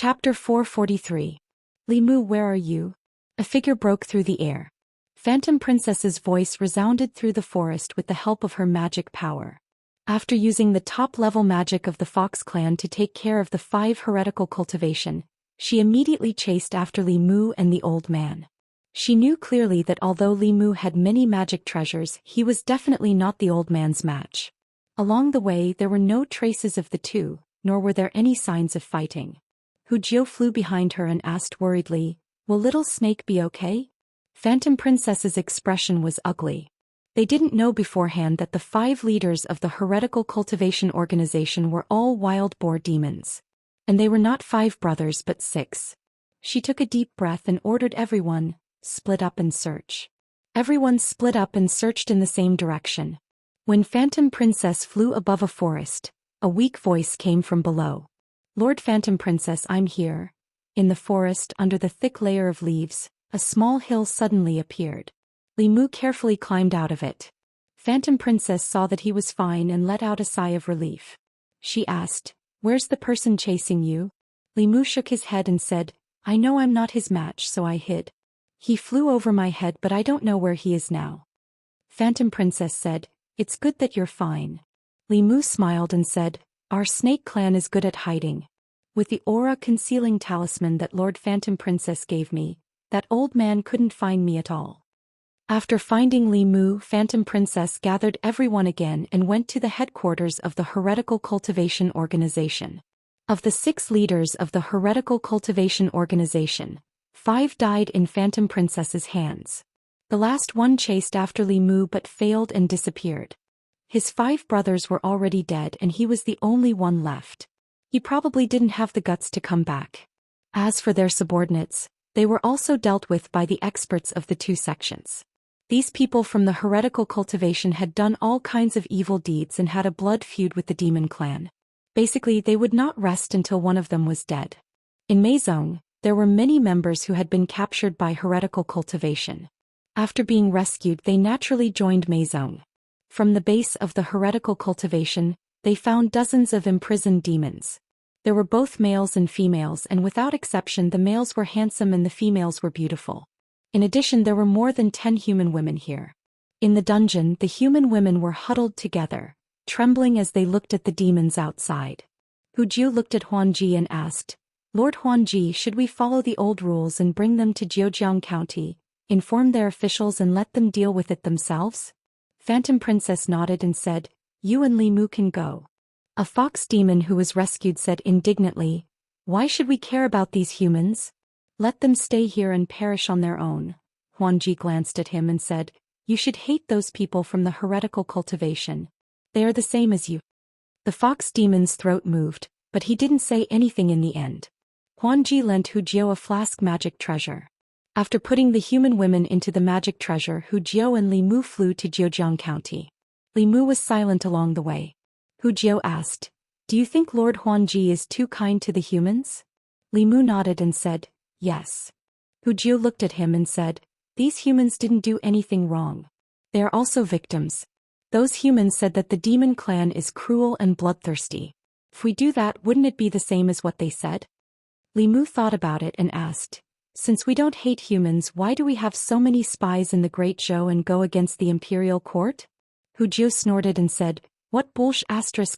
Chapter 443. Li Mu, where are you? A figure broke through the air. Phantom Princess's voice resounded through the forest with the help of her magic power. After using the top-level magic of the Fox clan to take care of the 5 heretical cultivation, she immediately chased after Li Mu and the old man. She knew clearly that although Li Mu had many magic treasures, he was definitely not the old man's match. Along the way there were no traces of the two, nor were there any signs of fighting. Hu Jiu flew behind her and asked worriedly, "Will Little Snake be okay?" Phantom Princess's expression was ugly. They didn't know beforehand that the 5 leaders of the heretical cultivation organization were all wild boar demons. And they were not 5 brothers but 6. She took a deep breath and ordered everyone, "Split up and search." Everyone split up and searched in the same direction. When Phantom Princess flew above a forest, a weak voice came from below. "Lord Phantom Princess, I'm here." In the forest, under the thick layer of leaves, a small hill suddenly appeared. Li Mu carefully climbed out of it. Phantom Princess saw that he was fine and let out a sigh of relief. She asked, "Where's the person chasing you?" Li Mu shook his head and said, "I know I'm not his match, so I hid. He flew over my head, but I don't know where he is now." Phantom Princess said, "It's good that you're fine." Li Mu smiled and said, "Our snake clan is good at hiding. With the aura concealing talisman that Lord Phantom Princess gave me, that old man couldn't find me at all." After finding Li Mu, Phantom Princess gathered everyone again and went to the headquarters of the heretical cultivation organization. Of the 6 leaders of the heretical cultivation organization, 5 died in Phantom Princess's hands. The last one chased after Li Mu but failed and disappeared. His 5 brothers were already dead and he was the only one left. He probably didn't have the guts to come back. As for their subordinates, they were also dealt with by the experts of the 2 sections. These people from the heretical cultivation had done all kinds of evil deeds and had a blood feud with the demon clan. Basically, they would not rest until one of them was dead. In Meizong, there were many members who had been captured by heretical cultivation. After being rescued, they naturally joined Meizong. From the base of the heretical cultivation, they found dozens of imprisoned demons. There were both males and females, and without exception the males were handsome and the females were beautiful. In addition, there were more than 10 human women here. In the dungeon, the human women were huddled together, trembling as they looked at the demons outside. Hu Jiu looked at Huanji and asked, "Lord Huanji, should we follow the old rules and bring them to Jiujiang County, inform their officials and let them deal with it themselves?" Phantom Princess nodded and said, "You and Li Mu can go." A fox demon who was rescued said indignantly, "Why should we care about these humans? Let them stay here and perish on their own." Huanji glanced at him and said, "You should hate those people from the heretical cultivation. They are the same as you." The fox demon's throat moved, but he didn't say anything in the end. Huanji lent Hu Jiu a flask magic treasure. After putting the human women into the magic treasure, Hu Jiu and Li Mu flew to Jiujiang County. Li Mu was silent along the way. Hu Jiu asked, "Do you think Lord Huanji is too kind to the humans?" Li Mu nodded and said, "Yes." Hu Jiu looked at him and said, "These humans didn't do anything wrong. They are also victims. Those humans said that the demon clan is cruel and bloodthirsty. If we do that, wouldn't it be the same as what they said?" Li Mu thought about it and asked, "Since we don't hate humans, why do we have so many spies in the Great Zhou and go against the imperial court?" Hu Jiu snorted and said, "What bullsh**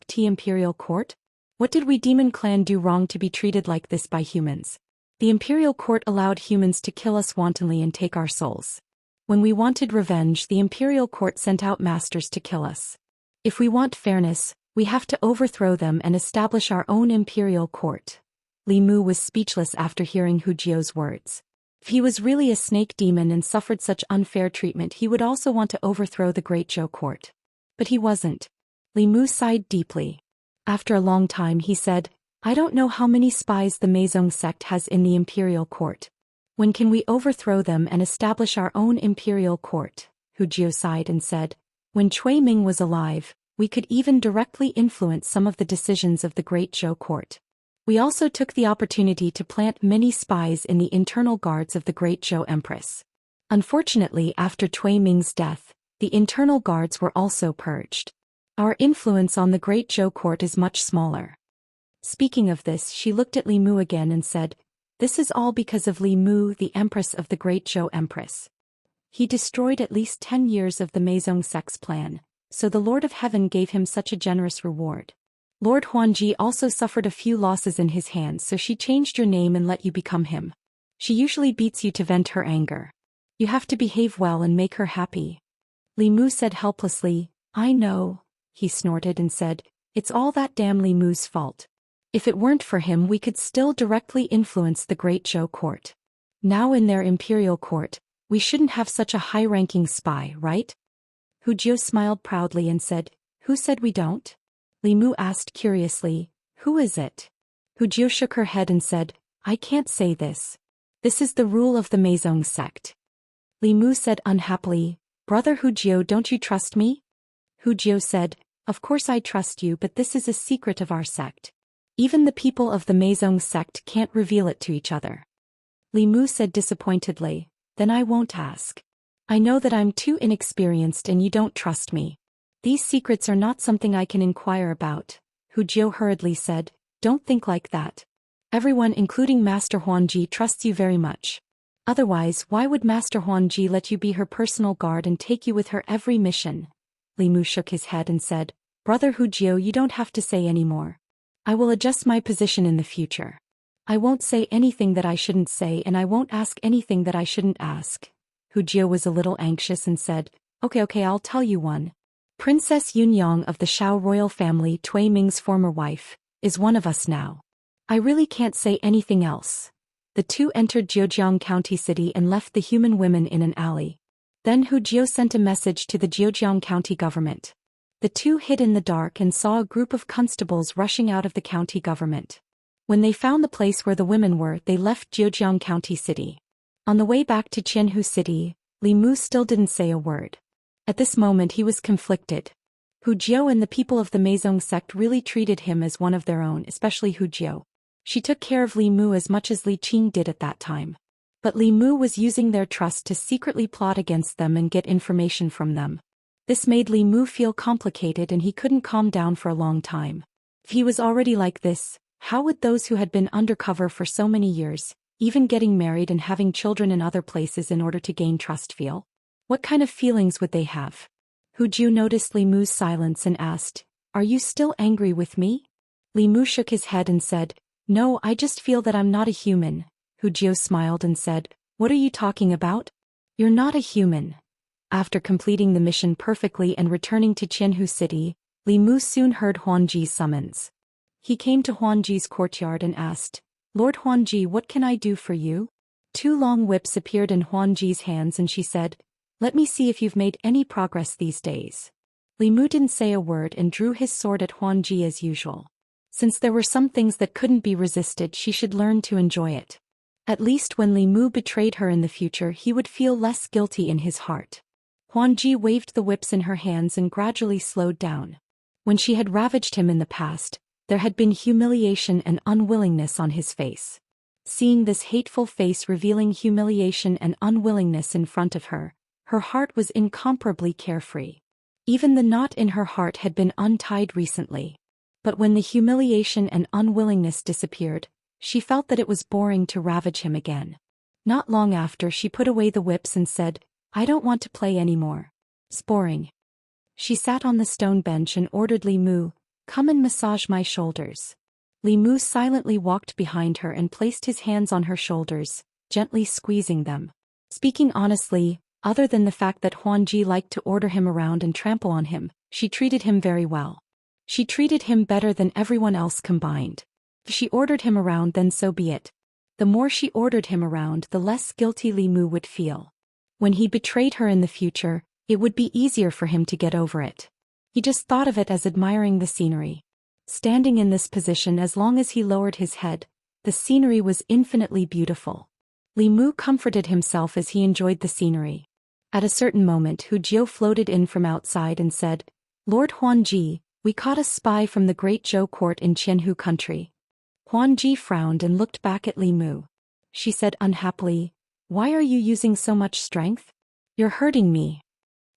*t imperial court? What did we demon clan do wrong to be treated like this by humans? The imperial court allowed humans to kill us wantonly and take our souls. When we wanted revenge, the imperial court sent out masters to kill us. If we want fairness, we have to overthrow them and establish our own imperial court." Li Mu was speechless after hearing Hu Jiu's words. If he was really a snake demon and suffered such unfair treatment, he would also want to overthrow the Great Zhou court. But he wasn't. Li Mu sighed deeply. After a long time he said, "I don't know how many spies the Meizong sect has in the imperial court. When can we overthrow them and establish our own imperial court?" Hu Jiu sighed and said, "When Cui Ming was alive, we could even directly influence some of the decisions of the Great Zhou court. We also took the opportunity to plant many spies in the internal guards of the Great Zhou Empress. Unfortunately, after Cui Ming's death, the internal guards were also purged. Our influence on the Great Zhou court is much smaller." Speaking of this, she looked at Li Mu again and said, "This is all because of Li Mu, the empress of the great Zhou Empress. He destroyed at least 10 years of the Meizong sect's plan, so the Lord of Heaven gave him such a generous reward. Lord Huanji also suffered a few losses in his hands, so she changed your name and let you become him. She usually beats you to vent her anger. You have to behave well and make her happy." Li Mu said helplessly, "I know," he snorted and said, "It's all that damn Li Mu's fault. If it weren't for him, we could still directly influence the great Zhou court. Now in their imperial court, we shouldn't have such a high-ranking spy, right?" Hu Jiu smiled proudly and said, "Who said we don't?" Li Mu asked curiously, "Who is it?" Hu Jiu shook her head and said, "I can't say this. This is the rule of the Meizong sect." Li Mu said unhappily, "Brother Hu Jiu, don't you trust me?" Hu Jiu said, "Of course I trust you, but this is a secret of our sect. Even the people of the Meizong sect can't reveal it to each other." Li Mu said disappointedly, "Then I won't ask. I know that I'm too inexperienced and you don't trust me. These secrets are not something I can inquire about." Hu Jiu hurriedly said, "Don't think like that. Everyone, including Master Huanji, trusts you very much. Otherwise, why would Master Huanji let you be her personal guard and take you with her every mission?" Li Mu shook his head and said, "Brother Hu Jiu, you don't have to say any more. I will adjust my position in the future. I won't say anything that I shouldn't say and I won't ask anything that I shouldn't ask." Hu Jiu was a little anxious and said, Okay, I'll tell you one. Princess Yunyang of the Shao royal family, Tui Ming's former wife, is one of us now. I really can't say anything else." The two entered Jiujiang County City and left the human women in an alley. Then Hu Jiu sent a message to the Jiujiang County government. The two hid in the dark and saw a group of constables rushing out of the county government. When they found the place where the women were, they left Jiujiang County City. On the way back to Qianhu City, Li Mu still didn't say a word. At this moment he was conflicted. Hu Jiu and the people of the Meizong sect really treated him as one of their own, especially Hu Jiu. She took care of Li Mu as much as Li Qing did at that time. But Li Mu was using their trust to secretly plot against them and get information from them. This made Li Mu feel complicated and he couldn't calm down for a long time. If he was already like this, how would those who had been undercover for so many years, even getting married and having children in other places in order to gain trust, feel? What kind of feelings would they have? Hu Jiu noticed Li Mu's silence and asked, "Are you still angry with me?" Li Mu shook his head and said, "No, I just feel that I'm not a human." Hu Jiu smiled and said, "What are you talking about? You're not a human." After completing the mission perfectly and returning to Qianhu City, Li Mu soon heard Huanji's summons. He came to Huanji's courtyard and asked, "Lord Huanji, what can I do for you?" Two long whips appeared in Huanji's hands and she said, "Let me see if you've made any progress these days." Li Mu didn't say a word and drew his sword at Huanji as usual. Since there were some things that couldn't be resisted, she should learn to enjoy it. At least when Li Mu betrayed her in the future, he would feel less guilty in his heart. Huanji waved the whips in her hands and gradually slowed down. When she had ravaged him in the past, there had been humiliation and unwillingness on his face. Seeing this hateful face revealing humiliation and unwillingness in front of her, her heart was incomparably carefree. Even the knot in her heart had been untied recently. But when the humiliation and unwillingness disappeared, she felt that it was boring to ravage him again. Not long after, she put away the whips and said, "I don't want to play anymore. It's boring." She sat on the stone bench and ordered Li Mu, "Come and massage my shoulders." Li Mu silently walked behind her and placed his hands on her shoulders, gently squeezing them. Speaking honestly, other than the fact that Huanji liked to order him around and trample on him, she treated him very well. She treated him better than everyone else combined. If she ordered him around, then so be it. The more she ordered him around, the less guilty Li Mu would feel. When he betrayed her in the future, it would be easier for him to get over it. He just thought of it as admiring the scenery. Standing in this position, as long as he lowered his head, the scenery was infinitely beautiful. Li Mu comforted himself as he enjoyed the scenery. At a certain moment, Hu Jiu floated in from outside and said, "Lord Huanji, we caught a spy from the great Zhou court in Qianhu country." Huanji frowned and looked back at Li Mu. She said unhappily, "Why are you using so much strength? You're hurting me."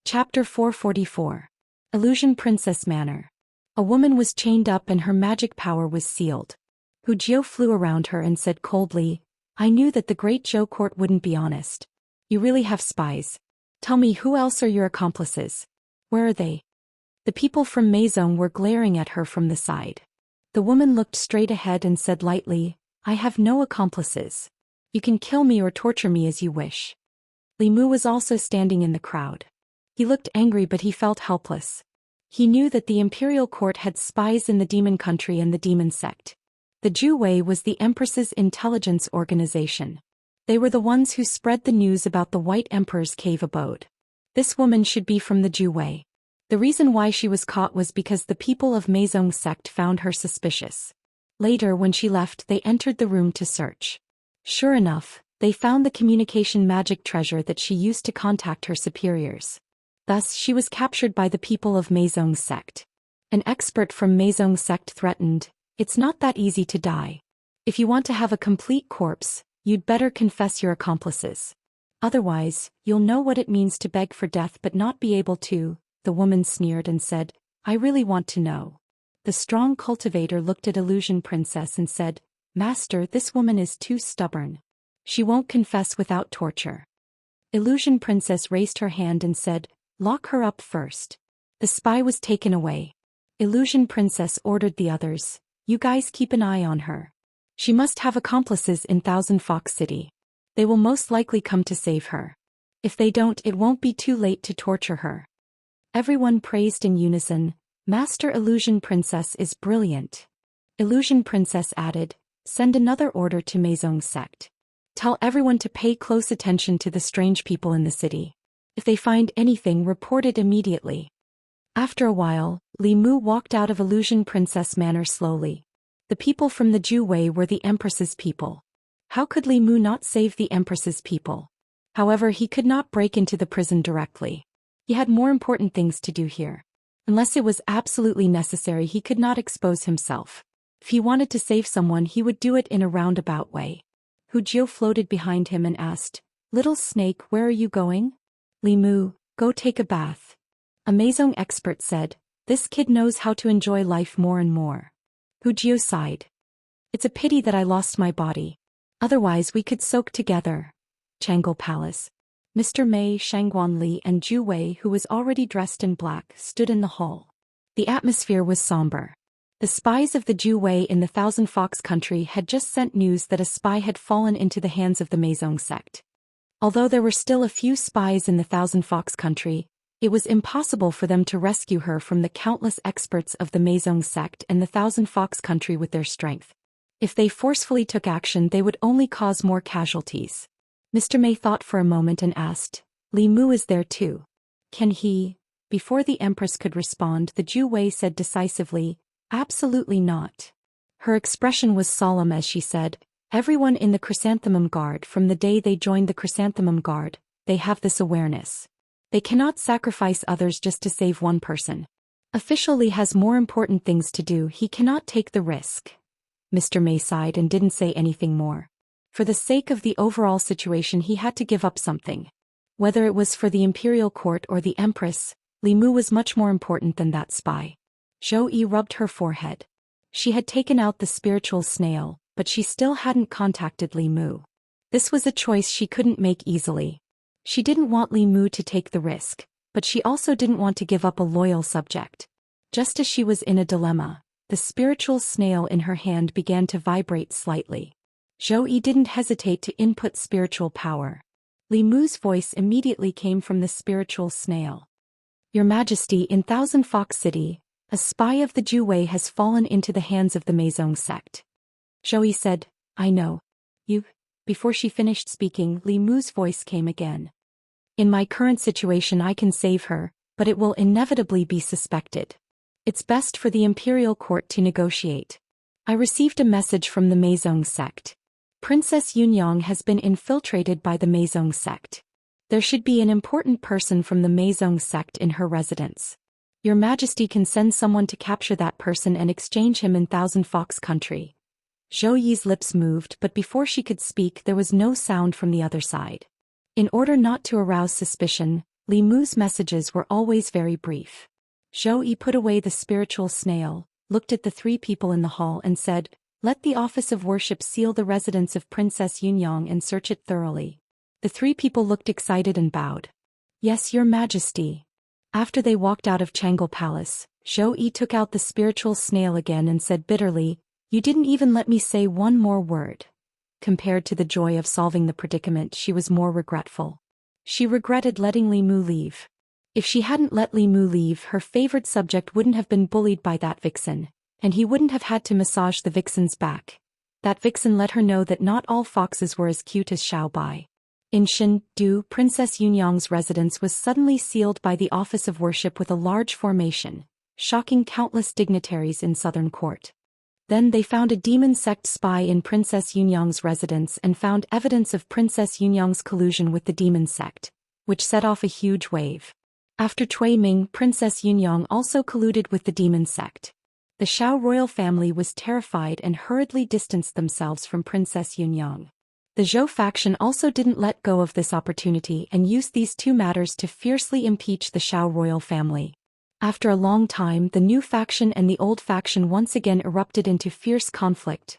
Chapter 444. Illusion Princess Manor. A woman was chained up and her magic power was sealed. Hu Jiu flew around her and said coldly, I knew that the great Zhou court wouldn't be honest. You really have spies. Tell me, who else are your accomplices? Where are they? The people from Meizong were glaring at her from the side. The woman looked straight ahead and said lightly, I have no accomplices. You can kill me or torture me as you wish. Li Mu was also standing in the crowd. He looked angry, but he felt helpless. He knew that the imperial court had spies in the demon country and the demon sect. The Zhu Wei was the Empress's intelligence organization. They were the ones who spread the news about the White Emperor's cave abode. This woman should be from the Zhu Wei. The reason why she was caught was because the people of Meizong sect found her suspicious. Later, when she left, they entered the room to search. Sure enough, they found the communication magic treasure that she used to contact her superiors. Thus, she was captured by the people of Meizong sect. An expert from Meizong sect threatened, it's not that easy to die. If you want to have a complete corpse, you'd better confess your accomplices. Otherwise, you'll know what it means to beg for death but not be able to. The woman sneered and said, I really want to know. The strong cultivator looked at Illusion Princess and said, Master, this woman is too stubborn. She won't confess without torture. Illusion Princess raised her hand and said, Lock her up first. The spy was taken away. Illusion Princess ordered the others, You guys keep an eye on her. She must have accomplices in Thousand Fox City. They will most likely come to save her. If they don't, it won't be too late to torture her. Everyone praised in unison, Master Illusion Princess is brilliant. Illusion Princess added, Send another order to Meizong sect. Tell everyone to pay close attention to the strange people in the city. If they find anything, report it immediately. After a while, Li Mu walked out of Illusion Princess Manor slowly. The people from the Zhu Wei were the Empress's people. How could Li Mu not save the Empress's people? However, he could not break into the prison directly. He had more important things to do here. Unless it was absolutely necessary, he could not expose himself. If he wanted to save someone, he would do it in a roundabout way. Hu Jiu floated behind him and asked, Little snake, where are you going? Li Mu, go take a bath. A Meizong expert said, This kid knows how to enjoy life more and more. Hu Jiu sighed. It's a pity that I lost my body. Otherwise we could soak together. Chang'e Palace. Mr. Mei, Shangguan Li and Zhu Wei, who was already dressed in black, stood in the hall. The atmosphere was somber. The spies of the Zhu Wei in the Thousand Fox country had just sent news that a spy had fallen into the hands of the Meizong sect. Although there were still a few spies in the Thousand Fox country, it was impossible for them to rescue her from the countless experts of the Meizong sect and the Thousand Fox country with their strength. If they forcefully took action, they would only cause more casualties. Mr. Mei thought for a moment and asked, Li Mu is there too. Can he? Before the Empress could respond, the Zhu Wei said decisively, Absolutely not. Her expression was solemn as she said, Everyone in the Chrysanthemum Guard, from the day they joined the Chrysanthemum Guard, they have this awareness. They cannot sacrifice others just to save one person. Official Li has more important things to do, he cannot take the risk. Mr. Mei sighed and didn't say anything more. For the sake of the overall situation, he had to give up something. Whether it was for the imperial court or the Empress, Li Mu was much more important than that spy. Zhou Yi rubbed her forehead. She had taken out the spiritual snail, but she still hadn't contacted Li Mu. This was a choice she couldn't make easily. She didn't want Li Mu to take the risk, but she also didn't want to give up a loyal subject. Just as she was in a dilemma, the spiritual snail in her hand began to vibrate slightly. Zhou Yi didn't hesitate to input spiritual power. Li Mu's voice immediately came from the spiritual snail. Your Majesty, in Thousand Fox City, a spy of the Zhu Wei has fallen into the hands of the Meizong sect. Zhou Yi said, I know. You. Before she finished speaking, Li Mu's voice came again. In my current situation I can save her, but it will inevitably be suspected. It's best for the imperial court to negotiate. I received a message from the Meizong sect. Princess Yunyang has been infiltrated by the Meizong sect. There should be an important person from the Meizong sect in her residence. Your Majesty can send someone to capture that person and exchange him in Thousand Fox country. Zhou Yi's lips moved, but before she could speak there was no sound from the other side. In order not to arouse suspicion, Li Mu's messages were always very brief. Zhou Yi put away the spiritual snail, looked at the three people in the hall and said, "Let the office of worship seal the residence of Princess Yunyang and search it thoroughly." The three people looked excited and bowed. "Yes, Your Majesty." After they walked out of Changle Palace, Zhou Yi took out the spiritual snail again and said bitterly, "You didn't even let me say one more word." Compared to the joy of solving the predicament, she was more regretful. She regretted letting Li Mu leave. If she hadn't let Li Mu leave, her favored subject wouldn't have been bullied by that vixen, and he wouldn't have had to massage the vixen's back. That vixen let her know that not all foxes were as cute as Xiao Bai. In Shen-Du, Princess Yunyang's residence was suddenly sealed by the Office of Worship with a large formation, shocking countless dignitaries in southern court. Then they found a demon sect spy in Princess Yunyang's residence and found evidence of Princess Yunyang's collusion with the demon sect, which set off a huge wave. After Cui Ming, Princess Yunyang also colluded with the demon sect. The Xiao royal family was terrified and hurriedly distanced themselves from Princess Yunyang. The Zhou faction also didn't let go of this opportunity and used these two matters to fiercely impeach the Xiao royal family. After a long time, the new faction and the old faction once again erupted into fierce conflict.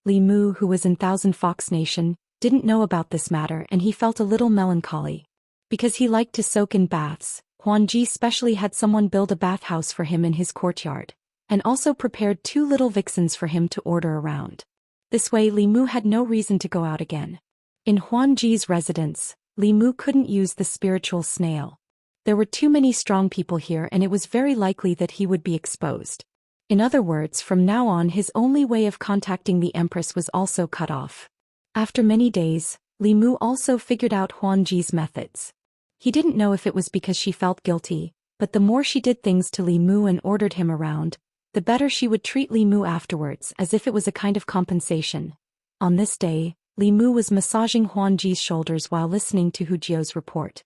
Li Mu, who was in Thousand Fox Nation, didn't know about this matter and he felt a little melancholy. Because he liked to soak in baths, Huan Ji specially had someone build a bathhouse for him in his courtyard, and also prepared 2 little vixens for him to order around. This way Li Mu had no reason to go out again. In Huan Ji's residence, Li Mu couldn't use the spiritual snail. There were too many strong people here and it was very likely that he would be exposed. In other words, from now on his only way of contacting the Empress was also cut off. After many days, Li Mu also figured out Huan Ji's methods. He didn't know if it was because she felt guilty, but the more she did things to Li Mu and ordered him around, the better she would treat Li Mu afterwards, as if it was a kind of compensation. On this day, Li Mu was massaging Huan Ji's shoulders while listening to Hu Jiu's report.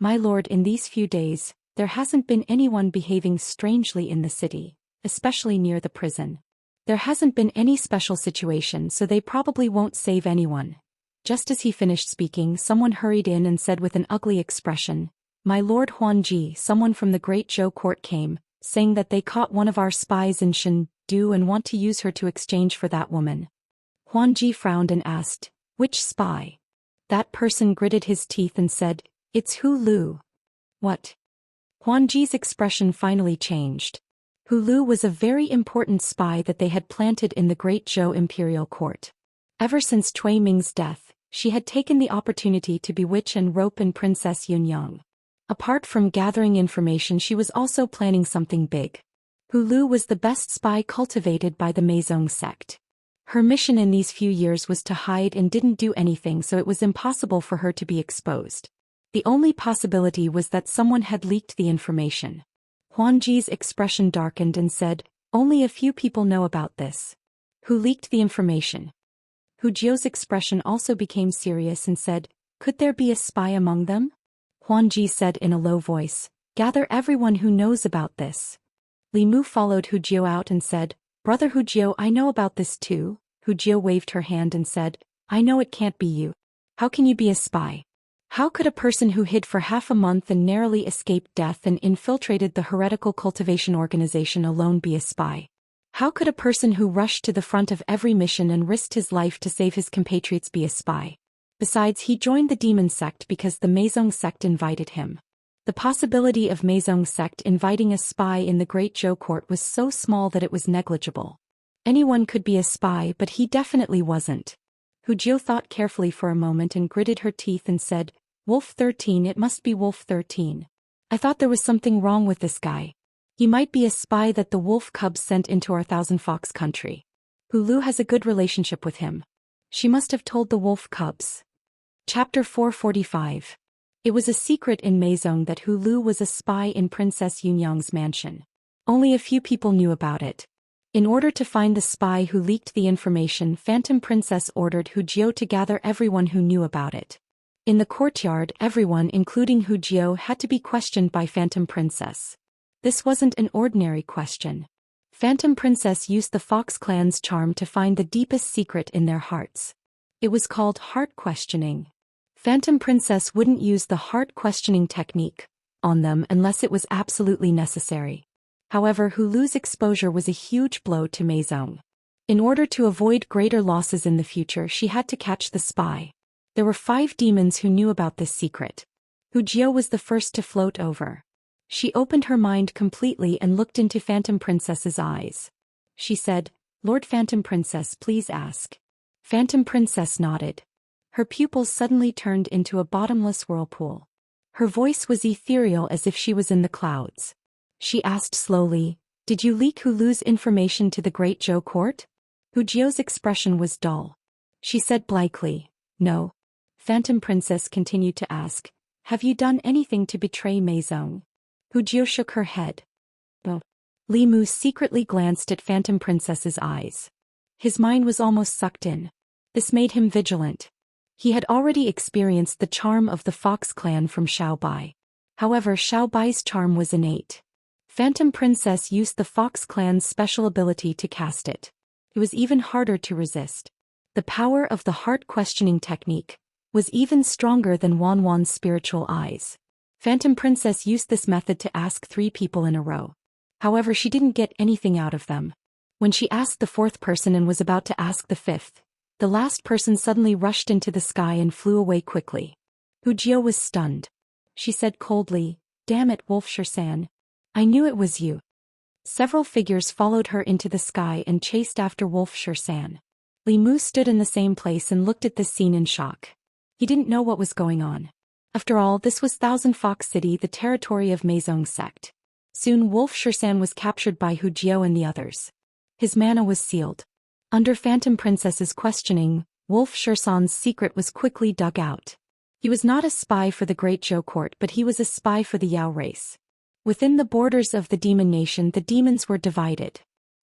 "My lord, in these few days, there hasn't been anyone behaving strangely in the city, especially near the prison. There hasn't been any special situation, so they probably won't save anyone." Just as he finished speaking, someone hurried in and said with an ugly expression, "My lord Huan Ji, someone from the Great Zhou court came, saying that they caught one of our spies in Shen-Du and want to use her to exchange for that woman." Huan Ji frowned and asked, "Which spy?" That person gritted his teeth and said, "It's Hu Lu." "What?" Huan Ji's expression finally changed. Hu Lu was a very important spy that they had planted in the Great Zhou imperial court. Ever since Cui Ming's death, she had taken the opportunity to bewitch and rope in Princess Yunyang. Apart from gathering information, she was also planning something big. Hu Lu was the best spy cultivated by the Meizong sect. Her mission in these few years was to hide and didn't do anything, so it was impossible for her to be exposed. The only possibility was that someone had leaked the information. Huan Ji's expression darkened and said, "Only a few people know about this." "Who leaked the information?" Hu Jiu's expression also became serious and said, "Could there be a spy among them?" Huan Ji said in a low voice, "Gather everyone who knows about this." Li Mu followed Hu Jiu out and said, "Brother Hu Jiu, I know about this too." Hu Jiu waved her hand and said, "I know it can't be you. How can you be a spy? How could a person who hid for half a month and narrowly escaped death and infiltrated the heretical cultivation organization alone be a spy? How could a person who rushed to the front of every mission and risked his life to save his compatriots be a spy? Besides, he joined the demon sect because the Meizong sect invited him. The possibility of Meizong sect inviting a spy in the Great Zhou court was so small that it was negligible. Anyone could be a spy, but he definitely wasn't. Hu Jiu thought carefully for a moment and gritted her teeth and said, "Wolf 13, it must be Wolf 13. I thought there was something wrong with this guy. He might be a spy that the wolf cubs sent into our Thousand Fox country. Hu Lu has a good relationship with him. She must have told the wolf cubs." Chapter 445. It was a secret in Meizong that Hu Lu was a spy in Princess Yunyang's mansion. Only a few people knew about it. In order to find the spy who leaked the information, Phantom Princess ordered Hu Jiu to gather everyone who knew about it. In the courtyard, everyone, including Hu Jiu, had to be questioned by Phantom Princess. This wasn't an ordinary question. Phantom Princess used the Fox clan's charm to find the deepest secret in their hearts. It was called heart questioning. Phantom Princess wouldn't use the heart questioning technique on them unless it was absolutely necessary. However, Hulu's exposure was a huge blow to Meizong. In order to avoid greater losses in the future, she had to catch the spy. There were 5 demons who knew about this secret. Hu Jiao was the first to float over. She opened her mind completely and looked into Phantom Princess's eyes. She said, "Lord Phantom Princess, please ask." Phantom Princess nodded. Her pupils suddenly turned into a bottomless whirlpool. Her voice was ethereal as if she was in the clouds. She asked slowly, "Did you leak Hulu's information to the Great Zhou court?" Hu Jiao's expression was dull. She said blankly, "No." Phantom Princess continued to ask, "Have you done anything to betray Meizong?" Hu Jiao shook her head. "Oh." Li Mu secretly glanced at Phantom Princess's eyes. His mind was almost sucked in. This made him vigilant. He had already experienced the charm of the Fox clan from Xiao Bai. However, Xiao Bai's charm was innate. Phantom Princess used the Fox clan's special ability to cast it. It was even harder to resist. The power of the heart-questioning technique was even stronger than Wan Wan's spiritual eyes. Phantom Princess used this method to ask 3 people in a row. However, she didn't get anything out of them. When she asked the 4th person and was about to ask the 5th, the last person suddenly rushed into the sky and flew away quickly. Hu Jiao was stunned. She said coldly, "Damn it, Xian. I knew it was you." Several figures followed her into the sky and chased after Xian. Li Mu stood in the same place and looked at this scene in shock. He didn't know what was going on. After all, this was Thousand Fox City, the territory of Meizong's sect. Soon Xian was captured by Hu Jiao and the others. His mana was sealed. Under Phantom Princess's questioning, Xian's secret was quickly dug out. He was not a spy for the Great Zhou court, but he was a spy for the Yao race. Within the borders of the demon nation, the demons were divided.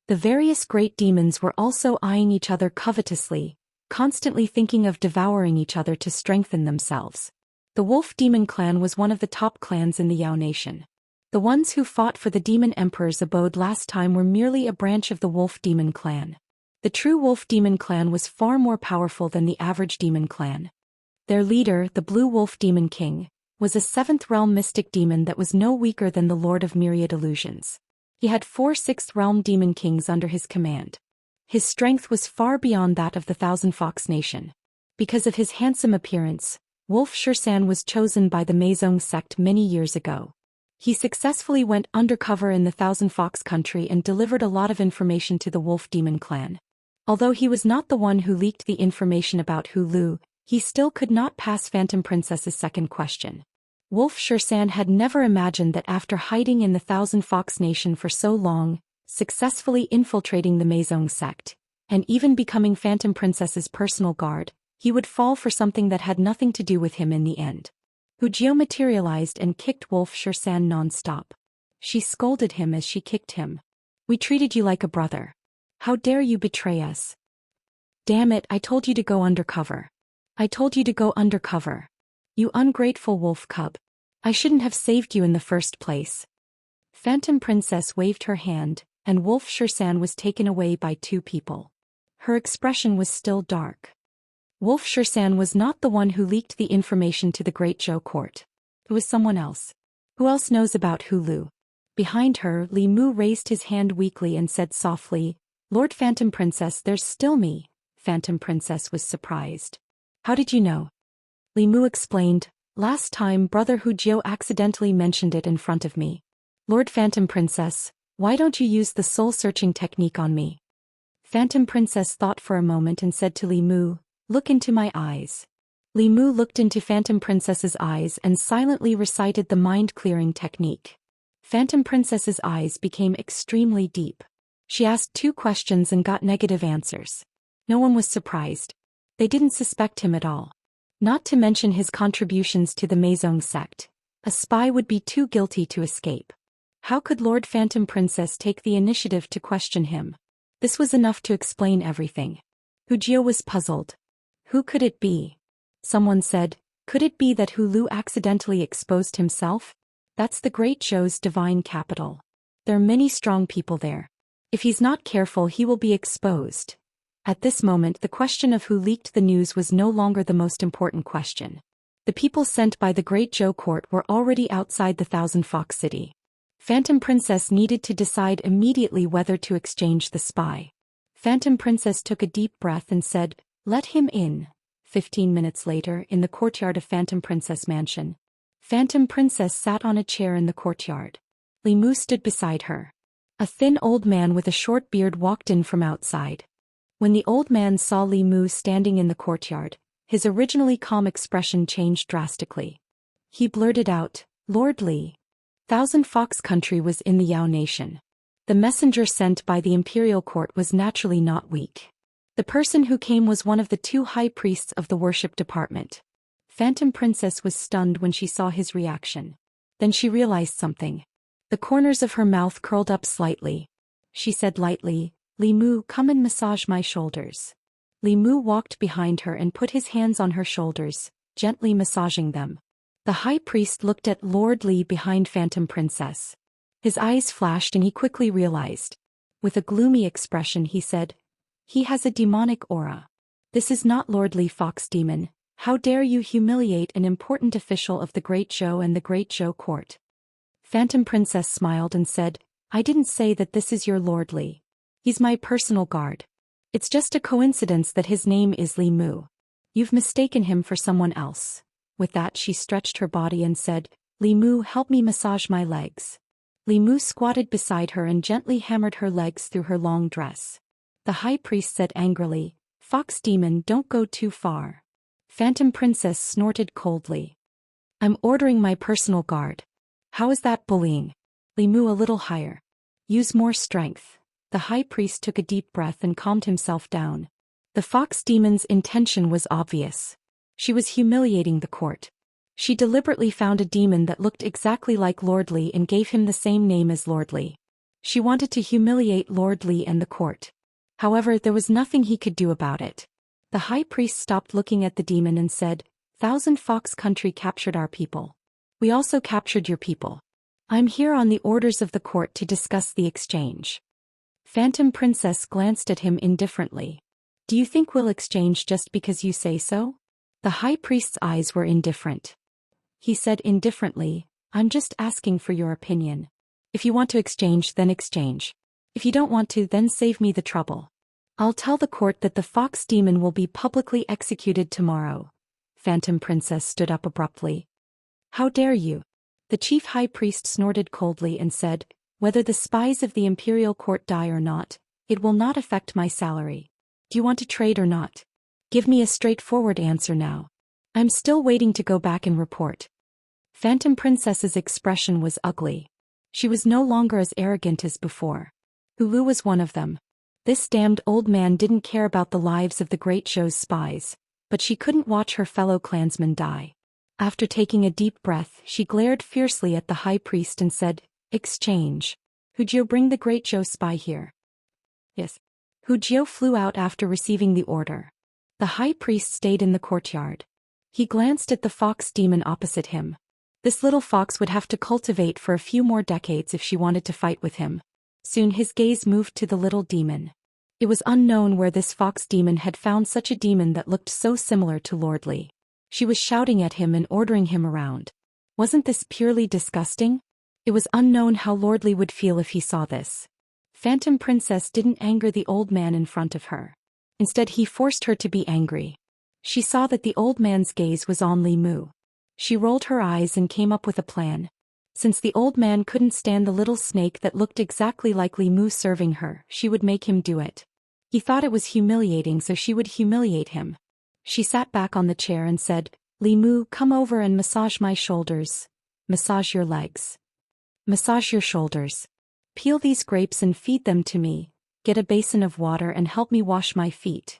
The various great demons were also eyeing each other covetously, constantly thinking of devouring each other to strengthen themselves. The Wolf Demon clan was one of the top clans in the Yao nation. The ones who fought for the Demon Emperor's abode last time were merely a branch of the Wolf Demon clan. The true Wolf Demon clan was far more powerful than the average demon clan. Their leader, the Blue Wolf Demon King, was a 7th realm mystic demon that was no weaker than the Lord of Myriad Illusions. He had 4 6th realm demon kings under his command. His strength was far beyond that of the Thousand Fox Nation. Because of his handsome appearance, Xian was chosen by the Meizong sect many years ago. He successfully went undercover in the Thousand Fox country and delivered a lot of information to the Wolf Demon clan. Although he was not the one who leaked the information about Hulu, he still could not pass Phantom Princess's second question. Xian had never imagined that after hiding in the Thousand Fox Nation for so long, successfully infiltrating the Meizong sect, and even becoming Phantom Princess's personal guard, he would fall for something that had nothing to do with him in the end. Hu Jiao materialized and kicked Xian non-stop. She scolded him as she kicked him. "We treated you like a brother. How dare you betray us? Damn it, I told you to go undercover. I told you to go undercover. You ungrateful wolf cub. I shouldn't have saved you in the first place." Phantom Princess waved her hand, and Xian was taken away by 2 people. Her expression was still dark. Xian was not the one who leaked the information to the Great Zhou court. It was someone else. Who else knows about Hulu? Behind her, Li Mu raised his hand weakly and said softly, "Lord Phantom Princess, there's still me." Phantom Princess was surprised. "How did you know?" Li Mu explained, "Last time Brother Hu Jiao accidentally mentioned it in front of me. Lord Phantom Princess, why don't you use the soul-searching technique on me?" Phantom Princess thought for a moment and said to Li Mu, "Look into my eyes." Li Mu looked into Phantom Princess's eyes and silently recited the mind-clearing technique. Phantom Princess's eyes became extremely deep. She asked 2 questions and got negative answers. No one was surprised. They didn't suspect him at all. Not to mention his contributions to the Meizong sect. A spy would be too guilty to escape. How could Lord Phantom Princess take the initiative to question him? This was enough to explain everything. Hu Jiao was puzzled. Who could it be? Someone said, "Could it be that Hulu accidentally exposed himself? That's the Great Zhou's divine capital. There are many strong people there. If he's not careful, he will be exposed." At this moment, the question of who leaked the news was no longer the most important question. The people sent by the Great Zhou court were already outside the Thousand Fox City. Phantom Princess needed to decide immediately whether to exchange the spy. Phantom Princess took a deep breath and said, "Let him in." 15 minutes later, in the courtyard of Phantom Princess Mansion. Phantom Princess sat on a chair in the courtyard. Li Mu stood beside her. A thin old man with a short beard walked in from outside. When the old man saw Li Mu standing in the courtyard, his originally calm expression changed drastically. He blurted out, "Lord Li." Thousand Fox Country was in the Yao Nation. The messenger sent by the imperial court was naturally not weak. The person who came was one of the 2 high priests of the worship department. Phantom Princess was stunned when she saw his reaction. Then she realized something. The corners of her mouth curled up slightly. She said lightly, "Li Mu, come and massage my shoulders." Li Mu walked behind her and put his hands on her shoulders, gently massaging them. The high priest looked at Lord Li behind Phantom Princess. His eyes flashed and he quickly realized. With a gloomy expression he said, "He has a demonic aura. This is not Lord Li Fox Demon. How dare you humiliate an important official of the Great Zhou and the Great Zhou court?" Phantom Princess smiled and said, "I didn't say that this is your Lord Li. He's my personal guard. It's just a coincidence that his name is Li Mu. You've mistaken him for someone else." With that she stretched her body and said, "Li Mu, help me massage my legs." Li Mu squatted beside her and gently hammered her legs through her long dress. The high priest said angrily, "Fox Demon, don't go too far." Phantom Princess snorted coldly. "I'm ordering my personal guard. How is that bullying?" Li Mu, a little higher. "Use more strength." The high priest took a deep breath and calmed himself down. The Fox Demon's intention was obvious. She was humiliating the court. She deliberately found a demon that looked exactly like Lord Li and gave him the same name as Lord Li. She wanted to humiliate Lord Li and the court. However, there was nothing he could do about it. The high priest stopped looking at the demon and said, "Thousand Fox Country captured our people. We also captured your people. I'm here on the orders of the court to discuss the exchange." Phantom Princess glanced at him indifferently. "Do you think we'll exchange just because you say so?" The high priest's eyes were indifferent. He said indifferently, "I'm just asking for your opinion. If you want to exchange, then exchange. If you don't want to, then save me the trouble. I'll tell the court that the Fox Demon will be publicly executed tomorrow." Phantom Princess stood up abruptly. "How dare you?" The chief high priest snorted coldly and said, "Whether the spies of the imperial court die or not, it will not affect my salary. Do you want to trade or not? Give me a straightforward answer now. I'm still waiting to go back and report." Phantom Princess's expression was ugly. She was no longer as arrogant as before. Hulu was one of them. This damned old man didn't care about the lives of the Great Zhou's spies, but she couldn't watch her fellow clansmen die. After taking a deep breath, she glared fiercely at the high priest and said, "Exchange. Hujiu, bring the Great Zhou spy here." Yes. Hujiu flew out after receiving the order. The high priest stayed in the courtyard. He glanced at the Fox Demon opposite him. This little fox would have to cultivate for a few more decades if she wanted to fight with him. Soon his gaze moved to the little demon. It was unknown where this Fox Demon had found such a demon that looked so similar to Lord Li. She was shouting at him and ordering him around. Wasn't this purely disgusting? It was unknown how Lord Li would feel if he saw this. Phantom Princess didn't anger the old man in front of her. Instead, he forced her to be angry. She saw that the old man's gaze was on Li Mu. She rolled her eyes and came up with a plan. Since the old man couldn't stand the little snake that looked exactly like Li Mu serving her, she would make him do it. He thought it was humiliating, so she would humiliate him. She sat back on the chair and said, "Li Mu, come over and massage my shoulders. Massage your legs. Massage your shoulders. Peel these grapes and feed them to me. Get a basin of water and help me wash my feet."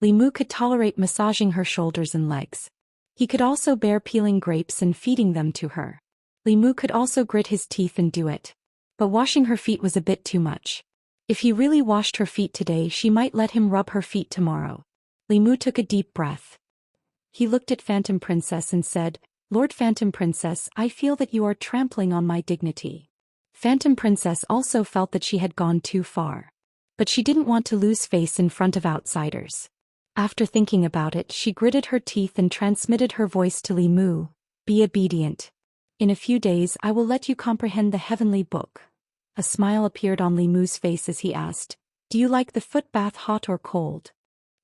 Li Mu could tolerate massaging her shoulders and legs. He could also bear peeling grapes and feeding them to her. Li Mu could also grit his teeth and do it. But washing her feet was a bit too much. If he really washed her feet today, she might let him rub her feet tomorrow. Li Mu took a deep breath. He looked at Phantom Princess and said, "Lord Phantom Princess, I feel that you are trampling on my dignity." Phantom Princess also felt that she had gone too far. But she didn't want to lose face in front of outsiders. After thinking about it, she gritted her teeth and transmitted her voice to Li Mu, "Be obedient." In a few days I will let you comprehend the heavenly book. A smile appeared on Li Mu's face as he asked, do you like the foot bath hot or cold?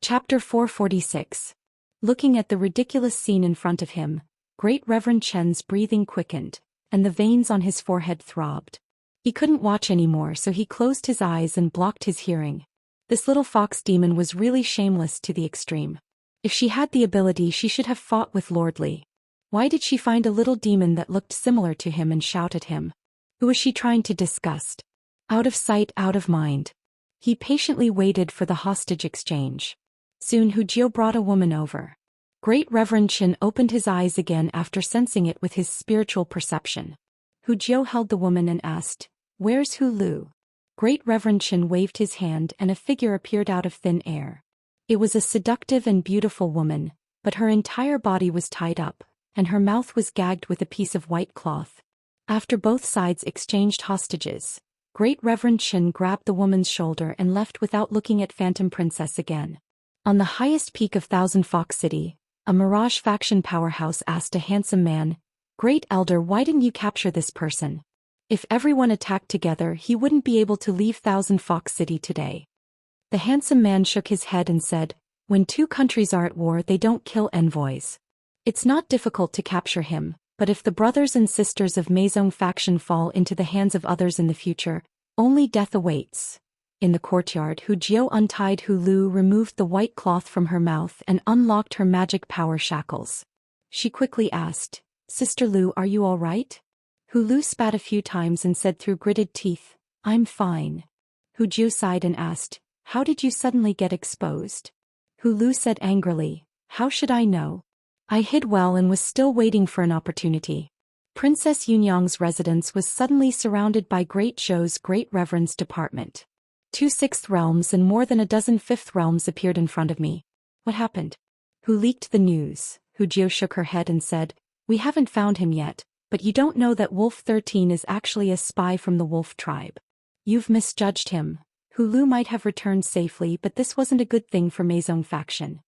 Chapter 446. Looking at the ridiculous scene in front of him, Great Reverend Chen's breathing quickened, and the veins on his forehead throbbed. He couldn't watch anymore, so he closed his eyes and blocked his hearing. This little fox demon was really shameless to the extreme. If she had the ability, she should have fought with Lord Li. Why did she find a little demon that looked similar to him and shout at him? Who was she trying to disgust? Out of sight, out of mind. He patiently waited for the hostage exchange. Soon Hu Jiu brought a woman over. Great Reverend Chen opened his eyes again after sensing it with his spiritual perception. Hu Jiu held the woman and asked, where's Hu Lu? Great Reverend Chen waved his hand and a figure appeared out of thin air. It was a seductive and beautiful woman, but her entire body was tied up, and her mouth was gagged with a piece of white cloth. After both sides exchanged hostages, Great Reverend Chen grabbed the woman's shoulder and left without looking at Phantom Princess again. On the highest peak of Thousand Fox City, a Mirage faction powerhouse asked a handsome man, Great Elder, why didn't you capture this person? If everyone attacked together, he wouldn't be able to leave Thousand Fox City today. The handsome man shook his head and said, when two countries are at war, they don't kill envoys. It's not difficult to capture him, but if the brothers and sisters of Meizong faction fall into the hands of others in the future, only death awaits. In the courtyard, Hu Jiu untied Hu Lu, removed the white cloth from her mouth and unlocked her magic power shackles. She quickly asked, Sister Lu, are you all right? Hu Lu spat a few times and said through gritted teeth, I'm fine. Hu Jiu sighed and asked, how did you suddenly get exposed? Hu Lu said angrily, how should I know? I hid well and was still waiting for an opportunity. Princess Yunyang's residence was suddenly surrounded by Great Zhou's Great Reverend's department. 2 sixth realms and more than a dozen fifth realms appeared in front of me. What happened? Who leaked the news? Hu Jiu shook her head and said, we haven't found him yet, but you don't know that Wolf 13 is actually a spy from the Wolf tribe. You've misjudged him. Hu Lu might have returned safely, but this wasn't a good thing for Meizong faction.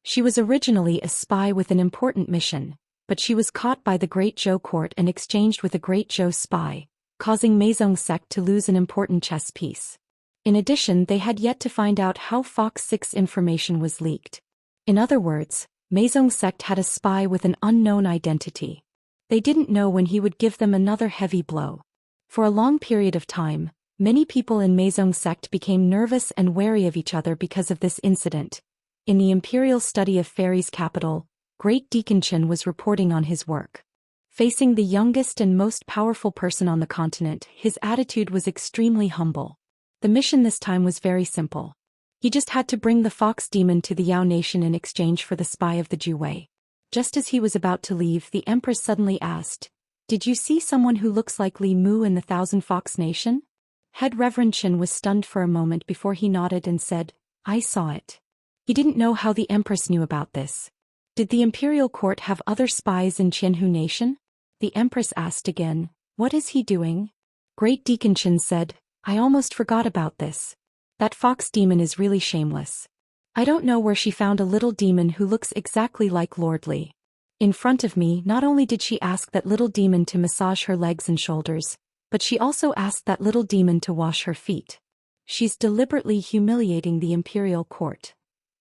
She was originally a spy with an important mission, but she was caught by the Great Zhou court and exchanged with a Great Zhou spy, causing Meizong sect to lose an important chess piece. In addition, they had yet to find out how Fox 6 information was leaked. In other words, Meizong sect had a spy with an unknown identity. They didn't know when he would give them another heavy blow. For a long period of time, many people in Meizong sect became nervous and wary of each other because of this incident. In the Imperial Study of Fairies capital, Great Deacon Chen was reporting on his work. Facing the youngest and most powerful person on the continent, his attitude was extremely humble. The mission this time was very simple. He just had to bring the fox demon to the Yao nation in exchange for the spy of the Juwei. Just as he was about to leave, the Empress suddenly asked, did you see someone who looks like Li Mu in the Thousand Fox Nation? Head Reverend Chen was stunned for a moment before he nodded and said, I saw it. He didn't know how the Empress knew about this. Did the Imperial Court have other spies in Qianhu Nation? The Empress asked again, what is he doing? Great Deacon Chen said, I almost forgot about this. That fox demon is really shameless. I don't know where she found a little demon who looks exactly like Lord Li. In front of me, not only did she ask that little demon to massage her legs and shoulders, but she also asked that little demon to wash her feet. She's deliberately humiliating the Imperial Court.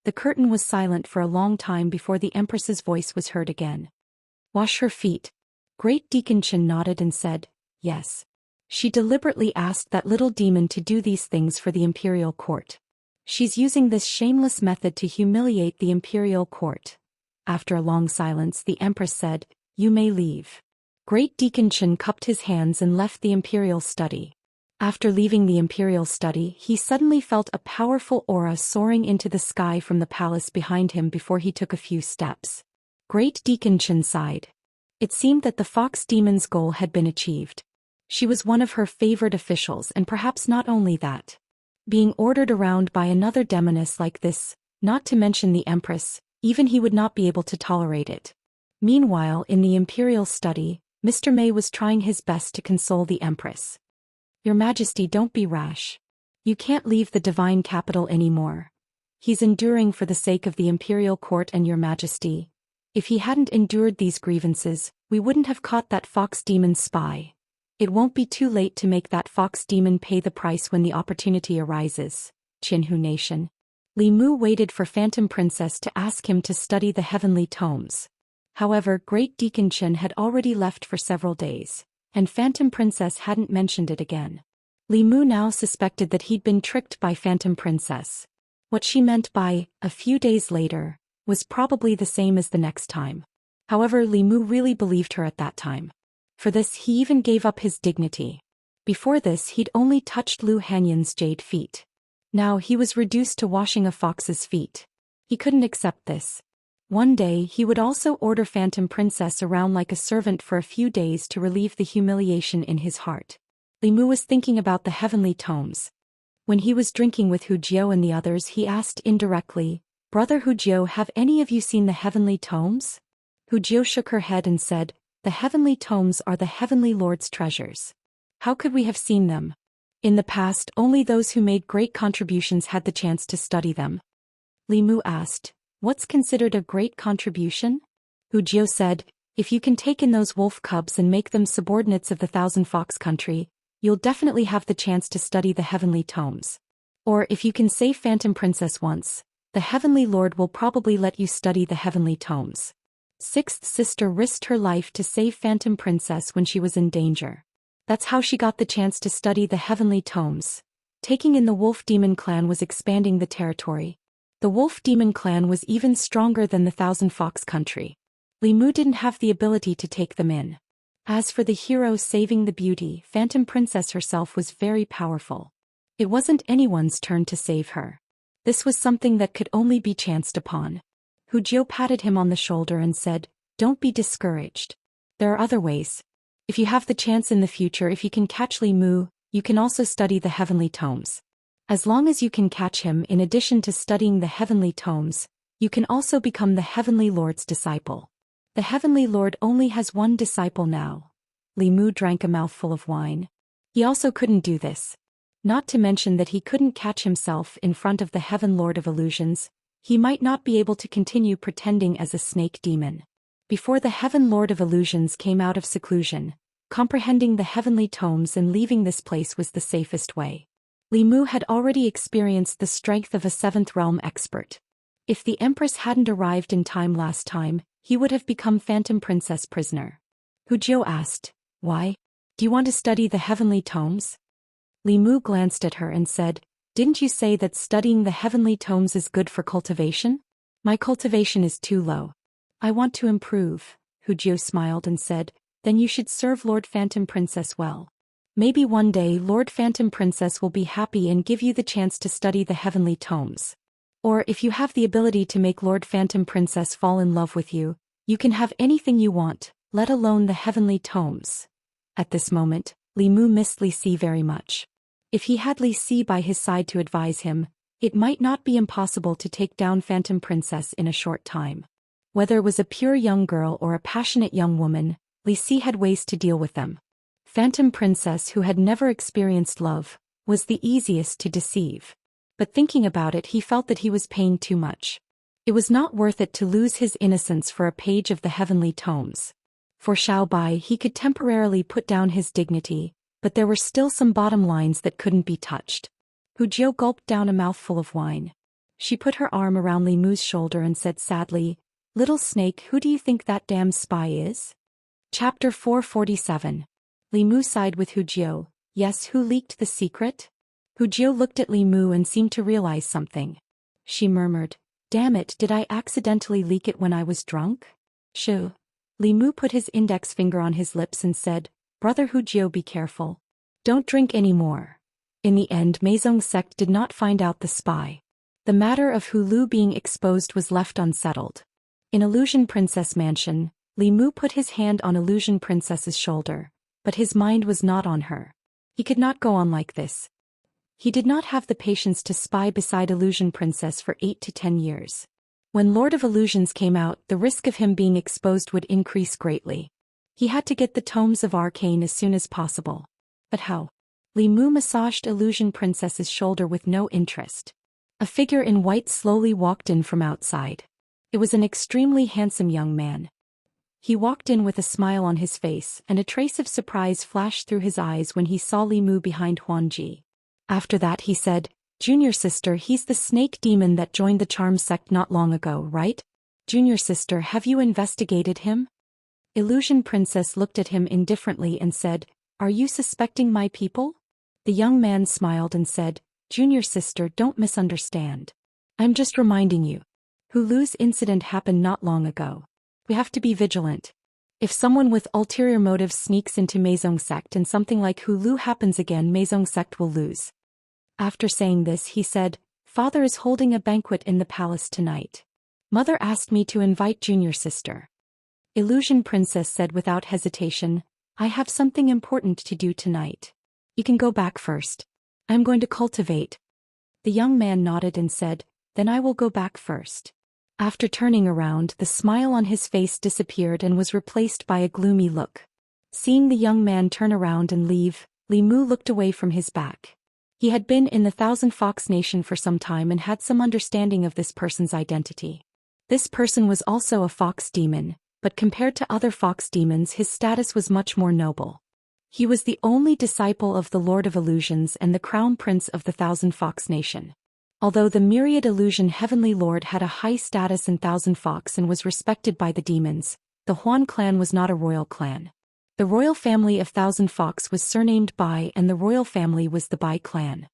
The curtain was silent for a long time before the Empress's voice was heard again. Wash her feet. Great Deacon Chen nodded and said, yes. She deliberately asked that little demon to do these things for the Imperial Court. She's using this shameless method to humiliate the Imperial Court. After a long silence, the Empress said, you may leave. Great Deacon Chen cupped his hands and left the Imperial study. After leaving the Imperial study, he suddenly felt a powerful aura soaring into the sky from the palace behind him before he took a few steps. Great Deacon Chen sighed. It seemed that the fox demon's goal had been achieved. She was one of her favored officials, and perhaps not only that. Being ordered around by another demoness like this, not to mention the Empress, even he would not be able to tolerate it. Meanwhile, in the Imperial study, Mr. Mei was trying his best to console the Empress. Your Majesty, don't be rash. You can't leave the divine capital anymore. He's enduring for the sake of the Imperial Court and Your Majesty. If he hadn't endured these grievances, we wouldn't have caught that fox demon spy. It won't be too late to make that fox demon pay the price when the opportunity arises. Qinhu Nation. Li Mu waited for Phantom Princess to ask him to study the heavenly tomes. However, Great Deacon Qin had already left for several days, and Phantom Princess hadn't mentioned it again. Li Mu now suspected that he'd been tricked by Phantom Princess. What she meant by "a few days later" was probably the same as the next time. However, Li Mu really believed her at that time. For this he even gave up his dignity. Before this he'd only touched Lu Hanyan's jade feet. Now he was reduced to washing a fox's feet. He couldn't accept this. One day he would also order Phantom Princess around like a servant for a few days to relieve the humiliation in his heart. Li Mu was thinking about the heavenly tomes. When he was drinking with Hu Jiao and the others, he asked indirectly, "Brother Hu Jiao, have any of you seen the heavenly tomes?" Hu Jiao shook her head and said, "The heavenly tomes are the heavenly Lord's treasures. How could we have seen them? In the past, only those who made great contributions had the chance to study them." Li Mu asked, "What's considered a great contribution?" Hu Jiao said, "If you can take in those wolf cubs and make them subordinates of the Thousand Fox Country, you'll definitely have the chance to study the heavenly tomes. Or if you can save Phantom Princess once, the Heavenly Lord will probably let you study the heavenly tomes." Sixth sister risked her life to save Phantom Princess when she was in danger. That's how she got the chance to study the heavenly tomes. Taking in the Wolf Demon clan was expanding the territory. The Wolf Demon clan was even stronger than the Thousand Fox Country. Li Mu didn't have the ability to take them in. As for the hero saving the beauty, Phantom Princess herself was very powerful. It wasn't anyone's turn to save her. This was something that could only be chanced upon. Hu Jiao patted him on the shoulder and said, "Don't be discouraged. There are other ways. If you have the chance in the future, if you can catch Li Mu, you can also study the heavenly tomes. As long as you can catch him, in addition to studying the heavenly tomes, you can also become the Heavenly Lord's disciple." The Heavenly Lord only has one disciple now. Li Mu drank a mouthful of wine. He also couldn't do this. Not to mention that he couldn't catch himself in front of the Heaven Lord of Illusions. He might not be able to continue pretending as a snake demon. Before the Heaven Lord of Illusions came out of seclusion, comprehending the heavenly tomes and leaving this place was the safest way. Li Mu had already experienced the strength of a seventh realm expert. If the Empress hadn't arrived in time last time, he would have become Phantom Princess prisoner. Hu Jiao asked, "Why? Do you want to study the heavenly tomes?" Li Mu glanced at her and said, "Didn't you say that studying the heavenly tomes is good for cultivation? My cultivation is too low. I want to improve." Hu Jiao smiled and said, "Then you should serve Lord Phantom Princess well. Maybe one day Lord Phantom Princess will be happy and give you the chance to study the heavenly tomes. Or if you have the ability to make Lord Phantom Princess fall in love with you, you can have anything you want, let alone the heavenly tomes." At this moment, Li Mu missed Li Si very much. If he had Li Si by his side to advise him, it might not be impossible to take down Phantom Princess in a short time. Whether it was a pure young girl or a passionate young woman, Li Si had ways to deal with them. Phantom Princess, who had never experienced love, was the easiest to deceive. But thinking about it, he felt that he was paying too much. It was not worth it to lose his innocence for a page of the heavenly tomes. For Xiao Bai, he could temporarily put down his dignity, but there were still some bottom lines that couldn't be touched. Hu Jiao gulped down a mouthful of wine. She put her arm around Li Mu's shoulder and said sadly, "Little snake, who do you think that damn spy is?" Chapter 447. Li Mu sighed with Hu Jiao. "Yes, who leaked the secret?" Hu Jiao looked at Li Mu and seemed to realize something. She murmured, "Damn it, did I accidentally leak it when I was drunk?" "Shoo." Li Mu put his index finger on his lips and said, "Brother Hu Jiao, be careful. Don't drink any more." In the end, Meizong's sect did not find out the spy. The matter of Hu Lu being exposed was left unsettled. In Illusion Princess Mansion, Li Mu put his hand on Illusion Princess's shoulder, but his mind was not on her. He could not go on like this. He did not have the patience to spy beside Illusion Princess for 8 to 10 years. When Lord of Illusions came out, the risk of him being exposed would increase greatly. He had to get the tomes of Arcane as soon as possible. But how? Li Mu massaged Illusion Princess's shoulder with no interest. A figure in white slowly walked in from outside. It was an extremely handsome young man. He walked in with a smile on his face, and a trace of surprise flashed through his eyes when he saw Li Mu behind Huanji. After that he said, "Junior sister, he's the snake demon that joined the charm sect not long ago, right? Junior sister, have you investigated him?" Illusion Princess looked at him indifferently and said, "Are you suspecting my people?" The young man smiled and said, "Junior sister, don't misunderstand. I'm just reminding you. Hulu's incident happened not long ago. We have to be vigilant. If someone with ulterior motives sneaks into Maison sect and something like Hulu happens again, Maison sect will lose." After saying this he said, "Father is holding a banquet in the palace tonight. Mother asked me to invite junior sister." Illusion Princess said without hesitation, "I have something important to do tonight. You can go back first. I'm going to cultivate." The young man nodded and said, "Then I will go back first." After turning around, the smile on his face disappeared and was replaced by a gloomy look. Seeing the young man turn around and leave, Li Mu looked away from his back. He had been in the Thousand Fox Nation for some time and had some understanding of this person's identity. This person was also a fox demon, but compared to other fox demons his status was much more noble. He was the only disciple of the Lord of Illusions and the Crown Prince of the Thousand Fox Nation. Although the Myriad Illusion Heavenly Lord had a high status in Thousand Fox and was respected by the demons, the Huan clan was not a royal clan. The royal family of Thousand Fox was surnamed Bai and the royal family was the Bai clan.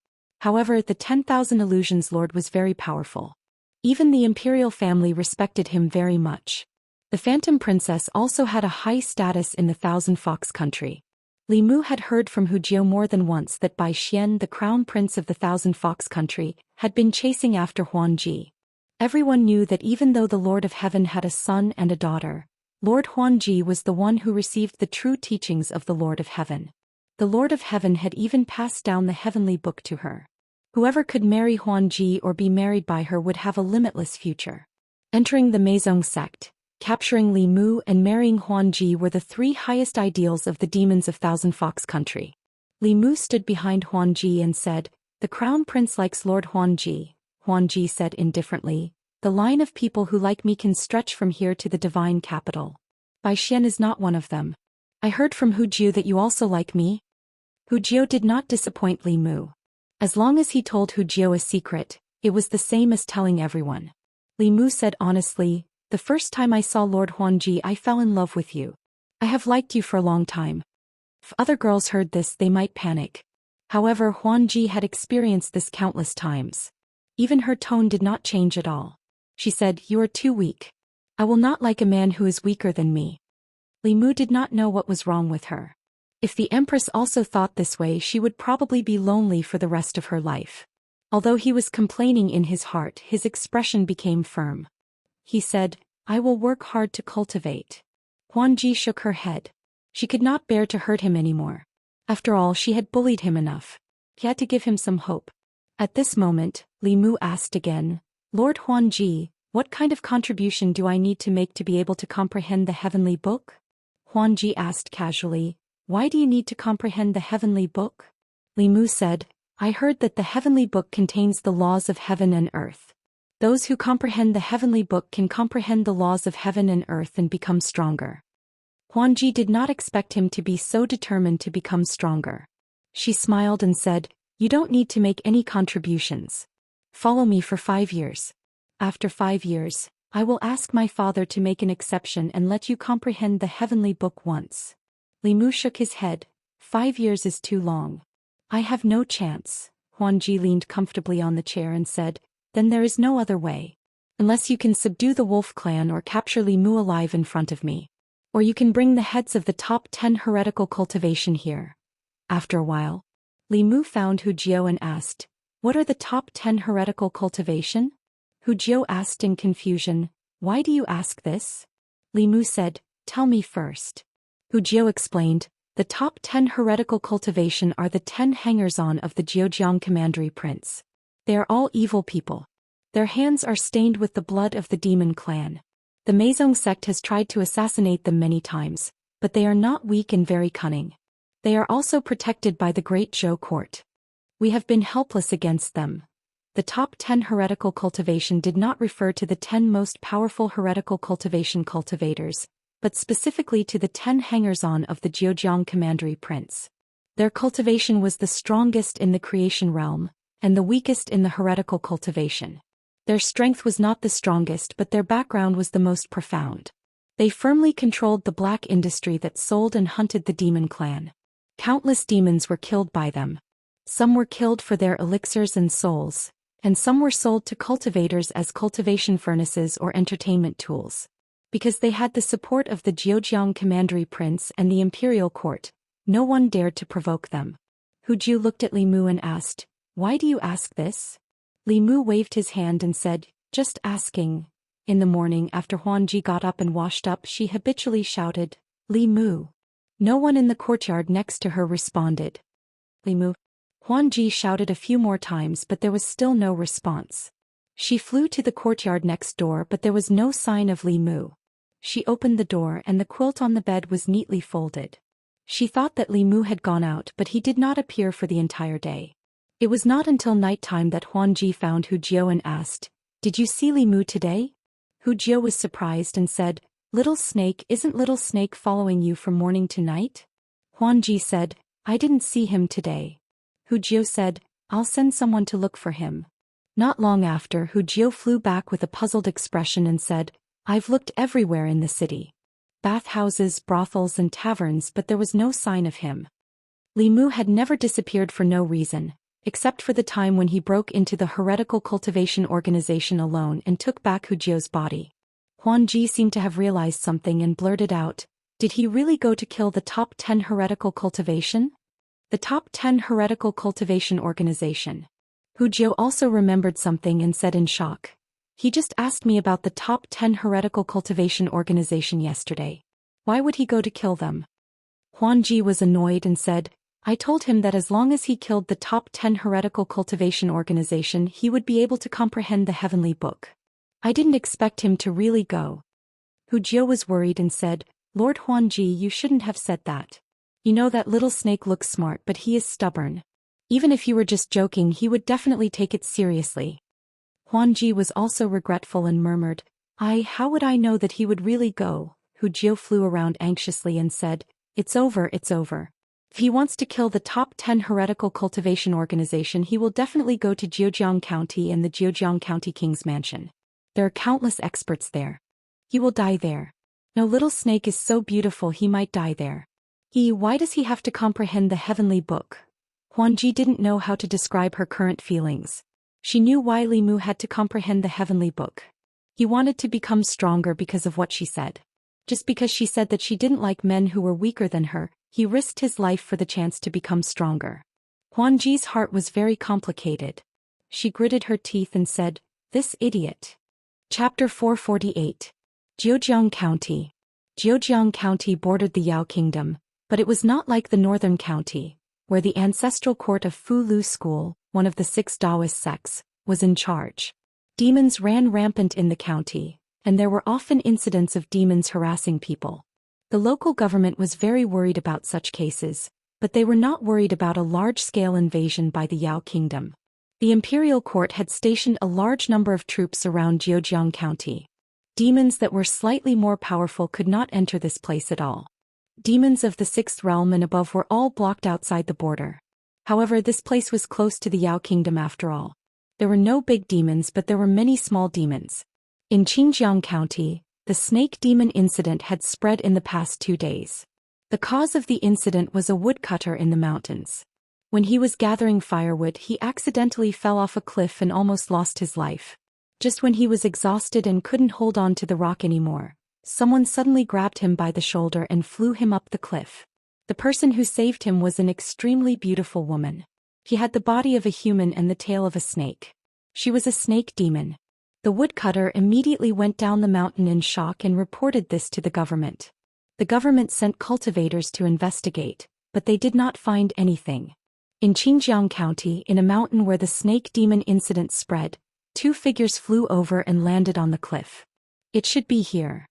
However, the 10,000 Illusions Lord was very powerful. Even the imperial family respected him very much. The Phantom Princess also had a high status in the Thousand Fox country. Li Mu had heard from Hujiu more than once that Bai Xian, the crown prince of the Thousand Fox country, had been chasing after Huanji. Everyone knew that even though the Lord of Heaven had a son and a daughter, Lord Huanji was the one who received the true teachings of the Lord of Heaven. The Lord of Heaven had even passed down the heavenly book to her. Whoever could marry Huanji or be married by her would have a limitless future. Entering the Maison sect, capturing Li Mu and marrying Huanji were the three highest ideals of the demons of Thousand Fox country. Li Mu stood behind Huanji and said, "The crown prince likes Lord Huanji." Huanji said indifferently, "The line of people who like me can stretch from here to the divine capital. Bai Xian is not one of them. I heard from Hujiu that you also like me." Hujiu did not disappoint Li Mu. As long as he told Hujiu a secret, it was the same as telling everyone. Li Mu said honestly, "The first time I saw Lord Huanji I fell in love with you. I have liked you for a long time." If other girls heard this they might panic. However, Huanji had experienced this countless times. Even her tone did not change at all. She said, "You are too weak. I will not like a man who is weaker than me." Li Mu did not know what was wrong with her. If the Empress also thought this way she would probably be lonely for the rest of her life. Although he was complaining in his heart, his expression became firm. He said, "I will work hard to cultivate." Huanji shook her head. She could not bear to hurt him anymore. After all, she had bullied him enough. He had to give him some hope. At this moment, Li Mu asked again, "Lord Huanji, what kind of contribution do I need to make to be able to comprehend the heavenly book?" Huanji asked casually, "Why do you need to comprehend the heavenly book?" Li Mu said, "I heard that the heavenly book contains the laws of heaven and earth. Those who comprehend the heavenly book can comprehend the laws of heaven and earth and become stronger." Huanji did not expect him to be so determined to become stronger. She smiled and said, "You don't need to make any contributions. Follow me for 5 years. After 5 years, I will ask my father to make an exception and let you comprehend the heavenly book once." Li Mu shook his head. 5 years is too long. I have no chance." Huanji leaned comfortably on the chair and said, "Then there is no other way. Unless you can subdue the wolf clan or capture Li Mu alive in front of me. Or you can bring the heads of the top 10 heretical cultivation here." After a while, Li Mu found Hujiu and asked, "What are the top 10 heretical cultivation?" Hujiu asked in confusion, "Why do you ask this?" Li Mu said, "Tell me first." Hujiu explained, "The top 10 heretical cultivation are the 10 hangers-on of the Jiujiang Commandery Prince. They are all evil people. Their hands are stained with the blood of the demon clan. The Maison sect has tried to assassinate them many times, but they are not weak and very cunning. They are also protected by the great Zhou court. We have been helpless against them. The top 10 heretical cultivation did not refer to the 10 most powerful heretical cultivation cultivators, but specifically to the 10 hangers-on of the Zhejiang Commandery Prince. Their cultivation was the strongest in the creation realm, and the weakest in the heretical cultivation. Their strength was not the strongest, but their background was the most profound. They firmly controlled the black industry that sold and hunted the demon clan. Countless demons were killed by them. Some were killed for their elixirs and souls, and some were sold to cultivators as cultivation furnaces or entertainment tools. Because they had the support of the Zhejiang Commandery Prince and the imperial court, no one dared to provoke them. Hu Jiu looked at Li Mu and asked, "Why do you ask this?" Li Mu waved his hand and said, "Just asking." In the morning after Huan Ji got up and washed up, she habitually shouted, "Li Mu." No one in the courtyard next to her responded. "Li Mu." Huan Ji shouted a few more times, but there was still no response. She flew to the courtyard next door, but there was no sign of Li Mu. She opened the door and the quilt on the bed was neatly folded. She thought that Li Mu had gone out, but he did not appear for the entire day. It was not until nighttime that Huan Ji found Hu Jiu and asked, "Did you see Li Mu today?" Hu Jiu was surprised and said, "Little Snake, isn't Little Snake following you from morning to night?" Huan Ji said, "I didn't see him today." Hu Jiu said, "I'll send someone to look for him." Not long after, Hu Jiu flew back with a puzzled expression and said, "I've looked everywhere in the city. Bathhouses, brothels and taverns, but there was no sign of him." Li Mu had never disappeared for no reason, except for the time when he broke into the heretical cultivation organization alone and took back Hu Jiu's body. Huan Ji seemed to have realized something and blurted out, "Did he really go to kill the top 10 heretical cultivation?" The top 10 heretical cultivation organization. Hu Jiu also remembered something and said in shock, "He just asked me about the top 10 heretical cultivation organization yesterday. Why would he go to kill them?" Huan Ji was annoyed and said, "I told him that as long as he killed the top 10 heretical cultivation organization, he would be able to comprehend the heavenly book. I didn't expect him to really go." Hu Jiu was worried and said, "Lord Huan Ji, you shouldn't have said that. You know that Little Snake looks smart, but he is stubborn. Even if you were just joking, he would definitely take it seriously." Huan Ji was also regretful and murmured, How would I know that he would really go?" Hu Jiu flew around anxiously and said, "It's over, it's over. If he wants to kill the top 10 heretical cultivation organization, he will definitely go to Zhejiang County and the Zhejiang County King's Mansion. There are countless experts there. He will die there. No, Little Snake is so beautiful, he might die there. Why does he have to comprehend the heavenly book?" Huan Ji didn't know how to describe her current feelings. She knew why Li Mu had to comprehend the heavenly book. He wanted to become stronger because of what she said. Just because she said that she didn't like men who were weaker than her, he risked his life for the chance to become stronger. Huan Ji's heart was very complicated. She gritted her teeth and said, "This idiot." Chapter 448. Zhejiang County. Zhejiang County bordered the Yao Kingdom, but it was not like the northern county, where the ancestral court of Fu Lu School, one of the 6 Daoist sects, was in charge. Demons ran rampant in the county, and there were often incidents of demons harassing people. The local government was very worried about such cases, but they were not worried about a large-scale invasion by the Yao Kingdom. The imperial court had stationed a large number of troops around Zhejiang County. Demons that were slightly more powerful could not enter this place at all. Demons of the 6th realm and above were all blocked outside the border. However, this place was close to the Yao Kingdom after all. There were no big demons, but there were many small demons. In Xinjiang County, the snake demon incident had spread in the past 2 days. The cause of the incident was a woodcutter in the mountains. When he was gathering firewood, he accidentally fell off a cliff and almost lost his life. Just when he was exhausted and couldn't hold on to the rock anymore, someone suddenly grabbed him by the shoulder and flew him up the cliff. The person who saved him was an extremely beautiful woman. She had the body of a human and the tail of a snake. She was a snake demon. The woodcutter immediately went down the mountain in shock and reported this to the government. The government sent cultivators to investigate, but they did not find anything. In Xinjiang County, in a mountain where the snake demon incident spread, 2 figures flew over and landed on the cliff. "It should be here.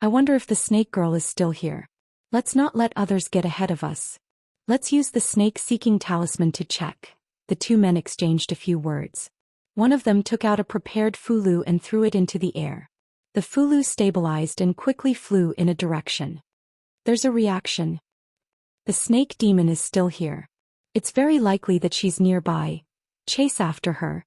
I wonder if the snake girl is still here. Let's not let others get ahead of us. Let's use the snake-seeking talisman to check." The 2 men exchanged a few words. One of them took out a prepared fulu and threw it into the air. The fulu stabilized and quickly flew in a direction. There's a reaction. The snake demon is still here. It's very likely that she's nearby. Chase after her.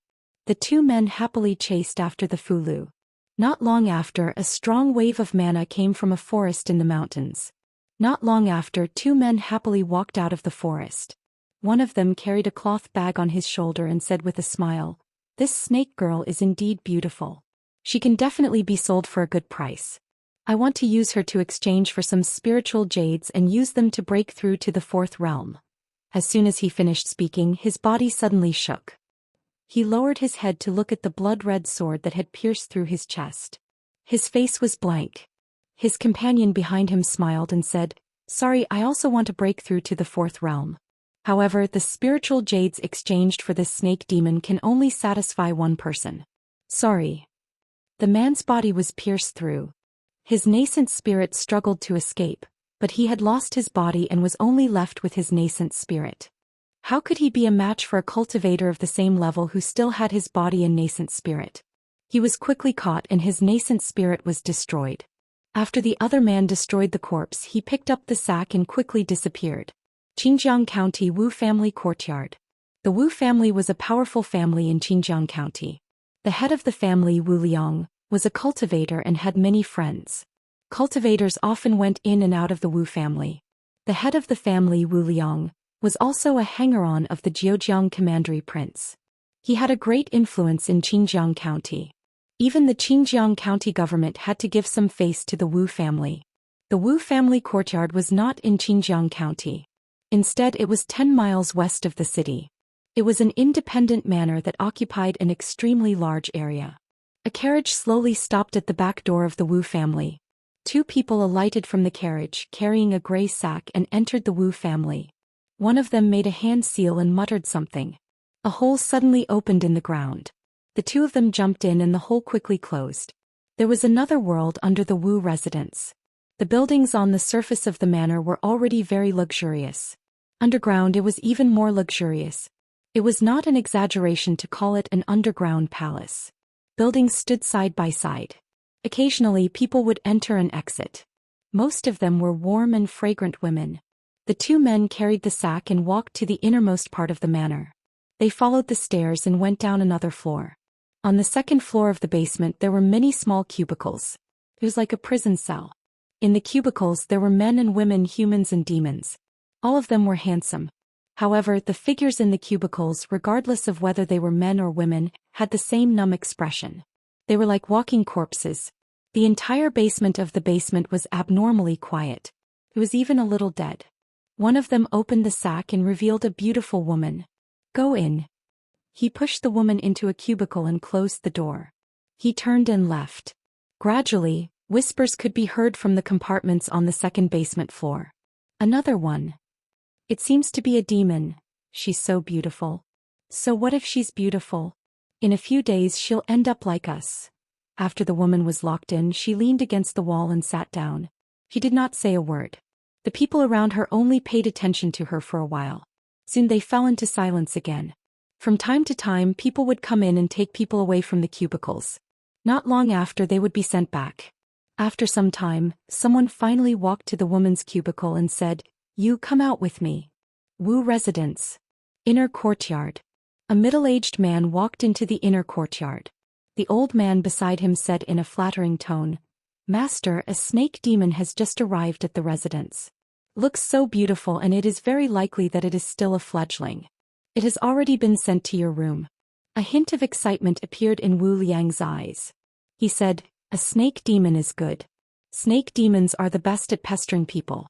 The two men happily chased after the fulu. Not long after, a strong wave of mana came from a forest in the mountains. Not long after, two men happily walked out of the forest. One of them carried a cloth bag on his shoulder and said with a smile, "This snake girl is indeed beautiful. She can definitely be sold for a good price. I want to use her to exchange for some spiritual jades and use them to break through to the fourth realm." As soon as he finished speaking, his body suddenly shook. He lowered his head to look at the blood-red sword that had pierced through his chest. His face was blank. His companion behind him smiled and said, "Sorry, I also want to break through to the fourth realm. However, the spiritual jades exchanged for this snake demon can only satisfy one person. Sorry." The man's body was pierced through. His nascent spirit struggled to escape, but he had lost his body and was only left with his nascent spirit. How could he be a match for a cultivator of the same level who still had his body and nascent spirit? He was quickly caught and his nascent spirit was destroyed. After the other man destroyed the corpse, he picked up the sack and quickly disappeared. Xinjiang County Wu family courtyard. The Wu family was a powerful family in Xinjiang County. The head of the family, Wu Liang, was a cultivator and had many friends. Cultivators often went in and out of the Wu family. The head of the family, Wu Liang, was also a hanger-on of the Zheojiang commandery prince. He had a great influence in Xinjiang County. Even the Xinjiang County government had to give some face to the Wu family. The Wu family courtyard was not in Xinjiang County. Instead, it was 10 miles west of the city. It was an independent manor that occupied an extremely large area. A carriage slowly stopped at the back door of the Wu family. Two people alighted from the carriage, carrying a gray sack, and entered the Wu family. One of them made a hand seal and muttered something. A hole suddenly opened in the ground. The two of them jumped in and the hole quickly closed. There was another world under the Wu residence. The buildings on the surface of the manor were already very luxurious. Underground it was even more luxurious. It was not an exaggeration to call it an underground palace. Buildings stood side by side. Occasionally people would enter and exit. Most of them were warm and fragrant women. The two men carried the sack and walked to the innermost part of the manor. They followed the stairs and went down another floor. On the second floor of the basement there were many small cubicles. It was like a prison cell. In the cubicles there were men and women, humans and demons. All of them were handsome. However, the figures in the cubicles, regardless of whether they were men or women, had the same numb expression. They were like walking corpses. The entire basement of the basement was abnormally quiet. It was even a little dead. One of them opened the sack and revealed a beautiful woman. "Go in." He pushed the woman into a cubicle and closed the door. He turned and left. Gradually, whispers could be heard from the compartments on the second basement floor. Another one. "It seems to be a demon. She's so beautiful." "So what if she's beautiful? In a few days she'll end up like us." After the woman was locked in, she leaned against the wall and sat down. She did not say a word. The people around her only paid attention to her for a while. Soon they fell into silence again. From time to time people would come in and take people away from the cubicles. Not long after they would be sent back. After some time, someone finally walked to the woman's cubicle and said, "You come out with me." Wu residence. Inner courtyard. A middle-aged man walked into the inner courtyard. The old man beside him said in a flattering tone, "Master, a snake demon has just arrived at the residence. Looks so beautiful and it is very likely that it is still a fledgling. It has already been sent to your room." A hint of excitement appeared in Wu Liang's eyes. He said, "A snake demon is good. Snake demons are the best at pestering people.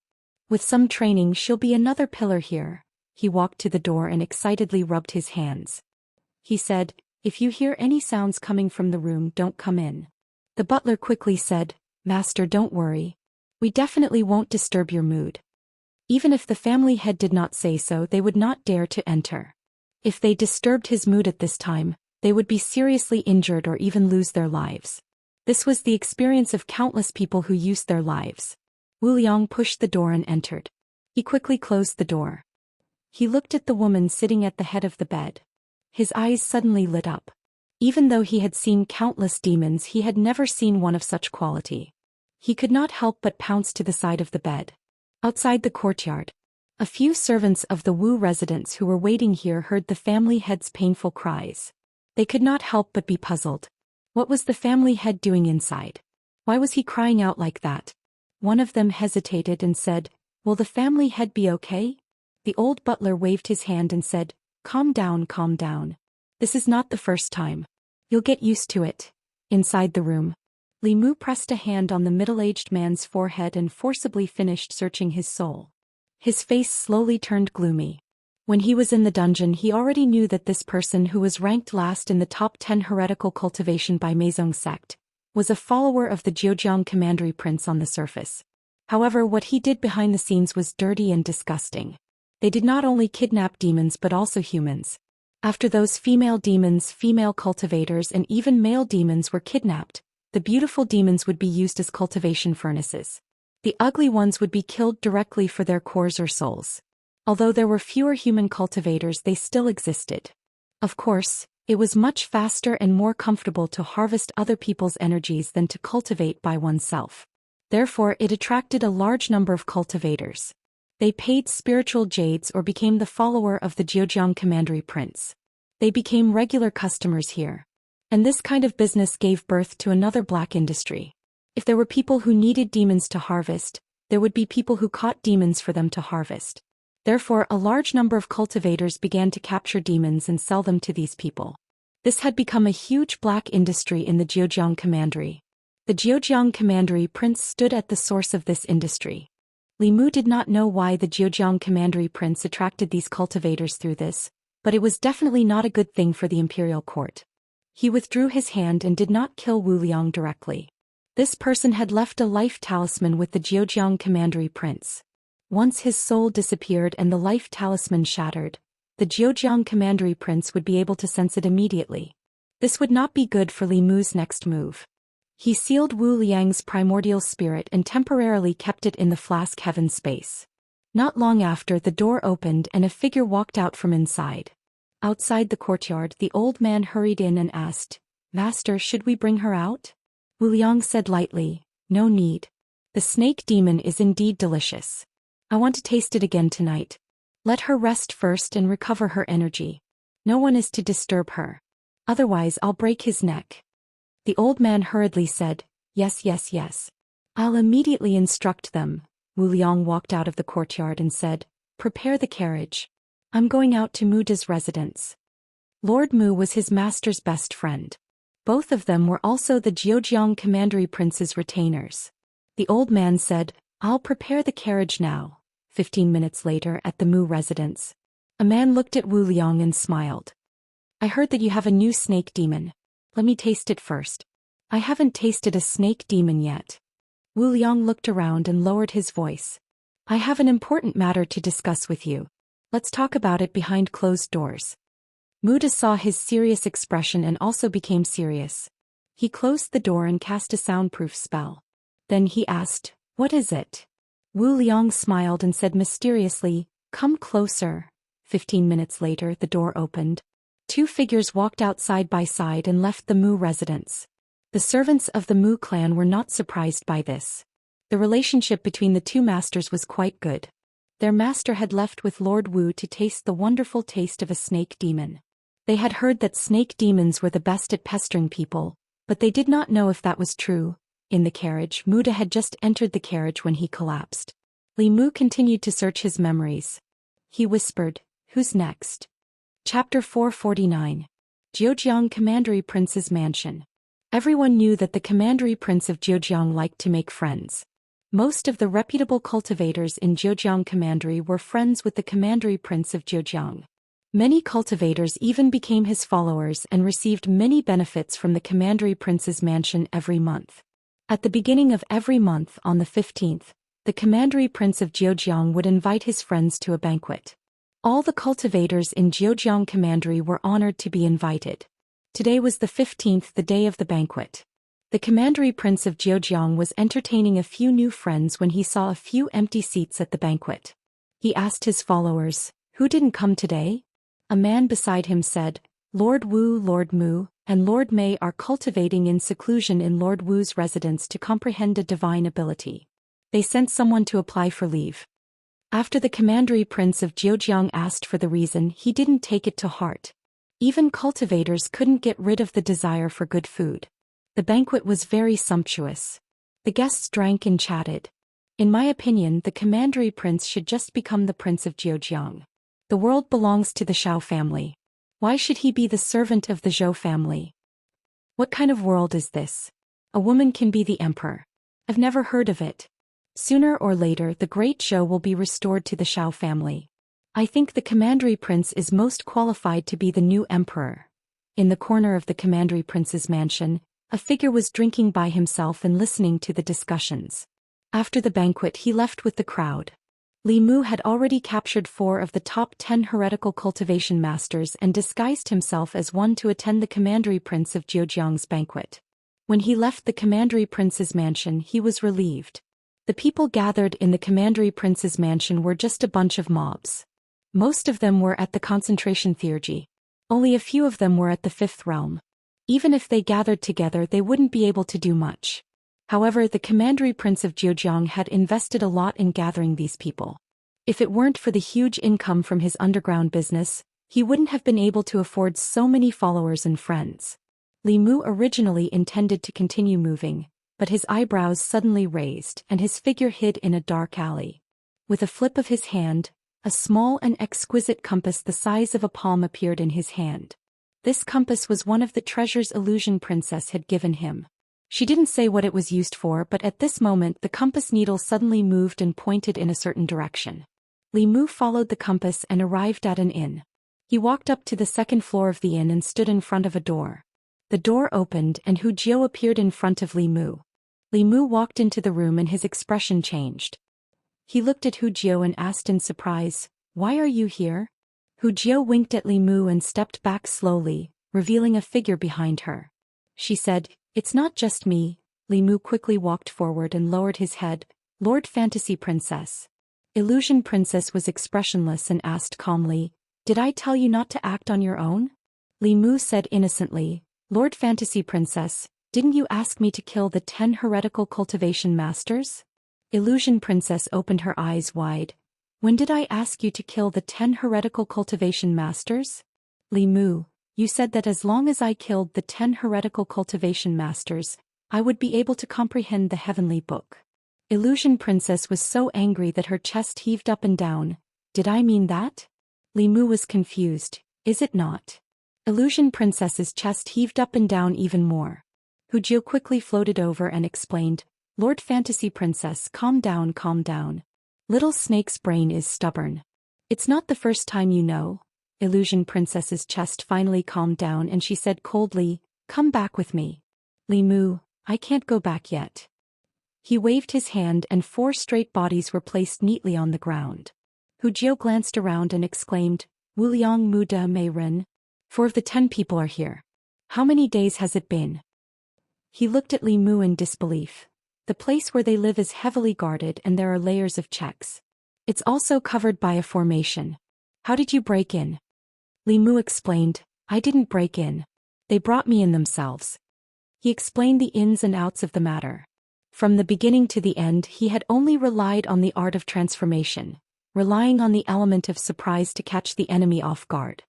With some training she'll be another pillar here." He walked to the door and excitedly rubbed his hands. He said, "If you hear any sounds coming from the room, don't come in." The butler quickly said, "Master, don't worry. We definitely won't disturb your mood." Even if the family head did not say so, they would not dare to enter. If they disturbed his mood at this time, they would be seriously injured or even lose their lives. This was the experience of countless people who used their lives. Wu Liang pushed the door and entered. He quickly closed the door. He looked at the woman sitting at the head of the bed. His eyes suddenly lit up. Even though he had seen countless demons, he had never seen one of such quality. He could not help but pounce to the side of the bed. Outside the courtyard, a few servants of the Wu residents who were waiting here heard the family head's painful cries. They could not help but be puzzled. What was the family head doing inside? Why was he crying out like that? One of them hesitated and said, "Will the family head be okay?" The old butler waved his hand and said, calm down, calm down. This is not the first time. You'll get used to it." Inside the room, Li Mu pressed a hand on the middle-aged man's forehead and forcibly finished searching his soul. His face slowly turned gloomy. When he was in the dungeon, he already knew that this person, who was ranked last in the top 10 heretical cultivation by Meizong sect, was a follower of the Zhejiang Commandery Prince on the surface. However, what he did behind the scenes was dirty and disgusting. They did not only kidnap demons but also humans. After those female demons, female cultivators, and even male demons were kidnapped, the beautiful demons would be used as cultivation furnaces. The ugly ones would be killed directly for their cores or souls. Although there were fewer human cultivators, they still existed. Of course, it was much faster and more comfortable to harvest other people's energies than to cultivate by oneself. Therefore, it attracted a large number of cultivators. They paid spiritual jades or became the follower of the Zhejiang Commandery Prince. They became regular customers here. And this kind of business gave birth to another black industry. If there were people who needed demons to harvest, there would be people who caught demons for them to harvest. Therefore, a large number of cultivators began to capture demons and sell them to these people. This had become a huge black industry in the Zhejiang Commandery. The Zhejiang Commandery Prince stood at the source of this industry. Li Mu did not know why the Zhejiang Commandery Prince attracted these cultivators through this, but it was definitely not a good thing for the imperial court. He withdrew his hand and did not kill Wu Liang directly. This person had left a life talisman with the Zhejiang Commandery Prince. Once his soul disappeared and the life talisman shattered, the Zhejiang Commandery Prince would be able to sense it immediately. This would not be good for Li Mu's next move. He sealed Wu Liang's primordial spirit and temporarily kept it in the flask heaven space. Not long after, the door opened and a figure walked out from inside. Outside the courtyard, the old man hurried in and asked, "Master, should we bring her out?" Wu Liang said lightly, "No need. The snake demon is indeed delicious. I want to taste it again tonight. Let her rest first and recover her energy. No one is to disturb her. Otherwise I'll break his neck." The old man hurriedly said, "Yes, yes, yes. I'll immediately instruct them." Wu Liang walked out of the courtyard and said, "Prepare the carriage. I'm going out to Muda's residence." Lord Mu was his master's best friend. Both of them were also the Zhejiang Commandery Prince's retainers. The old man said, "I'll prepare the carriage now." 15 minutes later, at the Mu residence, a man looked at Wu Liang and smiled. "I heard that you have a new snake demon. Let me taste it first." "I haven't tasted a snake demon yet." Wu Liang looked around and lowered his voice. "I have an important matter to discuss with you. Let's talk about it behind closed doors." Muda saw his serious expression and also became serious. He closed the door and cast a soundproof spell. Then he asked, "What is it?" Wu Liang smiled and said mysteriously, "Come closer." 15 minutes later, the door opened. Two figures walked out side by side and left the Mu residence. The servants of the Mu clan were not surprised by this. The relationship between the two masters was quite good. Their master had left with Lord Wu to taste the wonderful taste of a snake demon. They had heard that snake demons were the best at pestering people, but they did not know if that was true. In the carriage, Muda had just entered the carriage when he collapsed. Li Mu continued to search his memories. He whispered, "Who's next?" Chapter 449. Zhejiang Commandery Prince's Mansion. Everyone knew that the Commandery Prince of Zhejiang liked to make friends. Most of the reputable cultivators in Zhejiang Commandery were friends with the Commandery Prince of Zhejiang. Many cultivators even became his followers and received many benefits from the Commandery Prince's mansion every month. At the beginning of every month, on the 15th, the Commandery Prince of Zhejiang would invite his friends to a banquet. All the cultivators in Zhejiang Commandery were honored to be invited. Today was the 15th, the day of the banquet. The Commandery Prince of Zhejiang was entertaining a few new friends when he saw a few empty seats at the banquet. He asked his followers, "Who didn't come today?" A man beside him said, Lord Wu, Lord Mu, and Lord Mei are cultivating in seclusion in Lord Wu's residence to comprehend a divine ability. They sent someone to apply for leave. After the commandery prince of Zhejiang asked for the reason, he didn't take it to heart. Even cultivators couldn't get rid of the desire for good food. The banquet was very sumptuous. The guests drank and chatted. In my opinion, the commandery prince should just become the prince of Zhejiang. The world belongs to the Xiao family. Why should he be the servant of the Zhou family? What kind of world is this? A woman can be the emperor. I've never heard of it. Sooner or later the great Zhou will be restored to the Xiao family. I think the commandery prince is most qualified to be the new emperor. In the corner of the commandery prince's mansion, a figure was drinking by himself and listening to the discussions. After the banquet he left with the crowd. Li Mu had already captured 4 of the top 10 heretical cultivation masters and disguised himself as one to attend the commandery prince of Zhejiang's banquet. When he left the commandery prince's mansion he was relieved. The people gathered in the commandery prince's mansion were just a bunch of mobs. Most of them were at the concentration theurgy. Only a few of them were at the 5th realm. Even if they gathered together they wouldn't be able to do much. However, the commandery prince of Zhejiang had invested a lot in gathering these people. If it weren't for the huge income from his underground business, he wouldn't have been able to afford so many followers and friends. Li Mu originally intended to continue moving, but his eyebrows suddenly raised and his figure hid in a dark alley. With a flip of his hand, a small and exquisite compass the size of a palm appeared in his hand. This compass was one of the treasures Illusion Princess had given him. She didn't say what it was used for, but at this moment the compass needle suddenly moved and pointed in a certain direction. Li Mu followed the compass and arrived at an inn. He walked up to the 2nd floor of the inn and stood in front of a door. The door opened and Hu Jiao appeared in front of Li Mu. Li Mu walked into the room and his expression changed. He looked at Hu Jiao and asked in surprise, "Why are you here?" Hu Jiao winked at Li Mu and stepped back slowly, revealing a figure behind her. She said, "It's not just me." Li Mu quickly walked forward and lowered his head. "Lord Fantasy Princess." Illusion Princess was expressionless and asked calmly, "Did I tell you not to act on your own?" Li Mu said innocently, "Lord Fantasy Princess, didn't you ask me to kill the 10 heretical cultivation masters?" Illusion Princess opened her eyes wide. "When did I ask you to kill the 10 heretical cultivation masters?" Li Mu, "You said that as long as I killed the 10 heretical cultivation masters, I would be able to comprehend the heavenly book." Illusion Princess was so angry that her chest heaved up and down. "Did I mean that?" Li Mu was confused. "Is it not?" Illusion Princess's chest heaved up and down even more. Hu Jiao quickly floated over and explained, "Lord Fantasy Princess, calm down, calm down. Little Snake's brain is stubborn. It's not the first time you know." Illusion Princess's chest finally calmed down and she said coldly, "Come back with me." "Li Mu, I can't go back yet." He waved his hand and 4 straight bodies were placed neatly on the ground. Hu Jiao glanced around and exclaimed, "Wu Liang Mu Da Mei Ren. 4 of the 10 people are here. How many days has it been?" He looked at Li Mu in disbelief. The place where they live is heavily guarded and there are layers of checks. It's also covered by a formation. "How did you break in?" Li Mu explained, "I didn't break in. They brought me in themselves." He explained the ins and outs of the matter. From the beginning to the end he had only relied on the art of transformation, relying on the element of surprise to catch the enemy off guard.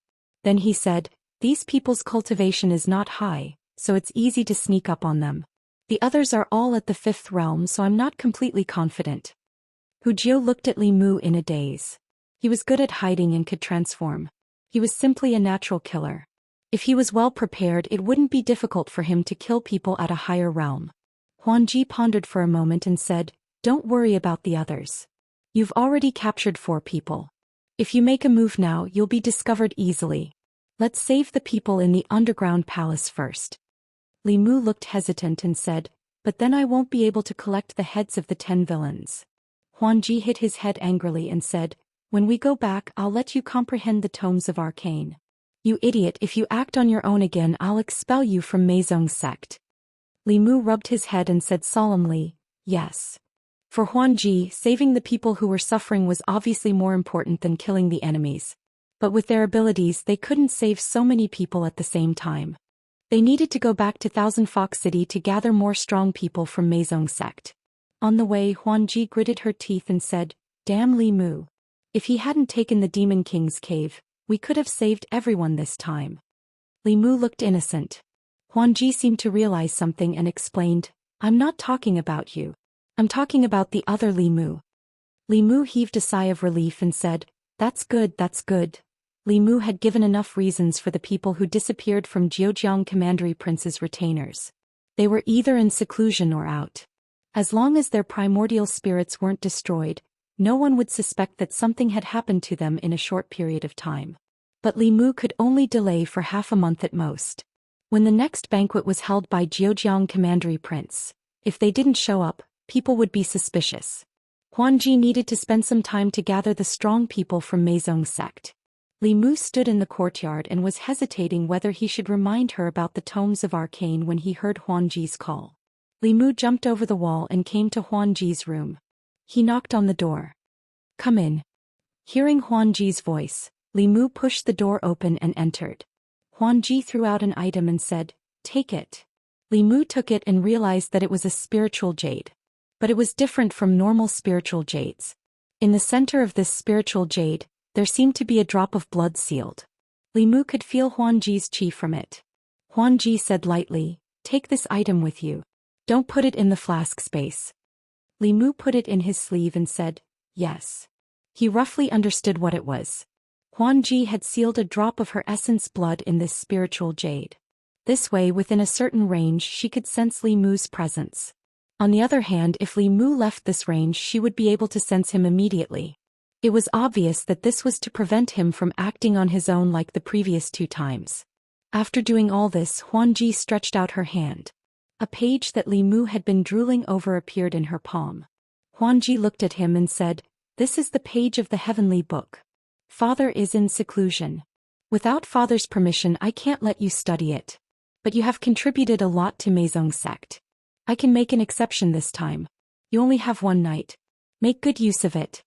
Then he said, "These people's cultivation is not high, so it's easy to sneak up on them. The others are all at the 5th realm, so I'm not completely confident." Hu Jiao looked at Li Mu in a daze. He was good at hiding and could transform. He was simply a natural killer. If he was well prepared, it wouldn't be difficult for him to kill people at a higher realm. Huan Ji pondered for a moment and said, "Don't worry about the others. You've already captured 4 people. If you make a move now, you'll be discovered easily. Let's save the people in the underground palace first." Li Mu looked hesitant and said, "But then I won't be able to collect the heads of the 10 villains." Huan Ji hit his head angrily and said, "When we go back, I'll let you comprehend the tomes of arcane. You idiot, if you act on your own again, I'll expel you from Meizong's sect." Li Mu rubbed his head and said solemnly, "Yes." For Huan Ji, saving the people who were suffering was obviously more important than killing the enemies. But with their abilities they couldn't save so many people at the same time. They needed to go back to Thousand Fox City to gather more strong people from Meizong sect. On the way, Huanji gritted her teeth and said, "Damn Li Mu. If he hadn't taken the Demon King's cave, we could have saved everyone this time." Li Mu looked innocent. Huanji seemed to realize something and explained, "I'm not talking about you. I'm talking about the other Li Mu." Li Mu heaved a sigh of relief and said, "That's good, that's good." Li Mu had given enough reasons for the people who disappeared from Zheojiang Commandery Prince's retainers. They were either in seclusion or out. As long as their primordial spirits weren't destroyed, no one would suspect that something had happened to them in a short period of time. But Li Mu could only delay for half a month at most. When the next banquet was held by Zheojiang Commandery Prince, if they didn't show up, people would be suspicious. Huanji needed to spend some time to gather the strong people from Meizong's sect. Li Mu stood in the courtyard and was hesitating whether he should remind her about the tomes of arcane when he heard Huanji's call. Li Mu jumped over the wall and came to Huanji's room. He knocked on the door. "Come in." Hearing Huanji's voice, Li Mu pushed the door open and entered. Huanji threw out an item and said, "Take it." Li Mu took it and realized that it was a spiritual jade. But it was different from normal spiritual jades. In the center of this spiritual jade, there seemed to be a drop of blood sealed. Li Mu could feel Huanji's qi from it. Huanji said lightly, "Take this item with you. Don't put it in the flask space." Li Mu put it in his sleeve and said, "Yes." He roughly understood what it was. Huanji had sealed a drop of her essence blood in this spiritual jade. This way, within a certain range, she could sense Li Mu's presence. On the other hand, if Li Mu left this range, she would be able to sense him immediately. It was obvious that this was to prevent him from acting on his own like the previous 2 times. After doing all this, Huanji stretched out her hand. A page that Li Mu had been drooling over appeared in her palm. Huanji looked at him and said, "This is the page of the heavenly book. Father is in seclusion. Without Father's permission I can't let you study it. But you have contributed a lot to Meizong sect. I can make an exception this time. You only have 1 night. Make good use of it."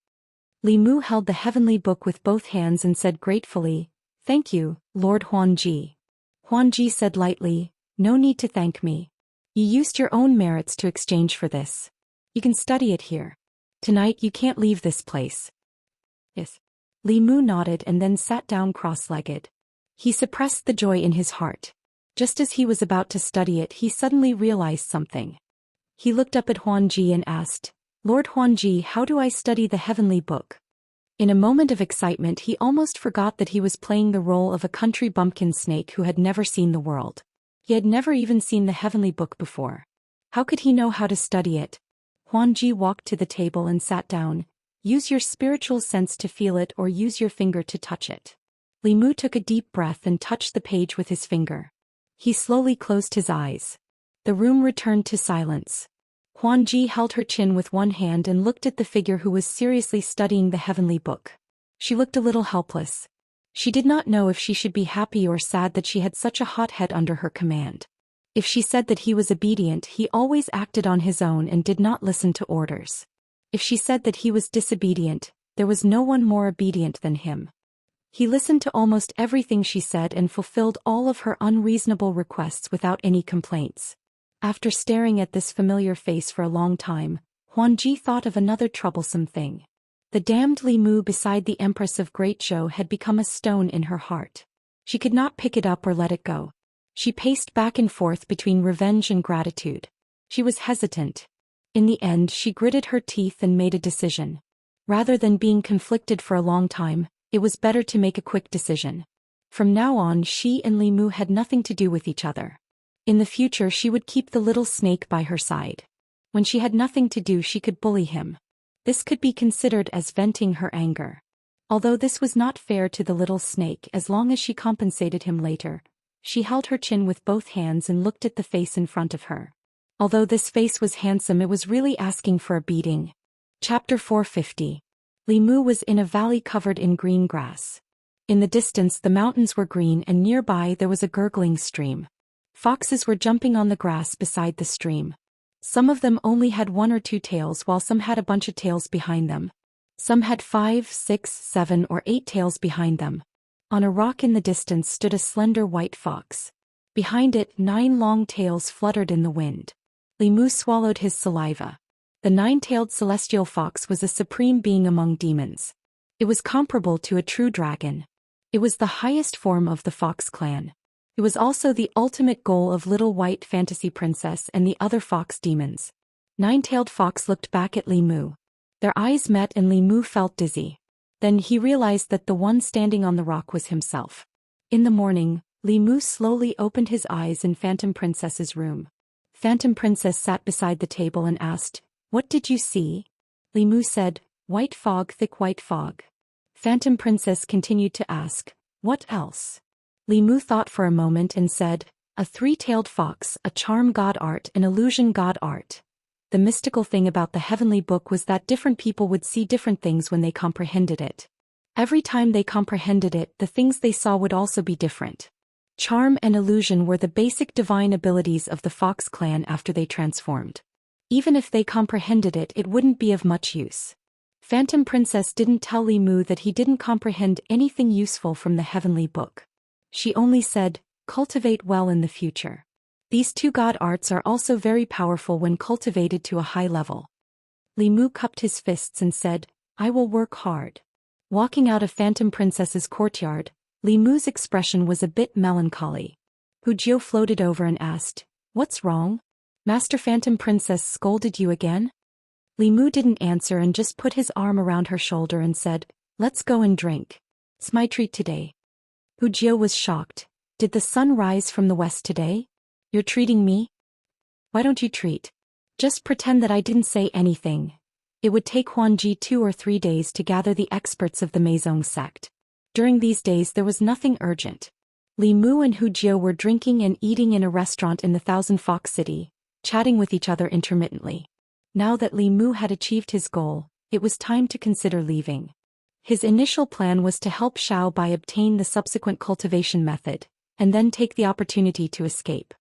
Li Mu held the heavenly book with both hands and said gratefully, "Thank you, Lord Huanji." Huanji said lightly, "No need to thank me. You used your own merits to exchange for this. You can study it here. Tonight you can't leave this place." "Yes." Li Mu nodded and then sat down cross-legged. He suppressed the joy in his heart. Just as he was about to study it, he suddenly realized something. He looked up at Huanji and asked, "Lord Huanji, how do I study the heavenly book?" In a moment of excitement, he almost forgot that he was playing the role of a country bumpkin snake who had never seen the world. He had never even seen the heavenly book before. How could he know how to study it? Huanji walked to the table and sat down. "Use your spiritual sense to feel it or use your finger to touch it." Li Mu took a deep breath and touched the page with his finger. He slowly closed his eyes. The room returned to silence. Huanji held her chin with one hand and looked at the figure who was seriously studying the heavenly book. She looked a little helpless. She did not know if she should be happy or sad that she had such a hothead under her command. If she said that he was obedient, he always acted on his own and did not listen to orders. If she said that he was disobedient, there was no one more obedient than him. He listened to almost everything she said and fulfilled all of her unreasonable requests without any complaints. After staring at this familiar face for a long time, Huanji thought of another troublesome thing. The damned Li Mu beside the Empress of Great Zhou had become a stone in her heart. She could not pick it up or let it go. She paced back and forth between revenge and gratitude. She was hesitant. In the end, she gritted her teeth and made a decision. Rather than being conflicted for a long time, it was better to make a quick decision. From now on, she and Li Mu had nothing to do with each other. In the future, she would keep the little snake by her side. When she had nothing to do, she could bully him. This could be considered as venting her anger. Although this was not fair to the little snake, as long as she compensated him later, she held her chin with both hands and looked at the face in front of her. Although this face was handsome, it was really asking for a beating. Chapter 450. Li Mu was in a valley covered in green grass. In the distance, the mountains were green and nearby there was a gurgling stream. Foxes were jumping on the grass beside the stream. Some of them only had 1 or 2 tails, while some had a bunch of tails behind them. Some had 5, 6, 7, or 8 tails behind them. On a rock in the distance stood a slender white fox. Behind it, 9 long tails fluttered in the wind. Li Mu swallowed his saliva. The 9-tailed celestial fox was a supreme being among demons. It was comparable to a true dragon. It was the highest form of the fox clan. It was also the ultimate goal of Little White Fantasy Princess and the other fox demons. 9-tailed fox looked back at Li Mu. Their eyes met and Li Mu felt dizzy. Then he realized that the one standing on the rock was himself. In the morning, Li Mu slowly opened his eyes in Phantom Princess's room. Phantom Princess sat beside the table and asked, "What did you see?" Li Mu said, "White fog, thick white fog." Phantom Princess continued to ask, "What else?" Li Mu thought for a moment and said, "A 3-tailed fox, a charm god art, an illusion god art." The mystical thing about the heavenly book was that different people would see different things when they comprehended it. Every time they comprehended it, the things they saw would also be different. Charm and illusion were the basic divine abilities of the Fox clan after they transformed. Even if they comprehended it, it wouldn't be of much use. Phantom Princess didn't tell Li Mu that he didn't comprehend anything useful from the heavenly book. She only said, "Cultivate well in the future." These 2 god arts are also very powerful when cultivated to a high level. Li Mu cupped his fists and said, "I will work hard." Walking out of Phantom Princess's courtyard, Li Mu's expression was a bit melancholy. Hu Jiu floated over and asked, "What's wrong? Master Phantom Princess scolded you again?" Li Mu didn't answer and just put his arm around her shoulder and said, "Let's go and drink. It's my treat today." Hu Jiu was shocked. "Did the sun rise from the west today? You're treating me? Why don't you treat? Just pretend that I didn't say anything." It would take Huanji 2 or 3 days to gather the experts of the Meizong sect. During these days there was nothing urgent. Li Mu and Hu Jiu were drinking and eating in a restaurant in the Thousand Fox City, chatting with each other intermittently. Now that Li Mu had achieved his goal, it was time to consider leaving. His initial plan was to help Xiao Bai obtain the subsequent cultivation method, and then take the opportunity to escape.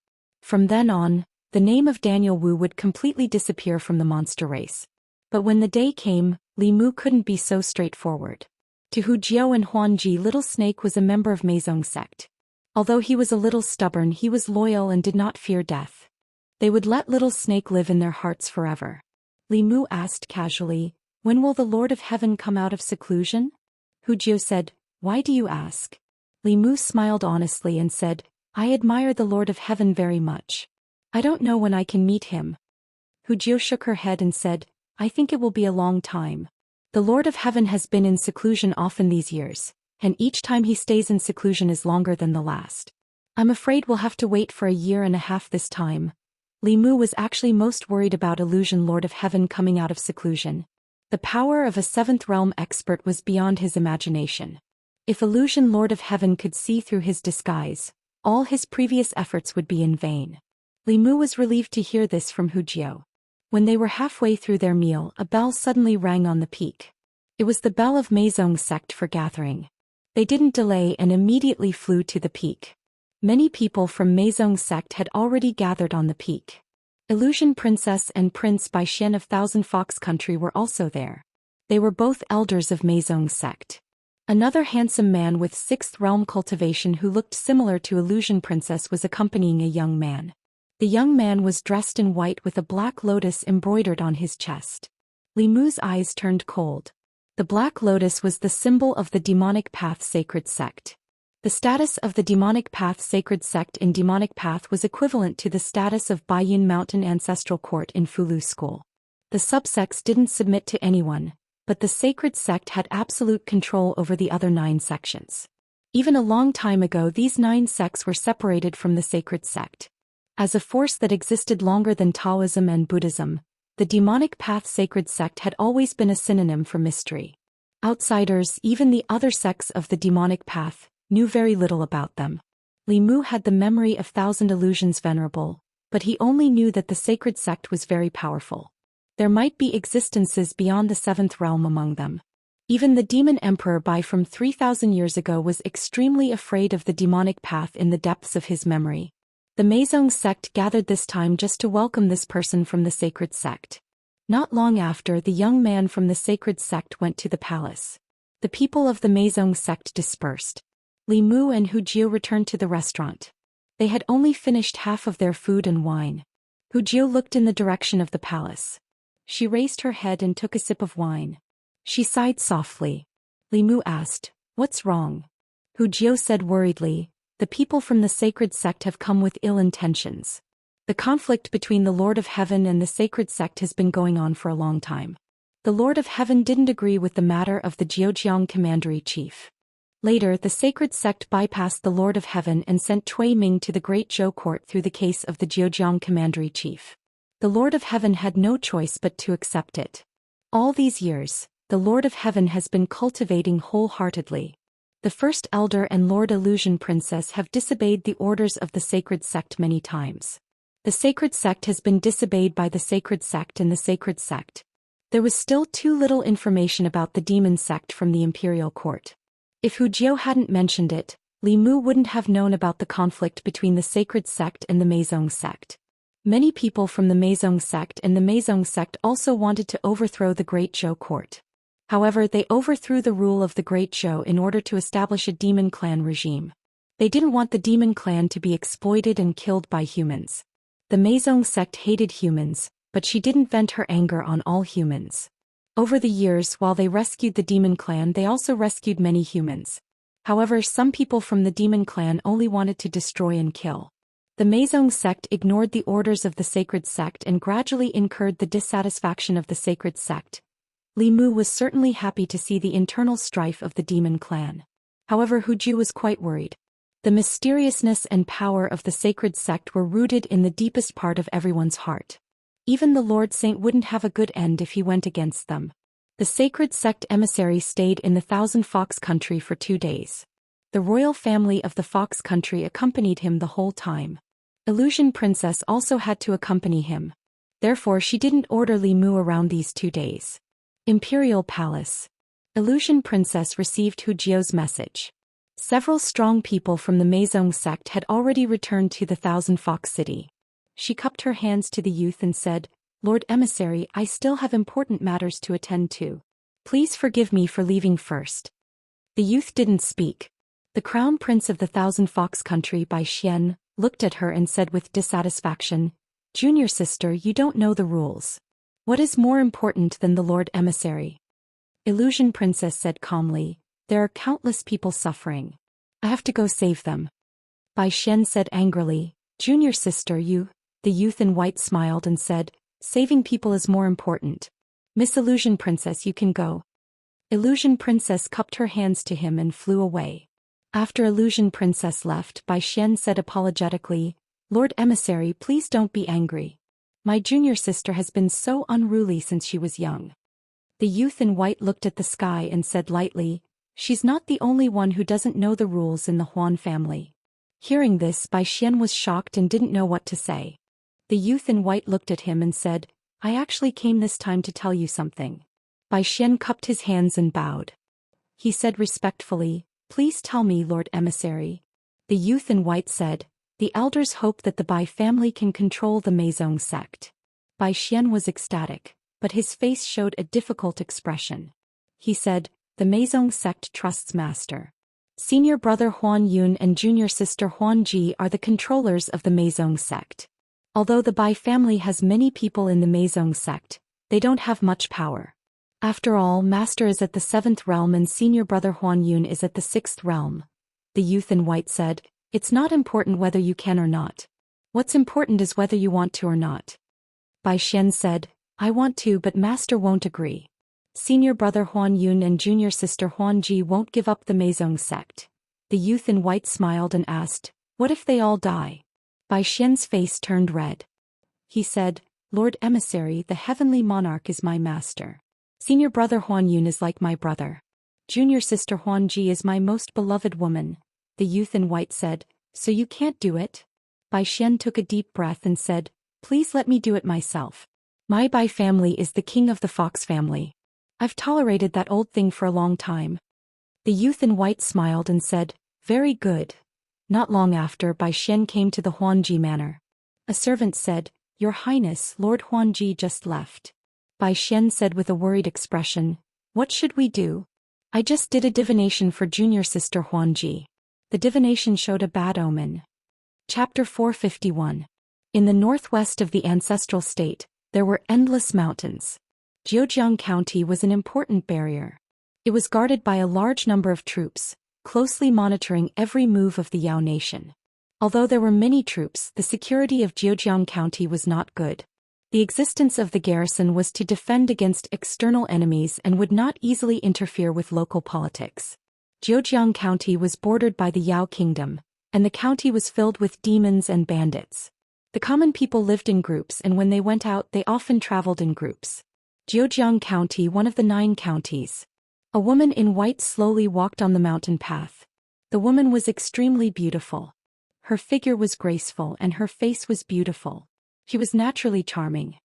From then on, the name of Daniel Wu would completely disappear from the monster race. But when the day came, Li Mu couldn't be so straightforward. To Hu Jiu and Huanji, Little Snake was a member of Meizong sect. Although he was a little stubborn, he was loyal and did not fear death. They would let Little Snake live in their hearts forever. Li Mu asked casually, "When will the Lord of Heaven come out of seclusion?" Hu Jiu said, "Why do you ask?" Li Mu smiled honestly and said, "I admire the Lord of Heaven very much. I don't know when I can meet him." Hu Jiu shook her head and said, "I think it will be a long time. The Lord of Heaven has been in seclusion often these years, and each time he stays in seclusion is longer than the last. I'm afraid we'll have to wait for a year and a half this time." Li Mu was actually most worried about Illusion Lord of Heaven coming out of seclusion. The power of a 7th realm expert was beyond his imagination. If Illusion Lord of Heaven could see through his disguise, all his previous efforts would be in vain. Li Mu was relieved to hear this from Hu Jiu. When they were halfway through their meal, a bell suddenly rang on the peak. It was the bell of Meizong sect for gathering. They didn't delay and immediately flew to the peak. Many people from Meizong sect had already gathered on the peak. Illusion Princess and Prince Bai Xian of Thousand Fox Country were also there. They were both elders of Meizong sect. Another handsome man with 6th realm cultivation who looked similar to Illusion Princess was accompanying a young man. The young man was dressed in white with a black lotus embroidered on his chest. Li Mu's eyes turned cold. The black lotus was the symbol of the Demonic Path Sacred Sect. The status of the Demonic Path Sacred Sect in Demonic Path was equivalent to the status of Baiyin Mountain Ancestral Court in Fulu School. The subsects didn't submit to anyone, but the sacred sect had absolute control over the other 9 sections. Even a long time ago, these 9 sects were separated from the sacred sect. As a force that existed longer than Taoism and Buddhism, the Demonic Path Sacred Sect had always been a synonym for mystery. Outsiders, even the other sects of the Demonic Path, knew very little about them. Li Mu had the memory of 1,000 illusions venerable, but he only knew that the sacred sect was very powerful. There might be existences beyond the 7th realm among them. Even the Demon Emperor Bai from 3,000 years ago was extremely afraid of the demonic path in the depths of his memory. The Meizong sect gathered this time just to welcome this person from the sacred sect. Not long after, the young man from the sacred sect went to the palace. The people of the Meizong sect dispersed. Li Mu and Hu Jiu returned to the restaurant. They had only finished half of their food and wine. Hu Jiu looked in the direction of the palace. She raised her head and took a sip of wine. She sighed softly. Li Mu asked, "What's wrong?" Hu Jiu said worriedly, "The people from the sacred sect have come with ill intentions. The conflict between the Lord of Heaven and the sacred sect has been going on for a long time. The Lord of Heaven didn't agree with the matter of the Jiujiang commandery chief. Later, the sacred sect bypassed the Lord of Heaven and sent Cui Ming to the Great Zhou court through the case of the Jiujiang commandery chief. The Lord of Heaven had no choice but to accept it. All these years, the Lord of Heaven has been cultivating wholeheartedly. The First Elder and Lord Illusion Princess have disobeyed the orders of the sacred sect many times. The sacred sect has been disobeyed by the sacred sect and the sacred sect. There was still too little information about the demon sect from the imperial court. If Hu Jiu hadn't mentioned it, Li Mu wouldn't have known about the conflict between the sacred sect and the Meizong sect. Many people from the Meizong sect and the Meizong sect also wanted to overthrow the Great Zhou court. However, they overthrew the rule of the Great Zhou in order to establish a demon clan regime. They didn't want the demon clan to be exploited and killed by humans. The Meizong sect hated humans, but she didn't vent her anger on all humans. Over the years, while they rescued the demon clan, they also rescued many humans. However, some people from the demon clan only wanted to destroy and kill. The Meizong sect ignored the orders of the sacred sect and gradually incurred the dissatisfaction of the sacred sect. Li Mu was certainly happy to see the internal strife of the demon clan. However, Hu Jiu was quite worried. The mysteriousness and power of the sacred sect were rooted in the deepest part of everyone's heart. Even the Lord Saint wouldn't have a good end if he went against them. The sacred sect emissary stayed in the Thousand Fox country for 2 days. The royal family of the Fox country accompanied him the whole time. Illusion Princess also had to accompany him. Therefore, she didn't order Li Mu around these 2 days. Imperial Palace. Illusion Princess received Hu Jiu's message. Several strong people from the Meizong sect had already returned to the Thousand Fox city. She cupped her hands to the youth and said, "Lord Emissary, I still have important matters to attend to. Please forgive me for leaving first." The youth didn't speak. The Crown Prince of the Thousand Fox country Bai Xian looked at her and said with dissatisfaction, "Junior sister, you don't know the rules. What is more important than the Lord Emissary?" Illusion Princess said calmly, "There are countless people suffering. I have to go save them." Bai Xian said angrily, "Junior sister, you..." The youth in white smiled and said, "Saving people is more important. Miss Illusion Princess, you can go." Illusion Princess cupped her hands to him and flew away. After Illusion Princess left, Bai Xian said apologetically, "Lord Emissary, please don't be angry. My junior sister has been so unruly since she was young." The youth in white looked at the sky and said lightly, "She's not the only one who doesn't know the rules in the Huan family." Hearing this, Bai Xian was shocked and didn't know what to say. The youth in white looked at him and said, "I actually came this time to tell you something." Bai Xian cupped his hands and bowed. He said respectfully, "Please tell me, Lord Emissary." The youth in white said, "The elders hope that the Bai family can control the Meizong sect." Bai Xian was ecstatic, but his face showed a difficult expression. He said, "The Meizong sect trusts Master. Senior brother Huan Yun and junior sister Huan Ji are the controllers of the Meizong sect. Although the Bai family has many people in the Meizong sect, they don't have much power. After all, Master is at the 7th realm and senior brother Huan Yun is at the 6th realm." The youth in white said, "It's not important whether you can or not. What's important is whether you want to or not." Bai Xian said, "I want to, but Master won't agree. Senior brother Huan Yun and junior sister Huan Ji won't give up the Meizong sect." The youth in white smiled and asked, "What if they all die?" Bai Xian's face turned red. He said, "Lord Emissary, the heavenly monarch is my master. Senior brother Huan Yun is like my brother. Junior sister Huan Ji is my most beloved woman." The youth in white said, "So you can't do it?" Bai Xian took a deep breath and said, "Please let me do it myself. My Bai family is the king of the Fox family. I've tolerated that old thing for a long time." The youth in white smiled and said, "Very good." Not long after, Bai Xian came to the Huanji manor. A servant said, "Your Highness, Lord Huanji just left." Bai Xian said with a worried expression, "What should we do? I just did a divination for junior sister Huanji." The divination showed a bad omen. Chapter 451. In the northwest of the ancestral state, there were endless mountains. Zhejiang County was an important barrier. It was guarded by a large number of troops, closely monitoring every move of the Yao nation. Although there were many troops, the security of Zhejiang County was not good. The existence of the garrison was to defend against external enemies and would not easily interfere with local politics. Zhejiang County was bordered by the Yao Kingdom, and the county was filled with demons and bandits. The common people lived in groups, and when they went out they often traveled in groups. Zhejiang County, one of the 9 counties. A woman in white slowly walked on the mountain path. The woman was extremely beautiful. Her figure was graceful and her face was beautiful. She was naturally charming.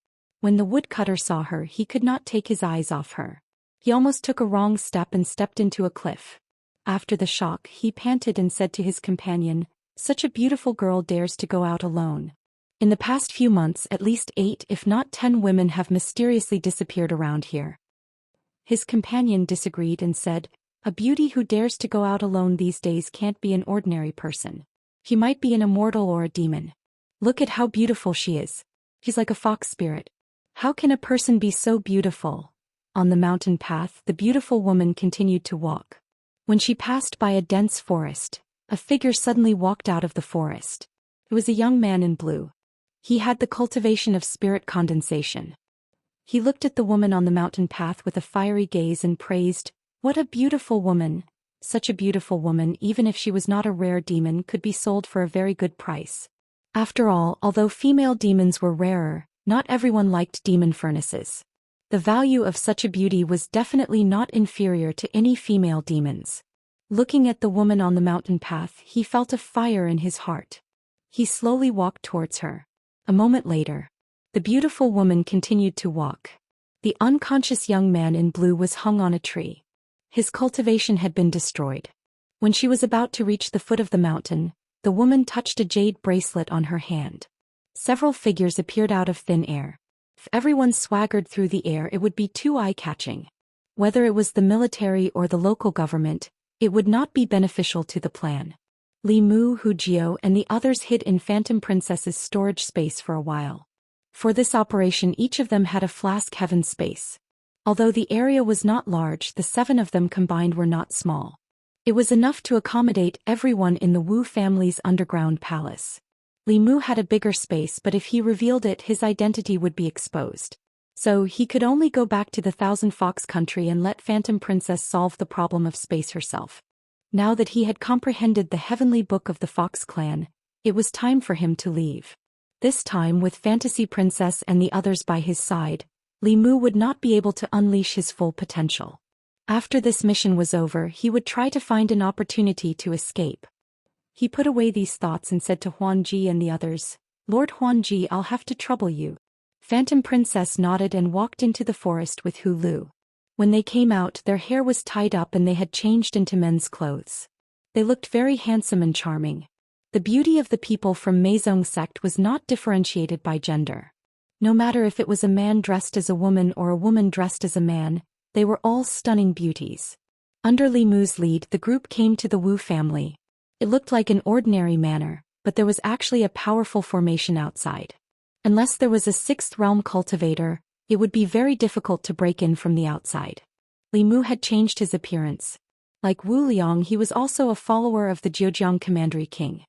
When the woodcutter saw her, he could not take his eyes off her. He almost took a wrong step and stepped into a cliff. After the shock, he panted and said to his companion, "Such a beautiful girl dares to go out alone." In the past few months, at least 8 if not 10 women have mysteriously disappeared around here. His companion disagreed and said, "A beauty who dares to go out alone these days can't be an ordinary person. She might be an immortal or a demon. Look at how beautiful she is. She's like a fox spirit. How can a person be so beautiful?" On the mountain path, the beautiful woman continued to walk. When she passed by a dense forest, a figure suddenly walked out of the forest. It was a young man in blue. He had the cultivation of spirit condensation. He looked at the woman on the mountain path with a fiery gaze and praised, "What a beautiful woman! Such a beautiful woman, even if she was not a rare demon, could be sold for a very good price." After all, although female demons were rarer, not everyone liked demon furnaces. The value of such a beauty was definitely not inferior to any female demons. Looking at the woman on the mountain path, he felt a fire in his heart. He slowly walked towards her. A moment later, the beautiful woman continued to walk. The unconscious young man in blue was hung on a tree. His cultivation had been destroyed. When she was about to reach the foot of the mountain, the woman touched a jade bracelet on her hand. Several figures appeared out of thin air. If everyone swaggered through the air, it would be too eye-catching. Whether it was the military or the local government, it would not be beneficial to the plan. Li Mu, Hu Jiao, and the others hid in Phantom Princess's storage space for a while. For this operation, each of them had a flask heaven space. Although the area was not large, the 7 of them combined were not small. It was enough to accommodate everyone in the Wu family's underground palace. Li Mu had a bigger space, but if he revealed it, his identity would be exposed. So he could only go back to the Thousand Fox country and let Phantom Princess solve the problem of space herself. Now that he had comprehended the heavenly book of the Fox clan, it was time for him to leave. This time, with Fantasy Princess and the others by his side, Li Mu would not be able to unleash his full potential. After this mission was over, he would try to find an opportunity to escape. He put away these thoughts and said to Huanji and the others, "Lord Huanji, I'll have to trouble you." Phantom Princess nodded and walked into the forest with Hu Lu. When they came out, their hair was tied up and they had changed into men's clothes. They looked very handsome and charming. The beauty of the people from Meizong sect was not differentiated by gender. No matter if it was a man dressed as a woman or a woman dressed as a man, they were all stunning beauties. Under Li Mu's lead, the group came to the Wu family. It looked like an ordinary manor, but there was actually a powerful formation outside. Unless there was a 6th realm cultivator, it would be very difficult to break in from the outside. Li Mu had changed his appearance. Like Wu Liang, he was also a follower of the Zhejiang Commandery King.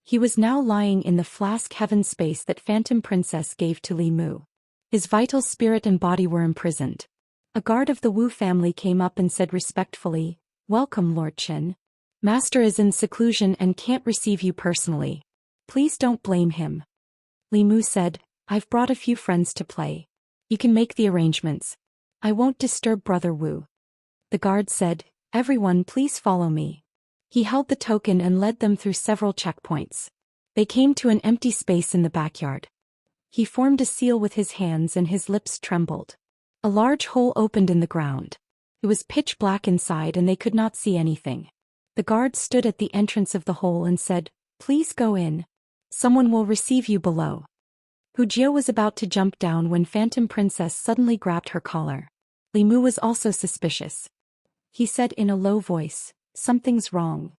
He was now lying in the flask heaven space that Phantom Princess gave to Li Mu. His vital spirit and body were imprisoned. A guard of the Wu family came up and said respectfully, "Welcome, Lord Chen. Master is in seclusion and can't receive you personally. Please don't blame him." Li Mu said, "I've brought a few friends to play. You can make the arrangements. I won't disturb Brother Wu." The guard said, "Everyone, please follow me." He held the token and led them through several checkpoints. They came to an empty space in the backyard. He formed a seal with his hands and his lips trembled. A large hole opened in the ground. It was pitch black inside and they could not see anything. The guard stood at the entrance of the hole and said, "Please go in. Someone will receive you below." Hu Jiao was about to jump down when Phantom Princess suddenly grabbed her collar. Li Mu was also suspicious. He said in a low voice, "Something's wrong."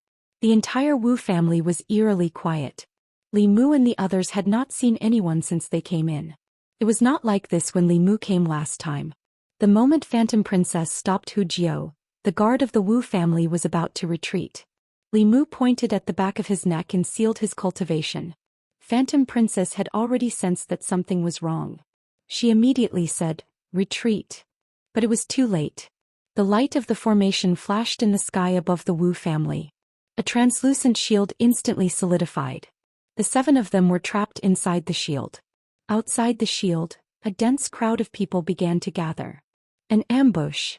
The entire Wu family was eerily quiet. Li Mu and the others had not seen anyone since they came in. It was not like this when Li Mu came last time. The moment Phantom Princess stopped Hu Jiao, the guard of the Wu family was about to retreat. Li Mu pointed at the back of his neck and sealed his cultivation. Phantom Princess had already sensed that something was wrong. She immediately said, "Retreat." But it was too late. The light of the formation flashed in the sky above the Wu family. A translucent shield instantly solidified. The 7 of them were trapped inside the shield. Outside the shield, a dense crowd of people began to gather. An ambush.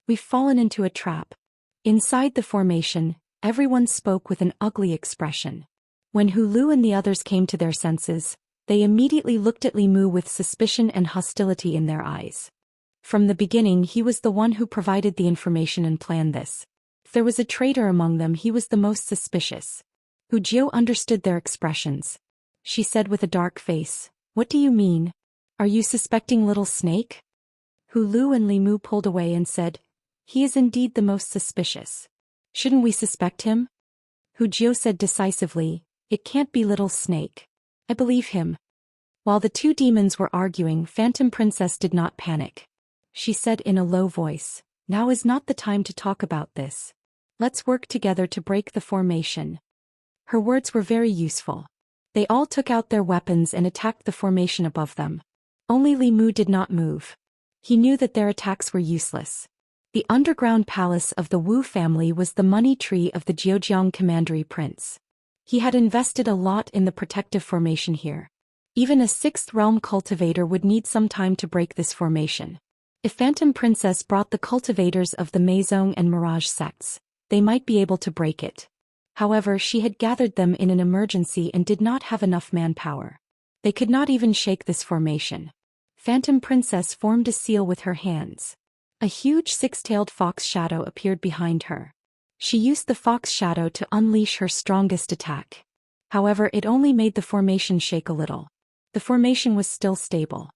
We've fallen into a trap. Inside the formation, everyone spoke with an ugly expression. When Hu Lu and the others came to their senses, they immediately looked at Li Mu with suspicion and hostility in their eyes. From the beginning, he was the one who provided the information and planned this. If there was a traitor among them, he was the most suspicious. Hu Jiao understood their expressions. She said with a dark face, "What do you mean? Are you suspecting Little Snake?" Hu Lu and Li Mu pulled away and said, "He is indeed the most suspicious. Shouldn't we suspect him?" Hu Jiao said decisively, "It can't be Little Snake. I believe him." While the 2 demons were arguing, Phantom Princess did not panic. She said in a low voice, "Now is not the time to talk about this. Let's work together to break the formation." Her words were very useful. They all took out their weapons and attacked the formation above them. Only Li Mu did not move. He knew that their attacks were useless. The underground palace of the Wu family was the money tree of the Zheojiang commandery prince. He had invested a lot in the protective formation here. Even a 6th realm cultivator would need some time to break this formation. If Phantom Princess brought the cultivators of the Meizong and Mirage sects, they might be able to break it. However, she had gathered them in an emergency and did not have enough manpower. They could not even shake this formation. Phantom Princess formed a seal with her hands. A huge 6-tailed fox shadow appeared behind her. She used the fox shadow to unleash her strongest attack. However, it only made the formation shake a little. The formation was still stable.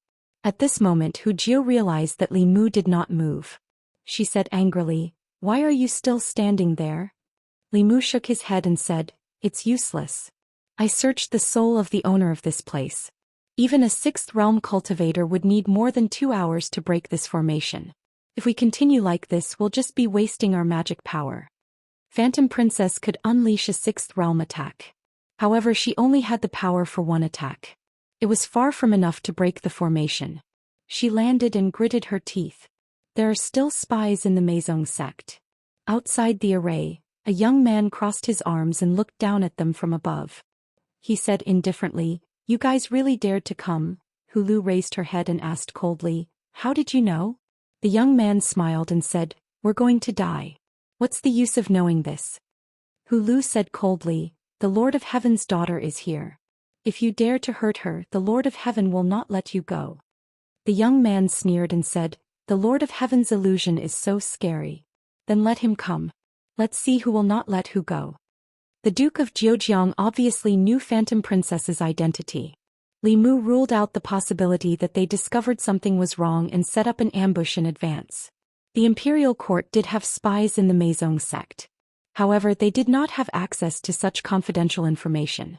At this moment, Hu Jiao realized that Li Mu did not move. She said angrily, "Why are you still standing there?" Li Mu shook his head and said, "It's useless. I searched the soul of the owner of this place. Even a 6th realm cultivator would need more than 2 hours to break this formation. If we continue like this, we'll just be wasting our magic power." Phantom Princess could unleash a 6th realm attack. However, she only had the power for 1 attack. It was far from enough to break the formation. She landed and gritted her teeth. There are still spies in the Meizong sect. Outside the array, a young man crossed his arms and looked down at them from above. He said indifferently, "You guys really dared to come?" Hu Lu raised her head and asked coldly, "How did you know?" The young man smiled and said, "We're going to die. What's the use of knowing this?" Hu Lu said coldly, "The Lord of Heaven's daughter is here. If you dare to hurt her, the Lord of Heaven will not let you go." The young man sneered and said, "The Lord of Heaven's illusion is so scary. Then let him come. Let's see who will not let who go." The Duke of Zheojiang obviously knew Phantom Princess's identity. Li Mu ruled out the possibility that they discovered something was wrong and set up an ambush in advance. The imperial court did have spies in the Meizong sect. However, they did not have access to such confidential information.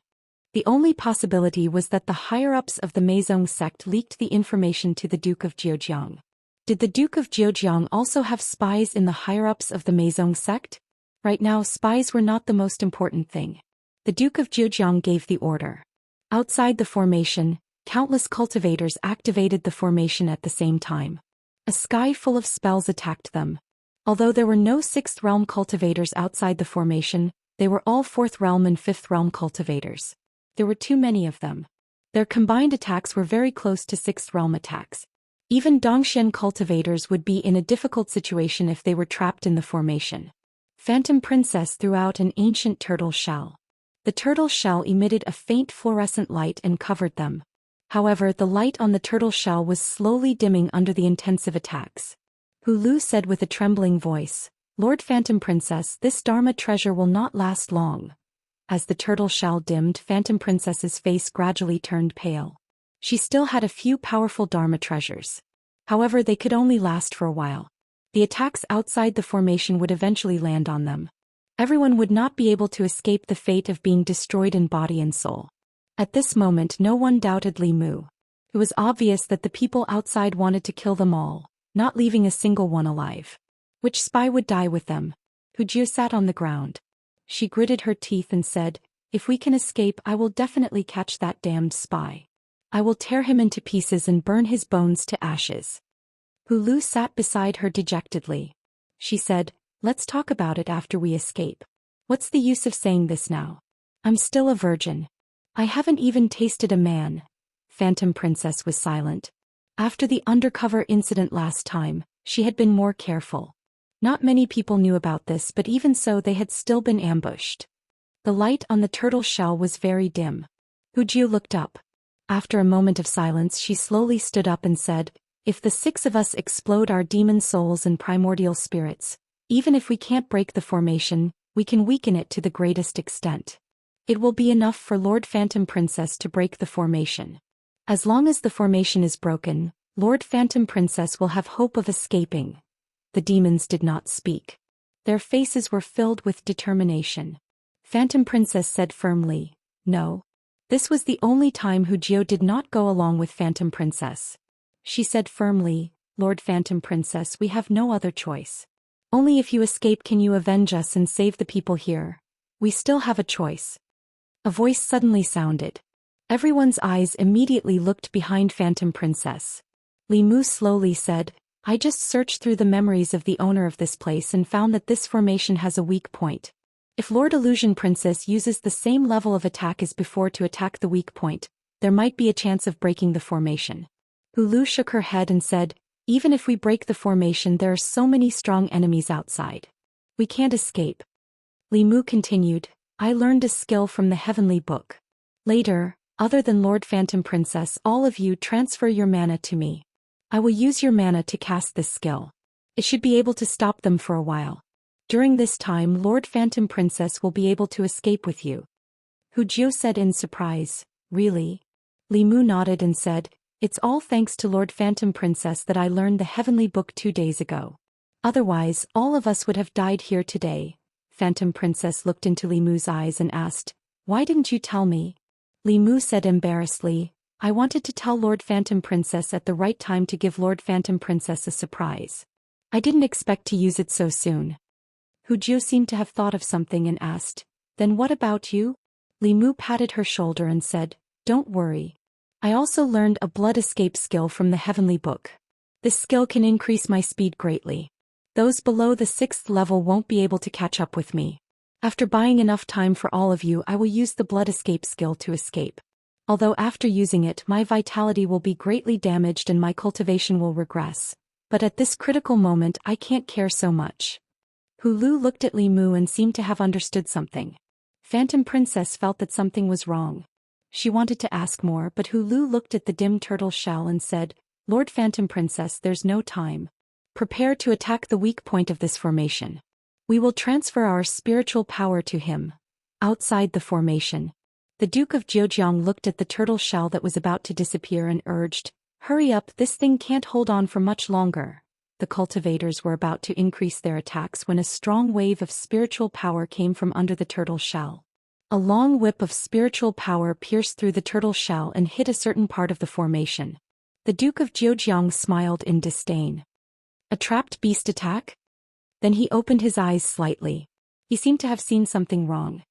The only possibility was that the higher-ups of the Meizong sect leaked the information to the Duke of Zheojiang. Did the Duke of Zheojiang also have spies in the higher-ups of the Meizong sect? Right now, spies were not the most important thing. The Duke of Zheojiang gave the order. Outside the formation, countless cultivators activated the formation at the same time. A sky full of spells attacked them. Although there were no 6th realm cultivators outside the formation, they were all 4th realm and 5th realm cultivators. There were too many of them. Their combined attacks were very close to 6th realm attacks. Even Dongxian cultivators would be in a difficult situation if they were trapped in the formation. Phantom Princess threw out an ancient turtle shell. The turtle shell emitted a faint fluorescent light and covered them. However, the light on the turtle shell was slowly dimming under the intensive attacks. Hu Lu said with a trembling voice, "Lord Phantom Princess, this Dharma treasure will not last long." As the turtle shell dimmed, Phantom Princess's face gradually turned pale. She still had a few powerful Dharma treasures. However, they could only last for a while. The attacks outside the formation would eventually land on them. Everyone would not be able to escape the fate of being destroyed in body and soul. At this moment no one doubted Li Mu. It was obvious that the people outside wanted to kill them all, not leaving a single one alive. Which spy would die with them? Hu Jie sat on the ground. She gritted her teeth and said, "If we can escape, I will definitely catch that damned spy. I will tear him into pieces and burn his bones to ashes." Hu Lu sat beside her dejectedly. She said, "Let's talk about it after we escape. What's the use of saying this now? I'm still a virgin. I haven't even tasted a man." Phantom Princess was silent. After the undercover incident last time, she had been more careful. Not many people knew about this, but even so they had still been ambushed. The light on the turtle shell was very dim. Hu Jie looked up. After a moment of silence she slowly stood up and said, "If the 6 of us explode our demon souls and primordial spirits, even if we can't break the formation, we can weaken it to the greatest extent. It will be enough for Lord Phantom Princess to break the formation. As long as the formation is broken, Lord Phantom Princess will have hope of escaping." The demons did not speak. Their faces were filled with determination. Phantom Princess said firmly, "No." This was the only time Hu Jie did not go along with Phantom Princess. She said firmly, "Lord Phantom Princess, we have no other choice. Only if you escape can you avenge us and save the people here. We still have a choice." A voice suddenly sounded. Everyone's eyes immediately looked behind Phantom Princess. Li Mu slowly said, "I just searched through the memories of the owner of this place and found that this formation has a weak point. If Lord Illusion Princess uses the same level of attack as before to attack the weak point, there might be a chance of breaking the formation." Hu Lu shook her head and said, "Even if we break the formation, there are so many strong enemies outside. We can't escape." Li Mu continued, "I learned a skill from the Heavenly Book. Later, other than Lord Phantom Princess, all of you transfer your mana to me. I will use your mana to cast this skill. It should be able to stop them for a while. During this time Lord Phantom Princess will be able to escape with you." Hu Jie said in surprise, "Really?" Li Mu nodded and said, "It's all thanks to Lord Phantom Princess that I learned the Heavenly Book 2 days ago. Otherwise, all of us would have died here today." Phantom Princess looked into Li Mu's eyes and asked, "Why didn't you tell me?" Li Mu said embarrassedly, "I wanted to tell Lord Phantom Princess at the right time to give Lord Phantom Princess a surprise. I didn't expect to use it so soon." Hu Jie seemed to have thought of something and asked, "Then what about you?" Li Mu patted her shoulder and said, "Don't worry. I also learned a blood escape skill from the Heavenly Book. This skill can increase my speed greatly. Those below the 6th level won't be able to catch up with me. After buying enough time for all of you, I will use the blood escape skill to escape. Although after using it my vitality will be greatly damaged and my cultivation will regress. But at this critical moment I can't care so much." Hu Lu looked at Li Mu and seemed to have understood something. Phantom Princess felt that something was wrong. She wanted to ask more, but Hu Lu looked at the dim turtle shell and said, "Lord Phantom Princess, there's no time. Prepare to attack the weak point of this formation. We will transfer our spiritual power to him." Outside the formation, the Duke of Zhejiang looked at the turtle shell that was about to disappear and urged, "Hurry up, this thing can't hold on for much longer." The cultivators were about to increase their attacks when a strong wave of spiritual power came from under the turtle shell. A long whip of spiritual power pierced through the turtle shell and hit a certain part of the formation. The Duke of Zhejiang smiled in disdain. "A trapped beast attack?" Then he opened his eyes slightly. He seemed to have seen something wrong.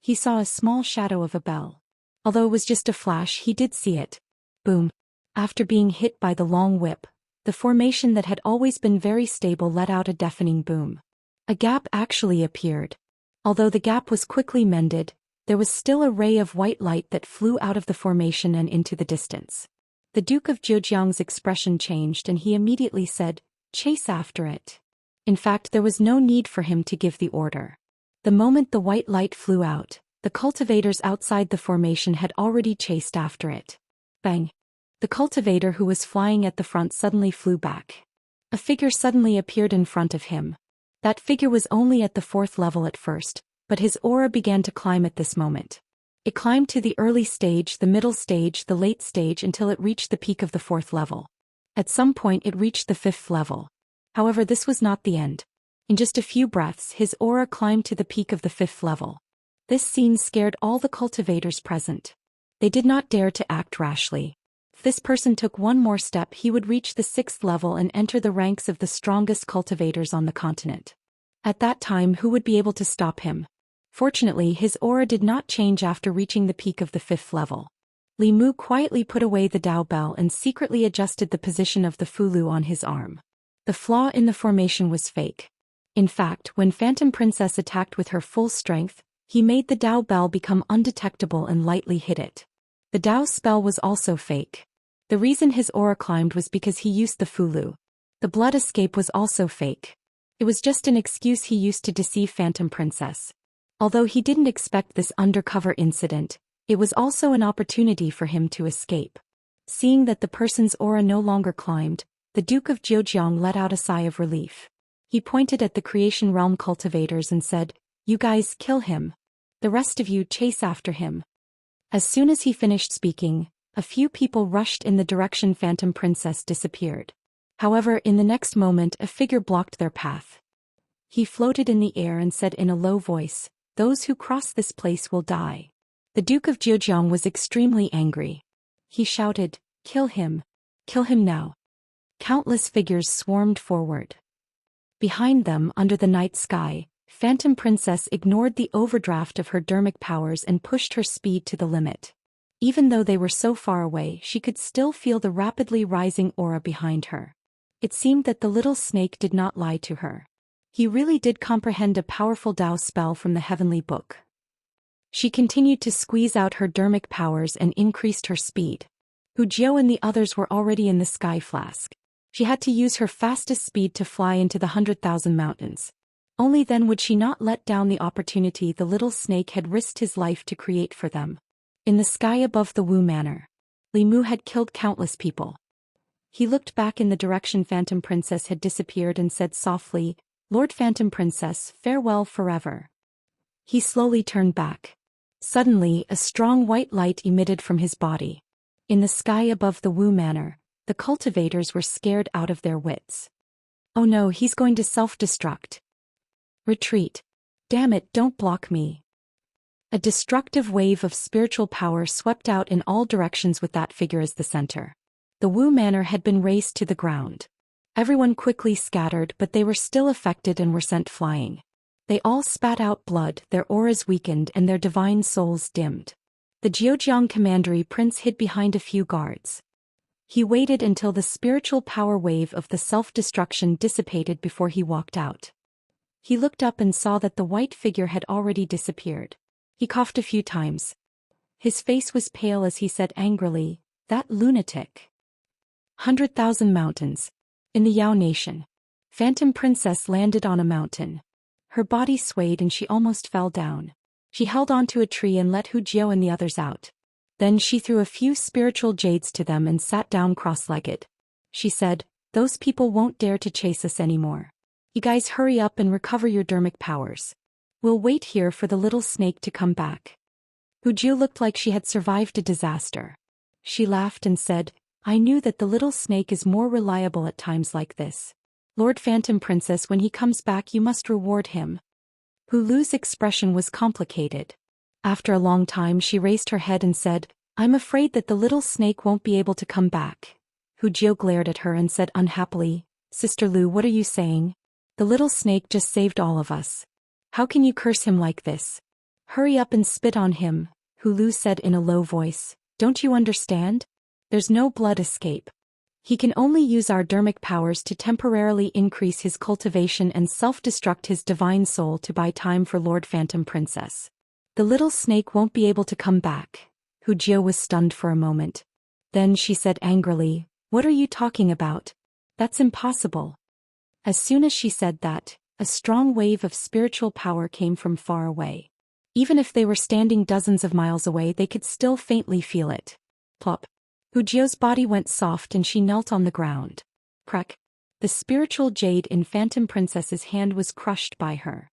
He saw a small shadow of a bell. Although it was just a flash, he did see it. Boom. After being hit by the long whip, the formation that had always been very stable let out a deafening boom. A gap actually appeared. Although the gap was quickly mended, there was still a ray of white light that flew out of the formation and into the distance. The Duke of Zhejiang's expression changed and he immediately said, "Chase after it." In fact, there was no need for him to give the order. The moment the white light flew out, the cultivators outside the formation had already chased after it. Bang! The cultivator who was flying at the front suddenly flew back. A figure suddenly appeared in front of him. That figure was only at the 4th level at first, but his aura began to climb at this moment. It climbed to the early stage, the middle stage, the late stage until it reached the peak of the 4th level. At some point it reached the 5th level. However, this was not the end. In just a few breaths, his aura climbed to the peak of the 5th level. This scene scared all the cultivators present. They did not dare to act rashly. If this person took one more step, he would reach the 6th level and enter the ranks of the strongest cultivators on the continent. At that time, who would be able to stop him? Fortunately, his aura did not change after reaching the peak of the 5th level. Li Mu quietly put away the Dao Bell and secretly adjusted the position of the Fulu on his arm. The flaw in the formation was fake. In fact, when Phantom Princess attacked with her full strength, he made the Dao Bell become undetectable and lightly hit it. The Dao spell was also fake. The reason his aura climbed was because he used the Fulu. The blood escape was also fake. It was just an excuse he used to deceive Phantom Princess. Although he didn't expect this undercover incident, it was also an opportunity for him to escape. Seeing that the person's aura no longer climbed, the Duke of Zhejiang let out a sigh of relief. He pointed at the Creation Realm cultivators and said, "You guys kill him. The rest of you chase after him." As soon as he finished speaking, a few people rushed in the direction Phantom Princess disappeared. However, in the next moment a figure blocked their path. He floated in the air and said in a low voice, "Those who cross this place will die." The Duke of Zhejiang was extremely angry. He shouted, "Kill him! Kill him now!" Countless figures swarmed forward. Behind them, under the night sky, Phantom Princess ignored the overdraft of her dermic powers and pushed her speed to the limit. Even though they were so far away, she could still feel the rapidly rising aura behind her. It seemed that the little snake did not lie to her. He really did comprehend a powerful Dao spell from the heavenly book. She continued to squeeze out her dermic powers and increased her speed. Hu Jiao and the others were already in the sky flask. She had to use her fastest speed to fly into the 100,000 mountains. Only then would she not let down the opportunity the little snake had risked his life to create for them. In the sky above the Wu Manor, Li Mu had killed countless people. He looked back in the direction Phantom Princess had disappeared and said softly, "Lord Phantom Princess, farewell forever." He slowly turned back. Suddenly, a strong white light emitted from his body. In the sky above the Wu Manor, the cultivators were scared out of their wits. "Oh no, he's going to self-destruct. Retreat. Damn it, don't block me." A destructive wave of spiritual power swept out in all directions with that figure as the center. The Wu Manor had been razed to the ground. Everyone quickly scattered, but they were still affected and were sent flying. They all spat out blood, their auras weakened and their divine souls dimmed. The Zhejiang commandery prince hid behind a few guards. He waited until the spiritual power wave of the self-destruction dissipated before he walked out. He looked up and saw that the white figure had already disappeared. He coughed a few times. His face was pale as he said angrily, "That lunatic." 100,000 mountains. In the Yao Nation. Phantom Princess landed on a mountain. Her body swayed and she almost fell down. She held onto a tree and let Hu Jiao and the others out. Then she threw a few spiritual jades to them and sat down cross-legged. She said, "Those people won't dare to chase us anymore. You guys hurry up and recover your dermic powers. We'll wait here for the little snake to come back." Hu Jiao looked like she had survived a disaster. She laughed and said, "I knew that the little snake is more reliable at times like this. Lord Phantom Princess, when he comes back you must reward him." Hu Lu's expression was complicated. After a long time she raised her head and said, "I'm afraid that the little snake won't be able to come back." Hu Jiao glared at her and said unhappily, "Sister Lu, what are you saying? The little snake just saved all of us. How can you curse him like this? Hurry up and spit on him," Hu Lu said in a low voice. "Don't you understand? There's no blood escape. He can only use our dermic powers to temporarily increase his cultivation and self-destruct his divine soul to buy time for Lord Phantom Princess. The little snake won't be able to come back." Hu Jiao was stunned for a moment. Then she said angrily, "What are you talking about? That's impossible." As soon as she said that, a strong wave of spiritual power came from far away. Even if they were standing dozens of miles away, they could still faintly feel it. Plop. Hu Jiao's body went soft and she knelt on the ground. Crack. The spiritual jade in Phantom Princess's hand was crushed by her.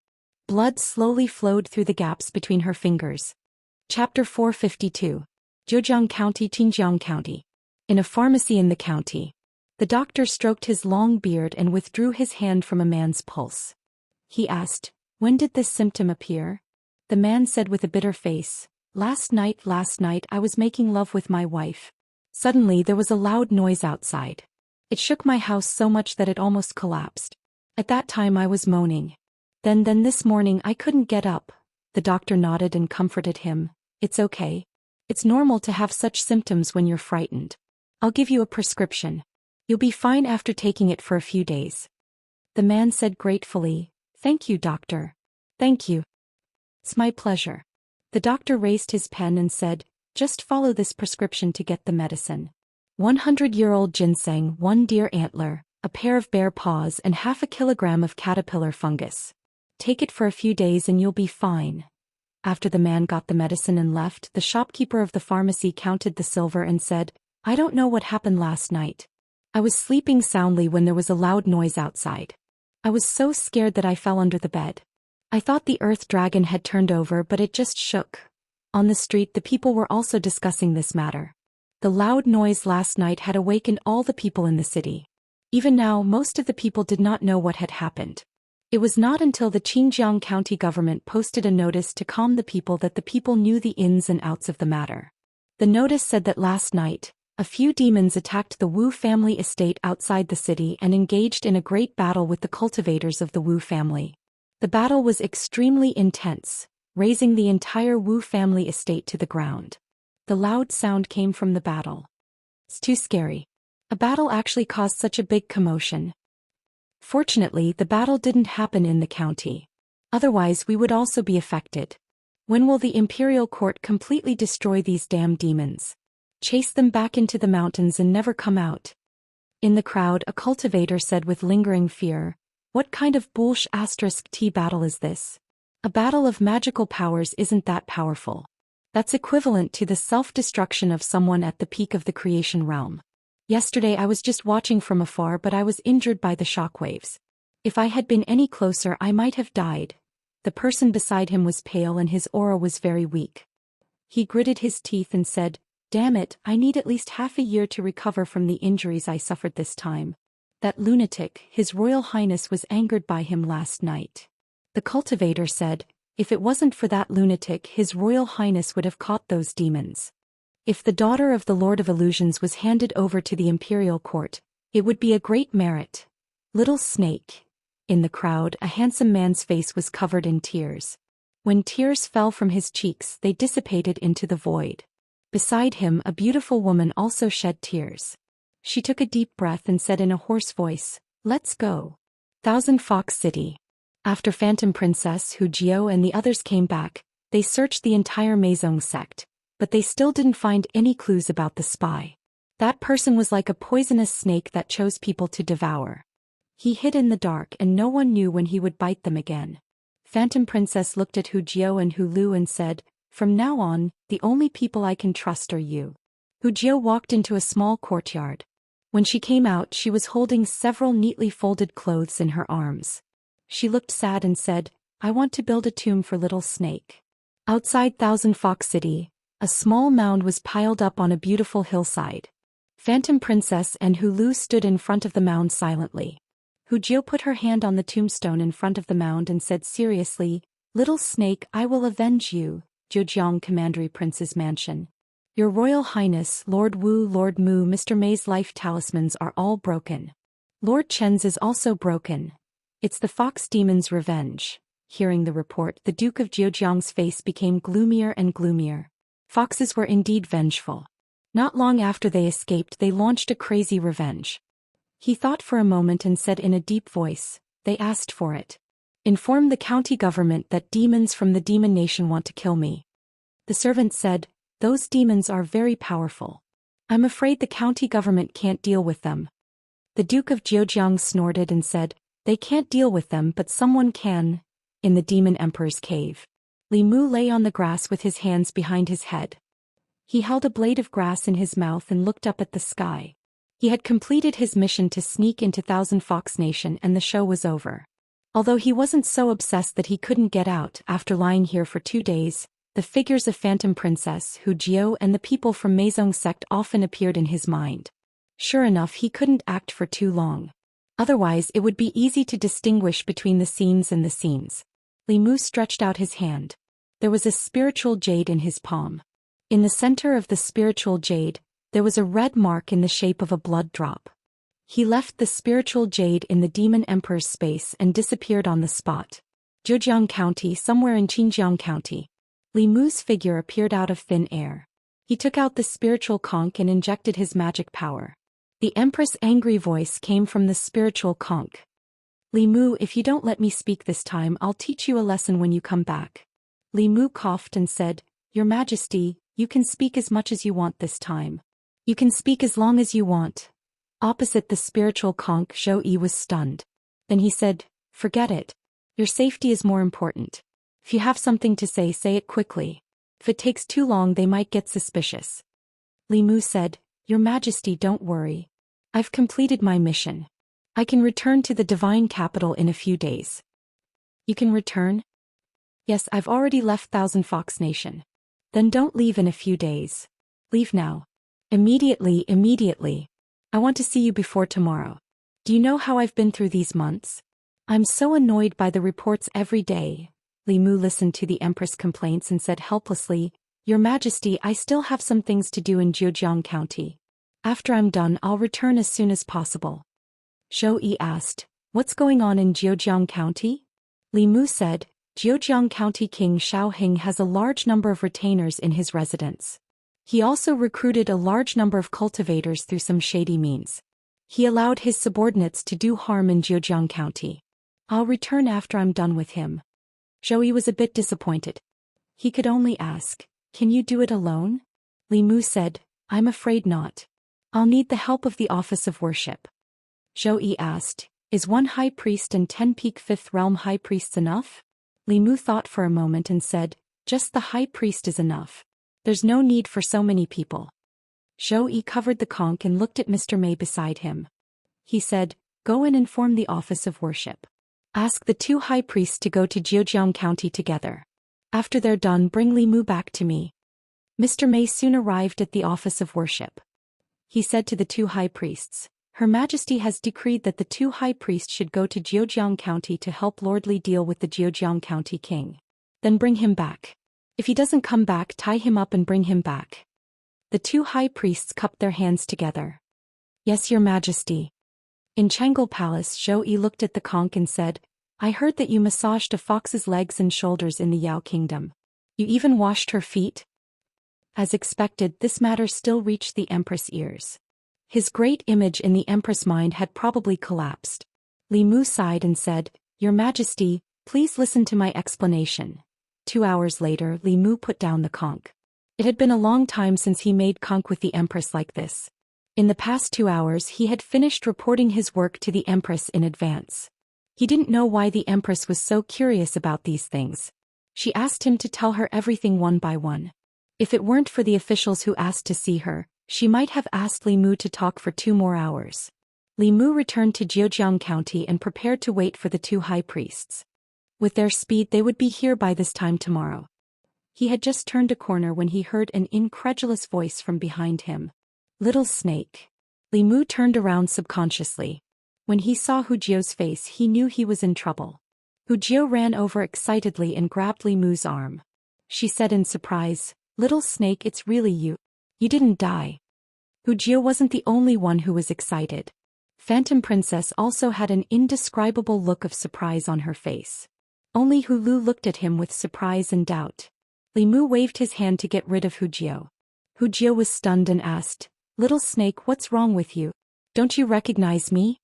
Blood slowly flowed through the gaps between her fingers. Chapter 452. Zhejiang County, Qinjiang County. In a pharmacy in the county. The doctor stroked his long beard and withdrew his hand from a man's pulse. He asked, "When did this symptom appear?" The man said with a bitter face, last night I was making love with my wife. Suddenly there was a loud noise outside. It shook my house so much that it almost collapsed. At that time I was moaning. Then this morning I couldn't get up." The doctor nodded and comforted him. "It's okay. It's normal to have such symptoms when you're frightened. I'll give you a prescription. You'll be fine after taking it for a few days." The man said gratefully, "Thank you, doctor. Thank you. It's my pleasure." The doctor raised his pen and said, "Just follow this prescription to get the medicine. 100-year-old ginseng, 1 deer antler, a pair of bear paws and half a kilogram of caterpillar fungus. Take it for a few days and you'll be fine." After the man got the medicine and left, the shopkeeper of the pharmacy counted the silver and said, "I don't know what happened last night. I was sleeping soundly when there was a loud noise outside. I was so scared that I fell under the bed. I thought the earth dragon had turned over, but it just shook." On the street the people were also discussing this matter. The loud noise last night had awakened all the people in the city. Even now most of the people did not know what had happened. It was not until the Xinjiang county government posted a notice to calm the people that the people knew the ins and outs of the matter. The notice said that last night, a few demons attacked the Wu family estate outside the city and engaged in a great battle with the cultivators of the Wu family. The battle was extremely intense, razing the entire Wu family estate to the ground. The loud sound came from the battle. It's too scary. A battle actually caused such a big commotion. Fortunately, the battle didn't happen in the county. Otherwise we would also be affected. When will the imperial court completely destroy these damn demons? Chase them back into the mountains and never come out. In the crowd a cultivator said with lingering fear, "What kind of *T battle is this? A battle of magical powers isn't that powerful. That's equivalent to the self-destruction of someone at the peak of the creation realm. Yesterday I was just watching from afar but I was injured by the shockwaves. If I had been any closer I might have died." The person beside him was pale and his aura was very weak. He gritted his teeth and said, "Damn it, I need at least half a year to recover from the injuries I suffered this time. That lunatic, His Royal Highness was angered by him last night." The cultivator said, "If it wasn't for that lunatic, His Royal Highness would have caught those demons. If the daughter of the Lord of Illusions was handed over to the imperial court, it would be a great merit. Little snake." In the crowd a handsome man's face was covered in tears. When tears fell from his cheeks they dissipated into the void. Beside him a beautiful woman also shed tears. She took a deep breath and said in a hoarse voice, "Let's go. Thousand Fox City." After Phantom Princess Hu Jiao and the others came back, they searched the entire Meizong sect, but they still didn't find any clues about the spy. That person was like a poisonous snake that chose people to devour. He hid in the dark and no one knew when he would bite them again. Phantom Princess looked at Hu Jiao and Hu Lu and said, "From now on, the only people I can trust are you." Hu Jiao walked into a small courtyard. When she came out she was holding several neatly folded clothes in her arms. She looked sad and said, "I want to build a tomb for Little Snake." Outside Thousand Fox City, a small mound was piled up on a beautiful hillside. Phantom Princess and Hu Lu stood in front of the mound silently. Hu Jiao put her hand on the tombstone in front of the mound and said seriously, "Little Snake, I will avenge you." Zhejiang Commandery Prince's Mansion. "Your Royal Highness, Lord Wu, Lord Mu, Mr. May's life talismans are all broken. Lord Chen's is also broken. It's the fox demon's revenge." Hearing the report, the Duke of Zhejiang's face became gloomier and gloomier. Foxes were indeed vengeful. Not long after they escaped they launched a crazy revenge. He thought for a moment and said in a deep voice, "They asked for it. Inform the county government that demons from the demon nation want to kill me." The servant said, "Those demons are very powerful. I'm afraid the county government can't deal with them." The Duke of Zhejiang snorted and said, "They can't deal with them but someone can." In the Demon Emperor's cave, Li Mu lay on the grass with his hands behind his head. He held a blade of grass in his mouth and looked up at the sky. He had completed his mission to sneak into Thousand Fox Nation and the show was over. Although he wasn't so obsessed that he couldn't get out, after lying here for 2 days, the figures of Phantom Princess Hu Jiao and the people from Meizong sect often appeared in his mind. Sure enough, he couldn't act for too long. Otherwise it would be easy to distinguish between the scenes and the scenes. Li Mu stretched out his hand. There was a spiritual jade in his palm. In the center of the spiritual jade, there was a red mark in the shape of a blood drop. He left the spiritual jade in the Demon Emperor's space and disappeared on the spot. Zhejiang County, somewhere in Xinjiang County. Li Mu's figure appeared out of thin air. He took out the spiritual conch and injected his magic power. The Empress' angry voice came from the spiritual conch. Li Mu, if you don't let me speak this time, I'll teach you a lesson when you come back. Li Mu coughed and said, Your Majesty, you can speak as much as you want this time. You can speak as long as you want. Opposite the spiritual conch, Zhou Yi was stunned. Then he said, Forget it. Your safety is more important. If you have something to say it quickly. If it takes too long, they might get suspicious. Li Mu said, Your Majesty, don't worry. I've completed my mission. I can return to the divine capital in a few days. You can return? Yes, I've already left Thousand Fox Nation. Then don't leave in a few days. Leave now. Immediately. I want to see you before tomorrow. Do you know how I've been through these months? I'm so annoyed by the reports every day. Li Mu listened to the Empress' complaints and said helplessly, Your Majesty, I still have some things to do in Zhejiang County. After I'm done, I'll return as soon as possible. Zhou Yi asked, What's going on in Zhejiang County? Li Mu said, Zhejiang County King Xiaoheng has a large number of retainers in his residence. He also recruited a large number of cultivators through some shady means. He allowed his subordinates to do harm in Zhejiang County. I'll return after I'm done with him. Zhou Yi was a bit disappointed. He could only ask, Can you do it alone? Li Mu said, I'm afraid not. I'll need the help of the Office of Worship. Zhou Yi asked, Is one high priest and 10 peak 5th realm high priests enough? Li Mu thought for a moment and said, Just the high priest is enough. There's no need for so many people. Zhou Yi covered the conch and looked at Mr. Mei beside him. He said, Go and inform the Office of Worship. Ask the 2 high priests to go to Zhejiang County together. After they're done, bring Li Mu back to me. Mr. Mei soon arrived at the Office of Worship. He said to the 2 high priests, Her Majesty has decreed that the 2 high priests should go to Zhejiang County to help Lord Li deal with the Zhejiang County king. Then bring him back. If he doesn't come back, tie him up and bring him back. The 2 high priests cupped their hands together. Yes, Your Majesty. In Chang'an Palace, Zhou Yi looked at the conch and said, I heard that you massaged a fox's legs and shoulders in the Yao Kingdom. You even washed her feet? As expected, this matter still reached the Empress' ears. His great image in the Empress' mind had probably collapsed. Li Mu sighed and said, Your Majesty, please listen to my explanation. 2 hours later, Li Mu put down the conch. It had been a long time since he made conch with the Empress like this. In the past 2 hours he had finished reporting his work to the Empress in advance. He didn't know why the Empress was so curious about these things. She asked him to tell her everything one by one. If it weren't for the officials who asked to see her, she might have asked Li Mu to talk for 2 more hours. Li Mu returned to Zhejiang County and prepared to wait for the 2 high priests. With their speed they would be here by this time tomorrow. He had just turned a corner when he heard an incredulous voice from behind him. Little snake. Li Mu turned around subconsciously. When he saw Hu Jiu's face he knew he was in trouble. Hu Jiu ran over excitedly and grabbed Li Mu's arm. She said in surprise, Little snake, it's really you. You didn't die. Hu Jiu wasn't the only one who was excited. Phantom Princess also had an indescribable look of surprise on her face. Only Hu Lu looked at him with surprise and doubt. Li Mu waved his hand to get rid of Hu Jiu. Hu Jiu was stunned and asked, Little snake, what's wrong with you? Don't you recognize me?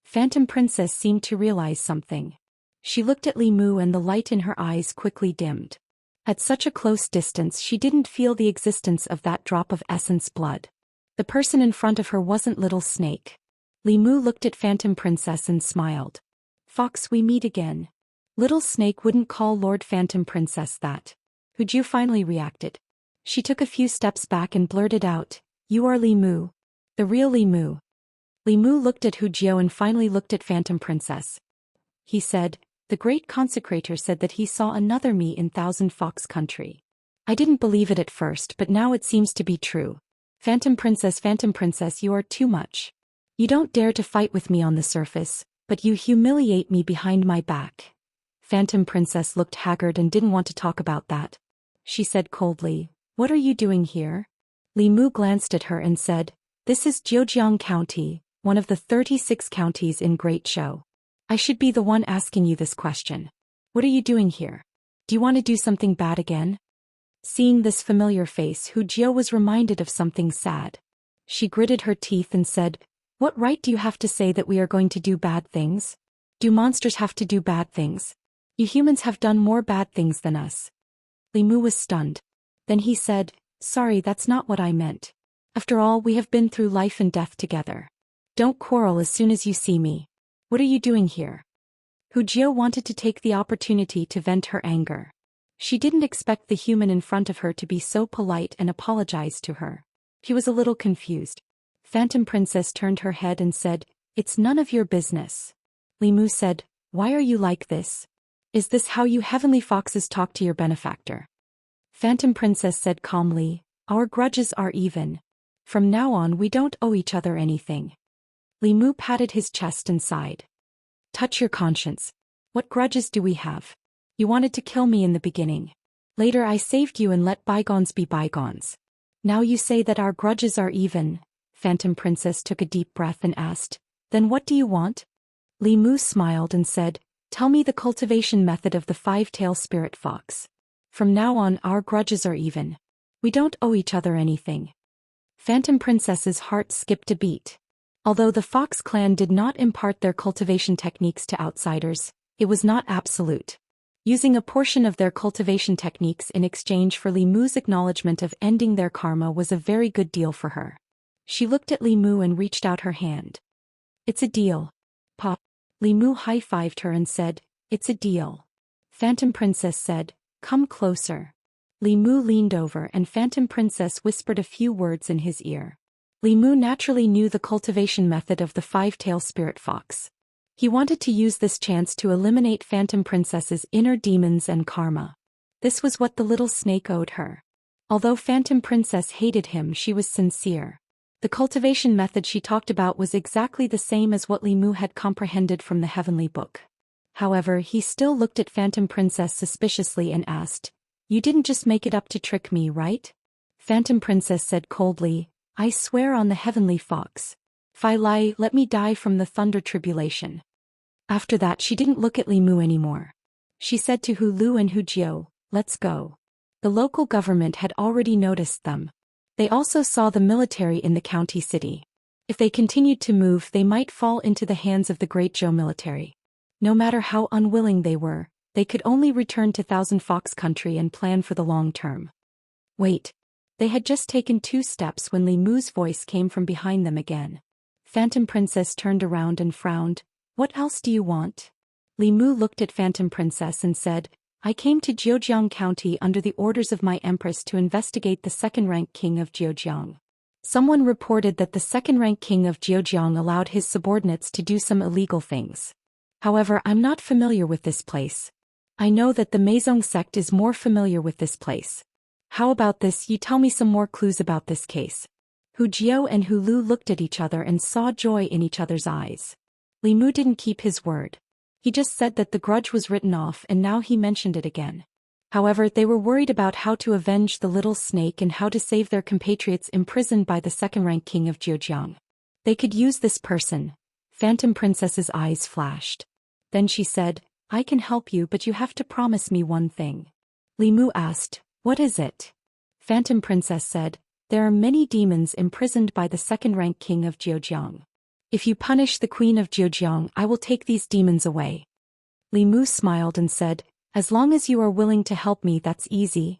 Phantom Princess seemed to realize something. She looked at Li Mu and the light in her eyes quickly dimmed. At such a close distance she didn't feel the existence of that drop of essence blood. The person in front of her wasn't Little Snake. Li Mu looked at Phantom Princess and smiled. Fox, we meet again. Little Snake wouldn't call Lord Phantom Princess that. Hu Jiu finally reacted. She took a few steps back and blurted out, You are Li Mu. The real Li Mu. Li Mu looked at Hu Jiu and finally looked at Phantom Princess. He said, The great consecrator said that he saw another me in Thousand Fox Country. I didn't believe it at first, but now it seems to be true. Phantom Princess, you are too much. You don't dare to fight with me on the surface, but you humiliate me behind my back. Phantom Princess looked haggard and didn't want to talk about that. She said coldly, "What are you doing here?" Li Mu glanced at her and said, "This is Zhejiang County, one of the 36 counties in Great Zhou. I should be the one asking you this question. What are you doing here? Do you want to do something bad again?" Seeing this familiar face, Hu Jiao was reminded of something sad. She gritted her teeth and said, "What right do you have to say that we are going to do bad things? Do monsters have to do bad things? You humans have done more bad things than us." Li Mu was stunned. Then he said, "Sorry, that's not what I meant. After all, we have been through life and death together. Don't quarrel as soon as you see me. What are you doing here?" Hu Jiao wanted to take the opportunity to vent her anger. She didn't expect the human in front of her to be so polite and apologize to her. She was a little confused. Phantom Princess turned her head and said, "It's none of your business." Li Mu said, "Why are you like this? Is this how you heavenly foxes talk to your benefactor?" Phantom Princess said calmly, "Our grudges are even. From now on we don't owe each other anything." Li Mu patted his chest and sighed. "Touch your conscience. What grudges do we have? You wanted to kill me in the beginning. Later I saved you and let bygones be bygones. Now you say that our grudges are even." Phantom Princess took a deep breath and asked, "Then what do you want?" Li Mu smiled and said, "Tell me the cultivation method of the five-tailed spirit fox. From now on our grudges are even. We don't owe each other anything." Phantom Princess's heart skipped a beat. Although the Fox clan did not impart their cultivation techniques to outsiders, it was not absolute. Using a portion of their cultivation techniques in exchange for Li Mu's acknowledgement of ending their karma was a very good deal for her. She looked at Li Mu and reached out her hand. "It's a deal. Pa." Li Mu high-fived her and said, "It's a deal." Phantom Princess said, "Come closer." Li Mu leaned over and Phantom Princess whispered a few words in his ear. Li Mu naturally knew the cultivation method of the five-tailed spirit fox. He wanted to use this chance to eliminate Phantom Princess's inner demons and karma. This was what the little snake owed her. Although Phantom Princess hated him, she was sincere. The cultivation method she talked about was exactly the same as what Li Mu had comprehended from the heavenly book. However, he still looked at Phantom Princess suspiciously and asked, "You didn't just make it up to trick me, right?" Phantom Princess said coldly, "I swear on the heavenly fox. If I lie, let me die from the thunder tribulation." After that she didn't look at Li Mu anymore. She said to Hu Lu and Hu Jiao, "Let's go." The local government had already noticed them. They also saw the military in the county city. If they continued to move, they might fall into the hands of the Great Zhou military. No matter how unwilling they were, they could only return to Thousand Fox Country and plan for the long term. Wait. They had just taken 2 steps when Li Mu's voice came from behind them again. Phantom Princess turned around and frowned. "What else do you want?" Li Mu looked at Phantom Princess and said, "I came to Zhejiang County under the orders of my Empress to investigate the second-rank king of Zhejiang. Someone reported that the second-rank king of Zhejiang allowed his subordinates to do some illegal things. However, I'm not familiar with this place. I know that the Meizong sect is more familiar with this place. How about this, you tell me some more clues about this case?" Hu Jiao and Hu Lu looked at each other and saw joy in each other's eyes. Li Mu didn't keep his word. He just said that the grudge was written off and now he mentioned it again. However, they were worried about how to avenge the little snake and how to save their compatriots imprisoned by the second-rank king of Zhejiang. They could use this person. Phantom Princess's eyes flashed. Then she said, "I can help you, but you have to promise me one thing." Li Mu asked, "What is it?" Phantom Princess said, "There are many demons imprisoned by the second-rank king of Zhejiang. If you punish the queen of Zhejiang, I will take these demons away." Li Mu smiled and said, "As long as you are willing to help me, that's easy."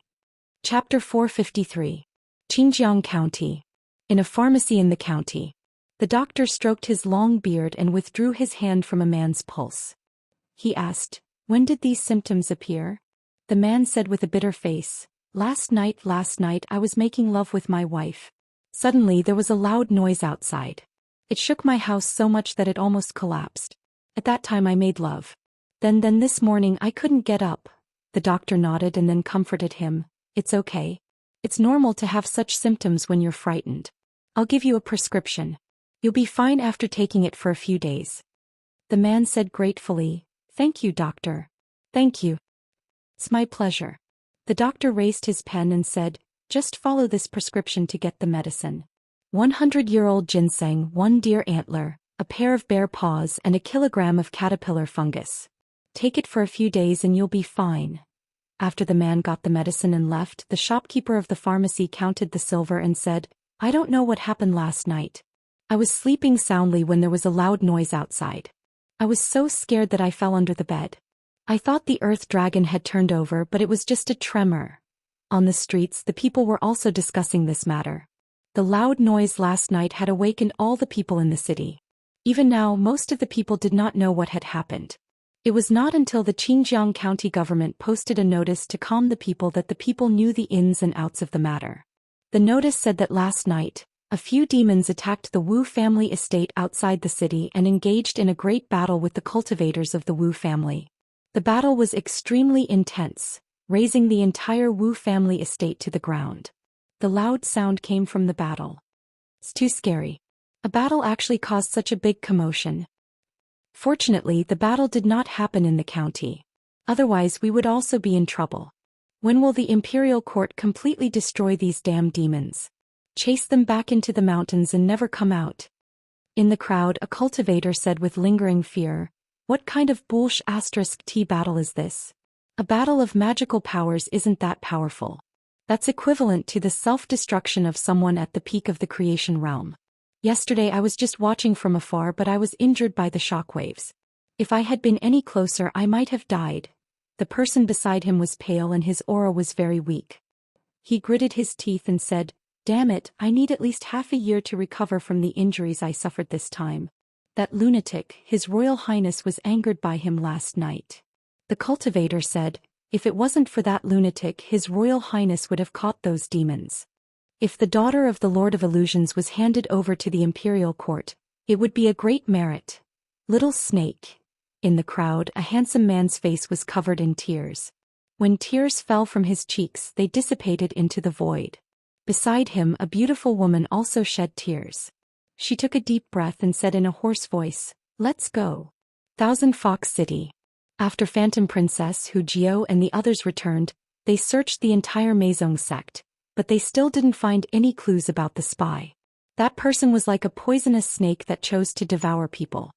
Chapter 453. Qingjiang County. In a pharmacy in the county. The doctor stroked his long beard and withdrew his hand from a man's pulse. He asked, "When did these symptoms appear?" The man said with a bitter face, Last night I was making love with my wife. Suddenly there was a loud noise outside. It shook my house so much that it almost collapsed. At that time I made love. Then this morning I couldn't get up." The doctor nodded and then comforted him. "It's okay. It's normal to have such symptoms when you're frightened. I'll give you a prescription. You'll be fine after taking it for a few days. The man said gratefully, "Thank you, doctor." "Thank you. It's my pleasure." The doctor raised his pen and said, "Just follow this prescription to get the medicine. 100-year-old ginseng, 1 deer antler, a pair of bear paws and a kilogram of caterpillar fungus. Take it for a few days and you'll be fine." After the man got the medicine and left, the shopkeeper of the pharmacy counted the silver and said, "I don't know what happened last night. I was sleeping soundly when there was a loud noise outside. I was so scared that I fell under the bed. I thought the earth dragon had turned over, but it was just a tremor." On the streets, the people were also discussing this matter. The loud noise last night had awakened all the people in the city. Even now, most of the people did not know what had happened. It was not until the Xinjiang county government posted a notice to calm the people that the people knew the ins and outs of the matter. The notice said that last night, a few demons attacked the Wu family estate outside the city and engaged in a great battle with the cultivators of the Wu family. The battle was extremely intense, raising the entire Wu family estate to the ground. The loud sound came from the battle. It's too scary. A battle actually caused such a big commotion. Fortunately, the battle did not happen in the county. Otherwise, we would also be in trouble. When will the imperial court completely destroy these damn demons? Chase them back into the mountains and never come out. In the crowd, a cultivator said with lingering fear, "What kind of *T battle is this? A battle of magical powers isn't that powerful. That's equivalent to the self-destruction of someone at the peak of the creation realm. Yesterday I was just watching from afar, but I was injured by the shockwaves. If I had been any closer I might have died." The person beside him was pale and his aura was very weak. He gritted his teeth and said, "Damn it, I need at least half a year to recover from the injuries I suffered this time. That lunatic, His Royal Highness, was angered by him last night." The cultivator said, "If it wasn't for that lunatic, His Royal Highness would have caught those demons. If the daughter of the Lord of Illusions was handed over to the imperial court, it would be a great merit." Little snake. In the crowd, a handsome man's face was covered in tears. When tears fell from his cheeks, they dissipated into the void. Beside him, a beautiful woman also shed tears. She took a deep breath and said in a hoarse voice, "Let's go. Thousand Fox City." After Phantom Princess, Hu Jiao and the others returned, they searched the entire Meizong sect, but they still didn't find any clues about the spy. That person was like a poisonous snake that chose to devour people.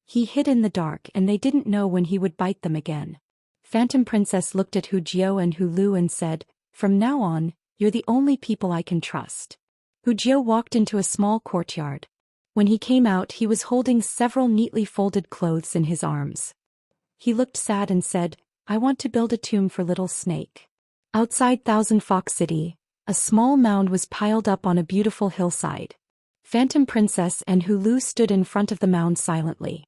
He hid in the dark and they didn't know when he would bite them again. Phantom Princess looked at Hu Jiao and Hu Lu and said, "From now on, you're the only people I can trust." Hu Jiao walked into a small courtyard. When he came out, he was holding several neatly folded clothes in his arms. He looked sad and said, "I want to build a tomb for Little Snake." Outside Thousand Fox City, a small mound was piled up on a beautiful hillside. Phantom Princess and Hu Lu stood in front of the mound silently.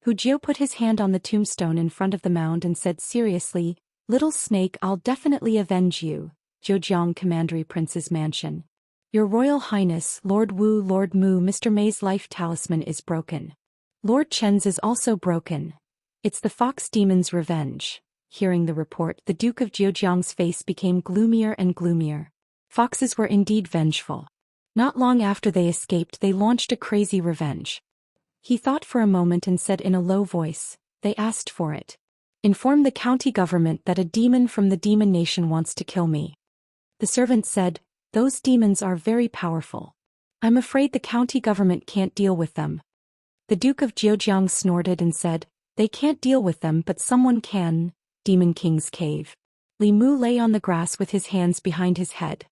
Hu Jiao put his hand on the tombstone in front of the mound and said seriously, "Little Snake, I'll definitely avenge you." Zhejiang Commandery Prince's Mansion. "Your Royal Highness, Lord Wu, Lord Mu, Mr. Mei's life talisman is broken. Lord Chen's is also broken. It's the fox demon's revenge." Hearing the report, the Duke of Zhejiang's face became gloomier and gloomier. Foxes were indeed vengeful. Not long after they escaped, they launched a crazy revenge. He thought for a moment and said in a low voice, "They asked for it. Inform the county government that a demon from the demon nation wants to kill me." The servant said, "Those demons are very powerful. I'm afraid the county government can't deal with them." The Duke of Zhejiang snorted and said, "They can't deal with them, but someone can." Demon King's Cave. Li Mu lay on the grass with his hands behind his head.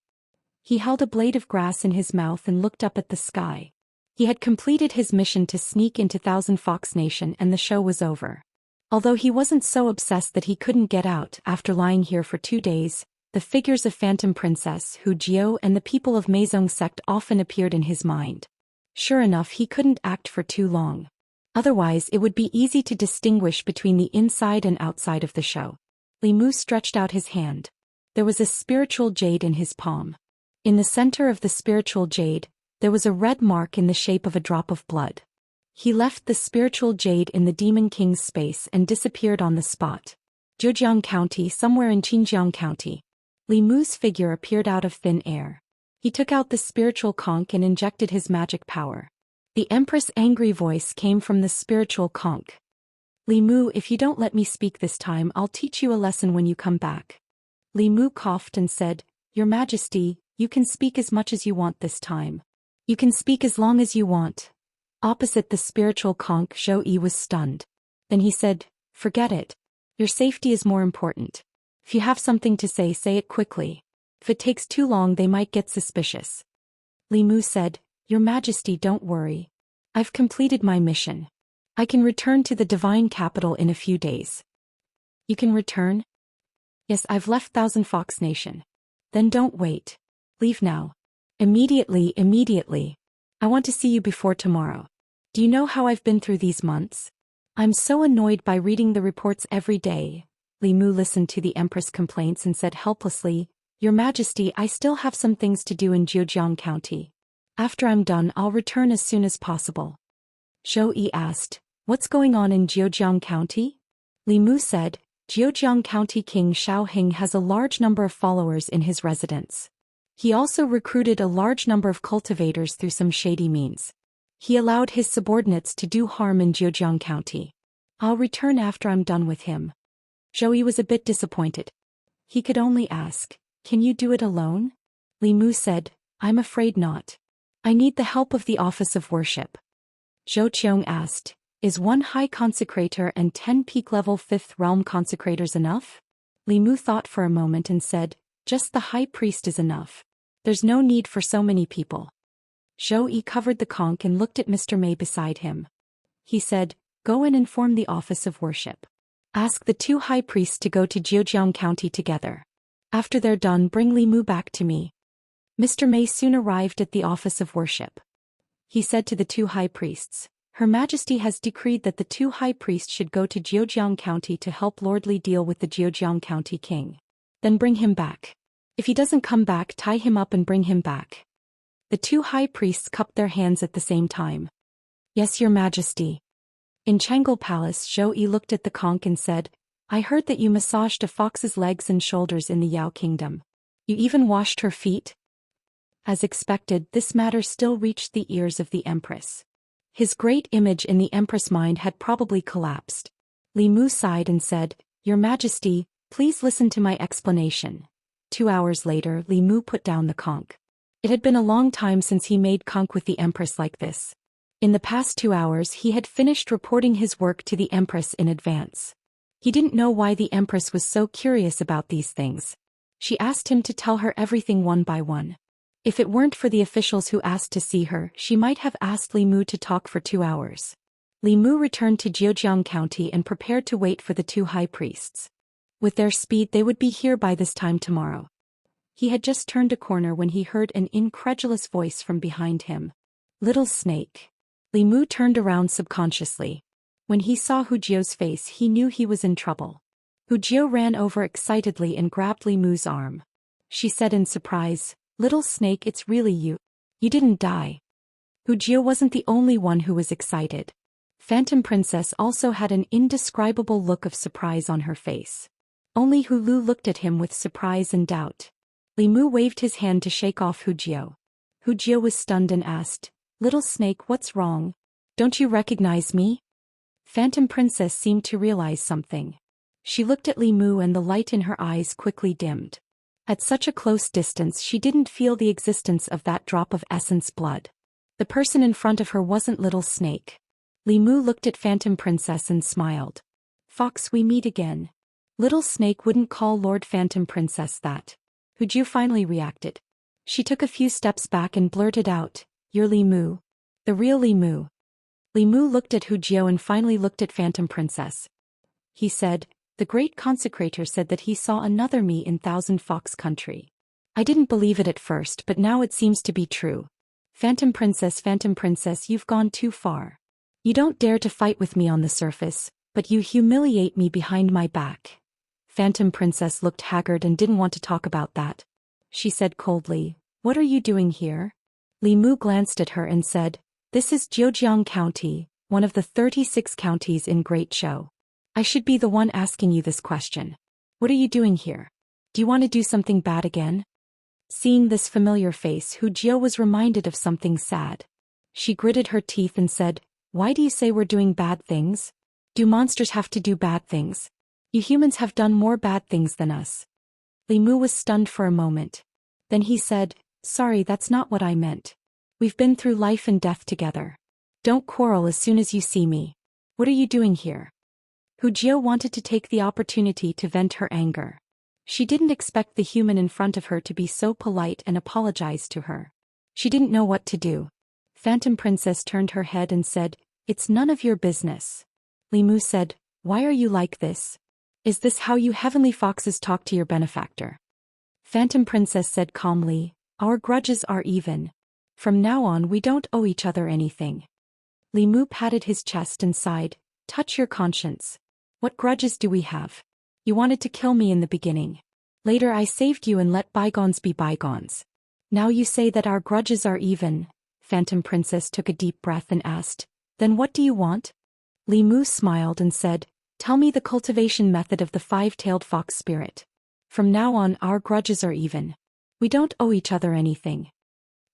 He held a blade of grass in his mouth and looked up at the sky. He had completed his mission to sneak into Thousand Fox Nation and the show was over. Although he wasn't so obsessed that he couldn't get out, after lying here for 2 days, the figures of Phantom Princess, Hu Jiao and the people of Meizong sect often appeared in his mind. Sure enough, he couldn't act for too long. Otherwise, it would be easy to distinguish between the inside and outside of the show. Li Mu stretched out his hand. There was a spiritual jade in his palm. In the center of the spiritual jade, there was a red mark in the shape of a drop of blood. He left the spiritual jade in the Demon King's space and disappeared on the spot. Zhejiang County, somewhere in Xinjiang County. Li Mu's figure appeared out of thin air. He took out the spiritual conch and injected his magic power. The Empress' angry voice came from the spiritual conch. Li Mu, if you don't let me speak this time, I'll teach you a lesson when you come back. Li Mu coughed and said, Your Majesty, you can speak as much as you want this time. You can speak as long as you want. Opposite the spiritual conch, Zhou Yi was stunned. Then he said, Forget it. Your safety is more important. If you have something to say it quickly. If it takes too long, they might get suspicious. Li Mu said, Your Majesty, don't worry. I've completed my mission. I can return to the divine capital in a few days. You can return? Yes, I've left Thousand Fox Nation. Then don't wait. Leave now. Immediately. I want to see you before tomorrow. Do you know how I've been through these months? I'm so annoyed by reading the reports every day. Li Mu listened to the Empress' complaints and said helplessly, Your Majesty, I still have some things to do in Zhejiang County. After I'm done, I'll return as soon as possible. Zhou Yi asked, What's going on in Zhejiang County? Li Mu said, Zhejiang County King Xiaoheng has a large number of followers in his residence. He also recruited a large number of cultivators through some shady means. He allowed his subordinates to do harm in Zhejiang County. I'll return after I'm done with him. Zhou Yi was a bit disappointed. He could only ask, Can you do it alone? Li Mu said, I'm afraid not. I need the help of the Office of Worship. Zhou Qian asked, Is one high consecrator and 10 peak-level 5th realm consecrators enough? Li Mu thought for a moment and said, Just the high priest is enough. There's no need for so many people. Zhou Yi covered the conch and looked at Mr. Mei beside him. He said, Go and inform the Office of Worship. Ask the 2 high priests to go to Zhejiang County together. After they're done, bring Li Mu back to me. Mr. Mei soon arrived at the Office of Worship. He said to the 2 high priests, Her Majesty has decreed that the 2 high priests should go to Zhejiang County to help Lord Li deal with the Zhejiang County king. Then bring him back. If he doesn't come back, tie him up and bring him back. The 2 high priests cupped their hands at the same time. Yes, Your Majesty. In Chang'an Palace, Zhou Yi looked at the conch and said, I heard that you massaged a fox's legs and shoulders in the Yao Kingdom. You even washed her feet? As expected, this matter still reached the ears of the Empress. His great image in the Empress' mind had probably collapsed. Li Mu sighed and said, Your Majesty, please listen to my explanation. 2 hours later, Li Mu put down the conch. It had been a long time since he made conch with the Empress like this. In the past 2 hours, he had finished reporting his work to the Empress in advance. He didn't know why the Empress was so curious about these things. She asked him to tell her everything one by one. If it weren't for the officials who asked to see her, she might have asked Li Mu to talk for 2 hours. Li Mu returned to Zhejiang County and prepared to wait for the 2 high priests. With their speed, they would be here by this time tomorrow. He had just turned a corner when he heard an incredulous voice from behind him. Little snake. Li Mu turned around subconsciously. When he saw Hu Jiao's face, he knew he was in trouble. Hu Jiao ran over excitedly and grabbed Li Mu's arm. She said in surprise, Little snake, it's really you. You didn't die. Hu Jiao wasn't the only one who was excited. Phantom Princess also had an indescribable look of surprise on her face. Only Hu Lu looked at him with surprise and doubt. Li Mu waved his hand to shake off Hu Jiao. Hu Jiao was stunned and asked, Little snake, what's wrong? Don't you recognize me? Phantom Princess seemed to realize something. She looked at Li Mu and the light in her eyes quickly dimmed. At such a close distance, she didn't feel the existence of that drop of essence blood. The person in front of her wasn't Little Snake. Li Mu looked at Phantom Princess and smiled. Fox, we meet again. Little Snake wouldn't call Lord Phantom Princess that. Hu Jiao finally reacted. She took a few steps back and blurted out, You're Li Mu. The real Li Mu. Li Mu looked at Hu Jiao and finally looked at Phantom Princess. He said, The great consecrator said that he saw another me in Thousand Fox Country. I didn't believe it at first, but now it seems to be true. Phantom Princess, you've gone too far. You don't dare to fight with me on the surface, but you humiliate me behind my back. Phantom Princess looked haggard and didn't want to talk about that. She said coldly, What are you doing here? Li Mu glanced at her and said, This is Zhejiang County, one of the 36 counties in Great Zhou. I should be the one asking you this question. What are you doing here? Do you want to do something bad again? Seeing this familiar face, Hu Jiao was reminded of something sad. She gritted her teeth and said, "Why do you say we're doing bad things? Do monsters have to do bad things? You humans have done more bad things than us." Li Mu was stunned for a moment. Then he said, "Sorry, that's not what I meant. We've been through life and death together. Don't quarrel as soon as you see me. What are you doing here?" Hu Jie wanted to take the opportunity to vent her anger. She didn't expect the human in front of her to be so polite and apologize to her. She didn't know what to do. Phantom Princess turned her head and said, "It's none of your business." Li Mu said, "Why are you like this? Is this how you heavenly foxes talk to your benefactor?" Phantom Princess said calmly, "Our grudges are even. From now on we don't owe each other anything." Li Mu patted his chest and sighed, "Touch your conscience. What grudges do we have? You wanted to kill me in the beginning. Later I saved you and let bygones be bygones. Now you say that our grudges are even." Phantom Princess took a deep breath and asked, "Then what do you want?" Li Mu smiled and said, "Tell me the cultivation method of the five-tailed fox spirit. From now on our grudges are even. We don't owe each other anything."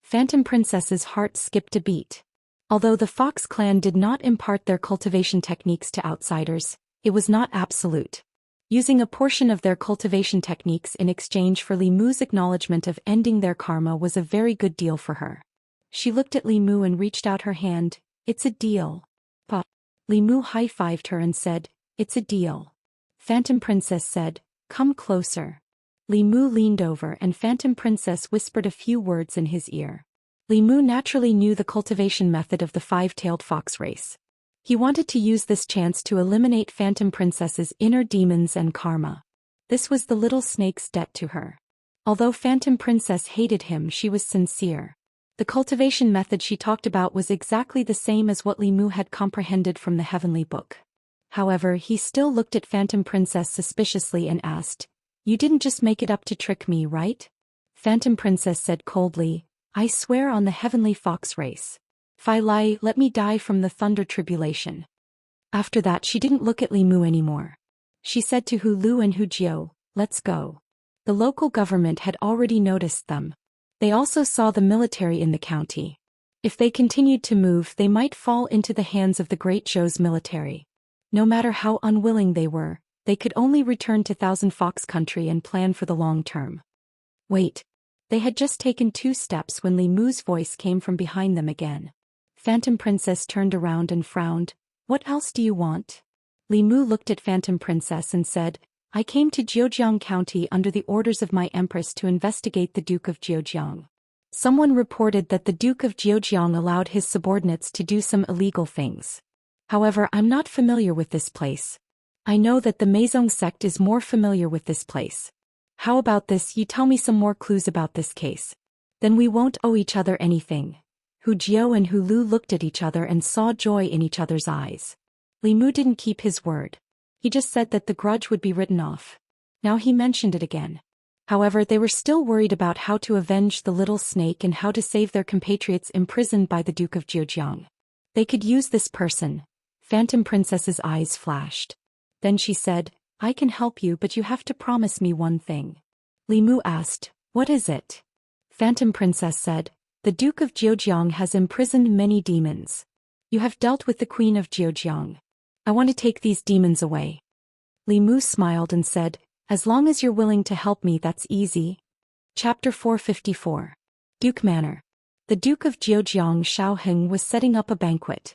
Phantom Princess's heart skipped a beat. Although the Fox clan did not impart their cultivation techniques to outsiders, it was not absolute. Using a portion of their cultivation techniques in exchange for Li Mu's acknowledgement of ending their karma was a very good deal for her. She looked at Li Mu and reached out her hand. "It's a deal." Pa. Li Mu high-fived her and said, "It's a deal." Phantom Princess said, "Come closer." Li Mu leaned over and Phantom Princess whispered a few words in his ear. Li Mu naturally knew the cultivation method of the five-tailed fox race. He wanted to use this chance to eliminate Phantom Princess's inner demons and karma. This was the little snake's debt to her. Although Phantom Princess hated him, she was sincere. The cultivation method she talked about was exactly the same as what Li Mu had comprehended from the Heavenly Book. However, he still looked at Phantom Princess suspiciously and asked, "You didn't just make it up to trick me, right?" Phantom Princess said coldly, "I swear on the Heavenly Fox race. If I lie, let me die from the thunder tribulation." After that she didn't look at Li Mu anymore. She said to Hu Lu and Hu Jiao, "Let's go." The local government had already noticed them. They also saw the military in the county. If they continued to move, they might fall into the hands of the Great Zhou's military. No matter how unwilling they were, they could only return to Thousand Fox Country and plan for the long term. Wait. They had just taken 2 steps when Li Mu's voice came from behind them again. Phantom Princess turned around and frowned. "What else do you want?" Li Mu looked at Phantom Princess and said, "I came to Jiujiang County under the orders of my Empress to investigate the Duke of Jiujiang. Someone reported that the Duke of Jiujiang allowed his subordinates to do some illegal things. However, I'm not familiar with this place. I know that the Meizong sect is more familiar with this place. How about this, you tell me some more clues about this case? Then we won't owe each other anything." Hu Jiao and Hu Lu looked at each other and saw joy in each other's eyes. Li Mu didn't keep his word. He just said that the grudge would be written off. Now he mentioned it again. However, they were still worried about how to avenge the little snake and how to save their compatriots imprisoned by the Duke of Jiujiang. They could use this person. Phantom Princess's eyes flashed. Then she said, "I can help you, but you have to promise me one thing." Li Mu asked, "What is it?" Phantom Princess said, "The Duke of Jiujiang has imprisoned many demons. You have dealt with the Queen of Jiujiang. I want to take these demons away." Li Mu smiled and said, "As long as you're willing to help me, that's easy." Chapter 454. Duke Manor. The Duke of Jiujiang Shao Heng was setting up a banquet.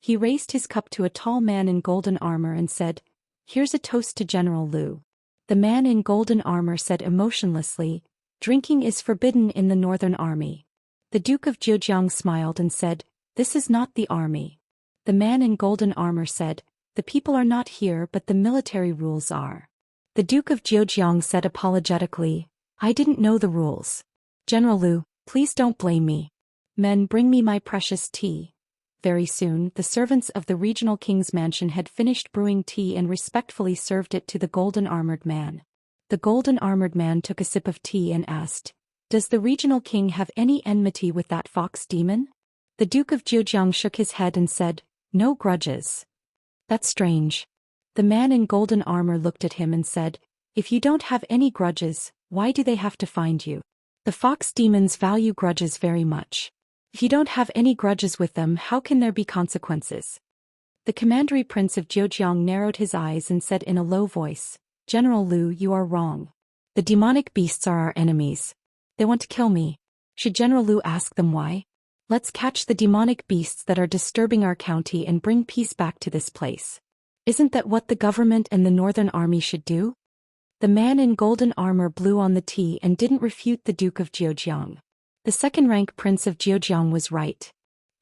He raised his cup to a tall man in golden armor and said, "Here's a toast to General Lu." The man in golden armor said emotionlessly, "Drinking is forbidden in the Northern Army." The Duke of Jiujiang smiled and said, "This is not the army." The man in golden armor said, "The people are not here, but the military rules are." The Duke of Jiujiang said apologetically, "I didn't know the rules. General Lu, please don't blame me. Men, bring me my precious tea." Very soon, the servants of the regional king's mansion had finished brewing tea and respectfully served it to the golden-armored man. The golden-armored man took a sip of tea and asked, "Does the regional king have any enmity with that fox demon?" The Duke of Jiujiang shook his head and said, "No grudges." "That's strange." The man in golden armor looked at him and said, "If you don't have any grudges, why do they have to find you?" The fox demons value grudges very much. If you don't have any grudges with them, how can there be consequences? The commandery prince of Zhejiang narrowed his eyes and said in a low voice, General Liu, you are wrong. The demonic beasts are our enemies. They want to kill me. Should General Liu ask them why? Let's catch the demonic beasts that are disturbing our county and bring peace back to this place. Isn't that what the government and the Northern Army should do? The man in golden armor blew on the tea and didn't refute the Duke of Zhejiang. The second-rank prince of Zhejiang was right.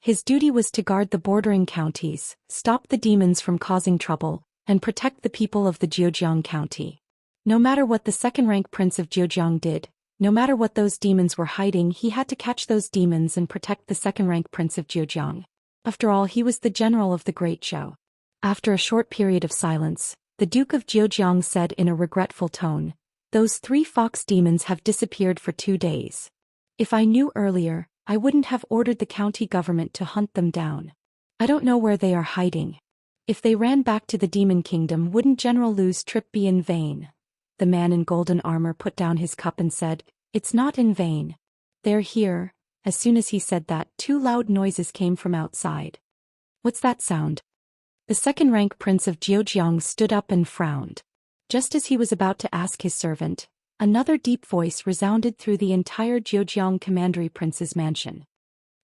His duty was to guard the bordering counties, stop the demons from causing trouble, and protect the people of the Zhejiang county. No matter what the second-rank prince of Zhejiang did, no matter what those demons were hiding, he had to catch those demons and protect the second-rank prince of Zhejiang. After all, he was the general of the Great Zhou. After a short period of silence, the Duke of Zhejiang said in a regretful tone, Those 3 fox demons have disappeared for 2 days. If I knew earlier, I wouldn't have ordered the county government to hunt them down. I don't know where they are hiding. If they ran back to the demon kingdom, wouldn't General Liu's trip be in vain? The man in golden armor put down his cup and said, It's not in vain. They're here. As soon as he said that, 2 loud noises came from outside. What's that sound? The second-rank prince of Zhejiang stood up and frowned. Just as he was about to ask his servant, another deep voice resounded through the entire Zhejiang commandery prince's mansion.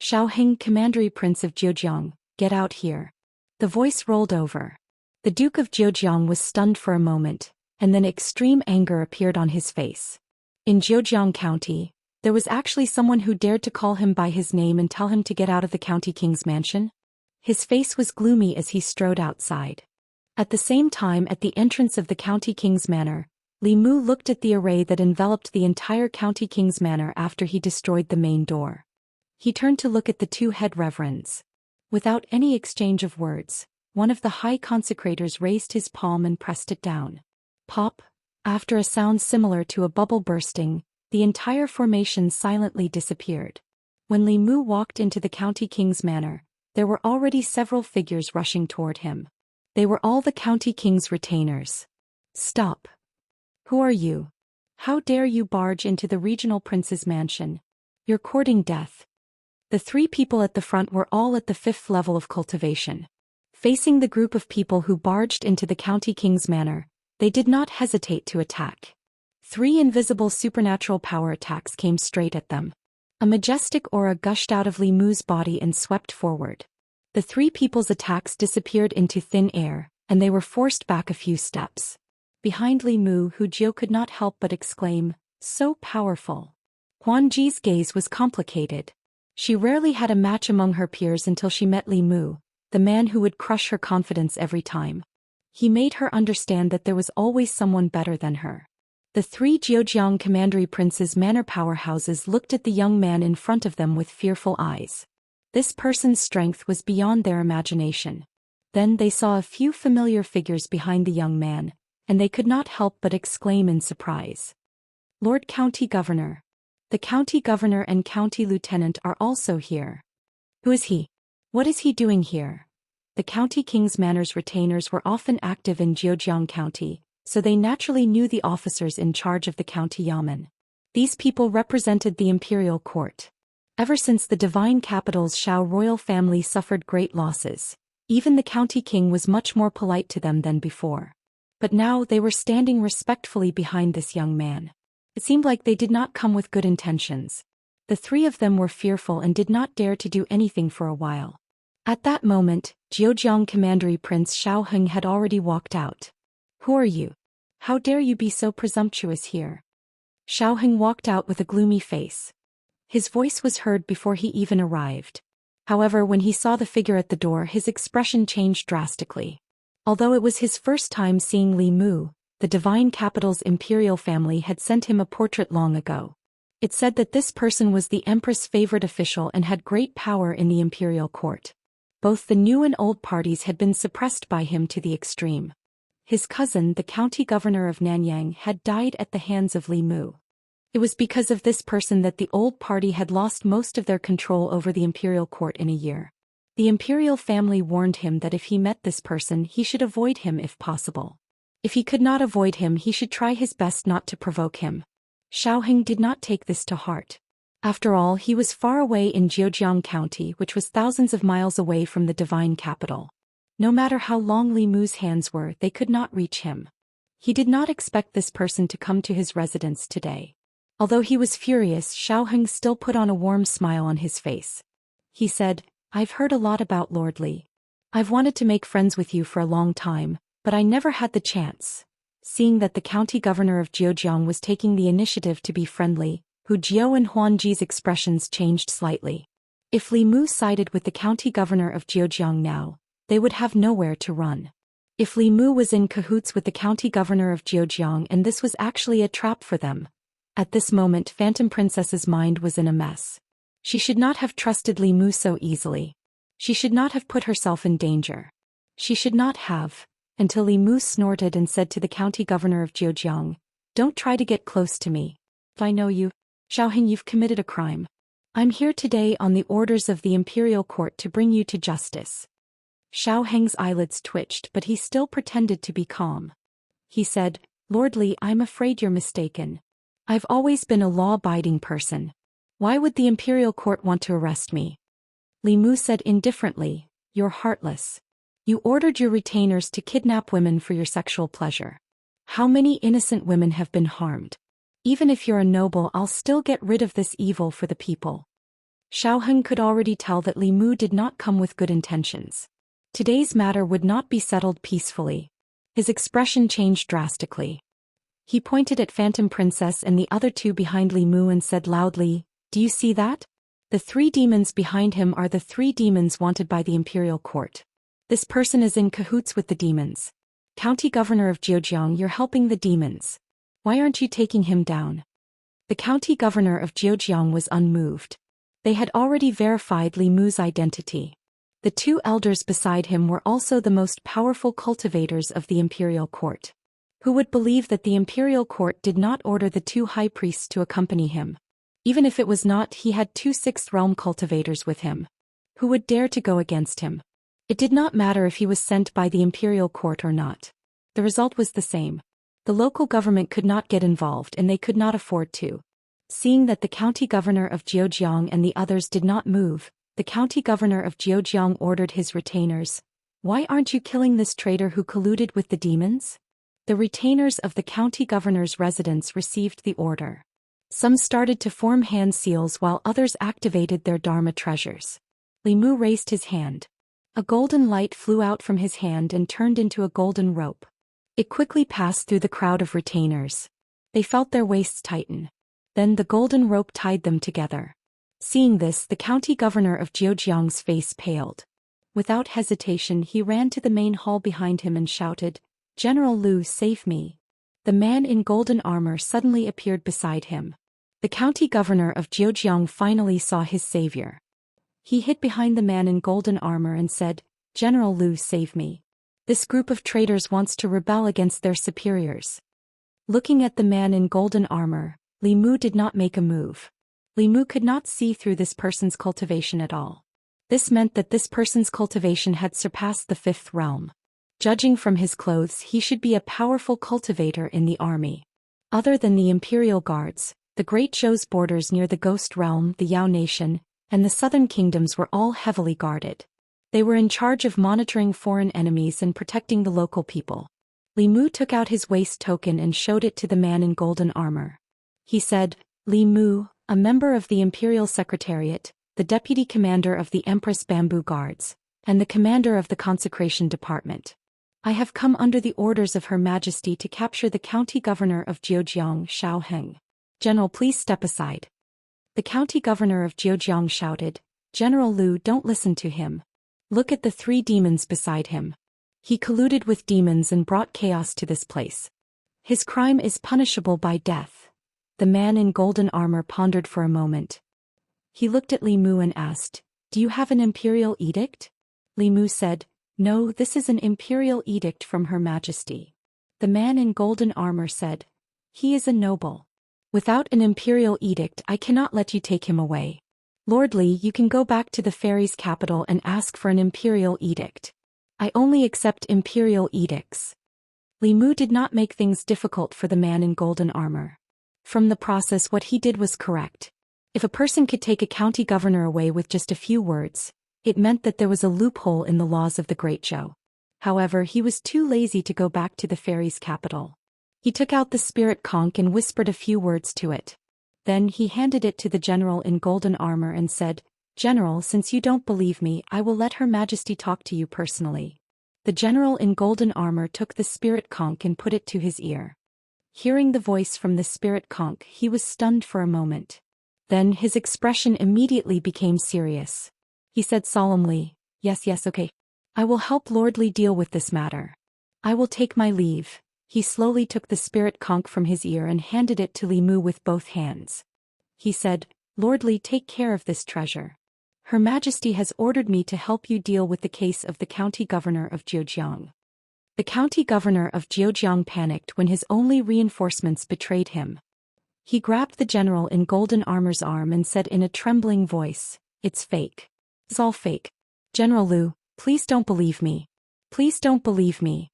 Xiaoheng, commandery prince of Zhejiang, get out here. The voice rolled over. The Duke of Zhejiang was stunned for a moment, and then extreme anger appeared on his face. In Zhejiang County, there was actually someone who dared to call him by his name and tell him to get out of the county king's mansion? His face was gloomy as he strode outside. At the same time, at the entrance of the county king's manor, Li Mu looked at the array that enveloped the entire county king's manor after he destroyed the main door. He turned to look at the 2 head reverends. Without any exchange of words, one of the high consecrators raised his palm and pressed it down. Pop! After a sound similar to a bubble bursting, the entire formation silently disappeared. When Li Mu walked into the county king's manor, there were already several figures rushing toward him. They were all the county king's retainers. Stop! Who are you? How dare you barge into the regional prince's mansion? You're courting death. The 3 people at the front were all at the 5th level of cultivation. Facing the group of people who barged into the county king's manor, they did not hesitate to attack. 3 invisible supernatural power attacks came straight at them. A majestic aura gushed out of Li Mu's body and swept forward. The 3 people's attacks disappeared into thin air, and they were forced back a few steps. Behind Li Mu, Hu Jiu could not help but exclaim, so powerful. Huan Ji's gaze was complicated. She rarely had a match among her peers until she met Li Mu, the man who would crush her confidence every time. He made her understand that there was always someone better than her. The 3 Zhejiang commandery princes' manor powerhouses looked at the young man in front of them with fearful eyes. This person's strength was beyond their imagination. Then they saw a few familiar figures behind the young man, and they could not help but exclaim in surprise. Lord County Governor. The County Governor and County Lieutenant are also here. Who is he? What is he doing here? The County King's Manor's retainers were often active in Zhejiang County, so they naturally knew the officers in charge of the county yamen. These people represented the imperial court. Ever since the divine capital's Shao royal family suffered great losses, even the county king was much more polite to them than before. But now they were standing respectfully behind this young man. It seemed like they did not come with good intentions. The 3 of them were fearful and did not dare to do anything for a while. At that moment, Zhejiang Commandery Prince Xiaoheng had already walked out. Who are you? How dare you be so presumptuous here? Xiaoheng walked out with a gloomy face. His voice was heard before he even arrived. However, when he saw the figure at the door, his expression changed drastically. Although it was his first time seeing Li Mu, the divine capital's imperial family had sent him a portrait long ago. It said that this person was the empress' favorite official and had great power in the imperial court. Both the new and old parties had been suppressed by him to the extreme. His cousin, the county governor of Nanyang, had died at the hands of Li Mu. It was because of this person that the old party had lost most of their control over the imperial court in a year. The imperial family warned him that if he met this person, he should avoid him if possible. If he could not avoid him, he should try his best not to provoke him. Xiaoheng did not take this to heart. After all, he was far away in Zhejiang County, which was thousands of miles away from the divine capital. No matter how long Li Mu's hands were, they could not reach him. He did not expect this person to come to his residence today. Although he was furious, Xiaoheng still put on a warm smile on his face. He said, "I've heard a lot about Lord Li. I've wanted to make friends with you for a long time, but I never had the chance." Seeing that the county governor of Zhejiang was taking the initiative to be friendly, Hu Jiao and Huanji's expressions changed slightly. If Li Mu sided with the county governor of Zhejiang now, they would have nowhere to run. If Li Mu was in cahoots with the county governor of Zhejiang and this was actually a trap for them. At this moment, Phantom Princess's mind was in a mess. She should not have trusted Li Mu so easily. She should not have put herself in danger. She should not have, until Li Mu snorted and said to the county governor of Zhejiang, "Don't try to get close to me. If I know you, Xiaoheng, you've committed a crime. I'm here today on the orders of the imperial court to bring you to justice." Xiaoheng's eyelids twitched, but he still pretended to be calm. He said, "Lord Li, I'm afraid you're mistaken. I've always been a law-abiding person. Why would the imperial court want to arrest me?" Li Mu said indifferently, "You're heartless. You ordered your retainers to kidnap women for your sexual pleasure. How many innocent women have been harmed? Even if you're a noble, I'll still get rid of this evil for the people." Xiaoheng could already tell that Li Mu did not come with good intentions. Today's matter would not be settled peacefully. His expression changed drastically. He pointed at Phantom Princess and the other two behind Li Mu and said loudly, "Do you see that? The 3 demons behind him are the 3 demons wanted by the imperial court. This person is in cahoots with the demons. County governor of Zhejiang, you're helping the demons. Why aren't you taking him down?" The county governor of Zhejiang was unmoved. They had already verified Li Mu's identity. The 2 elders beside him were also the most powerful cultivators of the imperial court. Who would believe that the imperial court did not order the 2 high priests to accompany him? Even if it was not, he had 2 sixth realm cultivators with him. Who would dare to go against him? It did not matter if he was sent by the imperial court or not. The result was the same. The local government could not get involved and they could not afford to. Seeing that the county governor of Zhejiang and the others did not move, the county governor of Zhejiang ordered his retainers, "Why aren't you killing this traitor who colluded with the demons?" The retainers of the county governor's residence received the order. Some started to form hand seals while others activated their dharma treasures. Li Mu raised his hand. A golden light flew out from his hand and turned into a golden rope. It quickly passed through the crowd of retainers. They felt their waists tighten. Then the golden rope tied them together. Seeing this, the county governor of Zhejiang's face paled. Without hesitation, he ran to the main hall behind him and shouted, "General Lu, save me." The man in golden armor suddenly appeared beside him. The county governor of Zhejiang finally saw his savior. He hid behind the man in golden armor and said, "General Lu, save me. This group of traitors wants to rebel against their superiors." Looking at the man in golden armor, Li Mu did not make a move. Li Mu could not see through this person's cultivation at all. This meant that this person's cultivation had surpassed the 5th realm. Judging from his clothes, he should be a powerful cultivator in the army. Other than the imperial guards, the Great Zhou's borders near the Ghost Realm, the Yao Nation, and the southern kingdoms were all heavily guarded. They were in charge of monitoring foreign enemies and protecting the local people. Li Mu took out his waist token and showed it to the man in golden armor. He said, "Li Mu, a member of the Imperial Secretariat, the deputy commander of the Empress Bamboo Guards, and the commander of the Consecration Department. I have come under the orders of Her Majesty to capture the county governor of Zhejiang, Xiaoheng. General, please step aside." The county governor of Zhejiang shouted, "General Lu, don't listen to him. Look at the 3 demons beside him. He colluded with demons and brought chaos to this place. His crime is punishable by death." The man in golden armor pondered for a moment. He looked at Li Mu and asked, "Do you have an imperial edict?" Li Mu said, "No, this is an imperial edict from Her Majesty." The man in golden armor said, "He is a noble. Without an imperial edict, I cannot let you take him away. Lord Li, you can go back to the fairies' capital and ask for an imperial edict. I only accept imperial edicts." Li Mu did not make things difficult for the man in golden armor. From the process, what he did was correct. If a person could take a county governor away with just a few words, it meant that there was a loophole in the laws of the Great Zhou. However, he was too lazy to go back to the fairies' capital. He took out the spirit conch and whispered a few words to it. Then he handed it to the general in golden armor and said, "General, since you don't believe me, I will let Her Majesty talk to you personally." The general in golden armor took the spirit conch and put it to his ear. Hearing the voice from the spirit conch, he was stunned for a moment. Then his expression immediately became serious. He said solemnly, yes, okay. I will help Lordly deal with this matter. I will take my leave." He slowly took the spirit conch from his ear and handed it to Li Mu with both hands. He said, "Lordly, take care of this treasure. Her Majesty has ordered me to help you deal with the case of the county governor of Zhejiang." The county governor of Zhejiang panicked when his only reinforcements betrayed him. He grabbed the general in golden armor's arm and said in a trembling voice, "It's fake. It's all fake. General Liu, please don't believe me. Please don't believe me."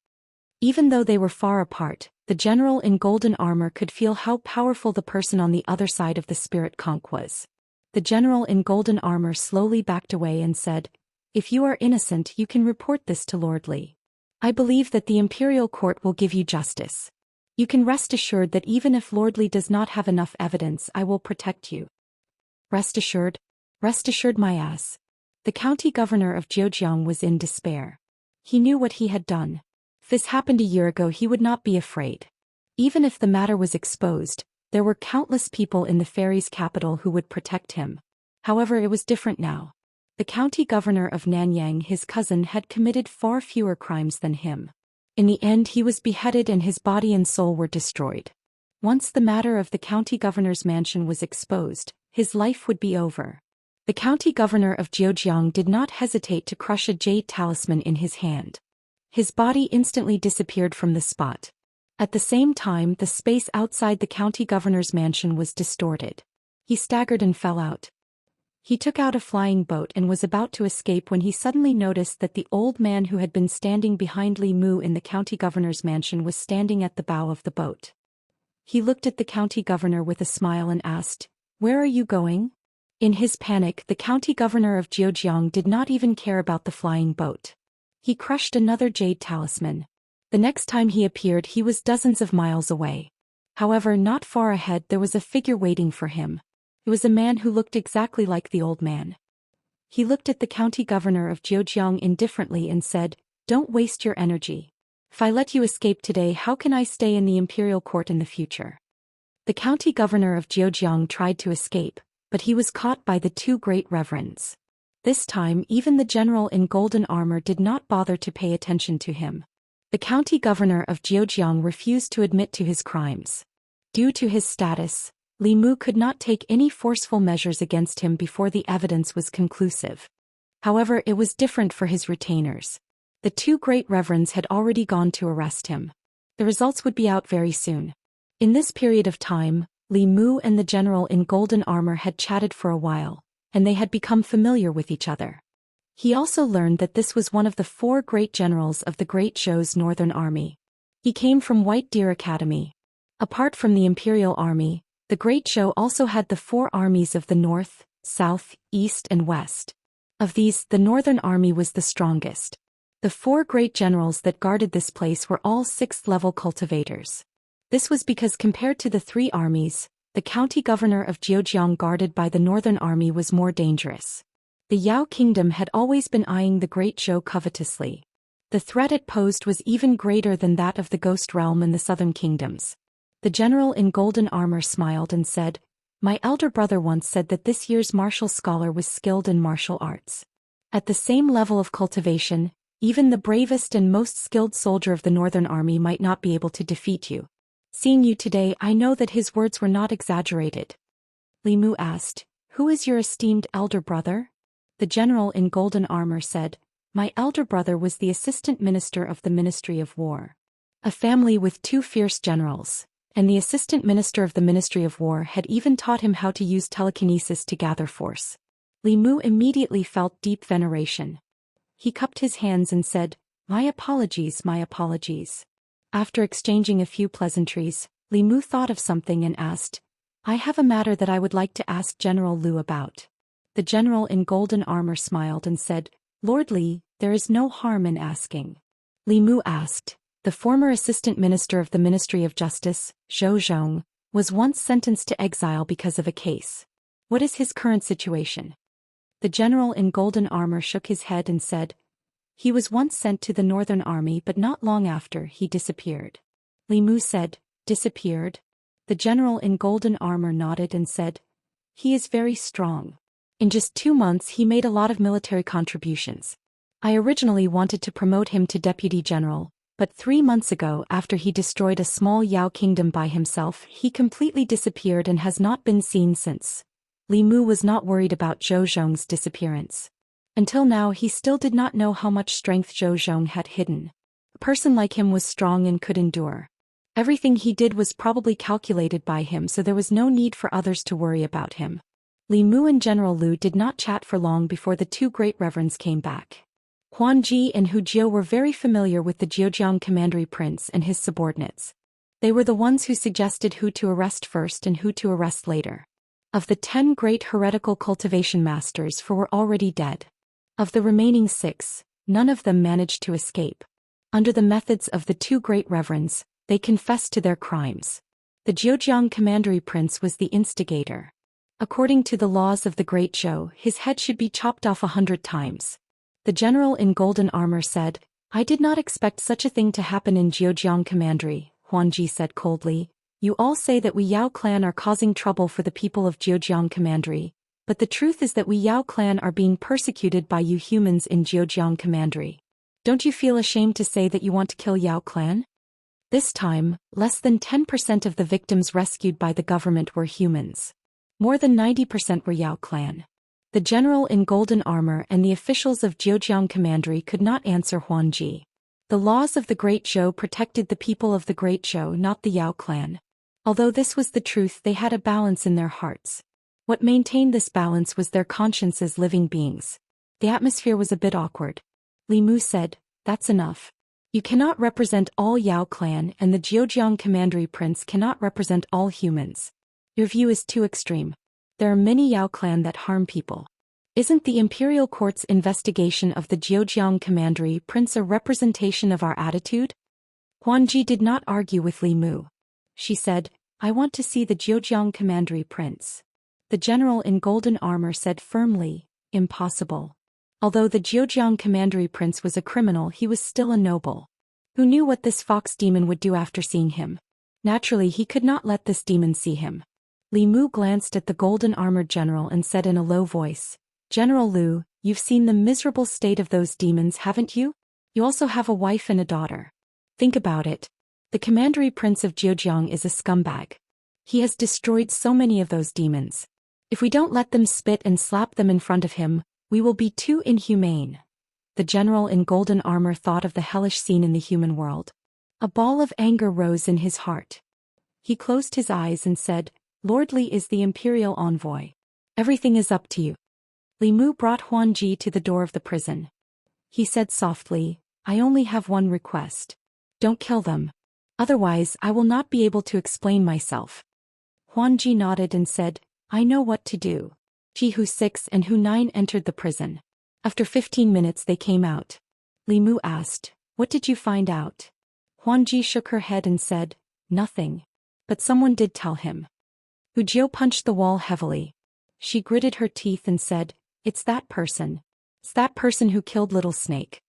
Even though they were far apart, the general in golden armor could feel how powerful the person on the other side of the spirit conch was. The general in golden armor slowly backed away and said, "If you are innocent, you can report this to Lordly. I believe that the imperial court will give you justice. You can rest assured that even if Lordly does not have enough evidence, I will protect you." Rest assured my ass. The county governor of Zhejiang was in despair. He knew what he had done. If this happened a year ago, he would not be afraid. Even if the matter was exposed, there were countless people in the fairies' capital who would protect him. However, it was different now. The county governor of Nanyang, his cousin, had committed far fewer crimes than him. In the end, he was beheaded and his body and soul were destroyed. Once the matter of the county governor's mansion was exposed, his life would be over. The county governor of Zhejiang did not hesitate to crush a jade talisman in his hand. His body instantly disappeared from the spot. At the same time, the space outside the county governor's mansion was distorted. He staggered and fell out. He took out a flying boat and was about to escape when he suddenly noticed that the old man who had been standing behind Li Mu in the county governor's mansion was standing at the bow of the boat. He looked at the county governor with a smile and asked, "Where are you going?" In his panic, the county governor of Zhejiang did not even care about the flying boat. He crushed another jade talisman. The next time he appeared, he was dozens of miles away. However, not far ahead there was a figure waiting for him. It was a man who looked exactly like the old man. He looked at the county governor of Zhejiang indifferently and said, "Don't waste your energy. If I let you escape today, how can I stay in the imperial court in the future?" The county governor of Zhejiang tried to escape, but he was caught by the two great reverends. This time, even the general in golden armor did not bother to pay attention to him. The county governor of Zhejiang refused to admit to his crimes. Due to his status, Li Mu could not take any forceful measures against him before the evidence was conclusive. However, it was different for his retainers. The two great reverends had already gone to arrest him. The results would be out very soon. In this period of time, Li Mu and the general in golden armor had chatted for a while, and they had become familiar with each other. He also learned that this was one of the 4 great generals of the Great Zhou's northern army. He came from White Deer Academy. Apart from the imperial army, the Great Zhou also had the 4 armies of the north, south, east and west. Of these, the northern army was the strongest. The 4 great generals that guarded this place were all 6th-level cultivators. This was because compared to the 3 armies, the county governor of Zhejiang guarded by the northern army was more dangerous. The Yao kingdom had always been eyeing the Great Zhou covetously. The threat it posed was even greater than that of the Ghost Realm and the southern kingdoms. The general in golden armor smiled and said, "My elder brother once said that this year's martial scholar was skilled in martial arts. At the same level of cultivation, even the bravest and most skilled soldier of the northern army might not be able to defeat you. Seeing you today, I know that his words were not exaggerated." Li Mu asked, "Who is your esteemed elder brother?" The general in golden armor said, "My elder brother was the assistant minister of the Ministry of War. A family with 2 fierce generals, and the assistant minister of the Ministry of War had even taught him how to use telekinesis to gather force." Li Mu immediately felt deep veneration. He cupped his hands and said, my apologies. After exchanging a few pleasantries, Li Mu thought of something and asked, I have a matter that I would like to ask General Lu about. The general in golden armor smiled and said, Lord Li, there is no harm in asking. Li Mu asked, the former assistant minister of the Ministry of Justice, Zhou Xian, was once sentenced to exile because of a case. What is his current situation? The general in golden armor shook his head and said, he was once sent to the Northern Army but not long after he disappeared. Li Mu said, disappeared? The general in golden armor nodded and said, he is very strong. In just 2 months he made a lot of military contributions. I originally wanted to promote him to deputy general, but 3 months ago after he destroyed a small Yao kingdom by himself he completely disappeared and has not been seen since. Li Mu was not worried about Zhou Xian's disappearance. Until now he still did not know how much strength Zhou Xian had hidden. A person like him was strong and could endure. Everything he did was probably calculated by him, so there was no need for others to worry about him. Li Mu and General Lu did not chat for long before the 2 great reverends came back. Huan Ji and Hu Jiu were very familiar with the Zhejiang commandery prince and his subordinates. They were the ones who suggested who to arrest first and who to arrest later. Of the 10 great heretical cultivation masters, 4 were already dead. Of the remaining 6, none of them managed to escape. Under the methods of the 2 great reverends, they confessed to their crimes. The Zhejiang commandery prince was the instigator. According to the laws of the Great Zhou, his head should be chopped off 100 times. The general in golden armor said, I did not expect such a thing to happen in Zhejiang commandery. Huan Ji said coldly, you all say that we Yao clan are causing trouble for the people of Zhejiang commandery, but the truth is that we Yao clan are being persecuted by you humans in Zhejiang commandery. Don't you feel ashamed to say that you want to kill Yao clan? This time, less than 10% of the victims rescued by the government were humans. More than 90% were Yao clan. The general in golden armor and the officials of Zhejiang commandery could not answer Huan Ji. The laws of the Great Zhou protected the people of the Great Zhou, not the Yao clan. Although this was the truth, they had a balance in their hearts. What maintained this balance was their conscience as living beings. The atmosphere was a bit awkward. Li Mu said, that's enough. You cannot represent all Yao clan, and the Zhejiang commandery prince cannot represent all humans. Your view is too extreme. There are many Yao clan that harm people. Isn't the imperial court's investigation of the Zhejiang commandery prince a representation of our attitude? Huan Ji did not argue with Li Mu. She said, I want to see the Zhejiang commandery prince. The general in golden armor said firmly, impossible. Although the Zhejiang commandery prince was a criminal, he was still a noble. Who knew what this fox demon would do after seeing him? Naturally he could not let this demon see him. Li Mu glanced at the golden-armored general and said in a low voice, General Lu, you've seen the miserable state of those demons, haven't you? You also have a wife and a daughter. Think about it. The commandery prince of Zhejiang is a scumbag. He has destroyed so many of those demons. If we don't let them spit and slap them in front of him, we will be too inhumane. The general in golden armor thought of the hellish scene in the human world. A ball of anger rose in his heart. He closed his eyes and said, Lord Li is the imperial envoy. Everything is up to you. Li Mu brought Huan Ji to the door of the prison. He said softly, I only have one request. Don't kill them. Otherwise I will not be able to explain myself. Huan Ji nodded and said, I know what to do. Hu 6 and Hu 9 entered the prison. After 15 minutes they came out. Li Mu asked, What did you find out? Huan Ji shook her head and said, Nothing. But someone did tell him. Hu Jiu punched the wall heavily. She gritted her teeth and said, It's that person. It's that person who killed Little Snake.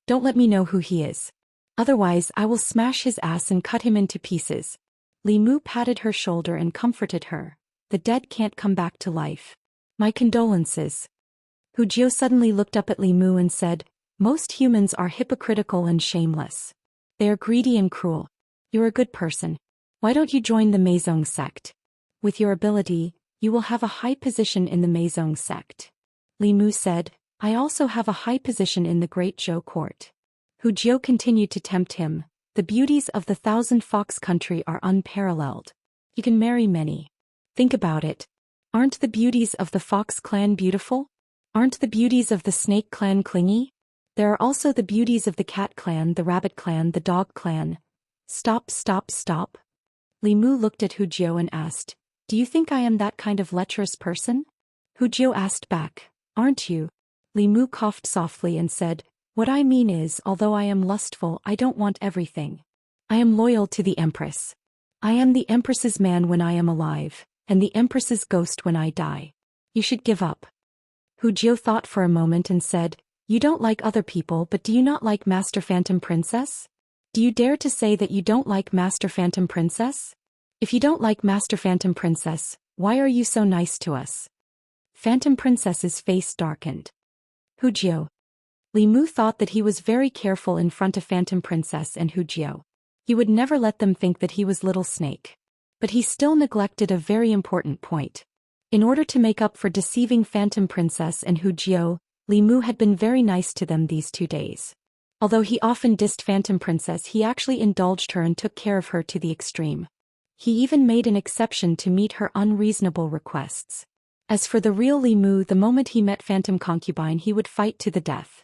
Don't let me know who he is. Otherwise I will smash his ass and cut him into pieces. Li Mu patted her shoulder and comforted her. The dead can't come back to life. My condolences. Hu Jiu suddenly looked up at Li Mu and said, Most humans are hypocritical and shameless. They are greedy and cruel. You're a good person. Why don't you join the Meizong sect? With your ability, you will have a high position in the Meizong sect. Li Mu said, I also have a high position in the Great Zhou court. Hu Jiu continued to tempt him. The beauties of the Thousand Fox country are unparalleled. You can marry many. Think about it. Aren't the beauties of the Fox clan beautiful? Aren't the beauties of the Snake clan clingy? There are also the beauties of the Cat clan, the Rabbit clan, the Dog clan. Stop. Li Mu looked at Hu Jiu and asked, Do you think I am that kind of lecherous person? Hu Jiu asked back. Aren't you? Li Mu coughed softly and said, what I mean is, although I am lustful, I don't want everything. I am loyal to the Empress. I am the Empress's man when I am alive, and the Empress's ghost when I die. You should give up. Hu Jiu thought for a moment and said, you don't like other people, but do you not like Master Phantom Princess? Do you dare to say that you don't like Master Phantom Princess? If you don't like Master Phantom Princess, why are you so nice to us? Phantom Princess's face darkened. Hu Jiu. Li Mu thought that he was very careful in front of Phantom Princess and Hu Jiu. He would never let them think that he was Little Snake. But he still neglected a very important point. In order to make up for deceiving Phantom Princess and Hu Jiu, Li Mu had been very nice to them these 2 days. Although he often dissed Phantom Princess, he actually indulged her and took care of her to the extreme. He even made an exception to meet her unreasonable requests. As for the real Li Mu, the moment he met Phantom Concubine, he would fight to the death.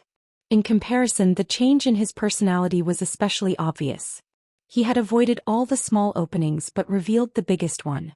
In comparison, the change in his personality was especially obvious. He had avoided all the small openings but revealed the biggest one.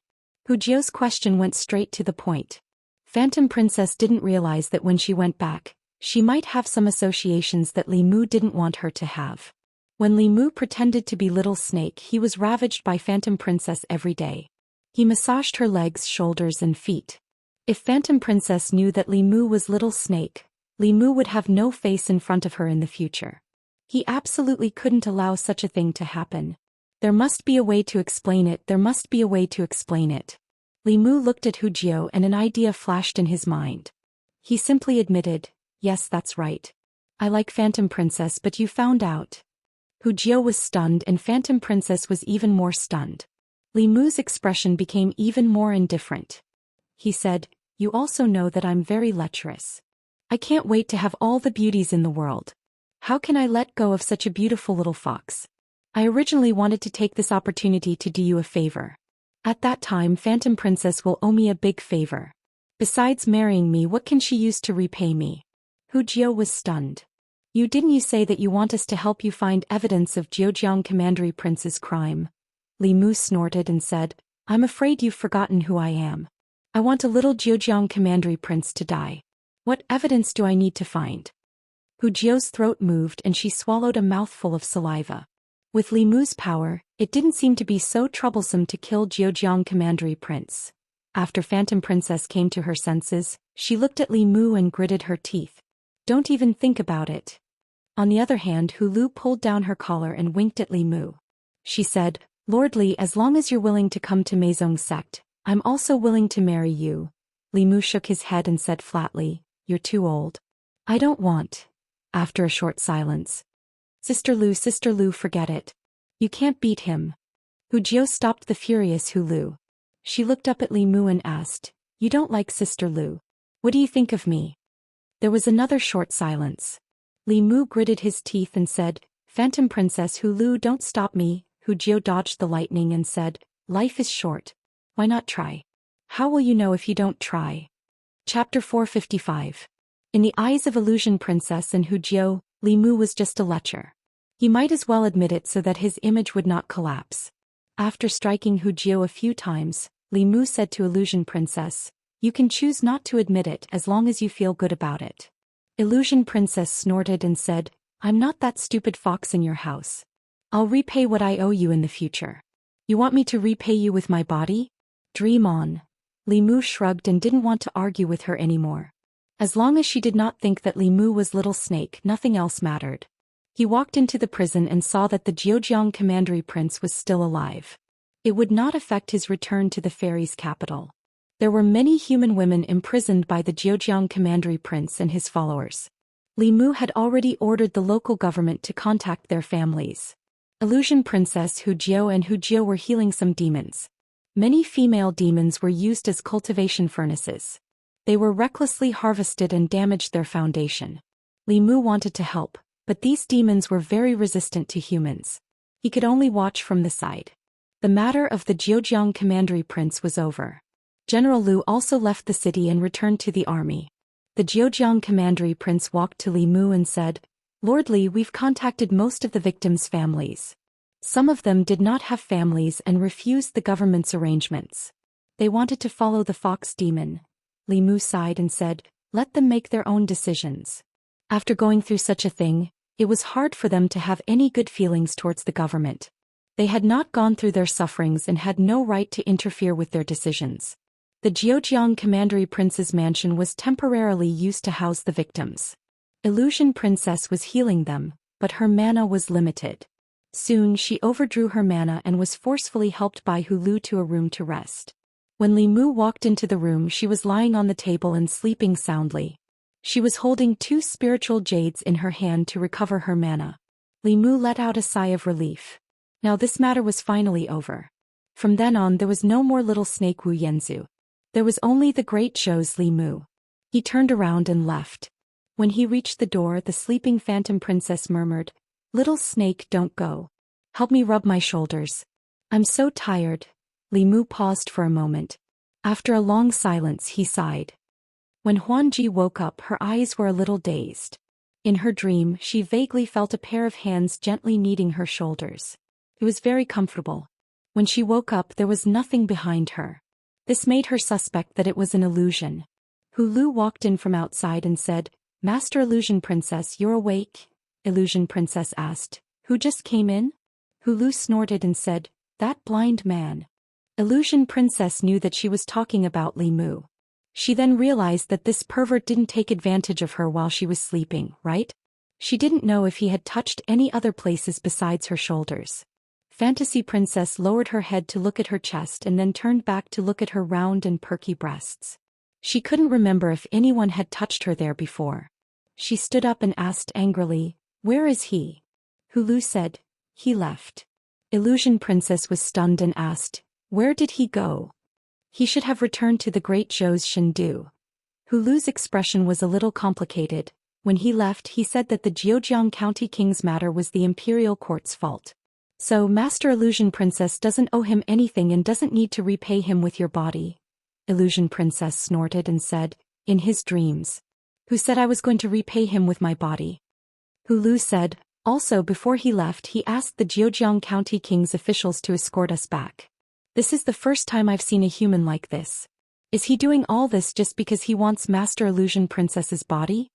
Hu Jiu's question went straight to the point. Phantom Princess didn't realize that when she went back, she might have some associations that Li Mu didn't want her to have. When Li Mu pretended to be Little Snake, he was ravaged by Phantom Princess every day. He massaged her legs, shoulders and feet. If Phantom Princess knew that Li Mu was Little Snake, Li Mu would have no face in front of her in the future. He absolutely couldn't allow such a thing to happen. There must be a way to explain it, there must be a way to explain it. Li Mu looked at Hu Jiu and an idea flashed in his mind. He simply admitted, yes, that's right. I like Phantom Princess, but you found out. Hu Jiu was stunned and Phantom Princess was even more stunned. Li Mu's expression became even more indifferent. He said, you also know that I'm very lecherous. I can't wait to have all the beauties in the world. How can I let go of such a beautiful little fox? I originally wanted to take this opportunity to do you a favor. At that time, Phantom Princess will owe me a big favor. Besides marrying me, what can she use to repay me? Hu Jiu was stunned. Didn't you say that you want us to help you find evidence of Zhejiang Commandery Prince's crime? Li Mu snorted and said, I'm afraid you've forgotten who I am. I want a little Zhejiang Commandery Prince to die. What evidence do I need to find? Hu Jiu's throat moved and she swallowed a mouthful of saliva. With Li Mu's power, it didn't seem to be so troublesome to kill Zhejiang Commandery Prince. After Phantom Princess came to her senses, she looked at Li Mu and gritted her teeth. Don't even think about it. On the other hand, Hu Lu pulled down her collar and winked at Li Mu. She said, Lord Li, as long as you're willing to come to Meizong sect, I'm also willing to marry you. Li Mu shook his head and said flatly, you're too old. I don't want. After a short silence. Sister Lu, forget it. You can't beat him. Hu Jiu stopped the furious Hu Lu. She looked up at Li Mu and asked, you don't like Sister Lu. What do you think of me? There was another short silence. Li Mu gritted his teeth and said, Phantom Princess Hu Lu, don't stop me. Hu Jiu dodged the lightning and said, life is short. Why not try? How will you know if you don't try? Chapter 455. In the eyes of Illusion Princess and Hu Jiu, Li Mu was just a lecher. He might as well admit it so that his image would not collapse. After striking Hu Jiu a few times, Li Mu said to Illusion Princess, you can choose not to admit it as long as you feel good about it. Illusion Princess snorted and said, I'm not that stupid fox in your house. I'll repay what I owe you in the future. You want me to repay you with my body? Dream on. Li Mu shrugged and didn't want to argue with her anymore. As long as she did not think that Li Mu was Little Snake, nothing else mattered. He walked into the prison and saw that the Zhejiang Commandery Prince was still alive. It would not affect his return to the fairies' capital. There were many human women imprisoned by the Zhejiang Commandery Prince and his followers. Li Mu had already ordered the local government to contact their families. Illusion Princess Hu Jiu and Hu Jiu were healing some demons. Many female demons were used as cultivation furnaces. They were recklessly harvested and damaged their foundation. Li Mu wanted to help, but these demons were very resistant to humans. He could only watch from the side. The matter of the Zhejiang Commandery Prince was over. General Lu also left the city and returned to the army. The Zhejiang Commandery Prince walked to Li Mu and said, Lord Li, we've contacted most of the victims' families. Some of them did not have families and refused the government's arrangements. They wanted to follow the fox demon. Li Mu sighed and said, let them make their own decisions. After going through such a thing, it was hard for them to have any good feelings towards the government. They had not gone through their sufferings and had no right to interfere with their decisions. The Zheojiang Commandery Prince's mansion was temporarily used to house the victims. Illusion Princess was healing them, but her mana was limited. Soon she overdrew her mana and was forcefully helped by Hulu to a room to rest. When Li Mu walked into the room, she was lying on the table and sleeping soundly. She was holding 2 spiritual jades in her hand to recover her mana. Li Mu let out a sigh of relief. Now this matter was finally over. From then on there was no more little snake Wu Yanzu. There was only the great Zhou's Li Mu. He turned around and left. When he reached the door, the sleeping phantom princess murmured, little snake, don't go. Help me rub my shoulders. I'm so tired. Li Mu paused for a moment. After a long silence he sighed. When Huanji woke up, her eyes were a little dazed. In her dream, she vaguely felt a pair of hands gently kneading her shoulders. It was very comfortable. When she woke up, there was nothing behind her. This made her suspect that it was an illusion. Hulu walked in from outside and said, Master Illusion Princess, you're awake? Illusion Princess asked, who just came in? Hulu snorted and said, that blind man. Illusion Princess knew that she was talking about Li Mu. She then realized that this pervert didn't take advantage of her while she was sleeping, right? She didn't know if he had touched any other places besides her shoulders. Fantasy Princess lowered her head to look at her chest and then turned back to look at her round and perky breasts. She couldn't remember if anyone had touched her there before. She stood up and asked angrily, where is he? Hulu said, he left. Illusion Princess was stunned and asked, where did he go? He should have returned to the great Zhou's Shendu. Hulu's expression was a little complicated. When he left, he said that the Zheojiang County King's matter was the Imperial Court's fault. So Master Illusion Princess doesn't owe him anything and doesn't need to repay him with your body. Illusion Princess snorted and said, in his dreams. Who said I was going to repay him with my body? Hulu said, also before he left he asked the Zheojiang County King's officials to escort us back. This is the first time I've seen a human like this. Is he doing all this just because he wants Master Illusion Princess's body?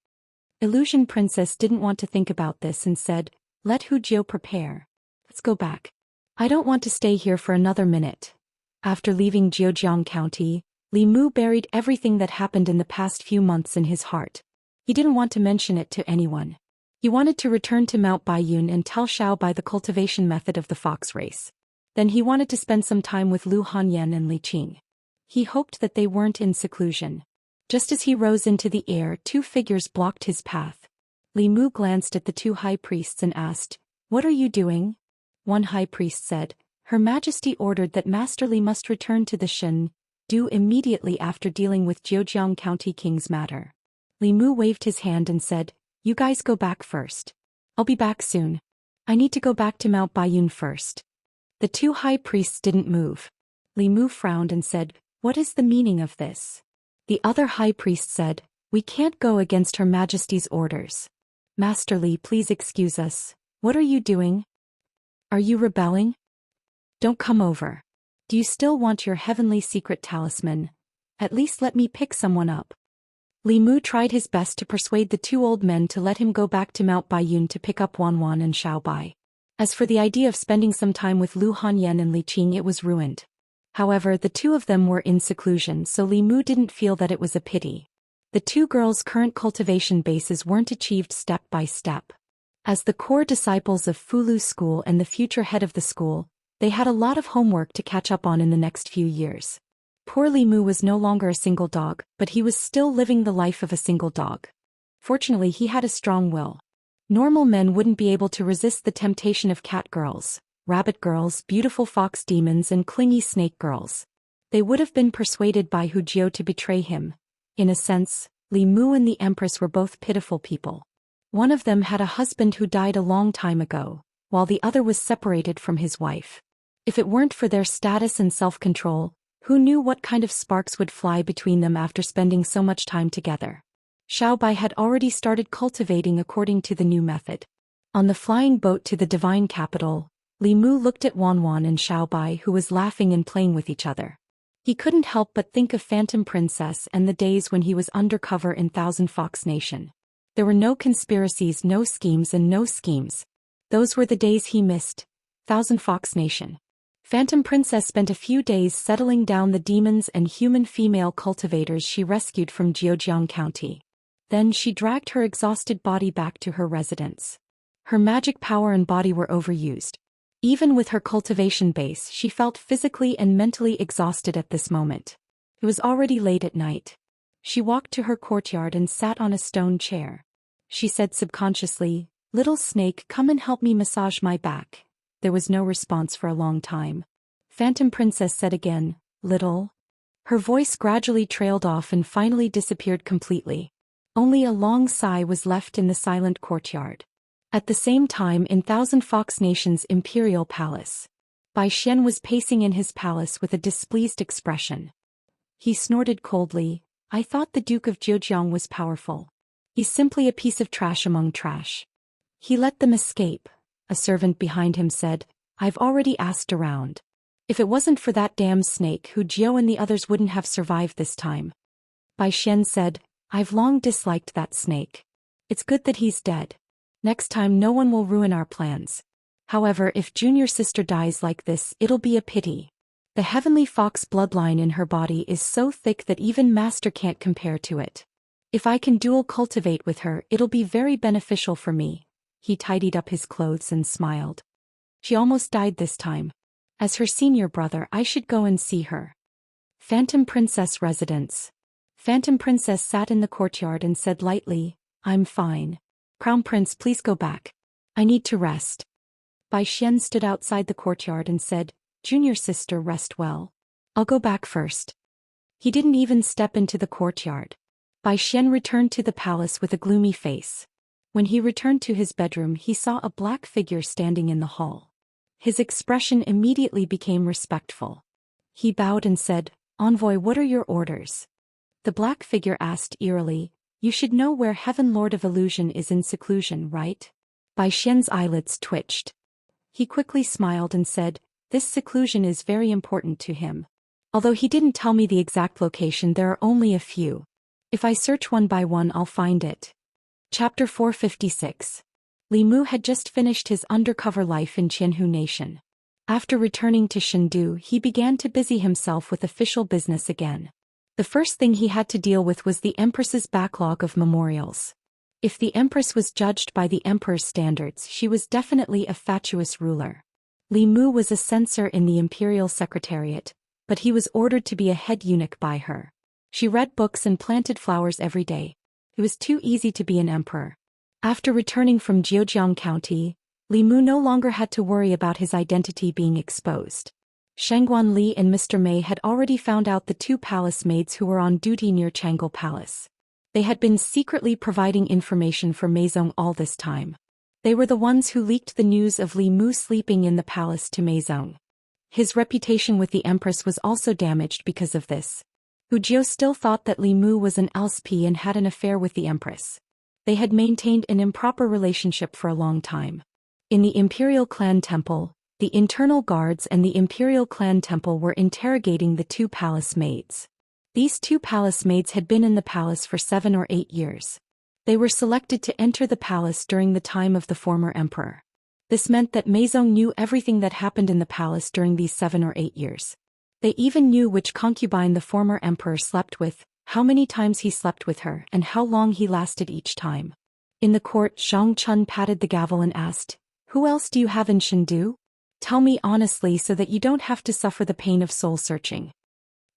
Illusion Princess didn't want to think about this and said, let Hu Jiao prepare. Let's go back. I don't want to stay here for another minute. After leaving Zheojiang County, Li Mu buried everything that happened in the past few months in his heart. He didn't want to mention it to anyone. He wanted to return to Mount Baiyun and tell Xiaobai the cultivation method of the fox race. Then he wanted to spend some time with Lu Hanyan and Li Qing. He hoped that they weren't in seclusion. Just as he rose into the air, 2 figures blocked his path. Li Mu glanced at the 2 high priests and asked, what are you doing? One high priest said, Her Majesty ordered that Master Li must return to the Shen Du immediately after dealing with Zheojiang County King's matter. Li Mu waved his hand and said, you guys go back first. I'll be back soon. I need to go back to Mount Baiyun first. The 2 high priests didn't move. Li Mu frowned and said, what is the meaning of this? The other high priest said, we can't go against Her Majesty's orders. Master Li, please excuse us. What are you doing? Are you rebelling? Don't come over. Do you still want your heavenly secret talisman? At least let me pick someone up. Li Mu tried his best to persuade the 2 old men to let him go back to Mount Baiyun to pick up Wanwan and Xiaobai. As for the idea of spending some time with Lu Hanyan and Li Qing, it was ruined. However, the 2 of them were in seclusion, so Li Mu didn't feel that it was a pity. The 2 girls' current cultivation bases weren't achieved step by step. As the core disciples of Fulu School and the future head of the school, they had a lot of homework to catch up on in the next few years. Poor Li Mu was no longer a single dog, but he was still living the life of a single dog. Fortunately, he had a strong will. Normal men wouldn't be able to resist the temptation of cat girls, rabbit girls, beautiful fox demons and clingy snake girls. They would have been persuaded by Hu Jiao to betray him. In a sense, Li Mu and the Empress were both pitiful people. One of them had a husband who died a long time ago, while the other was separated from his wife. If it weren't for their status and self-control, who knew what kind of sparks would fly between them after spending so much time together? Xiaobai had already started cultivating according to the new method. On the flying boat to the divine capital, Li Mu looked at Wanwan and Xiaobai, who was laughing and playing with each other. He couldn't help but think of Phantom Princess and the days when he was undercover in Thousand Fox Nation. There were no conspiracies, no schemes and no schemes. Those were the days he missed. Thousand Fox Nation. Phantom Princess spent a few days settling down the demons and human female cultivators she rescued from Zhejiang County. Then she dragged her exhausted body back to her residence. Her magic power and body were overused. Even with her cultivation base, she felt physically and mentally exhausted at this moment. It was already late at night. She walked to her courtyard and sat on a stone chair. She said subconsciously, "Little snake, come and help me massage my back." There was no response for a long time. Phantom Princess said again, "Little." Her voice gradually trailed off and finally disappeared completely. Only a long sigh was left in the silent courtyard. At the same time, in Thousand Fox Nation's imperial palace, Bai Xian was pacing in his palace with a displeased expression. He snorted coldly, "I thought the Duke of Zhejiang was powerful. He's simply a piece of trash among trash. He let them escape." A servant behind him said, "I've already asked around. If it wasn't for that damn snake, Hu Jiao and the others wouldn't have survived this time." Bai Xian said, "I've long disliked that snake. It's good that he's dead. Next time no one will ruin our plans. However, if junior sister dies like this, it'll be a pity. The heavenly fox bloodline in her body is so thick that even master can't compare to it. If I can dual cultivate with her, it'll be very beneficial for me." He tidied up his clothes and smiled. "She almost died this time. As her senior brother, I should go and see her." Phantom Princess residence. Phantom Princess sat in the courtyard and said lightly, "I'm fine. Crown Prince, please go back. I need to rest." Bai Xian stood outside the courtyard and said, "Junior sister, rest well. I'll go back first." He didn't even step into the courtyard. Bai Xian returned to the palace with a gloomy face. When he returned to his bedroom, he saw a black figure standing in the hall. His expression immediately became respectful. He bowed and said, "Envoy, what are your orders?" The black figure asked eerily, "You should know where Heaven Lord of Illusion is in seclusion, right?" Bai Xian's eyelids twitched. He quickly smiled and said, "This seclusion is very important to him. Although he didn't tell me the exact location, there are only a few. If I search one by one, I'll find it." Chapter 456. Li Mu had just finished his undercover life in Qianhu Nation. After returning to Chengdu, he began to busy himself with official business again. The first thing he had to deal with was the Empress's backlog of memorials. If the Empress was judged by the Emperor's standards, she was definitely a fatuous ruler. Li Mu was a censor in the Imperial Secretariat, but he was ordered to be a head eunuch by her. She read books and planted flowers every day. It was too easy to be an emperor. After returning from Zhejiang County, Li Mu no longer had to worry about his identity being exposed. Shangguan Li and Mr. Mei had already found out the two palace maids who were on duty near Chang'an Palace. They had been secretly providing information for Meizong all this time. They were the ones who leaked the news of Li Mu sleeping in the palace to Meizong. His reputation with the Empress was also damaged because of this. Hu Jiao still thought that Li Mu was an LSP and had an affair with the Empress. They had maintained an improper relationship for a long time. In the Imperial Clan Temple, the internal guards and the Imperial Clan Temple were interrogating the two palace maids. These two palace maids had been in the palace for 7 or 8 years. They were selected to enter the palace during the time of the former emperor. This meant that Meizong knew everything that happened in the palace during these 7 or 8 years. They even knew which concubine the former emperor slept with, how many times he slept with her, and how long he lasted each time. In the court, Zhang Chun patted the gavel and asked, "Who else do you have in Chengdu? Tell me honestly so that you don't have to suffer the pain of soul-searching."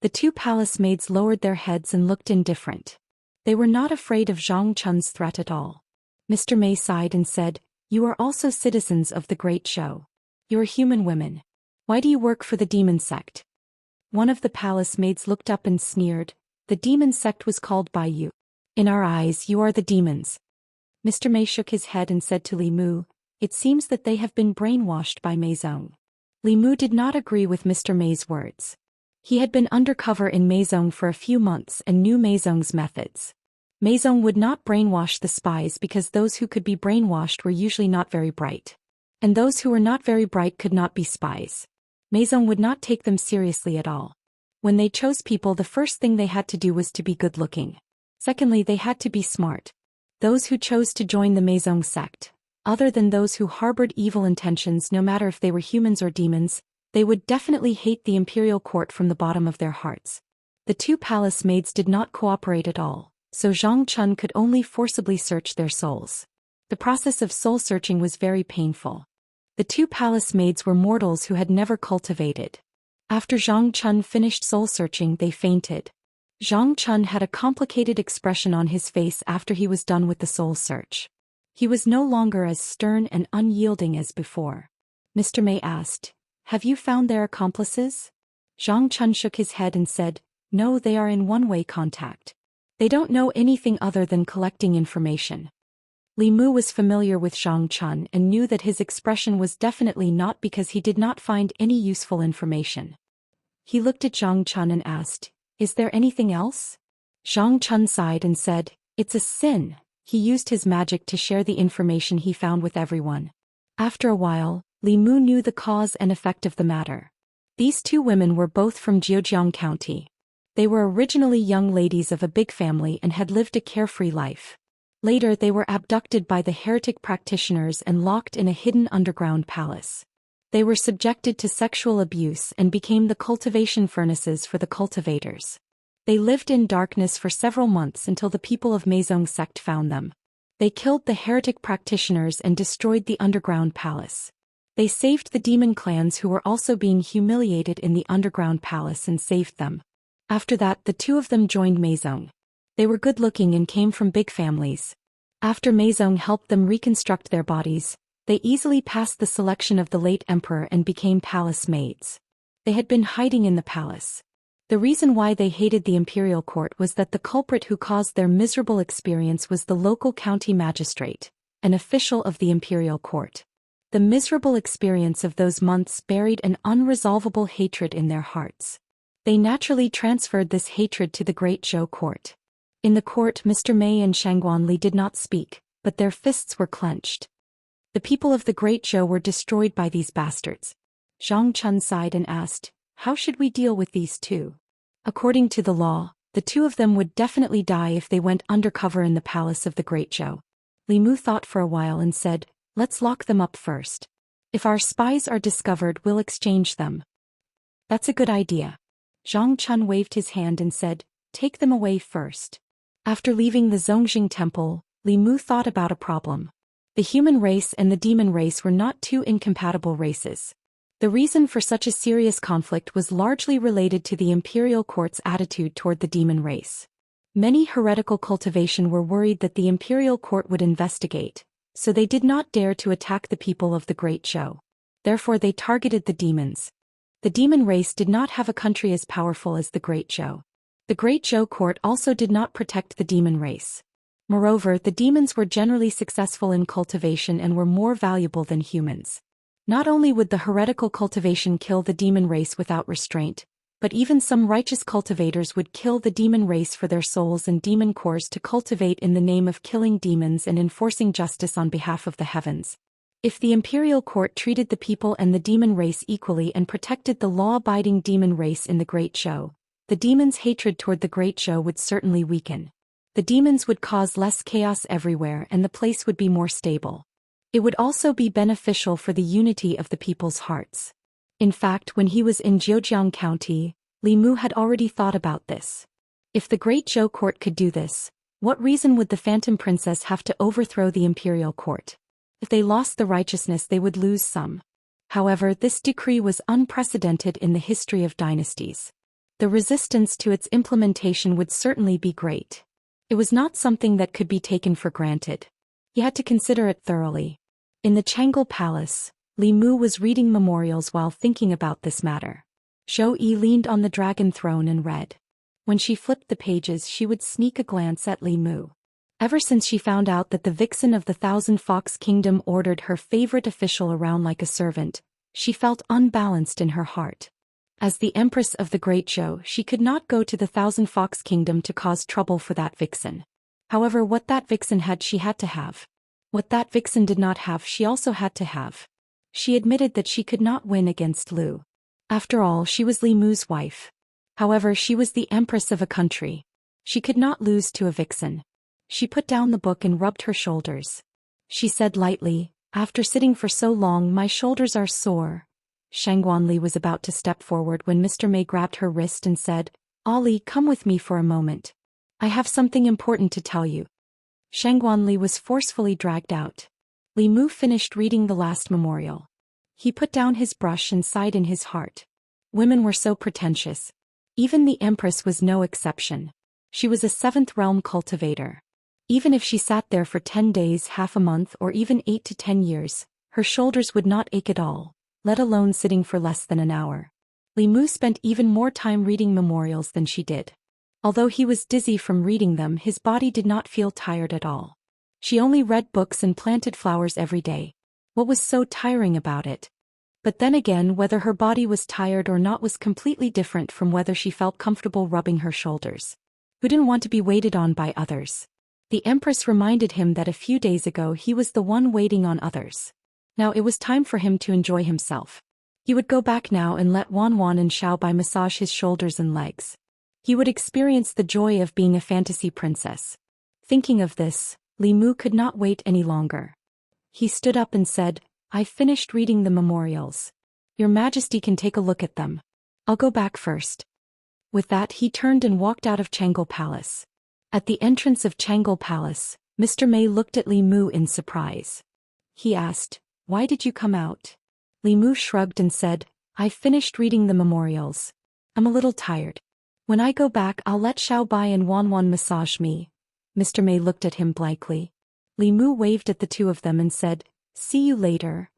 The two palace maids lowered their heads and looked indifferent. They were not afraid of Zhang Chun's threat at all. Mr. Mei sighed and said, "You are also citizens of the Great Show. You are human women. Why do you work for the demon sect?" One of the palace maids looked up and sneered, "The demon sect was called by you. In our eyes, you are the demons." Mr. Mei shook his head and said to Li Mu, "It seems that they have been brainwashed by Meizong." Li Mu did not agree with Mr. Mei's words. He had been undercover in Meizong for a few months and knew Meizong's methods. Meizong would not brainwash the spies because those who could be brainwashed were usually not very bright. And those who were not very bright could not be spies. Meizong would not take them seriously at all. When they chose people, the first thing they had to do was to be good-looking. Secondly, they had to be smart. Those who chose to join the Meizong sect, other than those who harbored evil intentions, no matter if they were humans or demons, they would definitely hate the imperial court from the bottom of their hearts. The two palace maids did not cooperate at all, so Zhang Chun could only forcibly search their souls. The process of soul-searching was very painful. The two palace maids were mortals who had never cultivated. After Zhang Chun finished soul-searching, they fainted. Zhang Chun had a complicated expression on his face after he was done with the soul search. He was no longer as stern and unyielding as before. Mr. Mei asked, "Have you found their accomplices?" Zhang Chun shook his head and said, "No, they are in one-way contact. They don't know anything other than collecting information." Li Mu was familiar with Zhang Chun and knew that his expression was definitely not because he did not find any useful information. He looked at Zhang Chun and asked, "Is there anything else?" Zhang Chun sighed and said, "It's a sin." He used his magic to share the information he found with everyone. After a while, Li Mu knew the cause and effect of the matter. These two women were both from Zhejiang County. They were originally young ladies of a big family and had lived a carefree life. Later they were abducted by the heretic practitioners and locked in a hidden underground palace. They were subjected to sexual abuse and became the cultivation furnaces for the cultivators. They lived in darkness for several months until the people of Meizong sect found them. They killed the heretic practitioners and destroyed the underground palace. They saved the demon clans who were also being humiliated in the underground palace and saved them. After that, the two of them joined Meizong. They were good-looking and came from big families. After Meizong helped them reconstruct their bodies, they easily passed the selection of the late emperor and became palace maids. They had been hiding in the palace. The reason why they hated the imperial court was that the culprit who caused their miserable experience was the local county magistrate, an official of the imperial court. The miserable experience of those months buried an unresolvable hatred in their hearts. They naturally transferred this hatred to the great Zhou court. In the court, Mr. Mei and Shangguan Li did not speak, but their fists were clenched. The people of the great Zhou were destroyed by these bastards. Zhang Chun sighed and asked, "How should we deal with these two?" According to the law, the two of them would definitely die if they went undercover in the palace of the great Zhou. Li Mu thought for a while and said, "Let's lock them up first. If our spies are discovered, we'll exchange them." "That's a good idea." Zhang Chun waved his hand and said, "Take them away first." After leaving the Zongjing temple, Li Mu thought about a problem. The human race and the demon race were not two incompatible races. The reason for such a serious conflict was largely related to the imperial court's attitude toward the demon race. Many heretical cultivation were worried that the imperial court would investigate, so they did not dare to attack the people of the Great Zhou. Therefore they targeted the demons. The demon race did not have a country as powerful as the Great Zhou. The Great Zhou court also did not protect the demon race. Moreover, the demons were generally successful in cultivation and were more valuable than humans. Not only would the heretical cultivation kill the demon race without restraint, but even some righteous cultivators would kill the demon race for their souls and demon cores to cultivate in the name of killing demons and enforcing justice on behalf of the heavens. If the imperial court treated the people and the demon race equally and protected the law-abiding demon race in the Great Zhou, the demons' hatred toward the Great Zhou would certainly weaken. The demons would cause less chaos everywhere and the place would be more stable. It would also be beneficial for the unity of the people's hearts. In fact, when he was in Zhejiang County, Li Mu had already thought about this. If the Great Zhou court could do this, what reason would the Phantom Princess have to overthrow the imperial court? If they lost the righteousness, they would lose some. However, this decree was unprecedented in the history of dynasties. The resistance to its implementation would certainly be great. It was not something that could be taken for granted. He had to consider it thoroughly. In the Changel Palace, Li Mu was reading memorials while thinking about this matter. Zhou Yi leaned on the dragon throne and read. When she flipped the pages, she would sneak a glance at Li Mu. Ever since she found out that the vixen of the Thousand Fox Kingdom ordered her favorite official around like a servant, she felt unbalanced in her heart. As the Empress of the Great Zhou, she could not go to the Thousand Fox Kingdom to cause trouble for that vixen. However, what that vixen had, she had to have. What that vixen did not have, she also had to have. She admitted that she could not win against Lu. After all, she was Li Mu's wife. However, she was the empress of a country. She could not lose to a vixen. She put down the book and rubbed her shoulders. She said lightly, "After sitting for so long, my shoulders are sore." Shangguanli was about to step forward when Mr. May grabbed her wrist and said, "Ollie, come with me for a moment. I have something important to tell you." Shangguanli was forcefully dragged out. Li Mu finished reading the last memorial. He put down his brush and sighed in his heart. Women were so pretentious. Even the Empress was no exception. She was a 7th realm cultivator. Even if she sat there for 10 days, half a month, or even 8 to 10 years, her shoulders would not ache at all, let alone sitting for less than an hour. Li Mu spent even more time reading memorials than she did. Although he was dizzy from reading them, his body did not feel tired at all. She only read books and planted flowers every day. What was so tiring about it? But then again, whether her body was tired or not was completely different from whether she felt comfortable rubbing her shoulders. Who didn't want to be waited on by others? The Empress reminded him that a few days ago he was the one waiting on others. Now it was time for him to enjoy himself. He would go back now and let Wan and Xiaobai massage his shoulders and legs. He would experience the joy of being a fantasy princess. Thinking of this, Li Mu could not wait any longer. He stood up and said, "I've finished reading the memorials. Your Majesty can take a look at them. I'll go back first." With that, he turned and walked out of Changle Palace. At the entrance of Changle Palace, Mr. May looked at Li Mu in surprise. He asked, "Why did you come out?" Li Mu shrugged and said, "I've finished reading the memorials. I'm a little tired. When I go back, I'll let Xiaobai and Wan massage me." Mr. May looked at him blankly. Li Mu waved at the two of them and said, "See you later."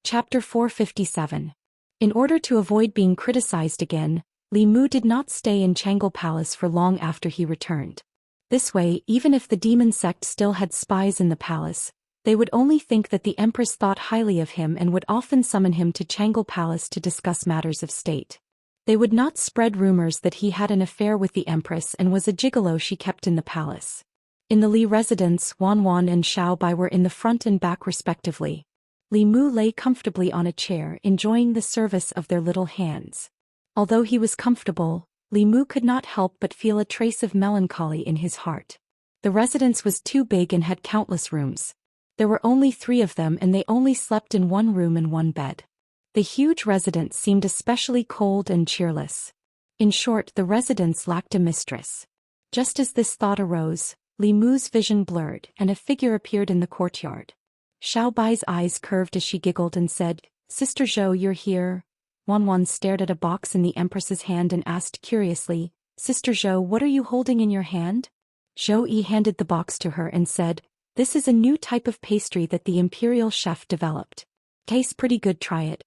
Chapter 457. In order to avoid being criticized again, Li Mu did not stay in Changle Palace for long after he returned. This way, even if the demon sect still had spies in the palace, they would only think that the Empress thought highly of him and would often summon him to Changle Palace to discuss matters of state. They would not spread rumors that he had an affair with the Empress and was a gigolo she kept in the palace. In the Li residence, Wan and Xiaobai were in the front and back respectively. Li Mu lay comfortably on a chair, enjoying the service of their little hands. Although he was comfortable, Li Mu could not help but feel a trace of melancholy in his heart. The residence was too big and had countless rooms. There were only 3 of them and they only slept in one room and one bed. The huge residence seemed especially cold and cheerless. In short, the residence lacked a mistress. Just as this thought arose, Li Mu's vision blurred and a figure appeared in the courtyard. Xiaobai's eyes curved as she giggled and said, "Sister Zhou, you're here." Wan stared at a box in the Empress's hand and asked curiously, "Sister Zhou, what are you holding in your hand?" Zhou Yi handed the box to her and said, "This is a new type of pastry that the imperial chef developed. Tastes pretty good, try it."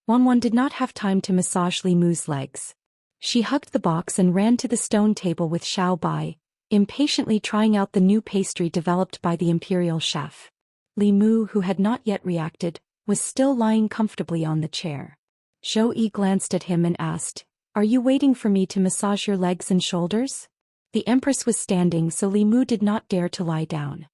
Wan did not have time to massage Li Mu's legs. She hugged the box and ran to the stone table with Xiaobai, impatiently trying out the new pastry developed by the imperial chef. Li Mu, who had not yet reacted, was still lying comfortably on the chair. Zhou Yi glanced at him and asked, "Are you waiting for me to massage your legs and shoulders?" The Empress was standing, so Li Mu did not dare to lie down.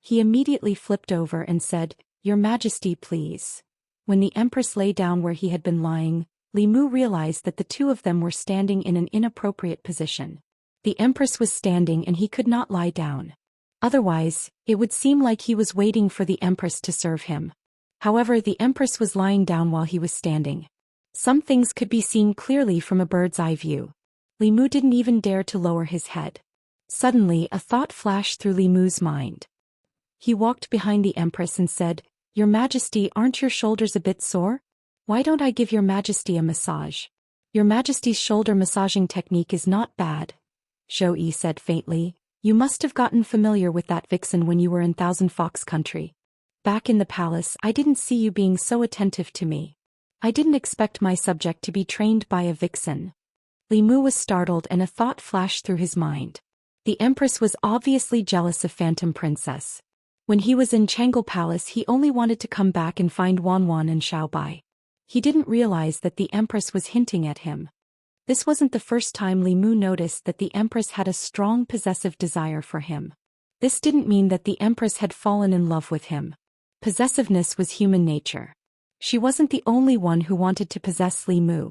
He immediately flipped over and said, "Your Majesty, please." When the Empress lay down where he had been lying, Li Mu realized that the two of them were standing in an inappropriate position. The Empress was standing and he could not lie down. Otherwise, it would seem like he was waiting for the Empress to serve him. However, the Empress was lying down while he was standing. Some things could be seen clearly from a bird's eye view. Li Mu didn't even dare to lower his head. Suddenly, a thought flashed through Li Mu's mind. He walked behind the Empress and said, "Your Majesty, aren't your shoulders a bit sore? Why don't I give your Majesty a massage? Your Majesty's shoulder massaging technique is not bad." Zhou Yi said faintly, "You must have gotten familiar with that vixen when you were in Thousand Fox Country. Back in the palace, I didn't see you being so attentive to me. I didn't expect my subject to be trained by a vixen." Li Mu was startled and a thought flashed through his mind. The Empress was obviously jealous of Phantom Princess. When he was in Changle Palace, he only wanted to come back and find Wan and Xiaobai. He didn't realize that the Empress was hinting at him. This wasn't the first time Li Mu noticed that the Empress had a strong possessive desire for him. This didn't mean that the Empress had fallen in love with him. Possessiveness was human nature. She wasn't the only one who wanted to possess Li Mu.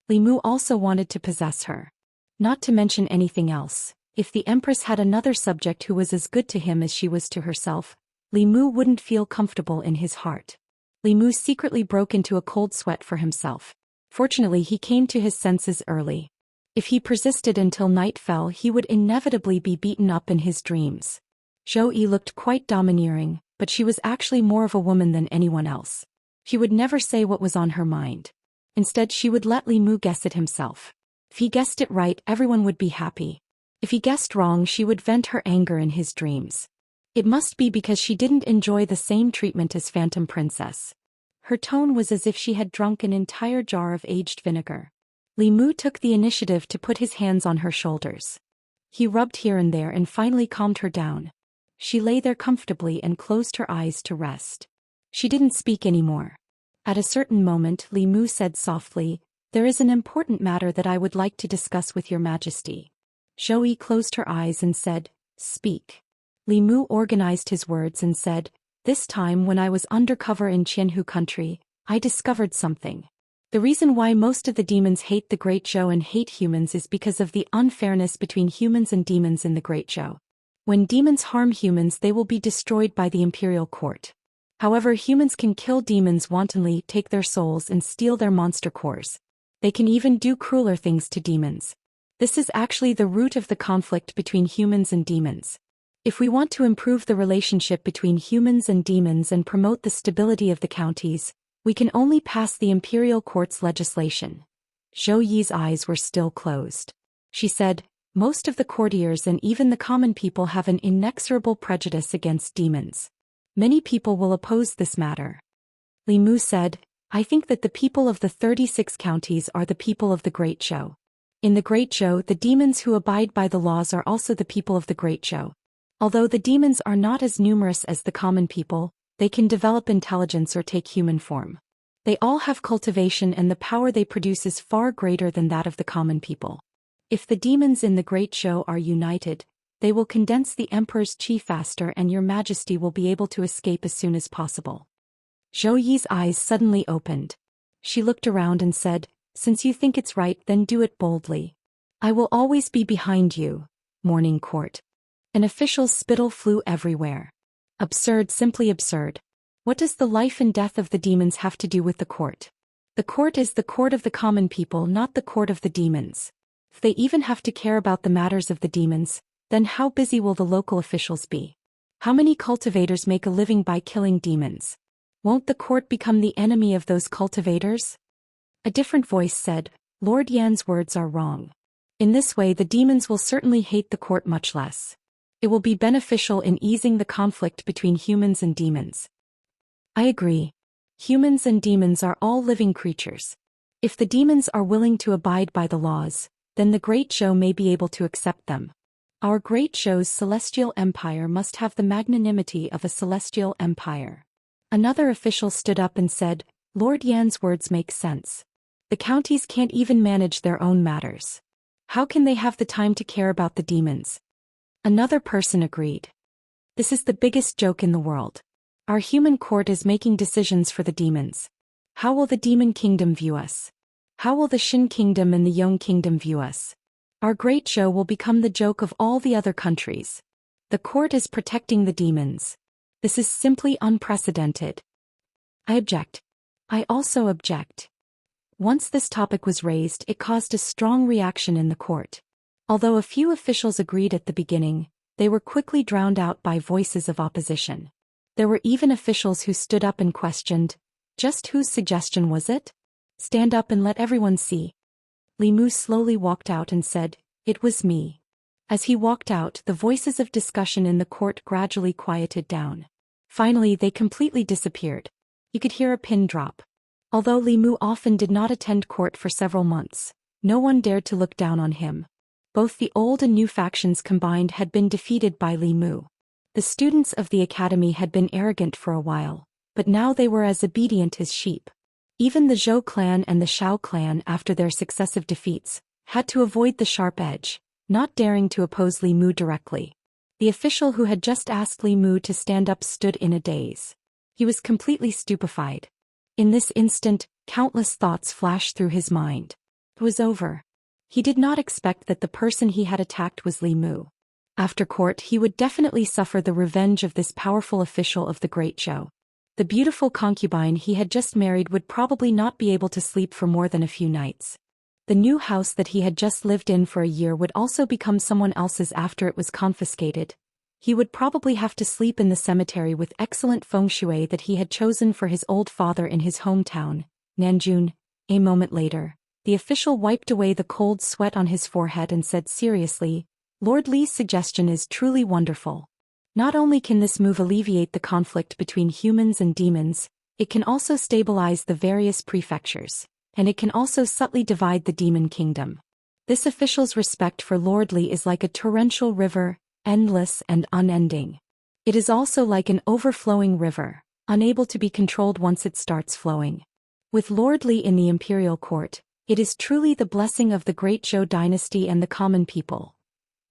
Li Mu also wanted to possess her. Not to mention anything else, if the Empress had another subject who was as good to him as she was to herself, Li Mu wouldn't feel comfortable in his heart. Li Mu secretly broke into a cold sweat for himself. Fortunately, he came to his senses early. If he persisted until night fell, he would inevitably be beaten up in his dreams. Zhou Yi looked quite domineering, but she was actually more of a woman than anyone else. She would never say what was on her mind. Instead, she would let Li Mu guess it himself. If he guessed it right, everyone would be happy. If he guessed wrong, she would vent her anger in his dreams. It must be because she didn't enjoy the same treatment as Phantom Princess. Her tone was as if she had drunk an entire jar of aged vinegar. Li Mu took the initiative to put his hands on her shoulders. He rubbed here and there and finally calmed her down. She lay there comfortably and closed her eyes to rest. She didn't speak anymore. At a certain moment, Li Mu said softly, "There is an important matter that I would like to discuss with your majesty." Zhou Yi closed her eyes and said, "Speak." Li Mu organized his words and said, "This time when I was undercover in Qianhu country, I discovered something. The reason why most of the demons hate the Great Zhou and hate humans is because of the unfairness between humans and demons in the Great Zhou. When demons harm humans, they will be destroyed by the imperial court. However, humans can kill demons wantonly, take their souls and steal their monster cores. They can even do crueler things to demons. This is actually the root of the conflict between humans and demons. If we want to improve the relationship between humans and demons and promote the stability of the counties, we can only pass the imperial court's legislation." Zhou Yi's eyes were still closed. She said, "Most of the courtiers and even the common people have an inexorable prejudice against demons. Many people will oppose this matter." Li Mu said, "I think that the people of the 36 counties are the people of the Great Zhou. In the Great Zhou, the demons who abide by the laws are also the people of the Great Zhou. Although the demons are not as numerous as the common people, they can develop intelligence or take human form. They all have cultivation and the power they produce is far greater than that of the common people. If the demons in the Great Zhou are united, they will condense the Emperor's chi faster and your majesty will be able to escape as soon as possible." Zhou Yi's eyes suddenly opened. She looked around and said, "Since you think it's right, then do it boldly. I will always be behind you, Morning Court." An official's spittle flew everywhere. Absurd, simply absurd. What does the life and death of the demons have to do with the court? The court is the court of the common people, not the court of the demons. If they even have to care about the matters of the demons, then how busy will the local officials be? How many cultivators make a living by killing demons? Won't the court become the enemy of those cultivators? A different voice said, "Lord Yan's words are wrong. In this way, the demons will certainly hate the court much less. It will be beneficial in easing the conflict between humans and demons." "I agree. Humans and demons are all living creatures. If the demons are willing to abide by the laws, then the Great Zhou may be able to accept them. Our Great Zhou's celestial empire must have the magnanimity of a celestial empire." Another official stood up and said, "Lord Yan's words make sense. The counties can't even manage their own matters. How can they have the time to care about the demons?" Another person agreed. "This is the biggest joke in the world. Our human court is making decisions for the demons. How will the demon kingdom view us? How will the Shin kingdom and the Yong kingdom view us? Our Great Zhou will become the joke of all the other countries. The court is protecting the demons. This is simply unprecedented. I object. I also object." Once this topic was raised, it caused a strong reaction in the court. Although a few officials agreed at the beginning, they were quickly drowned out by voices of opposition. There were even officials who stood up and questioned, "Just whose suggestion was it? Stand up and let everyone see." Li Mu slowly walked out and said, "It was me." As he walked out, the voices of discussion in the court gradually quieted down. Finally, they completely disappeared. You could hear a pin drop. Although Li Mu often did not attend court for several months, no one dared to look down on him. Both the old and new factions combined had been defeated by Li Mu. The students of the academy had been arrogant for a while, but now they were as obedient as sheep. Even the Zhou clan and the Shao clan, after their successive defeats, had to avoid the sharp edge, not daring to oppose Li Mu directly. The official who had just asked Li Mu to stand up stood in a daze. He was completely stupefied. In this instant, countless thoughts flashed through his mind. It was over. He did not expect that the person he had attacked was Li Mu. After court, he would definitely suffer the revenge of this powerful official of the Great Zhou. The beautiful concubine he had just married would probably not be able to sleep for more than a few nights. The new house that he had just lived in for a year would also become someone else's after it was confiscated. He would probably have to sleep in the cemetery with excellent feng shui that he had chosen for his old father in his hometown, Nanjun. A moment later, the official wiped away the cold sweat on his forehead and said seriously, "Lord Li's suggestion is truly wonderful. Not only can this move alleviate the conflict between humans and demons, it can also stabilize the various prefectures, and it can also subtly divide the demon kingdom. This official's respect for Lord Li is like a torrential river, endless and unending. It is also like an overflowing river, unable to be controlled once it starts flowing. With Lord Li in the imperial court, it is truly the blessing of the great Zhou dynasty and the common people."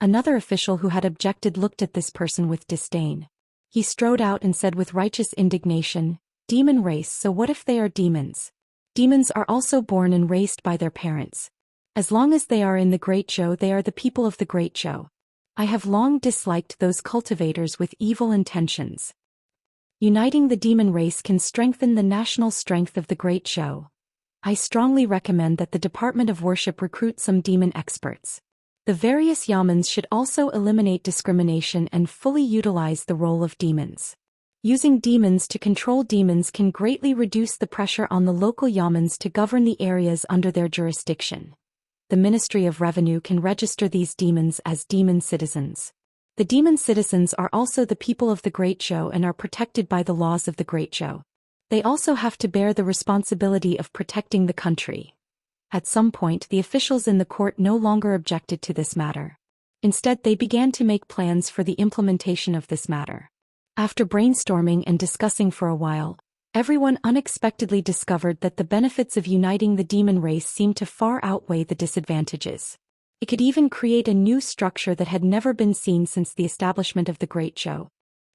Another official who had objected looked at this person with disdain. He strode out and said with righteous indignation, "Demon race, so what if they are demons? Demons are also born and raised by their parents. As long as they are in the Great Zhou, they are the people of the Great Zhou. I have long disliked those cultivators with evil intentions. Uniting the demon race can strengthen the national strength of the Great Zhou. I strongly recommend that the Department of Worship recruit some demon experts. The various yamens should also eliminate discrimination and fully utilize the role of demons. Using demons to control demons can greatly reduce the pressure on the local yamens to govern the areas under their jurisdiction. The Ministry of Revenue can register these demons as demon citizens. The demon citizens are also the people of the Great Zhou and are protected by the laws of the Great Zhou. They also have to bear the responsibility of protecting the country." At some point, the officials in the court no longer objected to this matter. Instead, they began to make plans for the implementation of this matter. After brainstorming and discussing for a while, everyone unexpectedly discovered that the benefits of uniting the demon race seemed to far outweigh the disadvantages. It could even create a new structure that had never been seen since the establishment of the Great Zhou.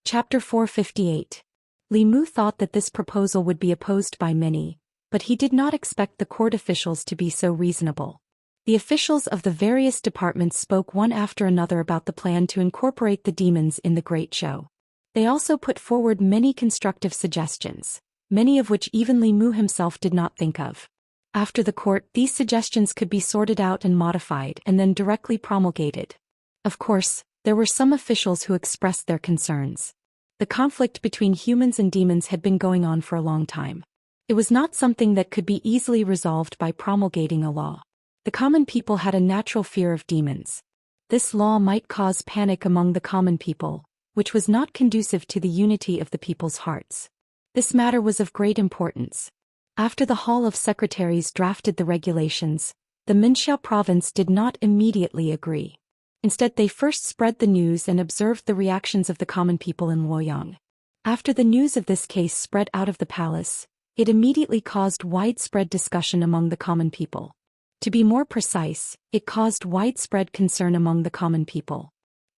Chapter 458. Li Mu thought that this proposal would be opposed by many, but he did not expect the court officials to be so reasonable. The officials of the various departments spoke one after another about the plan to incorporate the demons in the Great Zhou. They also put forward many constructive suggestions, many of which even Li Mu himself did not think of. After the court, these suggestions could be sorted out and modified and then directly promulgated. Of course, there were some officials who expressed their concerns. The conflict between humans and demons had been going on for a long time. It was not something that could be easily resolved by promulgating a law. The common people had a natural fear of demons. This law might cause panic among the common people, which was not conducive to the unity of the people's hearts. This matter was of great importance. After the Hall of Secretaries drafted the regulations, the Minxiao province did not immediately agree. Instead, they first spread the news and observed the reactions of the common people in Luoyang. After the news of this case spread out of the palace, it immediately caused widespread discussion among the common people. To be more precise, it caused widespread concern among the common people.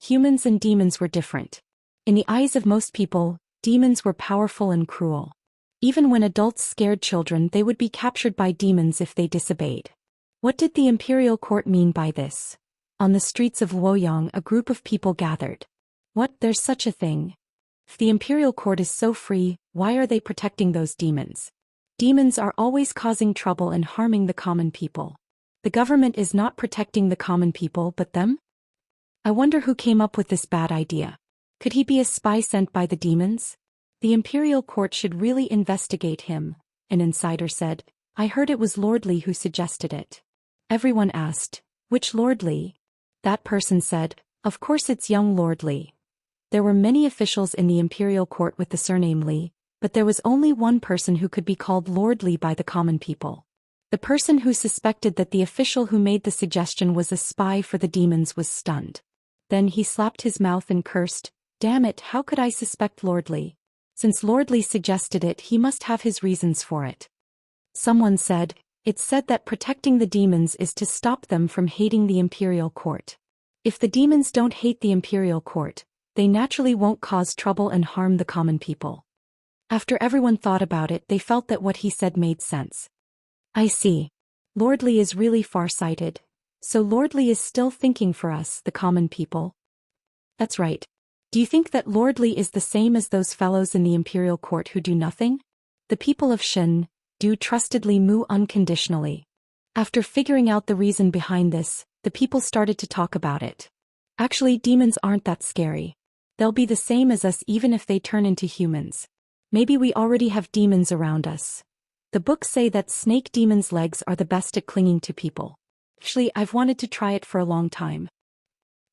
Humans and demons were different. In the eyes of most people, demons were powerful and cruel. Even when adults scared children, they would be captured by demons if they disobeyed. What did the imperial court mean by this? On the streets of Luoyang, a group of people gathered. What, there's such a thing? If the imperial court is so free, why are they protecting those demons? Demons are always causing trouble and harming the common people. The government is not protecting the common people but them? I wonder who came up with this bad idea. Could he be a spy sent by the demons? The imperial court should really investigate him, an insider said. I heard it was Lord Li who suggested it. Everyone asked, which Lord Li? That person said, of course it's young Lord Li. There were many officials in the imperial court with the surname Li, but there was only one person who could be called Lord Li by the common people. The person who suspected that the official who made the suggestion was a spy for the demons was stunned. Then he slapped his mouth and cursed, damn it, how could I suspect Lord Li? Since Lord Li suggested it, he must have his reasons for it. Someone said, it's said that protecting the demons is to stop them from hating the imperial court. If the demons don't hate the imperial court, they naturally won't cause trouble and harm the common people. After everyone thought about it, they felt that what he said made sense. I see. Lord Li is really far-sighted. So Lord Li is still thinking for us, the common people? That's right. Do you think that Lord Li is the same as those fellows in the imperial court who do nothing? The people of Shen do trusted Li Mu unconditionally. After figuring out the reason behind this, the people started to talk about it. Actually, demons aren't that scary. They'll be the same as us even if they turn into humans. Maybe we already have demons around us. The books say that snake demons' legs are the best at clinging to people. Actually, I've wanted to try it for a long time.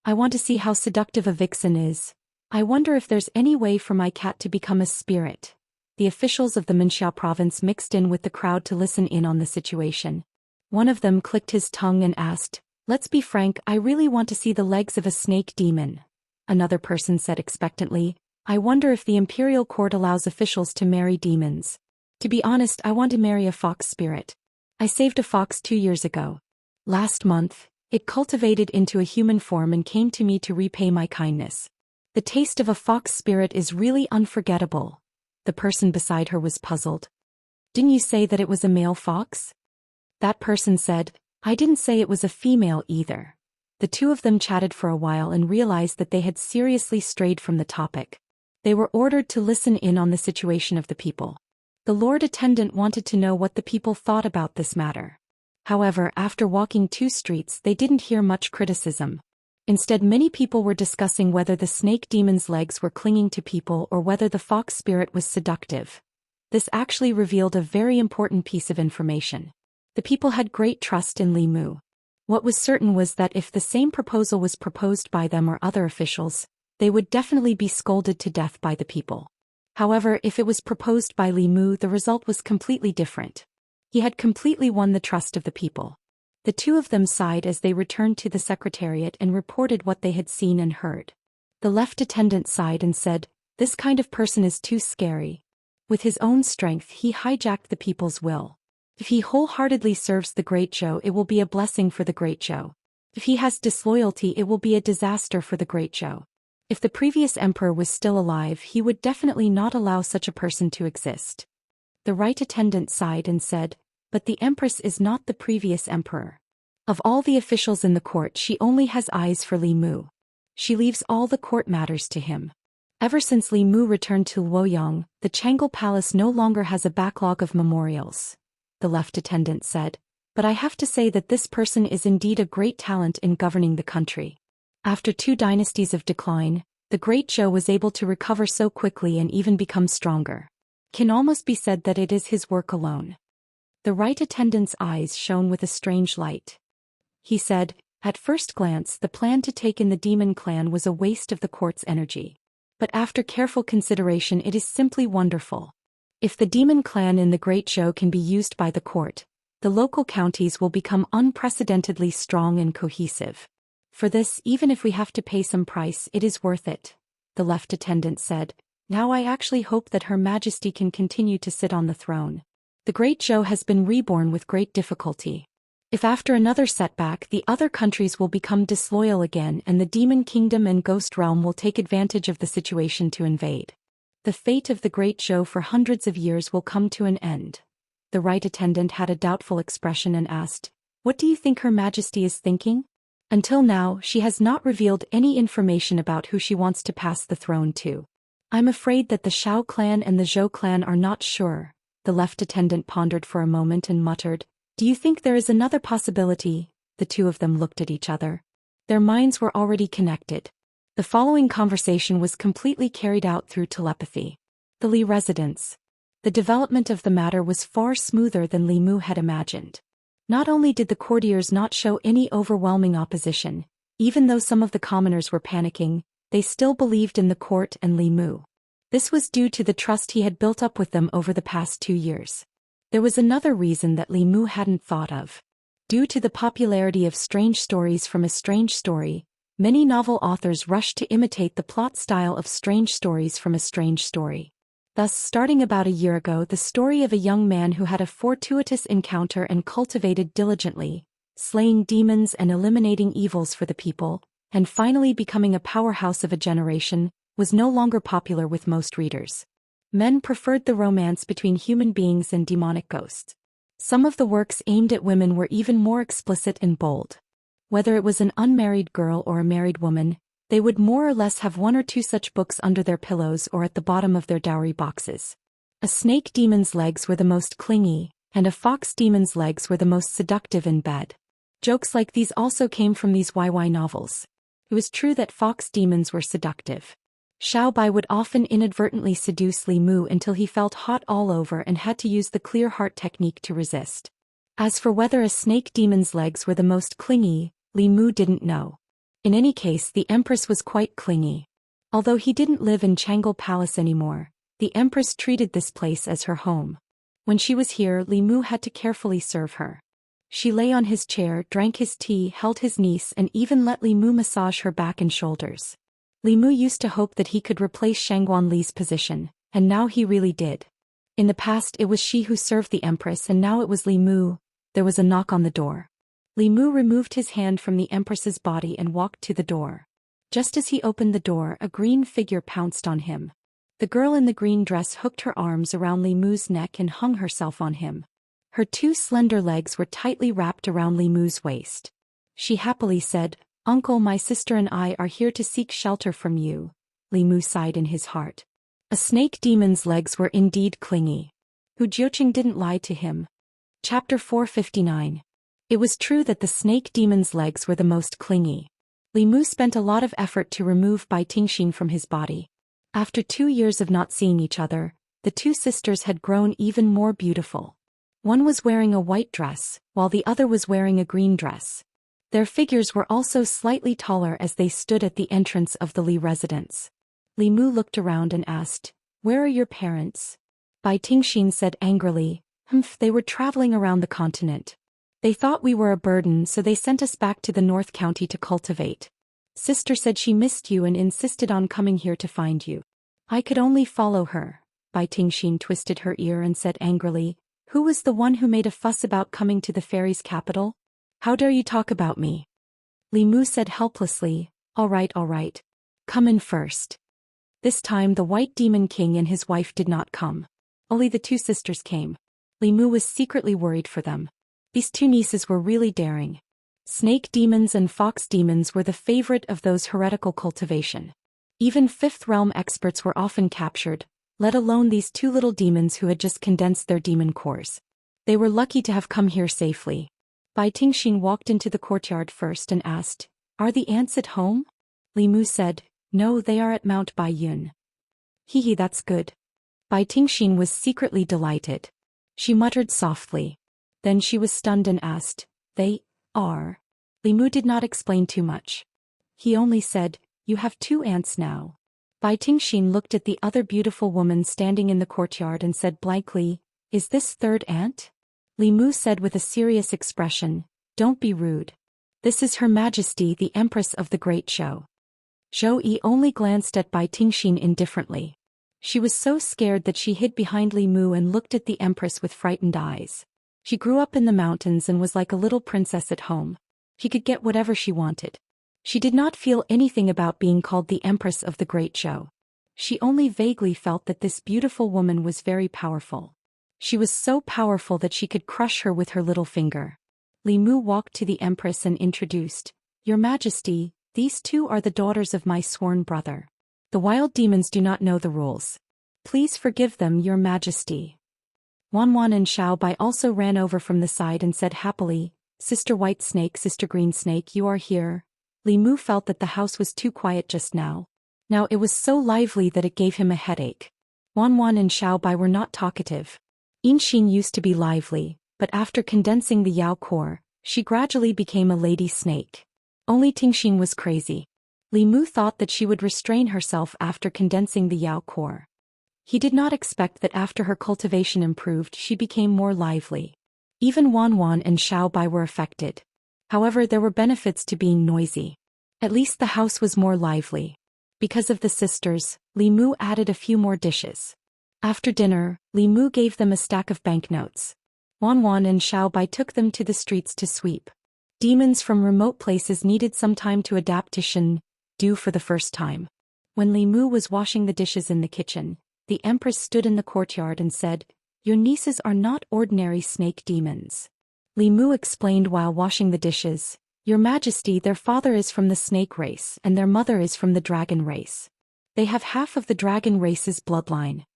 I want to see how seductive a vixen is. I wonder if there's any way for my cat to become a spirit. The officials of the Minxiao province mixed in with the crowd to listen in on the situation. One of them clicked his tongue and asked, "Let's be frank, I really want to see the legs of a snake demon." Another person said expectantly, "I wonder if the imperial court allows officials to marry demons. To be honest, I want to marry a fox spirit. I saved a fox 2 years ago. Last month, it cultivated into a human form and came to me to repay my kindness. The taste of a fox spirit is really unforgettable." The person beside her was puzzled. "Didn't you say that it was a male fox?" That person said, "I didn't say it was a female either." The two of them chatted for a while and realized that they had seriously strayed from the topic. They were ordered to listen in on the situation of the people. The Lord Attendant wanted to know what the people thought about this matter. However, after walking 2 streets, they didn't hear much criticism. Instead, many people were discussing whether the snake demon's legs were clinging to people or whether the fox spirit was seductive. This actually revealed a very important piece of information. The people had great trust in Li Mu. What was certain was that if the same proposal was proposed by them or other officials, they would definitely be scolded to death by the people. However, if it was proposed by Li Mu, the result was completely different. He had completely won the trust of the people. The two of them sighed as they returned to the secretariat and reported what they had seen and heard. The left attendant sighed and said, "This kind of person is too scary. With his own strength, he hijacked the people's will. If he wholeheartedly serves the Great Zhou, it will be a blessing for the Great Zhou. If he has disloyalty, it will be a disaster for the Great Zhou. If the previous emperor was still alive, he would definitely not allow such a person to exist." The right attendant sighed and said, "But the empress is not the previous emperor. Of all the officials in the court, she only has eyes for Li Mu. She leaves all the court matters to him. Ever since Li Mu returned to Luoyang, the Chang'e Palace no longer has a backlog of memorials." The left attendant said, "But I have to say that this person is indeed a great talent in governing the country. After 2 dynasties of decline, the Great Zhou was able to recover so quickly and even become stronger. Can almost be said that it is his work alone." The right attendant's eyes shone with a strange light. He said, "At first glance, the plan to take in the demon clan was a waste of the court's energy. But after careful consideration, it is simply wonderful. If the demon clan in the Great Zhou can be used by the court, the local counties will become unprecedentedly strong and cohesive. For this, even if we have to pay some price, it is worth it." The left attendant said, "Now I actually hope that Her Majesty can continue to sit on the throne. The Great Zhou has been reborn with great difficulty. If after another setback the other countries will become disloyal again and the Demon Kingdom and Ghost Realm will take advantage of the situation to invade, the fate of the Great Zhou for hundreds of years will come to an end." The right attendant had a doubtful expression and asked, "What do you think Her Majesty is thinking?" "Until now, she has not revealed any information about who she wants to pass the throne to. I'm afraid that the Shao clan and the Zhou clan are not sure." The left attendant pondered for a moment and muttered, "Do you think there is another possibility?" The two of them looked at each other. Their minds were already connected. The following conversation was completely carried out through telepathy. The Li residence. The development of the matter was far smoother than Li Mu had imagined. Not only did the courtiers not show any overwhelming opposition, even though some of the commoners were panicking, they still believed in the court and Li Mu. This was due to the trust he had built up with them over the past 2 years. There was another reason that Li Mu hadn't thought of. Due to the popularity of strange stories from A Strange Story, many novel authors rushed to imitate the plot style of strange stories from A Strange Story. Thus, starting about a year ago, the story of a young man who had a fortuitous encounter and cultivated diligently, slaying demons and eliminating evils for the people, and finally becoming a powerhouse of a generation, was no longer popular with most readers. Men preferred the romance between human beings and demonic ghosts. Some of the works aimed at women were even more explicit and bold. Whether it was an unmarried girl or a married woman, they would more or less have one or two such books under their pillows or at the bottom of their dowry boxes. A snake demon's legs were the most clingy, and a fox demon's legs were the most seductive in bed. Jokes like these also came from these YY novels. It was true that fox demons were seductive. Xiao Bai would often inadvertently seduce Li Mu until he felt hot all over and had to use the clear heart technique to resist. As for whether a snake demon's legs were the most clingy, Li Mu didn't know. In any case, the Empress was quite clingy. Although he didn't live in Chang'e Palace anymore, the Empress treated this place as her home. When she was here, Li Mu had to carefully serve her. She lay on his chair, drank his tea, held his niece, and even let Li Mu massage her back and shoulders. Li Mu used to hope that he could replace Shangguan Li's position, and now he really did. In the past it was she who served the Empress and now it was Li Mu. There was a knock on the door. Li Mu removed his hand from the Empress's body and walked to the door. Just as he opened the door, a green figure pounced on him. The girl in the green dress hooked her arms around Li Mu's neck and hung herself on him. Her two slender legs were tightly wrapped around Li Mu's waist. She happily said, "Uncle, my sister and I are here to seek shelter from you." Li Mu sighed in his heart. A snake demon's legs were indeed clingy. Hu Jiuqing didn't lie to him. Chapter 459. It was true that the snake demon's legs were the most clingy. Li Mu spent a lot of effort to remove Bai Tingxin from his body. After 2 years of not seeing each other, the two sisters had grown even more beautiful. One was wearing a white dress, while the other was wearing a green dress. Their figures were also slightly taller as they stood at the entrance of the Li residence. Li Mu looked around and asked, "Where are your parents?" Bai Tingxin said angrily, They were traveling around the continent. They thought we were a burden, so they sent us back to the North County to cultivate. Sister said she missed you and insisted on coming here to find you. I could only follow her." Bai Tingxin twisted her ear and said angrily, "Who was the one who made a fuss about coming to the fairies' capital? How dare you talk about me?" Li Mu said helplessly, all right. Come in first." This time the White Demon King and his wife did not come. Only the two sisters came. Li Mu was secretly worried for them. These two nieces were really daring. Snake demons and fox demons were the favorite of those heretical cultivation. Even Fifth Realm experts were often captured, let alone these two little demons who had just condensed their demon cores. They were lucky to have come here safely. Bai Tingxin walked into the courtyard first and asked, "Are the ants at home?" Li Mu said, "No, they are at Mount Baiyun." "Hee, that's good." Bai Tingxin was secretly delighted. She muttered softly. Then she was stunned and asked, "They are?" Li Mu did not explain too much. He only said, "You have 2 ants now." Bai Tingxin looked at the other beautiful woman standing in the courtyard and said blankly, "Is this 3rd ant?" Li Mu said with a serious expression, "Don't be rude. This is Her Majesty the Empress of the Great Show." Zhou Yi only glanced at Bai Tingxin indifferently. She was so scared that she hid behind Li Mu and looked at the Empress with frightened eyes. She grew up in the mountains and was like a little princess at home. She could get whatever she wanted. She did not feel anything about being called the Empress of the Great Show. She only vaguely felt that this beautiful woman was very powerful. She was so powerful that she could crush her with her little finger. Li Mu walked to the Empress and introduced, "Your Majesty, these 2 are the daughters of my sworn brother. The wild demons do not know the rules. Please forgive them, Your Majesty." Wan and Xiao Bai also ran over from the side and said happily, "Sister White Snake, Sister Green Snake, you are here." Li Mu felt that the house was too quiet just now. Now it was so lively that it gave him a headache. Wan and Xiao Bai were not talkative. Yinxin used to be lively, but after condensing the Yao core, she gradually became a lady snake. Only Tingxin was crazy. Li Mu thought that she would restrain herself after condensing the Yao core. He did not expect that after her cultivation improved she became more lively. Even Wan and Xiao Bai were affected. However, there were benefits to being noisy. At least the house was more lively. Because of the sisters, Li Mu added a few more dishes. After dinner, Li Mu gave them a stack of banknotes. Wan and Xiao Bai took them to the streets to sweep. Demons from remote places needed some time to adapt to Shen Du for the first time. When Li Mu was washing the dishes in the kitchen, the Empress stood in the courtyard and said, "Your nieces are not ordinary snake demons." Li Mu explained while washing the dishes, Your Majesty, their father is from the snake race and their mother is from the dragon race. They have half of the dragon race's bloodline.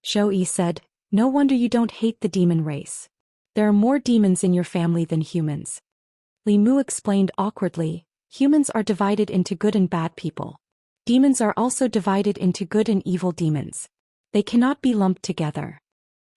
Zhou Xian said, no wonder you don't hate the demon race. There are more demons in your family than humans. Li Mu explained awkwardly, humans are divided into good and bad people. Demons are also divided into good and evil demons. They cannot be lumped together.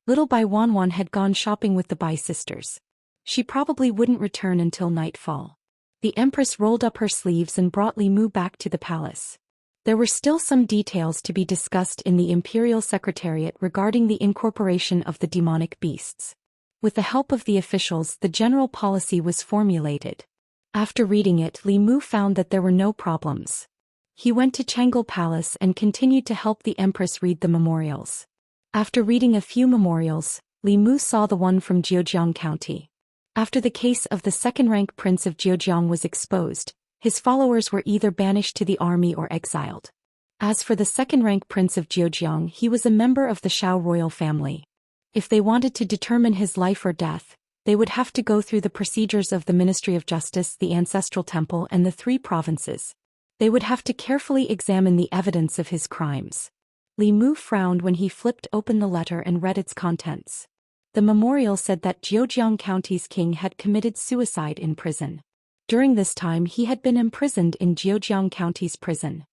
Little Bai Wanwan had gone shopping with the Bai sisters. She probably wouldn't return until nightfall. The Empress rolled up her sleeves and brought Li Mu back to the palace. There were still some details to be discussed in the Imperial Secretariat regarding the incorporation of the demonic beasts. With the help of the officials, the general policy was formulated. After reading it, Li Mu found that there were no problems. He went to Chang'an Palace and continued to help the Empress read the memorials. After reading a few memorials, Li Mu saw the one from Zhejiang County. After the case of the second-rank prince of Zhejiang was exposed, his followers were either banished to the army or exiled. As for the second-rank prince of Zhejiang, he was a member of the Shao royal family. If they wanted to determine his life or death, they would have to go through the procedures of the Ministry of Justice, the Ancestral Temple, and the 3 provinces. They would have to carefully examine the evidence of his crimes. Li Mu frowned when he flipped open the letter and read its contents. The memorial said that Zhejiang County's king had committed suicide in prison. During this time he had been imprisoned in Zhejiang County's prison.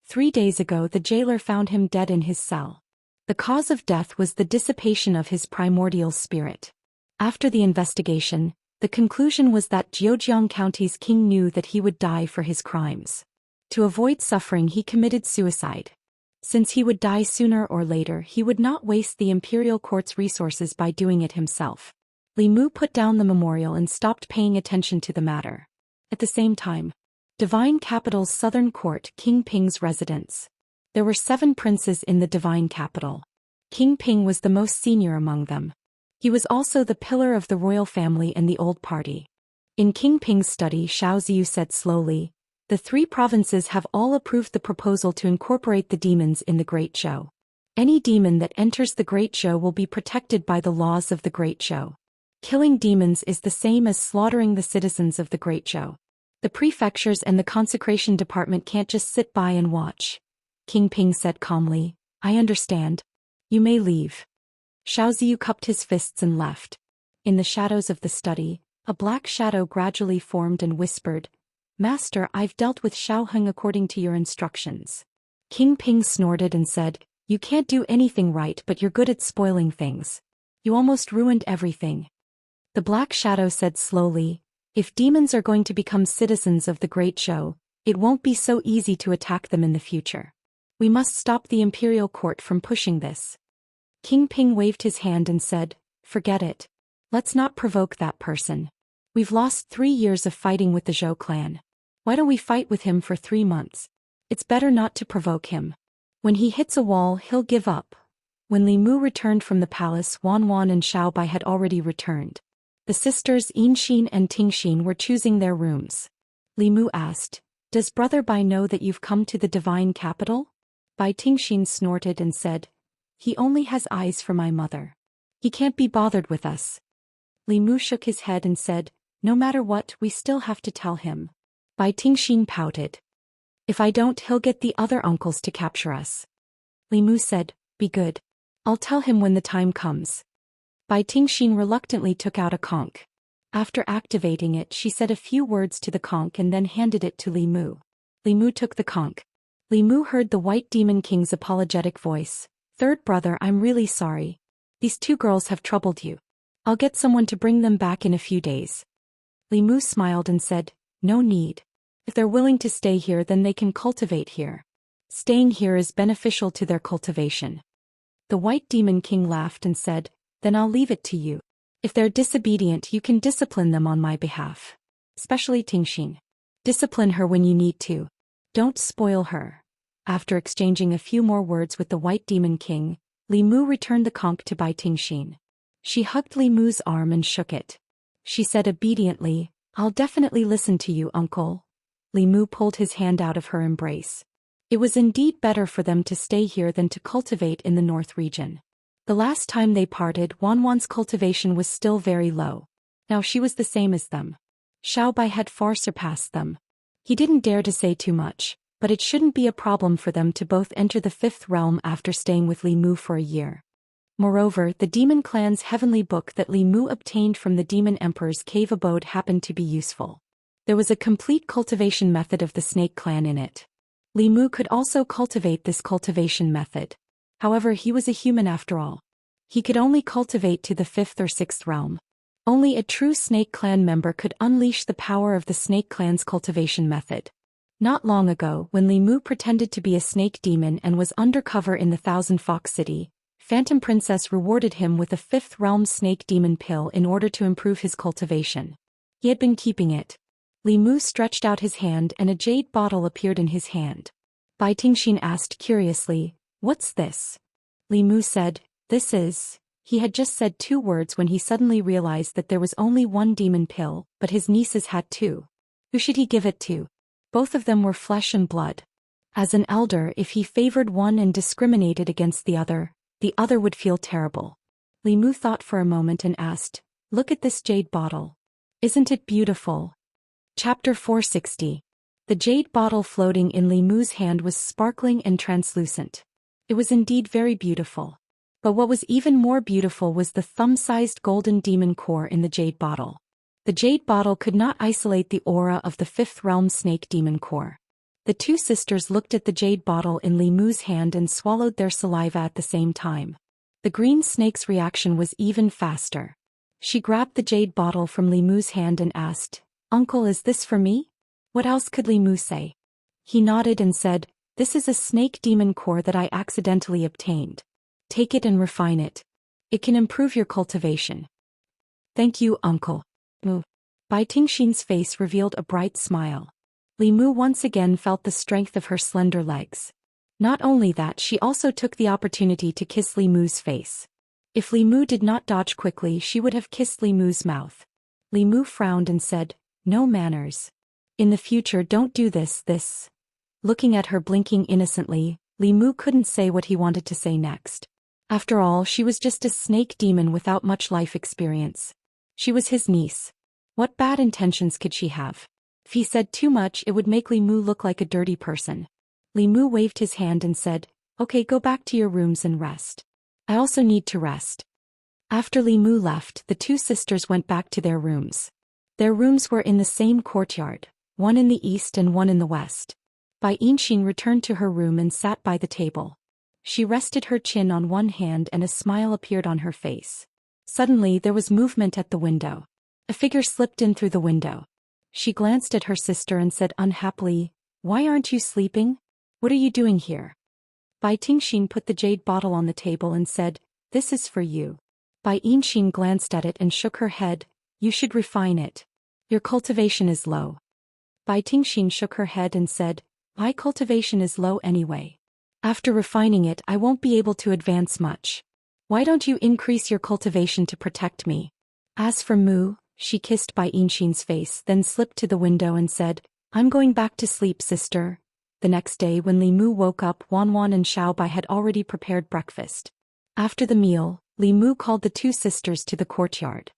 3 days ago the jailer found him dead in his cell. The cause of death was the dissipation of his primordial spirit. After the investigation, the conclusion was that Zhejiang County's king knew that he would die for his crimes. To avoid suffering, he committed suicide. Since he would die sooner or later, he would not waste the imperial court's resources by doing it himself. Li Mu put down the memorial and stopped paying attention to the matter. At the same time, Divine Capital's southern court, King Ping's residence. There were 7 princes in the Divine Capital. King Ping was the most senior among them. He was also the pillar of the royal family and the old party. In King Ping's study, Xiaoziyu said slowly, the 3 provinces have all approved the proposal to incorporate the demons in the Great Zhou. Any demon that enters the Great Zhou will be protected by the laws of the Great Zhou. Killing demons is the same as slaughtering the citizens of the Great Zhou. The prefectures and the consecration department can't just sit by and watch. King Ping said calmly, I understand. You may leave. Xiaoziyu cupped his fists and left. In the shadows of the study, a black shadow gradually formed and whispered, Master, I've dealt with Xiaoheng according to your instructions. King Ping snorted and said, you can't do anything right, but you're good at spoiling things. You almost ruined everything. The black shadow said slowly, if demons are going to become citizens of the Great Zhou, it won't be so easy to attack them in the future. We must stop the imperial court from pushing this. King Ping waved his hand and said, forget it. Let's not provoke that person. We've lost 3 years of fighting with the Zhou clan. Why don't we fight with him for 3 months? It's better not to provoke him. When he hits a wall, he'll give up. When Li Mu returned from the palace, Wanwan and Xiaobai had already returned. The sisters Yinxin and Tingxin were choosing their rooms. Li Mu asked, does Brother Bai know that you've come to the Divine Capital? Bai Tingxin snorted and said, he only has eyes for my mother. He can't be bothered with us. Li Mu shook his head and said, no matter what, we still have to tell him. Bai Tingxin pouted. If I don't, he'll get the other uncles to capture us. Li Mu said, be good. I'll tell him when the time comes. Bai Tingxin reluctantly took out a conch. After activating it, she said a few words to the conch and then handed it to Li Mu. Li Mu took the conch. Li Mu heard the White Demon King's apologetic voice. Third brother, I'm really sorry. These 2 girls have troubled you. I'll get someone to bring them back in a few days. Li Mu smiled and said, no need. If they're willing to stay here, then they can cultivate here. Staying here is beneficial to their cultivation. The White Demon King laughed and said, then I'll leave it to you. If they're disobedient, you can discipline them on my behalf. Especially Tingxin. Discipline her when you need to. Don't spoil her. After exchanging a few more words with the White Demon King, Li Mu returned the conch to Bai Tingxin. She hugged Li Mu's arm and shook it. She said obediently, I'll definitely listen to you, uncle. Li Mu pulled his hand out of her embrace. It was indeed better for them to stay here than to cultivate in the north region. The last time they parted, Wanwan's cultivation was still very low. Now she was the same as them. Xiaobai had far surpassed them. He didn't dare to say too much, but it shouldn't be a problem for them to both enter the fifth realm after staying with Li Mu for a year. Moreover, the demon clan's heavenly book that Li Mu obtained from the demon emperor's cave abode happened to be useful. There was a complete cultivation method of the snake clan in it. Li Mu could also cultivate this cultivation method. However, he was a human after all. He could only cultivate to the fifth or sixth realm. Only a true snake clan member could unleash the power of the snake clan's cultivation method. Not long ago, when Li Mu pretended to be a snake demon and was undercover in the Thousand Fox City, Phantom Princess rewarded him with a fifth realm snake demon pill in order to improve his cultivation. He had been keeping it. Li Mu stretched out his hand and a jade bottle appeared in his hand. Bai Tingxin asked curiously, "What's this?" Li Mu said, "This is..." He had just said 2 words when he suddenly realized that there was only 1 demon pill, but his nieces had 2. Who should he give it to? Both of them were flesh and blood. As an elder, if he favored one and discriminated against the other would feel terrible. Li Mu thought for a moment and asked, "Look at this jade bottle. Isn't it beautiful?" Chapter 460. The jade bottle floating in Li Mu's hand was sparkling and translucent. It was indeed very beautiful. But what was even more beautiful was the thumb-sized golden demon core in the jade bottle. The jade bottle could not isolate the aura of the fifth realm snake demon core. The 2 sisters looked at the jade bottle in Li Mu's hand and swallowed their saliva at the same time. The green snake's reaction was even faster. She grabbed the jade bottle from Li Mu's hand and asked, "Uncle, is this for me?" What else could Li Mu say? He nodded and said, "This is a snake demon core that I accidentally obtained. Take it and refine it. It can improve your cultivation." "Thank you, uncle." Bai Tingxin's face revealed a bright smile. Li Mu once again felt the strength of her slender legs. Not only that, she also took the opportunity to kiss Li Mu's face. If Li Mu did not dodge quickly, she would have kissed Li Mu's mouth. Li Mu frowned and said, "No manners. In the future, don't do this. Looking at her blinking innocently, Li Mu couldn't say what he wanted to say next. After all, she was just a snake demon without much life experience. She was his niece. What bad intentions could she have? If he said too much, it would make Li Mu look like a dirty person. Li Mu waved his hand and said, "Okay, go back to your rooms and rest. I also need to rest." After Li Mu left, the 2 sisters went back to their rooms. Their rooms were in the same courtyard, one in the east and one in the west. Bai Tingxin returned to her room and sat by the table. She rested her chin on one hand and a smile appeared on her face. Suddenly there was movement at the window. A figure slipped in through the window. She glanced at her sister and said unhappily, "Why aren't you sleeping? What are you doing here?" Bai Tingxin put the jade bottle on the table and said, "This is for you." Bai Tingxin glanced at it and shook her head, "You should refine it. Your cultivation is low." Bai Tingxin shook her head and said, "My cultivation is low anyway. After refining it, I won't be able to advance much. Why don't you increase your cultivation to protect me?" As for Mu, she kissed Bai Tingxin's face, then slipped to the window and said, "I'm going back to sleep, sister." The next day when Li Mu woke up, Wanwan and Xiaobai had already prepared breakfast. After the meal, Li Mu called the 2 sisters to the courtyard.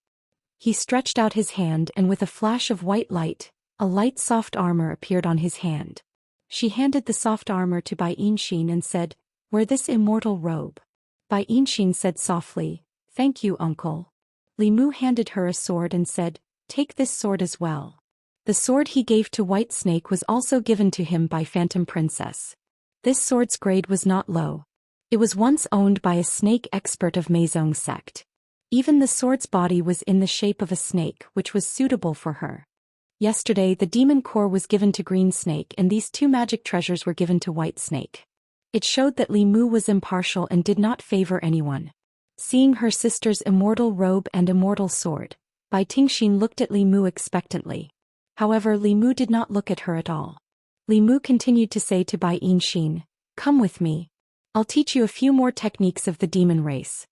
He stretched out his hand and with a flash of white light, a light soft armor appeared on his hand. She handed the soft armor to Bai Tingxin and said, "Wear this immortal robe." Bai Tingxin said softly, "Thank you, uncle." Li Mu handed her a sword and said, "Take this sword as well." The sword he gave to White Snake was also given to him by Phantom Princess. This sword's grade was not low. It was once owned by a snake expert of Meizong sect. Even the sword's body was in the shape of a snake, which was suitable for her. Yesterday the demon core was given to Green Snake and these 2 magic treasures were given to White Snake. It showed that Li Mu was impartial and did not favor anyone. Seeing her sister's immortal robe and immortal sword, Bai Tingxin looked at Li Mu expectantly. However, Li Mu did not look at her at all. Li Mu continued to say to Bai Tingxin, "Come with me. I'll teach you a few more techniques of the demon race."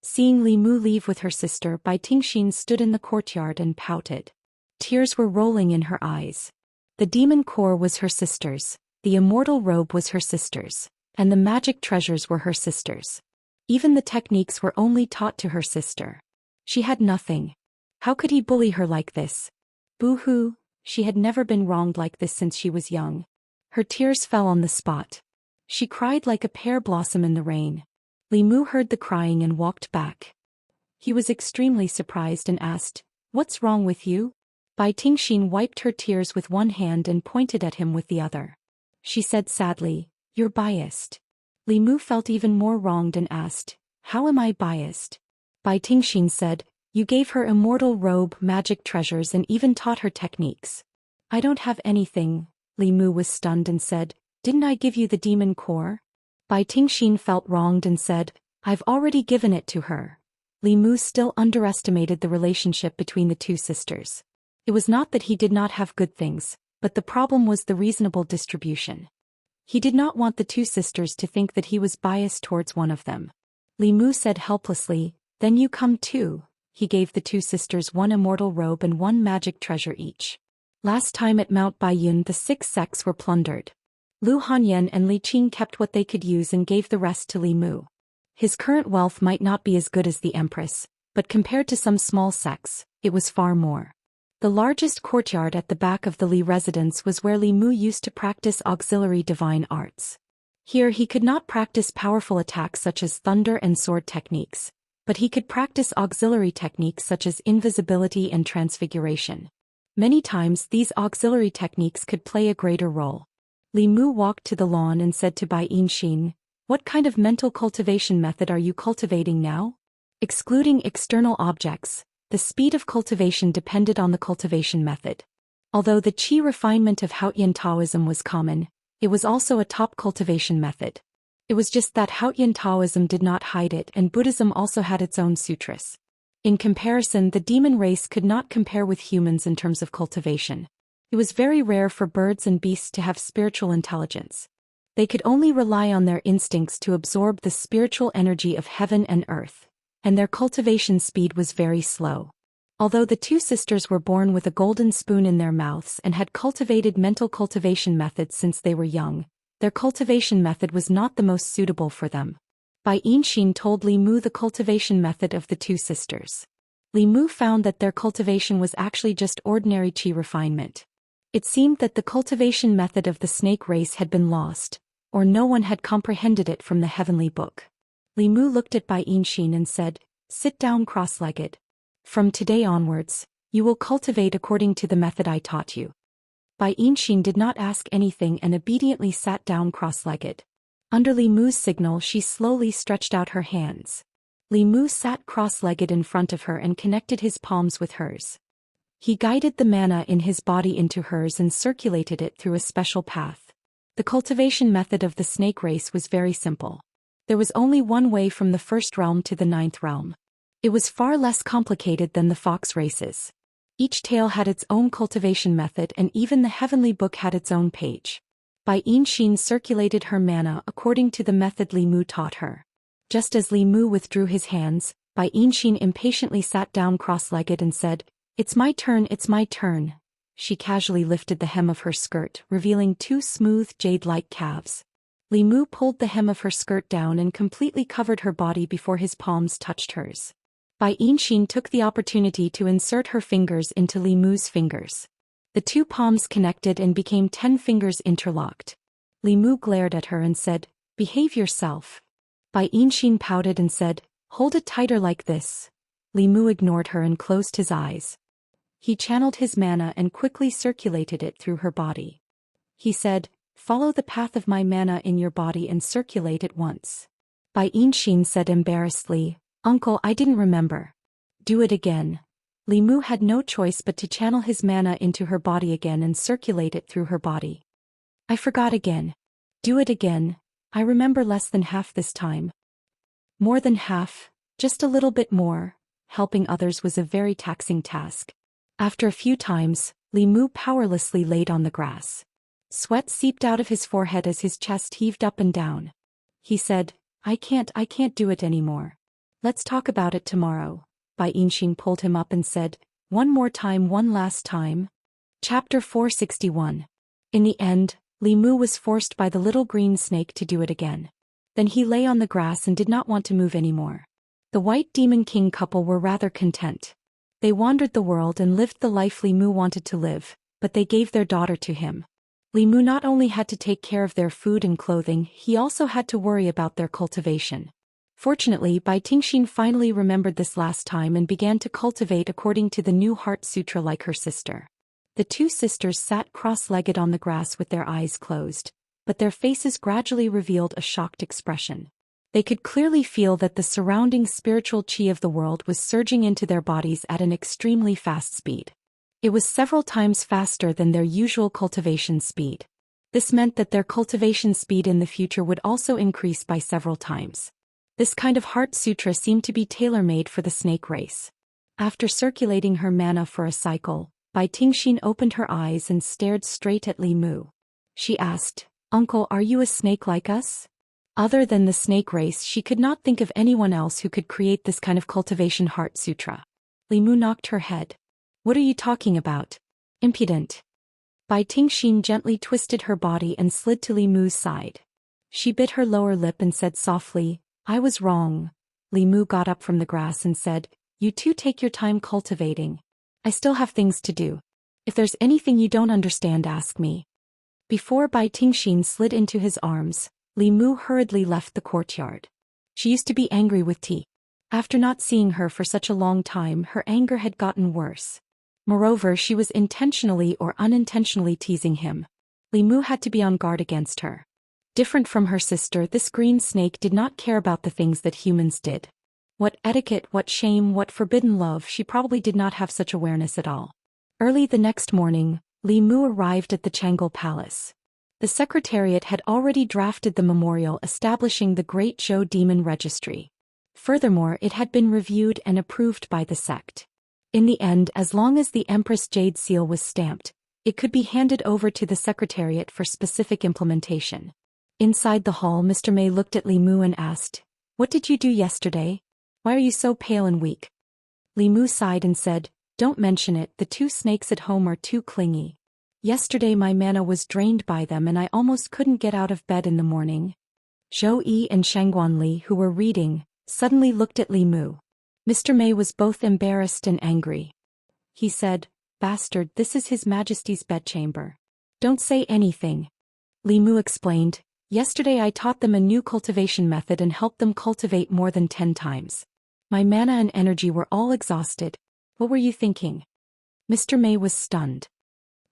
Seeing Li Mu leave with her sister, Bai Tingxin stood in the courtyard and pouted. Tears were rolling in her eyes. The demon core was her sister's, the immortal robe was her sister's, and the magic treasures were her sister's. Even the techniques were only taught to her sister. She had nothing. How could he bully her like this? Boo-hoo, she had never been wronged like this since she was young. Her tears fell on the spot. She cried like a pear blossom in the rain. Li Mu heard the crying and walked back. He was extremely surprised and asked, "What's wrong with you?" Bai Tingxin wiped her tears with one hand and pointed at him with the other. She said sadly, "You're biased." Li Mu felt even more wronged and asked, "How am I biased?" Bai Tingxin said, "You gave her immortal robe, magic treasures and even taught her techniques." "I don't have anything." Li Mu was stunned and said, "Didn't I give you the demon core?" Bai Tingxin felt wronged and said, "I've already given it to her." Li Mu still underestimated the relationship between the two sisters. It was not that he did not have good things, but the problem was the reasonable distribution. He did not want the two sisters to think that he was biased towards one of them. Li Mu said helplessly, "Then you come too." He gave the two sisters one immortal robe and one magic treasure each. Last time at Mount Baiyun the 6 sects were plundered. Lu Hanyan and Li Qing kept what they could use and gave the rest to Li Mu. His current wealth might not be as good as the Empress, but compared to some small sects, it was far more. The largest courtyard at the back of the Li residence was where Li Mu used to practice auxiliary divine arts. Here he could not practice powerful attacks such as thunder and sword techniques, but he could practice auxiliary techniques such as invisibility and transfiguration. Many times these auxiliary techniques could play a greater role. Li Mu walked to the lawn and said to Bai Yinxin, "What kind of mental cultivation method are you cultivating now?" Excluding external objects, the speed of cultivation depended on the cultivation method. Although the qi refinement of Haotian Taoism was common, it was also a top cultivation method. It was just that Haotian Taoism did not hide it and Buddhism also had its own sutras. In comparison, the demon race could not compare with humans in terms of cultivation. It was very rare for birds and beasts to have spiritual intelligence. They could only rely on their instincts to absorb the spiritual energy of heaven and earth, and their cultivation speed was very slow. Although the two sisters were born with a golden spoon in their mouths and had cultivated mental cultivation methods since they were young, their cultivation method was not the most suitable for them. Bai Yinxin told Li Mu the cultivation method of the two sisters. Li Mu found that their cultivation was actually just ordinary qi refinement. It seemed that the cultivation method of the snake race had been lost, or no one had comprehended it from the heavenly book. Li Mu looked at Bai Yinxin and said, "Sit down cross-legged. From today onwards, you will cultivate according to the method I taught you." Bai Yinxin did not ask anything and obediently sat down cross-legged. Under Li Mu's signal she slowly stretched out her hands. Li Mu sat cross-legged in front of her and connected his palms with hers. He guided the mana in his body into hers and circulated it through a special path. The cultivation method of the snake race was very simple. There was only one way from the first realm to the 9th realm. It was far less complicated than the fox races. Each tale had its own cultivation method and even the heavenly book had its own page. Bai Yinxin circulated her mana according to the method Li Mu taught her. Just as Li Mu withdrew his hands, Bai Yinxin impatiently sat down cross-legged and said, "It's my turn, it's my turn." She casually lifted the hem of her skirt, revealing 2 smooth, jade-like calves. Li Mu pulled the hem of her skirt down and completely covered her body before his palms touched hers. Bai Yinxin took the opportunity to insert her fingers into Li Mu's fingers. The 2 palms connected and became 10 fingers interlocked. Li Mu glared at her and said, "Behave yourself." Bai Yinxin pouted and said, "Hold it tighter like this." Li Mu ignored her and closed his eyes. He channeled his mana and quickly circulated it through her body. He said, "Follow the path of my mana in your body and circulate it once." Bai Yinxin said embarrassedly, "Uncle, I didn't remember." "Do it again." Li Mu had no choice but to channel his mana into her body again and circulate it through her body. "I forgot again." "Do it again." "I remember less than half this time." "More than half, just a little bit more." Helping others was a very taxing task. After a few times, Li Mu powerlessly laid on the grass. Sweat seeped out of his forehead as his chest heaved up and down. He said, I can't do it anymore. Let's talk about it tomorrow." Bai Yinxin pulled him up and said, "One more time, one last time." Chapter 461. In the end, Li Mu was forced by the little green snake to do it again. Then he lay on the grass and did not want to move anymore. The White Demon King couple were rather content. They wandered the world and lived the life Li Mu wanted to live, but they gave their daughter to him. Li Mu not only had to take care of their food and clothing, he also had to worry about their cultivation. Fortunately, Bai Tingxin finally remembered this last time and began to cultivate according to the new Heart Sutra like her sister. The two sisters sat cross-legged on the grass with their eyes closed, but their faces gradually revealed a shocked expression. They could clearly feel that the surrounding spiritual qi of the world was surging into their bodies at an extremely fast speed. It was several times faster than their usual cultivation speed. This meant that their cultivation speed in the future would also increase by several times. This kind of Heart Sutra seemed to be tailor-made for the snake race. After circulating her mana for a cycle, Bai Tingxin opened her eyes and stared straight at Li Mu. She asked, "Uncle, are you a snake like us?" Other than the snake race, she could not think of anyone else who could create this kind of cultivation Heart Sutra. Li Mu knocked her head. "What are you talking about? Impudent." Bai Tingxin gently twisted her body and slid to Li Mu's side. She bit her lower lip and said softly, "I was wrong." Li Mu got up from the grass and said, "You two take your time cultivating. I still have things to do. If there's anything you don't understand, ask me." Before Bai Tingxin slid into his arms, Li Mu hurriedly left the courtyard. She used to be angry with Ti. After not seeing her for such a long time, her anger had gotten worse. Moreover, she was intentionally or unintentionally teasing him. Li Mu had to be on guard against her. Different from her sister, this green snake did not care about the things that humans did. What etiquette, what shame, what forbidden love, she probably did not have such awareness at all. Early the next morning, Li Mu arrived at the Changel Palace. The Secretariat had already drafted the memorial establishing the Great Zhou Demon Registry. Furthermore, it had been reviewed and approved by the sect. In the end, as long as the Empress Jade seal was stamped, it could be handed over to the Secretariat for specific implementation. Inside the hall, Mr. May looked at Li Mu and asked, "What did you do yesterday? Why are you so pale and weak?" Li Mu sighed and said, "Don't mention it, the two snakes at home are too clingy. Yesterday my mana was drained by them and I almost couldn't get out of bed in the morning." Zhou Yi and Shangguanli, who were reading, suddenly looked at Li Mu. Mr. May was both embarrassed and angry. He said, "Bastard, this is His Majesty's bedchamber. Don't say anything." Li Mu explained, "Yesterday I taught them a new cultivation method and helped them cultivate more than 10 times. My mana and energy were all exhausted. What were you thinking?" Mr. May was stunned.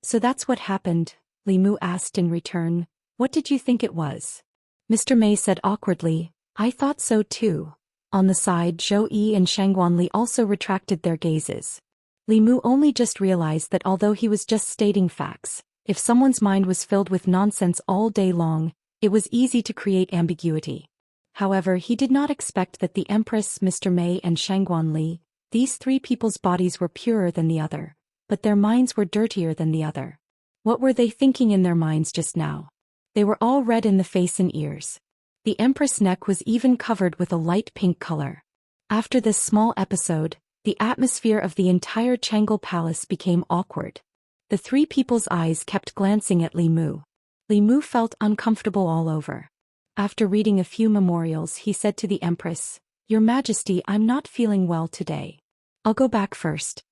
"So that's what happened?" Li Mu asked in return. "What did you think it was?" Mr. May said awkwardly, "I thought so too." On the side, Zhou Yi and Shangguanli also retracted their gazes. Li Mu only just realized that although he was just stating facts, if someone's mind was filled with nonsense all day long, it was easy to create ambiguity. However, he did not expect that the Empress, Mr. May and Shangguanli, these three people's bodies were purer than the other, but their minds were dirtier than the other. What were they thinking in their minds just now? They were all red in the face and ears. The Empress' neck was even covered with a light pink color. After this small episode, the atmosphere of the entire Changel Palace became awkward. The three people's eyes kept glancing at Li Mu. Li Mu felt uncomfortable all over. After reading a few memorials, he said to the Empress, "Your Majesty, I'm not feeling well today. I'll go back first."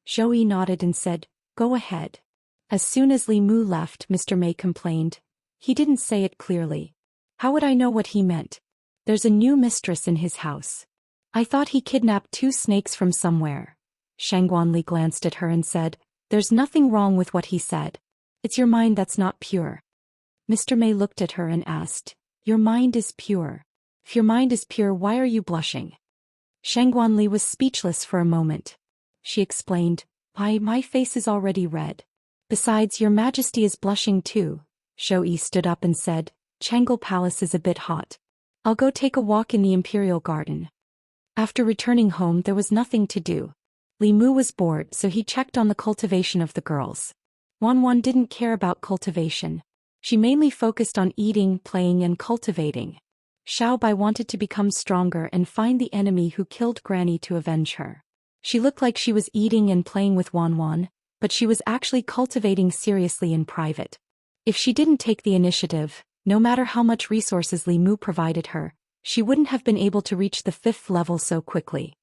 Zhou Yi nodded and said, "Go ahead." As soon as Li Mu left, Mr. May complained, "He didn't say it clearly. How would I know what he meant? There's a new mistress in his house. I thought he kidnapped 2 snakes from somewhere." Shangguanli glanced at her and said, "There's nothing wrong with what he said. It's your mind that's not pure." Mr. May looked at her and asked, "Your mind is pure. If your mind is pure, why are you blushing?" Shangguanli was speechless for a moment. She explained, "Why, my face is already red. Besides, your Majesty is blushing too." Zhou Yi stood up and said, "Changel Palace is a bit hot. I'll go take a walk in the Imperial Garden." After returning home, there was nothing to do. Li Mu was bored, so he checked on the cultivation of the girls. Wan didn't care about cultivation. She mainly focused on eating, playing and cultivating. Xiao Bai wanted to become stronger and find the enemy who killed Granny to avenge her. She looked like she was eating and playing with Wan, but she was actually cultivating seriously in private. If she didn't take the initiative, no matter how much resources Li Mu provided her, she wouldn't have been able to reach the 5th level so quickly.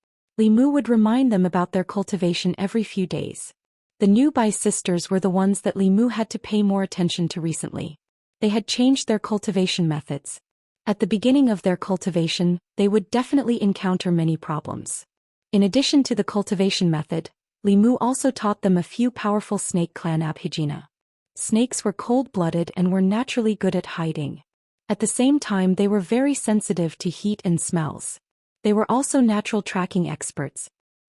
Li Mu would remind them about their cultivation every few days. The new Bai sisters were the ones that Li Mu had to pay more attention to recently. They had changed their cultivation methods. At the beginning of their cultivation, they would definitely encounter many problems. In addition to the cultivation method, Li Mu also taught them a few powerful snake clan abhijna. Snakes were cold-blooded and were naturally good at hiding. At the same time, they were very sensitive to heat and smells. They were also natural tracking experts.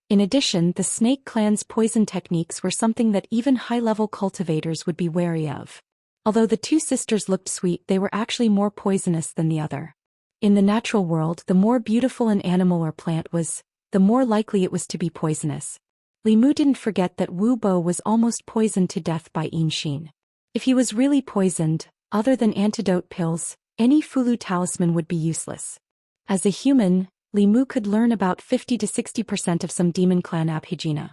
In addition, the snake clan's poison techniques were something that even high-level cultivators would be wary of. Although the two sisters looked sweet, they were actually more poisonous than the other. In the natural world, the more beautiful an animal or plant was, the more likely it was to be poisonous. Li Mu didn't forget that Wu Bo was almost poisoned to death by Xianxia. If he was really poisoned, other than antidote pills, any Fulu talisman would be useless. As a human, Li Mu could learn about 50 to 60% of some demon clan abhijna.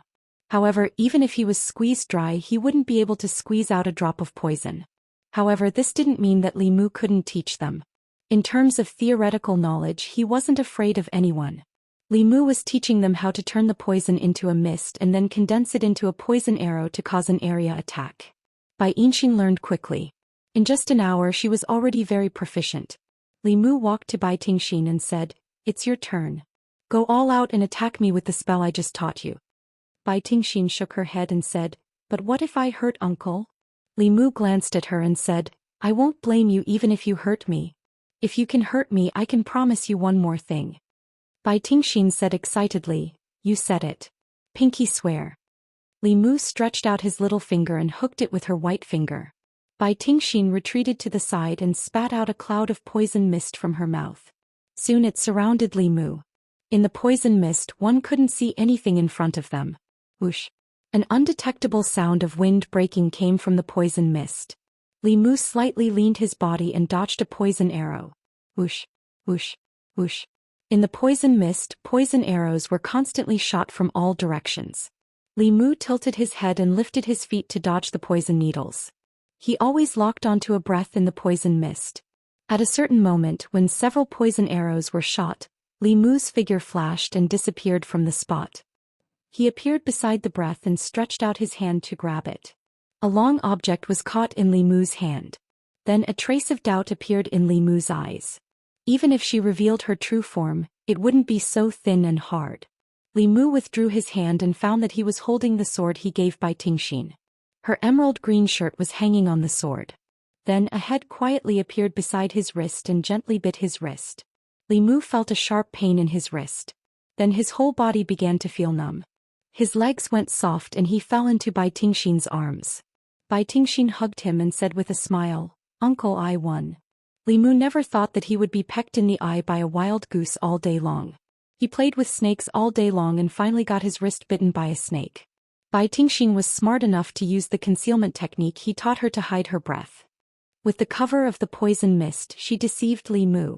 However, even if he was squeezed dry, he wouldn't be able to squeeze out a drop of poison. However, this didn't mean that Li Mu couldn't teach them. In terms of theoretical knowledge, he wasn't afraid of anyone. Li Mu was teaching them how to turn the poison into a mist and then condense it into a poison arrow to cause an area attack. Bai Xianxia learned quickly. In just an hour she was already very proficient. Li Mu walked to Bai Xianxia and said, "It's your turn. Go all out and attack me with the spell I just taught you." Bai Xianxia shook her head and said, "But what if I hurt uncle?" Li Mu glanced at her and said, "I won't blame you even if you hurt me. If you can hurt me, I can promise you one more thing." Bai Xianxia said excitedly, "You said it. Pinky swear." Li Mu stretched out his little finger and hooked it with her white finger. Bai Xianxia retreated to the side and spat out a cloud of poison mist from her mouth. Soon it surrounded Li Mu. In the poison mist, one couldn't see anything in front of them. Whoosh! An undetectable sound of wind breaking came from the poison mist. Li Mu slightly leaned his body and dodged a poison arrow. Whoosh! Whoosh! Whoosh! In the poison mist, poison arrows were constantly shot from all directions. Li Mu tilted his head and lifted his feet to dodge the poison needles. He always locked onto a breath in the poison mist. At a certain moment, when several poison arrows were shot, Li Mu's figure flashed and disappeared from the spot. He appeared beside the breath and stretched out his hand to grab it. A long object was caught in Li Mu's hand. Then a trace of doubt appeared in Li Mu's eyes. Even if she revealed her true form, it wouldn't be so thin and hard. Li Mu withdrew his hand and found that he was holding the sword he gave Bai Xianxia. Her emerald green shirt was hanging on the sword. Then a head quietly appeared beside his wrist and gently bit his wrist. Li Mu felt a sharp pain in his wrist. Then his whole body began to feel numb. His legs went soft and he fell into Bai Xianxia's arms. Bai Xianxia hugged him and said with a smile, "Uncle, I won." Li Mu never thought that he would be pecked in the eye by a wild goose all day long. He played with snakes all day long and finally got his wrist bitten by a snake. Bai Xianxia was smart enough to use the concealment technique he taught her to hide her breath. With the cover of the poison mist, she deceived Li Mu.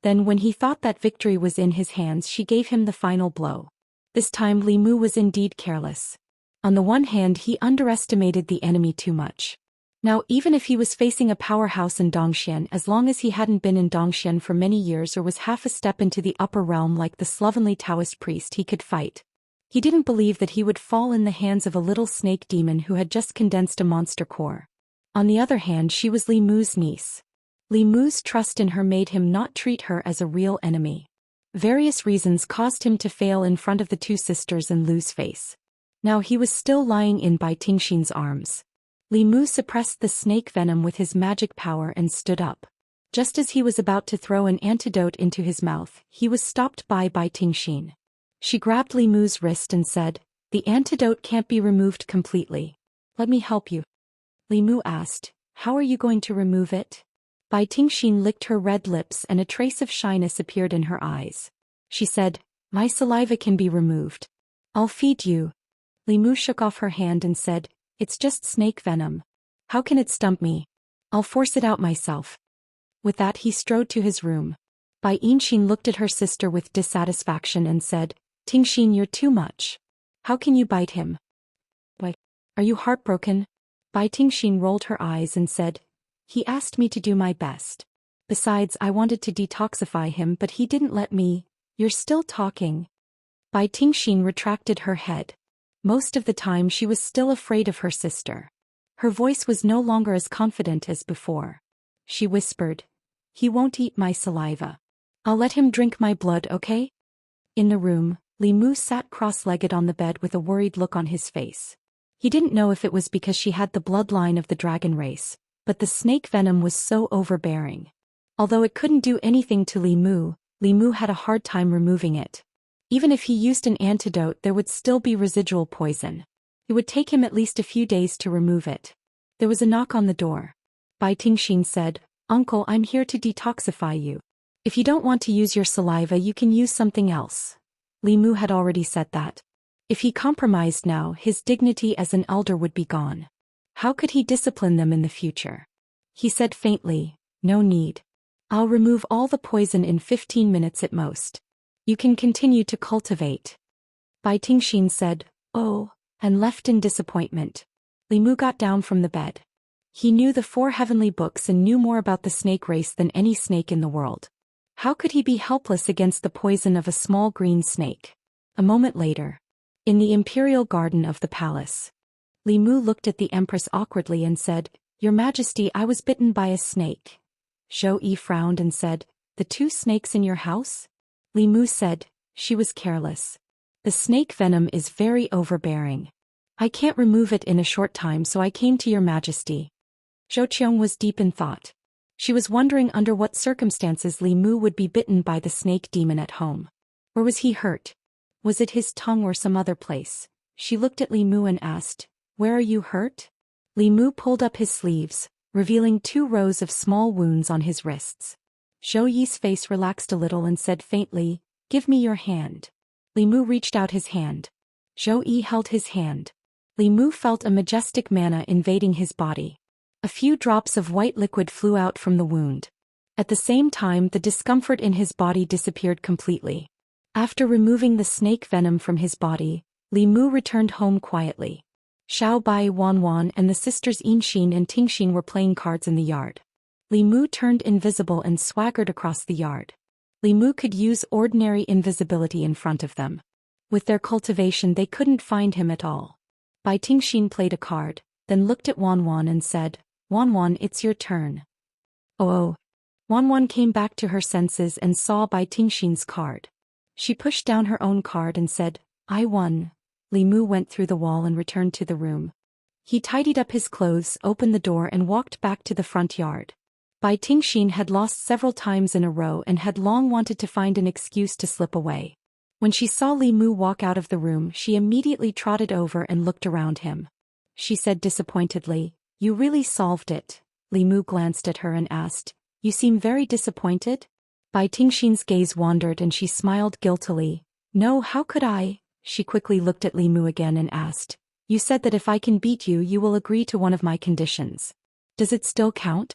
Then when he thought that victory was in his hands, she gave him the final blow. This time Li Mu was indeed careless. On the one hand, he underestimated the enemy too much. Now even if he was facing a powerhouse in Dongxian, as long as he hadn't been in Dongxian for many years or was half a step into the upper realm like the slovenly Daoist priest, he could fight. He didn't believe that he would fall in the hands of a little snake demon who had just condensed a monster core. On the other hand, she was Li Mu's niece. Li Mu's trust in her made him not treat her as a real enemy. Various reasons caused him to fail in front of the two sisters and lose face. Now he was still lying in Bai Xianxia's arms. Li Mu suppressed the snake venom with his magic power and stood up. Just as he was about to throw an antidote into his mouth, he was stopped by Bai Xianxia. She grabbed Li Mu's wrist and said, "The antidote can't be removed completely. Let me help you." Li Mu asked, "How are you going to remove it?" Bai Xianxia licked her red lips and a trace of shyness appeared in her eyes. She said, "My saliva can be removed. I'll feed you." Li Mu shook off her hand and said, "It's just snake venom. How can it stump me? I'll force it out myself." With that he strode to his room. Bai Xianxia looked at her sister with dissatisfaction and said, "Xianxia, you're too much. How can you bite him? Why, are you heartbroken?" Bai Xianxia rolled her eyes and said, "He asked me to do my best. Besides, I wanted to detoxify him but he didn't let me." "You're still talking." Bai Tingxin retracted her head. Most of the time she was still afraid of her sister. Her voice was no longer as confident as before. She whispered, "He won't eat my saliva. I'll let him drink my blood, okay?" In the room, Li Mu sat cross-legged on the bed with a worried look on his face. He didn't know if it was because she had the bloodline of the dragon race, but the snake venom was so overbearing. Although it couldn't do anything to Li Mu had a hard time removing it. Even if he used an antidote, there would still be residual poison. It would take him at least a few days to remove it. There was a knock on the door. Bai Tingxin said, "Uncle, I'm here to detoxify you. If you don't want to use your saliva, you can use something else." Li Mu had already said that. If he compromised now, his dignity as an elder would be gone. How could he discipline them in the future? He said faintly, "No need. I'll remove all the poison in 15 minutes at most. You can continue to cultivate." Bai Tingxin said, "Oh," and left in disappointment. Li Mu got down from the bed. He knew the 4 heavenly books and knew more about the snake race than any snake in the world. How could he be helpless against the poison of a small green snake? A moment later, in the imperial garden of the palace, Li Mu looked at the empress awkwardly and said, "Your Majesty, I was bitten by a snake." Zhou Xian frowned and said, "The 2 snakes in your house?" Li Mu said, "She was careless. The snake venom is very overbearing. I can't remove it in a short time, so I came to your Majesty." Zhou Xian was deep in thought. She was wondering under what circumstances Li Mu would be bitten by the snake demon at home. Or was he hurt? Was it his tongue or some other place? She looked at Li Mu and asked, "Where are you hurt?" Li Mu pulled up his sleeves, revealing 2 rows of small wounds on his wrists. Zhou Yi's face relaxed a little and said faintly, "Give me your hand." Li Mu reached out his hand. Zhou Yi held his hand. Li Mu felt a majestic mana invading his body. A few drops of white liquid flew out from the wound. At the same time, the discomfort in his body disappeared completely. After removing the snake venom from his body, Li Mu returned home quietly. Xiao Bai, Wan, and the sisters Yinxin and Tingxin were playing cards in the yard. Li Mu turned invisible and swaggered across the yard. Li Mu could use ordinary invisibility in front of them. With their cultivation, they couldn't find him at all. Bai Tingxin played a card, then looked at Wan and said, "Wan, it's your turn." Oh. Wan came back to her senses and saw Bai Tingxin's card. She pushed down her own card and said, "I won." Li Mu went through the wall and returned to the room. He tidied up his clothes, opened the door and walked back to the front yard. Bai Tingxin had lost several times in a row and had long wanted to find an excuse to slip away. When she saw Li Mu walk out of the room, she immediately trotted over and looked around him. She said disappointedly, "You really solved it." Li Mu glanced at her and asked, "You seem very disappointed?" Bai Tingxin's gaze wandered and she smiled guiltily. "No, how could I?" She quickly looked at Li Mu again and asked, "You said that if I can beat you, you will agree to one of my conditions. Does it still count?"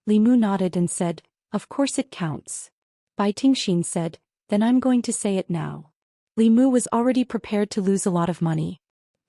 Li Mu nodded and said, "Of course it counts." Bai Tingxin said, "Then I'm going to say it now." Li Mu was already prepared to lose a lot of money.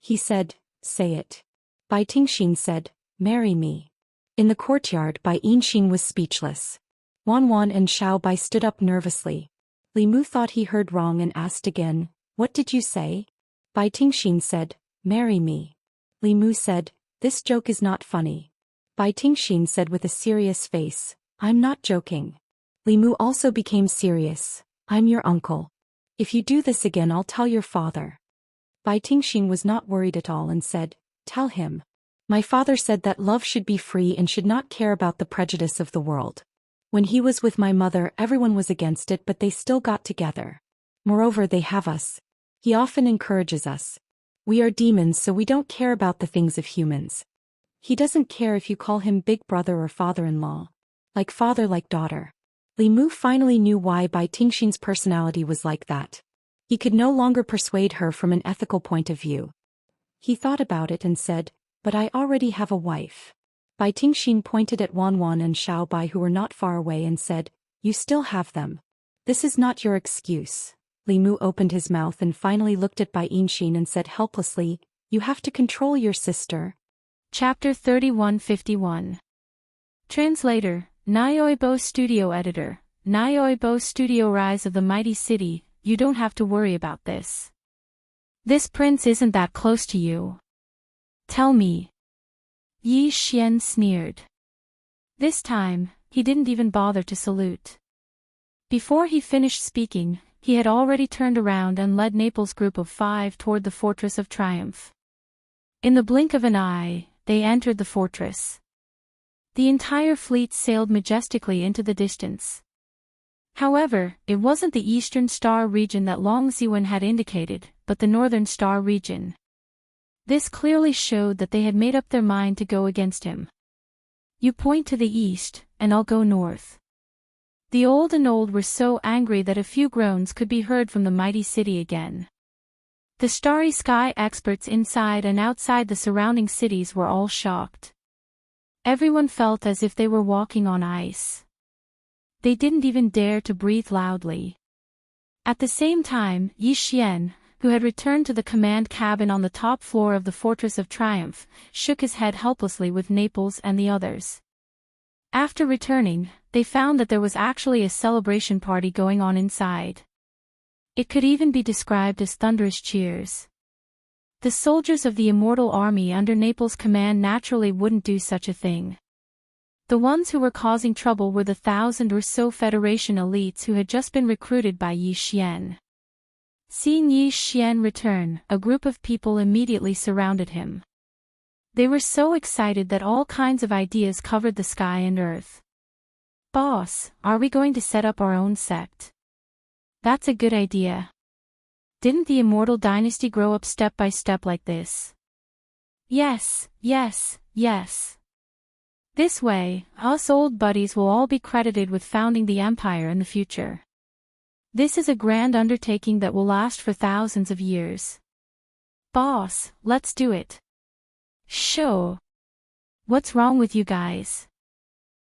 He said, "Say it." Bai Tingxin said, "Marry me." In the courtyard, Bai Yinxin was speechless. Wan and Xiao Bai stood up nervously. Li Mu thought he heard wrong and asked again, "What did you say?" Bai Tingxin said, "Marry me." Li Mu said, "This joke is not funny." Bai Tingxin said with a serious face, "I'm not joking." Li Mu also became serious. "I'm your uncle. If you do this again, I'll tell your father." Bai Tingxin was not worried at all and said, "Tell him. My father said that love should be free and should not care about the prejudice of the world. When he was with my mother, everyone was against it, but they still got together. Moreover, they have us. He often encourages us. We are demons, so we don't care about the things of humans. He doesn't care if you call him big brother or father-in-law. Like father, like daughter." Li Mu finally knew why Bai Tingxin's personality was like that. He could no longer persuade her from an ethical point of view. He thought about it and said, "But I already have a wife." Bai Tingxin pointed at Wan and Xiao Bai, who were not far away, and said, "You still have them. This is not your excuse." Li Mu opened his mouth and finally looked at Bai Yinxin and said helplessly, "You have to control your sister." Chapter 3151. Translator, Nyoibo Studio Editor, Nyoibo Studio. Rise of the Mighty City, you don't have to worry about this. This prince isn't that close to you. Tell me. Yi Xian sneered. This time, he didn't even bother to salute. Before he finished speaking, he had already turned around and led Naples' group of 5 toward the Fortress of Triumph. In the blink of an eye, they entered the fortress. The entire fleet sailed majestically into the distance. However, it wasn't the Eastern Star region that Long Ziwen had indicated, but the Northern Star region. This clearly showed that they had made up their mind to go against him. You point to the east, and I'll go north. The old and old were so angry that a few groans could be heard from the mighty city again. The starry sky experts inside and outside the surrounding cities were all shocked. Everyone felt as if they were walking on ice. They didn't even dare to breathe loudly. At the same time, Yi Xian, who had returned to the command cabin on the top floor of the Fortress of Triumph, shook his head helplessly with Naples and the others. After returning, they found that there was actually a celebration party going on inside. It could even be described as thunderous cheers. The soldiers of the Immortal army under Naples' command naturally wouldn't do such a thing. The ones who were causing trouble were the 1,000 or so Federation elites who had just been recruited by Yi Xian. Seeing Yi Xian return, a group of people immediately surrounded him. They were so excited that all kinds of ideas covered the sky and earth. "Boss, are we going to set up our own sect?" "That's a good idea. Didn't the Immortal dynasty grow up step by step like this?" "Yes, yes, yes. This way, us old buddies will all be credited with founding the empire in the future. This is a grand undertaking that will last for thousands of years. Boss, let's do it." "Sure. What's wrong with you guys?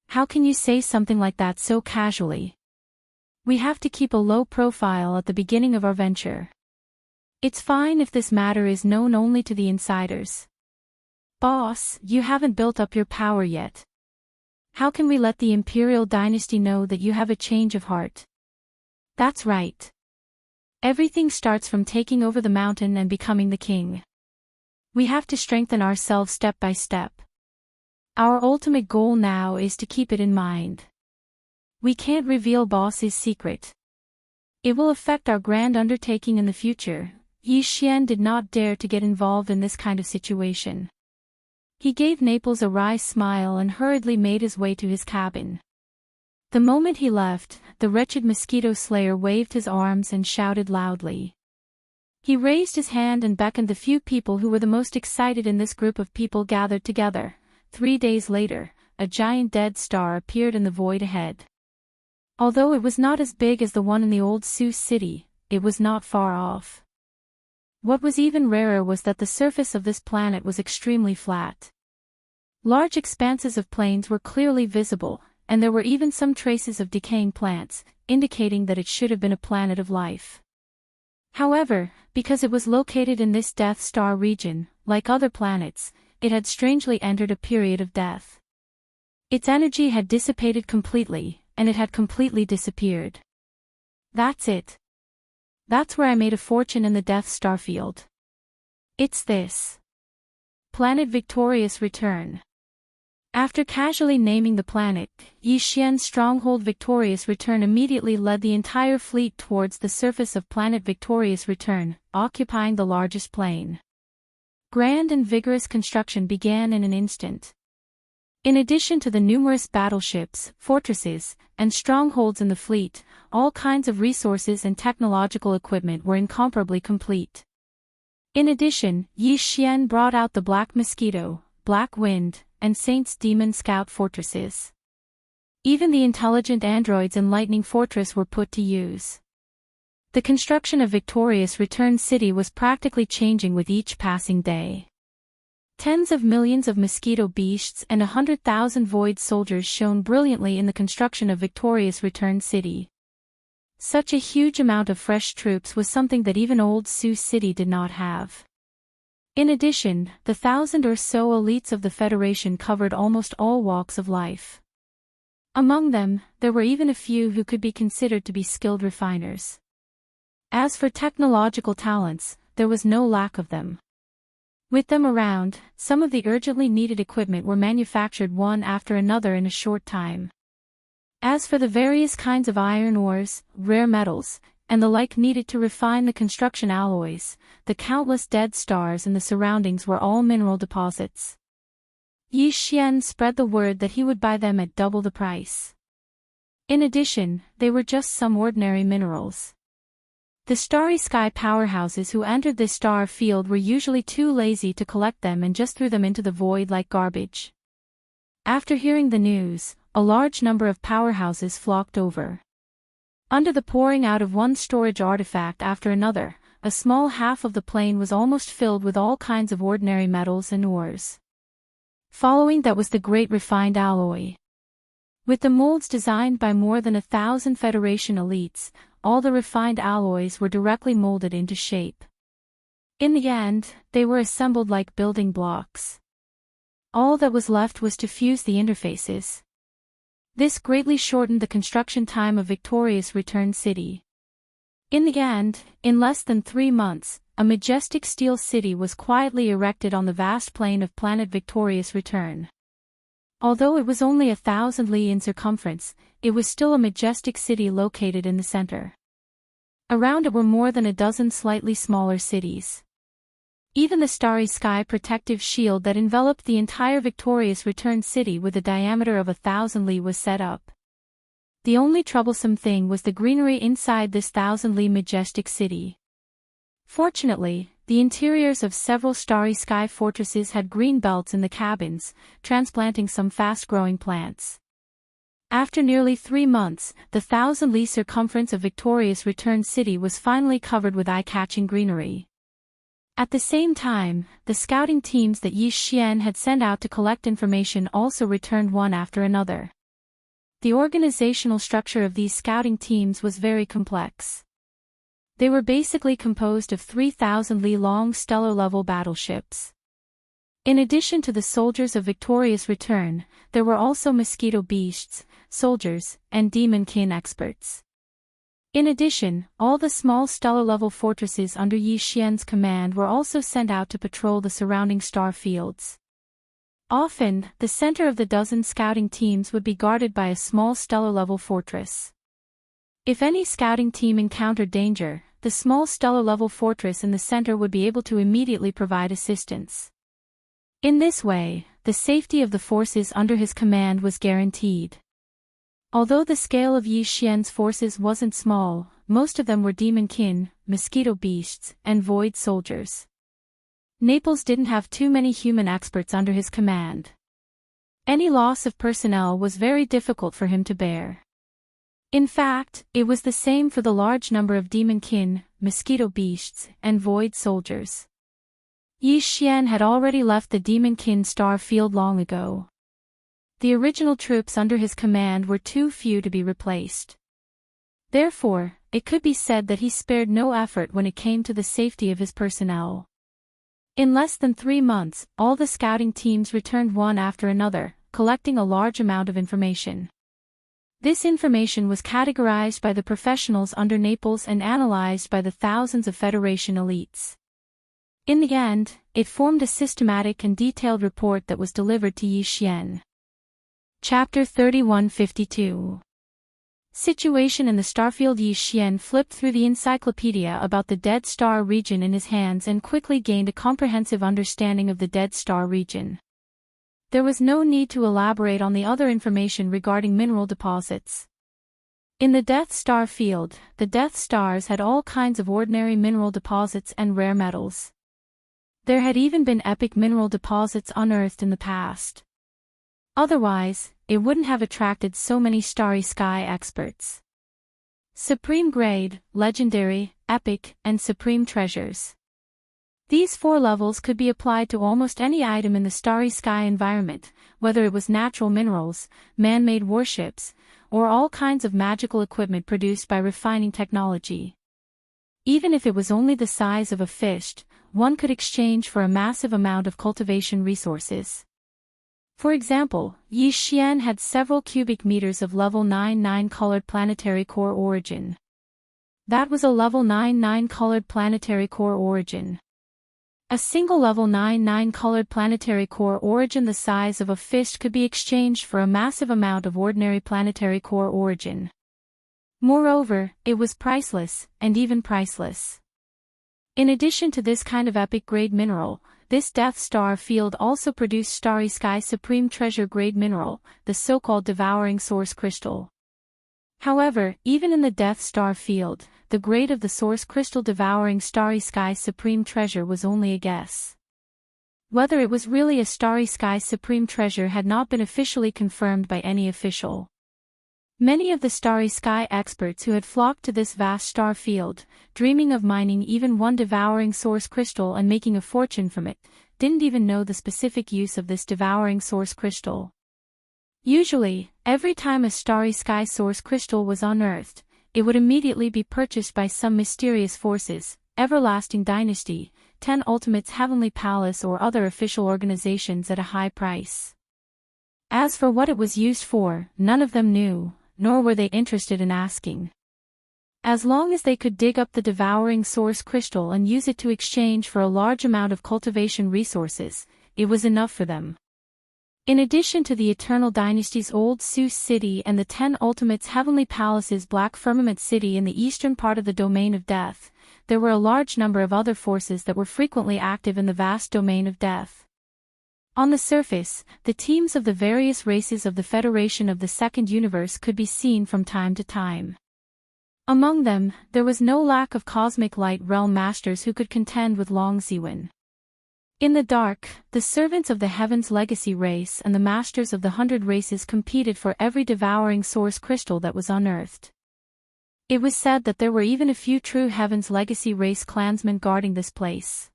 How can you say something like that so casually? We have to keep a low profile at the beginning of our venture. It's fine if this matter is known only to the insiders." "Boss, you haven't built up your power yet. How can we let the Imperial dynasty know that you have a change of heart?" "That's right. Everything starts from taking over the mountain and becoming the king. We have to strengthen ourselves step by step. Our ultimate goal now is to keep it in mind. We can't reveal boss's secret. It will affect our grand undertaking in the future." Yi Xian did not dare to get involved in this kind of situation. He gave Naples a wry smile and hurriedly made his way to his cabin. The moment he left, the wretched mosquito slayer waved his arms and shouted loudly. He raised his hand and beckoned the few people who were the most excited in this group of people gathered together. 3 days later, a giant dead star appeared in the void ahead. Although it was not as big as the one in the old Sioux city, it was not far off. What was even rarer was that the surface of this planet was extremely flat. Large expanses of plains were clearly visible, and there were even some traces of decaying plants, indicating that it should have been a planet of life. However, because it was located in this Death Star region, like other planets, it had strangely entered a period of death. Its energy had dissipated completely, and it had completely disappeared. "That's it. That's where I made a fortune in the Death Star field. It's this. Planet Victorious Return." After casually naming the planet, Yi Xian's stronghold Victorious Return immediately led the entire fleet towards the surface of Planet Victorious Return, occupying the largest plain. Grand and vigorous construction began in an instant. In addition to the numerous battleships, fortresses, and strongholds in the fleet, all kinds of resources and technological equipment were incomparably complete. In addition, Yi Xian brought out the Black Mosquito, Black Wind, and Saint's Demon Scout fortresses. Even the intelligent androids in Lightning Fortress were put to use. The construction of Victorious Return City was practically changing with each passing day. Tens of millions of mosquito beasts and 100,000 void soldiers shone brilliantly in the construction of Victorious Return City. Such a huge amount of fresh troops was something that even old Sioux City did not have. In addition, the 1,000 or so elites of the Federation covered almost all walks of life. Among them, there were even a few who could be considered to be skilled refiners. As for technological talents, there was no lack of them. With them around, some of the urgently needed equipment were manufactured one after another in a short time. As for the various kinds of iron ores, rare metals, and the like needed to refine the construction alloys, the countless dead stars in the surroundings were all mineral deposits. Xian spread the word that he would buy them at double the price. In addition, they were just some ordinary minerals. The starry sky powerhouses who entered this star field were usually too lazy to collect them and just threw them into the void like garbage. After hearing the news, a large number of powerhouses flocked over. Under the pouring out of one storage artifact after another, a small half of the plain was almost filled with all kinds of ordinary metals and ores. Following that was the great refined alloy. With the molds designed by more than 1,000 Federation elites, all the refined alloys were directly molded into shape. In the end, they were assembled like building blocks. All that was left was to fuse the interfaces. This greatly shortened the construction time of Victorious Return City. In the end, in less than 3 months, a majestic steel city was quietly erected on the vast plain of planet Victorious Return. Although it was only 1,000 li in circumference, it was still a majestic city located in the center. Around it were more than a dozen slightly smaller cities. Even the starry sky protective shield that enveloped the entire Victorious Return city with a diameter of 1,000 li was set up. The only troublesome thing was the greenery inside this 1,000 li majestic city. Fortunately, the interiors of several starry sky fortresses had green belts in the cabins, transplanting some fast-growing plants. After nearly 3 months, the 1,000 li circumference of Victorious Return City was finally covered with eye-catching greenery. At the same time, the scouting teams that Xian had sent out to collect information also returned one after another. The organizational structure of these scouting teams was very complex. They were basically composed of 3,000 li long stellar-level battleships. In addition to the soldiers of Victorious Return, there were also mosquito beasts, soldiers, and demon-kin experts. In addition, all the small stellar-level fortresses under Xian's command were also sent out to patrol the surrounding star fields. Often, the center of the dozen scouting teams would be guarded by a small stellar-level fortress. If any scouting team encountered danger, the small stellar-level fortress in the center would be able to immediately provide assistance. In this way, the safety of the forces under his command was guaranteed. Although the scale of Xian's forces wasn't small, most of them were demon-kin, mosquito beasts, and void soldiers. Naples didn't have too many human experts under his command. Any loss of personnel was very difficult for him to bear. In fact, it was the same for the large number of demon-kin, mosquito beasts, and void soldiers. Xian had already left the demon-kin star field long ago. The original troops under his command were too few to be replaced. Therefore, it could be said that he spared no effort when it came to the safety of his personnel. In less than 3 months, all the scouting teams returned one after another, collecting a large amount of information. This information was categorized by the professionals under Naples and analyzed by the thousands of Federation elites. In the end, it formed a systematic and detailed report that was delivered to Xian. Chapter 3152. Situation in the starfield. Xian flipped through the encyclopedia about the Dead Star region in his hands and quickly gained a comprehensive understanding of the Dead Star region. There was no need to elaborate on the other information regarding mineral deposits. In the Death Star field, the Death Stars had all kinds of ordinary mineral deposits and rare metals. There had even been epic mineral deposits unearthed in the past. Otherwise, it wouldn't have attracted so many starry sky experts. Supreme Grade, Legendary, Epic, and Supreme Treasures. These 4 levels could be applied to almost any item in the starry sky environment, whether it was natural minerals, man-made warships, or all kinds of magical equipment produced by refining technology. Even if it was only the size of a fist, one could exchange for a massive amount of cultivation resources. For example, Xian had several cubic meters of level 9 colored planetary core origin. That was a level 9 colored planetary core origin. A single level 9 colored planetary core origin the size of a fist could be exchanged for a massive amount of ordinary planetary core origin. Moreover, it was priceless, and even priceless. In addition to this kind of epic grade mineral, this Death Star field also produced Starry Sky Supreme Treasure grade mineral, the so-called Devouring Source Crystal. However, even in the Death Star field, the grade of the Source Crystal Devouring Starry Sky Supreme Treasure was only a guess. Whether it was really a Starry Sky Supreme Treasure had not been officially confirmed by any official. Many of the Starry Sky experts who had flocked to this vast star field, dreaming of mining even one devouring source crystal and making a fortune from it, didn't even know the specific use of this devouring source crystal. Usually, every time a Starry Sky source crystal was unearthed, it would immediately be purchased by some mysterious forces, Everlasting Dynasty, 10 Ultimates Heavenly Palace or other official organizations at a high price. As for what it was used for, none of them knew, nor were they interested in asking. As long as they could dig up the devouring source crystal and use it to exchange for a large amount of cultivation resources, it was enough for them. In addition to the Eternal Dynasty's Old Sus City and the 10 Ultimates Heavenly Palace's Black Firmament City in the eastern part of the Domain of Death, there were a large number of other forces that were frequently active in the vast Domain of Death. On the surface, the teams of the various races of the Federation of the Second Universe could be seen from time to time. Among them, there was no lack of Cosmic Light Realm Masters who could contend with Long Ziwen. In the dark, the servants of the Heaven's Legacy race and the masters of the 100 races competed for every devouring source crystal that was unearthed. It was said that there were even a few true Heaven's Legacy race clansmen guarding this place.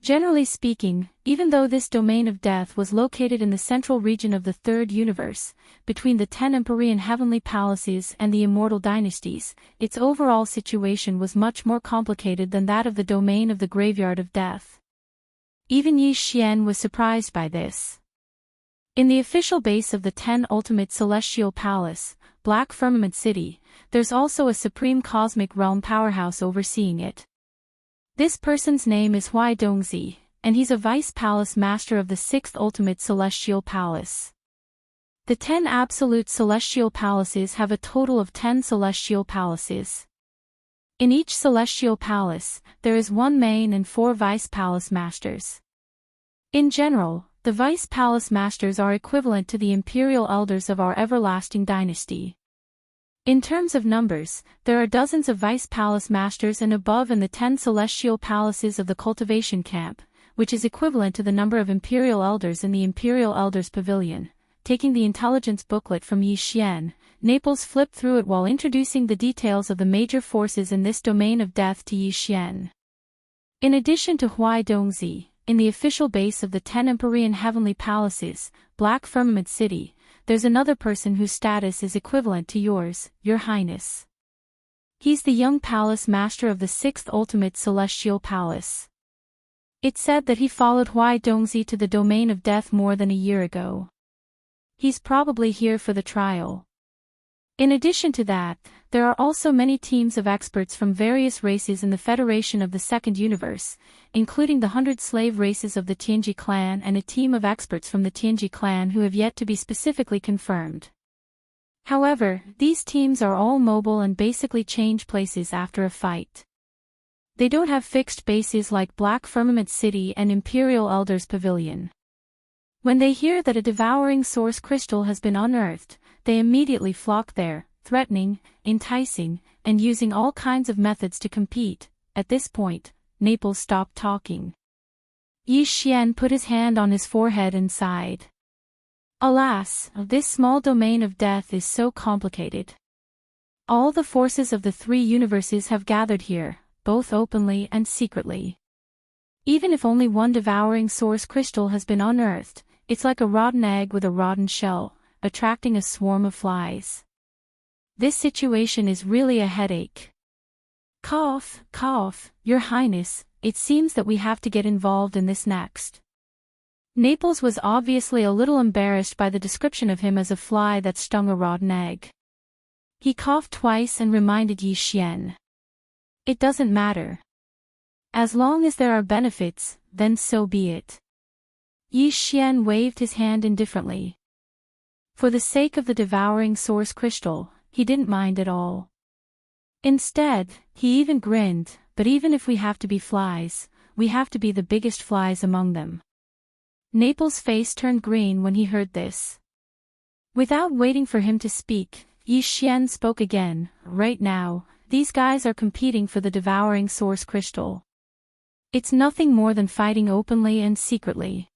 Generally speaking, even though this Domain of Death was located in the central region of the Third Universe, between the 10 Empyrean Heavenly Palaces and the Immortal Dynasties, its overall situation was much more complicated than that of the Domain of the Graveyard of Death. Even Zhou Xian was surprised by this. In the official base of the 10 Ultimate Celestial Palace, Black Firmament City, there's also a Supreme Cosmic Realm powerhouse overseeing it. This person's name is Hui Dongzi, and he's a Vice Palace Master of the 6th Ultimate Celestial Palace. The 10 Absolute Celestial Palaces have a total of 10 Celestial Palaces. In each Celestial Palace, there is 1 main and 4 Vice Palace Masters. In general, the Vice Palace Masters are equivalent to the Imperial Elders of our Everlasting Dynasty. In terms of numbers, there are dozens of Vice Palace Masters and above in the 10 Celestial Palaces of the Cultivation Camp, which is equivalent to the number of Imperial Elders in the Imperial Elders Pavilion. Taking the intelligence booklet from Zhou Xian, Naples flipped through it while introducing the details of the major forces in this Domain of Death to Zhou Xian. In addition to Hui Dongzi, in the official base of the 10 Empyrean Heavenly Palaces, Black Firmament City, there's another person whose status is equivalent to yours, Your Highness. He's the young Palace Master of the 6th Ultimate Celestial Palace. It's said that he followed Hui Dongzi to the Domain of Death more than a year ago. He's probably here for the trial. In addition to that, there are also many teams of experts from various races in the Federation of the Second Universe, including the 100 slave races of the Tianji clan and a team of experts from the Tianji clan who have yet to be specifically confirmed. However, these teams are all mobile and basically change places after a fight. They don't have fixed bases like Black Firmament City and Imperial Elders Pavilion. When they hear that a devouring source crystal has been unearthed, they immediately flock there, threatening, enticing, and using all kinds of methods to compete. At this point, Naples stopped talking. Zhou Xian put his hand on his forehead and sighed. Alas, this small domain of death is so complicated. All the forces of the 3 universes have gathered here, both openly and secretly. Even if only one devouring source crystal has been unearthed, it's like a rotten egg with a rotten shell, attracting a swarm of flies. This situation is really a headache. Cough, cough, Your Highness, it seems that we have to get involved in this next. Naples was obviously a little embarrassed by the description of him as a fly that stung a rotten egg. He coughed twice and reminded Zhou Xian. It doesn't matter. As long as there are benefits, then so be it. Xian waved his hand indifferently. For the sake of the devouring source crystal, he didn't mind at all. Instead, he even grinned, but even if we have to be flies, we have to be the biggest flies among them. Naples' face turned green when he heard this. Without waiting for him to speak, Xian spoke again. Right now, these guys are competing for the devouring source crystal. It's nothing more than fighting openly and secretly.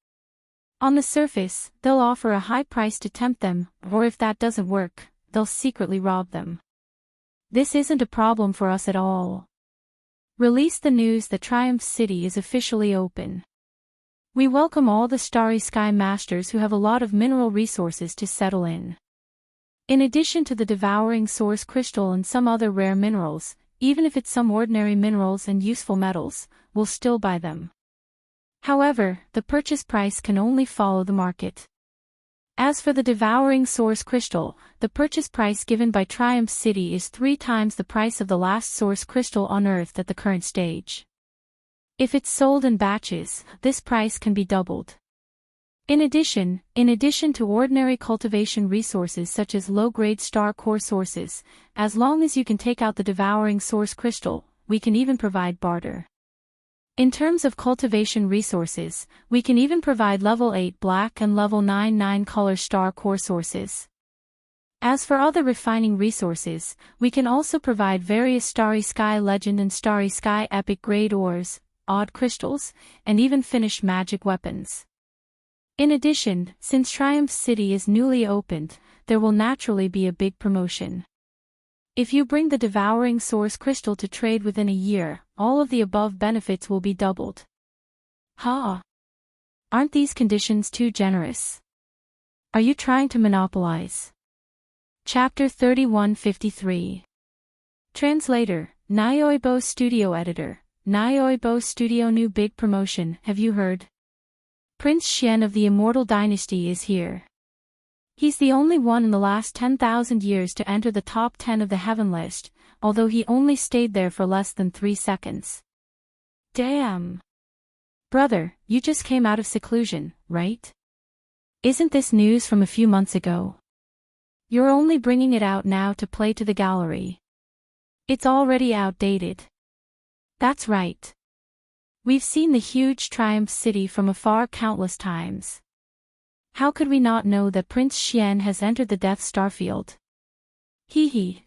On the surface, they'll offer a high price to tempt them, or if that doesn't work, they'll secretly rob them. This isn't a problem for us at all. Release the news that Triumph City is officially open. We welcome all the Starry Sky Masters who have a lot of mineral resources to settle in. In addition to the devouring source crystal and some other rare minerals, even if it's some ordinary minerals and useful metals, we'll still buy them. However, the purchase price can only follow the market. As for the devouring source crystal, the purchase price given by Triumph City is 3 times the price of the last source crystal unearthed at the current stage. If it's sold in batches, this price can be doubled. In addition to ordinary cultivation resources such as low-grade star core sources, as long as you can take out the devouring source crystal, we can even provide barter. In terms of cultivation resources, we can even provide level 8 black and level 9 color star core sources. As for other refining resources, we can also provide various Starry Sky Legend and Starry Sky Epic grade ores, odd crystals, and even finished magic weapons. In addition, since Triumph City is newly opened, there will naturally be a big promotion. If you bring the devouring source crystal to trade within a year, all of the above benefits will be doubled. Ha! Aren't these conditions too generous? Are you trying to monopolize? Chapter 3153. Translator, Naoibo Studio Editor, Naoibo Studio New Big Promotion. Have you heard? Prince Xian of the Immortal Dynasty is here. He's the only one in the last 10,000 years to enter the top 10 of the Heaven list, although he only stayed there for less than 3 seconds. Damn! Brother, you just came out of seclusion, right? Isn't this news from a few months ago? You're only bringing it out now to play to the gallery. It's already outdated. That's right. We've seen the huge Triumph City from afar countless times. How could we not know that Prince Xian has entered the Death Starfield?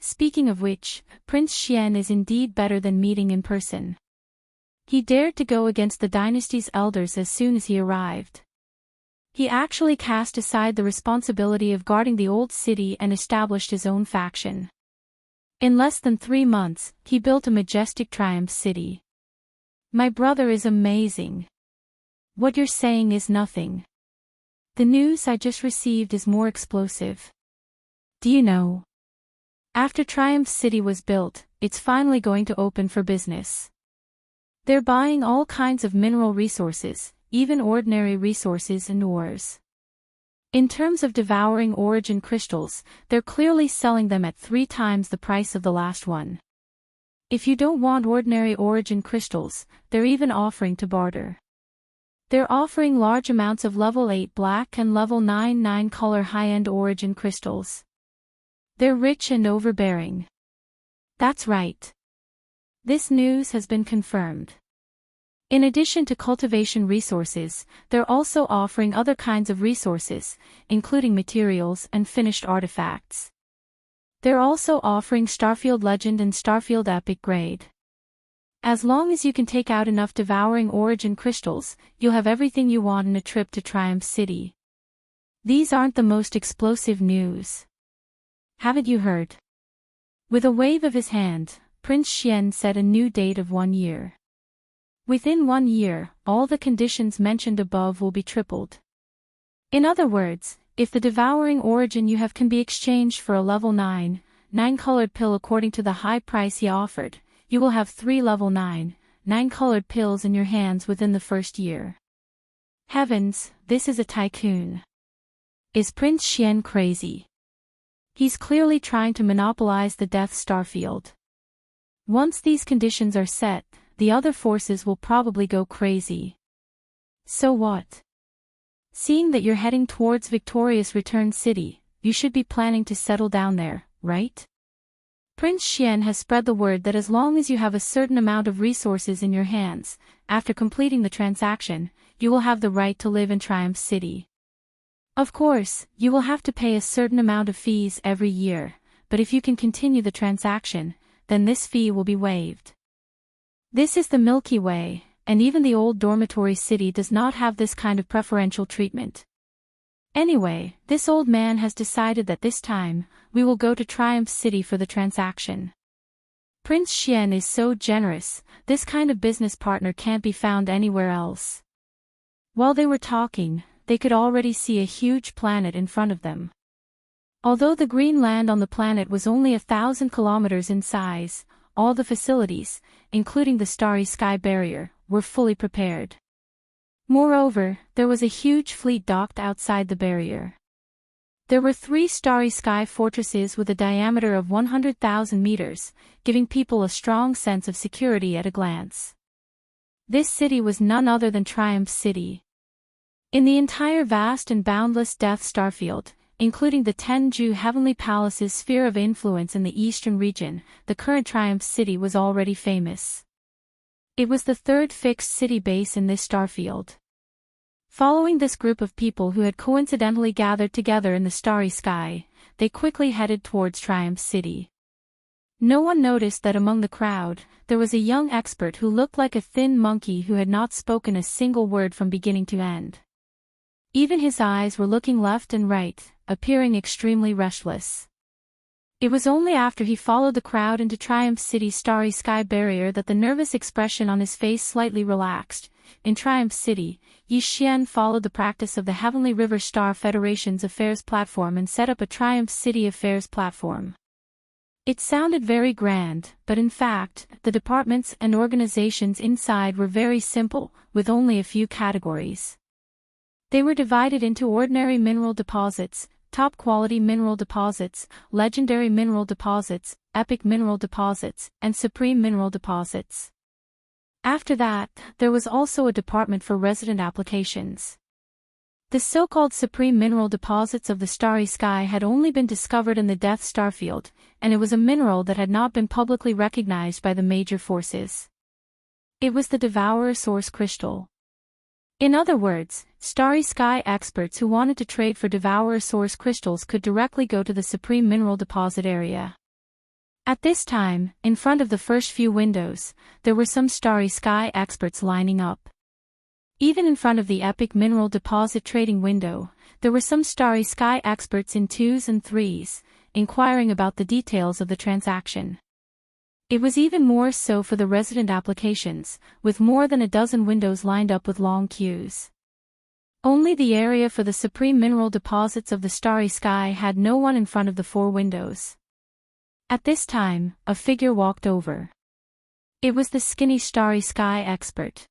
Speaking of which, Prince Xian is indeed better than meeting in person. He dared to go against the dynasty's elders as soon as he arrived. He actually cast aside the responsibility of guarding the old city and established his own faction. In less than 3 months, he built a majestic Triumph City. My brother is amazing. What you're saying is nothing. The news I just received is more explosive. Do you know? After Triumph City was built, it's finally going to open for business. They're buying all kinds of mineral resources, even ordinary resources and ores. In terms of devouring origin crystals, they're clearly selling them at 3 times the price of the last one. If you don't want ordinary origin crystals, they're even offering to barter. They're offering large amounts of level 8 black and level 9 color high-end origin crystals. They're rich and overbearing. That's right. This news has been confirmed. In addition to cultivation resources, they're also offering other kinds of resources, including materials and finished artifacts. They're also offering Starfield Legend and Starfield Epic grade. As long as you can take out enough devouring origin crystals, you'll have everything you want in a trip to Triumph City. These aren't the most explosive news. Haven't you heard? With a wave of his hand, Prince Xian set a new date of 1 year. Within 1 year, all the conditions mentioned above will be tripled. In other words, if the devouring origin you have can be exchanged for a level 9 colored pill according to the high price he offered, you will have 3 level 9 colored pills in your hands within the first year. Heavens, this is a tycoon. Is Prince Xian crazy? He's clearly trying to monopolize the Death Starfield. Once these conditions are set, the other forces will probably go crazy. So what? Seeing that you're heading towards Victorious Return City, you should be planning to settle down there, right? Prince Xian has spread the word that as long as you have a certain amount of resources in your hands, after completing the transaction, you will have the right to live in Triumph City. Of course, you will have to pay a certain amount of fees every year, but if you can continue the transaction, then this fee will be waived. This is the Milky Way, and even the old dormitory city does not have this kind of preferential treatment. Anyway, this old man has decided that this time, we will go to Triumph City for the transaction. Prince Xian is so generous, this kind of business partner can't be found anywhere else. While they were talking, they could already see a huge planet in front of them. Although the green land on the planet was only 1,000 kilometers in size, all the facilities, including the starry sky barrier, were fully prepared. Moreover, there was a huge fleet docked outside the barrier. There were 3 starry sky fortresses with a diameter of 100,000 meters, giving people a strong sense of security at a glance. This city was none other than Triumph City. In the entire vast and boundless Death Starfield, including the Tenju Heavenly Palace's sphere of influence in the eastern region, the current Triumph City was already famous. It was the 3rd fixed city base in this starfield. Following this group of people who had coincidentally gathered together in the starry sky, they quickly headed towards Triumph City. No one noticed that among the crowd, there was a young expert who looked like a thin monkey who had not spoken a single word from beginning to end. Even his eyes were looking left and right, appearing extremely restless. It was only after he followed the crowd into Triumph City's starry sky barrier that the nervous expression on his face slightly relaxed. In Triumph City, Zhou Xian followed the practice of the Heavenly River Star Federation's affairs platform and set up a Triumph City affairs platform. It sounded very grand, but in fact, the departments and organizations inside were very simple, with only a few categories. They were divided into ordinary mineral deposits, top-quality mineral deposits, legendary mineral deposits, epic mineral deposits, and supreme mineral deposits. After that, there was also a department for resident applications. The so-called supreme mineral deposits of the starry sky had only been discovered in the Death Starfield, and it was a mineral that had not been publicly recognized by the major forces. It was the Devourer Source Crystal. In other words, starry sky experts who wanted to trade for Devourer Source crystals could directly go to the Supreme Mineral Deposit area. At this time, in front of the first few windows, there were some starry sky experts lining up. Even in front of the Epic Mineral Deposit trading window, there were some starry sky experts in 2s and 3s, inquiring about the details of the transaction. It was even more so for the resident applications, with more than a dozen windows lined up with long queues. Only the area for the supreme mineral deposits of the starry sky had no one in front of the 4 windows. At this time, a figure walked over. It was the skinny starry sky expert.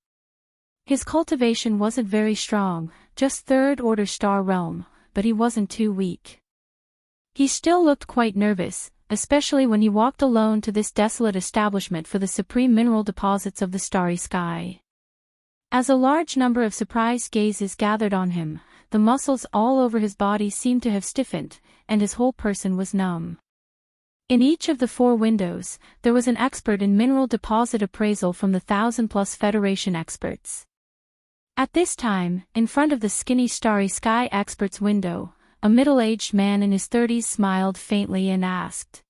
His cultivation wasn't very strong, just 3rd order star realm, but he wasn't too weak. He still looked quite nervous, especially when he walked alone to this desolate establishment for the supreme mineral deposits of the starry sky. As a large number of surprised gazes gathered on him, the muscles all over his body seemed to have stiffened, and his whole person was numb. In each of the 4 windows, there was an expert in mineral deposit appraisal from the 1,000+ Federation experts. At this time, in front of the skinny starry sky expert's window, a middle-aged man in his 30s smiled faintly and asked.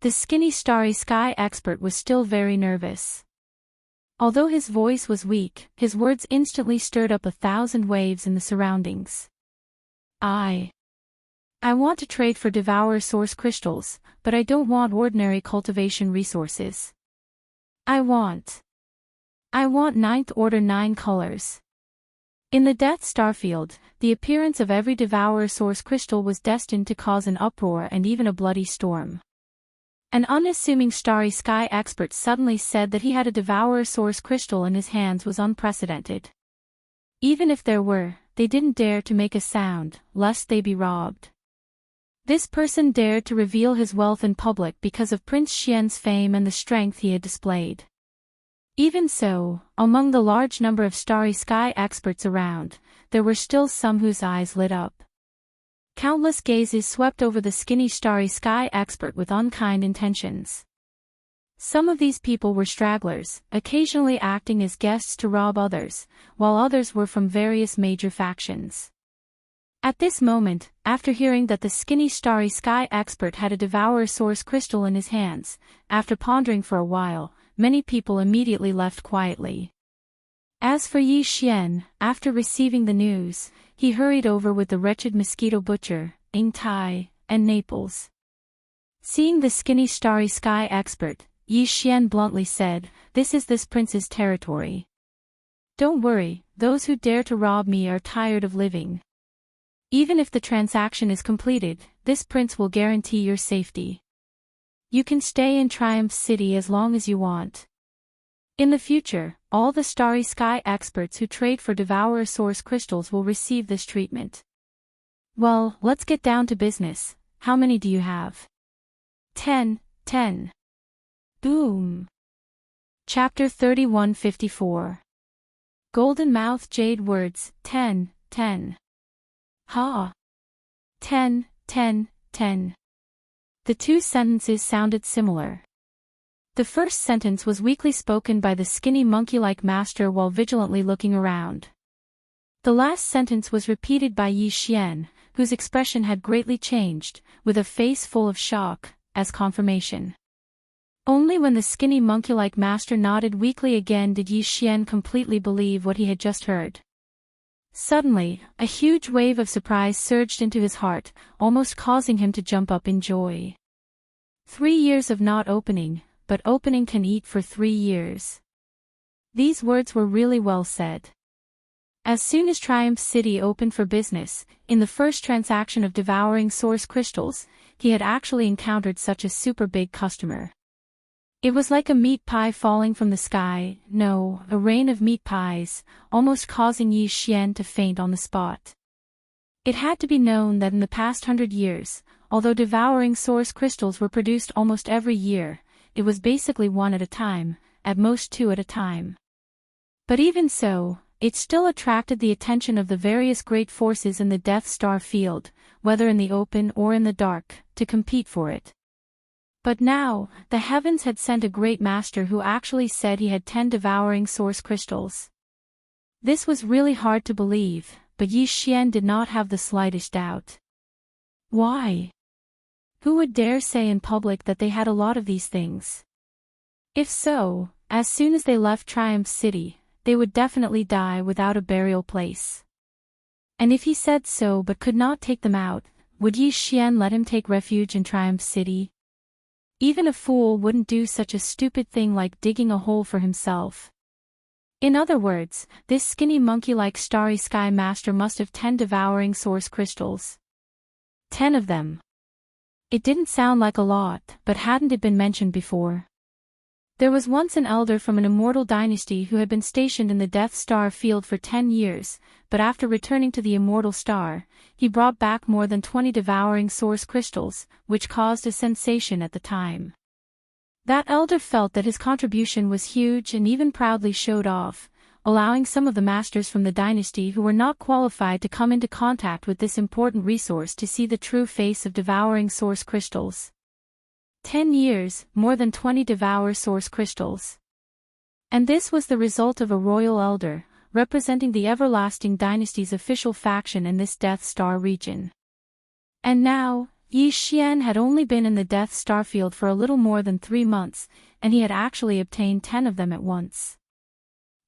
The skinny starry sky expert was still very nervous. Although his voice was weak, his words instantly stirred up 1,000 waves in the surroundings. I want to trade for Devourer Source crystals, but I don't want ordinary cultivation resources. I want 9th order 9 colors. In the Death Starfield, the appearance of every Devourer Source crystal was destined to cause an uproar and even a bloody storm. An unassuming starry sky expert suddenly said that he had a Devourer Source crystal in his hands was unprecedented. Even if there were, they didn't dare to make a sound, lest they be robbed. This person dared to reveal his wealth in public because of Prince Xian's fame and the strength he had displayed. Even so, among the large number of starry sky experts around, there were still some whose eyes lit up. Countless gazes swept over the skinny starry sky expert with unkind intentions. Some of these people were stragglers, occasionally acting as guests to rob others, while others were from various major factions. At this moment, after hearing that the skinny starry sky expert had a devourer source crystal in his hands, after pondering for a while, many people immediately left quietly. As for Zhou Xian, after receiving the news, he hurried over with the wretched mosquito butcher, Ing Tai, and Naples. Seeing the skinny starry sky expert, Zhou Xian bluntly said, this prince's territory. Don't worry, those who dare to rob me are tired of living. Even if the transaction is completed, this prince will guarantee your safety. You can stay in Triumph City as long as you want. In the future, all the starry sky experts who trade for devourer source crystals will receive this treatment. Well, let's get down to business. How many do you have? 10. Boom. Chapter 3154. Golden Mouth Jade Words, 10. Ha. 10. The two sentences sounded similar. The first sentence was weakly spoken by the skinny monkey-like master while vigilantly looking around. The last sentence was repeated by Zhou Xian, whose expression had greatly changed, with a face full of shock, as confirmation. Only when the skinny monkey-like master nodded weakly again did Zhou Xian completely believe what he had just heard. Suddenly, a huge wave of surprise surged into his heart, almost causing him to jump up in joy. 3 years of not opening, but opening can eat for 3 years. These words were really well said. As soon as Triumph City opened for business, in the first transaction of devouring source crystals, he had actually encountered such a super big customer. It was like a meat pie falling from the sky, no, a rain of meat pies, almost causing Zhou Xian to faint on the spot. It had to be known that in the past 100 years, although devouring source crystals were produced almost every year, it was basically 1 at a time, at most 2 at a time. But even so, it still attracted the attention of the various great forces in the Death Star field, whether in the open or in the dark, to compete for it. But now, the heavens had sent a great master who actually said he had 10 devouring source crystals. This was really hard to believe, but Zhou Xian did not have the slightest doubt. Why? Who would dare say in public that they had a lot of these things? If so, as soon as they left Triumph City, they would definitely die without a burial place. And if he said so but could not take them out, would Zhou Xian let him take refuge in Triumph City? Even a fool wouldn't do such a stupid thing like digging a hole for himself. In other words, this skinny monkey-like starry sky master must have 10 devouring source crystals. 10 of them. It didn't sound like a lot, but hadn't it been mentioned before? There was once an elder from an immortal dynasty who had been stationed in the Death Star field for 10 years, but after returning to the Immortal Star, he brought back more than 20 devouring source crystals, which caused a sensation at the time. That elder felt that his contribution was huge and even proudly showed off, allowing some of the masters from the dynasty who were not qualified to come into contact with this important resource to see the true face of devouring source crystals. 10 years, more than 20 devour source crystals. And this was the result of a royal elder, representing the everlasting dynasty's official faction in this Death Star region. And now, Zhou Xian had only been in the Death Star field for a little more than 3 months, and he had actually obtained 10 of them at once.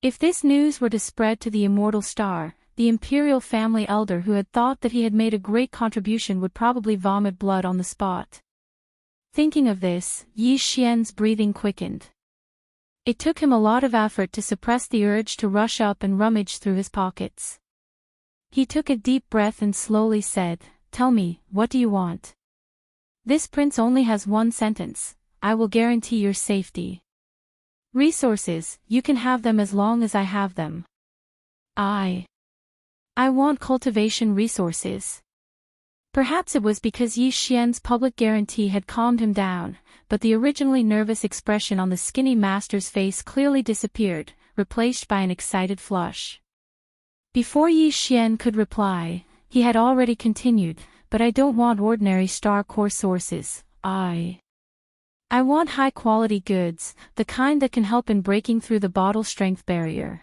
If this news were to spread to the Immortal Star, the imperial family elder who had thought that he had made a great contribution would probably vomit blood on the spot. Thinking of this, Zhou Xian's breathing quickened. It took him a lot of effort to suppress the urge to rush up and rummage through his pockets. He took a deep breath and slowly said, "Tell me, what do you want?" This prince only has 1 sentence: "I will guarantee your safety." Resources, you can have them as long as I have them. I want cultivation resources. Perhaps it was because Yi Xian's public guarantee had calmed him down, but the originally nervous expression on the skinny master's face clearly disappeared, replaced by an excited flush. Before Yi Xian could reply, he had already continued, "But I don't want ordinary star core sources, I want high-quality goods, the kind that can help in breaking through the bottle strength barrier.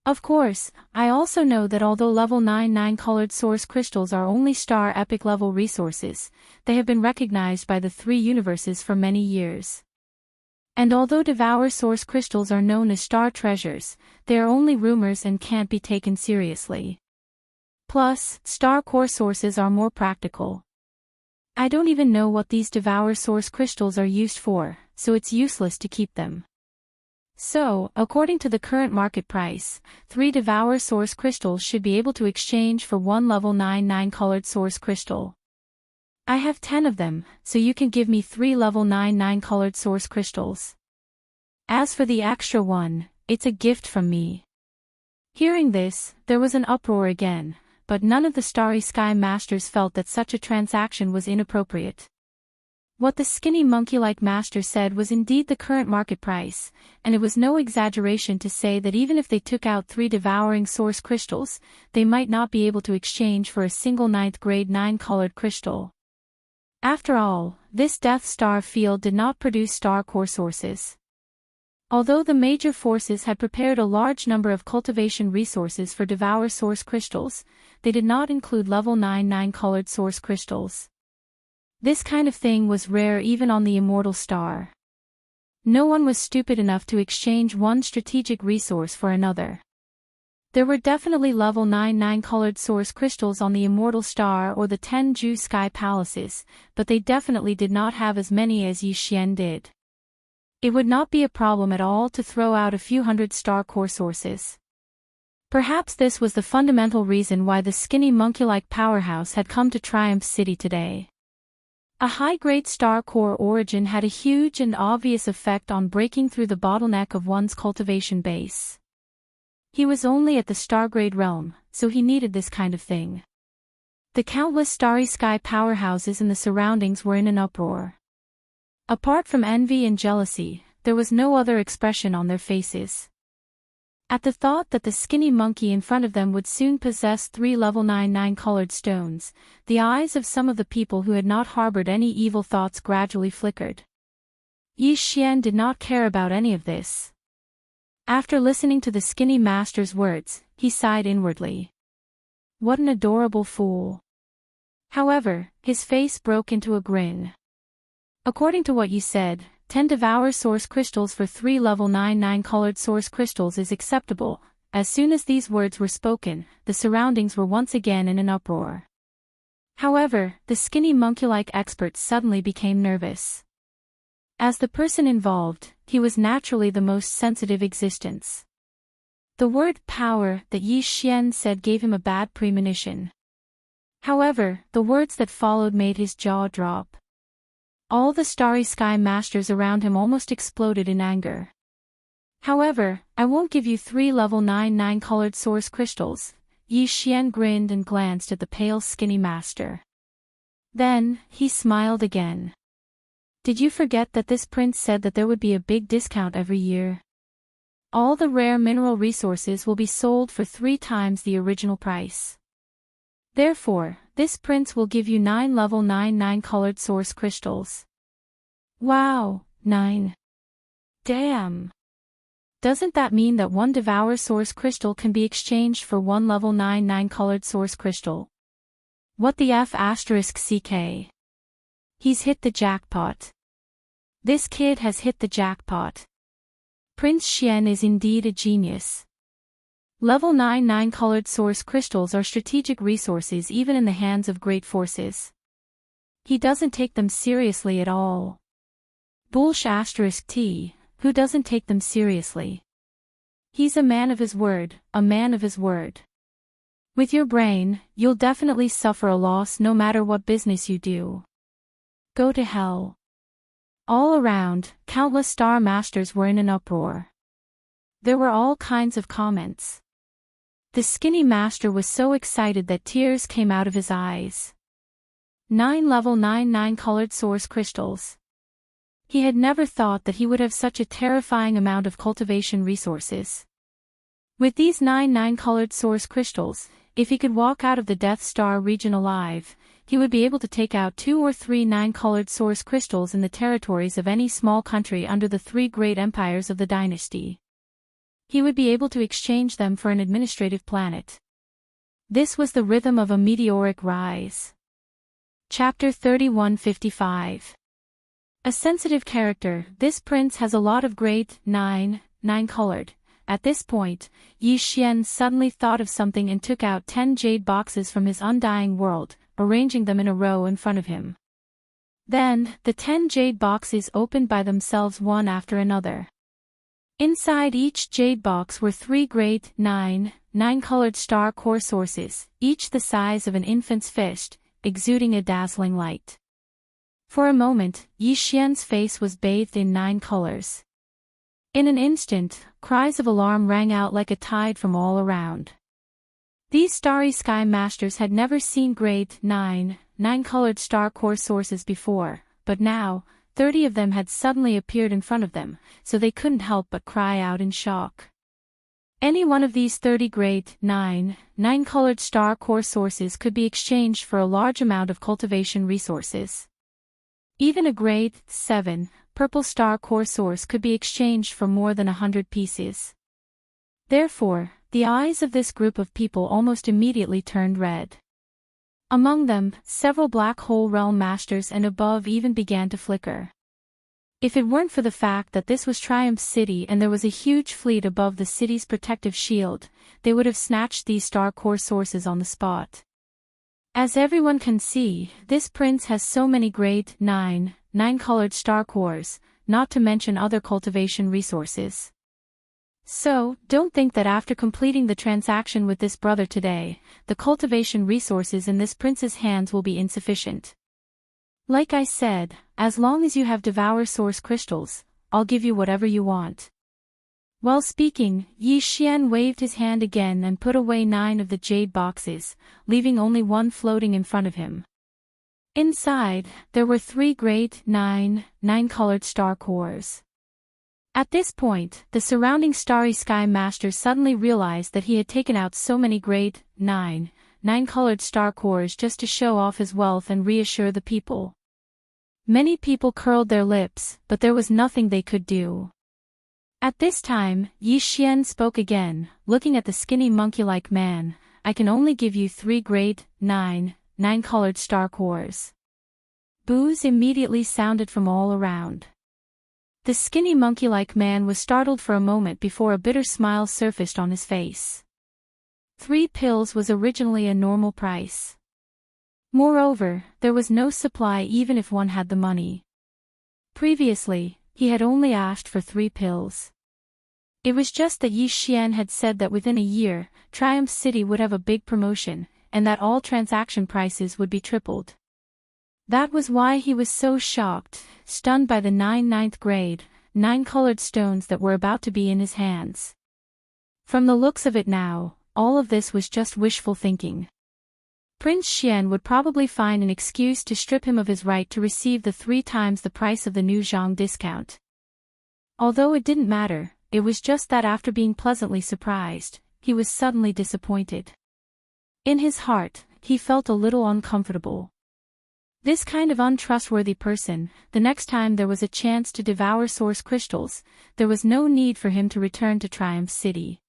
Of course, I also know that although level 99 colored source crystals are only star epic level resources, they have been recognized by the three universes for many years. And although devour source crystals are known as star treasures, they are only rumors and can't be taken seriously. Plus, star core sources are more practical. I don't even know what these devour source crystals are used for, so it's useless to keep them. So, according to the current market price, 3 devour source crystals should be able to exchange for 1 level 99 colored source crystal. I have 10 of them, so you can give me 3 level 99 colored source crystals. As for the extra one, it's a gift from me." Hearing this, there was an uproar again, but none of the Starry Sky Masters felt that such a transaction was inappropriate. What the skinny monkey-like master said was indeed the current market price, and it was no exaggeration to say that even if they took out 3 devouring source crystals, they might not be able to exchange for a single 9th grade 9-colored crystal. After all, this Death Star field did not produce star core sources. Although the major forces had prepared a large number of cultivation resources for devour source crystals, they did not include level 9 colored source crystals. This kind of thing was rare even on the Immortal star. No one was stupid enough to exchange one strategic resource for another. There were definitely level 9 colored source crystals on the Immortal star or the 10 Zhou Sky palaces, but they definitely did not have as many as Yi Xian did. It would not be a problem at all to throw out a few hundred star core sources. Perhaps this was the fundamental reason why the skinny monkey-like powerhouse had come to Triumph City today. A high-grade star core origin had a huge and obvious effect on breaking through the bottleneck of one's cultivation base. He was only at the star-grade realm, so he needed this kind of thing. The countless Starry Sky powerhouses in the surroundings were in an uproar. Apart from envy and jealousy, there was no other expression on their faces. At the thought that the skinny monkey in front of them would soon possess 3 level 9 colored stones, the eyes of some of the people who had not harbored any evil thoughts gradually flickered. Yi Xian did not care about any of this. After listening to the skinny master's words, he sighed inwardly. What an adorable fool. However, his face broke into a grin. According to what you said, 10 devour source crystals for 3 level 9 colored source crystals is acceptable. As soon as these words were spoken, the surroundings were once again in an uproar. However, the skinny monkey-like expert suddenly became nervous. As the person involved, he was naturally the most sensitive existence. The word power that Yi Xian said gave him a bad premonition. However, the words that followed made his jaw drop. All the Starry Sky Masters around him almost exploded in anger. However, I won't give you 3 level 9 colored source crystals. Yi Xian grinned and glanced at the pale skinny master. Then, he smiled again. Did you forget that this prince said that there would be a big discount every year? All the rare mineral resources will be sold for 3 times the original price. Therefore, this prince will give you 9 level 9 colored source crystals. Wow, 9. Damn. Doesn't that mean that 1 devour source crystal can be exchanged for 1 level 9 colored source crystal? What the F***ck? He's hit the jackpot. This kid has hit the jackpot. Prince Xian is indeed a genius. Level 9 colored source crystals are strategic resources even in the hands of great forces. He doesn't take them seriously at all. Bullsh**T, who doesn't take them seriously? He's a man of his word, a man of his word. With your brain, you'll definitely suffer a loss no matter what business you do. Go to hell. All around, countless star masters were in an uproar. There were all kinds of comments. The skinny master was so excited that tears came out of his eyes. 9 level 9 9-colored source crystals. He had never thought that he would have such a terrifying amount of cultivation resources. With these 9 9-colored source crystals, if he could walk out of the Death Star region alive, he would be able to take out 2 or 3 9-colored source crystals in the territories of any small country under the 3 great empires of the dynasty. He would be able to exchange them for an administrative planet. This was the rhythm of a meteoric rise. Chapter 3155. A sensitive character, this prince has a lot of great 9-colored. At this point, Zhou Xian suddenly thought of something and took out 10 jade boxes from his undying world, arranging them in a row in front of him. Then, the 10 jade boxes opened by themselves one after another. Inside each jade box were 3 great 9-colored star core sources, each the size of an infant's fist, exuding a dazzling light. For a moment, Zhou Xian's face was bathed in 9 colors. In an instant, cries of alarm rang out like a tide from all around. These starry sky masters had never seen great 9-colored star core sources before, but now, 30 of them had suddenly appeared in front of them, so they couldn't help but cry out in shock. Any one of these 30 great 9-colored star core sources could be exchanged for a large amount of cultivation resources. Even a great 7 purple star core source could be exchanged for more than 100 pieces. Therefore, the eyes of this group of people almost immediately turned red. Among them, several black hole realm masters and above even began to flicker. If it weren't for the fact that this was Triumph City and there was a huge fleet above the city's protective shield, they would have snatched these star core sources on the spot. As everyone can see, this prince has so many great 9-colored star cores, not to mention other cultivation resources. So, don't think that after completing the transaction with this brother today, the cultivation resources in this prince's hands will be insufficient. Like I said, as long as you have Devour Source crystals, I'll give you whatever you want. While speaking, Zhou Xian waved his hand again and put away 9 of the jade boxes, leaving only one floating in front of him. Inside, there were 3 great 9-colored star cores. At this point, the surrounding starry sky master suddenly realized that he had taken out so many great 9-colored star cores just to show off his wealth and reassure the people. Many people curled their lips, but there was nothing they could do. At this time, Zhou Xian spoke again, looking at the skinny monkey-like man. I can only give you 3 great 9-colored star cores. Boos immediately sounded from all around. The skinny monkey-like man was startled for a moment before a bitter smile surfaced on his face. 3 pills was originally a normal price. Moreover, there was no supply even if one had the money. Previously, he had only asked for 3 pills. It was just that Zhou Xian had said that within a year, Triumph City would have a big promotion, and that all transaction prices would be tripled. That was why he was so shocked, stunned by the 9 ninth grade, 9-colored stones that were about to be in his hands. From the looks of it now, all of this was just wishful thinking. Prince Xian would probably find an excuse to strip him of his right to receive the 3 times the price of the new Zhang discount. Although it didn't matter, it was just that after being pleasantly surprised, he was suddenly disappointed. In his heart, he felt a little uncomfortable. This kind of untrustworthy person, the next time there was a chance to devour source crystals, there was no need for him to return to Triumph City.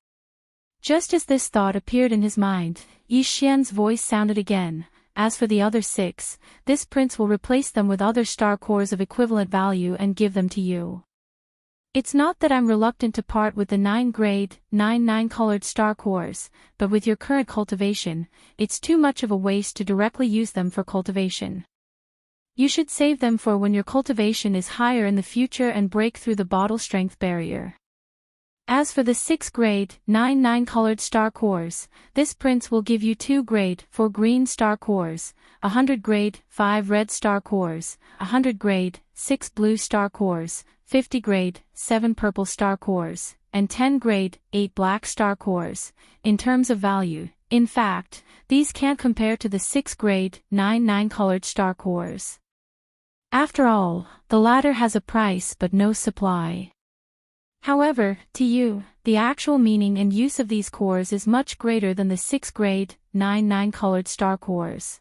Just as this thought appeared in his mind, Zhou Xian's voice sounded again. As for the other 6, this prince will replace them with other star cores of equivalent value and give them to you. It's not that I'm reluctant to part with the 9 grade, 9-colored star cores, but with your current cultivation, it's too much of a waste to directly use them for cultivation. You should save them for when your cultivation is higher in the future and break through the bottle strength barrier. As for the 6 grade, 9-colored star cores, this prince will give you 2 grade, 4 green star cores, 100 grade, 5 red star cores, 100 grade, 6 blue star cores, 50 grade, 7 purple star cores, and 10 grade, 8 black star cores. In terms of value, In fact, these can't compare to the 6th grade, 9 colored star cores. After all, the latter has a price but no supply. However, to you, the actual meaning and use of these cores is much greater than the 6th grade, 9 colored star cores.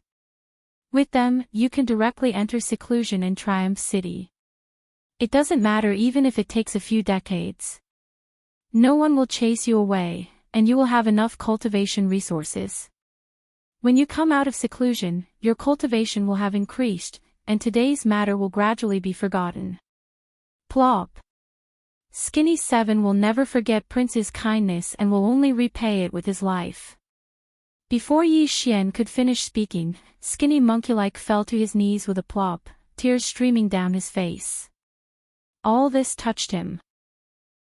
With them, you can directly enter seclusion in Triumph City. It doesn't matter even if it takes a few decades. No one will chase you away, and you will have enough cultivation resources. When you come out of seclusion, your cultivation will have increased, and today's matter will gradually be forgotten. Plop. Skinny 7 will never forget Prince's kindness and will only repay it with his life. Before Zhou Xian could finish speaking, Skinny monkey-like fell to his knees with a plop, tears streaming down his face. All this touched him.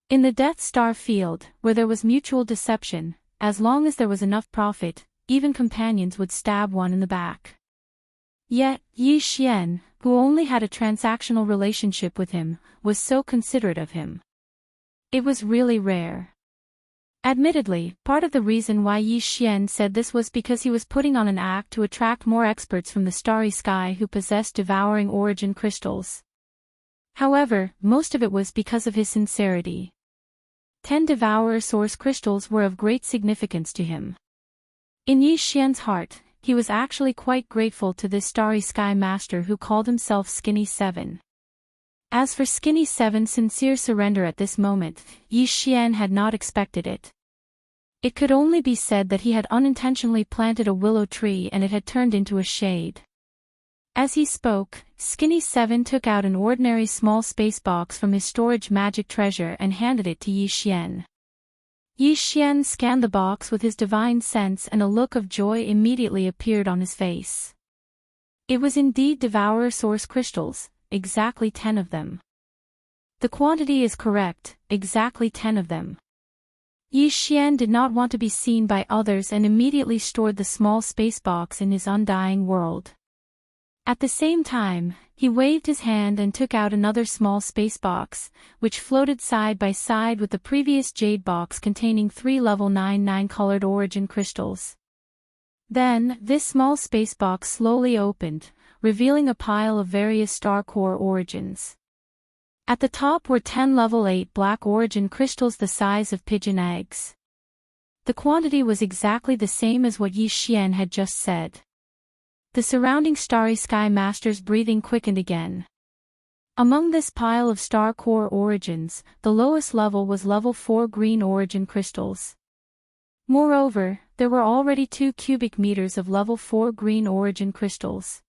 In the Death Star field, where there was mutual deception, as long as there was enough profit, even companions would stab one in the back. Yet, Zhou Xian, who only had a transactional relationship with him, was so considerate of him. It was really rare. Admittedly, part of the reason why Zhou Xian said this was because he was putting on an act to attract more experts from the starry sky who possessed devouring origin crystals. However, most of it was because of his sincerity. 10 devourer source crystals were of great significance to him. In Zhou Xian's heart, he was actually quite grateful to this starry sky master who called himself Skinny 7. As for Skinny 7's sincere surrender at this moment, Zhou Xian had not expected it. It could only be said that he had unintentionally planted a willow tree and it had turned into a shade. As he spoke, Skinny 7 took out an ordinary small space box from his storage magic treasure and handed it to Zhou Xian. Zhou Xian scanned the box with his divine sense and a look of joy immediately appeared on his face. It was indeed devourer source crystals, exactly 10 of them. The quantity is correct, exactly 10 of them. Zhou Xian did not want to be seen by others and immediately stored the small space box in his undying world. At the same time, he waved his hand and took out another small space box, which floated side by side with the previous jade box containing 3 level 9 colored origin crystals. Then, this small space box slowly opened, revealing a pile of various star core origins. At the top were 10 level 8 black origin crystals the size of pigeon eggs. The quantity was exactly the same as what Zhou Xian had just said. The surrounding starry sky master's breathing quickened again. Among this pile of star core origins, the lowest level was level 4 green origin crystals. Moreover, there were already 2 cubic meters of level 4 green origin crystals.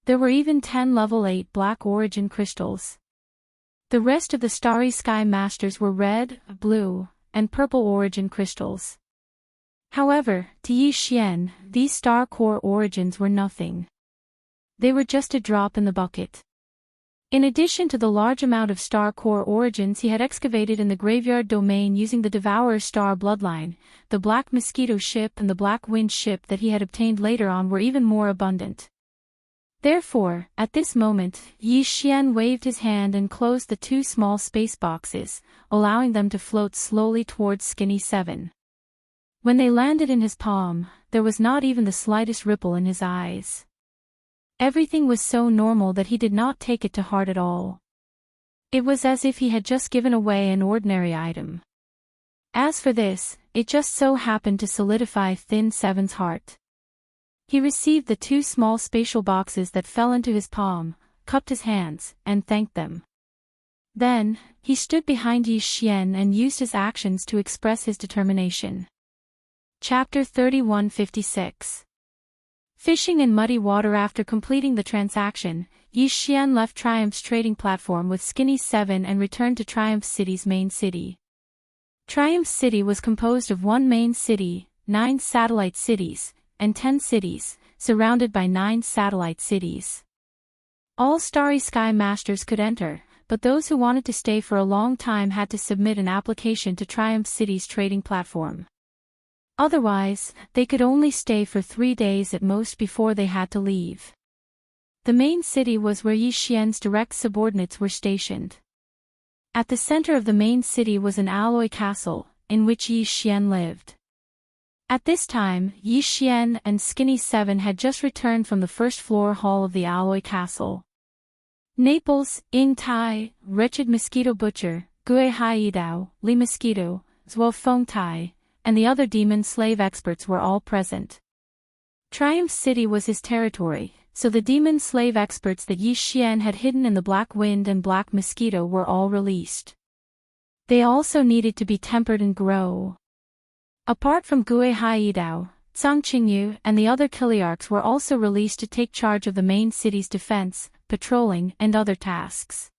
There were even 10 level 8 black origin crystals. The rest of the starry sky masters were red, blue, and purple origin crystals. However, to Zhou Xian, these star core origins were nothing. They were just a drop in the bucket. In addition to the large amount of star core origins he had excavated in the graveyard domain using the Devourer star bloodline, the Black Mosquito ship and the Black Wind ship that he had obtained later on were even more abundant. Therefore, at this moment, Zhou Xian waved his hand and closed the 2 small space boxes, allowing them to float slowly towards Skinny 7. When they landed in his palm, there was not even the slightest ripple in his eyes. Everything was so normal that he did not take it to heart at all. It was as if he had just given away an ordinary item. As for this, it just so happened to solidify Thin 7's heart. He received the 2 small spatial boxes that fell into his palm, cupped his hands, and thanked them. Then, he stood behind Zhou Xian and used his actions to express his determination. Chapter 3156. Fishing in muddy water. After completing the transaction, Zhou Xian left Triumph's trading platform with Skinny 7 and returned to Triumph City's main city. Triumph City was composed of 1 main city, 9 satellite cities, and 10 cities, surrounded by 9 satellite cities. All starry sky masters could enter, but those who wanted to stay for a long time had to submit an application to Triumph City's trading platform. Otherwise, they could only stay for 3 days at most before they had to leave. The main city was where Zhou Xian's direct subordinates were stationed. At the center of the main city was an alloy castle, in which Zhou Xian lived. At this time, Yi Xian and Skinny 7 had just returned from the first floor hall of the Alloy Castle. Naples, Ing Tai, Wretched Mosquito Butcher, Gui Haidao, Li Mosquito, Zhuo Feng Tai, and the other demon slave experts were all present. Triumph City was his territory, so the demon slave experts that Yi Xian had hidden in the Black Wind and Black Mosquito were all released. They also needed to be tempered and grow. Apart from Gui Haidao, Zhang Qingyu and the other Kiliarchs were also released to take charge of the main city's defense, patrolling, and other tasks.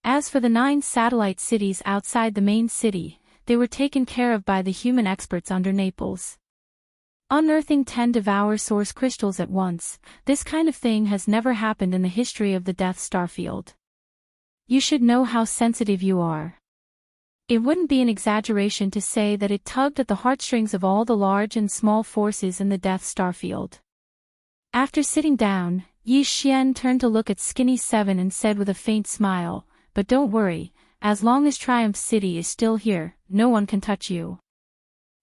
As for the 9 satellite cities outside the main city, they were taken care of by the human experts under Naples. Unearthing 10 Devour Source Crystals at once, this kind of thing has never happened in the history of the Death Star field. You should know how sensitive you are. It wouldn't be an exaggeration to say that it tugged at the heartstrings of all the large and small forces in the Death Star field. After sitting down, Yi Xian turned to look at Skinny 7 and said with a faint smile, "But don't worry, as long as Triumph City is still here, no one can touch you.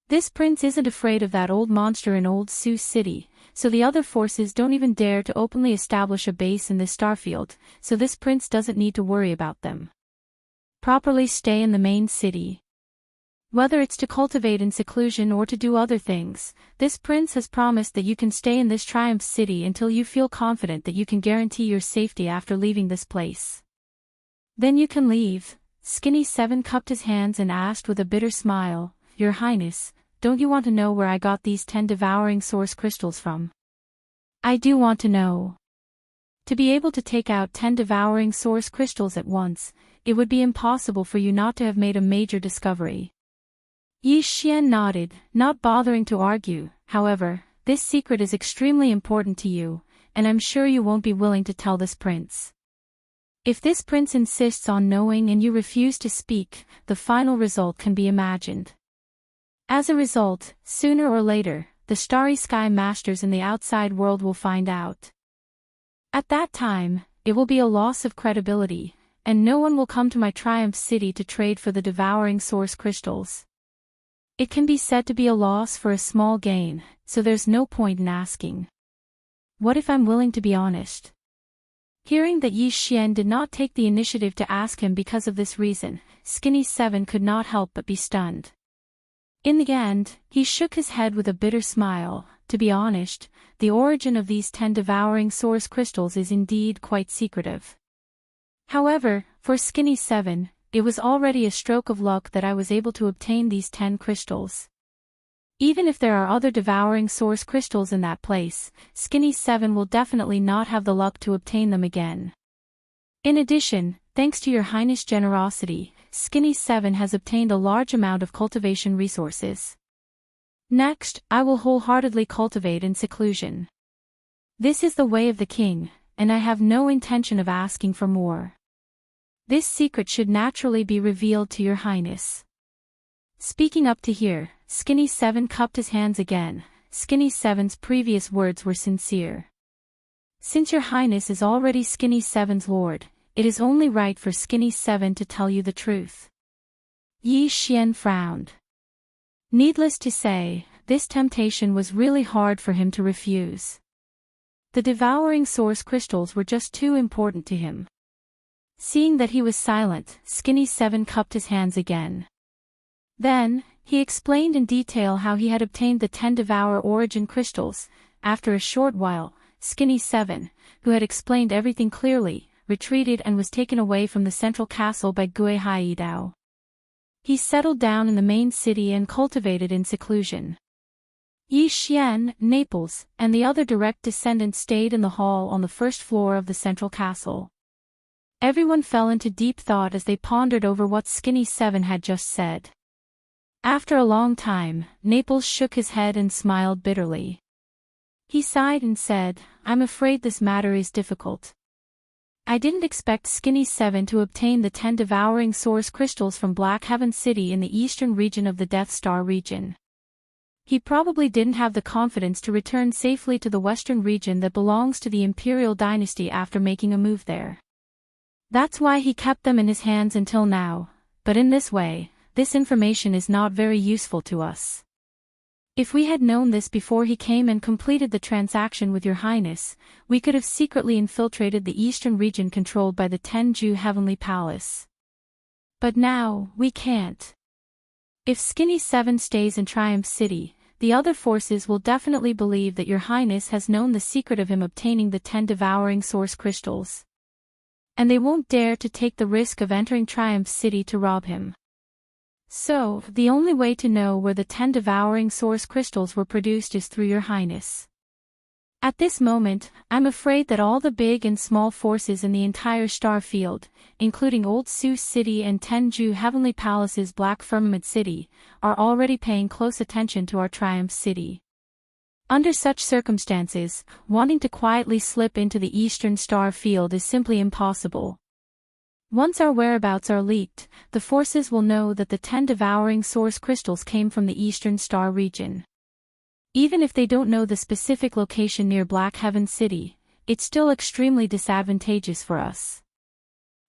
This prince isn't afraid of that old monster in Old Sioux City, so the other forces don't even dare to openly establish a base in this starfield, so this prince doesn't need to worry about them. Properly stay in the main city. Whether it's to cultivate in seclusion or to do other things, this prince has promised that you can stay in this Triumph City until you feel confident that you can guarantee your safety after leaving this place. Then you can leave." Skinny 7 cupped his hands and asked with a bitter smile, "Your Highness, don't you want to know where I got these 10 devouring source crystals from?" "I do want to know." To be able to take out 10 devouring source crystals at once, it would be impossible for you not to have made a major discovery. Yi Xian nodded, not bothering to argue. "However, this secret is extremely important to you, and I'm sure you won't be willing to tell this prince. If this prince insists on knowing and you refuse to speak, the final result can be imagined. As a result, sooner or later, the Starry Sky Masters in the outside world will find out. At that time, it will be a loss of credibility, and no one will come to my Triumph City to trade for the devouring source crystals. It can be said to be a loss for a small gain, so there's no point in asking. What if I'm willing to be honest?" Hearing that Yi Xian did not take the initiative to ask him because of this reason, Skinny 7 could not help but be stunned. In the end, he shook his head with a bitter smile. "To be honest, the origin of these 10 devouring source crystals is indeed quite secretive. However, for Skinny 7, it was already a stroke of luck that I was able to obtain these 10 crystals. Even if there are other devouring source crystals in that place, Skinny 7 will definitely not have the luck to obtain them again. In addition, thanks to your Highness' generosity, Skinny 7 has obtained a large amount of cultivation resources. Next, I will wholeheartedly cultivate in seclusion. This is the way of the king, and I have no intention of asking for more. This secret should naturally be revealed to your Highness." Speaking up to here, Skinny 7 cupped his hands again. Skinny 7's previous words were sincere. "Since your Highness is already Skinny 7's lord, it is only right for Skinny 7 to tell you the truth." Yi Xian frowned. Needless to say, this temptation was really hard for him to refuse. The devouring source crystals were just too important to him. Seeing that he was silent, Skinny 7 cupped his hands again. Then, he explained in detail how he had obtained the 10 Devour origin crystals. After a short while, Skinny 7, who had explained everything clearly, retreated and was taken away from the central castle by Gui Haidao. He settled down in the main city and cultivated in seclusion. Yi Xian, Naples, and the other direct descendants stayed in the hall on the first floor of the central castle. Everyone fell into deep thought as they pondered over what Skinny 7 had just said. After a long time, Naples shook his head and smiled bitterly. He sighed and said, "I'm afraid this matter is difficult. I didn't expect Skinny 7 to obtain the 10 devouring source crystals from Black Heaven City in the eastern region of the Death Star region. He probably didn't have the confidence to return safely to the western region that belongs to the Imperial Dynasty after making a move there. That's why he kept them in his hands until now, but in this way, this information is not very useful to us. If we had known this before he came and completed the transaction with your highness, we could have secretly infiltrated the eastern region controlled by the Tenju Heavenly Palace. But now, we can't. If Skinny 7 stays in Triumph City, the other forces will definitely believe that your highness has known the secret of him obtaining the 10 devouring source crystals. And they won't dare to take the risk of entering Triumph City to rob him. So, the only way to know where the 10 devouring source crystals were produced is through your highness. At this moment, I'm afraid that all the big and small forces in the entire star field, including Old Sioux City and Tenju Heavenly Palace's Black Firmament City, are already paying close attention to our Triumph City. Under such circumstances, wanting to quietly slip into the eastern star field is simply impossible. Once our whereabouts are leaked, the forces will know that the 10 devouring source crystals came from the eastern star region. Even if they don't know the specific location near Black Heaven City, it's still extremely disadvantageous for us.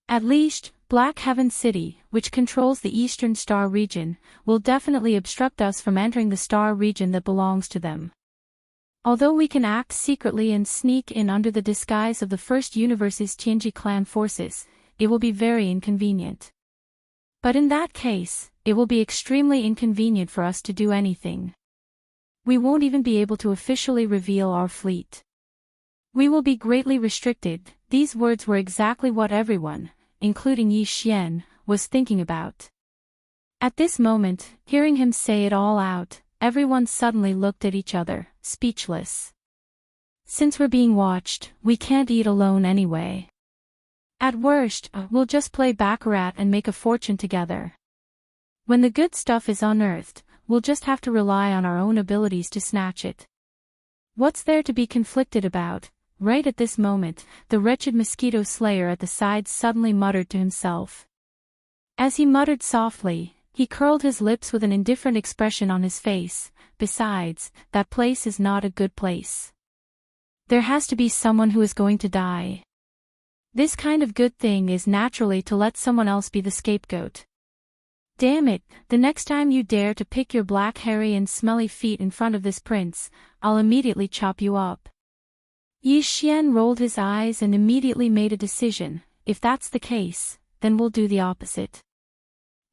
At least, Black Heaven City, which controls the eastern star region, will definitely obstruct us from entering the star region that belongs to them. Although we can act secretly and sneak in under the disguise of the First Universe's Tianji clan forces, it will be very inconvenient. But in that case, it will be extremely inconvenient for us to do anything. We won't even be able to officially reveal our fleet. We will be greatly restricted. These words were exactly what everyone, including Zhou Xian, was thinking about. At this moment, hearing him say it all out, everyone suddenly looked at each other, speechless. Since we're being watched, we can't eat alone anyway. At worst, we'll just play baccarat and make a fortune together. When the good stuff is unearthed, we'll just have to rely on our own abilities to snatch it. What's there to be conflicted about? Right at this moment, the wretched mosquito slayer at the side suddenly muttered to himself. As he muttered softly, he curled his lips with an indifferent expression on his face. Besides, that place is not a good place. There has to be someone who is going to die. This kind of good thing is naturally to let someone else be the scapegoat. Damn it, the next time you dare to pick your black hairy and smelly feet in front of this prince, I'll immediately chop you up. Zhou Xian rolled his eyes and immediately made a decision. If that's the case, then we'll do the opposite.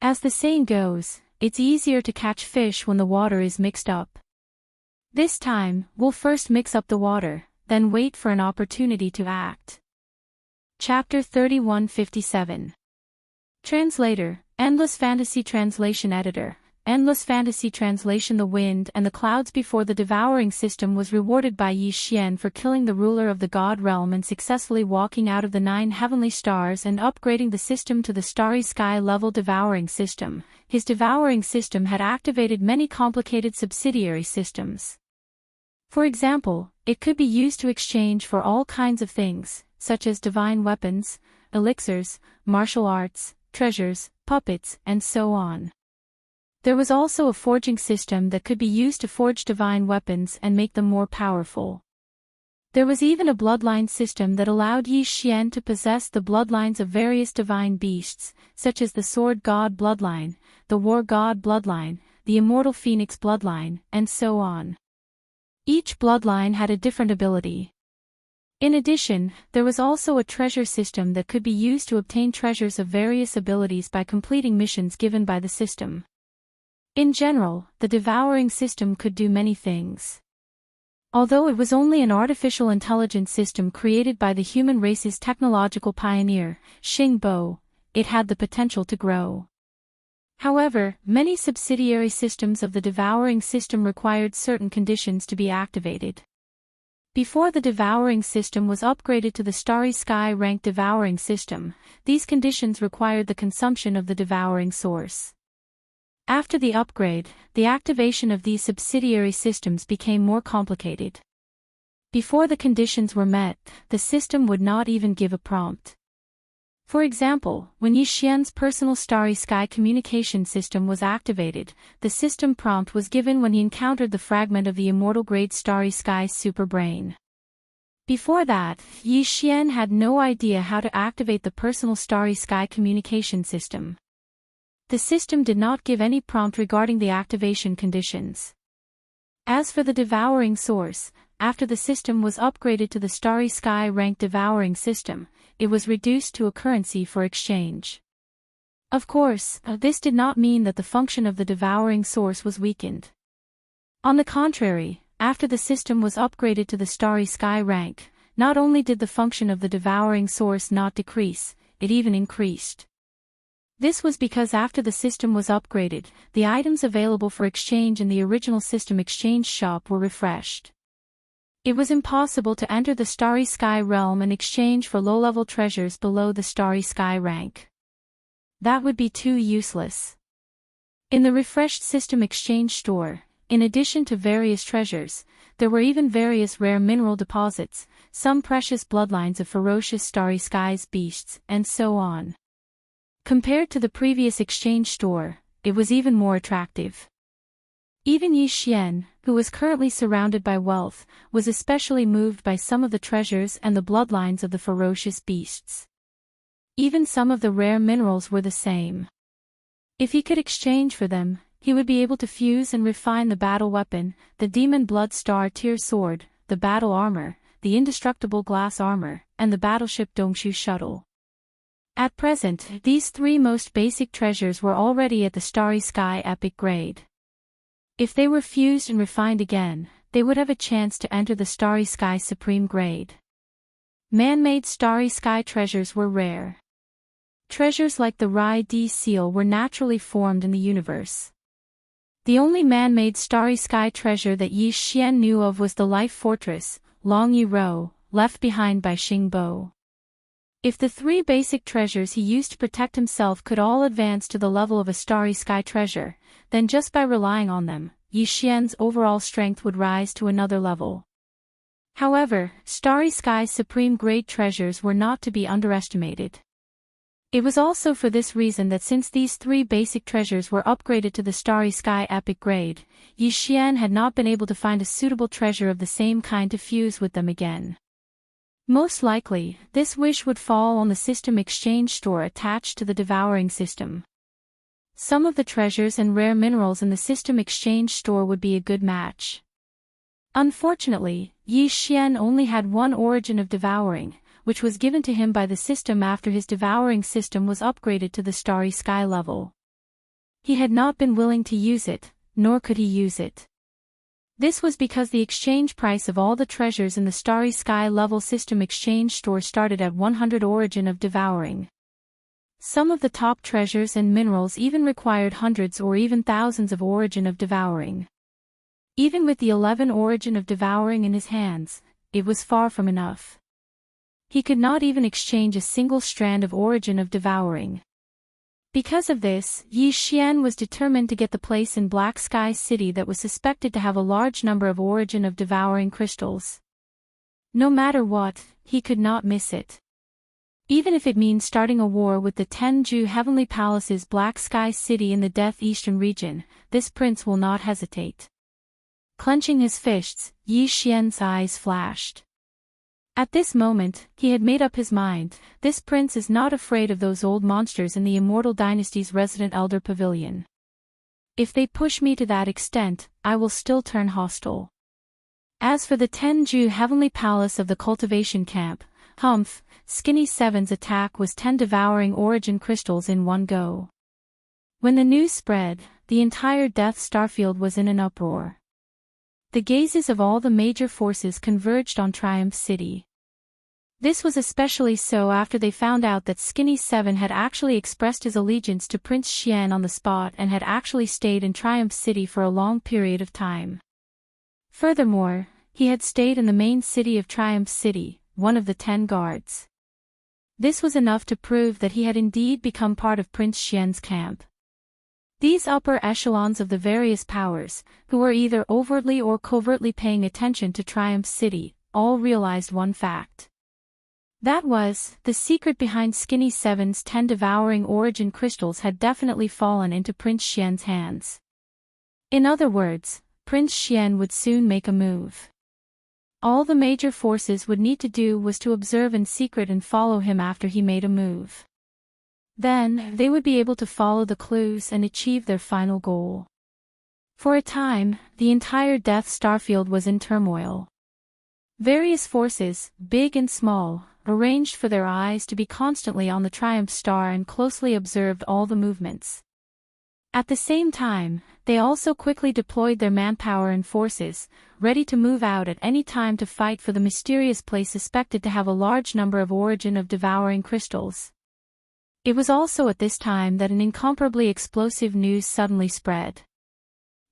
As the saying goes, it's easier to catch fish when the water is mixed up. This time, we'll first mix up the water, then wait for an opportunity to act. Chapter 3157. Translator, Endless Fantasy Translation Editor. Endless Fantasy Translation. The wind and the clouds before the devouring system was rewarded by Zhou Xian for killing the ruler of the god realm and successfully walking out of the 9 heavenly stars and upgrading the system to the starry sky level devouring system. His devouring system had activated many complicated subsidiary systems. For example, it could be used to exchange for all kinds of things, such as divine weapons, elixirs, martial arts, treasures, puppets, and so on. There was also a forging system that could be used to forge divine weapons and make them more powerful. There was even a bloodline system that allowed Zhou Xian to possess the bloodlines of various divine beasts, such as the Sword God bloodline, the War God bloodline, the Immortal Phoenix bloodline, and so on. Each bloodline had a different ability. In addition, there was also a treasure system that could be used to obtain treasures of various abilities by completing missions given by the system. In general, the devouring system could do many things. Although it was only an artificial intelligence system created by the human race's technological pioneer, Xing Bo, it had the potential to grow. However, many subsidiary systems of the devouring system required certain conditions to be activated. Before the devouring system was upgraded to the Starry Sky ranked devouring system, these conditions required the consumption of the devouring source. After the upgrade, the activation of these subsidiary systems became more complicated. Before the conditions were met, the system would not even give a prompt. For example, when Zhou Xian's personal Starry Sky communication system was activated, the system prompt was given when he encountered the fragment of the Immortal Grade Starry Sky superbrain. Before that, Zhou Xian had no idea how to activate the personal Starry Sky communication system. The system did not give any prompt regarding the activation conditions. As for the devouring source, after the system was upgraded to the Starry Sky ranked devouring system, it was reduced to a currency for exchange. Of course, this did not mean that the function of the devouring source was weakened. On the contrary, after the system was upgraded to the Starry Sky rank, not only did the function of the devouring source not decrease, it even increased. This was because after the system was upgraded, the items available for exchange in the original system exchange shop were refreshed. It was impossible to enter the Starry Sky realm and exchange for low-level treasures below the Starry Sky rank. That would be too useless. In the refreshed system exchange store, in addition to various treasures, there were even various rare mineral deposits, some precious bloodlines of ferocious Starry Skies beasts, and so on. Compared to the previous exchange store, it was even more attractive. Even Zhou Xian, who was currently surrounded by wealth, was especially moved by some of the treasures and the bloodlines of the ferocious beasts. Even some of the rare minerals were the same. If he could exchange for them, he would be able to fuse and refine the battle weapon, the Demon Blood Star Tier Sword, the battle armor, the indestructible glass armor, and the battleship Dongshu shuttle. At present, these three most basic treasures were already at the Starry Sky epic grade. If they were fused and refined again, they would have a chance to enter the Starry Sky supreme grade. Man-made Starry Sky treasures were rare. Treasures like the Rai D seal were naturally formed in the universe. The only man-made Starry Sky treasure that Zhou Xian knew of was the Life Fortress, Long Yi Ro, left behind by Xing Bo. If the three basic treasures he used to protect himself could all advance to the level of a Starry Sky treasure, then just by relying on them, Zhou Xian's overall strength would rise to another level. However, Starry Sky supreme grade treasures were not to be underestimated. It was also for this reason that since these three basic treasures were upgraded to the Starry Sky epic grade, Zhou Xian had not been able to find a suitable treasure of the same kind to fuse with them again. Most likely, this wish would fall on the system exchange store attached to the devouring system. Some of the treasures and rare minerals in the system exchange store would be a good match. Unfortunately, Zhou Xian only had one origin of devouring, which was given to him by the system after his devouring system was upgraded to the Starry Sky level. He had not been willing to use it, nor could he use it. This was because the exchange price of all the treasures in the Starry Sky level system exchange store started at 100 origin of devouring. Some of the top treasures and minerals even required hundreds or even thousands of origin of devouring. Even with the 11 origin of devouring in his hands, it was far from enough. He could not even exchange a single strand of origin of devouring. Because of this, Zhou Xian was determined to get the place in Black Sky City that was suspected to have a large number of origin of devouring crystals. No matter what, he could not miss it. Even if it means starting a war with the Tenju Heavenly Palace's Black Sky City in the Death Eastern region, this prince will not hesitate. Clenching his fists, Zhou Xian's eyes flashed. At this moment, he had made up his mind, this prince is not afraid of those old monsters in the Immortal Dynasty's resident Elder Pavilion. If they push me to that extent, I will still turn hostile. As for the Tenju Heavenly Palace of the Cultivation Camp, Humph, Skinny Seven's attack was 10 devouring origin crystals in one go. When the news spread, the entire Death Starfield was in an uproar. The gazes of all the major forces converged on Triumph City. This was especially so after they found out that Skinny Seven had actually expressed his allegiance to Prince Xian on the spot and had actually stayed in Triumph City for a long period of time. Furthermore, he had stayed in the main city of Triumph City, one of the 10 guards. This was enough to prove that he had indeed become part of Prince Xian's camp. These upper echelons of the various powers, who were either overtly or covertly paying attention to Triumph City, all realized one fact. That was, the secret behind Skinny Seven's 10 devouring origin crystals had definitely fallen into Prince Xian's hands. In other words, Prince Xian would soon make a move. All the major forces would need to do was to observe in secret and follow him after he made a move. Then, they would be able to follow the clues and achieve their final goal. For a time, the entire Death Starfield was in turmoil. Various forces, big and small, arranged for their eyes to be constantly on the Triumph Star and closely observed all the movements. At the same time, they also quickly deployed their manpower and forces, ready to move out at any time to fight for the mysterious place suspected to have a large number of origin of devouring crystals. It was also at this time that an incomparably explosive news suddenly spread.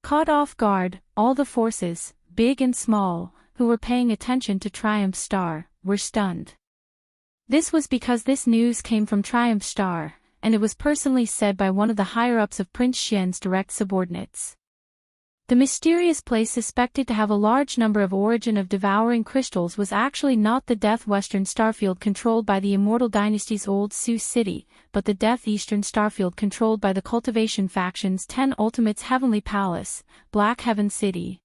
Caught off guard, all the forces, big and small, who were paying attention to Triumph Star, were stunned. This was because this news came from Triumph Star, and it was personally said by one of the higher-ups of Prince Xian's direct subordinates. The mysterious place suspected to have a large number of origin of devouring crystals was actually not the Death Western Starfield controlled by the Immortal Dynasty's old Sioux City, but the Death Eastern Starfield controlled by the Cultivation faction's 10 Ultimates Heavenly Palace, Black Heaven City.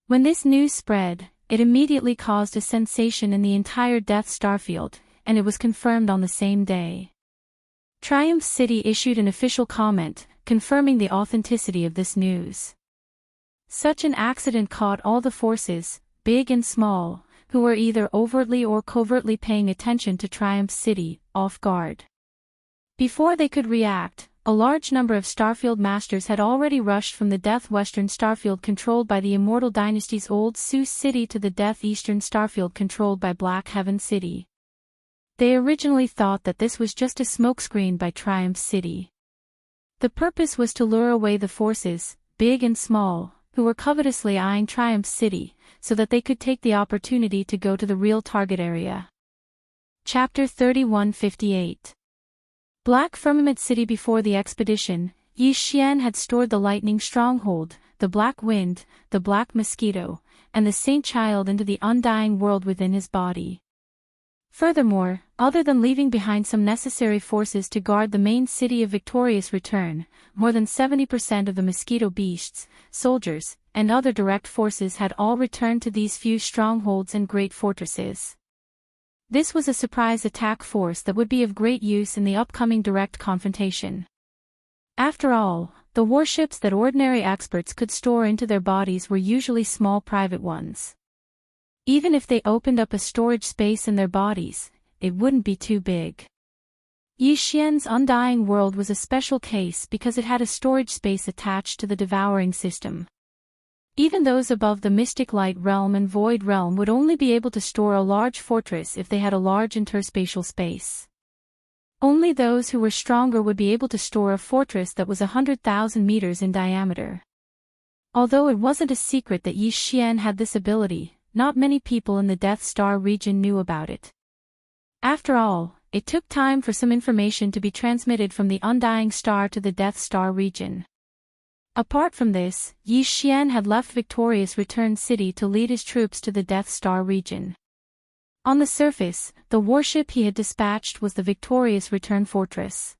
When this news spread, it immediately caused a sensation in the entire Death Starfield, and it was confirmed on the same day. Triumph City issued an official comment, confirming the authenticity of this news. Such an accident caught all the forces, big and small, who were either overtly or covertly paying attention to Triumph City, off guard. Before they could react, a large number of Starfield Masters had already rushed from the Death Western Starfield controlled by the Immortal Dynasty's old Sioux City to the Death Eastern Starfield controlled by Black Heaven City. They originally thought that this was just a smokescreen by Triumph City. The purpose was to lure away the forces, big and small, who were covetously eyeing Triumph City, so that they could take the opportunity to go to the real target area. Chapter 3158. Black Firmament City. Before the expedition, Zhou Xian had stored the Lightning Stronghold, the Black Wind, the Black Mosquito, and the Saint Child into the undying world within his body. Furthermore, other than leaving behind some necessary forces to guard the main city of victorious return, more than 70% of the mosquito beasts, soldiers, and other direct forces had all returned to these few strongholds and great fortresses. This was a surprise attack force that would be of great use in the upcoming direct confrontation. After all, the warships that ordinary experts could store into their bodies were usually small private ones. Even if they opened up a storage space in their bodies, it wouldn't be too big. Zhou Xian's undying world was a special case because it had a storage space attached to the devouring system. Even those above the Mystic Light Realm and Void Realm would only be able to store a large fortress if they had a large interspatial space. Only those who were stronger would be able to store a fortress that was 100,000 meters in diameter. Although it wasn't a secret that Zhou Xian had this ability, not many people in the Death Star region knew about it. After all, it took time for some information to be transmitted from the Undying Star to the Death Star region. Apart from this, Zhou Xian had left Victorious Return City to lead his troops to the Death Star region. On the surface, the warship he had dispatched was the Victorious Return Fortress.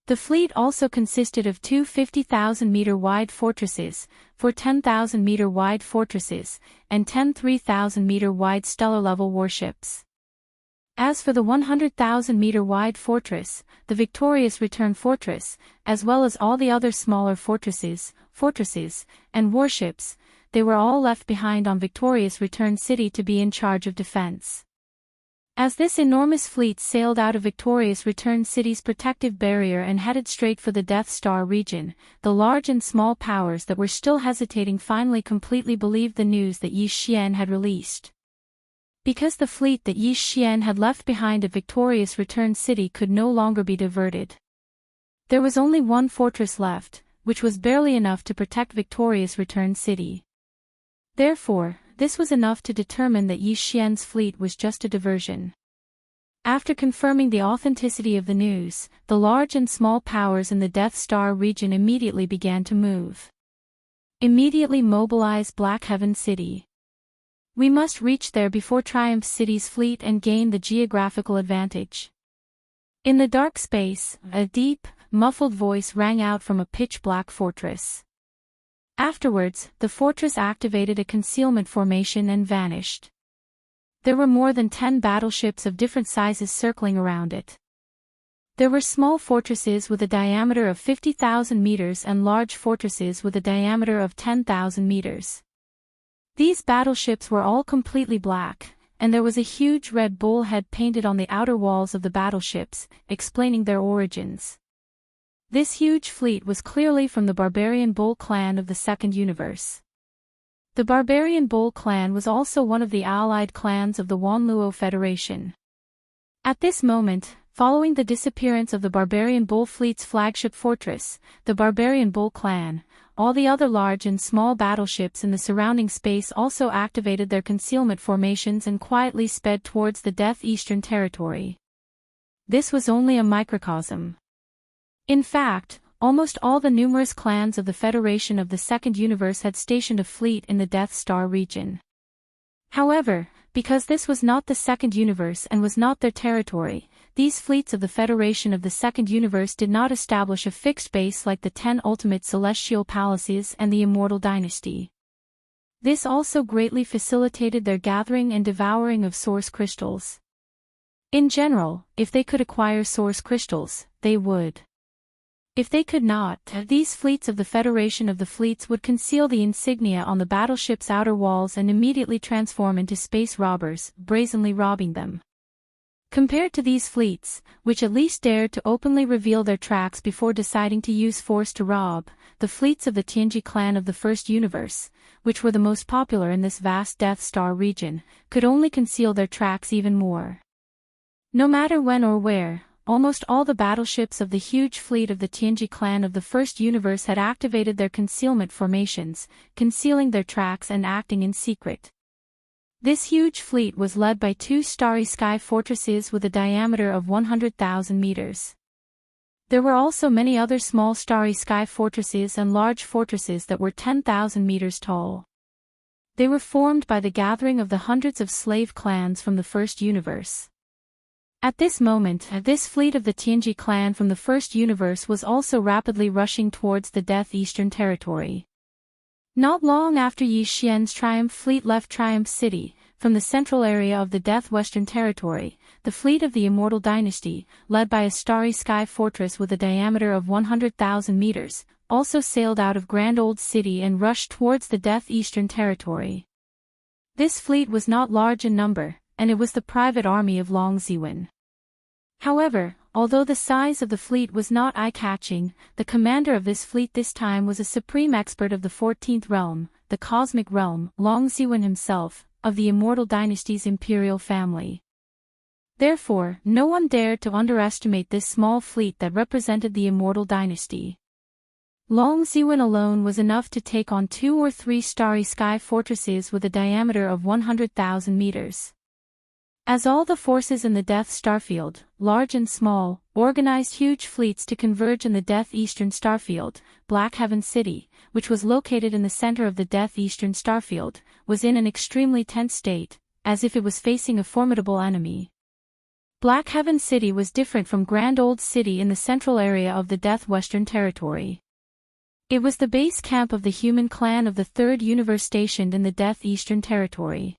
The fleet also consisted of two 50,000-meter-wide fortresses, 4 10,000-meter-wide fortresses, and 10 3,000-meter-wide stellar-level warships. As for the 100,000-meter-wide fortress, the Victorious Return Fortress, as well as all the other smaller fortresses, and warships, they were all left behind on Victorious Return City to be in charge of defense. As this enormous fleet sailed out of Victorious Return City's protective barrier and headed straight for the Death Star region, the large and small powers that were still hesitating finally completely believed the news that Zhou Xian had released. Because the fleet that Zhou Xian had left behind at Victorious Return City could no longer be diverted. There was only one fortress left, which was barely enough to protect Victorious Return City. Therefore, this was enough to determine that Zhou Xian's fleet was just a diversion. After confirming the authenticity of the news, the large and small powers in the Death Star region immediately began to move. Immediately mobilize Black Heaven City. We must reach there before Triumph City's fleet and gain the geographical advantage. In the dark space, a deep, muffled voice rang out from a pitch-black fortress. Afterwards, the fortress activated a concealment formation and vanished. There were more than 10 battleships of different sizes circling around it. There were small fortresses with a diameter of 50,000 meters and large fortresses with a diameter of 10,000 meters. These battleships were all completely black, and there was a huge red bull head painted on the outer walls of the battleships, explaining their origins. This huge fleet was clearly from the barbarian bull clan of the Second Universe. The barbarian bull clan was also one of the allied clans of the Wanluo Federation. At this moment, following the disappearance of the barbarian bull fleet's flagship fortress, the barbarian bull clan, all the other large and small battleships in the surrounding space also activated their concealment formations and quietly sped towards the Death Eastern Territory. This was only a microcosm. In fact, almost all the numerous clans of the Federation of the Second Universe had stationed a fleet in the Death Star region. However, because this was not the Second Universe and was not their territory, these fleets of the Federation of the Second Universe did not establish a fixed base like the 10 ultimate celestial palaces and the Immortal dynasty. This also greatly facilitated their gathering and devouring of source crystals. In general, if they could acquire source crystals, they would. If they could not, these fleets of the Federation of the Fleets would conceal the insignia on the battleship's outer walls and immediately transform into space robbers, brazenly robbing them. Compared to these fleets, which at least dared to openly reveal their tracks before deciding to use force to rob, the fleets of the Tianji clan of the First Universe, which were the most popular in this vast Death Star region, could only conceal their tracks even more. No matter when or where, almost all the battleships of the huge fleet of the Tianji clan of the First Universe had activated their concealment formations, concealing their tracks and acting in secret. This huge fleet was led by 2 starry sky fortresses with a diameter of 100,000 meters. There were also many other small starry sky fortresses and large fortresses that were 10,000 meters tall. They were formed by the gathering of the hundreds of slave clans from the First Universe. At this moment, this fleet of the Tianji clan from the First Universe was also rapidly rushing towards the Death Eastern Territory. Not long after Zhou Xian's Triumph fleet left Triumph City, from the central area of the Death Western Territory, the fleet of the Immortal dynasty, led by a starry sky fortress with a diameter of 100,000 meters, also sailed out of Grand Old City and rushed towards the Death Eastern Territory. This fleet was not large in number, and it was the private army of Long Ziwen. However, although the size of the fleet was not eye-catching, the commander of this fleet this time was a supreme expert of the 14th realm, the cosmic realm, Long Ziwen himself, of the Immortal dynasty's imperial family. Therefore, no one dared to underestimate this small fleet that represented the Immortal dynasty. Long Ziwen alone was enough to take on 2 or 3 starry sky fortresses with a diameter of 100,000 meters. As all the forces in the Death Starfield, large and small, organized huge fleets to converge in the Death Eastern Starfield, Black Heaven City, which was located in the center of the Death Eastern Starfield, was in an extremely tense state, as if it was facing a formidable enemy. Black Heaven City was different from Grand Old City in the central area of the Death Western Territory. It was the base camp of the human clan of the Third Universe stationed in the Death Eastern Territory.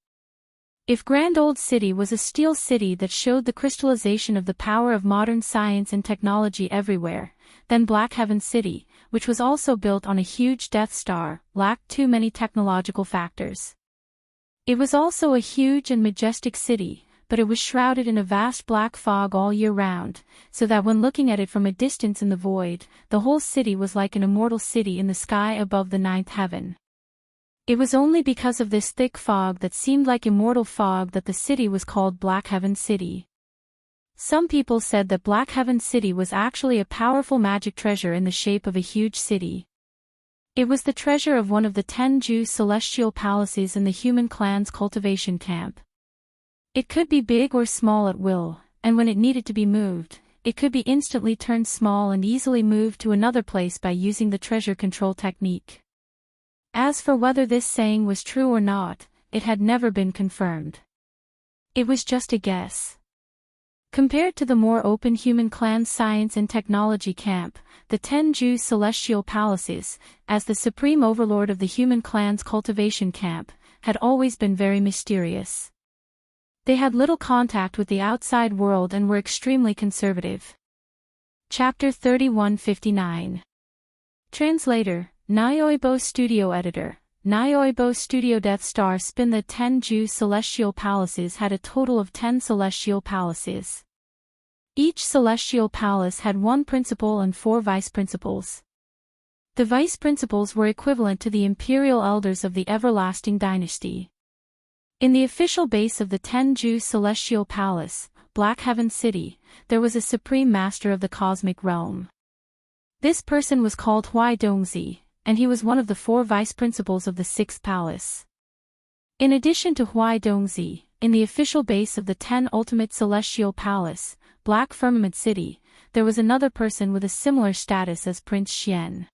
If Grand Old City was a steel city that showed the crystallization of the power of modern science and technology everywhere, then Black Heaven City, which was also built on a huge Death Star, lacked too many technological factors. It was also a huge and majestic city, but it was shrouded in a vast black fog all year round, so that when looking at it from a distance in the void, the whole city was like an immortal city in the sky above the 9th heaven. It was only because of this thick fog that seemed like immortal fog that the city was called Black Heaven City. Some people said that Black Heaven City was actually a powerful magic treasure in the shape of a huge city. It was the treasure of one of the 10 Zhou celestial palaces in the human clan's cultivation camp. It could be big or small at will, and when it needed to be moved, it could be instantly turned small and easily moved to another place by using the treasure control technique. As for whether this saying was true or not, it had never been confirmed. It was just a guess. Compared to the more open human clan science and technology camp, the 10 Zhou celestial palaces, as the supreme overlord of the human clan's cultivation camp, had always been very mysterious. They had little contact with the outside world and were extremely conservative. Chapter 3159. Translator, Audiobook Studio Editor. Audiobook Studio Death Star Spin. The 10 Zhou celestial palaces had a total of 10 celestial palaces. Each celestial palace had 1 principal and 4 vice principals. The vice principals were equivalent to the imperial elders of the everlasting dynasty. In the official base of the 10 Zhou celestial palace, Black Heaven City, there was a supreme master of the cosmic realm. This person was called Huaidongzi, and he was one of the 4 vice principals of the 6th palace. In addition to Huaidongzi, in the official base of the 10 ultimate celestial palace, Black Firmament City, there was another person with a similar status as Prince Xian.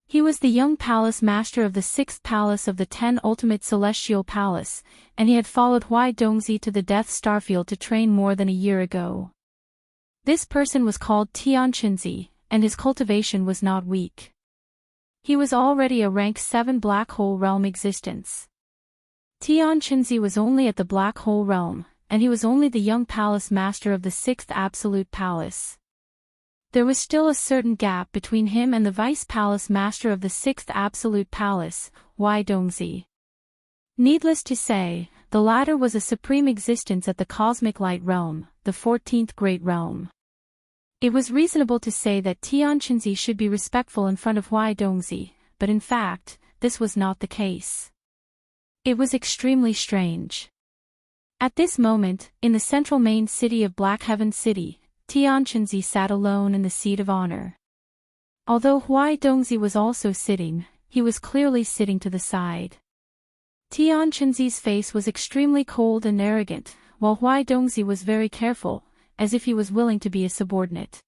He was the young palace master of the 6th palace of the 10 ultimate celestial palace, and he had followed Huaidongzi to the Death Starfield to train more than a year ago. This person was called Xianxia, and his cultivation was not weak. He was already a rank 7 black hole realm existence. Xianxia was only at the black hole realm, and he was only the young palace master of the 6th absolute palace. There was still a certain gap between him and the vice palace master of the 6th absolute palace, Huaidongzi. Needless to say, the latter was a supreme existence at the cosmic light realm, the 14th great realm. It was reasonable to say that Xianxia should be respectful in front of Huaidongzi, but in fact, this was not the case. It was extremely strange. At this moment, in the central main city of Black Heaven City, Xianxia sat alone in the seat of honor. Although Huaidongzi was also sitting, he was clearly sitting to the side. Xianxia's face was extremely cold and arrogant, while Huaidongzi was very careful, as if he was willing to be a subordinate.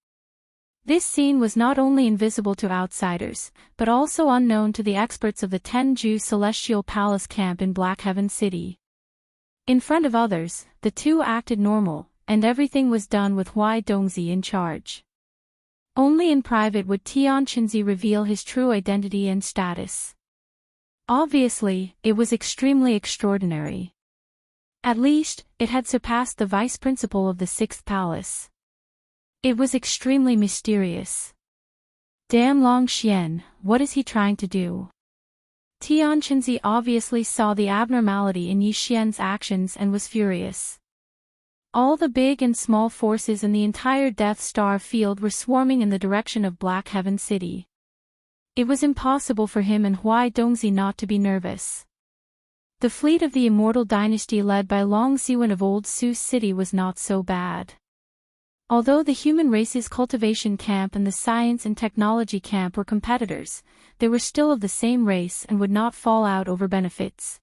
This scene was not only invisible to outsiders, but also unknown to the experts of the 10 Zhou Celestial Palace camp in Black Heaven City. In front of others, the two acted normal, and everything was done with Huaidongzi in charge. Only in private would Xianxia reveal his true identity and status. Obviously, it was extremely extraordinary. At least, it had surpassed the vice principal of the 6th palace. It was extremely mysterious. Damn Long Xian, what is he trying to do? Xianxia obviously saw the abnormality in Yi Xian's actions and was furious. All the big and small forces in the entire Death Star field were swarming in the direction of Black Heaven City. It was impossible for him and Huaidongzi not to be nervous. The fleet of the Immortal dynasty led by Long Xiwen of Old Su City was not so bad. Although the human race's cultivation camp and the science and technology camp were competitors, they were still of the same race and would not fall out over benefits.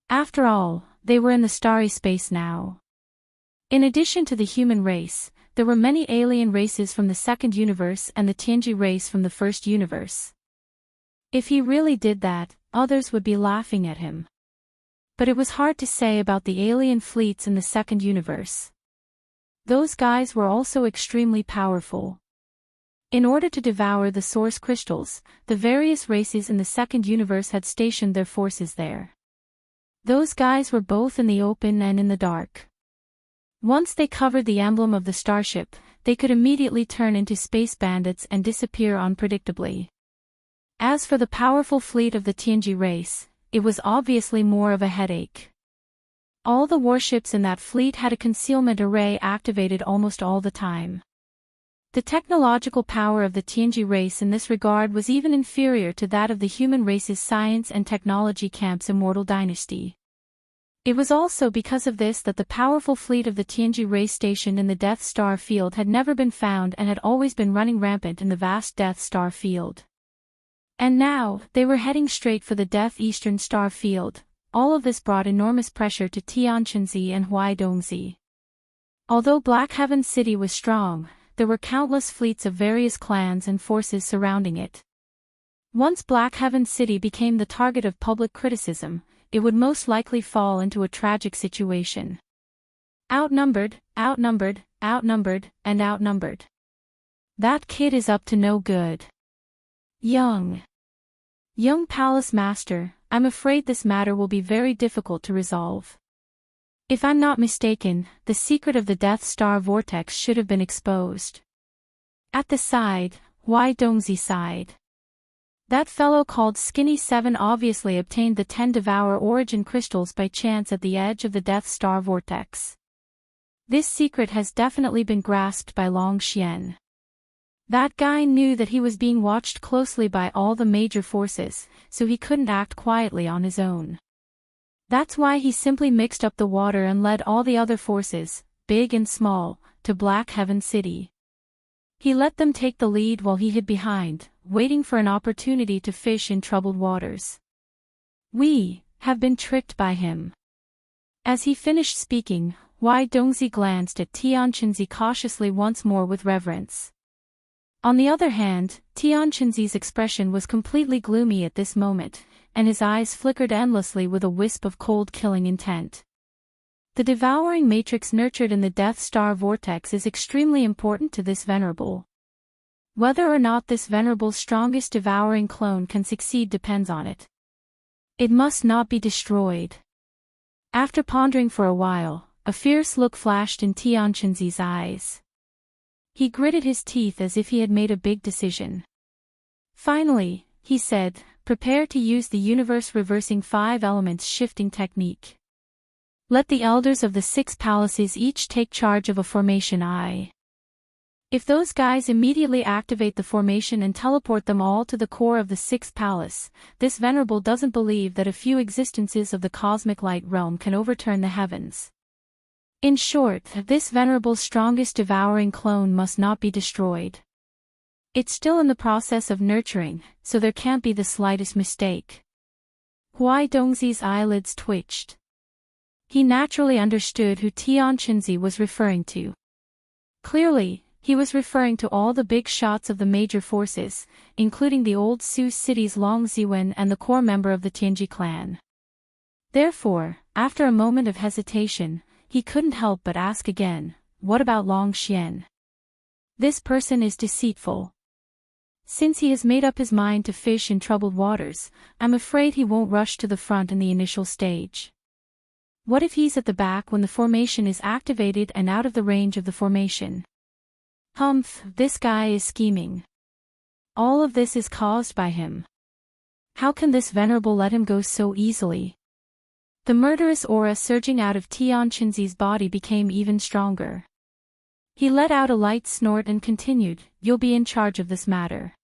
After all, they were in the starry space now. In addition to the human race, there were many alien races from the second universe and the Tianji race from the first universe. If he really did that, others would be laughing at him. But it was hard to say about the alien fleets in the second universe. Those guys were also extremely powerful. In order to devour the source crystals, the various races in the second universe had stationed their forces there. Those guys were both in the open and in the dark. Once they covered the emblem of the starship, they could immediately turn into space bandits and disappear unpredictably. As for the powerful fleet of the Tianji race, it was obviously more of a headache. All the warships in that fleet had a concealment array activated almost all the time. The technological power of the Tianji race in this regard was even inferior to that of the human race's science and technology camp's Immortal dynasty. It was also because of this that the powerful fleet of the Tianji race stationed in the Death Star field had never been found and had always been running rampant in the vast Death Star field. And now, they were heading straight for the Death Eastern Star field. All of this brought enormous pressure to Xianxia and Huaidongzi. Although Black Heaven City was strong, there were countless fleets of various clans and forces surrounding it. Once Black Heaven City became the target of public criticism, it would most likely fall into a tragic situation. Outnumbered, outnumbered, outnumbered, and outnumbered. That kid is up to no good. Young Palace Master, I'm afraid this matter will be very difficult to resolve. If I'm not mistaken, the secret of the Death Star vortex should have been exposed. At the side, Wei Dongzi sighed. That fellow called Skinny 7 obviously obtained the 10 Devour Origin crystals by chance at the edge of the Death Star vortex. This secret has definitely been grasped by Zhou Xian. That guy knew that he was being watched closely by all the major forces, so he couldn't act quietly on his own. That's why he simply mixed up the water and led all the other forces, big and small, to Black Heaven City. He let them take the lead while he hid behind, waiting for an opportunity to fish in troubled waters. We have been tricked by him. As he finished speaking, Wei Dongzi glanced at Tianqinzi cautiously once more with reverence. On the other hand, Tianqinzi's expression was completely gloomy at this moment, and his eyes flickered endlessly with a wisp of cold-killing intent. The devouring matrix nurtured in the Death Star vortex is extremely important to this venerable. Whether or not this venerable's strongest devouring clone can succeed depends on it. It must not be destroyed. After pondering for a while, a fierce look flashed in Tianqinzi's eyes. He gritted his teeth as if he had made a big decision. Finally, he said, "Prepare to use the universe reversing 5 elements shifting technique. Let the elders of the 6 palaces each take charge of a formation eye. If those guys immediately activate the formation and teleport them all to the core of the 6th palace, this venerable doesn't believe that a few existences of the cosmic light realm can overturn the heavens. In short, this venerable's strongest devouring clone must not be destroyed. It's still in the process of nurturing, so there can't be the slightest mistake." Wei Dongzi's eyelids twitched. He naturally understood who Tianqinzi was referring to. Clearly, he was referring to all the big shots of the major forces, including the old Sioux city's Long Ziwen and the core member of the Tianji clan. Therefore, after a moment of hesitation, he couldn't help but ask again, "What about Zhou Xian? This person is deceitful. Since he has made up his mind to fish in troubled waters, I'm afraid he won't rush to the front in the initial stage. What if he's at the back when the formation is activated and out of the range of the formation? Humph, this guy is scheming. All of this is caused by him. How can this venerable let him go so easily?" The murderous aura surging out of Tianqinzi's body became even stronger. He let out a light snort and continued, "You'll be in charge of this matter.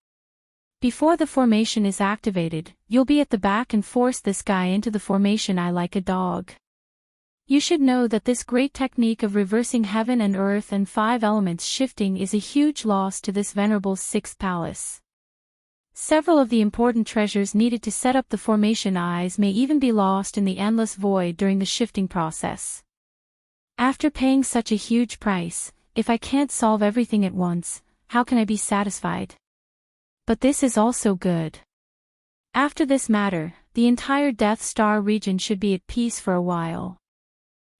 Before the formation is activated, you'll be at the back and force this guy into the formation eye like a dog. You should know that this great technique of reversing heaven and earth and 5 elements shifting is a huge loss to this venerable 6th palace. Several of the important treasures needed to set up the formation eyes may even be lost in the endless void during the shifting process. After paying such a huge price, if I can't solve everything at once, how can I be satisfied? But this is also good. After this matter, the entire Death Star region should be at peace for a while.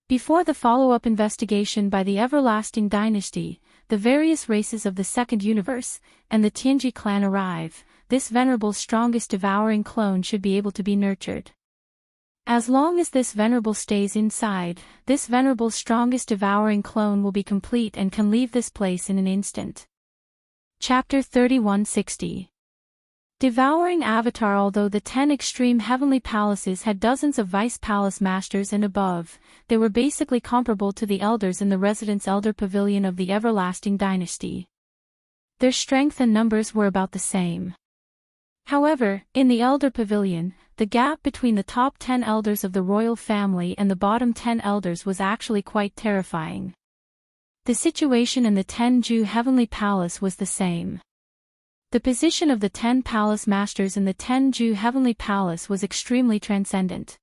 Before the follow-up investigation by the Everlasting Dynasty, the various races of the Second Universe, and the Tianji clan arrive, this venerable's strongest devouring clone should be able to be nurtured. As long as this venerable stays inside, this venerable's strongest devouring clone will be complete and can leave this place in an instant. Chapter 3160. Devouring Avatar. Although the 10 extreme heavenly palaces had dozens of vice palace masters and above, they were basically comparable to the elders in the residence elder pavilion of the Everlasting Dynasty. Their strength and numbers were about the same. However, in the elder pavilion, the gap between the top 10 elders of the royal family and the bottom 10 elders was actually quite terrifying. The situation in the 10-Ju heavenly palace was the same. The position of the 10 palace masters in the 10-Ju heavenly palace was extremely transcendent.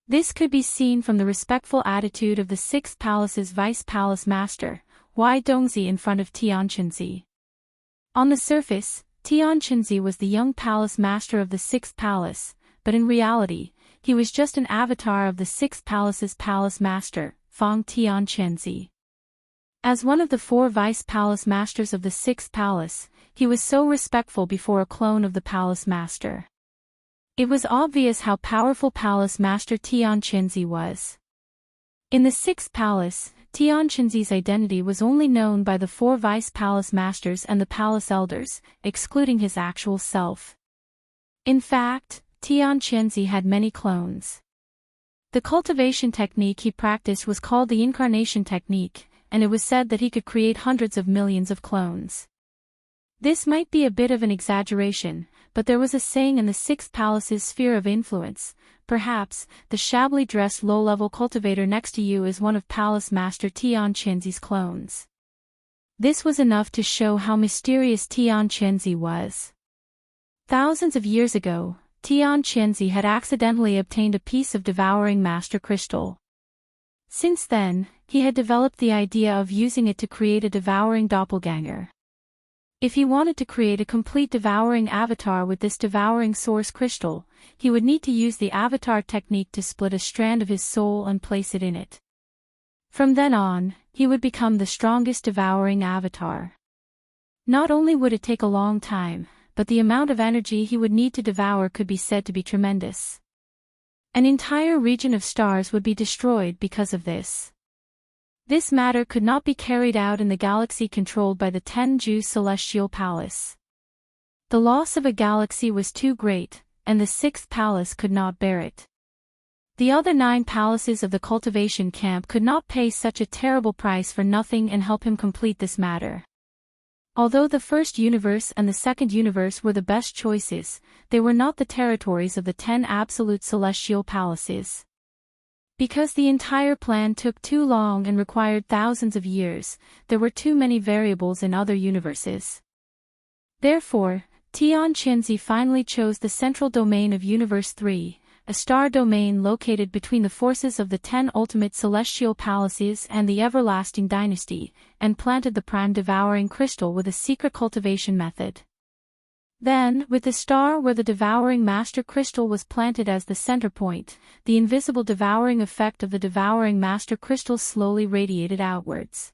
This could be seen from the respectful attitude of the 6th palace's vice palace master, Wei Dongzi, in front of Tianqinzi. On the surface, Tianqinzi was the young palace master of the 6th palace, but in reality, he was just an avatar of the 6th palace's palace master, Fang Tianqinzi. As one of the 4 vice palace masters of the 6th palace, he was so respectful before a clone of the palace master. It was obvious how powerful palace master Tianqinzi was. In the 6th palace, Tianqinzi's identity was only known by the 4 vice palace masters and the palace elders, excluding his actual self. In fact, Tianqinzi had many clones. The cultivation technique he practiced was called the incarnation technique, and it was said that he could create hundreds of millions of clones. This might be a bit of an exaggeration, but there was a saying in the 6th palace's sphere of influence: perhaps, the shabbily dressed low-level cultivator next to you is one of Palace Master Tianqinzi's clones. This was enough to show how mysterious Tianqinzi was. Thousands of years ago, Tianqinzi had accidentally obtained a piece of devouring master crystal. Since then, he had developed the idea of using it to create a devouring doppelganger. If he wanted to create a complete devouring avatar with this devouring source crystal, he would need to use the avatar technique to split a strand of his soul and place it in it. From then on, he would become the strongest devouring avatar. Not only would it take a long time, but the amount of energy he would need to devour could be said to be tremendous. An entire region of stars would be destroyed because of this. This matter could not be carried out in the galaxy controlled by the 10 Zhou celestial palace. The loss of a galaxy was too great, and the 6th palace could not bear it. The other 9 palaces of the cultivation camp could not pay such a terrible price for nothing and help him complete this matter. Although the first universe and the second universe were the best choices, they were not the territories of the 10 absolute celestial palaces. Because the entire plan took too long and required thousands of years, there were too many variables in other universes. Therefore, Tianqinzi finally chose the central domain of Universe 3, a star domain located between the forces of the 10 ultimate celestial palaces and the everlasting dynasty, and planted the prime devouring crystal with a secret cultivation method. Then, with the star where the devouring master crystal was planted as the center point, the invisible devouring effect of the devouring master crystal slowly radiated outwards.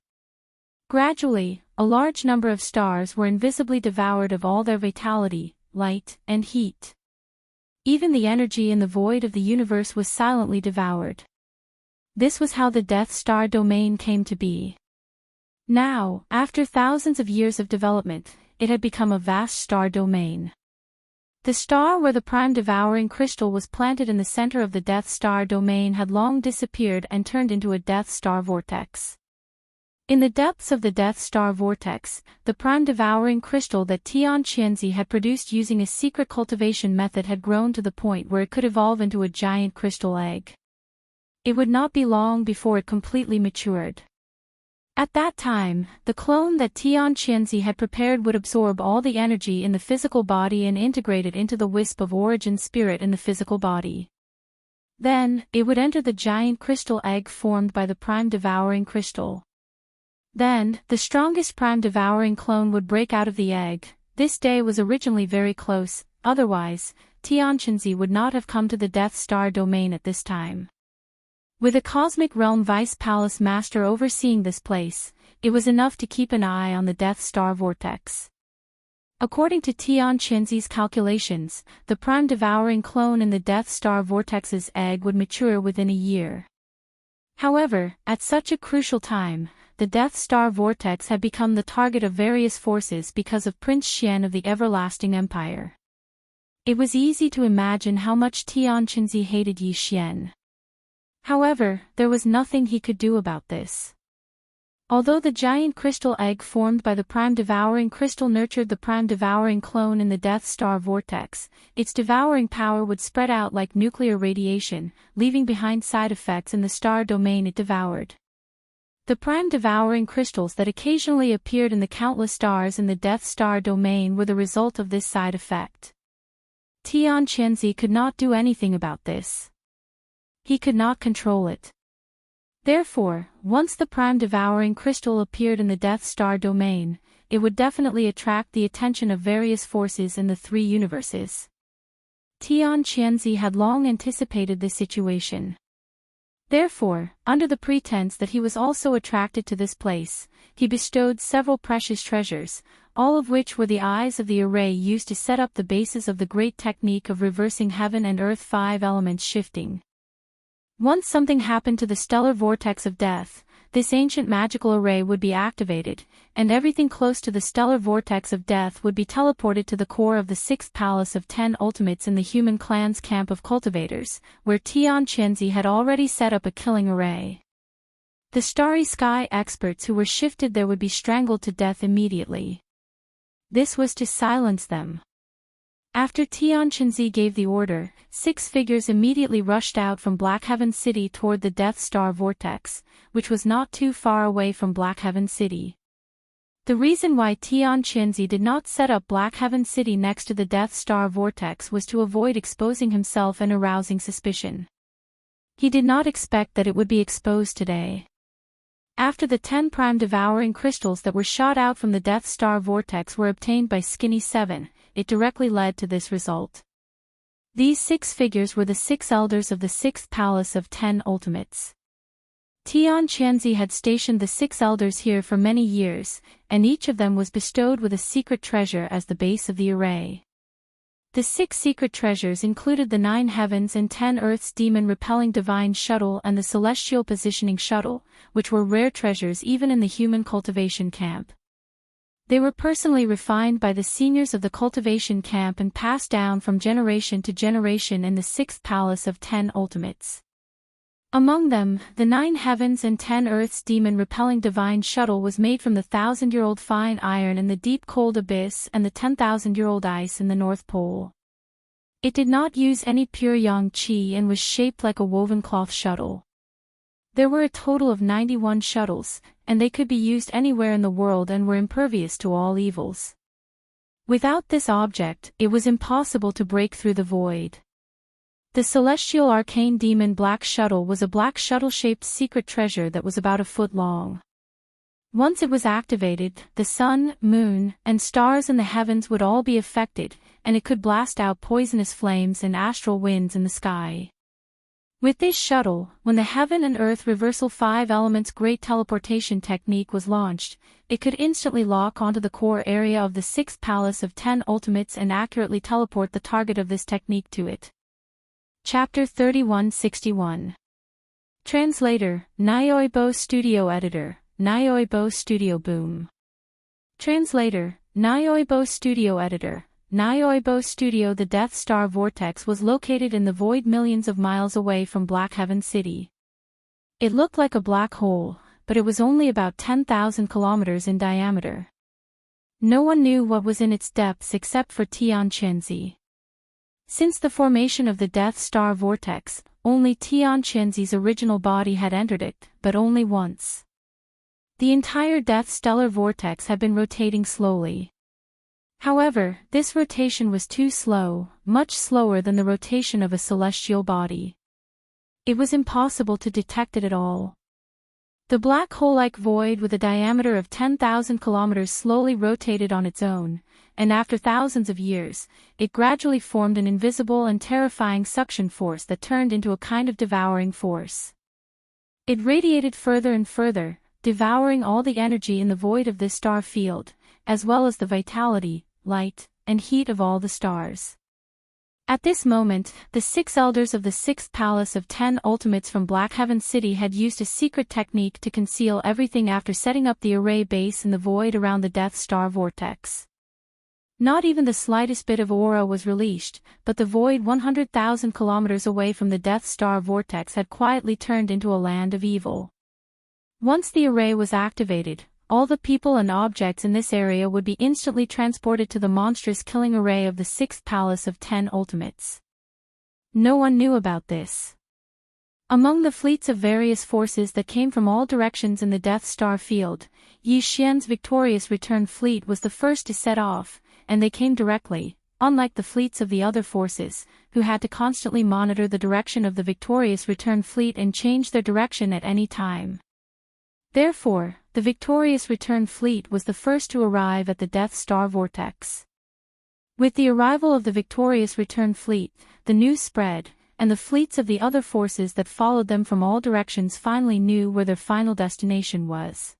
Gradually, a large number of stars were invisibly devoured of all their vitality, light, and heat. Even the energy in the void of the universe was silently devoured. This was how the Death Star domain came to be. Now, after thousands of years of development, it had become a vast star domain. The star where the prime devouring crystal was planted in the center of the Death Star domain had long disappeared and turned into a Death Star vortex. In the depths of the Death Star vortex, the prime devouring crystal that Tianqinzi had produced using a secret cultivation method had grown to the point where it could evolve into a giant crystal egg. It would not be long before it completely matured. At that time, the clone that Tianqinzi had prepared would absorb all the energy in the physical body and integrate it into the wisp of origin spirit in the physical body. Then, it would enter the giant crystal egg formed by the prime devouring crystal. Then, the strongest prime devouring clone would break out of the egg. This day was originally very close, otherwise, Tianqinzi would not have come to the Death Star domain at this time. With a Cosmic Realm Vice Palace Master overseeing this place, it was enough to keep an eye on the Death Star vortex. According to Tianqinzi's calculations, the prime devouring clone in the Death Star vortex's egg would mature within a year. However, at such a crucial time, the Death Star vortex had become the target of various forces because of Prince Xian of the Everlasting Empire. It was easy to imagine how much Tianqinzi hated Zhou Xian. However, there was nothing he could do about this. Although the giant crystal egg formed by the prime devouring crystal nurtured the prime devouring clone in the Death Star vortex, its devouring power would spread out like nuclear radiation, leaving behind side effects in the star domain it devoured. The prime devouring crystals that occasionally appeared in the countless stars in the Death Star domain were the result of this side effect. Tianqinzi could not do anything about this. He could not control it. Therefore, once the prime devouring crystal appeared in the Death Star domain, it would definitely attract the attention of various forces in the 3 universes. Tianqinzi had long anticipated this situation. Therefore, under the pretense that he was also attracted to this place, he bestowed several precious treasures, all of which were the eyes of the array used to set up the basis of the great technique of reversing heaven and earth 5 elements shifting. Once something happened to the stellar vortex of death, this ancient magical array would be activated, and everything close to the stellar vortex of death would be teleported to the core of the 6th Palace of 10 Ultimates in the human clan's camp of cultivators, where Xianxia had already set up a killing array. The starry sky experts who were shifted there would be strangled to death immediately. This was to silence them. After Xianxia gave the order, 6 figures immediately rushed out from Black Heaven City toward the Death Star Vortex, which was not too far away from Black Heaven City. The reason why Xianxia did not set up Black Heaven City next to the Death Star Vortex was to avoid exposing himself and arousing suspicion. He did not expect that it would be exposed today. After the 10 prime devouring crystals that were shot out from the Death Star Vortex were obtained by Skinny 7, it directly led to this result. These 6 figures were the 6 elders of the 6th Palace of 10 Ultimates. Xianxia had stationed the 6 elders here for many years, and each of them was bestowed with a secret treasure as the base of the array. The 6 secret treasures included the 9 heavens and 10 earths demon-repelling divine shuttle and the celestial positioning shuttle, which were rare treasures even in the human cultivation camp. They were personally refined by the seniors of the cultivation camp and passed down from generation to generation in the 6th Palace of 10 Ultimates. Among them, the 9 heavens and 10 earths demon-repelling divine shuttle was made from the 1,000-year-old fine iron in the deep cold abyss and the 10,000-year-old ice in the North Pole. It did not use any pure yang qi and was shaped like a woven cloth shuttle. There were a total of 91 shuttles, and they could be used anywhere in the world and were impervious to all evils. Without this object, it was impossible to break through the void. The celestial arcane demon black shuttle was a black shuttle-shaped secret treasure that was about a foot long. Once it was activated, the sun, moon, and stars in the heavens would all be affected, and it could blast out poisonous flames and astral winds in the sky. With this shuttle, when the Heaven and Earth Reversal 5 Elements Great Teleportation Technique was launched, it could instantly lock onto the core area of the 6th Palace of 10 Ultimates and accurately teleport the target of this technique to it. Chapter 3161. Translator, Nyoibo Studio Editor, Nyoibo Studio Boom. Translator, Nyoibo Studio Editor, Nyoibo Studio. The Death Star Vortex was located in the void millions of miles away from Black Heaven City. It looked like a black hole, but it was only about 10,000 kilometers in diameter. No one knew what was in its depths except for Xianxia. Since the formation of the Death Star Vortex, only Xianxia's original body had entered it, but only once. The entire Death Stellar Vortex had been rotating slowly. However, this rotation was too slow, much slower than the rotation of a celestial body. It was impossible to detect it at all. The black hole-like void with a diameter of 10,000 kilometers slowly rotated on its own, and after thousands of years, it gradually formed an invisible and terrifying suction force that turned into a kind of devouring force. It radiated further and further, devouring all the energy in the void of this star field, as well as the vitality, light, and heat of all the stars. At this moment, the 6 elders of the 6th Palace of 10 Ultimates from Black Heaven City had used a secret technique to conceal everything after setting up the array base in the void around the Death Star Vortex. Not even the slightest bit of aura was released, but the void 100,000 kilometers away from the Death Star Vortex had quietly turned into a land of evil. Once the array was activated, all the people and objects in this area would be instantly transported to the monstrous killing array of the 6th Palace of 10 Ultimates. No one knew about this. Among the fleets of various forces that came from all directions in the Death Star field, Zhou Xian's victorious return fleet was the first to set off, and they came directly, unlike the fleets of the other forces, who had to constantly monitor the direction of the victorious return fleet and change their direction at any time. Therefore, the victorious return fleet was the first to arrive at the Death Star Vortex. With the arrival of the victorious return fleet, the news spread, and the fleets of the other forces that followed them from all directions finally knew where their final destination was.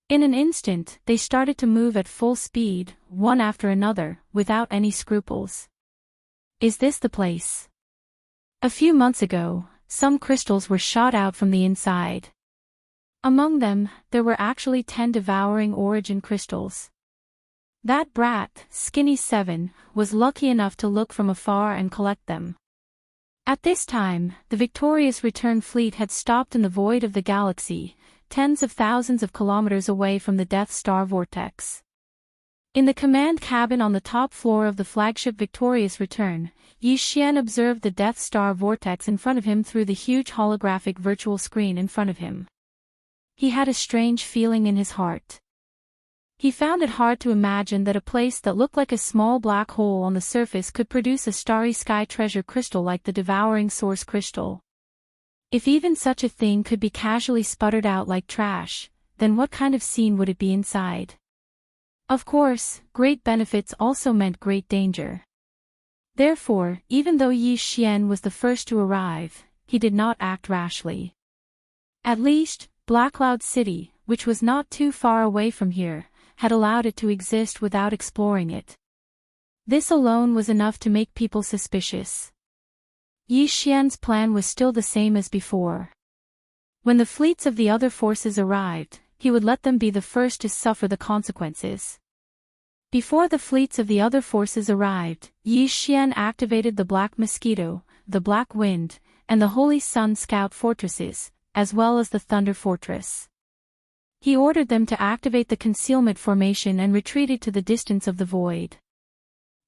In an instant, they started to move at full speed, one after another, without any scruples. Is this the place? A few months ago, some crystals were shot out from the inside. Among them, there were actually 10 devouring origin crystals. That brat, Skinny 7, was lucky enough to look from afar and collect them. At this time, the victorious return fleet had stopped in the void of the galaxy, tens of thousands of kilometers away from the Death Star vortex. In the command cabin on the top floor of the flagship Victorious Return, Zhou Xian observed the Death Star vortex in front of him through the huge holographic virtual screen in front of him. He had a strange feeling in his heart. He found it hard to imagine that a place that looked like a small black hole on the surface could produce a starry sky treasure crystal like the devouring source crystal. If even such a thing could be casually sputtered out like trash, then what kind of scene would it be inside? Of course, great benefits also meant great danger. Therefore, even though Zhou Xian was the first to arrive, he did not act rashly. At least, Black Cloud City, which was not too far away from here, had allowed it to exist without exploring it. This alone was enough to make people suspicious. Zhou Xian's plan was still the same as before. When the fleets of the other forces arrived, he would let them be the first to suffer the consequences. Before the fleets of the other forces arrived, Zhou Xian activated the Black Mosquito, the Black Wind, and the Holy Sun Scout fortresses, as well as the Thunder Fortress. He ordered them to activate the concealment formation and retreated to the distance of the void.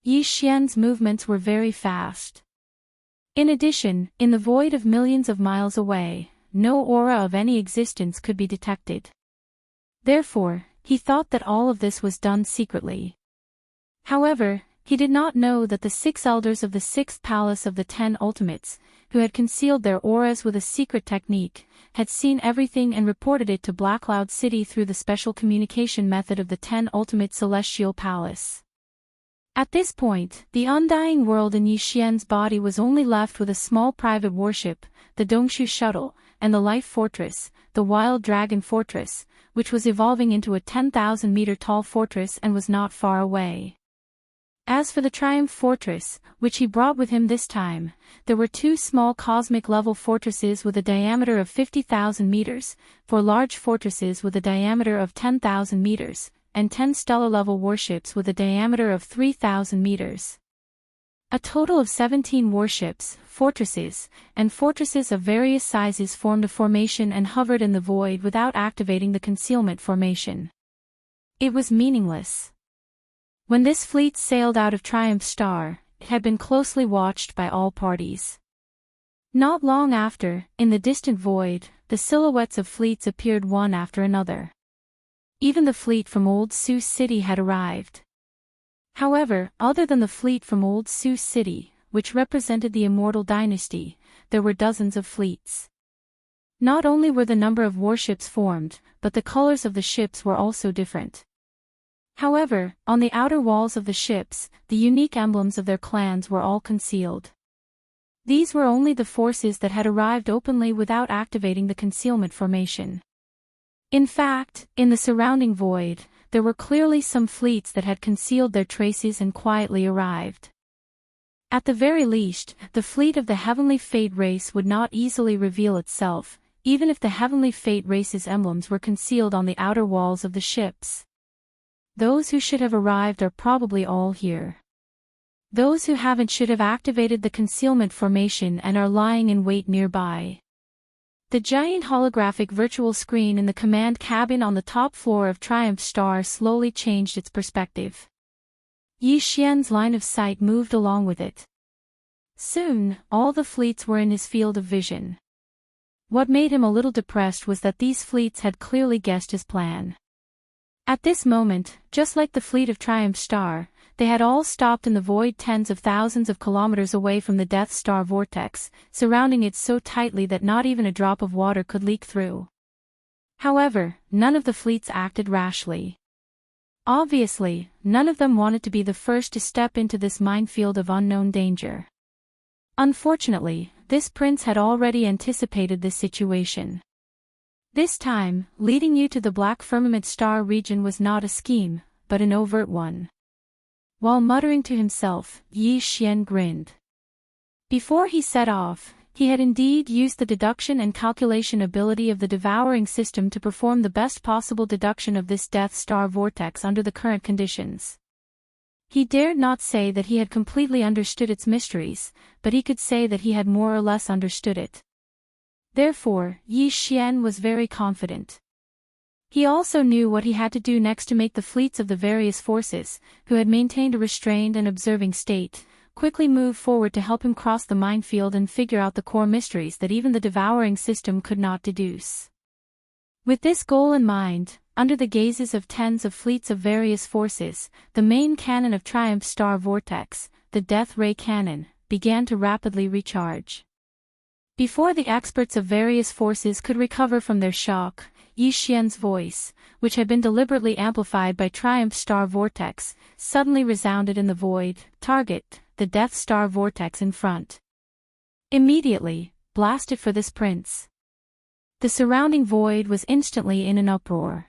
Zhou Xian's movements were very fast. In addition, in the void of millions of miles away, no aura of any existence could be detected. Therefore, he thought that all of this was done secretly. However, he did not know that the 6 elders of the 6th Palace of the 10 Ultimates, who had concealed their auras with a secret technique, had seen everything and reported it to Black Cloud City through the special communication method of the 10 Ultimate Celestial Palace. At this point, the undying world in Zhou Xian's body was only left with a small private warship, the Dongshu Shuttle, and the Life Fortress, the Wild Dragon Fortress, which was evolving into a 10,000-meter tall fortress and was not far away. As for the Triumph Fortress, which he brought with him this time, there were 2 small cosmic-level fortresses with a diameter of 50,000 meters, 4 large fortresses with a diameter of 10,000 meters, and 10 stellar-level warships with a diameter of 3,000 meters. A total of 17 warships, fortresses, and fortresses of various sizes formed a formation and hovered in the void without activating the concealment formation. It was meaningless. When this fleet sailed out of Triumph Star, it had been closely watched by all parties. Not long after, in the distant void, the silhouettes of fleets appeared one after another. Even the fleet from Old Sioux City had arrived. However, other than the fleet from Old Sioux City, which represented the Immortal dynasty, there were dozens of fleets. Not only were the number of warships formed, but the colors of the ships were also different. However, on the outer walls of the ships, the unique emblems of their clans were all concealed. These were only the forces that had arrived openly without activating the concealment formation. In fact, in the surrounding void, there were clearly some fleets that had concealed their traces and quietly arrived. At the very least, the fleet of the Heavenly Fate race would not easily reveal itself, even if the Heavenly Fate race's emblems were concealed on the outer walls of the ships. Those who should have arrived are probably all here. Those who haven't should have activated the concealment formation and are lying in wait nearby. The giant holographic virtual screen in the command cabin on the top floor of Triumph Star slowly changed its perspective. Zhou Xian's line of sight moved along with it. Soon, all the fleets were in his field of vision. What made him a little depressed was that these fleets had clearly guessed his plan. At this moment, just like the fleet of Triumph Star, they had all stopped in the void tens of thousands of kilometers away from the Death Star vortex, surrounding it so tightly that not even a drop of water could leak through. However, none of the fleets acted rashly. Obviously, none of them wanted to be the first to step into this minefield of unknown danger. Unfortunately, this prince had already anticipated this situation. This time, leading you to the Black Firmament Star region was not a scheme, but an overt one. While muttering to himself, Zhou Xian grinned. Before he set off, he had indeed used the deduction and calculation ability of the devouring system to perform the best possible deduction of this Death Star vortex under the current conditions. He dared not say that he had completely understood its mysteries, but he could say that he had more or less understood it. Therefore, Zhou Xian was very confident. He also knew what he had to do next to make the fleets of the various forces, who had maintained a restrained and observing state, quickly move forward to help him cross the minefield and figure out the core mysteries that even the devouring system could not deduce. With this goal in mind, under the gazes of tens of fleets of various forces, the main cannon of Triumph Star Vortex, the Death Ray Cannon, began to rapidly recharge. Before the experts of various forces could recover from their shock, Zhou Xian's voice, which had been deliberately amplified by Triumph Star Vortex, suddenly resounded in the void. Target, the Death Star Vortex in front. Immediately, blast it for this prince. The surrounding void was instantly in an uproar.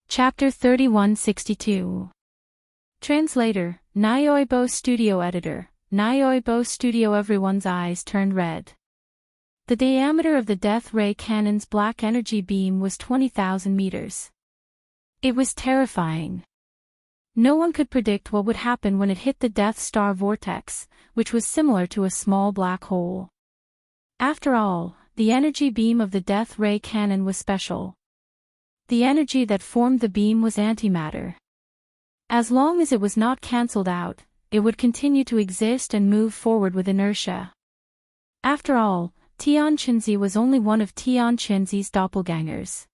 Chapter 3162. Translator, Nyoibo Studio Editor, Nyoibo Studio. Everyone's eyes turned red. The diameter of the Death Ray Cannon's black energy beam was 20,000 meters. It was terrifying. No one could predict what would happen when it hit the Death Star Vortex, which was similar to a small black hole. After all, the energy beam of the Death Ray Cannon was special. The energy that formed the beam was antimatter. As long as it was not cancelled out, it would continue to exist and move forward with inertia. After all, Xianxia was only one of Xianxia's doppelgangers.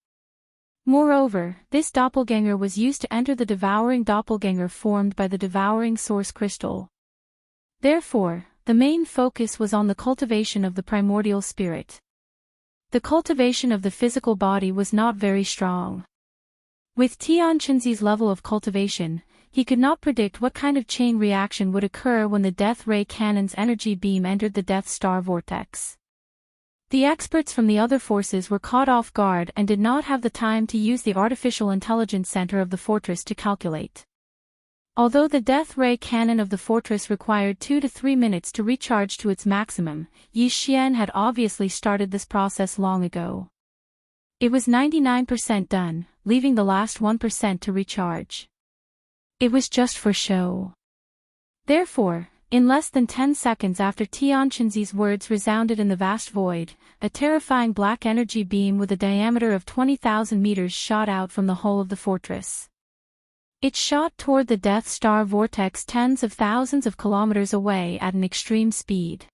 Moreover, this doppelganger was used to enter the devouring doppelganger formed by the devouring source crystal. Therefore, the main focus was on the cultivation of the primordial spirit. The cultivation of the physical body was not very strong. With Xianxia's level of cultivation, he could not predict what kind of chain reaction would occur when the Death Ray Cannon's energy beam entered the Death Star Vortex. The experts from the other forces were caught off guard and did not have the time to use the artificial intelligence center of the fortress to calculate. Although the Death Ray Cannon of the fortress required 2 to 3 minutes to recharge to its maximum, Zhou Xian had obviously started this process long ago. It was 99% done, leaving the last 1% to recharge. It was just for show. Therefore, in less than 10 seconds after Xianxia's words resounded in the vast void, a terrifying black energy beam with a diameter of 20,000 meters shot out from the hull of the fortress. It shot toward the Death Star Vortex tens of thousands of kilometers away at an extreme speed.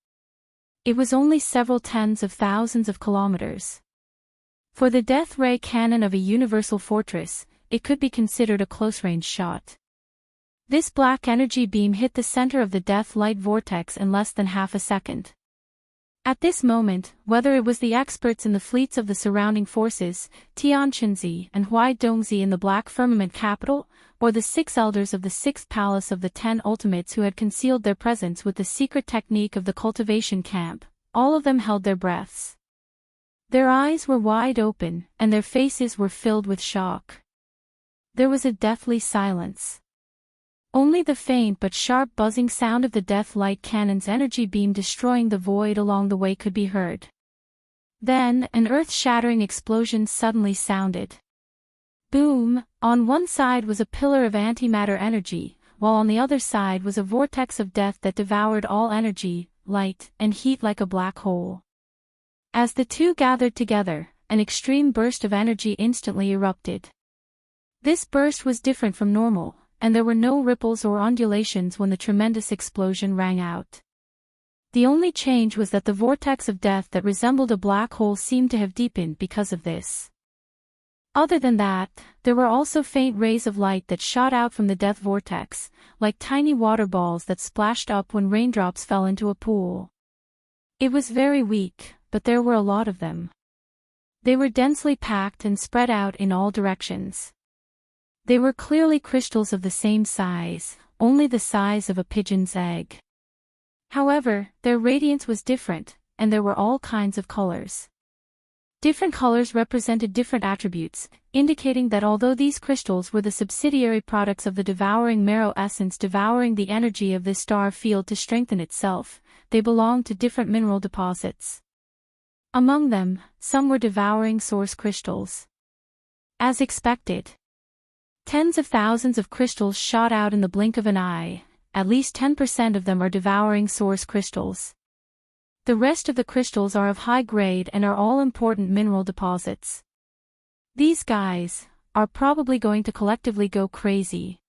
It was only several tens of thousands of kilometers. For the Death Ray Cannon of a universal fortress, it could be considered a close-range shot. This black energy beam hit the center of the Death Light Vortex in less than half a second. At this moment, whether it was the experts in the fleets of the surrounding forces, Xianxia and Huaidongzi in the Black Firmament capital, or the 6 elders of the 6th palace of the 10 ultimates who had concealed their presence with the secret technique of the cultivation camp, all of them held their breaths. Their eyes were wide open, and their faces were filled with shock. There was a deathly silence. Only the faint but sharp buzzing sound of the Death Light Cannon's energy beam destroying the void along the way could be heard. Then, an earth-shattering explosion suddenly sounded. Boom! On one side was a pillar of antimatter energy, while on the other side was a vortex of death that devoured all energy, light, and heat like a black hole. As the two gathered together, an extreme burst of energy instantly erupted. This burst was different from normal, and there were no ripples or undulations when the tremendous explosion rang out. The only change was that the vortex of death that resembled a black hole seemed to have deepened because of this. Other than that, there were also faint rays of light that shot out from the death vortex, like tiny water balls that splashed up when raindrops fell into a pool. It was very weak, but there were a lot of them. They were densely packed and spread out in all directions. They were clearly crystals of the same size, only the size of a pigeon's egg. However, their radiance was different, and there were all kinds of colors. Different colors represented different attributes, indicating that although these crystals were the subsidiary products of the devouring marrow essence devouring the energy of this star field to strengthen itself, they belonged to different mineral deposits. Among them, some were devouring source crystals. As expected, tens of thousands of crystals shot out in the blink of an eye. At least 10% of them are devouring source crystals. The rest of the crystals are of high grade and are all important mineral deposits. These guys are probably going to collectively go crazy.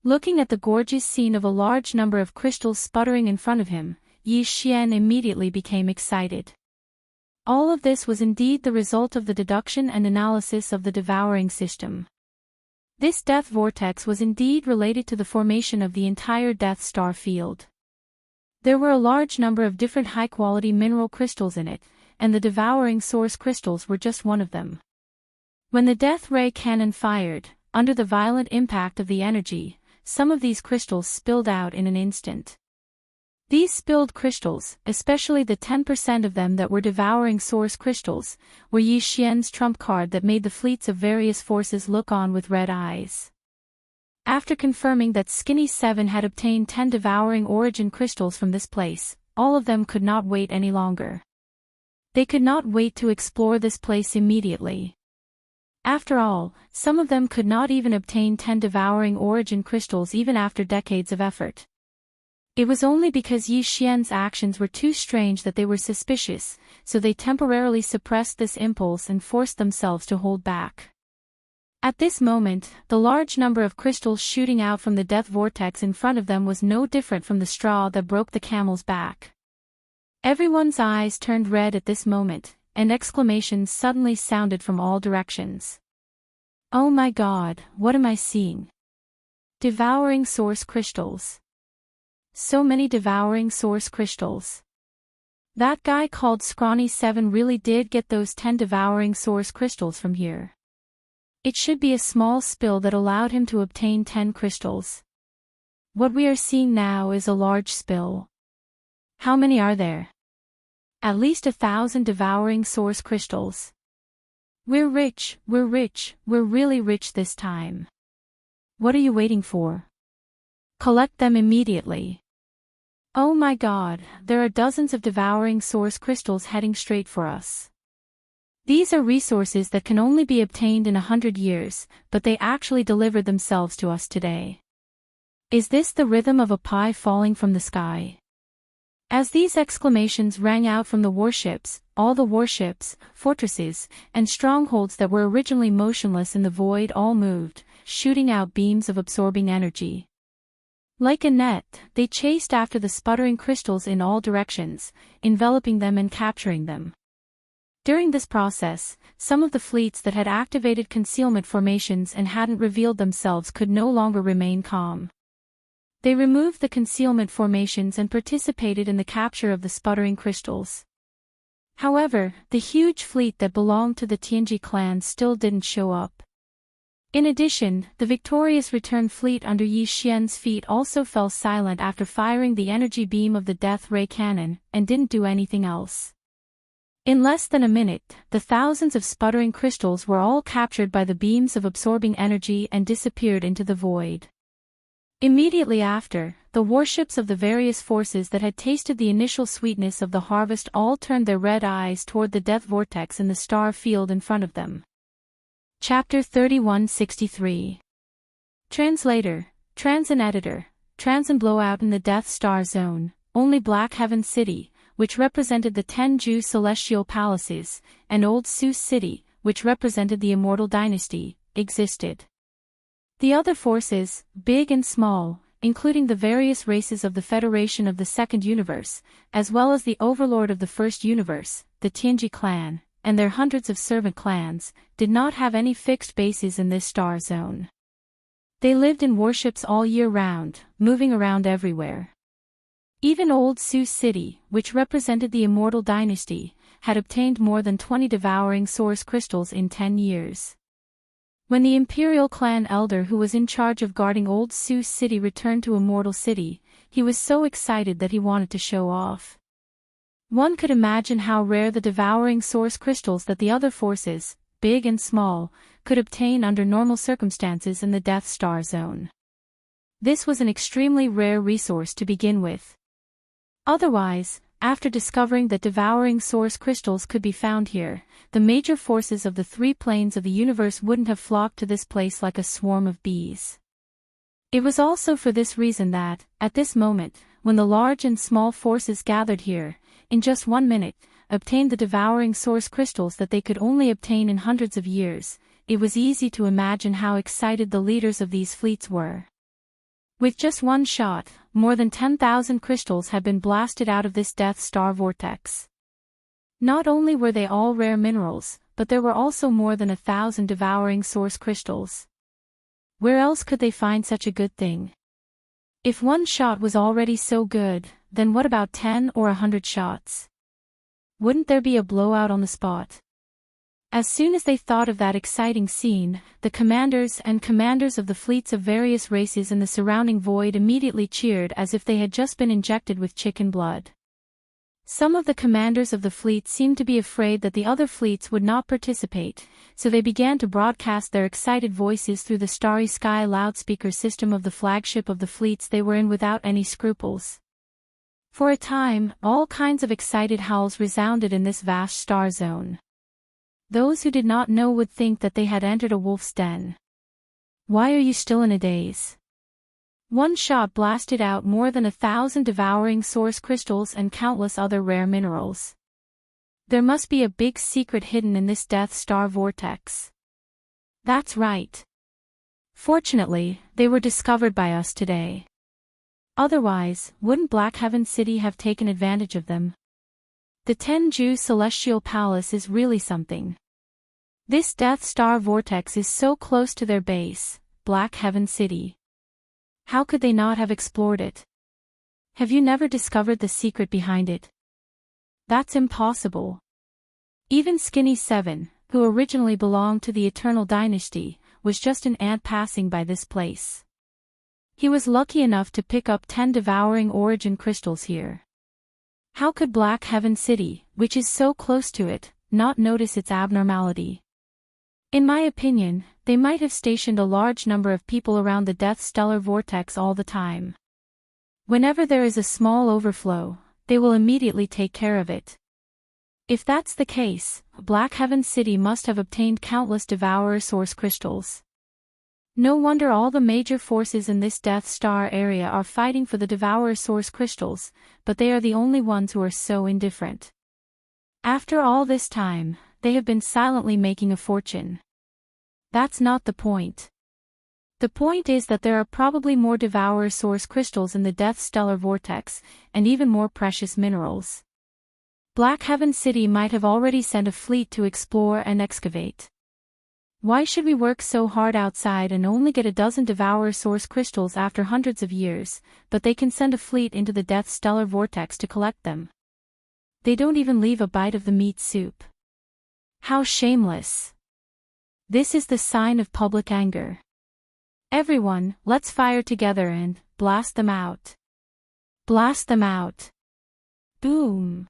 Looking at the gorgeous scene of a large number of crystals sputtering in front of him, Zhou Xian immediately became excited. All of this was indeed the result of the deduction and analysis of the devouring system. This death vortex was indeed related to the formation of the entire Death Star field. There were a large number of different high-quality mineral crystals in it, and the devouring source crystals were just one of them. When the death ray cannon fired, under the violent impact of the energy, some of these crystals spilled out in an instant. These spilled crystals, especially the 10% of them that were devouring source crystals, were Zhou Xian's trump card that made the fleets of various forces look on with red eyes. After confirming that Skinny 7 had obtained 10 devouring origin crystals from this place, all of them could not wait any longer. They could not wait to explore this place immediately. After all, some of them could not even obtain 10 devouring origin crystals even after decades of effort. It was only because Zhou Xian's actions were too strange that they were suspicious, so they temporarily suppressed this impulse and forced themselves to hold back. At this moment, the large number of crystals shooting out from the death vortex in front of them was no different from the straw that broke the camel's back. Everyone's eyes turned red at this moment, and exclamations suddenly sounded from all directions. "Oh my God, what am I seeing? Devouring source crystals. So many devouring source crystals. That guy called Scrawny 7 really did get those 10 devouring source crystals from here. It should be a small spill that allowed him to obtain 10 crystals. What we are seeing now is a large spill. How many are there? At least 1,000 devouring source crystals. We're rich, we're really rich this time. What are you waiting for? Collect them immediately. Oh my God, there are dozens of devouring source crystals heading straight for us. These are resources that can only be obtained in 100 years, but they actually delivered themselves to us today. Is this the rhythm of a pie falling from the sky?" As these exclamations rang out from the warships, all the warships, fortresses, and strongholds that were originally motionless in the void all moved, shooting out beams of absorbing energy. Like a net, they chased after the sputtering crystals in all directions, enveloping them and capturing them. During this process, some of the fleets that had activated concealment formations and hadn't revealed themselves could no longer remain calm. They removed the concealment formations and participated in the capture of the sputtering crystals. However, the huge fleet that belonged to the Tianji clan still didn't show up. In addition, the victorious return fleet under Zhou Xian's feet also fell silent after firing the energy beam of the death ray cannon, and didn't do anything else. In less than a minute, the thousands of sputtering crystals were all captured by the beams of absorbing energy and disappeared into the void. Immediately after, the warships of the various forces that had tasted the initial sweetness of the harvest all turned their red eyes toward the death vortex in the star field in front of them. Chapter 3163. Translator, Trans and Editor, Trans and Blowout in the Death Star Zone, only Black Heaven City, which represented the 10 Zhou celestial palaces, and Old Sus City, which represented the Immortal dynasty, existed. The other forces, big and small, including the various races of the Federation of the Second Universe, as well as the Overlord of the First Universe, the Tianji clan, and their hundreds of servant clans, did not have any fixed bases in this star zone. They lived in warships all year round, moving around everywhere. Even Old Sus City, which represented the Immortal dynasty, had obtained more than 20 devouring source crystals in 10 years. When the Imperial clan elder who was in charge of guarding Old Sus City returned to Immortal City, he was so excited that he wanted to show off. One could imagine how rare the devouring source crystals that the other forces, big and small, could obtain under normal circumstances in the Death Star zone. This was an extremely rare resource to begin with. Otherwise, after discovering that devouring source crystals could be found here, the major forces of the three planes of the universe wouldn't have flocked to this place like a swarm of bees. It was also for this reason that, at this moment, when the large and small forces gathered here, in just 1 minute, obtained the devouring source crystals that they could only obtain in hundreds of years, it was easy to imagine how excited the leaders of these fleets were. With just one shot, more than 10,000 crystals had been blasted out of this Death Star vortex. Not only were they all rare minerals, but there were also more than 1,000 devouring source crystals. Where else could they find such a good thing? If one shot was already so good, then what about 10 or 100 shots? Wouldn't there be a blowout on the spot? As soon as they thought of that exciting scene, the commanders of the fleets of various races in the surrounding void immediately cheered as if they had just been injected with chicken blood. Some of the commanders of the fleets seemed to be afraid that the other fleets would not participate, so they began to broadcast their excited voices through the starry sky loudspeaker system of the flagship of the fleets they were in without any scruples. For a time, all kinds of excited howls resounded in this vast star zone. Those who did not know would think that they had entered a wolf's den. Why are you still in a daze? One shot blasted out more than 1,000 devouring source crystals and countless other rare minerals. There must be a big secret hidden in this Death Star vortex. That's right. Fortunately, they were discovered by us today. Otherwise, wouldn't Black Heaven City have taken advantage of them? The Tenju Celestial Palace is really something. This Death Star vortex is so close to their base, Black Heaven City. How could they not have explored it? Have you never discovered the secret behind it? That's impossible. Even Skinny 7, who originally belonged to the Eternal Dynasty, was just an ant passing by this place. He was lucky enough to pick up 10 devouring origin crystals here. How could Black Heaven City, which is so close to it, not notice its abnormality? In my opinion, they might have stationed a large number of people around the Death Stellar Vortex all the time. Whenever there is a small overflow, they will immediately take care of it. If that's the case, Black Heaven City must have obtained countless Devourer Source Crystals. No wonder all the major forces in this Death Star area are fighting for the Devourer Source Crystals, but they are the only ones who are so indifferent. After all this time, they have been silently making a fortune. That's not the point. The point is that there are probably more Devourer Source Crystals in the Death Stellar Vortex, and even more precious minerals. Black Heaven City might have already sent a fleet to explore and excavate. Why should we work so hard outside and only get a dozen Devourer Source Crystals after hundreds of years, but they can send a fleet into the Death Stellar Vortex to collect them? They don't even leave a bite of the meat soup. How shameless. This is the sign of public anger. Everyone, let's fire together and blast them out. Blast them out. Boom.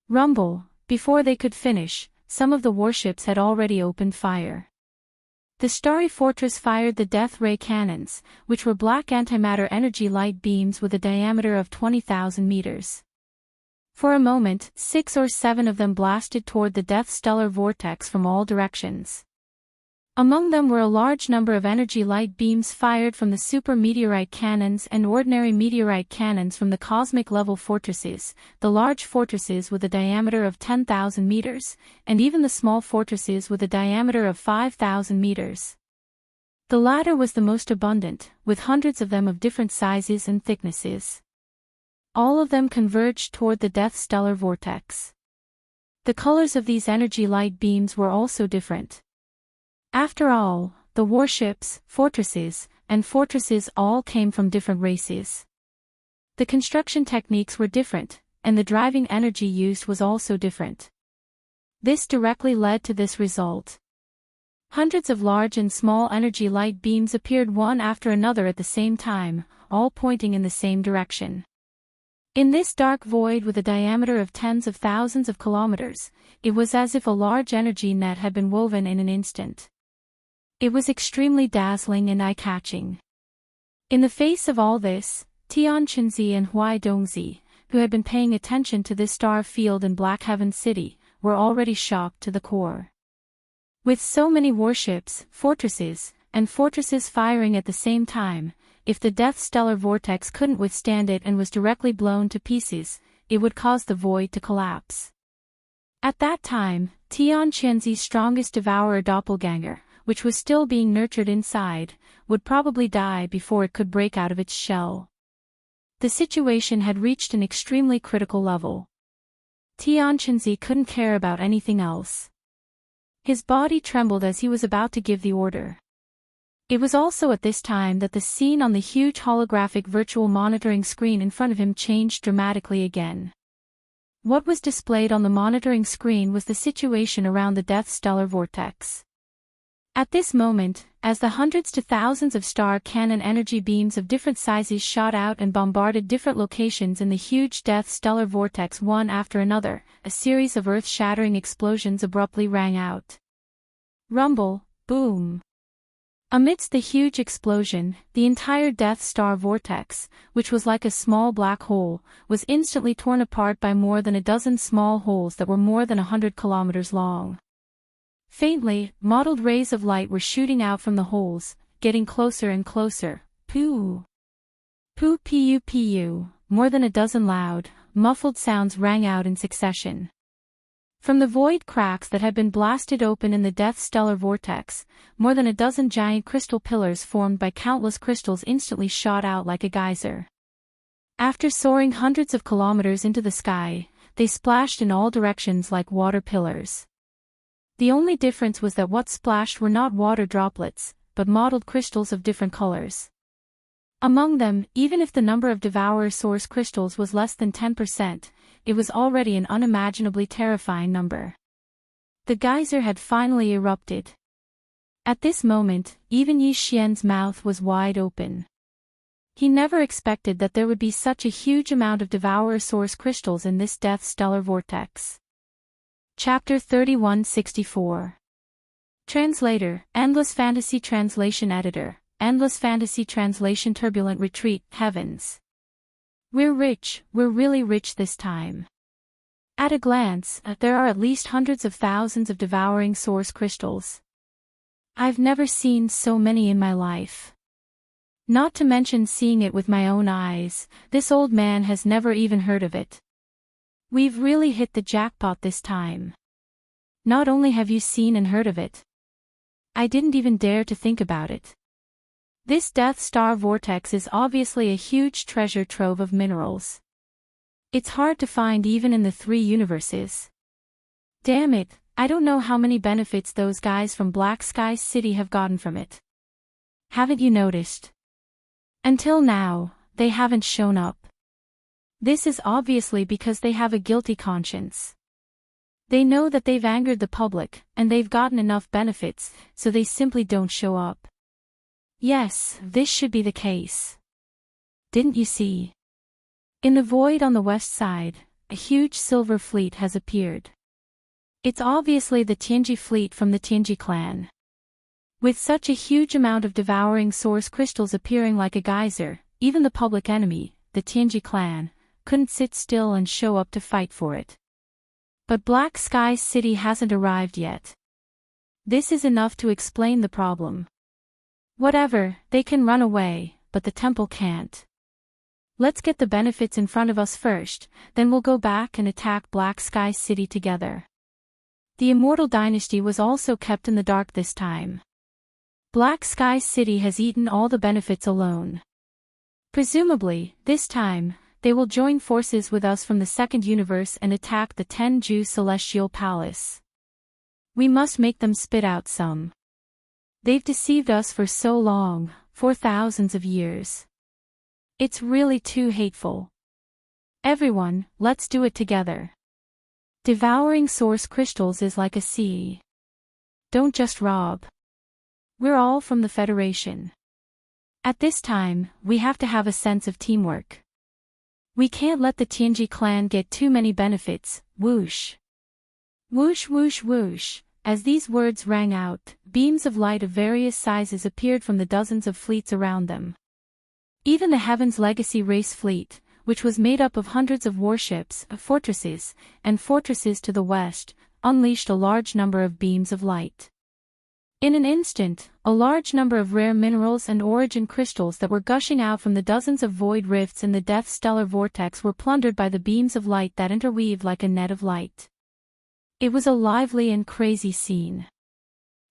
Rumble. Before they could finish, some of the warships had already opened fire. The Starry Fortress fired the Death Ray cannons, which were black antimatter energy light beams with a diameter of 20,000 meters. For a moment, 6 or 7 of them blasted toward the Death Stellar Vortex from all directions. Among them were a large number of energy light beams fired from the super meteorite cannons and ordinary meteorite cannons from the cosmic level fortresses, the large fortresses with a diameter of 10,000 meters, and even the small fortresses with a diameter of 5,000 meters. The latter was the most abundant, with hundreds of them of different sizes and thicknesses. All of them converged toward the Death Stellar Vortex. The colors of these energy light beams were also different. After all, the warships, fortresses, and fortresses all came from different races. The construction techniques were different, and the driving energy used was also different. This directly led to this result. Hundreds of large and small energy light beams appeared one after another at the same time, all pointing in the same direction. In this dark void with a diameter of tens of thousands of kilometers, it was as if a large energy net had been woven in an instant. It was extremely dazzling and eye-catching. In the face of all this, Tian Qinzi and Huai Dongzi, who had been paying attention to this star field in Black Heaven City, were already shocked to the core. With so many warships, fortresses firing at the same time, if the Death Stellar Vortex couldn't withstand it and was directly blown to pieces, it would cause the void to collapse. At that time, Tian Qinzi's strongest devourer doppelganger, which was still being nurtured inside, would probably die before it could break out of its shell. The situation had reached an extremely critical level. Tian Qinzi couldn't care about anything else. His body trembled as he was about to give the order. It was also at this time that the scene on the huge holographic virtual monitoring screen in front of him changed dramatically again. What was displayed on the monitoring screen was the situation around the Death Stellar Vortex. At this moment, as the hundreds to thousands of star cannon energy beams of different sizes shot out and bombarded different locations in the huge Death Stellar Vortex one after another, a series of earth-shattering explosions abruptly rang out. Rumble, boom. Amidst the huge explosion, the entire Death Star Vortex, which was like a small black hole, was instantly torn apart by more than a dozen small holes that were more than 100 kilometers long. Faintly, mottled rays of light were shooting out from the holes, getting closer and closer. Poo! Poo pu pu, more than a dozen loud, muffled sounds rang out in succession. From the void cracks that had been blasted open in the Death Stellar Vortex, more than a dozen giant crystal pillars formed by countless crystals instantly shot out like a geyser. After soaring hundreds of kilometers into the sky, they splashed in all directions like water pillars. The only difference was that what splashed were not water droplets, but mottled crystals of different colors. Among them, even if the number of Devourer Source crystals was less than 10%, it was already an unimaginably terrifying number. The geyser had finally erupted. At this moment, even Yi Xian's mouth was wide open. He never expected that there would be such a huge amount of Devourer Source crystals in this Death Stellar Vortex. Chapter 3164. Translator, Endless Fantasy Translation Editor, Endless Fantasy Translation Turbulent Retreat, Heavens. We're rich, we're really rich this time. At a glance, there are at least hundreds of thousands of devouring source crystals. I've never seen so many in my life. Not to mention seeing it with my own eyes, this old man has never even heard of it. We've really hit the jackpot this time. Not only have you seen and heard of it, I didn't even dare to think about it. This Death Star Vortex is obviously a huge treasure trove of minerals. It's hard to find even in the 3 universes. Damn it, I don't know how many benefits those guys from Black Sky City have gotten from it. Haven't you noticed? Until now, they haven't shown up. This is obviously because they have a guilty conscience. They know that they've angered the public, and they've gotten enough benefits, so they simply don't show up. Yes, this should be the case. Didn't you see? In the void on the west side, a huge silver fleet has appeared. It's obviously the Tianji fleet from the Tianji clan. With such a huge amount of devouring source crystals appearing like a geyser, even the public enemy, the Tianji clan, couldn't sit still and show up to fight for it. But Black Sky City hasn't arrived yet. This is enough to explain the problem. Whatever, they can run away, but the temple can't. Let's get the benefits in front of us first, then we'll go back and attack Black Sky City together. The Immortal dynasty was also kept in the dark this time. Black Sky City has eaten all the benefits alone. Presumably, this time, they will join forces with us from the second universe and attack the Tenju Celestial Palace. We must make them spit out some. They've deceived us for so long, for thousands of years. It's really too hateful. Everyone, let's do it together. Devouring source crystals is like a sea. Don't just rob. We're all from the Federation. At this time, we have to have a sense of teamwork. We can't let the Tianji clan get too many benefits, whoosh. Whoosh whoosh whoosh. As these words rang out, beams of light of various sizes appeared from the dozens of fleets around them. Even the Heaven's Legacy race fleet, which was made up of hundreds of warships, fortresses to the west, unleashed a large number of beams of light. In an instant, a large number of rare minerals and origin crystals that were gushing out from the dozens of void rifts in the Death Stellar Vortex were plundered by the beams of light that interweaved like a net of light. It was a lively and crazy scene.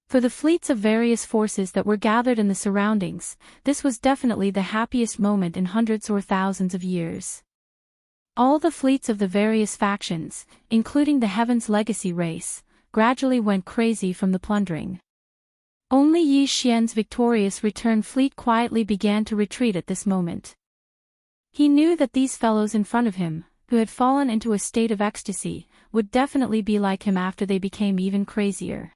For the fleets of various forces that were gathered in the surroundings, this was definitely the happiest moment in hundreds or thousands of years. All the fleets of the various factions, including the Heaven's Legacy race, gradually went crazy from the plundering. Only Zhou Xian's victorious return fleet quietly began to retreat at this moment. He knew that these fellows in front of him, who had fallen into a state of ecstasy, would definitely be like him after they became even crazier.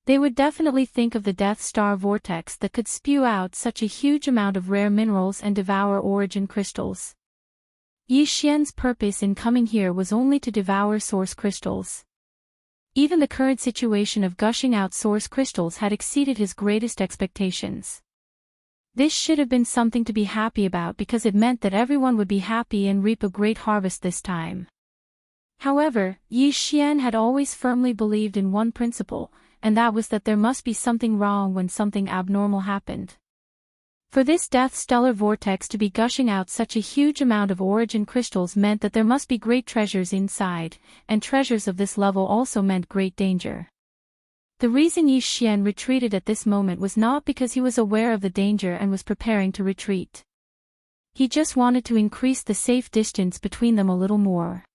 They would definitely think of the Death Star Vortex that could spew out such a huge amount of rare minerals and devour origin crystals. Zhou Xian's purpose in coming here was only to devour source crystals. Even the current situation of gushing out source crystals had exceeded his greatest expectations. This should have been something to be happy about because it meant that everyone would be happy and reap a great harvest this time. However, Zhou Xian had always firmly believed in one principle, and that was that there must be something wrong when something abnormal happened. For this Death Stellar Vortex to be gushing out such a huge amount of origin crystals meant that there must be great treasures inside, and treasures of this level also meant great danger. The reason Zhou Xian retreated at this moment was not because he was aware of the danger and was preparing to retreat. He just wanted to increase the safe distance between them a little more.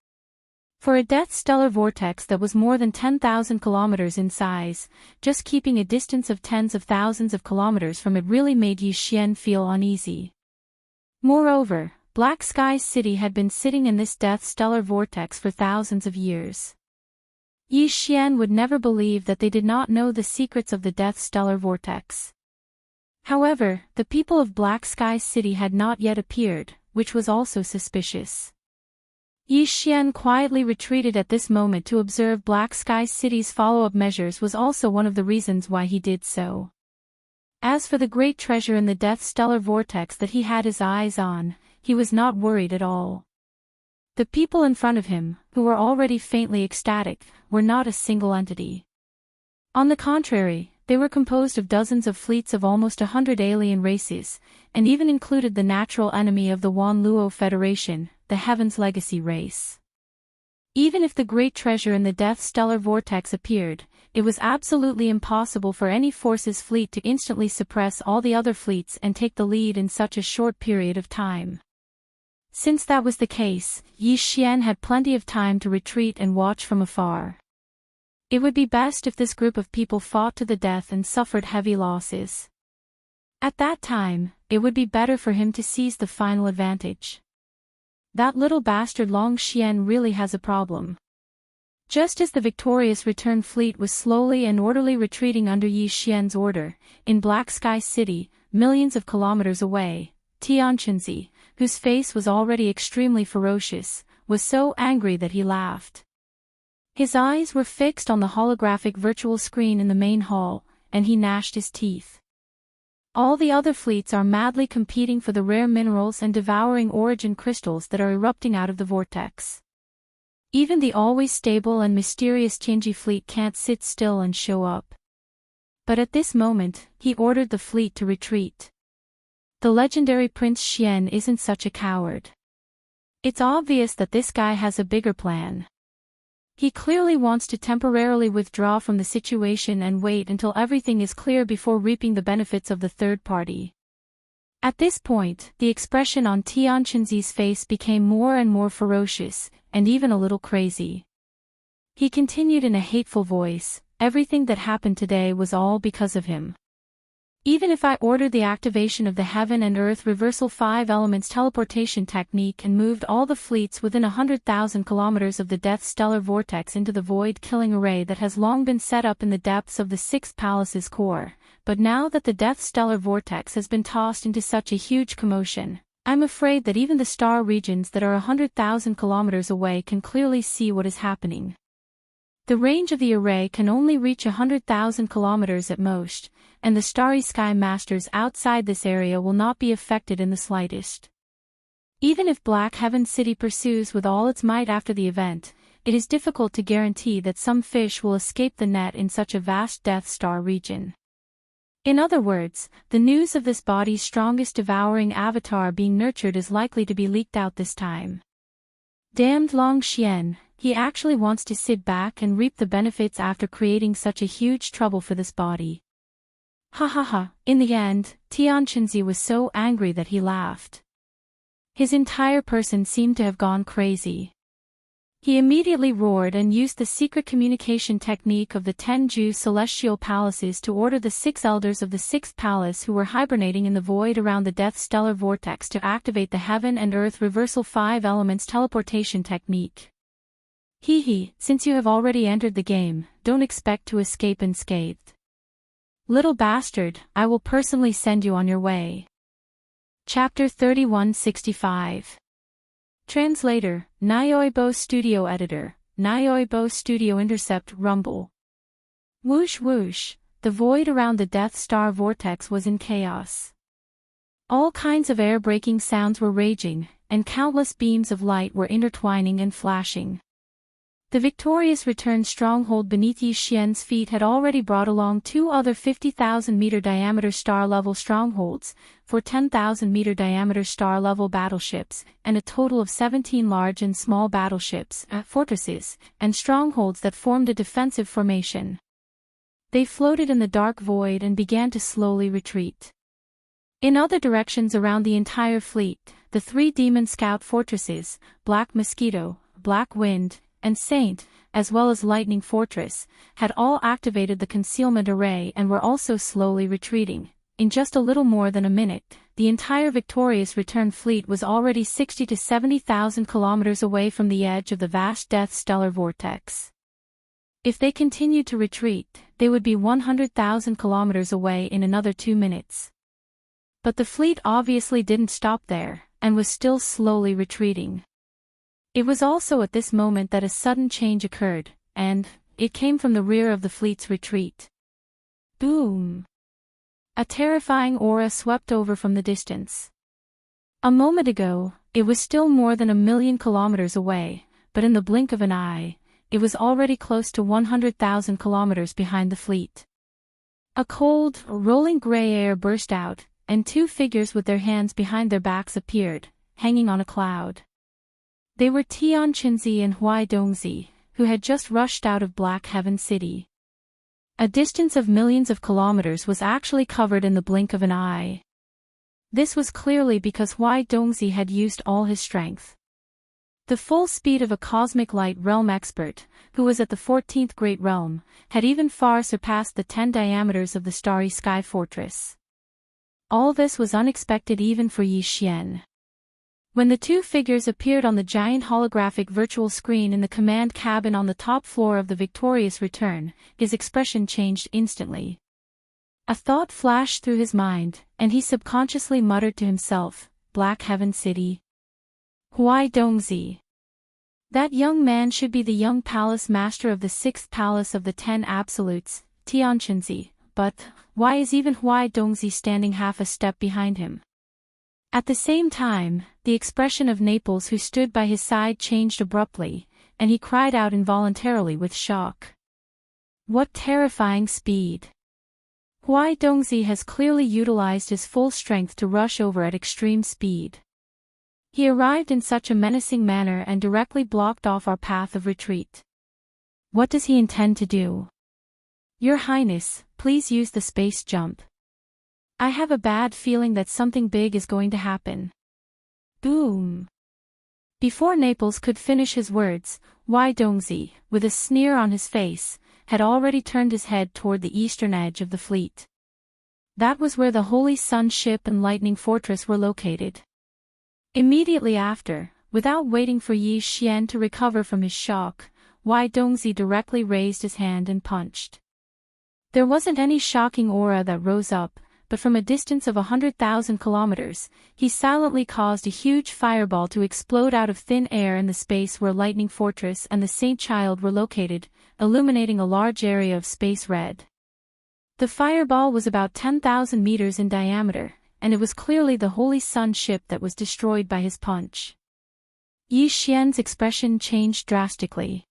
For a Death Stellar Vortex that was more than 10,000 kilometers in size, just keeping a distance of tens of thousands of kilometers from it really made Zhou Xian feel uneasy. Moreover, Black Sky City had been sitting in this Death Stellar Vortex for thousands of years. Zhou Xian would never believe that they did not know the secrets of the Death Stellar Vortex. However, the people of Black Sky City had not yet appeared, which was also suspicious. Zhou Xian quietly retreated at this moment to observe Black Sky City's follow-up measures was also one of the reasons why he did so. As for the great treasure in the Death Stellar Vortex that he had his eyes on, he was not worried at all. The people in front of him, who were already faintly ecstatic, were not a single entity. On the contrary, they were composed of dozens of fleets of almost 100 alien races, and even included the natural enemy of the Wan Luo Federation, the Heaven's Legacy race. Even if the great treasure in the Death Stellar Vortex appeared, it was absolutely impossible for any force's fleet to instantly suppress all the other fleets and take the lead in such a short period of time. Since that was the case, Zhou Xian had plenty of time to retreat and watch from afar. It would be best if this group of people fought to the death and suffered heavy losses. At that time, it would be better for him to seize the final advantage. That little bastard Long Xian really has a problem. Just as the victorious return fleet was slowly and orderly retreating under Zhou Xian's order, in Black Sky City, millions of kilometers away, Xianxia, whose face was already extremely ferocious, was so angry that he laughed. His eyes were fixed on the holographic virtual screen in the main hall, and he gnashed his teeth. All the other fleets are madly competing for the rare minerals and devouring origin crystals that are erupting out of the vortex. Even the always stable and mysterious Tianji fleet can't sit still and show up. But at this moment, he ordered the fleet to retreat. The legendary Prince Xian isn't such a coward. It's obvious that this guy has a bigger plan. He clearly wants to temporarily withdraw from the situation and wait until everything is clear before reaping the benefits of the third party. At this point, the expression on Xianxia's face became more and more ferocious, and even a little crazy. He continued in a hateful voice, "Everything that happened today was all because of him. Even if I ordered the activation of the Heaven and Earth Reversal 5 Elements teleportation technique and moved all the fleets within 100,000 kilometers of the Death Stellar Vortex into the void-killing array that has long been set up in the depths of the Sixth Palace's core, but now that the Death Stellar Vortex has been tossed into such a huge commotion, I'm afraid that even the star regions that are 100,000 kilometers away can clearly see what is happening. The range of the array can only reach 100,000 kilometers at most, and the starry sky masters outside this area will not be affected in the slightest. Even if Black Heaven City pursues with all its might after the event, it is difficult to guarantee that some fish will escape the net in such a vast Death Star region. In other words, the news of this body's strongest devouring avatar being nurtured is likely to be leaked out this time. Damned Zhou Xian, he actually wants to sit back and reap the benefits after creating such a huge trouble for this body. Ha ha ha, in the end, Xianxia was so angry that he laughed. His entire person seemed to have gone crazy. He immediately roared and used the secret communication technique of the 10 Zhou celestial palaces to order the 6 elders of the 6th palace who were hibernating in the void around the death stellar vortex to activate the heaven and earth reversal 5 elements teleportation technique. Hee, since you have already entered the game, don't expect to escape unscathed. Little bastard, I will personally send you on your way. Chapter 3165. Translator, Nyoibo Studio Editor, Nyoibo Studio Intercept Rumble. Whoosh whoosh, the void around the Death Star vortex was in chaos. All kinds of air-breaking sounds were raging, and countless beams of light were intertwining and flashing. The victorious return stronghold beneath Zhou Xian's feet had already brought along 2 other 50,000-meter diameter star-level strongholds, 4 10,000-meter diameter star-level battleships, and a total of 17 large and small battleships, fortresses, and strongholds that formed a defensive formation. They floated in the dark void and began to slowly retreat. In other directions around the entire fleet, the 3 demon scout fortresses, Black Mosquito, Black Wind, and Saint, as well as Lightning Fortress, had all activated the concealment array and were also slowly retreating. In just a little more than a minute, the entire victorious return fleet was already 60 to 70,000 kilometers away from the edge of the vast death stellar vortex. If they continued to retreat, they would be 100,000 kilometers away in another 2 minutes. But the fleet obviously didn't stop there, and was still slowly retreating. It was also at this moment that a sudden change occurred, and it came from the rear of the fleet's retreat. Boom! A terrifying aura swept over from the distance. A moment ago, it was still more than 1,000,000 kilometers away, but in the blink of an eye, it was already close to 100,000 kilometers behind the fleet. A cold, rolling gray air burst out, and 2 figures with their hands behind their backs appeared, hanging on a cloud. They were Xianxia and Dongzi, who had just rushed out of Black Heaven City. A distance of millions of kilometers was actually covered in the blink of an eye. This was clearly because Dongzi had used all his strength. The full speed of a cosmic light realm expert, who was at the 14th Great Realm, had even far surpassed the 10 diameters of the starry sky fortress. All this was unexpected even for Zhou Xian. When the 2 figures appeared on the giant holographic virtual screen in the command cabin on the top floor of the victorious return, his expression changed instantly. A thought flashed through his mind, and he subconsciously muttered to himself, Black Heaven City. Dongzi. That young man should be the young palace master of the 6th palace of the 10 absolutes, Xianxia, but why is even Dongzi standing half a step behind him? At the same time, the expression of Naples who stood by his side changed abruptly, and he cried out involuntarily with shock. What terrifying speed! Dongzi has clearly utilized his full strength to rush over at extreme speed. He arrived in such a menacing manner and directly blocked off our path of retreat. What does he intend to do? Your Highness, please use the space jump. I have a bad feeling that something big is going to happen. Boom! Before Naples could finish his words, Dongzi, with a sneer on his face, had already turned his head toward the eastern edge of the fleet. That was where the Holy Sun ship and Lightning Fortress were located. Immediately after, without waiting for Zhou Xian to recover from his shock, Dongzi directly raised his hand and punched. There wasn't any shocking aura that rose up, but from a distance of 100,000 kilometers, he silently caused a huge fireball to explode out of thin air in the space where Lightning Fortress and the Saint Child were located, illuminating a large area of space red. The fireball was about 10,000 meters in diameter, and it was clearly the Holy Sun ship that was destroyed by his punch. Yi Xian's expression changed drastically.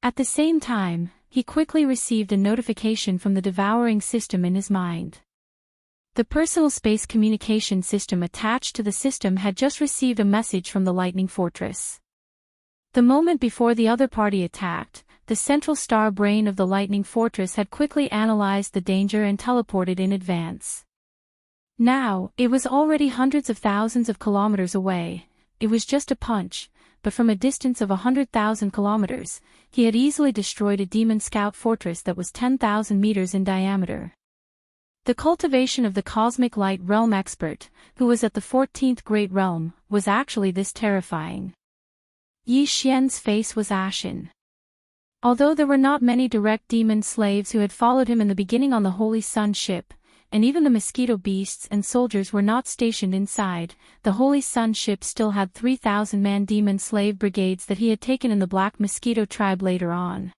At the same time, he quickly received a notification from the devouring system in his mind. The personal space communication system attached to the system had just received a message from the Lightning Fortress. The moment before the other party attacked, the central star brain of the Lightning Fortress had quickly analyzed the danger and teleported in advance. Now, it was already hundreds of thousands of kilometers away. It was just a punch, but from a distance of 100,000 kilometers, he had easily destroyed a demon scout fortress that was 10,000 meters in diameter. The cultivation of the cosmic light realm expert, who was at the 14th great realm, was actually this terrifying. Yi Xian's face was ashen. Although there were not many direct demon slaves who had followed him in the beginning on the Holy Sun ship, and even the mosquito beasts and soldiers were not stationed inside, the Holy Sun ship still had 3,000-man demon slave brigades that he had taken in the Black Mosquito tribe later on.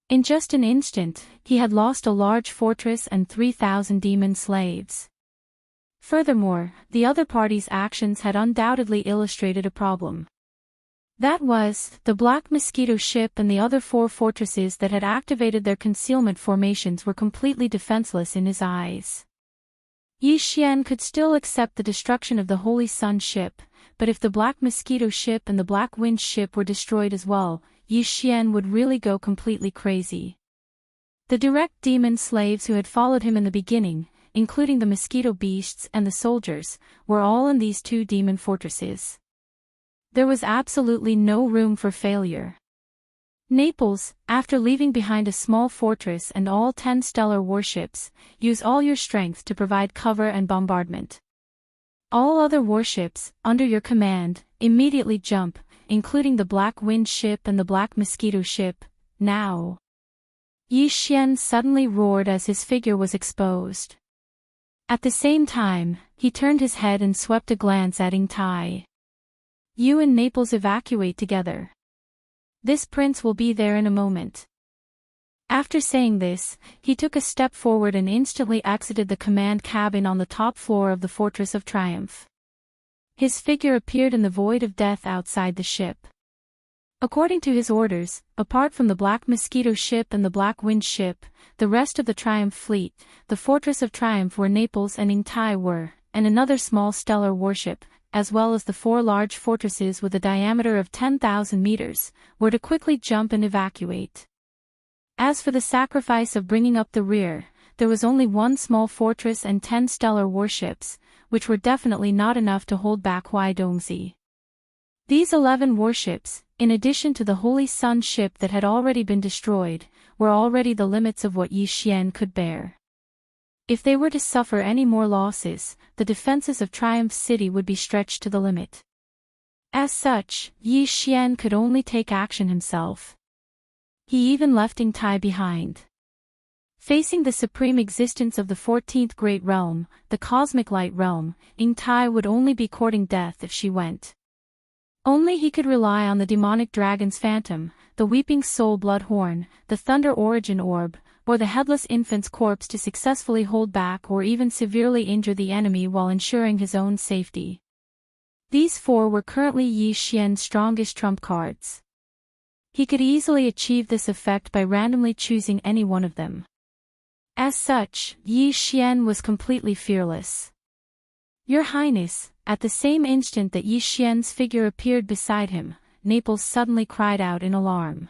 In just an instant, he had lost a large fortress and 3,000 demon slaves. Furthermore, the other party's actions had undoubtedly illustrated a problem. That was, the Black Mosquito ship and the other 4 fortresses that had activated their concealment formations were completely defenseless in his eyes. Yi Xian could still accept the destruction of the Holy Sun ship, but if the Black Mosquito ship and the Black Wind ship were destroyed as well, Yi Xian would really go completely crazy. The direct demon slaves who had followed him in the beginning, including the mosquito beasts and the soldiers, were all in these 2 demon fortresses. There was absolutely no room for failure. Naples, after leaving behind a small fortress and all 10 stellar warships, use all your strength to provide cover and bombardment. All other warships, under your command, immediately jump, including the Black Wind ship and the Black Mosquito ship, now. Yi Xian suddenly roared as his figure was exposed. At the same time, he turned his head and swept a glance at Ying Tai. You and Naples evacuate together. This prince will be there in a moment. After saying this, he took a step forward and instantly exited the command cabin on the top floor of the Fortress of Triumph. His figure appeared in the void of death outside the ship. According to his orders, apart from the Black Mosquito ship and the Black Wind ship, the rest of the Triumph fleet, the Fortress of Triumph where Naples and Ying Tai were, and another small stellar warship, as well as the 4 large fortresses with a diameter of 10,000 meters, were to quickly jump and evacuate. As for the sacrifice of bringing up the rear, there was only 1 small fortress and 10 stellar warships, which were definitely not enough to hold back Huaidongzi. These 11 warships, in addition to the Holy Sun ship that had already been destroyed, were already the limits of what Yi Xian could bear. If they were to suffer any more losses, the defenses of Triumph City would be stretched to the limit. As such, Yi Xian could only take action himself. He even left Ying Tai behind. Facing the supreme existence of the 14th Great Realm, the Cosmic Light Realm, Ying Tai would only be courting death if she went. Only he could rely on the demonic dragon's phantom, the Weeping Soul Bloodhorn, the Thunder Origin Orb, or the Headless Infant's corpse to successfully hold back or even severely injure the enemy while ensuring his own safety. These 4 were currently Yi Xian's strongest trump cards. He could easily achieve this effect by randomly choosing any one of them. As such, Yi Xian was completely fearless. Your Highness, at the same instant that Yi Xian's figure appeared beside him, Naples suddenly cried out in alarm.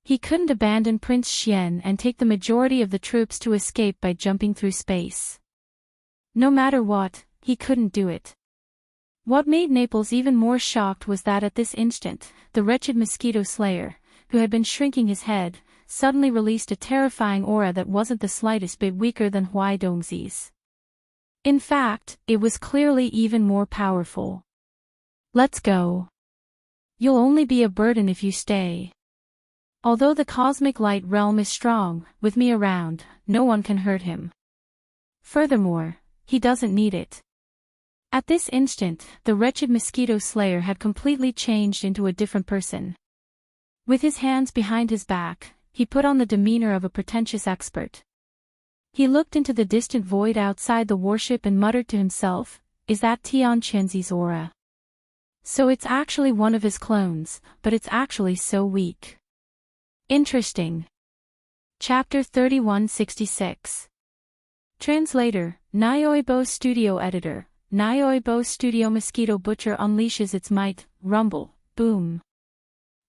He couldn't abandon Prince Xian and take the majority of the troops to escape by jumping through space. No matter what, he couldn't do it. What made Naples even more shocked was that at this instant, the wretched mosquito slayer, who had been shrinking his head, suddenly released a terrifying aura that wasn't the slightest bit weaker than Huaidongzi's. In fact, it was clearly even more powerful. Let's go. You'll only be a burden if you stay. Although the Cosmic Light Realm is strong, with me around, no one can hurt him. Furthermore, he doesn't need it. At this instant, the wretched mosquito slayer had completely changed into a different person. With his hands behind his back, he put on the demeanor of a pretentious expert. He looked into the distant void outside the warship and muttered to himself, "Is that Xianxia's aura? So it's actually one of his clones, but it's actually so weak. Interesting." Chapter 3166. Translator, Nyoibo Studio Editor. Nyoibo Studio Mosquito Butcher unleashes its might, rumble, boom.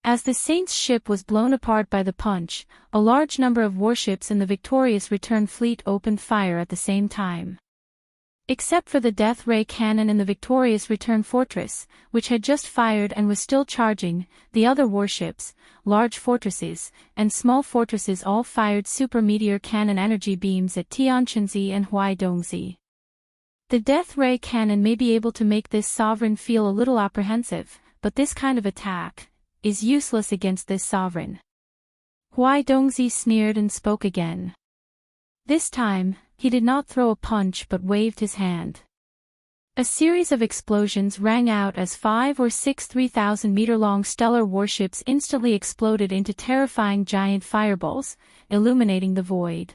As the Saint's ship was blown apart by the punch, a large number of warships in the victorious return fleet opened fire at the same time. Except for the death ray cannon in the victorious return fortress, which had just fired and was still charging, the other warships, large fortresses, and small fortresses all fired super meteor cannon energy beams at Tianqinzi and Huaidongzi. The death ray cannon may be able to make this sovereign feel a little apprehensive, but this kind of attack is useless against this sovereign. Huaidongzi sneered and spoke again. This time, he did not throw a punch but waved his hand. A series of explosions rang out as 5 or 6 3,000-meter-long stellar warships instantly exploded into terrifying giant fireballs, illuminating the void.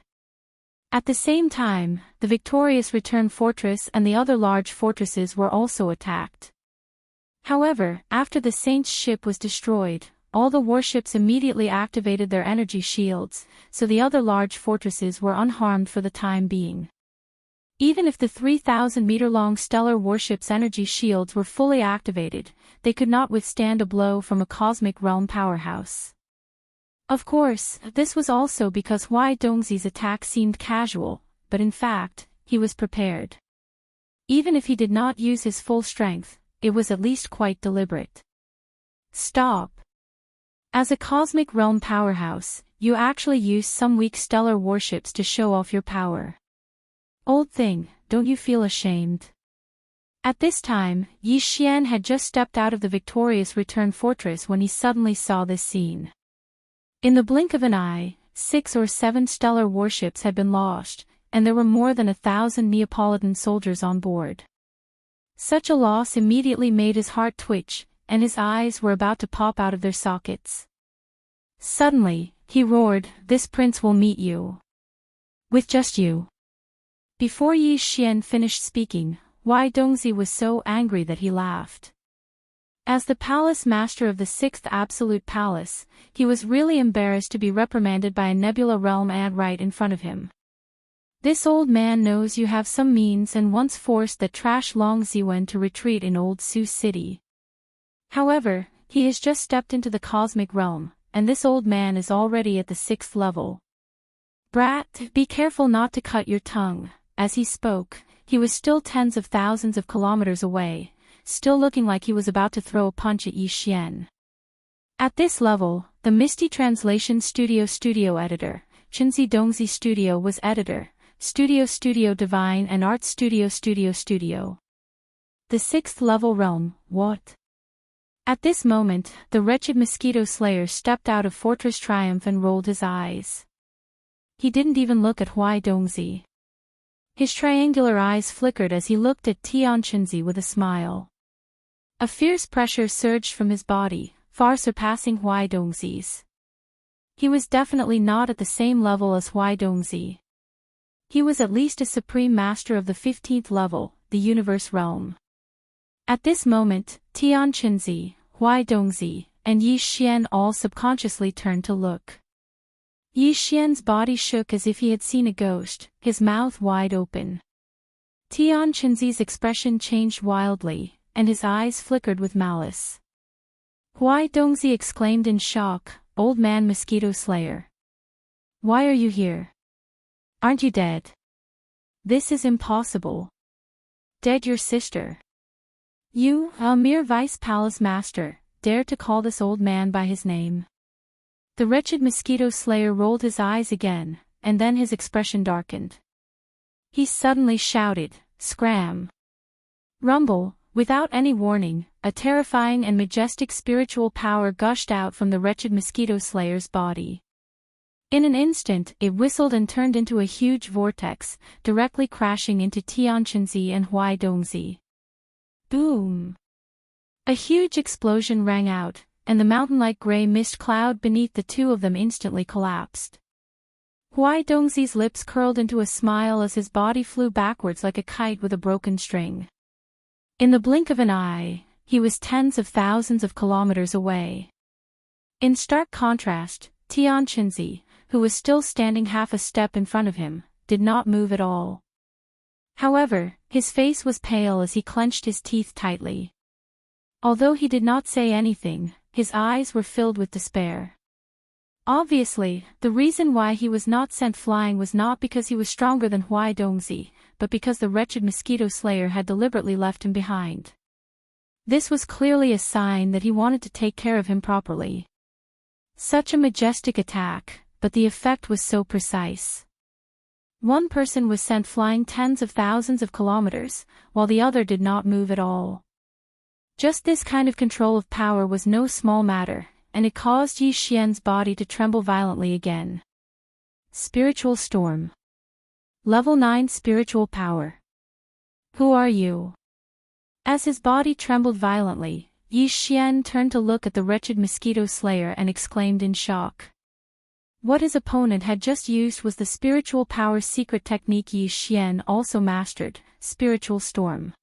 At the same time, the victorious return fortress and the other large fortresses were also attacked. However, after the Saint's ship was destroyed, all the warships immediately activated their energy shields, so the other large fortresses were unharmed for the time being. Even if the 3,000-meter-long stellar warship's energy shields were fully activated, they could not withstand a blow from a cosmic realm powerhouse. Of course, this was also because Huaidongzi's attack seemed casual, but in fact, he was prepared. Even if he did not use his full strength, it was at least quite deliberate. Stop. As a cosmic realm powerhouse, you actually use some weak stellar warships to show off your power. Old thing, don't you feel ashamed? At this time, Zhou Xian had just stepped out of the victorious return fortress when he suddenly saw this scene. In the blink of an eye, 6 or 7 stellar warships had been lost, and there were more than 1,000 Neapolitan soldiers on board. Such a loss immediately made his heart twitch, and his eyes were about to pop out of their sockets. Suddenly, he roared, "This prince will meet you. With just you." Before Zhou Xian finished speaking, Huaidongzi was so angry that he laughed. As the palace master of the 6th Absolute Palace, he was really embarrassed to be reprimanded by a Nebula Realm ad right in front of him. This old man knows you have some means and once forced that trash Long Ziwen to retreat in Old Sioux City. However, he has just stepped into the cosmic realm, and this old man is already at the 6th level. Brat, be careful not to cut your tongue. As he spoke, he was still tens of thousands of kilometers away, still looking like he was about to throw a punch at Zhou Xian. At this level, the Misty Translation Studio Editor, Chinzi Dongzi Studio was Editor, Studio Divine and Art Studio. The 6th level realm, what? At this moment, the wretched mosquito slayer stepped out of Fortress Triumph and rolled his eyes. He didn't even look at Huaidongzi. His triangular eyes flickered as he looked at Tianqinzi with a smile. A fierce pressure surged from his body, far surpassing Huaidongzi's. He was definitely not at the same level as Huaidongzi. He was at least a supreme master of the 15th level, the universe realm. At this moment, Tianqinzi, Huaidongzi, and Zhou Xian all subconsciously turned to look. Zhou Xian's body shook as if he had seen a ghost, his mouth wide open. Tianqinzi's expression changed wildly, and his eyes flickered with malice. Huaidongzi exclaimed in shock, "Old man mosquito slayer. Why are you here? Aren't you dead? This is impossible. Dead your sister. You, a mere vice palace master, dare to call this old man by his name." The wretched mosquito slayer rolled his eyes again, and then his expression darkened. He suddenly shouted, "Scram!" Rumble, without any warning, a terrifying and majestic spiritual power gushed out from the wretched mosquito slayer's body. In an instant, it whistled and turned into a huge vortex, directly crashing into Xianxia and Dongzi. Boom! A huge explosion rang out, and the mountain-like gray mist cloud beneath the two of them instantly collapsed. Dongzi's lips curled into a smile as his body flew backwards like a kite with a broken string. In the blink of an eye, he was tens of thousands of kilometers away. In stark contrast, Xianxia, who was still standing half a step in front of him, did not move at all. However, his face was pale as he clenched his teeth tightly. Although he did not say anything, his eyes were filled with despair. Obviously, the reason why he was not sent flying was not because he was stronger than Dongzi, but because the wretched mosquito slayer had deliberately left him behind. This was clearly a sign that he wanted to take care of him properly. Such a majestic attack, but the effect was so precise. One person was sent flying tens of thousands of kilometers, while the other did not move at all. Just this kind of control of power was no small matter, and it caused Zhou Xian's body to tremble violently again. Spiritual Storm. Level 9 Spiritual Power. Who are you? As his body trembled violently, Zhou Xian turned to look at the wretched mosquito slayer and exclaimed in shock. What his opponent had just used was the spiritual power secret technique Zhou Xian also mastered, Spiritual Storm.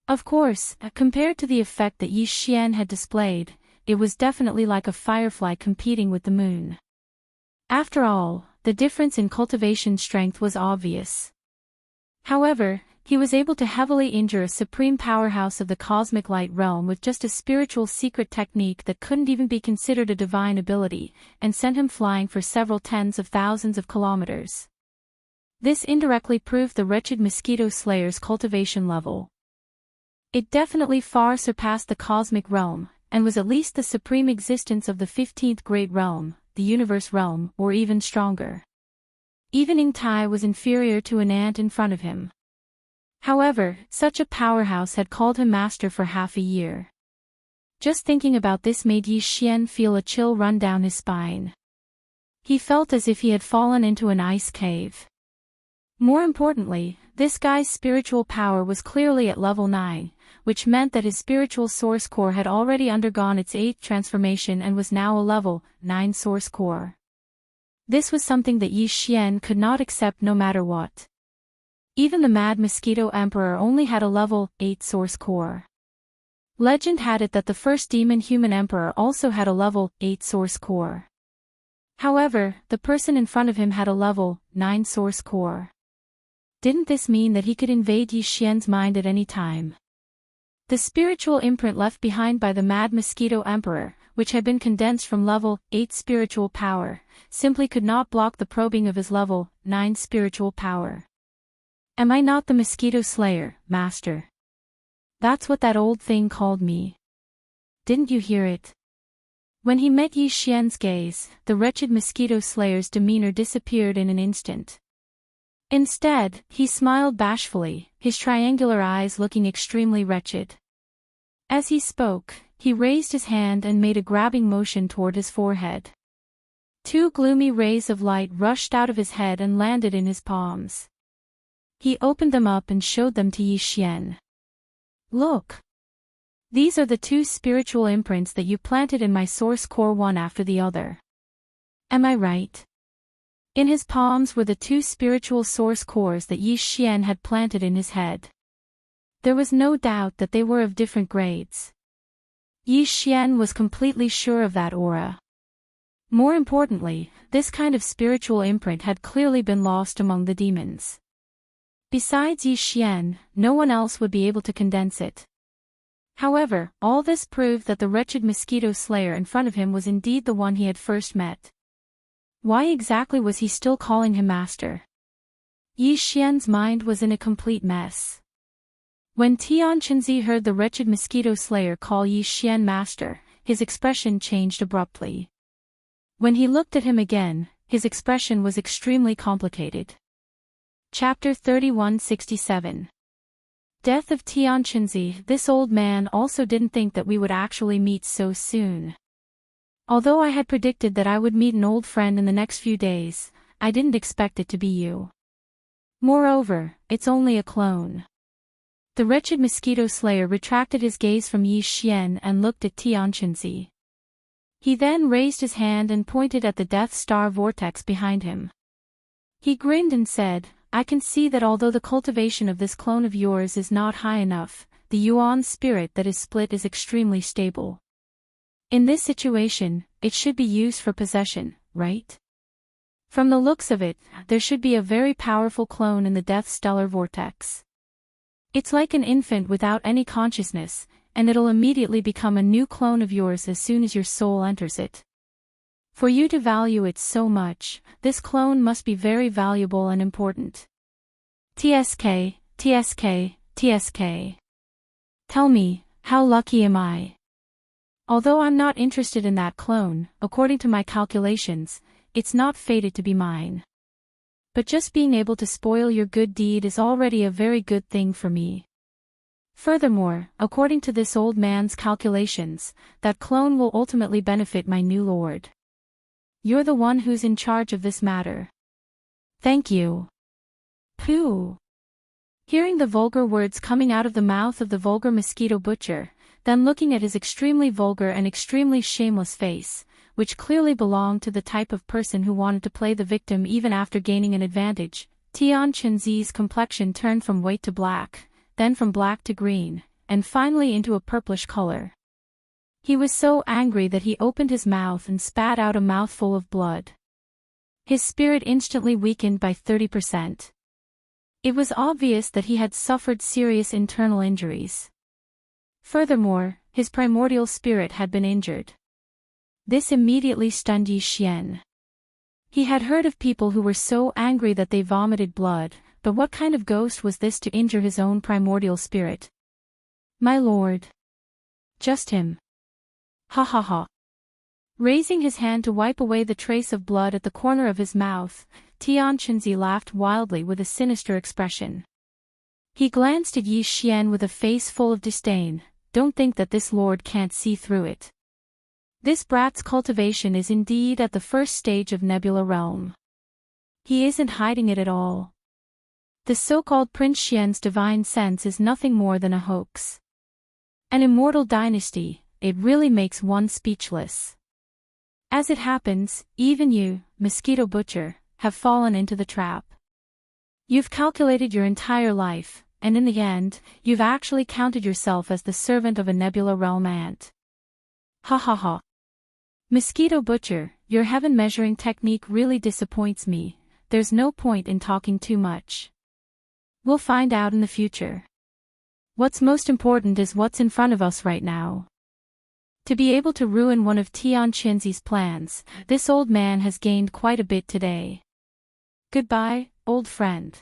Of course, compared to the effect that Zhou Xian had displayed, it was definitely like a firefly competing with the moon. After all, the difference in cultivation strength was obvious. However, he was able to heavily injure a supreme powerhouse of the cosmic light realm with just a spiritual secret technique that couldn't even be considered a divine ability, and sent him flying for several tens of thousands of kilometers. This indirectly proved the wretched mosquito slayer's cultivation level. It definitely far surpassed the cosmic realm, and was at least the supreme existence of the 15th great realm, the universe realm, or even stronger. Even Ing Tai was inferior to an ant in front of him. However, such a powerhouse had called him master for half a year. Just thinking about this made Zhou Xian feel a chill run down his spine. He felt as if he had fallen into an ice cave. More importantly, this guy's spiritual power was clearly at level 9, which meant that his spiritual source core had already undergone its 8th transformation and was now a level 9 source core. This was something that Zhou Xian could not accept no matter what. Even the Mad Mosquito Emperor only had a level 8 source core. Legend had it that the first Demon Human Emperor also had a level 8 source core. However, the person in front of him had a level 9 source core. Didn't this mean that he could invade Zhou Xian's mind at any time? The spiritual imprint left behind by the Mad Mosquito Emperor, which had been condensed from level 8 spiritual power, simply could not block the probing of his level 9 spiritual power. Am I not the Mosquito Slayer, Master? That's what that old thing called me. Didn't you hear it? When he met Zhou Xian's gaze, the wretched Mosquito Slayer's demeanor disappeared in an instant. Instead, he smiled bashfully, his triangular eyes looking extremely wretched. As he spoke, he raised his hand and made a grabbing motion toward his forehead. Two gloomy rays of light rushed out of his head and landed in his palms. He opened them up and showed them to Zhou Xian. Look! These are the two spiritual imprints that you planted in my source core one after the other. Am I right? In his palms were the two spiritual source cores that Zhou Xian had planted in his head. There was no doubt that they were of different grades. Zhou Xian was completely sure of that aura. More importantly, this kind of spiritual imprint had clearly been lost among the demons. Besides Zhou Xian, no one else would be able to condense it. However, all this proved that the wretched mosquito slayer in front of him was indeed the one he had first met. Why exactly was he still calling him master? Zhou Xian's mind was in a complete mess. When Xianxia heard the wretched mosquito slayer call Zhou Xian master, his expression changed abruptly. When he looked at him again, his expression was extremely complicated. Chapter 3167. Death of Xianxia. This old man also didn't think that we would actually meet so soon. Although I had predicted that I would meet an old friend in the next few days, I didn't expect it to be you. Moreover, it's only a clone. The wretched mosquito slayer retracted his gaze from Zhou Xian and looked at Xianxia. He then raised his hand and pointed at the Death Star vortex behind him. He grinned and said, I can see that although the cultivation of this clone of yours is not high enough, the Yuan spirit that is split is extremely stable. In this situation, it should be used for possession, right? From the looks of it, there should be a very powerful clone in the Death Stellar Vortex. It's like an infant without any consciousness, and it'll immediately become a new clone of yours as soon as your soul enters it. For you to value it so much, this clone must be very valuable and important. TSK, TSK, TSK. Tell me, how lucky am I? Although I'm not interested in that clone, according to my calculations, it's not fated to be mine. But just being able to spoil your good deed is already a very good thing for me. Furthermore, according to this old man's calculations, that clone will ultimately benefit my new lord. You're the one who's in charge of this matter. Thank you. Pooh. Hearing the vulgar words coming out of the mouth of the vulgar mosquito butcher, then looking at his extremely vulgar and extremely shameless face, which clearly belonged to the type of person who wanted to play the victim even after gaining an advantage, Xianxia's complexion turned from white to black, then from black to green, and finally into a purplish color. He was so angry that he opened his mouth and spat out a mouthful of blood. His spirit instantly weakened by 30%. It was obvious that he had suffered serious internal injuries. Furthermore, his primordial spirit had been injured. This immediately stunned Zhou Xian. He had heard of people who were so angry that they vomited blood, but what kind of ghost was this to injure his own primordial spirit? My lord. Just him. Ha ha ha. Raising his hand to wipe away the trace of blood at the corner of his mouth, Xianxia laughed wildly with a sinister expression. He glanced at Zhou Xian with a face full of disdain. Don't think that this lord can't see through it. This brat's cultivation is indeed at the first stage of Nebula Realm. He isn't hiding it at all. The so-called Prince Xian's divine sense is nothing more than a hoax. An immortal dynasty, it really makes one speechless. As it happens, even you, mosquito butcher, have fallen into the trap. You've calculated your entire life, and in the end, you've actually counted yourself as the servant of a Nebula Realm ant. Ha ha ha. Mosquito butcher, your heaven measuring technique really disappoints me. There's no point in talking too much. We'll find out in the future. What's most important is what's in front of us right now. To be able to ruin one of Xianxia's plans, this old man has gained quite a bit today. Goodbye, old friend.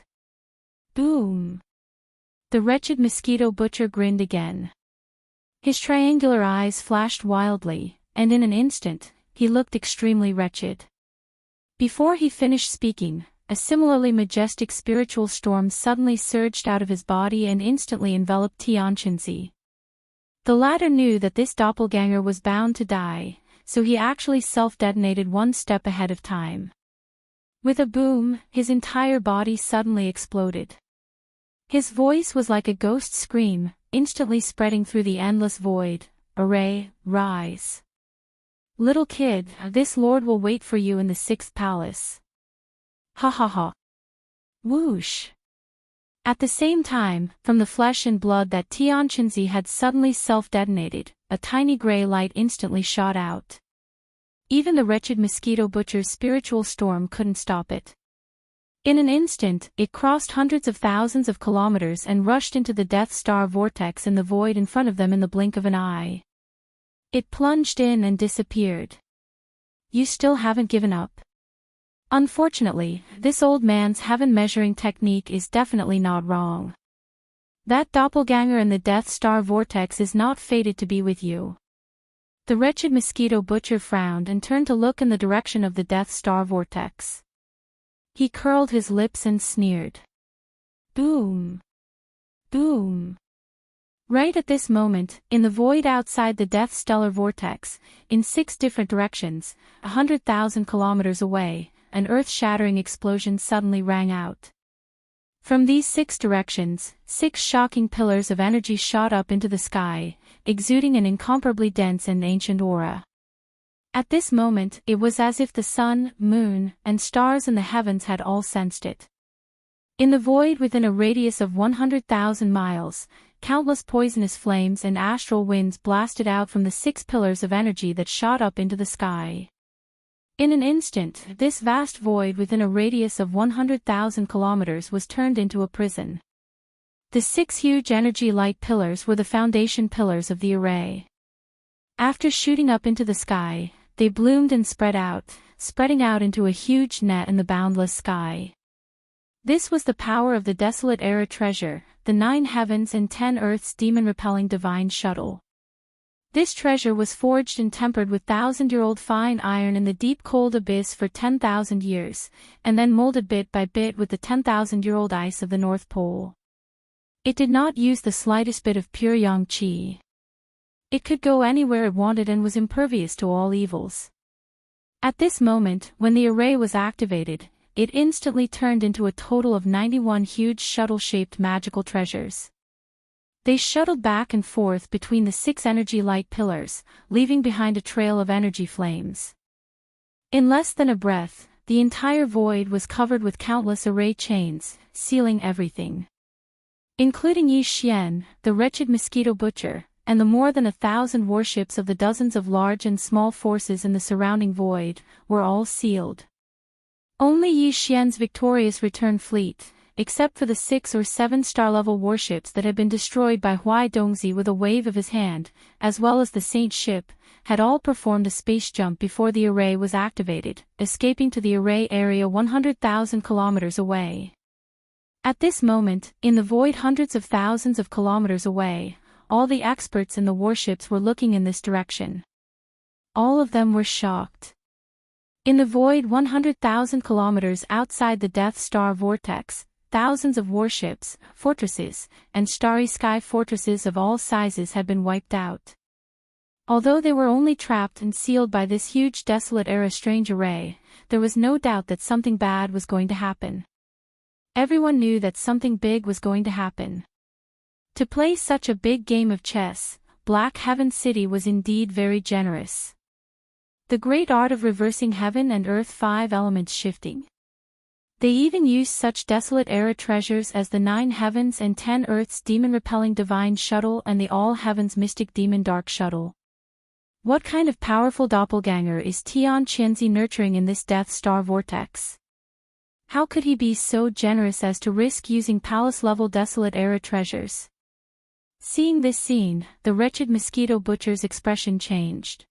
Boom. The wretched mosquito butcher grinned again. His triangular eyes flashed wildly, and in an instant, he looked extremely wretched. Before he finished speaking, a similarly majestic spiritual storm suddenly surged out of his body and instantly enveloped Xianxia. The latter knew that this doppelganger was bound to die, so he actually self-detonated one step ahead of time. With a boom, his entire body suddenly exploded. His voice was like a ghost scream, instantly spreading through the endless void. Array, rise. Little kid, this lord will wait for you in the 6th palace. Ha ha ha. Whoosh. At the same time, from the flesh and blood that Xianxia had suddenly self-detonated, a tiny gray light instantly shot out. Even the wretched mosquito butcher's spiritual storm couldn't stop it. In an instant, it crossed hundreds of thousands of kilometers and rushed into the Death Star vortex in the void in front of them in the blink of an eye. It plunged in and disappeared. You still haven't given up? Unfortunately, this old man's heaven measuring technique is definitely not wrong. That doppelganger in the Death Star vortex is not fated to be with you. The wretched mosquito butcher frowned and turned to look in the direction of the Death Star vortex. He curled his lips and sneered. Boom. Boom. Right at this moment, in the void outside the Death Stellar Vortex, in 6 different directions, 100,000 kilometers away, an earth-shattering explosion suddenly rang out. From these 6 directions, 6 shocking pillars of energy shot up into the sky, exuding an incomparably dense and ancient aura. At this moment, it was as if the sun, moon, and stars in the heavens had all sensed it. In the void within a radius of 100,000 miles, countless poisonous flames and astral winds blasted out from the 6 pillars of energy that shot up into the sky. In an instant, this vast void within a radius of 100,000 kilometers was turned into a prison. The 6 huge energy light pillars were the foundation pillars of the array. After shooting up into the sky, they bloomed and spreading out into a huge net in the boundless sky. This was the power of the Desolate Era treasure, the 9 heavens and 10 earths demon-repelling divine shuttle. This treasure was forged and tempered with 1,000-year-old fine iron in the deep cold abyss for 10,000 years, and then molded bit by bit with the 10,000-year-old ice of the North Pole. It did not use the slightest bit of pure yang qi. It could go anywhere it wanted and was impervious to all evils. At this moment, when the array was activated, it instantly turned into a total of 91 huge shuttle-shaped magical treasures. They shuttled back and forth between the 6 energy light pillars, leaving behind a trail of energy flames. In less than a breath, the entire void was covered with countless array chains, sealing everything. Including Zhou Xian, the wretched mosquito butcher, and the more than 1,000 warships of the dozens of large and small forces in the surrounding void, were all sealed. Only Zhou Xian's victorious return fleet, except for the 6 or 7 star-level warships that had been destroyed by Huai Dongzi with a wave of his hand, as well as the Saint ship, had all performed a space jump before the array was activated, escaping to the array area 100,000 kilometers away. At this moment, in the void hundreds of thousands of kilometers away, all the experts in the warships were looking in this direction. All of them were shocked. In the void 100,000 kilometers outside the Death Star Vortex, thousands of warships, fortresses, and starry sky fortresses of all sizes had been wiped out. Although they were only trapped and sealed by this huge Desolate Era strange array, there was no doubt that something bad was going to happen. Everyone knew that something big was going to happen. To play such a big game of chess, Black Heaven City was indeed very generous. The great art of reversing heaven and earth 5 elements shifting. They even used such Desolate Era treasures as the 9 heavens and 10 earths demon-repelling divine shuttle and the all heavens mystic demon dark shuttle. What kind of powerful doppelganger is Tian Qianzi nurturing in this Death Star Vortex? How could he be so generous as to risk using palace-level Desolate Era treasures? Seeing this scene, the wretched mosquito butcher's expression changed.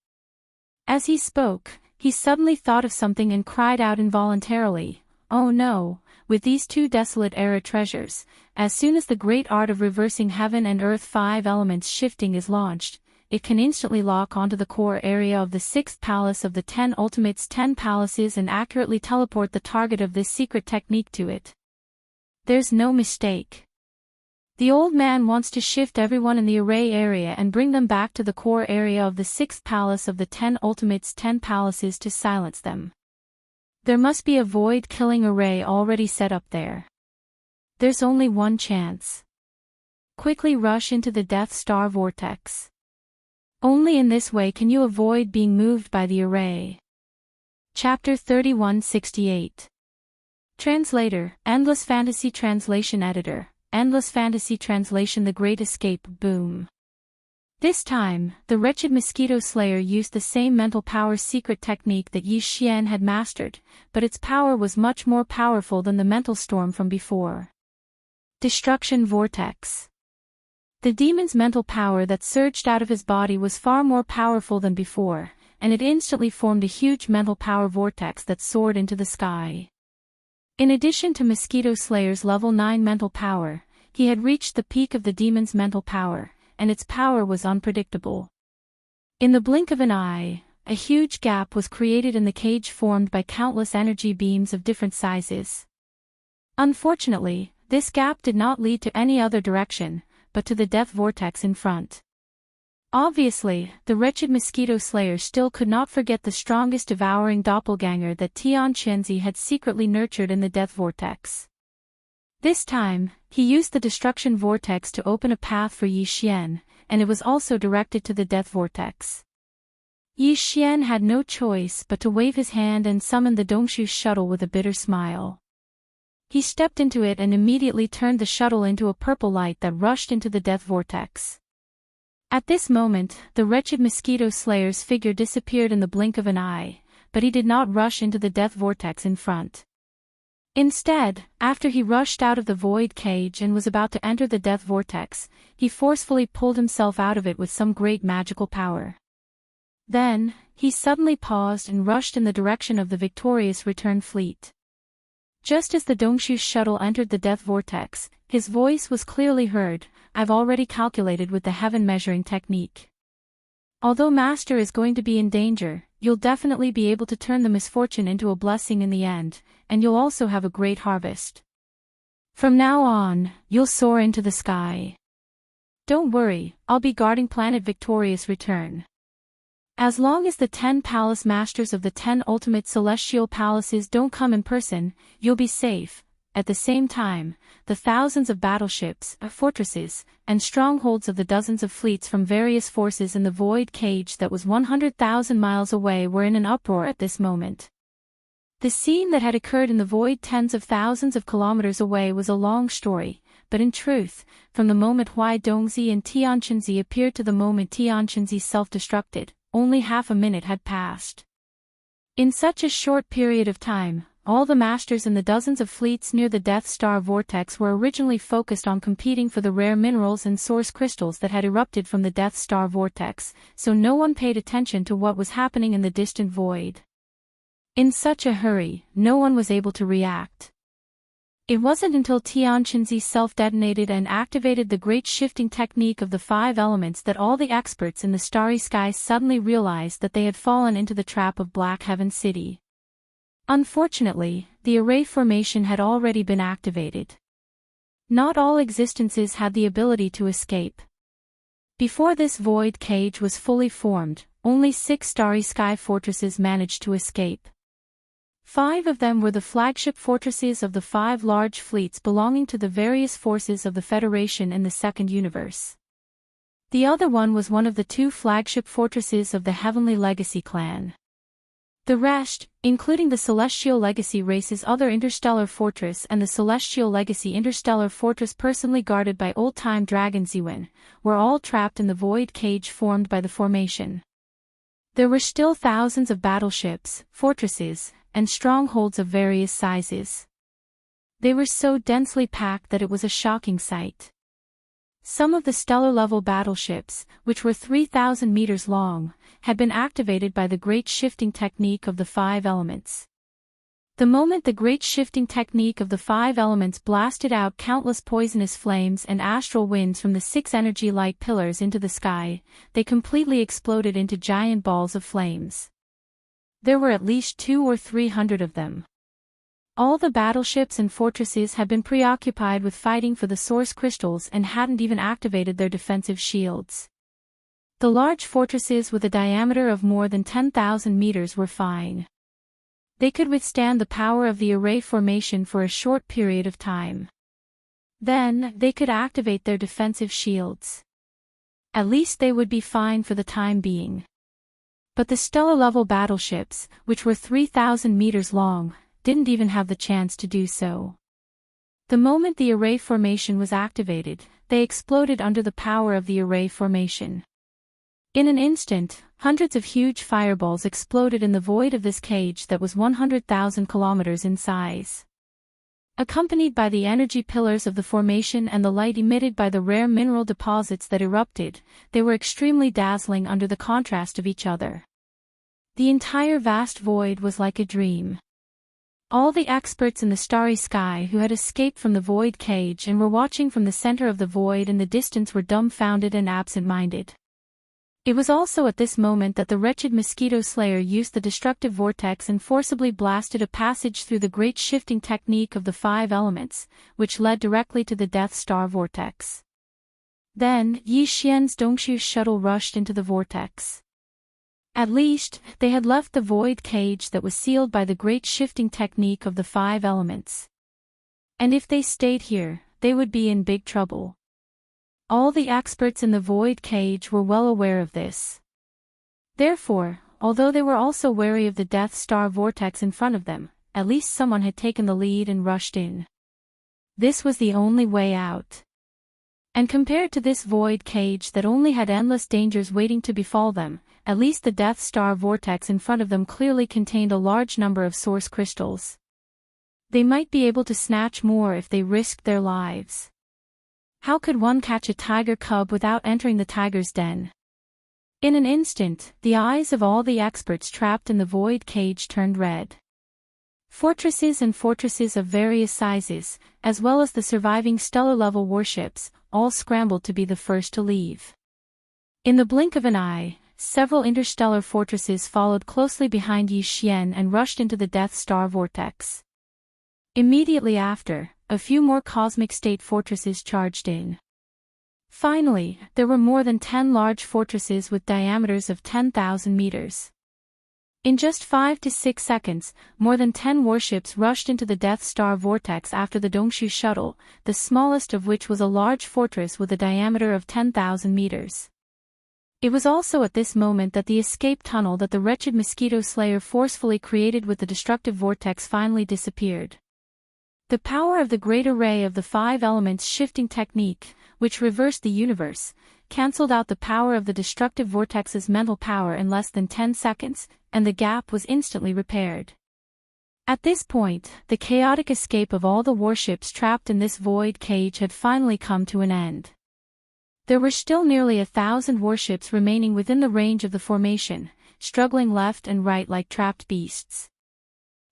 As he spoke, he suddenly thought of something and cried out involuntarily, "Oh no, with these 2 Desolate Era treasures, as soon as the great art of reversing heaven and earth 5 elements shifting is launched, it can instantly lock onto the core area of the 6th palace of the 10 Ultimates 10 palaces and accurately teleport the target of this secret technique to it. There's no mistake. The old man wants to shift everyone in the array area and bring them back to the core area of the 6th palace of the 10 Ultimates 10 palaces to silence them. There must be a void-killing array already set up there. There's only one chance. Quickly rush into the Death Star Vortex. Only in this way can you avoid being moved by the array." Chapter 3168. Translator, Endless Fantasy Translation Editor, Endless Fantasy Translation The Great Escape Boom. This time, the wretched mosquito slayer used the same mental power secret technique that Zhou Xian had mastered, but its power was much more powerful than the mental storm from before. Destruction Vortex. The demon's mental power that surged out of his body was far more powerful than before, and it instantly formed a huge mental power vortex that soared into the sky. In addition to Mosquito Slayer's level 9 mental power, he had reached the peak of the demon's mental power, and its power was unpredictable. In the blink of an eye, a huge gap was created in the cage formed by countless energy beams of different sizes. Unfortunately, this gap did not lead to any other direction, but to the death vortex in front. Obviously, the wretched mosquito slayer still could not forget the strongest devouring doppelganger that Xianxia had secretly nurtured in the death vortex. This time, he used the destruction vortex to open a path for Zhou Xian, and it was also directed to the death vortex. Zhou Xian had no choice but to wave his hand and summon the Dongshu shuttle with a bitter smile. He stepped into it and immediately turned the shuttle into a purple light that rushed into the death vortex. At this moment, the wretched mosquito slayer's figure disappeared in the blink of an eye, but he did not rush into the death vortex in front. Instead, after he rushed out of the void cage and was about to enter the death vortex, he forcefully pulled himself out of it with some great magical power. Then, he suddenly paused and rushed in the direction of the victorious return fleet. Just as the Dongshu shuttle entered the death vortex, his voice was clearly heard, "I've already calculated with the heaven measuring technique. Although Master is going to be in danger, you'll definitely be able to turn the misfortune into a blessing in the end, and you'll also have a great harvest. From now on, you'll soar into the sky. Don't worry, I'll be guarding Planet Victorious' return. As long as the 10 palace masters of the 10 ultimate celestial palaces don't come in person, you'll be safe." At the same time, the thousands of battleships, fortresses, and strongholds of the dozens of fleets from various forces in the void cage that was 100,000 miles away were in an uproar at this moment. The scene that had occurred in the void tens of thousands of kilometers away was a long story, but in truth, from the moment Hui Dongzi and Tianqinzi appeared to the moment Tianqinzi self-destructed, only half a minute had passed. In such a short period of time, all the masters in the dozens of fleets near the Death Star vortex were originally focused on competing for the rare minerals and source crystals that had erupted from the Death Star vortex, so no one paid attention to what was happening in the distant void. In such a hurry, no one was able to react. It wasn't until Tianqinzi self-detonated and activated the great shifting technique of the 5 elements that all the experts in the starry sky suddenly realized that they had fallen into the trap of Black Heaven City. Unfortunately, the array formation had already been activated. Not all existences had the ability to escape. Before this void cage was fully formed, only 6 starry sky fortresses managed to escape. 5 of them were the flagship fortresses of the 5 large fleets belonging to the various forces of the Federation in the Second Universe. The other one was one of the 2 flagship fortresses of the Heavenly Legacy clan. The rest, including the Celestial Legacy race's other interstellar fortress and the Celestial Legacy interstellar fortress personally guarded by old-time dragon Ziwen, were all trapped in the void cage formed by the formation. There were still thousands of battleships, fortresses, and strongholds of various sizes. They were so densely packed that it was a shocking sight. Some of the stellar-level battleships, which were 3,000 meters long, had been activated by the great shifting technique of the 5 elements. The moment the great shifting technique of the 5 elements blasted out countless poisonous flames and astral winds from the 6 energy light pillars into the sky, they completely exploded into giant balls of flames. There were at least 200 or 300 of them. All the battleships and fortresses had been preoccupied with fighting for the source crystals and hadn't even activated their defensive shields. The large fortresses with a diameter of more than 10,000 meters were fine. They could withstand the power of the array formation for a short period of time. Then, they could activate their defensive shields. At least they would be fine for the time being. But the stellar-level battleships, which were 3,000 meters long, didn't even have the chance to do so. The moment the array formation was activated, they exploded under the power of the array formation. In an instant, hundreds of huge fireballs exploded in the void of this cage that was 100,000 kilometers in size. Accompanied by the energy pillars of the formation and the light emitted by the rare mineral deposits that erupted, they were extremely dazzling under the contrast of each other. The entire vast void was like a dream. All the experts in the starry sky who had escaped from the void cage and were watching from the center of the void in the distance were dumbfounded and absent-minded. It was also at this moment that the wretched mosquito slayer used the destructive vortex and forcibly blasted a passage through the great shifting technique of the 5 elements, which led directly to the Death Star vortex. Then, Yi Xian's Dongshu shuttle rushed into the vortex. At least, they had left the void cage that was sealed by the great shifting technique of the 5 elements. And if they stayed here, they would be in big trouble. All the experts in the void cage were well aware of this. Therefore, although they were also wary of the Death Star vortex in front of them, at least someone had taken the lead and rushed in. This was the only way out. And compared to this void cage that only had endless dangers waiting to befall them, at least the Death Star vortex in front of them clearly contained a large number of source crystals. They might be able to snatch more if they risked their lives. How could one catch a tiger cub without entering the tiger's den? In an instant, the eyes of all the experts trapped in the void cage turned red. Fortresses and fortresses of various sizes, as well as the surviving stellar-level warships, all scrambled to be the first to leave. In the blink of an eye, several interstellar fortresses followed closely behind Yi Xian and rushed into the Death Star vortex. Immediately after, a few more cosmic state fortresses charged in. Finally, there were more than 10 large fortresses with diameters of 10,000 meters. In just 5 to 6 seconds, more than 10 warships rushed into the Death Star vortex after the Dongshu shuttle, the smallest of which was a large fortress with a diameter of 10,000 meters. It was also at this moment that the escape tunnel that the wretched mosquito slayer forcefully created with the destructive vortex finally disappeared. The power of the great array of the 5 elements shifting technique, which reversed the universe, cancelled out the power of the destructive vortex's mental power in less than 10 seconds, and the gap was instantly repaired. At this point, the chaotic escape of all the warships trapped in this void cage had finally come to an end. There were still nearly 1,000 warships remaining within the range of the formation, struggling left and right like trapped beasts.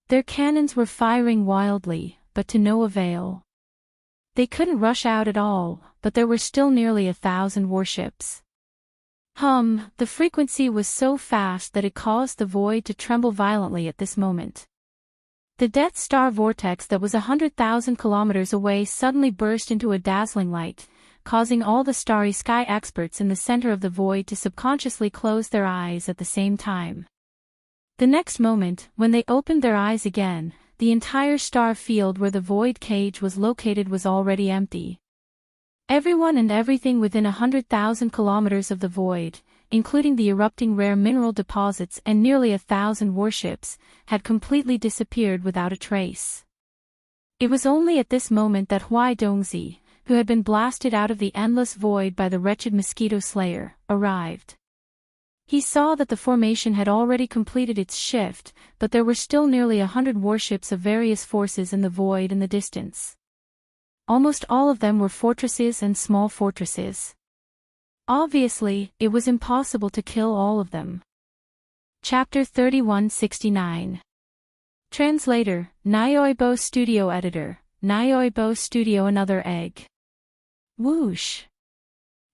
Their cannons were firing wildly, but to no avail. They couldn't rush out at all, but there were still nearly 1,000 warships. The frequency was so fast that it caused the void to tremble violently at this moment. The Death Star vortex that was 100,000 kilometers away suddenly burst into a dazzling light, causing all the starry sky experts in the center of the void to subconsciously close their eyes at the same time. The next moment, when they opened their eyes again, the entire star field where the void cage was located was already empty. Everyone and everything within 100,000 kilometers of the void, including the erupting rare mineral deposits and nearly 1,000 warships, had completely disappeared without a trace. It was only at this moment that Hui Dongzi, who had been blasted out of the endless void by the wretched mosquito slayer, arrived. He saw that the formation had already completed its shift, but there were still nearly 100 warships of various forces in the void in the distance. Almost all of them were fortresses and small fortresses. Obviously, it was impossible to kill all of them. Chapter 3169. Translator, Nyoibo Studio Editor, Nyoibo Studio. Another egg. Whoosh.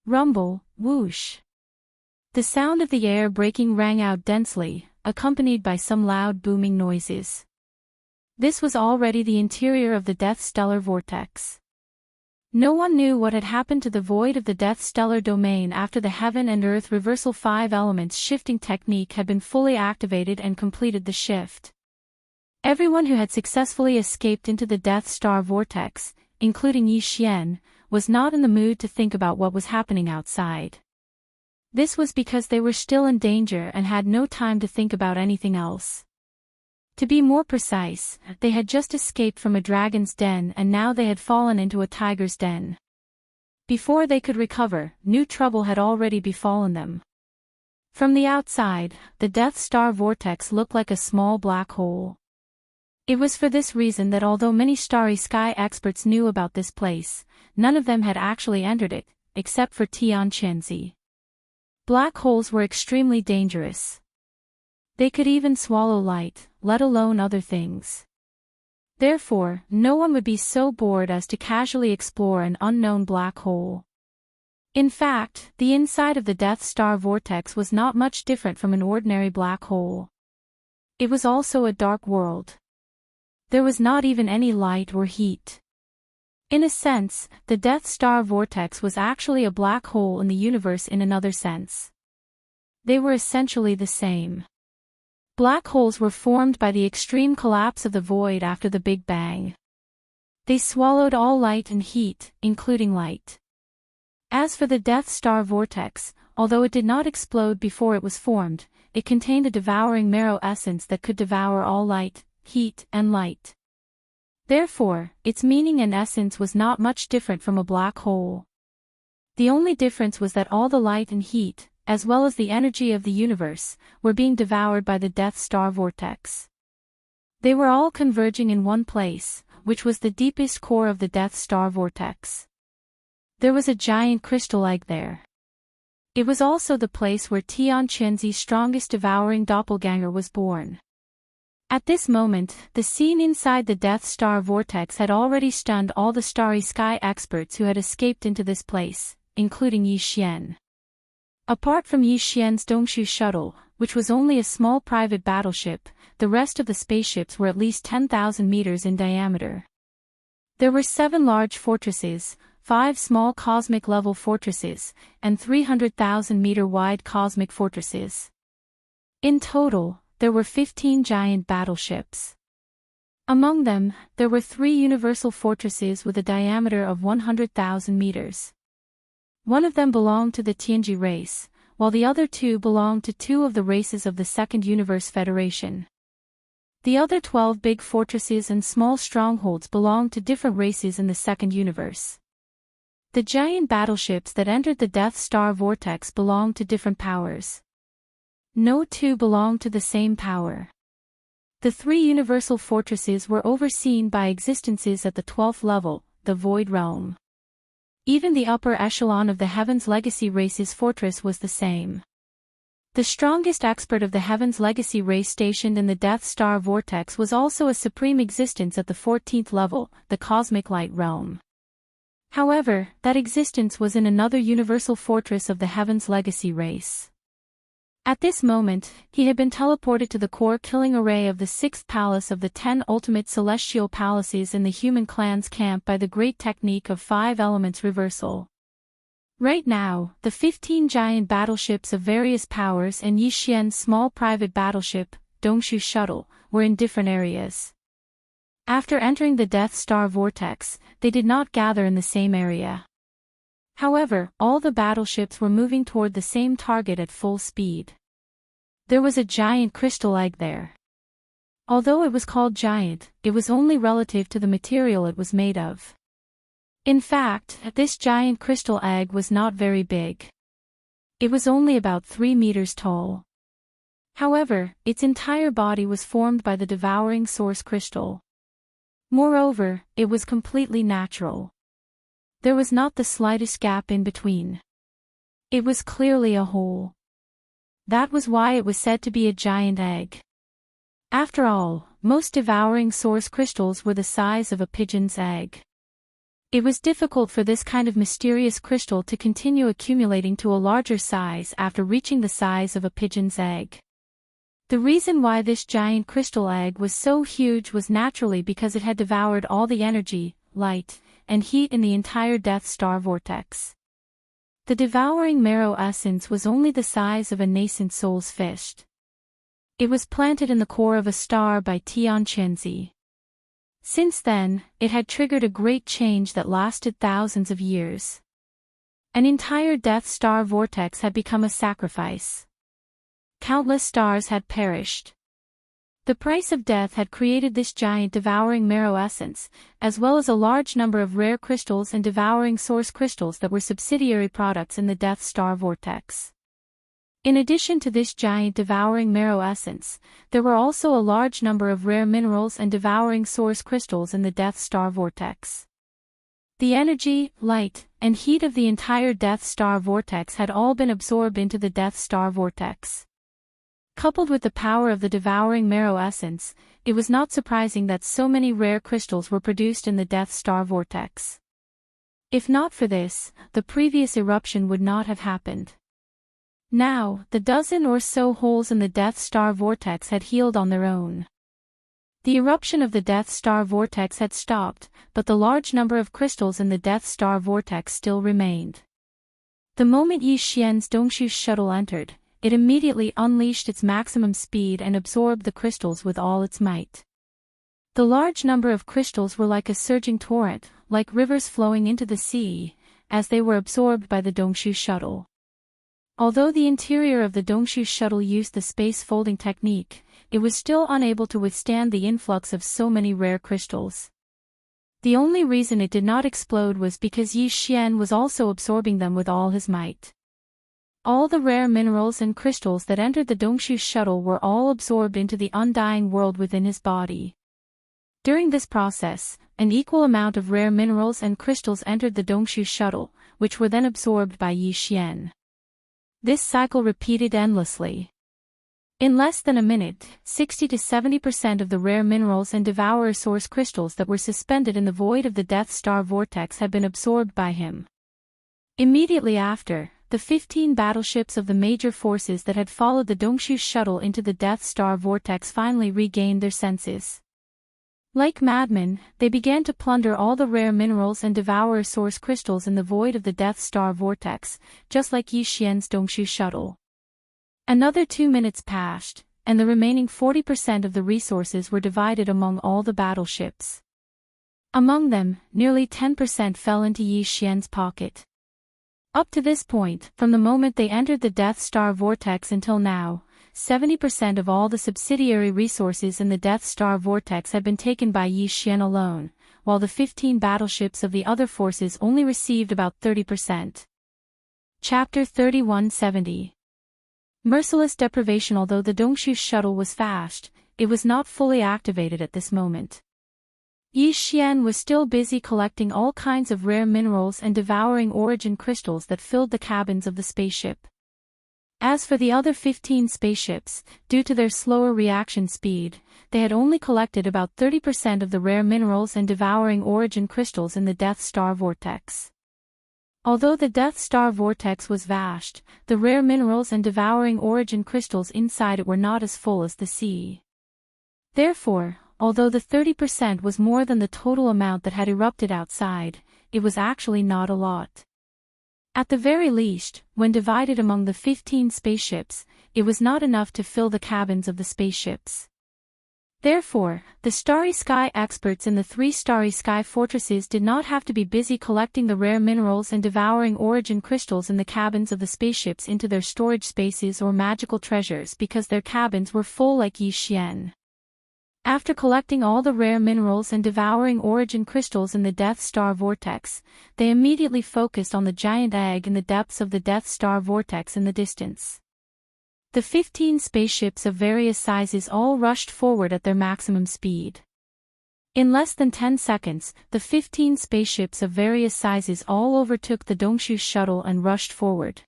Rumble, whoosh. The sound of the air breaking rang out densely, accompanied by some loud booming noises. This was already the interior of the Death Stellar vortex. No one knew what had happened to the void of the Death Stellar domain after the Heaven and Earth Reversal 5 Elements shifting technique had been fully activated and completed the shift. Everyone who had successfully escaped into the Death Star vortex, including Yi Xian, was not in the mood to think about what was happening outside. This was because they were still in danger and had no time to think about anything else. To be more precise, they had just escaped from a dragon's den and now they had fallen into a tiger's den. Before they could recover, new trouble had already befallen them. From the outside, the Death Star vortex looked like a small black hole. It was for this reason that although many starry sky experts knew about this place, none of them had actually entered it, except for Tian Chenzi. Black holes were extremely dangerous. They could even swallow light, let alone other things. Therefore, no one would be so bored as to casually explore an unknown black hole. In fact, the inside of the Death Star vortex was not much different from an ordinary black hole. It was also a dark world. There was not even any light or heat. In a sense, the Death Star vortex was actually a black hole in the universe in another sense. They were essentially the same. Black holes were formed by the extreme collapse of the void after the Big Bang. They swallowed all light and heat, including light. As for the Death Star vortex, although it did not explode before it was formed, it contained a devouring marrow essence that could devour all light, heat, and light. Therefore, its meaning and essence was not much different from a black hole. The only difference was that all the light and heat, as well as the energy of the universe, were being devoured by the Death Star vortex. They were all converging in one place, which was the deepest core of the Death Star vortex. There was a giant crystal egg there. It was also the place where Xianxia's strongest devouring doppelganger was born. At this moment, the scene inside the Death Star vortex had already stunned all the Starry Sky experts who had escaped into this place, including Zhou Xian. Apart from Zhou Xian's Dongshu shuttle, which was only a small private battleship, the rest of the spaceships were at least 10,000 meters in diameter. There were 7 large fortresses, 5 small cosmic-level fortresses, and 300,000-meter-wide cosmic fortresses. In total, there were 15 giant battleships. Among them, there were 3 universal fortresses with a diameter of 100,000 meters. One of them belonged to the Tianji race, while the other 2 belonged to 2 of the races of the Second Universe Federation. The other 12 big fortresses and small strongholds belonged to different races in the Second Universe. The giant battleships that entered the Death Star vortex belonged to different powers. No 2 belonged to the same power. The 3 universal fortresses were overseen by existences at the 12th level, the Void Realm. Even the upper echelon of the Heaven's Legacy race's fortress was the same. The strongest expert of the Heaven's Legacy race stationed in the Death Star vortex was also a supreme existence at the 14th level, the Cosmic Light Realm. However, that existence was in another universal fortress of the Heaven's Legacy race. At this moment, he had been teleported to the core-killing array of the 6th palace of the 10 ultimate celestial palaces in the human clan's camp by the great technique of 5 elements reversal. Right now, the 15 giant battleships of various powers and Zhou Xian's small private battleship, Dongshu shuttle, were in different areas. After entering the Death Star vortex, they did not gather in the same area. However, all the battleships were moving toward the same target at full speed. There was a giant crystal egg there. Although it was called giant, it was only relative to the material it was made of. In fact, this giant crystal egg was not very big. It was only about 3 meters tall. However, its entire body was formed by the devouring source crystal. Moreover, it was completely natural. There was not the slightest gap in between. It was clearly a hole. That was why it was said to be a giant egg. After all, most devouring source crystals were the size of a pigeon's egg. It was difficult for this kind of mysterious crystal to continue accumulating to a larger size after reaching the size of a pigeon's egg. The reason why this giant crystal egg was so huge was naturally because it had devoured all the energy, light, and heat in the entire Death Star vortex. The devouring marrow essence was only the size of a nascent soul's fist. It was planted in the core of a star by Xianxia. Since then, it had triggered a great change that lasted thousands of years. An entire Death Star vortex had become a sacrifice. Countless stars had perished. The price of death had created this giant devouring marrow essence, as well as a large number of rare crystals and devouring source crystals that were subsidiary products in the Death Star vortex. In addition to this giant devouring marrow essence, there were also a large number of rare minerals and devouring source crystals in the Death Star vortex. The energy, light, and heat of the entire Death Star vortex had all been absorbed into the Death Star vortex. Coupled with the power of the devouring marrow essence, it was not surprising that so many rare crystals were produced in the Death Star vortex. If not for this, the previous eruption would not have happened. Now, the dozen or so holes in the Death Star vortex had healed on their own. The eruption of the Death Star vortex had stopped, but the large number of crystals in the Death Star vortex still remained. The moment Yi Xian's Dongshu shuttle entered, it immediately unleashed its maximum speed and absorbed the crystals with all its might. The large number of crystals were like a surging torrent, like rivers flowing into the sea, as they were absorbed by the Dongshu shuttle. Although the interior of the Dongshu shuttle used the space folding technique, it was still unable to withstand the influx of so many rare crystals. The only reason it did not explode was because Yi Xian was also absorbing them with all his might. All the rare minerals and crystals that entered the Dongshu shuttle were all absorbed into the undying world within his body. During this process, an equal amount of rare minerals and crystals entered the Dongshu shuttle, which were then absorbed by Yi Xian. This cycle repeated endlessly. In less than a minute, 60 to 70% of the rare minerals and devourer source crystals that were suspended in the void of the Death Star vortex had been absorbed by him. Immediately after, the 15 battleships of the major forces that had followed the Dongshu shuttle into the Death Star vortex finally regained their senses. Like madmen, they began to plunder all the rare minerals and devourer source crystals in the void of the Death Star vortex, just like Yi Xian's Dongshu shuttle. Another 2 minutes passed, and the remaining 40% of the resources were divided among all the battleships. Among them, nearly 10% fell into Yi Xian's pocket. Up to this point, from the moment they entered the Death Star vortex until now, 70% of all the subsidiary resources in the Death Star vortex had been taken by Yi Xian alone, while the 15 battleships of the other forces only received about 30%. Chapter 3170. Merciless deprivation. Although the Dongshu shuttle was fast, it was not fully activated at this moment. Yi Xian was still busy collecting all kinds of rare minerals and devouring origin crystals that filled the cabins of the spaceship. As for the other 15 spaceships, due to their slower reaction speed, they had only collected about 30% of the rare minerals and devouring origin crystals in the Death Star vortex. Although the Death Star vortex was vast, the rare minerals and devouring origin crystals inside it were not as full as the sea. Therefore, although the 30% was more than the total amount that had erupted outside, it was actually not a lot. At the very least, when divided among the 15 spaceships, it was not enough to fill the cabins of the spaceships. Therefore, the Starry Sky experts in the 3 Starry Sky fortresses did not have to be busy collecting the rare minerals and devouring origin crystals in the cabins of the spaceships into their storage spaces or magical treasures because their cabins were full like Yi Xian. After collecting all the rare minerals and devouring origin crystals in the Death Star vortex, they immediately focused on the giant egg in the depths of the Death Star vortex in the distance. The 15 spaceships of various sizes all rushed forward at their maximum speed. In less than 10 seconds, the 15 spaceships of various sizes all overtook the Dongshu shuttle and rushed forward.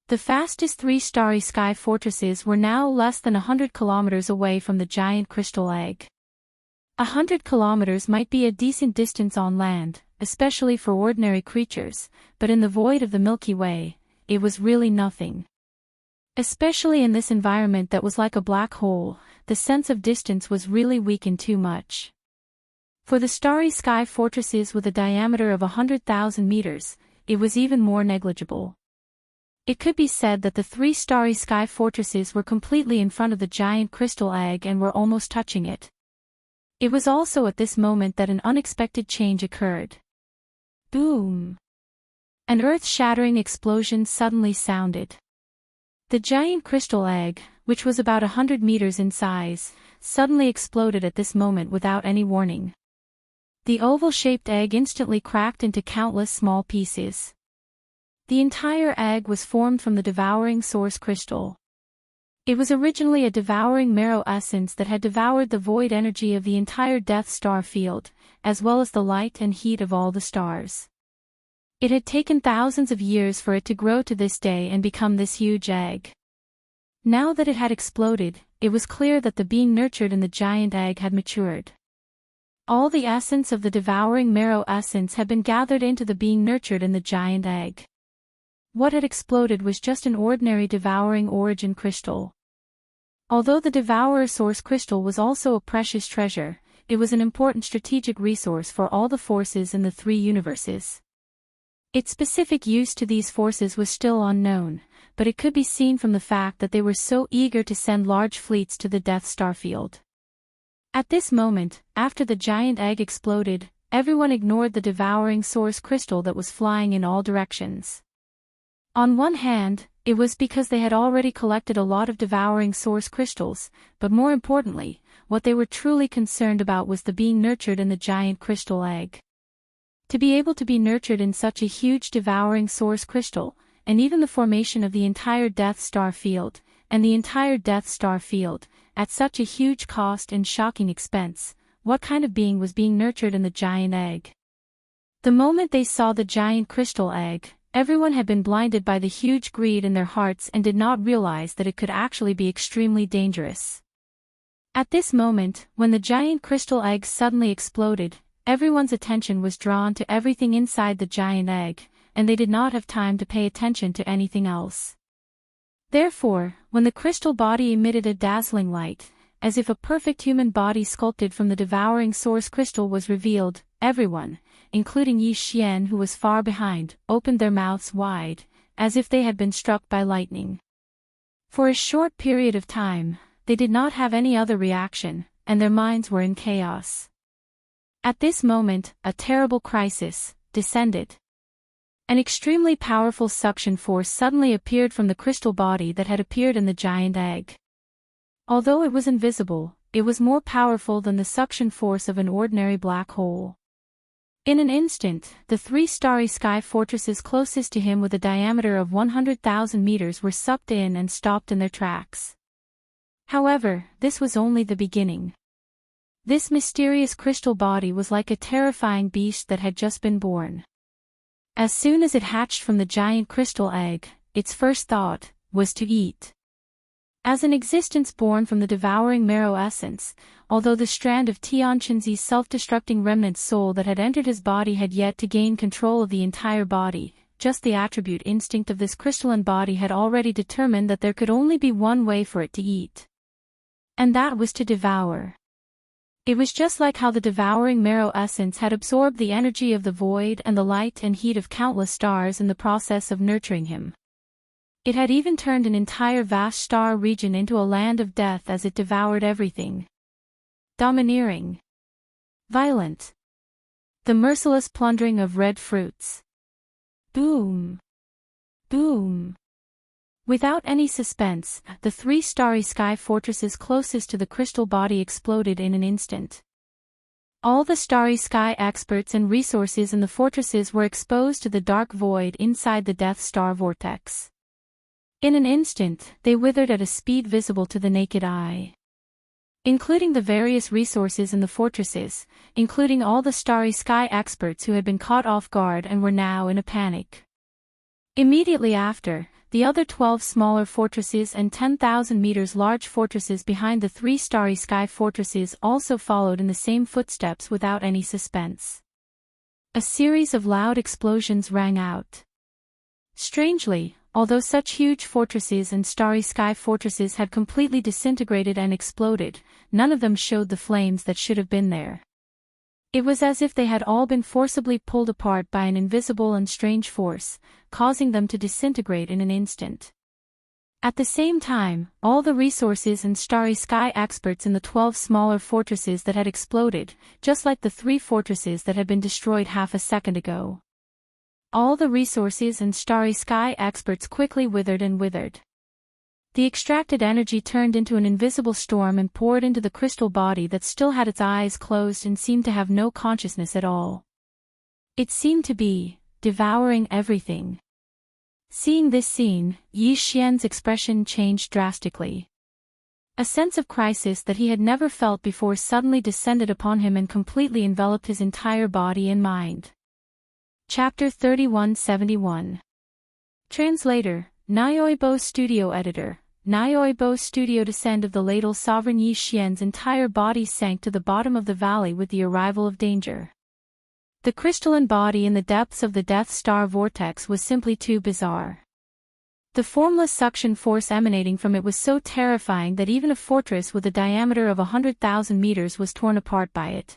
The fastest 3 Starry Sky fortresses were now less than 100 kilometers away from the giant crystal egg. 100 kilometers might be a decent distance on land, especially for ordinary creatures, but in the void of the Milky Way, it was really nothing. Especially in this environment that was like a black hole, the sense of distance was really weakened too much. For the Starry Sky fortresses with a diameter of 100,000 meters, it was even more negligible. It could be said that the 3 Starry Sky fortresses were completely in front of the giant crystal egg and were almost touching it. It was also at this moment that an unexpected change occurred. Boom! An earth-shattering explosion suddenly sounded. The giant crystal egg, which was about 100 meters in size, suddenly exploded at this moment without any warning. The oval-shaped egg instantly cracked into countless small pieces. The entire egg was formed from the devouring source crystal. It was originally a devouring marrow essence that had devoured the void energy of the entire Death Star field, as well as the light and heat of all the stars. It had taken thousands of years for it to grow to this day and become this huge egg. Now that it had exploded, it was clear that the being nurtured in the giant egg had matured. All the essence of the devouring marrow essence had been gathered into the being nurtured in the giant egg. What had exploded was just an ordinary devouring origin crystal. Although the Devourer Source Crystal was also a precious treasure, it was an important strategic resource for all the forces in the three universes. Its specific use to these forces was still unknown, but it could be seen from the fact that they were so eager to send large fleets to the Death Star field. At this moment, after the giant egg exploded, everyone ignored the devouring source crystal that was flying in all directions. On one hand, it was because they had already collected a lot of devouring source crystals, but more importantly, what they were truly concerned about was the being nurtured in the giant crystal egg. To be able to be nurtured in such a huge devouring source crystal, and even the formation of the entire Death Star field, and the entire Death Star field, at such a huge cost and shocking expense, what kind of being was being nurtured in the giant egg? The moment they saw the giant crystal egg, everyone had been blinded by the huge greed in their hearts and did not realize that it could actually be extremely dangerous. At this moment, when the giant crystal egg suddenly exploded, everyone's attention was drawn to everything inside the giant egg, and they did not have time to pay attention to anything else. Therefore, when the crystal body emitted a dazzling light, as if a perfect human body sculpted from the devouring source crystal was revealed, everyone, including Zhou Xian who was far behind, opened their mouths wide, as if they had been struck by lightning. For a short period of time, they did not have any other reaction, and their minds were in chaos. At this moment, a terrible crisis descended. An extremely powerful suction force suddenly appeared from the crystal body that had appeared in the giant egg. Although it was invisible, it was more powerful than the suction force of an ordinary black hole. In an instant, the three starry sky fortresses closest to him with a diameter of 100,000 meters were sucked in and stopped in their tracks. However, this was only the beginning. This mysterious crystal body was like a terrifying beast that had just been born. As soon as it hatched from the giant crystal egg, its first thought was to eat. As an existence born from the devouring marrow essence, although the strand of Tianqinzi's self-destructing remnant soul that had entered his body had yet to gain control of the entire body, just the attribute instinct of this crystalline body had already determined that there could only be one way for it to eat. And that was to devour. It was just like how the devouring marrow essence had absorbed the energy of the void and the light and heat of countless stars in the process of nurturing him. It had even turned an entire vast star region into a land of death as it devoured everything. Domineering. Violent. The merciless plundering of red fruits. Boom. Boom. Without any suspense, the three starry sky fortresses closest to the crystal body exploded in an instant. All the starry sky experts and resources in the fortresses were exposed to the dark void inside the Death Star vortex. In an instant, they withered at a speed visible to the naked eye. Including the various resources in the fortresses, including all the starry sky experts who had been caught off guard and were now in a panic. Immediately after, the other 12 smaller fortresses and 10,000 meters large fortresses behind the three starry sky fortresses also followed in the same footsteps without any suspense. A series of loud explosions rang out. Strangely, although such huge fortresses and starry sky fortresses had completely disintegrated and exploded, none of them showed the flames that should have been there. It was as if they had all been forcibly pulled apart by an invisible and strange force, causing them to disintegrate in an instant. At the same time, all the resources and starry sky experts in the 12 smaller fortresses that had exploded, just like the 3 fortresses that had been destroyed half a second ago. All the resources and starry sky experts quickly withered and withered. The extracted energy turned into an invisible storm and poured into the crystal body that still had its eyes closed and seemed to have no consciousness at all. It seemed to be devouring everything. Seeing this scene, Zhou Xian's expression changed drastically. A sense of crisis that he had never felt before suddenly descended upon him and completely enveloped his entire body and mind. Chapter 3171. Translator, Audiobook Studio Editor. Audiobook Studio. Descent of the ladle. Sovereign Zhou Xian's entire body sank to the bottom of the valley with the arrival of danger. The crystalline body in the depths of the Death Star vortex was simply too bizarre. The formless suction force emanating from it was so terrifying that even a fortress with a diameter of 100,000 meters was torn apart by it.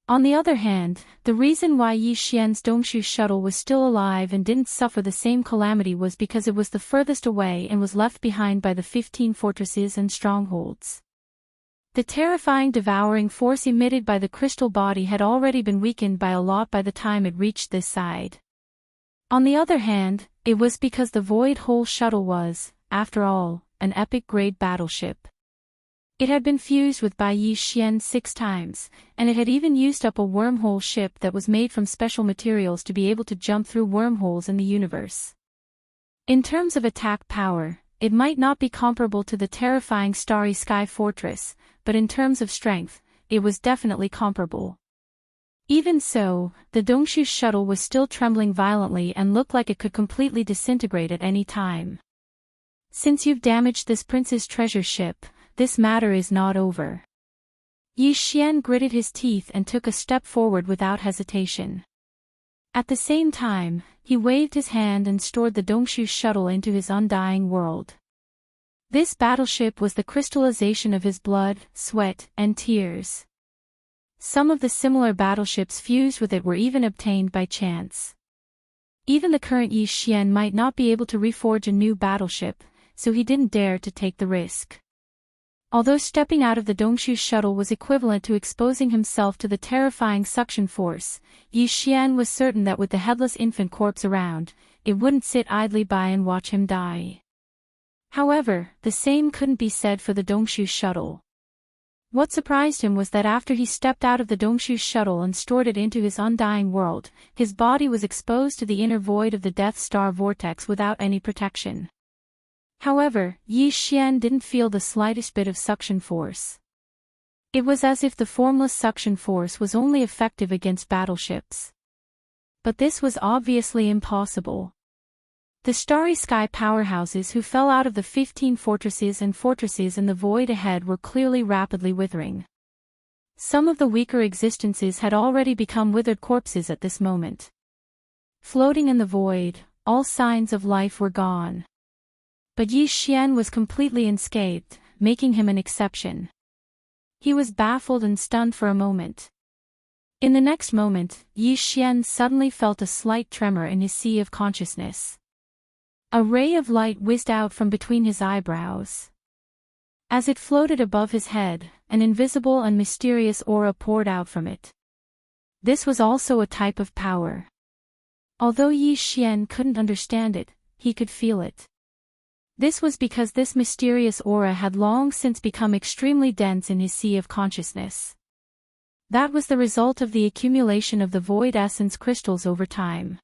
On the other hand, the reason why Yi Xian's Dongshu shuttle was still alive and didn't suffer the same calamity was because it was the furthest away and was left behind by the 15 fortresses and strongholds. The terrifying devouring force emitted by the crystal body had already been weakened by a lot by the time it reached this side. On the other hand, it was because the Void Hole shuttle was, after all, an epic-grade battleship. It had been fused with by Yi Xian 6 times, and it had even used up a wormhole ship that was made from special materials to be able to jump through wormholes in the universe. In terms of attack power, it might not be comparable to the terrifying Starry Sky Fortress, but in terms of strength, it was definitely comparable. Even so, the Dongshu shuttle was still trembling violently and looked like it could completely disintegrate at any time. Since you've damaged this prince's treasure ship, this matter is not over. Yi Xian gritted his teeth and took a step forward without hesitation. At the same time, he waved his hand and stored the Dongshu shuttle into his undying world. This battleship was the crystallization of his blood, sweat, and tears. Some of the similar battleships fused with it were even obtained by chance. Even the current Yi Xian might not be able to reforge a new battleship, so he didn't dare to take the risk. Although stepping out of the Dongshu shuttle was equivalent to exposing himself to the terrifying suction force, Yi Xian was certain that with the headless infant corpse around, it wouldn't sit idly by and watch him die. However, the same couldn't be said for the Dongshu shuttle. What surprised him was that after he stepped out of the Dongshu shuttle and stored it into his undying world, his body was exposed to the inner void of the Death Star vortex without any protection. However, Yi Xian didn't feel the slightest bit of suction force. It was as if the formless suction force was only effective against battleships. But this was obviously impossible. The Starry Sky powerhouses who fell out of the 15 fortresses in the void ahead were clearly rapidly withering. Some of the weaker existences had already become withered corpses at this moment. Floating in the void, all signs of life were gone. But Yi Xian was completely unscathed, making him an exception. He was baffled and stunned for a moment. In the next moment, Yi Xian suddenly felt a slight tremor in his sea of consciousness. A ray of light whizzed out from between his eyebrows. As it floated above his head, an invisible and mysterious aura poured out from it. This was also a type of power. Although Yi Xian couldn't understand it, he could feel it. This was because this mysterious aura had long since become extremely dense in his sea of consciousness. That was the result of the accumulation of the void essence crystals over time.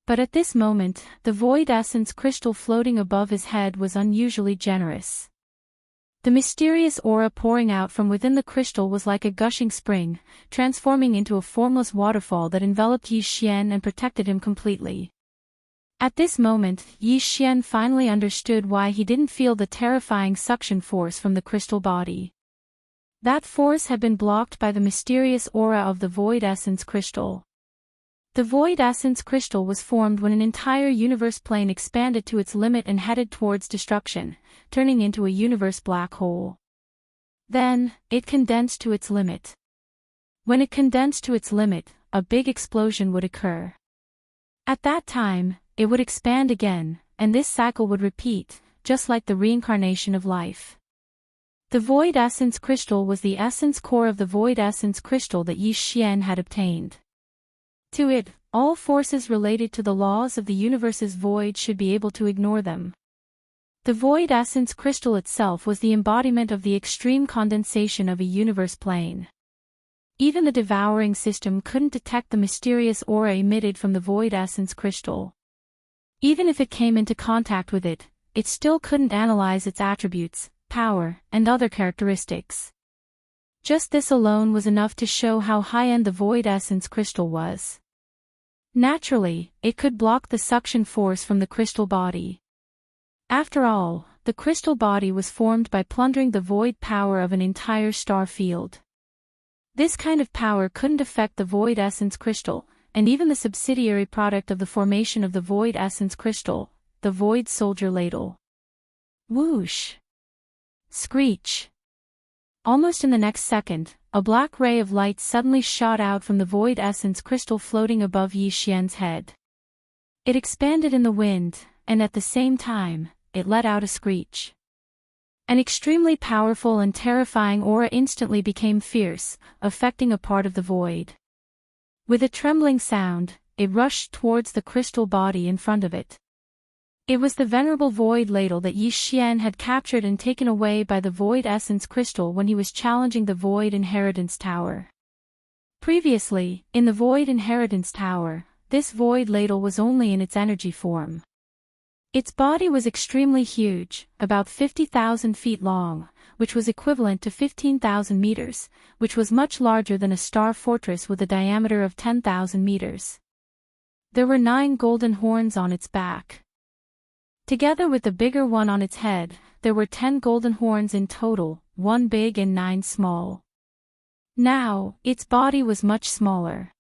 But at this moment, the void essence crystal floating above his head was unusually generous. The mysterious aura pouring out from within the crystal was like a gushing spring, transforming into a formless waterfall that enveloped Yi Xian and protected him completely. At this moment, Yi Xian finally understood why he didn't feel the terrifying suction force from the crystal body. That force had been blocked by the mysterious aura of the void essence crystal. The void essence crystal was formed when an entire universe plane expanded to its limit and headed towards destruction, turning into a universe black hole. Then, it condensed to its limit. When it condensed to its limit, a big explosion would occur. At that time, it would expand again, and this cycle would repeat, just like the reincarnation of life. The void essence crystal was the essence core of the void essence crystal that Yi Xian had obtained. To it, all forces related to the laws of the universe's void should be able to ignore them. The void essence crystal itself was the embodiment of the extreme condensation of a universe plane. Even the devouring system couldn't detect the mysterious aura emitted from the void essence crystal. Even if it came into contact with it, it still couldn't analyze its attributes, power, and other characteristics. Just this alone was enough to show how high-end the void essence crystal was. Naturally, it could block the suction force from the crystal body. After all, the crystal body was formed by plundering the void power of an entire star field. This kind of power couldn't affect the void essence crystal, and even the subsidiary product of the formation of the void essence crystal, the Void Soldier Ladle. Whoosh! Screech! Almost in the next second, a black ray of light suddenly shot out from the Void Essence crystal floating above Zhou Xian's head. It expanded in the wind, and at the same time, it let out a screech. An extremely powerful and terrifying aura instantly became fierce, affecting a part of the void. With a trembling sound, it rushed towards the crystal body in front of it. It was the venerable void ladle that Zhou Xian had captured and taken away by the Void Essence crystal when he was challenging the Void Inheritance Tower. Previously, in the Void Inheritance Tower, this void ladle was only in its energy form. Its body was extremely huge, about 50,000 feet long, which was equivalent to 15,000 meters, which was much larger than a star fortress with a diameter of 10,000 meters. There were 9 golden horns on its back. Together with the bigger one on its head, there were 10 golden horns in total, 1 big and 9 small. Now, its body was much smaller.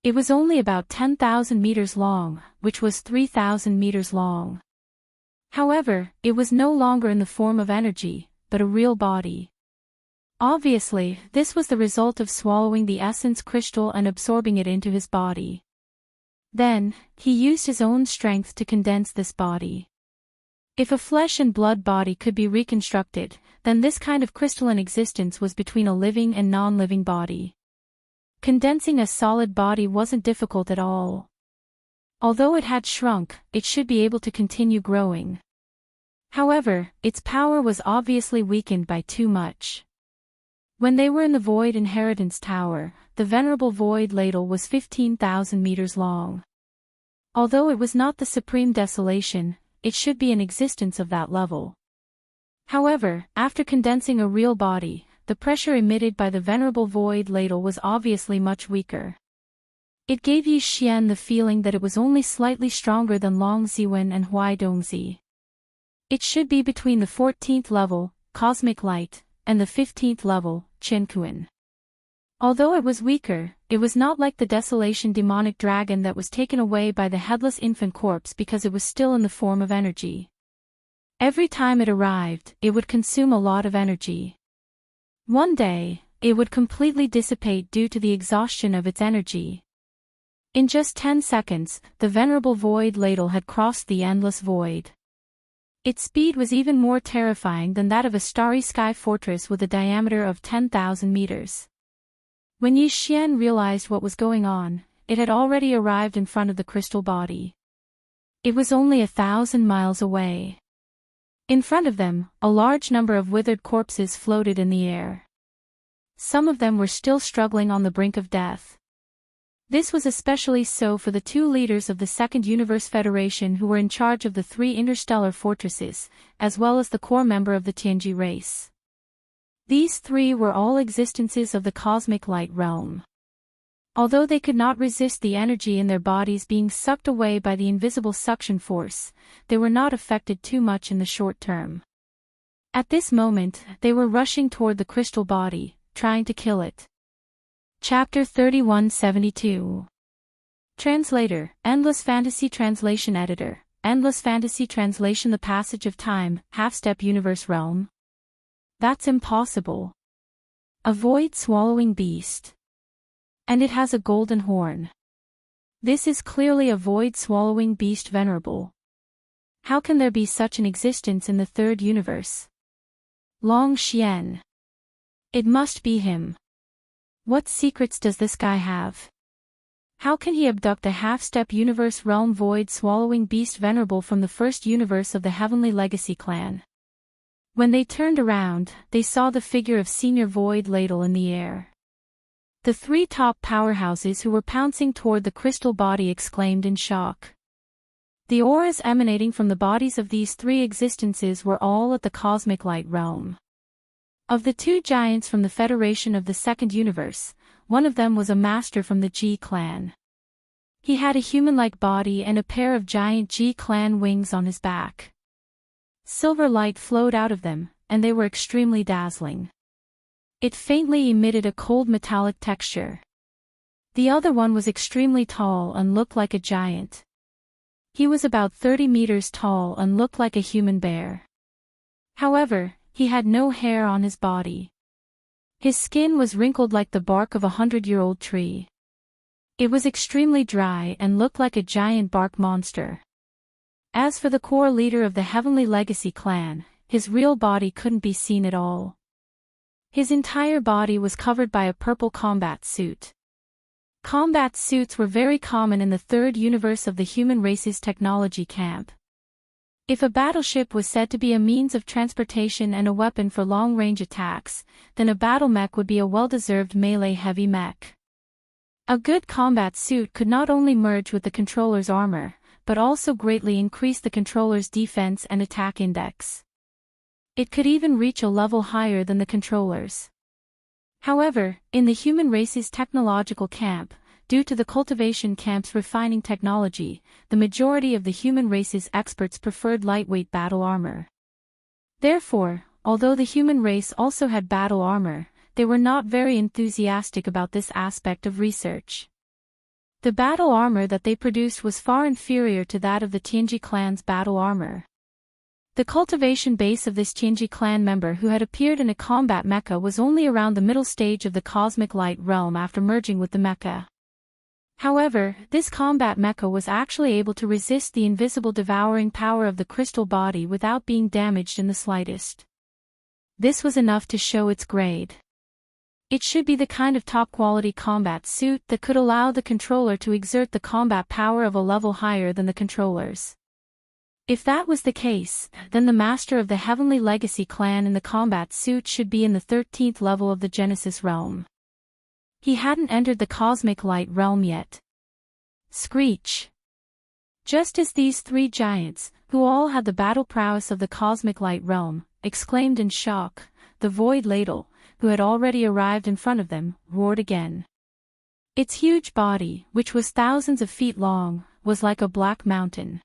It was only about 10,000 meters long, which was 3,000 meters long. However, it was no longer in the form of energy, but a real body. Obviously, this was the result of swallowing the essence crystal and absorbing it into his body. Then, he used his own strength to condense this body. If a flesh and blood body could be reconstructed, then this kind of crystalline existence was between a living and non-living body. Condensing a solid body wasn't difficult at all. Although it had shrunk, it should be able to continue growing. However, its power was obviously weakened by too much. When they were in the Void Inheritance Tower, the venerable void ladle was 15,000 meters long. Although it was not the supreme desolation, it should be an existence of that level. However, after condensing a real body, the pressure emitted by the venerable void ladle was obviously much weaker. It gave Zhou Xian the feeling that it was only slightly stronger than Long Ziwen and Huai Dongzi. It should be between the 14th level, Cosmic Light, and the 15th level, Qinkuan. Although it was weaker, it was not like the Desolation demonic dragon that was taken away by the headless infant corpse because it was still in the form of energy. Every time it arrived, it would consume a lot of energy. One day, it would completely dissipate due to the exhaustion of its energy. In just 10 seconds, the venerable void ladle had crossed the endless void. Its speed was even more terrifying than that of a starry sky fortress with a diameter of 10,000 meters. When Zhou Xian realized what was going on, it had already arrived in front of the crystal body. It was only 1,000 miles away. In front of them, a large number of withered corpses floated in the air. Some of them were still struggling on the brink of death. This was especially so for the 2 leaders of the Second Universe Federation who were in charge of the 3 interstellar fortresses, as well as the core member of the Tianji race. These 3 were all existences of the cosmic light realm. Although they could not resist the energy in their bodies being sucked away by the invisible suction force, they were not affected too much in the short term. At this moment, they were rushing toward the crystal body, trying to kill it. Chapter 3172. Translator, Endless Fantasy Translation Editor, Endless Fantasy Translation. The Passage of Time, Half-Step Universe Realm. That's impossible. A void-swallowing beast. And it has a golden horn. This is clearly a void-swallowing beast venerable. How can there be such an existence in the 3rd universe? Long Xian. It must be him. What secrets does this guy have? How can he abduct a half-step universe realm void-swallowing beast venerable from the 1st universe of the Heavenly Legacy clan? When they turned around, they saw the figure of Senior Void Ladle in the air. The 3 top powerhouses who were pouncing toward the crystal body exclaimed in shock. The auras emanating from the bodies of these 3 existences were all at the cosmic light realm. Of the 2 giants from the Federation of the Second Universe, one of them was a master from the Ji clan. He had a human-like body and a pair of giant Ji clan wings on his back. Silver light flowed out of them, and they were extremely dazzling. It faintly emitted a cold metallic texture. The other one was extremely tall and looked like a giant. He was about 30 meters tall and looked like a human bear. However, he had no hair on his body. His skin was wrinkled like the bark of a 100-year-old tree. It was extremely dry and looked like a giant bark monster. As for the core leader of the Heavenly Legacy clan, his real body couldn't be seen at all. His entire body was covered by a purple combat suit. Combat suits were very common in the third universe of the human race's technology camp. If a battleship was said to be a means of transportation and a weapon for long-range attacks, then a battle mech would be a well-deserved melee heavy mech. A good combat suit could not only merge with the controller's armor, but also greatly increase the controller's defense and attack index. It could even reach a level higher than the controller's. However, in the human race's technological camp, due to the cultivation camp's refining technology, the majority of the human race's experts preferred lightweight battle armor. Therefore, although the human race also had battle armor, they were not very enthusiastic about this aspect of research. The battle armor that they produced was far inferior to that of the Tianji clan's battle armor. The cultivation base of this Xianxia clan member who had appeared in a combat mecha was only around the middle stage of the cosmic light realm after merging with the mecha. However, this combat mecha was actually able to resist the invisible devouring power of the crystal body without being damaged in the slightest. This was enough to show its grade. It should be the kind of top-quality combat suit that could allow the controller to exert the combat power of a level higher than the controller's. If that was the case, then the master of the Heavenly Legacy clan in the combat suit should be in the 13th level of the Genesis realm. He hadn't entered the cosmic light realm yet. Screech! Just as these three giants, who all had the battle prowess of the cosmic light realm, exclaimed in shock, the Void Ladle, who had already arrived in front of them, roared again. Its huge body, which was thousands of feet long, was like a black mountain.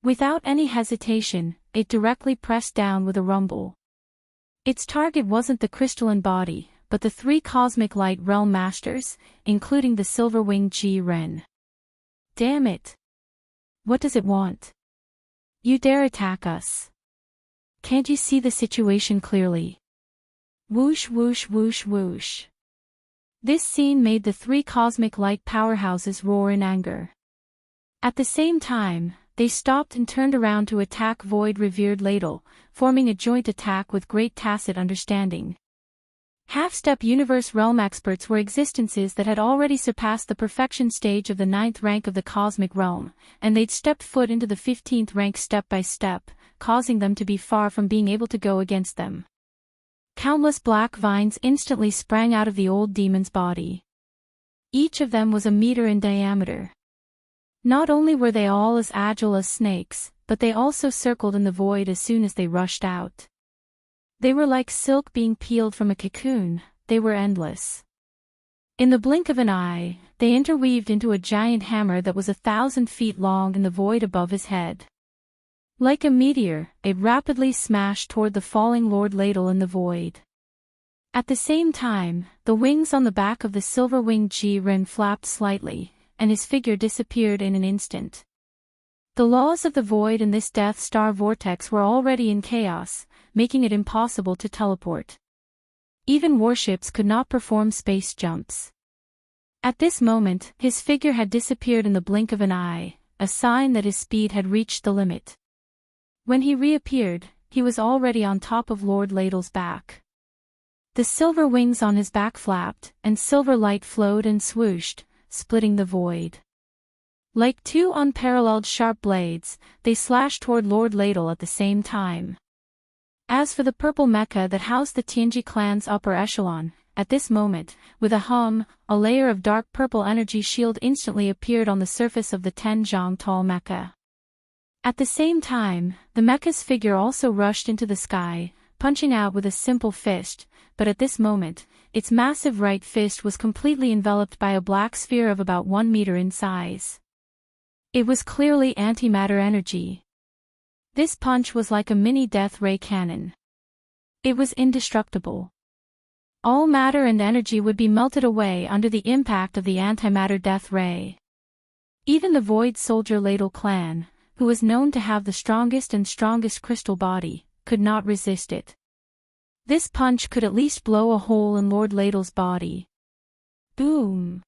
Without any hesitation, it directly pressed down with a rumble. Its target wasn't the crystalline body, but the three cosmic light realm masters, including the silver-winged Ji-Ren. Damn it! What does it want? You dare attack us? Can't you see the situation clearly? Whoosh whoosh whoosh whoosh. This scene made the three cosmic light powerhouses roar in anger. At the same time, they stopped and turned around to attack Void Revered Ladle, forming a joint attack with great tacit understanding. Half-step universe realm experts were existences that had already surpassed the perfection stage of the 9th rank of the cosmic realm, and they'd stepped foot into the 15th rank step by step, causing them to be far from being able to go against them. Countless black vines instantly sprang out of the old demon's body. Each of them was a meter in diameter. Not only were they all as agile as snakes, but they also circled in the void as soon as they rushed out. They were like silk being peeled from a cocoon, they were endless. In the blink of an eye, they interweaved into a giant hammer that was 1,000 feet long in the void above his head. Like a meteor, it rapidly smashed toward the falling Lord Ladle in the void. At the same time, the wings on the back of the silver-winged Ji-Ren flapped slightly, and his figure disappeared in an instant. The laws of the void in this Death Star vortex were already in chaos, making it impossible to teleport. Even warships could not perform space jumps. At this moment, his figure had disappeared in the blink of an eye, a sign that his speed had reached the limit. When he reappeared, he was already on top of Lord Ladle's back. The silver wings on his back flapped, and silver light flowed and swooshed, splitting the void. Like two unparalleled sharp blades, they slashed toward Lord Ladle at the same time. As for the purple mecha that housed the Tianji clan's upper echelon, at this moment, with a hum, a layer of dark purple energy shield instantly appeared on the surface of the 10 zhang tall mecha. At the same time, the mecha's figure also rushed into the sky, punching out with a simple fist, but at this moment, its massive right fist was completely enveloped by a black sphere of about 1 meter in size. It was clearly antimatter energy. This punch was like a mini death ray cannon. It was indestructible. All matter and energy would be melted away under the impact of the antimatter death ray. Even the Void Soldier Ladle clan, who was known to have the strongest crystal body, could not resist it. This punch could at least blow a hole in Lord Ladle's body. Boom!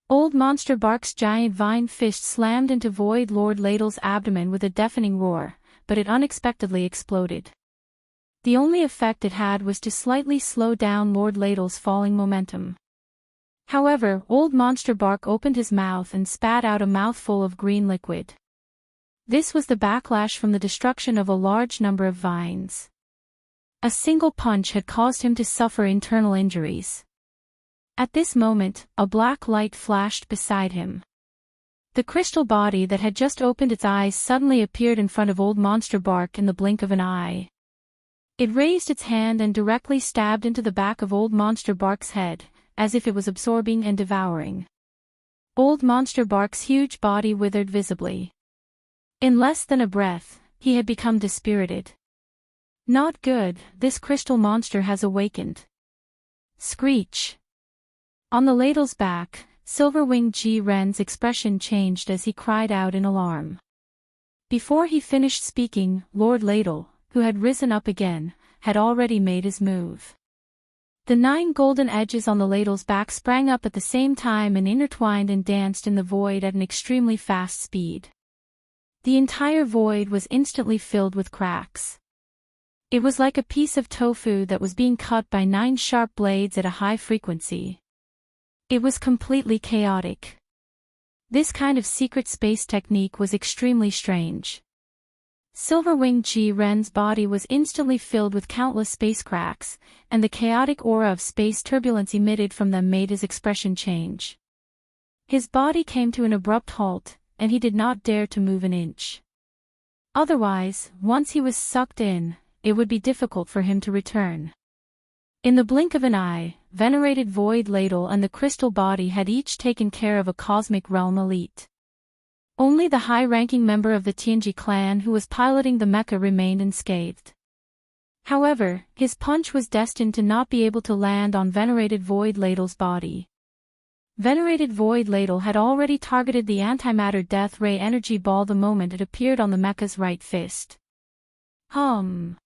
Old Monster Bark's giant vine fist slammed into Void Lord Ladle's abdomen with a deafening roar, but it unexpectedly exploded. The only effect it had was to slightly slow down Lord Ladle's falling momentum. However, Old Monster Bark opened his mouth and spat out a mouthful of green liquid. This was the backlash from the destruction of a large number of vines. A single punch had caused him to suffer internal injuries. At this moment, a black light flashed beside him. The crystal body that had just opened its eyes suddenly appeared in front of Old Monster Bark in the blink of an eye. It raised its hand and directly stabbed into the back of Old Monster Bark's head, as if it was absorbing and devouring. Old Monster Bark's huge body withered visibly. In less than a breath, he had become dispirited. Not good, this crystal monster has awakened. Screech! On the ladle's back, Silverwing Ji Ren's expression changed as he cried out in alarm. Before he finished speaking, Lord Ladle, who had risen up again, had already made his move. The 9 golden edges on the ladle's back sprang up at the same time and intertwined and danced in the void at an extremely fast speed. The entire void was instantly filled with cracks. It was like a piece of tofu that was being cut by 9 sharp blades at a high frequency. It was completely chaotic. This kind of secret space technique was extremely strange. Silverwing Ji Ren's body was instantly filled with countless space cracks, and the chaotic aura of space turbulence emitted from them made his expression change. His body came to an abrupt halt, and he did not dare to move an inch. Otherwise, once he was sucked in, it would be difficult for him to return. In the blink of an eye, Venerated Void Ladle and the crystal body had each taken care of a cosmic realm elite. Only the high-ranking member of the Tianji clan who was piloting the mecha remained unscathed. However, his punch was destined to not be able to land on Venerated Void Ladle's body. Venerated Void Ladle had already targeted the antimatter death ray energy ball the moment it appeared on the mecha's right fist. Hum!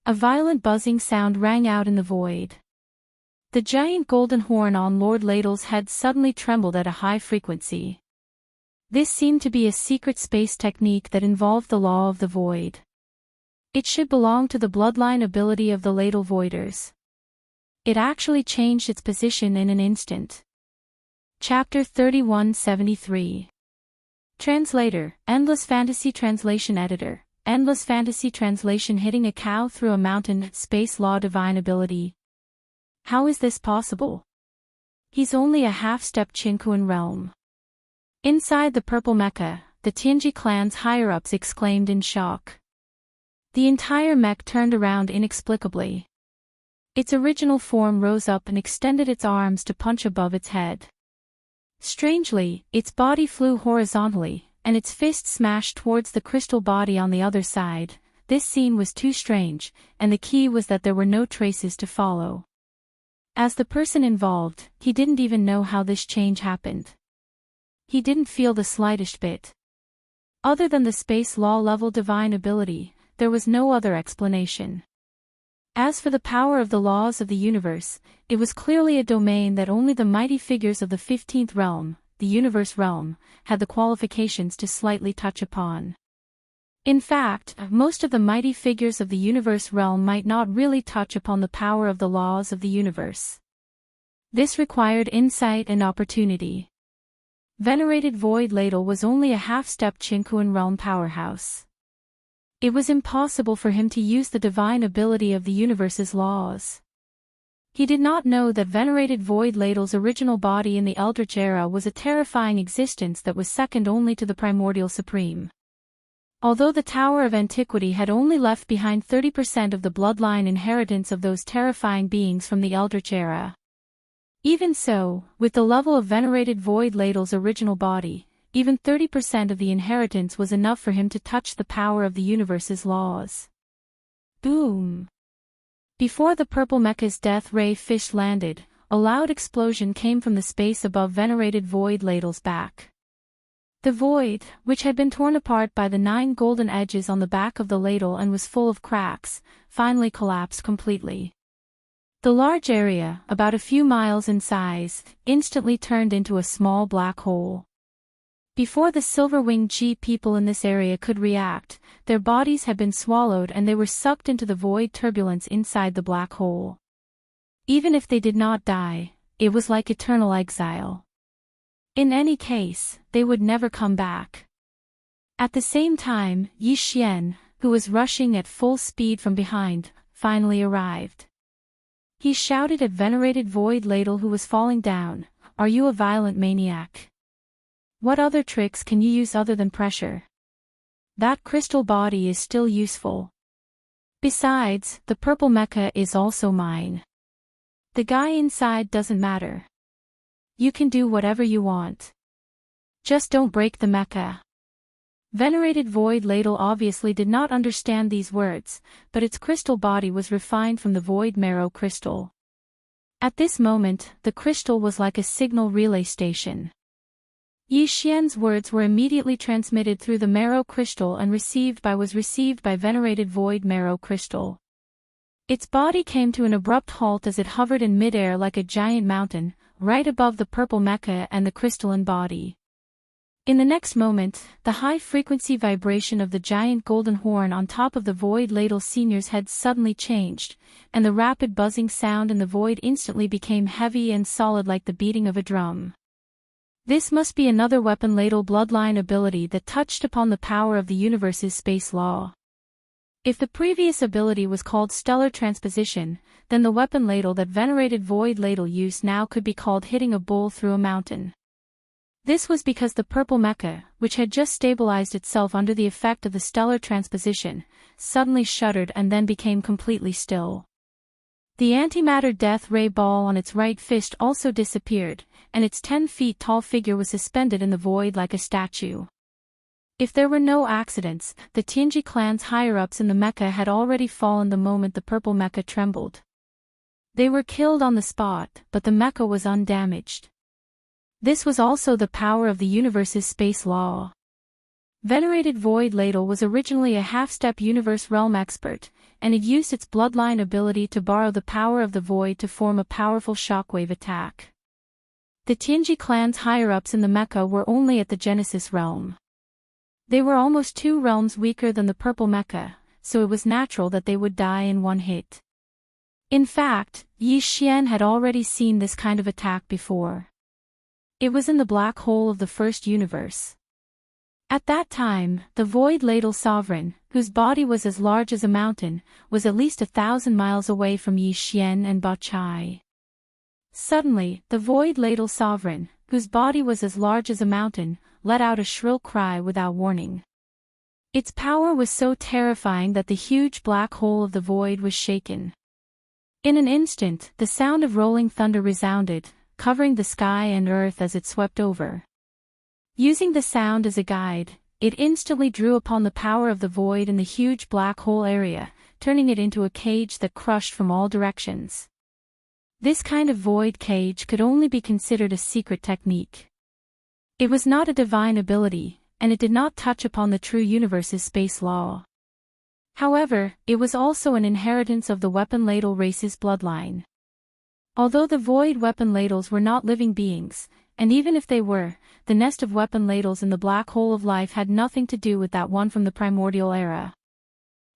A violent buzzing sound rang out in the void. The giant golden horn on Lord Ladle's head suddenly trembled at a high frequency. This seemed to be a secret space technique that involved the law of the void. It should belong to the bloodline ability of the Ladle Voiders. It actually changed its position in an instant. Chapter 3173. Translator, Endless Fantasy Translation Editor, Endless Fantasy Translation. Hitting a cow through a mountain, Space Law Divine Ability. How is this possible? He's only a half-step Qinkuan realm. Inside the purple mecha, the Tianji clan's higher-ups exclaimed in shock. The entire mech turned around inexplicably. Its original form rose up and extended its arms to punch above its head. Strangely, its body flew horizontally, and its fist smashed towards the crystal body on the other side. This scene was too strange, and the key was that there were no traces to follow. As the person involved, he didn't even know how this change happened. He didn't feel the slightest bit. Other than the space law level divine ability, there was no other explanation. As for the power of the laws of the universe, it was clearly a domain that only the mighty figures of the 15th realm, the universe realm, had the qualifications to slightly touch upon. In fact, most of the mighty figures of the universe realm might not really touch upon the power of the laws of the universe. This required insight and opportunity. Venerated Void Ladle was only a half-step Qinkuan realm powerhouse. It was impossible for him to use the divine ability of the universe's laws. He did not know that Venerated Void Ladle's original body in the Eldritch era was a terrifying existence that was second only to the Primordial Supreme. Although the Tower of Antiquity had only left behind 30% of the bloodline inheritance of those terrifying beings from the Eldritch era. Even so, with the level of Venerated Void Ladle's original body, even 30% of the inheritance was enough for him to touch the power of the universe's laws. Boom! Before the purple mecha's death ray fish landed, a loud explosion came from the space above Venerated Void Ladle's back. The void, which had been torn apart by the 9 golden edges on the back of the ladle and was full of cracks, finally collapsed completely. The large area, about a few miles in size, instantly turned into a small black hole. Before the silver-winged G people in this area could react, their bodies had been swallowed and they were sucked into the void turbulence inside the black hole. Even if they did not die, it was like eternal exile. In any case, they would never come back. At the same time, Zhou Xian, who was rushing at full speed from behind, finally arrived. He shouted at venerated Void Ladle who was falling down, "Are you a violent maniac? What other tricks can you use other than pressure? That crystal body is still useful. Besides, the purple mecha is also mine. The guy inside doesn't matter. You can do whatever you want. Just don't break the mecha." Venerated Void Ladle obviously did not understand these words, but its crystal body was refined from the Void Marrow crystal. At this moment, the crystal was like a signal relay station. Zhou Xian's words were immediately transmitted through the Marrow crystal and received by venerated Void Marrow crystal. Its body came to an abrupt halt as it hovered in midair like a giant mountain, right above the purple mecha and the crystalline body. In the next moment, the high-frequency vibration of the giant golden horn on top of the Void Ladle Senior's head suddenly changed, and the rapid buzzing sound in the void instantly became heavy and solid like the beating of a drum. This must be another Weapon Ladle bloodline ability that touched upon the power of the universe's space law. If the previous ability was called Stellar Transposition, then the Weapon Ladle that venerated Void Ladle used now could be called hitting a bull through a mountain. This was because the purple mecha, which had just stabilized itself under the effect of the stellar transposition, suddenly shuddered and then became completely still. The antimatter death ray ball on its right fist also disappeared, and its 10 feet tall figure was suspended in the void like a statue. If there were no accidents, the Tianji clan's higher-ups in the mecha had already fallen the moment the purple mecha trembled. They were killed on the spot, but the mecha was undamaged. This was also the power of the universe's space law. Venerated Void Ladle was originally a half-step universe realm expert, and it used its bloodline ability to borrow the power of the void to form a powerful shockwave attack. The Tianji clan's higher-ups in the mecha were only at the Genesis realm. They were almost 2 realms weaker than the purple mecha, so it was natural that they would die in one hit. In fact, Zhou Xian had already seen this kind of attack before. It was in the black hole of the first universe. At that time, the Void Ladle Sovereign, whose body was as large as a mountain, was at least 1,000 miles away from Zhou Xian and Ba Chai. Suddenly, the Void Ladle Sovereign, whose body was as large as a mountain, let out a shrill cry without warning. Its power was so terrifying that the huge black hole of the void was shaken. In an instant, the sound of rolling thunder resounded, covering the sky and earth as it swept over. Using the sound as a guide, it instantly drew upon the power of the void in the huge black hole area, turning it into a cage that crushed from all directions. This kind of void cage could only be considered a secret technique. It was not a divine ability, and it did not touch upon the true universe's space law. However, it was also an inheritance of the Weapon Ladle race's bloodline. Although the void weapon ladles were not living beings, and even if they were, the nest of weapon ladles in the black hole of life had nothing to do with that one from the primordial era.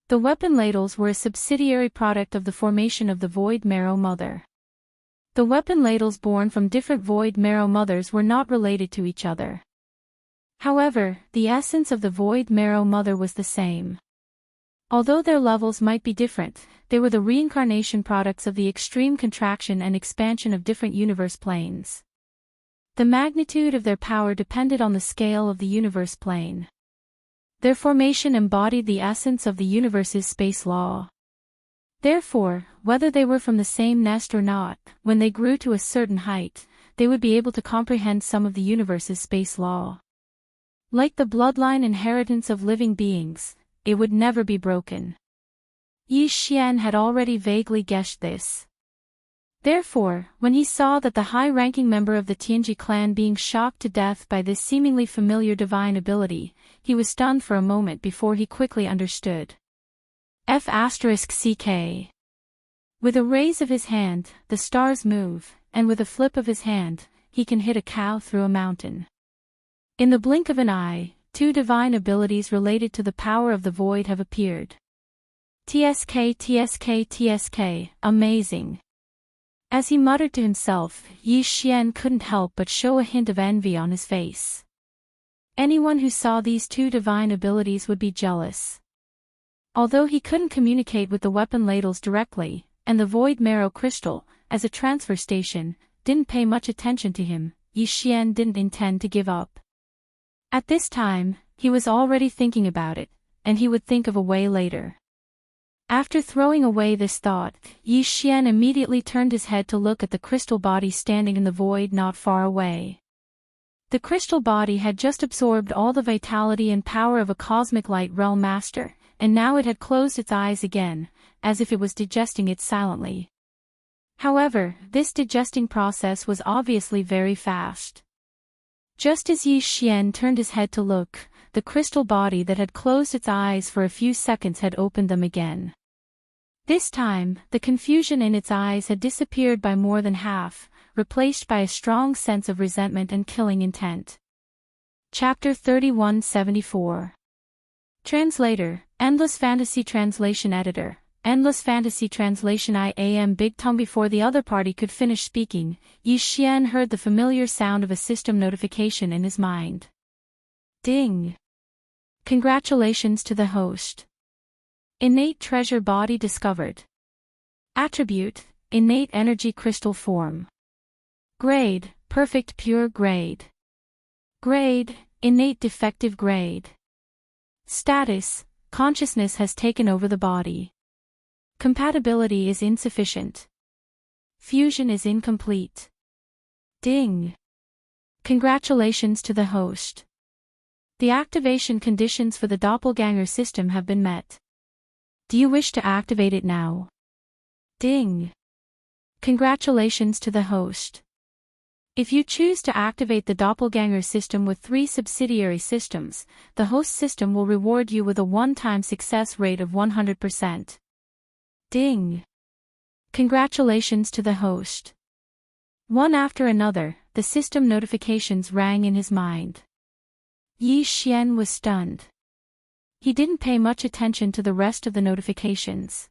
The weapon ladles were a subsidiary product of the formation of the Void Marrow Mother. The weapon ladles born from different Void Marrow Mothers were not related to each other. However, the essence of the Void Marrow Mother was the same. Although their levels might be different, they were the reincarnation products of the extreme contraction and expansion of different universe planes. The magnitude of their power depended on the scale of the universe plane. Their formation embodied the essence of the universe's space law. Therefore, whether they were from the same nest or not, when they grew to a certain height, they would be able to comprehend some of the universe's space law. Like the bloodline inheritance of living beings, it would never be broken. Zhou Xian had already vaguely guessed this. Therefore, when he saw that the high-ranking member of the Tianji clan being shocked to death by this seemingly familiar divine ability, he was stunned for a moment before he quickly understood. F***CK. With a raise of his hand, the stars move, and with a flip of his hand, he can hit a cow through a mountain. In the blink of an eye, two divine abilities related to the power of the void have appeared. TSK, amazing. As he muttered to himself, Zhou Xian couldn't help but show a hint of envy on his face. Anyone who saw these two divine abilities would be jealous. Although he couldn't communicate with the weapon ladles directly, and the void marrow crystal, as a transfer station, didn't pay much attention to him, Zhou Xian didn't intend to give up. At this time, he was already thinking about it, and he would think of a way later. After throwing away this thought, Zhou Xian immediately turned his head to look at the crystal body standing in the void not far away. The crystal body had just absorbed all the vitality and power of a cosmic light realm master, and now it had closed its eyes again, as if it was digesting it silently. However, this digesting process was obviously very fast. Just as Zhou Xian turned his head to look, the crystal body that had closed its eyes for a few seconds had opened them again. This time, the confusion in its eyes had disappeared by more than half, replaced by a strong sense of resentment and killing intent. Chapter 3174. Translator, Endless Fantasy Translation Editor, Endless Fantasy Translation IAM. Big tongue. Before the other party could finish speaking, Zhou Xian heard the familiar sound of a system notification in his mind. Ding! Congratulations to the host. Innate treasure body discovered. Attribute, innate energy crystal form. Grade, perfect pure grade. Grade, innate defective grade. Status, consciousness has taken over the body. Compatibility is insufficient. Fusion is incomplete. Ding! Congratulations to the host. The activation conditions for the doppelganger system have been met. Do you wish to activate it now? Ding! Congratulations to the host. If you choose to activate the doppelganger system with 3 subsidiary systems, the host system will reward you with a one-time success rate of 100%. Ding! Congratulations to the host. One after another, the system notifications rang in his mind. Zhou Xian was stunned. He didn't pay much attention to the rest of the notifications.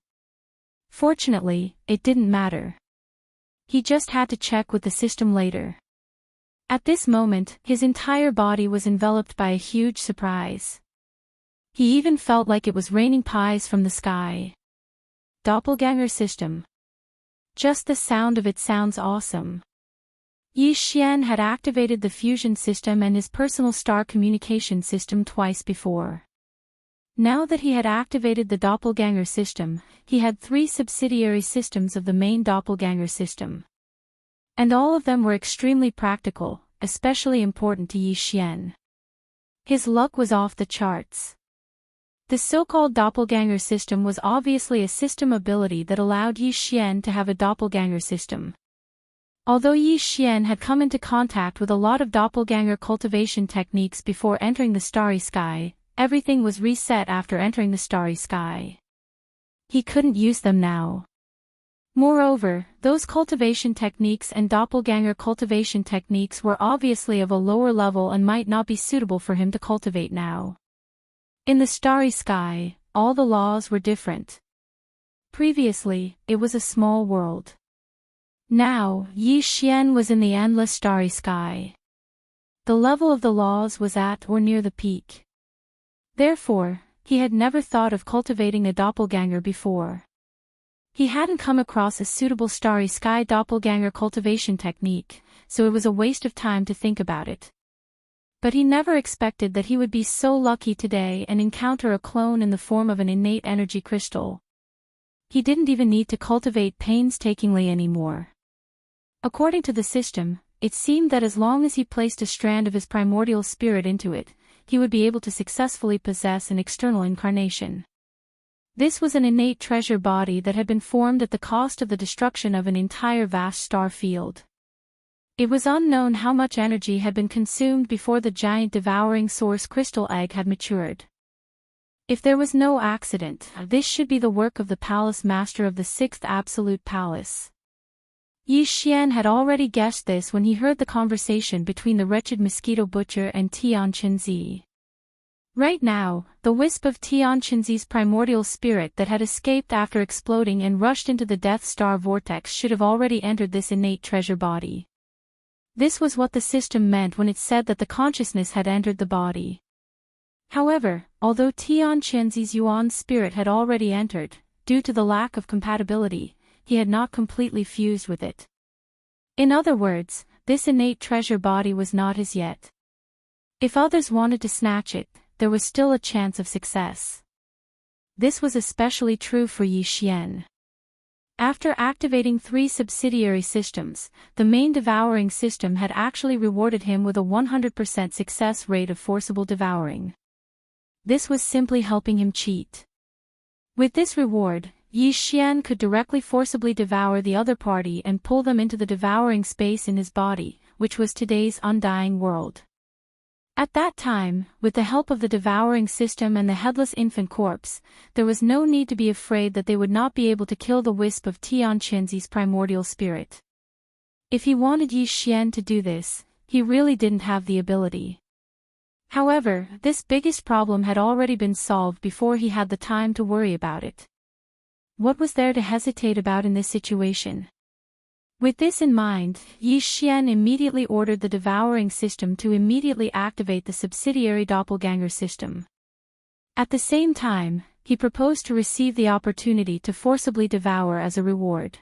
Fortunately, it didn't matter. He just had to check with the system later. At this moment, his entire body was enveloped by a huge surprise. He even felt like it was raining pies from the sky. Doppelganger system. Just the sound of it sounds awesome. Zhou Xian had activated the fusion system and his personal star communication system twice before. Now that he had activated the doppelganger system, he had 3 subsidiary systems of the main doppelganger system. And all of them were extremely practical, especially important to Zhou Xian. His luck was off the charts. The so-called doppelganger system was obviously a system ability that allowed Zhou Xian to have a doppelganger system. Although Zhou Xian had come into contact with a lot of doppelganger cultivation techniques before entering the starry sky, everything was reset after entering the starry sky. He couldn't use them now. Moreover, those cultivation techniques and doppelganger cultivation techniques were obviously of a lower level and might not be suitable for him to cultivate now. In the starry sky, all the laws were different. Previously, it was a small world. Now, Zhou Xian was in the endless starry sky. The level of the laws was at or near the peak. Therefore, he had never thought of cultivating a doppelganger before. He hadn't come across a suitable starry sky doppelganger cultivation technique, so it was a waste of time to think about it. But he never expected that he would be so lucky today and encounter a clone in the form of an innate energy crystal. He didn't even need to cultivate painstakingly anymore. According to the system, it seemed that as long as he placed a strand of his primordial spirit into it, he would be able to successfully possess an external incarnation. This was an innate treasure body that had been formed at the cost of the destruction of an entire vast star field. It was unknown how much energy had been consumed before the giant devouring source crystal egg had matured. If there was no accident, this should be the work of the palace master of the sixth absolute palace. Xian had already guessed this when he heard the conversation between the wretched mosquito butcher and Xianxia. Right now, the wisp of Xianxia's primordial spirit that had escaped after exploding and rushed into the Death Star vortex should have already entered this innate treasure body. This was what the system meant when it said that the consciousness had entered the body. However, although Xianxia's yuan spirit had already entered, due to the lack of compatibility, he had not completely fused with it. In other words, this innate treasure body was not his yet. If others wanted to snatch it, there was still a chance of success. This was especially true for Xian. After activating 3 subsidiary systems, the main devouring system had actually rewarded him with a 100% success rate of forcible devouring. This was simply helping him cheat. With this reward, Xian could directly forcibly devour the other party and pull them into the devouring space in his body, which was today's undying world. At that time, with the help of the devouring system and the headless infant corpse, there was no need to be afraid that they would not be able to kill the wisp of Xianxia's primordial spirit. If he wanted Xian to do this, he really didn't have the ability. However, this biggest problem had already been solved before he had the time to worry about it. What was there to hesitate about in this situation? With this in mind, Xian immediately ordered the devouring system to immediately activate the subsidiary doppelganger system. At the same time, he proposed to receive the opportunity to forcibly devour as a reward.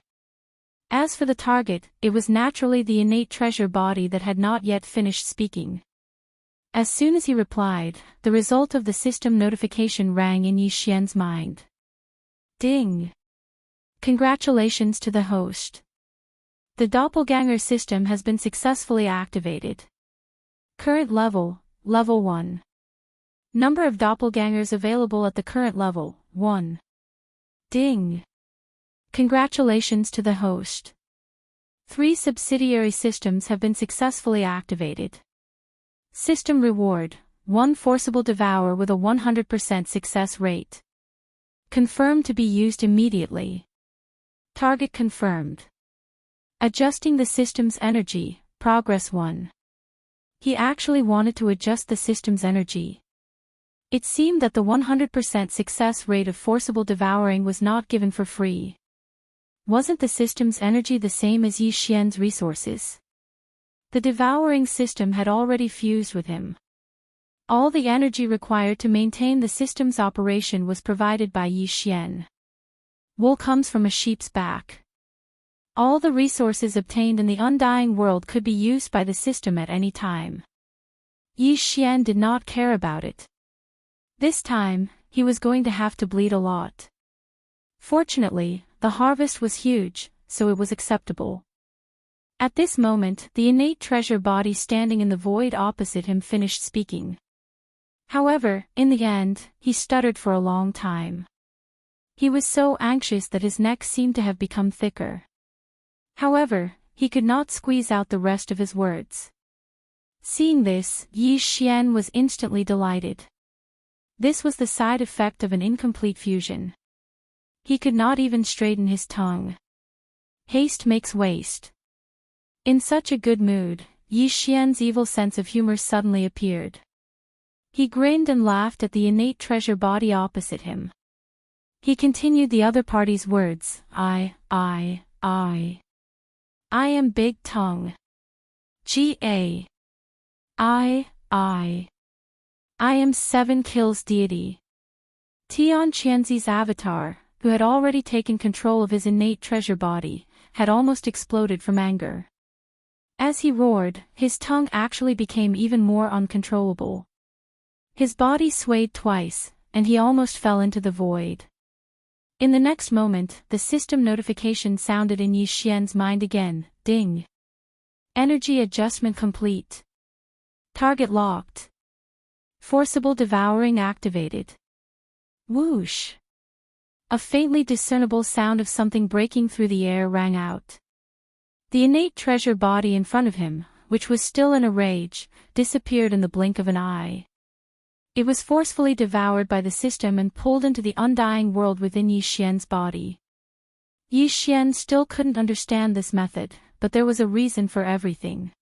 As for the target, it was naturally the innate treasure body that had not yet finished speaking. As soon as he replied, the result of the system notification rang in Xian's mind. Ding! Congratulations to the host. The doppelganger system has been successfully activated. Current level, level 1. Number of doppelgangers available at the current level, 1. Ding! Congratulations to the host. 3 subsidiary systems have been successfully activated. System reward, 1 forcible devour with a 100% success rate. Confirmed to be used immediately. Target confirmed. Adjusting the system's energy, progress 1. He actually wanted to adjust the system's energy. It seemed that the 100% success rate of forcible devouring was not given for free. Wasn't the system's energy the same as Xian's resources? The devouring system had already fused with him. All the energy required to maintain the system's operation was provided by Xian. Wool comes from a sheep's back. All the resources obtained in the undying world could be used by the system at any time. Xian did not care about it. This time, he was going to have to bleed a lot. Fortunately, the harvest was huge, so it was acceptable. At this moment, the innate treasure body standing in the void opposite him finished speaking. However, in the end, he stuttered for a long time. He was so anxious that his neck seemed to have become thicker. However, he could not squeeze out the rest of his words. Seeing this, Xian was instantly delighted. This was the side effect of an incomplete fusion. He could not even straighten his tongue. Haste makes waste. In such a good mood, Xian's evil sense of humor suddenly appeared. He grinned and laughed at the innate treasure body opposite him. He continued the other party's words, I am Big Tongue. I am 7 kills deity. Xianxia's avatar, who had already taken control of his innate treasure body, had almost exploded from anger. As he roared, his tongue actually became even more uncontrollable. His body swayed twice, and he almost fell into the void. In the next moment, the system notification sounded in Xian's mind again, ding. Energy adjustment complete. Target locked. Forcible devouring activated. Whoosh. A faintly discernible sound of something breaking through the air rang out. The innate treasure body in front of him, which was still in a rage, disappeared in the blink of an eye. It was forcefully devoured by the system and pulled into the undying world within Yi Xian's body. Yi Xian still couldn't understand this method, but there was a reason for everything.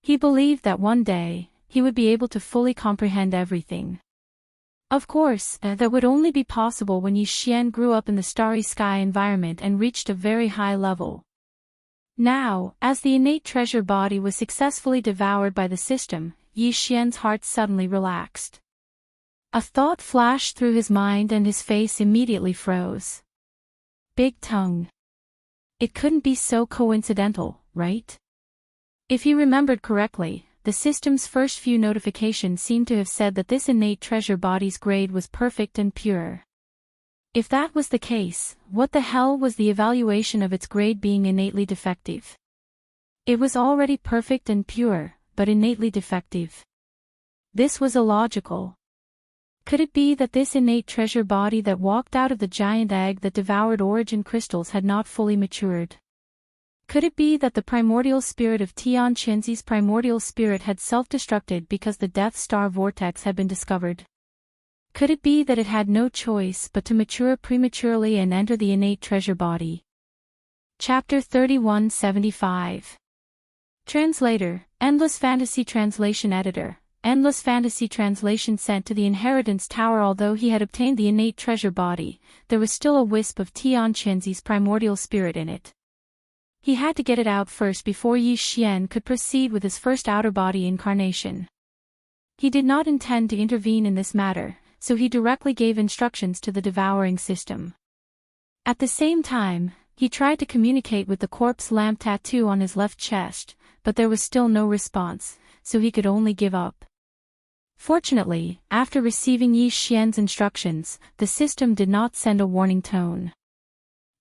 He believed that one day, he would be able to fully comprehend everything. Of course, that would only be possible when Yi Xian grew up in the starry sky environment and reached a very high level. Now, as the innate treasure body was successfully devoured by the system, Yi Xian's heart suddenly relaxed. A thought flashed through his mind and his face immediately froze. Big tongue. It couldn't be so coincidental, right? If he remembered correctly, the system's first few notifications seemed to have said that this innate treasure body's grade was perfect and pure. If that was the case, what the hell was the evaluation of its grade being innately defective? It was already perfect and pure, but innately defective. This was illogical. Could it be that this innate treasure body that walked out of the giant egg that devoured origin crystals had not fully matured? Could it be that the primordial spirit of Xianxia's primordial spirit had self-destructed because the Death Star vortex had been discovered? Could it be that it had no choice but to mature prematurely and enter the innate treasure body? Chapter 3175. Translator, Endless Fantasy Translation Editor. Endless Fantasy Translation sent to the Inheritance Tower. Although he had obtained the innate treasure body, there was still a wisp of Xianxia's primordial spirit in it. He had to get it out first before Yi Xian could proceed with his first outer body incarnation. He did not intend to intervene in this matter, so he directly gave instructions to the devouring system. At the same time, he tried to communicate with the corpse lamp tattoo on his left chest, but there was still no response, so he could only give up. Fortunately, after receiving Yi Xian's instructions, the system did not send a warning tone.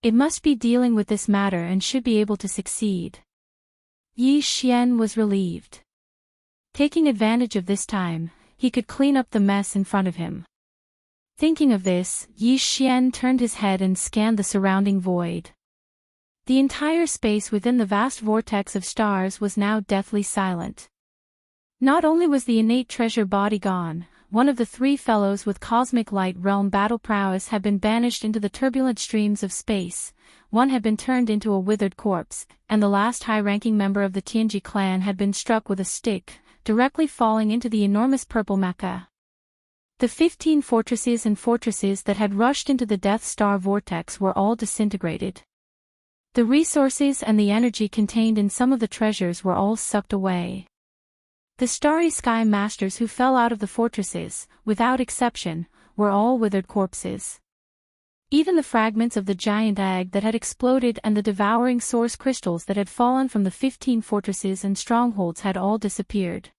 It must be dealing with this matter and should be able to succeed. Yi Xian was relieved. Taking advantage of this time, he could clean up the mess in front of him. Thinking of this, Yi Xian turned his head and scanned the surrounding void. The entire space within the vast vortex of stars was now deathly silent. Not only was the innate treasure body gone, one of the three fellows with cosmic light realm battle prowess had been banished into the turbulent streams of space, one had been turned into a withered corpse, and the last high-ranking member of the Tianji clan had been struck with a stick, directly falling into the enormous purple mecha. The 15 fortresses that had rushed into the Death Star vortex were all disintegrated. The resources and the energy contained in some of the treasures were all sucked away. The starry sky masters who fell out of the fortresses, without exception, were all withered corpses. Even the fragments of the giant egg that had exploded and the devouring source crystals that had fallen from the 15 fortresses and strongholds had all disappeared.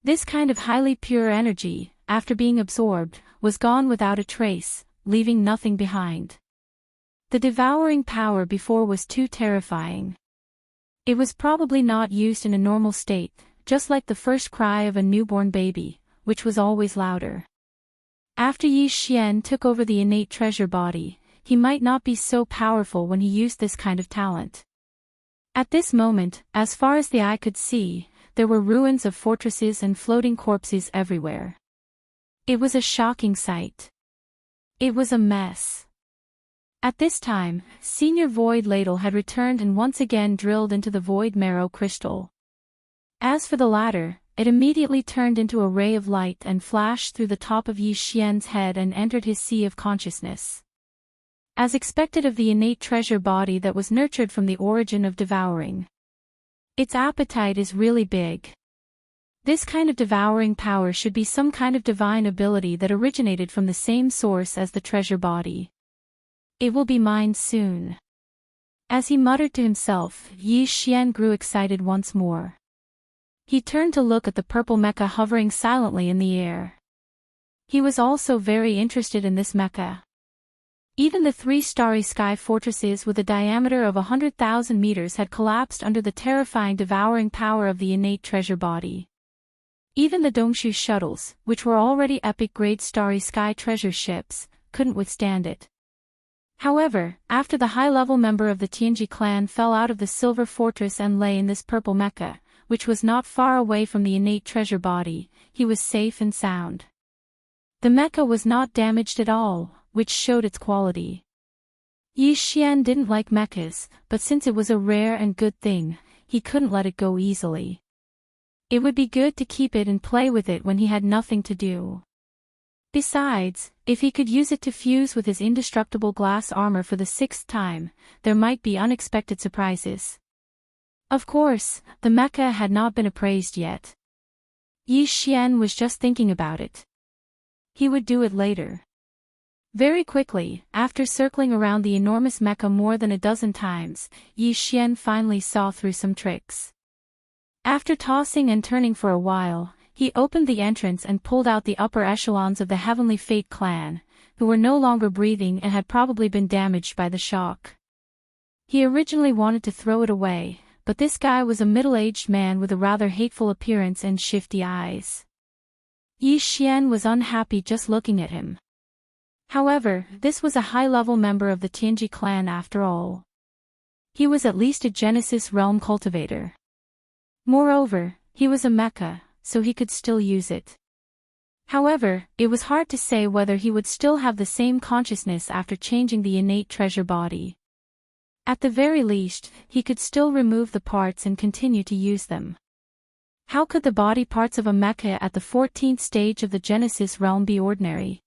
This kind of highly pure energy, after being absorbed, was gone without a trace, leaving nothing behind. The devouring power before was too terrifying. It was probably not used in a normal state, just like the first cry of a newborn baby, which was always louder. After Yi Xian took over the innate treasure body, he might not be so powerful when he used this kind of talent. At this moment, as far as the eye could see, there were ruins of fortresses and floating corpses everywhere. It was a shocking sight. It was a mess. At this time, Senior Void Ladle had returned and once again drilled into the Void Marrow crystal. As for the latter, it immediately turned into a ray of light and flashed through the top of Yi Xian's head and entered his sea of consciousness. As expected of the innate treasure body that was nurtured from the origin of devouring. Its appetite is really big. This kind of devouring power should be some kind of divine ability that originated from the same source as the treasure body. It will be mine soon. As he muttered to himself, Yi Xian grew excited once more. He turned to look at the purple mecha hovering silently in the air. He was also very interested in this mecha. Even the 3 starry sky fortresses with a diameter of 100,000 meters had collapsed under the terrifying devouring power of the innate treasure body. Even the Dongshu shuttles, which were already epic-grade starry sky treasure ships, couldn't withstand it. However, after the high-level member of the Tianji clan fell out of the Silver Fortress and lay in this purple mecha, which was not far away from the innate treasure body, he was safe and sound. The mecha was not damaged at all, which showed its quality. Xian didn't like mechas, but since it was a rare and good thing, he couldn't let it go easily. It would be good to keep it and play with it when he had nothing to do. Besides, if he could use it to fuse with his indestructible glass armor for the 6th time, there might be unexpected surprises. Of course, the mecha had not been appraised yet. Xian was just thinking about it. He would do it later. Very quickly, after circling around the enormous mecha more than a dozen times, Xian finally saw through some tricks. After tossing and turning for a while, he opened the entrance and pulled out the upper echelons of the Heavenly Fate clan, who were no longer breathing and had probably been damaged by the shock. He originally wanted to throw it away, but this guy was a middle-aged man with a rather hateful appearance and shifty eyes. Xian was unhappy just looking at him. However, this was a high-level member of the Tianji clan after all. He was at least a Genesis realm cultivator. Moreover, he was a mecha, so he could still use it. However, it was hard to say whether he would still have the same consciousness after changing the innate treasure body. At the very least, he could still remove the parts and continue to use them. How could the body parts of a mecha at the 14th stage of the Genesis realm be ordinary?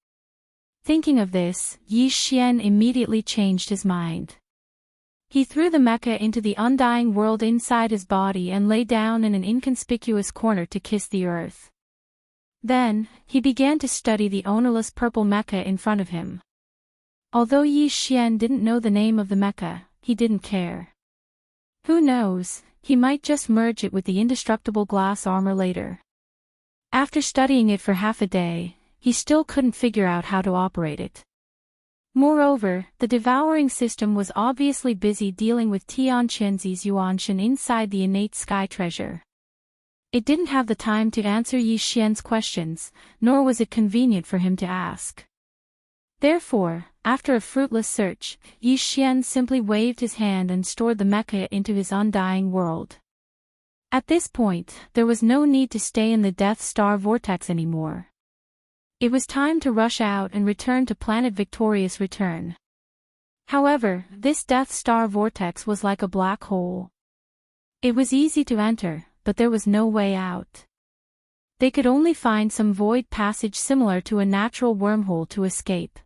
Thinking of this, Xian immediately changed his mind. He threw the mecha into the undying world inside his body and lay down in an inconspicuous corner to kiss the earth. Then, he began to study the ownerless purple mecha in front of him. Although Xian didn't know the name of the mecha, he didn't care. Who knows, he might just merge it with the indestructible glass armor later. After studying it for half a day, he still couldn't figure out how to operate it. Moreover, the devouring system was obviously busy dealing with Tianqianzi's Yuanshan inside the innate sky treasure. It didn't have the time to answer Xian's questions, nor was it convenient for him to ask. Therefore, after a fruitless search, Xian simply waved his hand and stored the mecha into his undying world. At this point, there was no need to stay in the Death Star vortex anymore. It was time to rush out and return to Planet Victorious Return. However, this Death Star vortex was like a black hole. It was easy to enter, but there was no way out. They could only find some void passage similar to a natural wormhole to escape.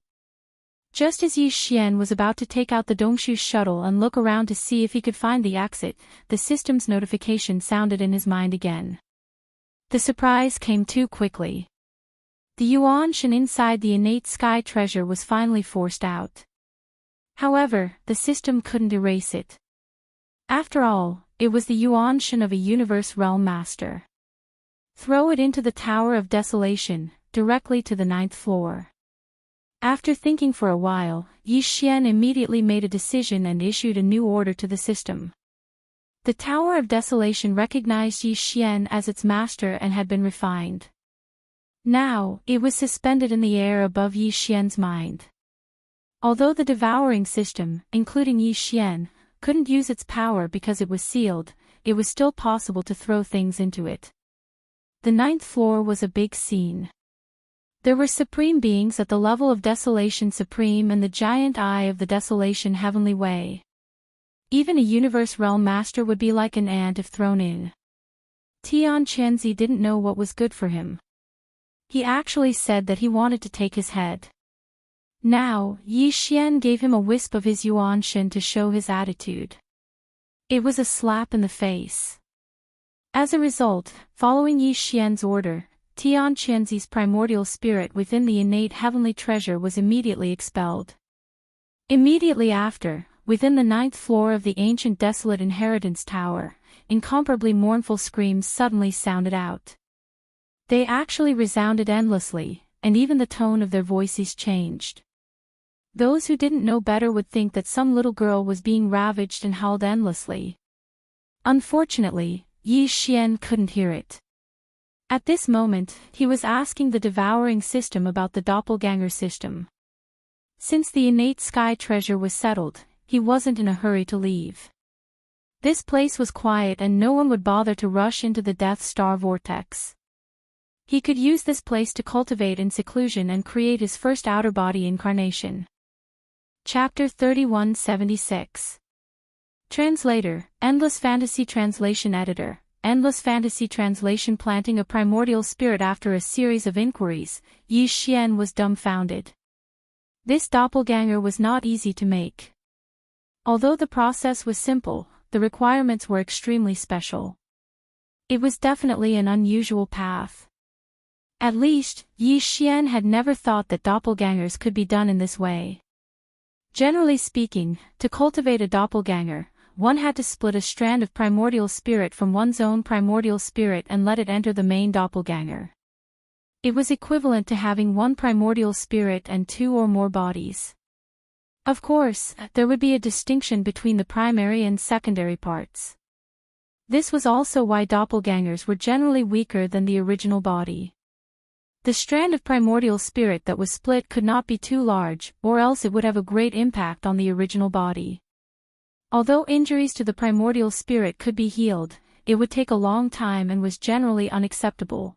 Just as Xian was about to take out the Dongshu shuttle and look around to see if he could find the exit, the system's notification sounded in his mind again. The surprise came too quickly. The Yuanshan inside the innate sky treasure was finally forced out. However, the system couldn't erase it. After all, it was the Yuanshan of a universe realm master. Throw it into the Tower of Desolation, directly to the 9th floor. After thinking for a while, Xian immediately made a decision and issued a new order to the system. The Tower of Desolation recognized Xian as its master and had been refined. Now, it was suspended in the air above Xian's mind. Although the devouring system, including Xian, couldn't use its power because it was sealed, it was still possible to throw things into it. The 9th floor was a big scene. There were supreme beings at the level of Desolation Supreme and the giant eye of the Desolation Heavenly Way. Even a universe realm master would be like an ant if thrown in. Tianqianzi didn't know what was good for him. He actually said that he wanted to take his head. Now, Xian gave him a wisp of his Yuanshan to show his attitude. It was a slap in the face. As a result, following Xian's order, Tianqianzi's primordial spirit within the innate heavenly treasure was immediately expelled. Immediately after, within the 9th floor of the ancient desolate inheritance tower, incomparably mournful screams suddenly sounded out. They actually resounded endlessly, and even the tone of their voices changed. Those who didn't know better would think that some little girl was being ravaged and howled endlessly. Unfortunately, Xian couldn't hear it. At this moment, he was asking the devouring system about the doppelganger system. Since the innate sky treasure was settled, he wasn't in a hurry to leave. This place was quiet and no one would bother to rush into the Death Star vortex. He could use this place to cultivate in seclusion and create his first outer body incarnation. Chapter 3176. Translator, Endless Fantasy Translation Editor, Endless Fantasy Translation. Planting a primordial spirit. After a series of inquiries, Zhou Xian was dumbfounded. This doppelganger was not easy to make. Although the process was simple, the requirements were extremely special. It was definitely an unusual path. At least, Zhou Xian had never thought that doppelgangers could be done in this way. Generally speaking, to cultivate a doppelganger, one had to split a strand of primordial spirit from one's own primordial spirit and let it enter the main doppelganger. It was equivalent to having one primordial spirit and two or more bodies. Of course, there would be a distinction between the primary and secondary parts. This was also why doppelgangers were generally weaker than the original body. The strand of primordial spirit that was split could not be too large, or else it would have a great impact on the original body. Although injuries to the primordial spirit could be healed, it would take a long time and was generally unacceptable.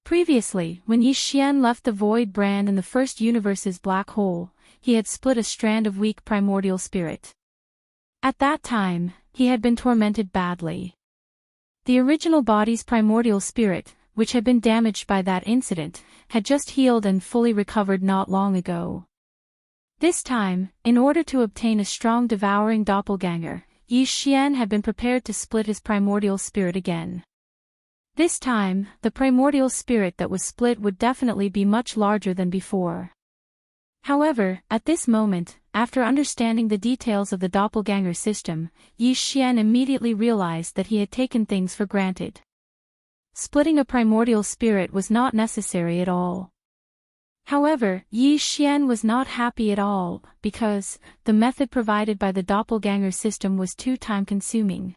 Previously, when Zhou Xian left the Void Brand in the first universe's black hole, he had split a strand of weak primordial spirit. At that time, he had been tormented badly. The original body's primordial spirit, which had been damaged by that incident, had just healed and fully recovered not long ago. This time, in order to obtain a strong devouring doppelganger, Zhou Xian had been prepared to split his primordial spirit again. This time, the primordial spirit that was split would definitely be much larger than before. However, at this moment, after understanding the details of the doppelganger system, Zhou Xian immediately realized that he had taken things for granted. Splitting a primordial spirit was not necessary at all. However, Zhou Xian was not happy at all, because the method provided by the doppelganger system was too time-consuming.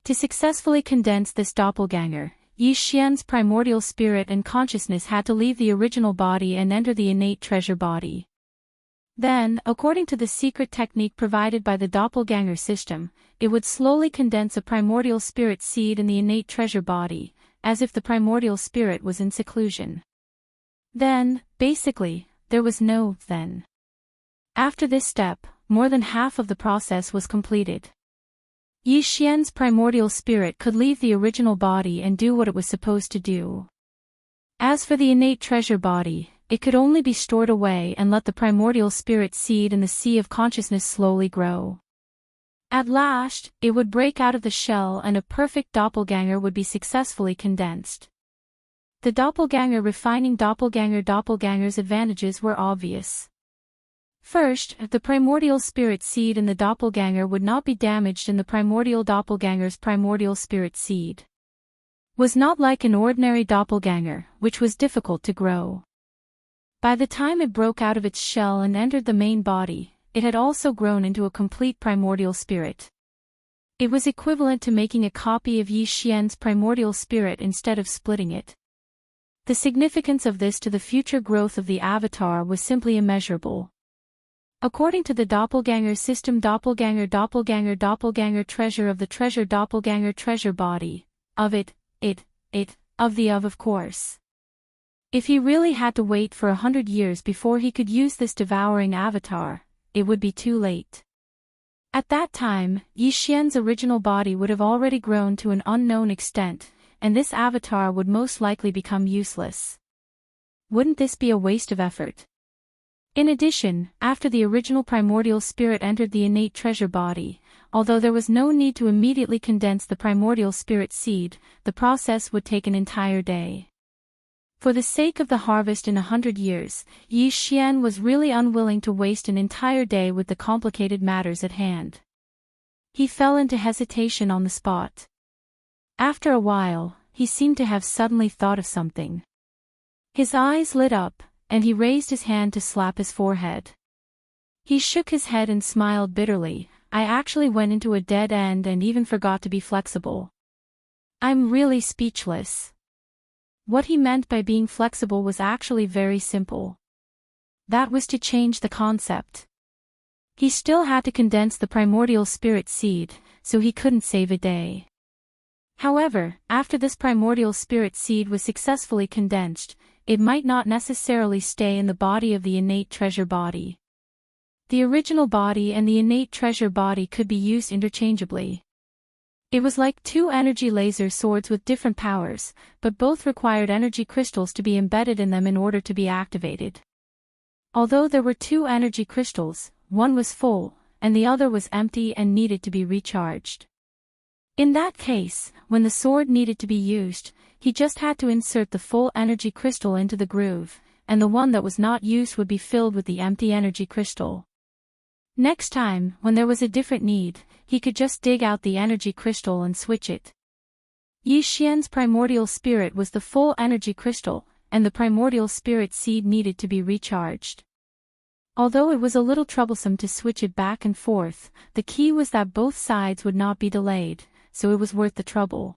To successfully condense this doppelganger, Zhou Xian's primordial spirit and consciousness had to leave the original body and enter the innate treasure body. Then, according to the secret technique provided by the doppelganger system, it would slowly condense a primordial spirit seed in the innate treasure body, as if the primordial spirit was in seclusion. Then, basically, there was no then. After this step, more than half of the process was completed. Zhou Xian's primordial spirit could leave the original body and do what it was supposed to do. As for the innate treasure body, it could only be stored away and let the primordial spirit seed in the sea of consciousness slowly grow. At last, it would break out of the shell and a perfect doppelganger would be successfully condensed. The doppelganger refining doppelganger's advantages were obvious. First, the primordial spirit seed in the doppelganger would not be damaged in the primordial doppelganger's primordial spirit seed. Was not like an ordinary doppelganger, which was difficult to grow. By the time it broke out of its shell and entered the main body, it had also grown into a complete primordial spirit. It was equivalent to making a copy of Zhou Xian's primordial spirit instead of splitting it. The significance of this to the future growth of the avatar was simply immeasurable. According to the doppelganger system, doppelganger treasure of the treasure doppelganger treasure body, of it, of course. If he really had to wait for 100 years before he could use this devouring avatar, it would be too late. At that time, Zhou Xian's original body would have already grown to an unknown extent, and this avatar would most likely become useless. Wouldn't this be a waste of effort? In addition, after the original primordial spirit entered the innate treasure body, although there was no need to immediately condense the primordial spirit seed, the process would take an entire day. For the sake of the harvest in 100 years, Zhou Xian was really unwilling to waste an entire day with the complicated matters at hand. He fell into hesitation on the spot. After a while, he seemed to have suddenly thought of something. His eyes lit up, and he raised his hand to slap his forehead. He shook his head and smiled bitterly. I actually went into a dead end and even forgot to be flexible. I'm really speechless. What he meant by being flexible was actually very simple. that was to change the concept. He still had to condense the primordial spirit seed, so he couldn't save a day. However, after this primordial spirit seed was successfully condensed, it might not necessarily stay in the body of the innate treasure body. The original body and the innate treasure body could be used interchangeably. It was like two energy laser swords with different powers, but both required energy crystals to be embedded in them in order to be activated. Although there were two energy crystals, one was full, and the other was empty and needed to be recharged. In that case, when the sword needed to be used, he just had to insert the full energy crystal into the groove, and the one that was not used would be filled with the empty energy crystal. Next time, when there was a different need, he could just dig out the energy crystal and switch it. Zhou Xian's primordial spirit was the full energy crystal, and the primordial spirit seed needed to be recharged. Although it was a little troublesome to switch it back and forth, the key was that both sides would not be delayed, so it was worth the trouble.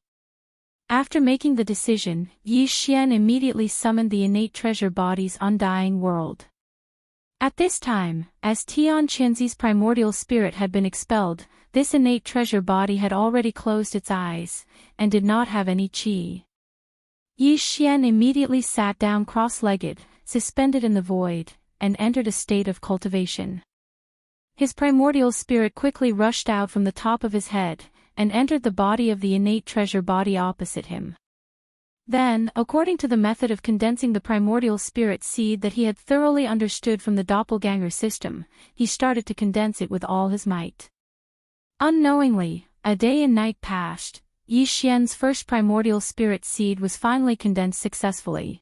After making the decision, Zhou Xian immediately summoned the innate treasure body's undying world. At this time, as Xianxia's primordial spirit had been expelled, this innate treasure body had already closed its eyes, and did not have any qi. Zhou Xian immediately sat down cross-legged, suspended in the void, and entered a state of cultivation. His primordial spirit quickly rushed out from the top of his head, and entered the body of the innate treasure body opposite him. Then, according to the method of condensing the primordial spirit seed that he had thoroughly understood from the doppelganger system, he started to condense it with all his might. Unknowingly, a day and night passed. Zhou Xian's first primordial spirit seed was finally condensed successfully.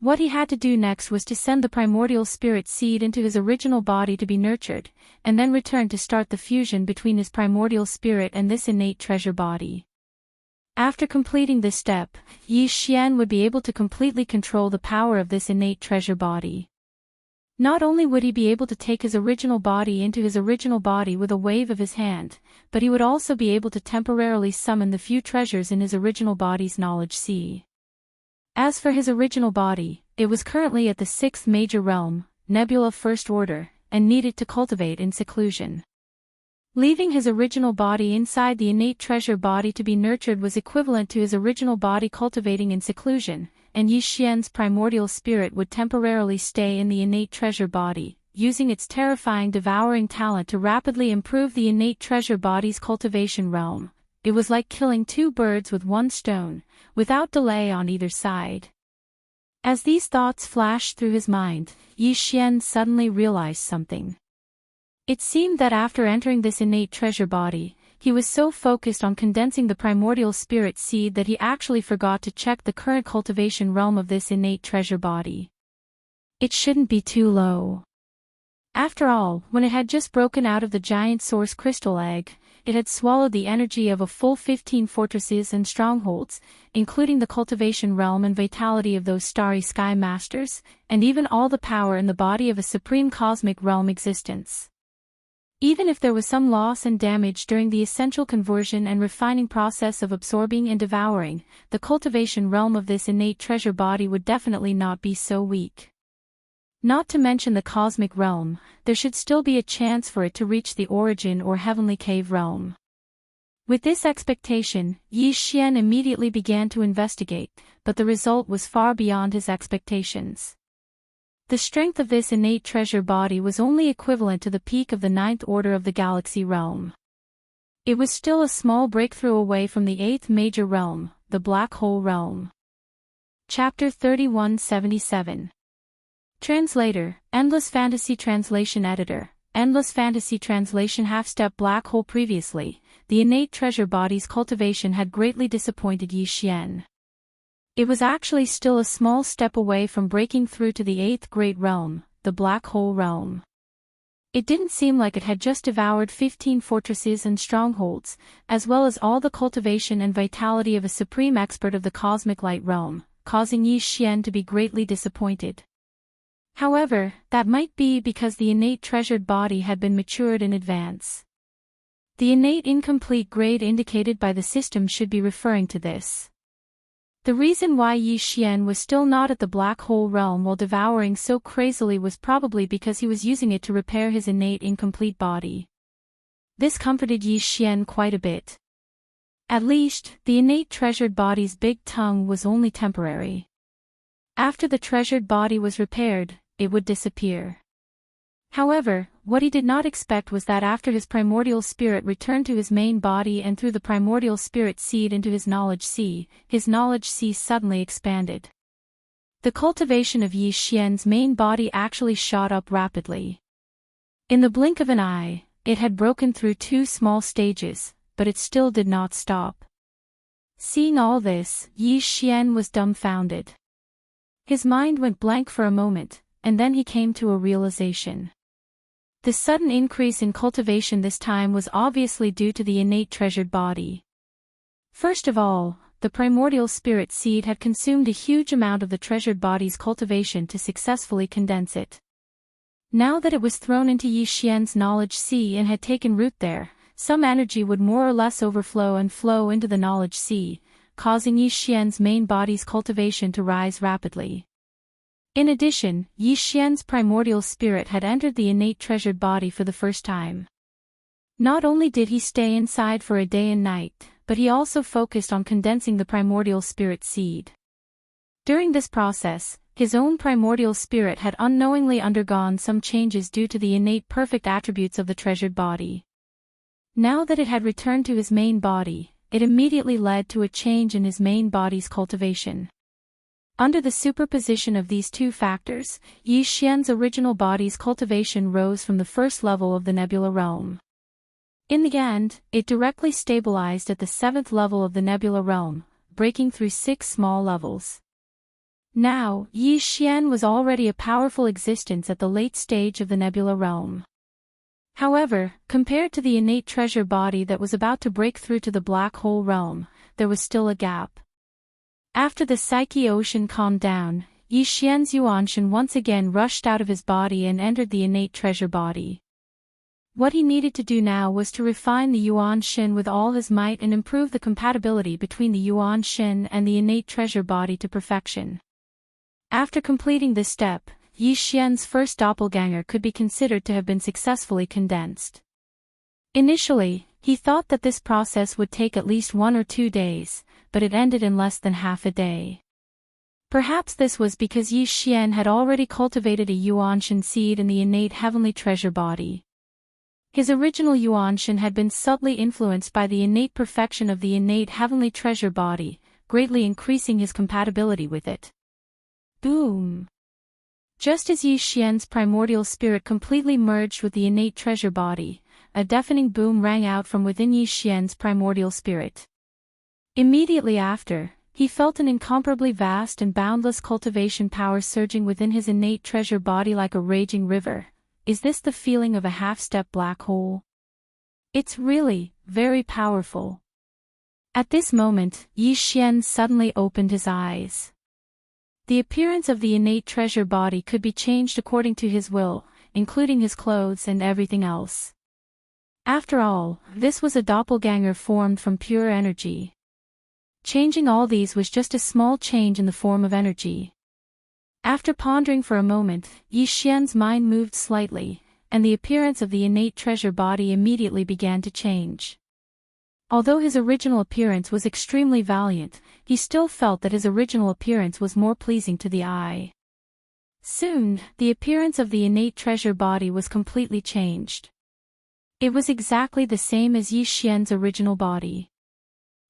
What he had to do next was to send the primordial spirit seed into his original body to be nurtured, and then return to start the fusion between his primordial spirit and this innate treasure body. After completing this step, Zhou Xian would be able to completely control the power of this innate treasure body. Not only would he be able to take his original body into his original body with a wave of his hand, but he would also be able to temporarily summon the few treasures in his original body's knowledge sea. As for his original body, it was currently at the 6th major realm, Nebula First Order, and needed to cultivate in seclusion. Leaving his original body inside the innate treasure body to be nurtured was equivalent to his original body cultivating in seclusion, and Zhou Xian's primordial spirit would temporarily stay in the innate treasure body, using its terrifying devouring talent to rapidly improve the innate treasure body's cultivation realm. It was like killing two birds with one stone, without delay on either side. As these thoughts flashed through his mind, Zhou Xian suddenly realized something. It seemed that after entering this innate treasure body, he was so focused on condensing the primordial spirit seed that he actually forgot to check the current cultivation realm of this innate treasure body. It shouldn't be too low. After all, when it had just broken out of the giant source crystal egg, it had swallowed the energy of a full 15 fortresses and strongholds, including the cultivation realm and vitality of those starry sky masters, and even all the power in the body of a supreme cosmic realm existence. Even if there was some loss and damage during the essential conversion and refining process of absorbing and devouring, the cultivation realm of this innate treasure body would definitely not be so weak. Not to mention the cosmic realm, there should still be a chance for it to reach the origin or heavenly cave realm. With this expectation, Zhou Xian immediately began to investigate, but the result was far beyond his expectations. The strength of this innate treasure body was only equivalent to the peak of the 9th order of the galaxy realm. It was still a small breakthrough away from the 8th major realm, the black hole realm. Chapter 3177. Translator, Endless Fantasy Translation Editor, Endless Fantasy Translation Half-Step Black Hole. Previously, the innate treasure body's cultivation had greatly disappointed Zhou Xian. It was actually still a small step away from breaking through to the 8th great realm, the black hole realm. It didn't seem like it had just devoured 15 fortresses and strongholds, as well as all the cultivation and vitality of a supreme expert of the cosmic light realm, causing Zhou Xian to be greatly disappointed. However, that might be because the innate treasured body had been matured in advance. The innate incomplete grade indicated by the system should be referring to this. The reason why Yi Xian was still not at the black hole realm while devouring so crazily was probably because he was using it to repair his innate incomplete body. This comforted Yi Xian quite a bit. At least, the innate treasured body's big tongue was only temporary. After the treasured body was repaired, it would disappear. However, what he did not expect was that after his primordial spirit returned to his main body and through the primordial spirit seed into his knowledge sea, his knowledge sea suddenly expanded. The cultivation of Yi Xian's main body actually shot up rapidly. In the blink of an eye, it had broken through 2 small stages, but it still did not stop. Seeing all this, Yi Xian was dumbfounded. His mind went blank for a moment, and then he came to a realization. The sudden increase in cultivation this time was obviously due to the innate treasured body. First of all, the primordial spirit seed had consumed a huge amount of the treasured body's cultivation to successfully condense it. Now that it was thrown into Yi Xian's knowledge sea and had taken root there, some energy would more or less overflow and flow into the knowledge sea, causing Yi Xian's main body's cultivation to rise rapidly. In addition, Yi Xian's primordial spirit had entered the innate treasured body for the first time. Not only did he stay inside for a day and night, but he also focused on condensing the primordial spirit seed. During this process, his own primordial spirit had unknowingly undergone some changes due to the innate perfect attributes of the treasured body. Now that it had returned to his main body, it immediately led to a change in his main body's cultivation. Under the superposition of these 2 factors, Yi Xian's original body's cultivation rose from the first level of the nebula realm. In the end, it directly stabilized at the 7th level of the nebula realm, breaking through 6 small levels. Now, Yi Xian was already a powerful existence at the late stage of the nebula realm. However, compared to the innate treasure body that was about to break through to the black hole realm, there was still a gap. After the psyche ocean calmed down, Yi Xian's Yuanshan once again rushed out of his body and entered the innate treasure body. What he needed to do now was to refine the Yuanshan with all his might and improve the compatibility between the Yuanshan and the innate treasure body to perfection. After completing this step, Yi Xian's first doppelganger could be considered to have been successfully condensed. Initially, he thought that this process would take at least 1 or 2 days, but it ended in less than half a day. Perhaps this was because Yi Xian had already cultivated a Yuanshan seed in the innate heavenly treasure body. His original Yuanshan had been subtly influenced by the innate perfection of the innate heavenly treasure body, greatly increasing his compatibility with it. Boom! Just as Yi Xian's primordial spirit completely merged with the innate treasure body, a deafening boom rang out from within Yi Xian's primordial spirit. Immediately after, he felt an incomparably vast and boundless cultivation power surging within his innate treasure body like a raging river. Is this the feeling of a half-step black hole? It's really, very powerful. At this moment, Yi Xian suddenly opened his eyes. The appearance of the innate treasure body could be changed according to his will, including his clothes and everything else. After all, this was a doppelganger formed from pure energy. Changing all these was just a small change in the form of energy. After pondering for a moment, Yi Xian's mind moved slightly, and the appearance of the innate treasure body immediately began to change. Although his original appearance was extremely valiant, he still felt that his original appearance was more pleasing to the eye. Soon, the appearance of the innate treasure body was completely changed. It was exactly the same as Yi Xian's original body.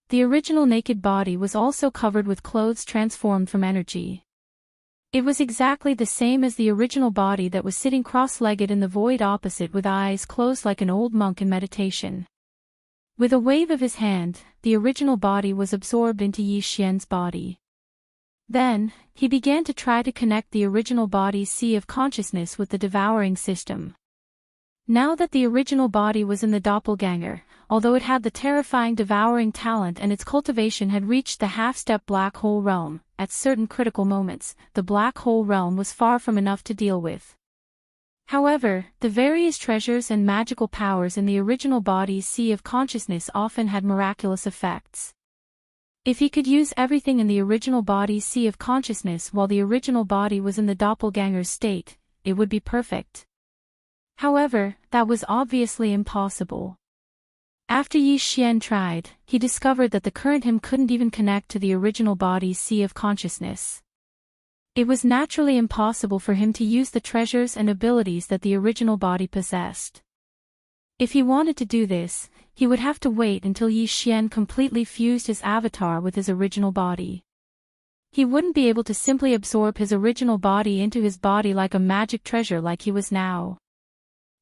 The original naked body was also covered with clothes transformed from energy. It was exactly the same as the original body that was sitting cross-legged in the void opposite with eyes closed like an old monk in meditation. With a wave of his hand, the original body was absorbed into Yi Xian's body. Then, he began to try to connect the original body's sea of consciousness with the devouring system. Now that the original body was in the doppelganger, although it had the terrifying devouring talent and its cultivation had reached the half-step black hole realm, at certain critical moments, the black hole realm was far from enough to deal with. However, the various treasures and magical powers in the original body's sea of consciousness often had miraculous effects. If he could use everything in the original body's sea of consciousness while the original body was in the doppelganger's state, it would be perfect. However, that was obviously impossible. After Yi Xian tried, he discovered that the current him couldn't even connect to the original body's sea of consciousness. It was naturally impossible for him to use the treasures and abilities that the original body possessed. If he wanted to do this, he would have to wait until Yi Xian completely fused his avatar with his original body. He wouldn't be able to simply absorb his original body into his body like a magic treasure like he was now.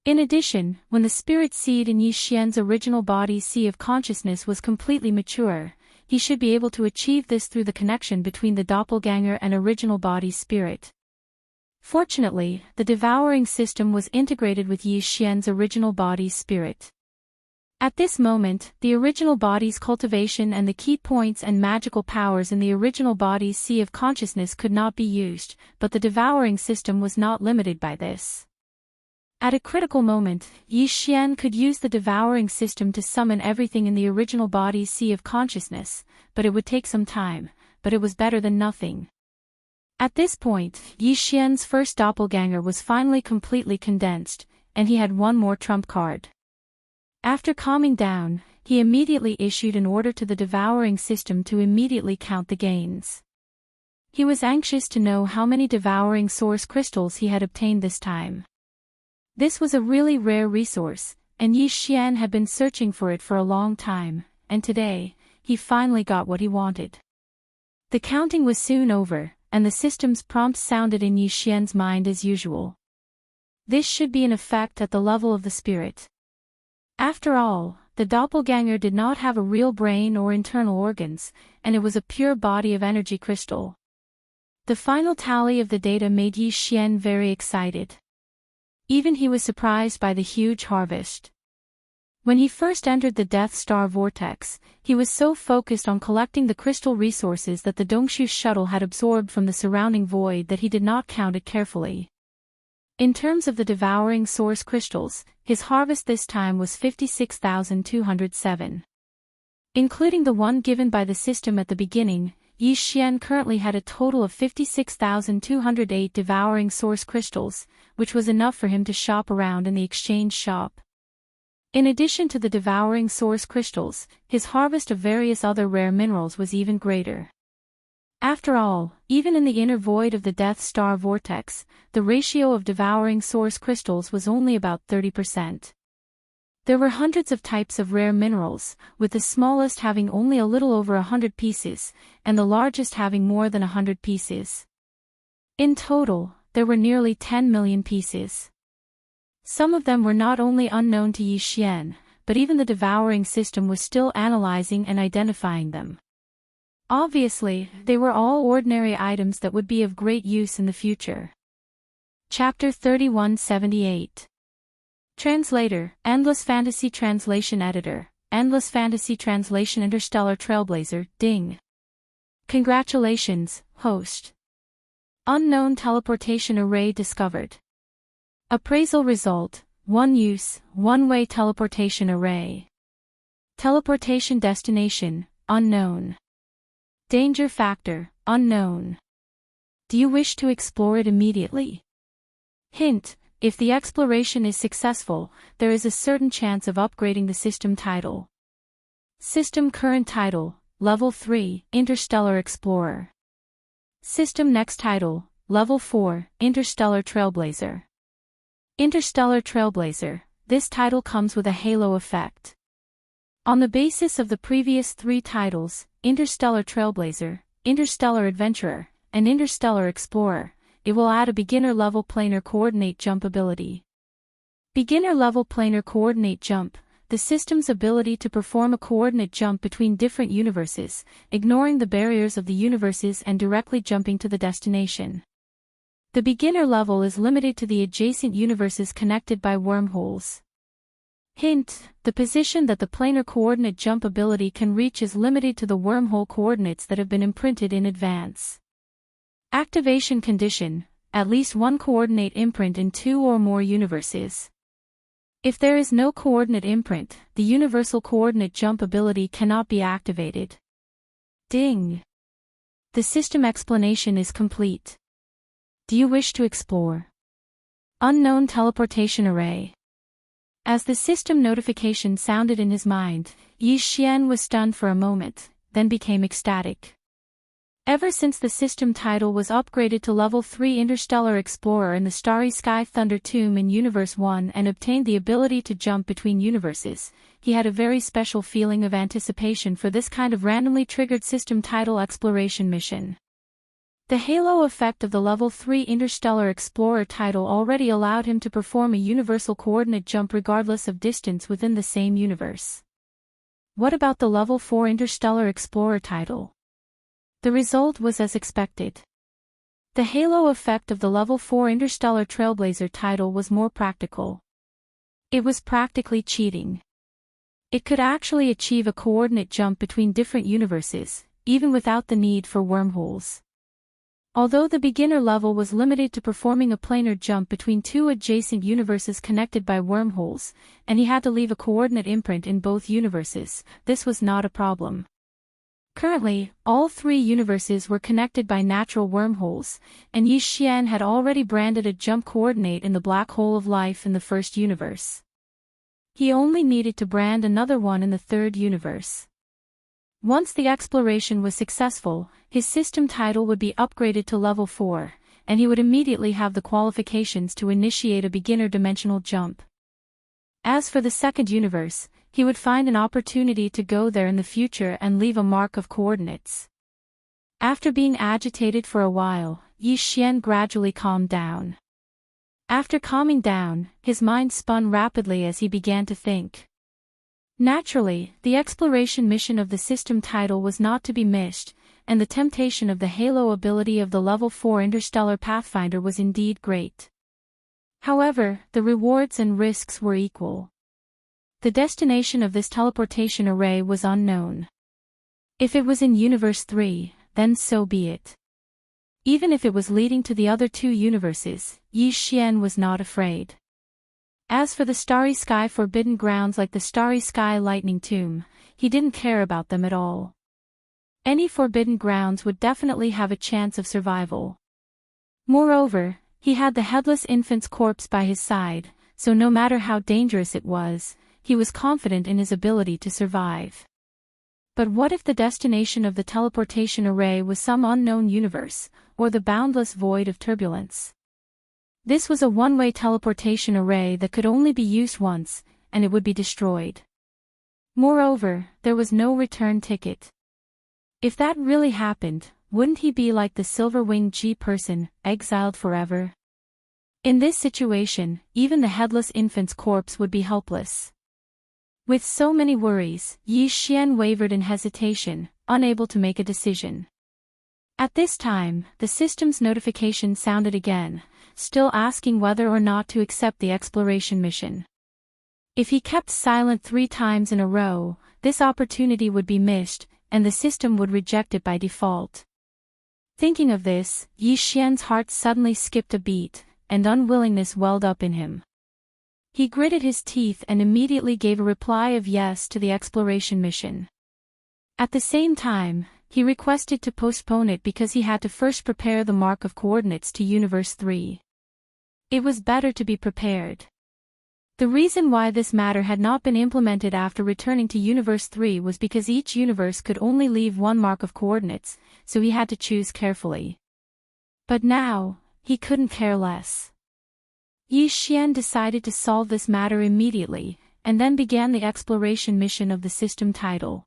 In addition, when the spirit seed in Yi Xian's original body's sea of consciousness was completely mature, he should be able to achieve this through the connection between the doppelganger and original body's spirit. Fortunately, the devouring system was integrated with Yi Xian's original body's spirit. At this moment, the original body's cultivation and the key points and magical powers in the original body's sea of consciousness could not be used, but the devouring system was not limited by this. At a critical moment, Yi Xian could use the devouring system to summon everything in the original body's sea of consciousness, but it would take some time, but it was better than nothing. At this point, Yi Xian's first doppelganger was finally completely condensed, and he had one more trump card. After calming down, he immediately issued an order to the devouring system to immediately count the gains. He was anxious to know how many devouring source crystals he had obtained this time. This was a really rare resource, and Yi Xian had been searching for it for a long time, and today, he finally got what he wanted. The counting was soon over, and the system's prompts sounded in Yi Xian's mind as usual. This should be in effect at the level of the spirit. After all, the doppelganger did not have a real brain or internal organs, and it was a pure body of energy crystal. The final tally of the data made Yi Xian very excited. Even he was surprised by the huge harvest. When he first entered the Death Star vortex, he was so focused on collecting the crystal resources that the Dongshu shuttle had absorbed from the surrounding void that he did not count it carefully. In terms of the devouring source crystals, his harvest this time was 56,207. Including the one given by the system at the beginning, Yi Xian currently had a total of 56,208 devouring source crystals, which was enough for him to shop around in the exchange shop. In addition to the devouring source crystals, his harvest of various other rare minerals was even greater. After all, even in the inner void of the Death Star vortex, the ratio of devouring source crystals was only about 30%. There were hundreds of types of rare minerals, with the smallest having only a little over 100 pieces, and the largest having more than 100 pieces. In total, there were nearly 10 million pieces. Some of them were not only unknown to Yi Xian, but even the devouring system was still analyzing and identifying them. Obviously, they were all ordinary items that would be of great use in the future. Chapter 3178. Translator, Endless Fantasy Translation Editor, Endless Fantasy Translation Interstellar Trailblazer, Ding. Congratulations, host. Unknown teleportation array discovered. Appraisal result, 1 use, one-way teleportation array. Teleportation destination, unknown. Danger factor, unknown. Do you wish to explore it immediately? Hint, if the exploration is successful, there is a certain chance of upgrading the system title. System current title, Level 3, Interstellar Explorer. System next title, Level 4, Interstellar Trailblazer. Interstellar Trailblazer, this title comes with a halo effect. On the basis of the previous 3 titles, Interstellar Trailblazer, Interstellar Adventurer, and Interstellar Explorer, it will add a beginner-level planar coordinate jump ability. Beginner-level planar coordinate jump, the system's ability to perform a coordinate jump between different universes, ignoring the barriers of the universes and directly jumping to the destination. The beginner level is limited to the adjacent universes connected by wormholes. Hint, the position that the planar coordinate jump ability can reach is limited to the wormhole coordinates that have been imprinted in advance. Activation condition, at least one coordinate imprint in 2 or more universes. If there is no coordinate imprint, the universal coordinate jump ability cannot be activated. Ding! The system explanation is complete. Do you wish to explore? Unknown teleportation array. As the system notification sounded in his mind, Zhou Xian was stunned for a moment, then became ecstatic. Ever since the system title was upgraded to Level 3 Interstellar Explorer in the Starry Sky Thunder Tomb in Universe 1 and obtained the ability to jump between universes, he had a very special feeling of anticipation for this kind of randomly triggered system title exploration mission. The halo effect of the Level 3 Interstellar Explorer title already allowed him to perform a universal coordinate jump regardless of distance within the same universe. What about the Level 4 Interstellar Explorer title? The result was as expected. The halo effect of the Level 4 Interstellar Trailblazer title was more practical. It was practically cheating. It could actually achieve a coordinate jump between different universes, even without the need for wormholes. Although the beginner level was limited to performing a planar jump between two adjacent universes connected by wormholes, and he had to leave a coordinate imprint in both universes, this was not a problem. Currently, all three universes were connected by natural wormholes, and Zhou Xian had already branded a jump coordinate in the black hole of life in the first universe. He only needed to brand another one in the third universe. Once the exploration was successful, his system title would be upgraded to Level 4, and he would immediately have the qualifications to initiate a beginner dimensional jump. As for the second universe, he would find an opportunity to go there in the future and leave a mark of coordinates. After being agitated for a while, Zhou Xian gradually calmed down. After calming down, his mind spun rapidly as he began to think. Naturally, the exploration mission of the system title was not to be missed, and the temptation of the halo ability of the Level 4 Interstellar Pathfinder was indeed great. However, the rewards and risks were equal. The destination of this teleportation array was unknown. If it was in Universe 3, then so be it. Even if it was leading to the other two universes, Zhou Xian was not afraid. As for the Starry Sky Forbidden Grounds like the Starry Sky Lightning Tomb, he didn't care about them at all. Any forbidden grounds would definitely have a chance of survival. Moreover, he had the headless infant's corpse by his side, so no matter how dangerous it was, he was confident in his ability to survive. But what if the destination of the teleportation array was some unknown universe, or the boundless void of turbulence? This was a one-way teleportation array that could only be used once, and it would be destroyed. Moreover, there was no return ticket. If that really happened, wouldn't he be like the silver-winged G-person, exiled forever? In this situation, even the headless infant's corpse would be helpless. With so many worries, Zhou Xian wavered in hesitation, unable to make a decision. At this time, the system's notification sounded again, still asking whether or not to accept the exploration mission. If he kept silent 3 times in a row, this opportunity would be missed, and the system would reject it by default. Thinking of this, Zhou Xian's heart suddenly skipped a beat, and unwillingness welled up in him. He gritted his teeth and immediately gave a reply of yes to the exploration mission. At the same time, he requested to postpone it because he had to first prepare the mark of coordinates to Universe 3. It was better to be prepared. The reason why this matter had not been implemented after returning to Universe 3 was because each universe could only leave one mark of coordinates, so he had to choose carefully. But now, he couldn't care less. Zhou Xian decided to solve this matter immediately, and then began the exploration mission of the system title.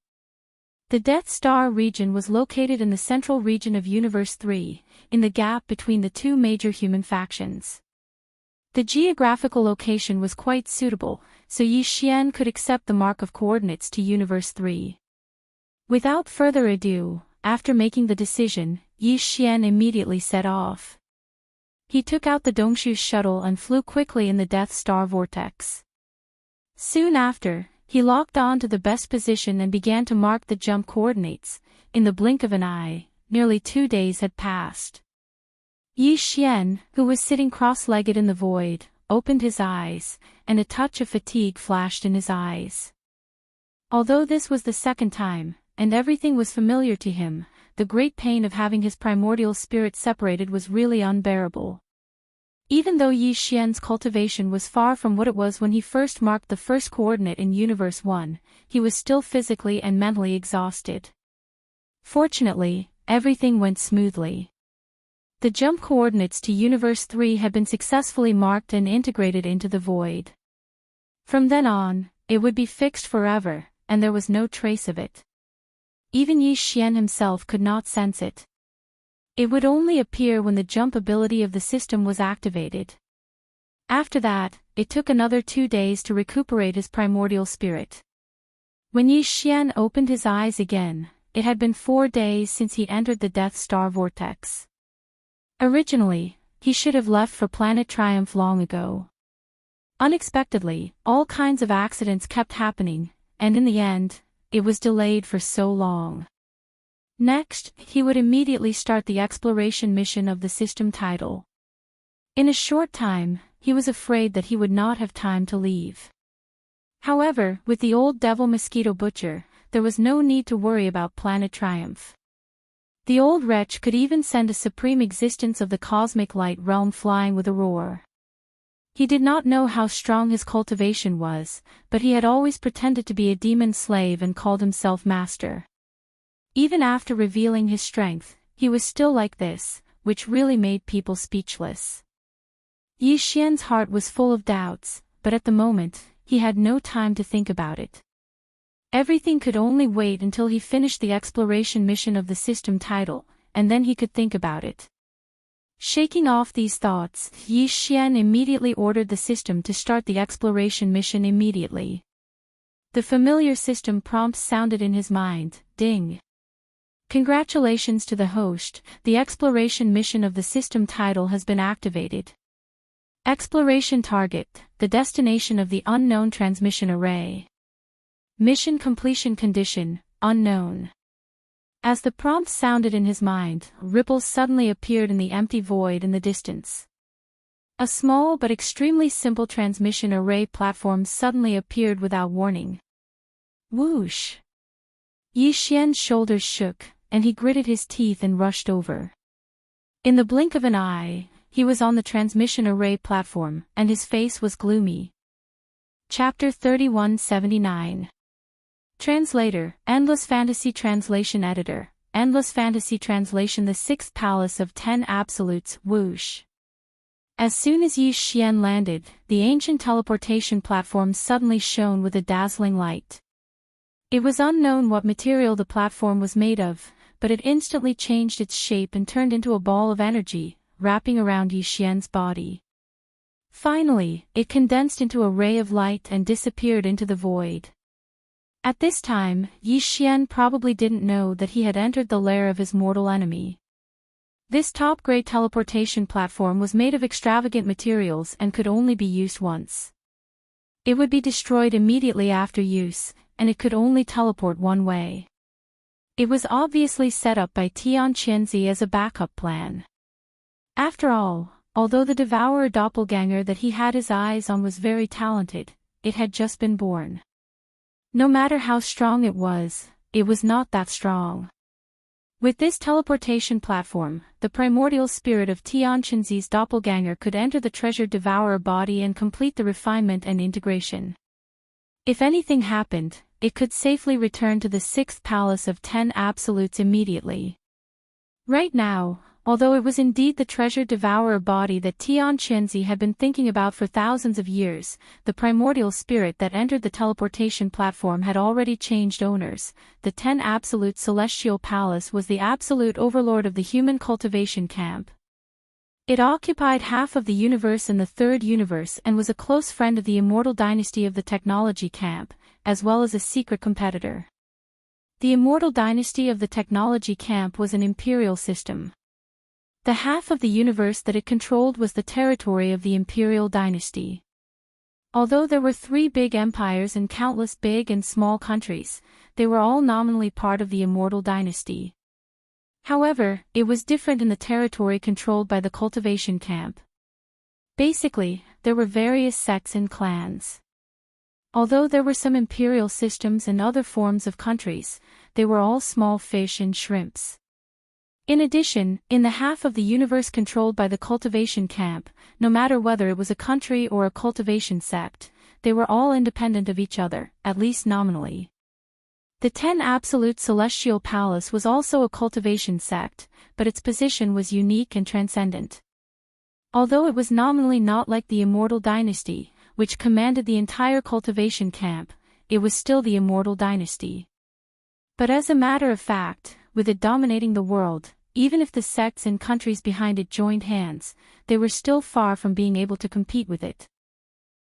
The Death Star region was located in the central region of Universe 3, in the gap between the two major human factions. The geographical location was quite suitable, so Zhou Xian could accept the mark of coordinates to Universe 3. Without further ado, after making the decision, Zhou Xian immediately set off. He took out the Dongshu shuttle and flew quickly in the Death Star vortex. Soon after, he locked on to the best position and began to mark the jump coordinates. In the blink of an eye, nearly 2 days had passed. Zhou Xian, who was sitting cross-legged in the void, opened his eyes, and a touch of fatigue flashed in his eyes. Although this was the second time, and everything was familiar to him. The great pain of having his primordial spirit separated was really unbearable. Even though Yi Xian's cultivation was far from what it was when he first marked the first coordinate in Universe 1, he was still physically and mentally exhausted. Fortunately, everything went smoothly. The jump coordinates to Universe 3 had been successfully marked and integrated into the void. From then on, it would be fixed forever, and there was no trace of it. Even Yi Xian himself could not sense it. It would only appear when the jump ability of the system was activated. After that, it took another 2 days to recuperate his primordial spirit. When Yi Xian opened his eyes again, it had been 4 days since he entered the Death Star vortex. Originally, he should have left for Planet Triumph long ago. Unexpectedly, all kinds of accidents kept happening, and in the end, it was delayed for so long. Next, he would immediately start the exploration mission of the system title. In a short time, he was afraid that he would not have time to leave. However, with the old devil mosquito butcher, there was no need to worry about Planet Triumph. The old wretch could even send a supreme existence of the cosmic light realm flying with a roar. He did not know how strong his cultivation was, but he had always pretended to be a demon slave and called himself master. Even after revealing his strength, he was still like this, which really made people speechless. Yi Xian's heart was full of doubts, but at the moment, he had no time to think about it. Everything could only wait until he finished the exploration mission of the system title, and then he could think about it. Shaking off these thoughts, Yi Xian immediately ordered the system to start the exploration mission immediately. The familiar system prompt sounded in his mind, ding. Congratulations to the host, the exploration mission of the system title has been activated. Exploration target, the destination of the unknown transmission array. Mission completion condition, unknown. As the prompt sounded in his mind, ripples suddenly appeared in the empty void in the distance. A small but extremely simple transmission array platform suddenly appeared without warning. Whoosh! Yi Xian's shoulders shook, and he gritted his teeth and rushed over. In the blink of an eye, he was on the transmission array platform, and his face was gloomy. Chapter 3179. Translator, Endless Fantasy Translation Editor, Endless Fantasy Translation. The Sixth Palace of 10 Absolutes, whoosh. As soon as Yi Xian landed, the ancient teleportation platform suddenly shone with a dazzling light. It was unknown what material the platform was made of, but it instantly changed its shape and turned into a ball of energy, wrapping around Yi Xian's body. Finally, it condensed into a ray of light and disappeared into the void. At this time, Yi Xian probably didn't know that he had entered the lair of his mortal enemy. This top-grade teleportation platform was made of extravagant materials and could only be used once. It would be destroyed immediately after use, and it could only teleport one way. It was obviously set up by Xianxia as a backup plan. After all, although the devourer doppelganger that he had his eyes on was very talented, it had just been born. No matter how strong it was not that strong. With this teleportation platform, the primordial spirit of Xianxia's doppelganger could enter the treasured devourer body and complete the refinement and integration. If anything happened, it could safely return to the Sixth Palace of 10 Absolutes immediately. Right now, although it was indeed the treasured devourer body that Xianxia had been thinking about for thousands of years, the primordial spirit that entered the teleportation platform had already changed owners. The 10 Absolute Celestial Palace was the absolute overlord of the human cultivation camp. It occupied half of the universe in the third universe and was a close friend of the Immortal dynasty of the technology camp, as well as a secret competitor. The Immortal dynasty of the technology camp was an imperial system. The half of the universe that it controlled was the territory of the imperial dynasty. Although there were 3 big empires and countless big and small countries, they were all nominally part of the Immortal dynasty. However, it was different in the territory controlled by the cultivation camp. Basically, there were various sects and clans. Although there were some imperial systems and other forms of countries, they were all small fish and shrimps. In addition, in the half of the universe controlled by the cultivation camp, no matter whether it was a country or a cultivation sect, they were all independent of each other, at least nominally. The 10 Absolute Celestial Palace was also a cultivation sect, but its position was unique and transcendent. Although it was nominally not like the Immortal dynasty, which commanded the entire cultivation camp, it was still the Immortal dynasty. But as a matter of fact, with it dominating the world, even if the sects and countries behind it joined hands, they were still far from being able to compete with it.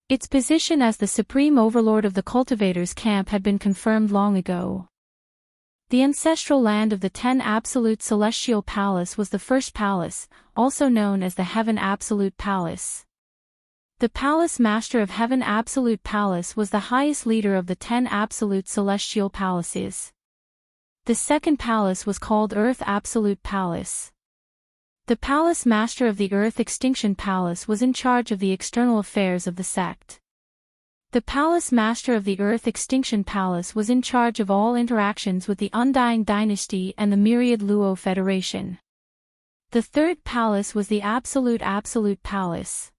Its position as the supreme overlord of the cultivators' camp had been confirmed long ago. The ancestral land of the 10 Absolute Celestial Palace was the first palace, also known as the Heaven Absolute Palace. The Palace Master of Heaven Absolute Palace was the highest leader of the 10 Absolute Celestial Palaces. The second palace was called Earth Absolute Palace. The Palace Master of the Earth Extinction Palace was in charge of the external affairs of the sect. The Palace Master of the Earth Extinction Palace was in charge of all interactions with the Undying Dynasty and the Myriad Luo Federation. The third palace was the Absolute Palace.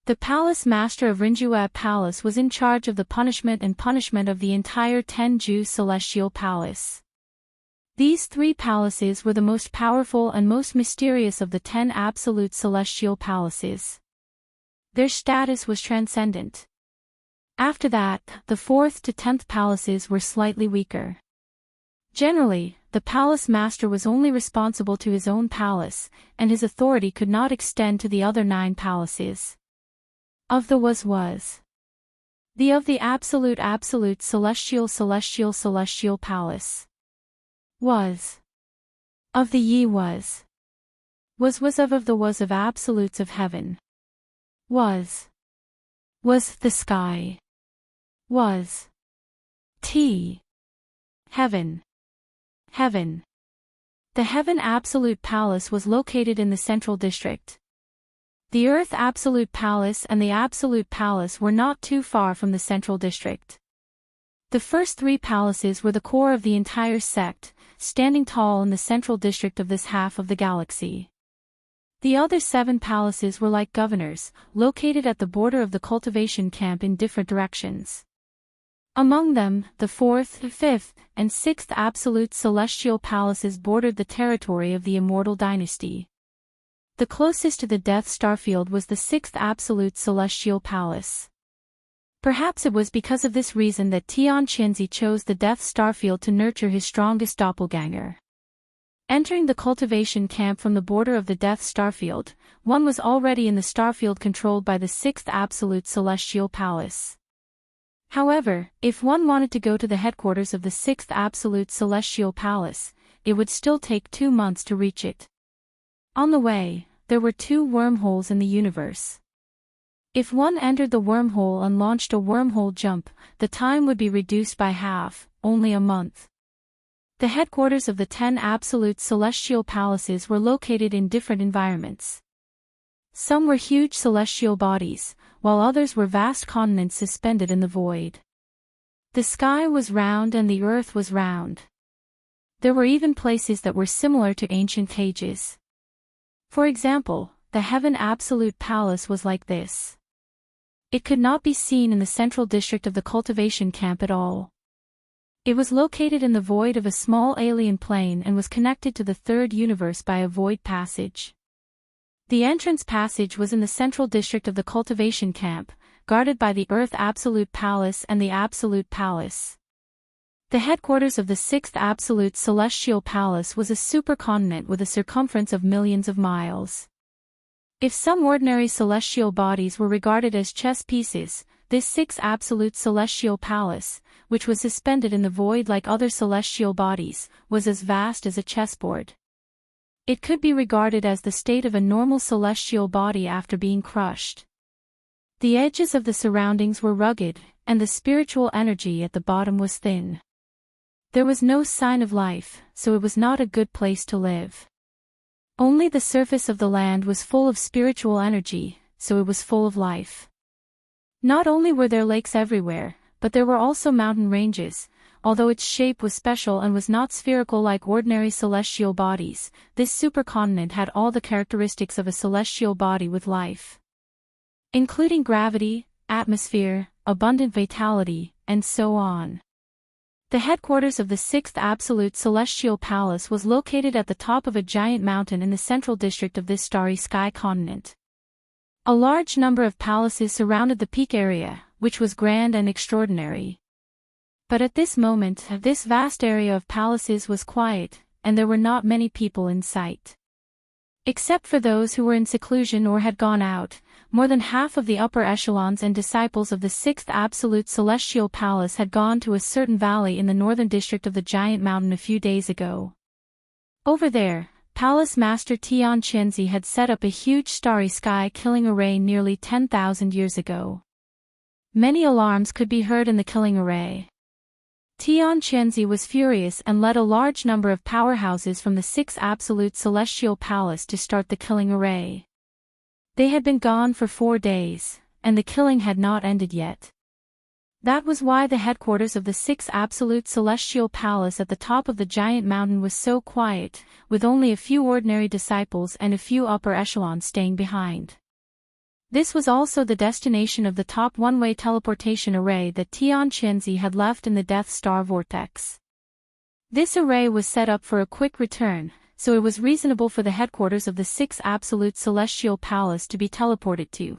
The Palace Master of Rinjua Palace was in charge of the punishment of the entire 10 Ju Celestial Palace. These three palaces were the most powerful and most mysterious of the 10 Absolute Celestial Palaces. Their status was transcendent. After that, the 4th to 10th palaces were slightly weaker. Generally, the Palace Master was only responsible to his own palace, and his authority could not extend to the other 9 palaces. Of the was. The of the Absolute Celestial Palace. Was. Of the Yi was. Was of the was of absolutes of heaven. Was the sky. Was. Heaven. The Heaven Absolute Palace was located in the Central District. The Earth Absolute Palace and the Absolute Palace were not too far from the Central District. The first 3 palaces were the core of the entire sect, standing tall in the Central District of this half of the galaxy. The other 7 palaces were like governors, located at the border of the cultivation camp in different directions. Among them, the 4th, 5th, and 6th Absolute Celestial Palaces bordered the territory of the Immortal dynasty. The closest to the Death Starfield was the 6th Absolute Celestial Palace. Perhaps it was because of this reason that Tian Qinzi chose the Death Starfield to nurture his strongest doppelganger. Entering the cultivation camp from the border of the Death Starfield, one was already in the starfield controlled by the 6th Absolute Celestial Palace. However, if one wanted to go to the headquarters of the 6th Absolute Celestial Palace, it would still take 2 months to reach it. On the way, there were 2 wormholes in the universe. If one entered the wormhole and launched a wormhole jump, the time would be reduced by half, only a month. The headquarters of the 10 Absolute Celestial Palaces were located in different environments. Some were huge celestial bodies, while others were vast continents suspended in the void. The sky was round and the earth was round. There were even places that were similar to ancient cages. For example, the Heaven Absolute Palace was like this. It could not be seen in the Central District of the cultivation camp at all. It was located in the void of a small alien plane and was connected to the third universe by a void passage. The entrance passage was in the Central District of the cultivation camp, guarded by the Earth Absolute Palace and the Absolute Palace. The headquarters of the 6th Absolute Celestial Palace was a supercontinent with a circumference of millions of miles. If some ordinary celestial bodies were regarded as chess pieces, this 6th Absolute Celestial Palace, which was suspended in the void like other celestial bodies, was as vast as a chessboard. It could be regarded as the state of a normal celestial body after being crushed. The edges of the surroundings were rugged, and the spiritual energy at the bottom was thin. There was no sign of life, so it was not a good place to live. Only the surface of the land was full of spiritual energy, so it was full of life. Not only were there lakes everywhere, but there were also mountain ranges. Although its shape was special and was not spherical like ordinary celestial bodies, this supercontinent had all the characteristics of a celestial body with life, including gravity, atmosphere, abundant vitality, and so on. The headquarters of the Sixth Absolute Celestial Palace was located at the top of a giant mountain in the central district of this starry sky continent. A large number of palaces surrounded the peak area, which was grand and extraordinary. But at this moment, this vast area of palaces was quiet, and there were not many people in sight. Except for those who were in seclusion or had gone out, more than half of the upper echelons and disciples of the Sixth Absolute Celestial Palace had gone to a certain valley in the northern district of the giant mountain a few days ago. Over there, Palace Master Xianxia had set up a huge starry sky killing array nearly 10,000 years ago. Many alarms could be heard in the killing array. Xianxia was furious and led a large number of powerhouses from the Sixth Absolute Celestial Palace to start the killing array. They had been gone for 4 days, and the killing had not ended yet. That was why the headquarters of the Sixth Absolute Celestial Palace at the top of the giant mountain was so quiet, with only a few ordinary disciples and a few upper echelons staying behind. This was also the destination of the top one-way teleportation array that Xianxia had left in the Death Star Vortex. This array was set up for a quick return, so it was reasonable for the headquarters of the Sixth Absolute Celestial Palace to be teleported to.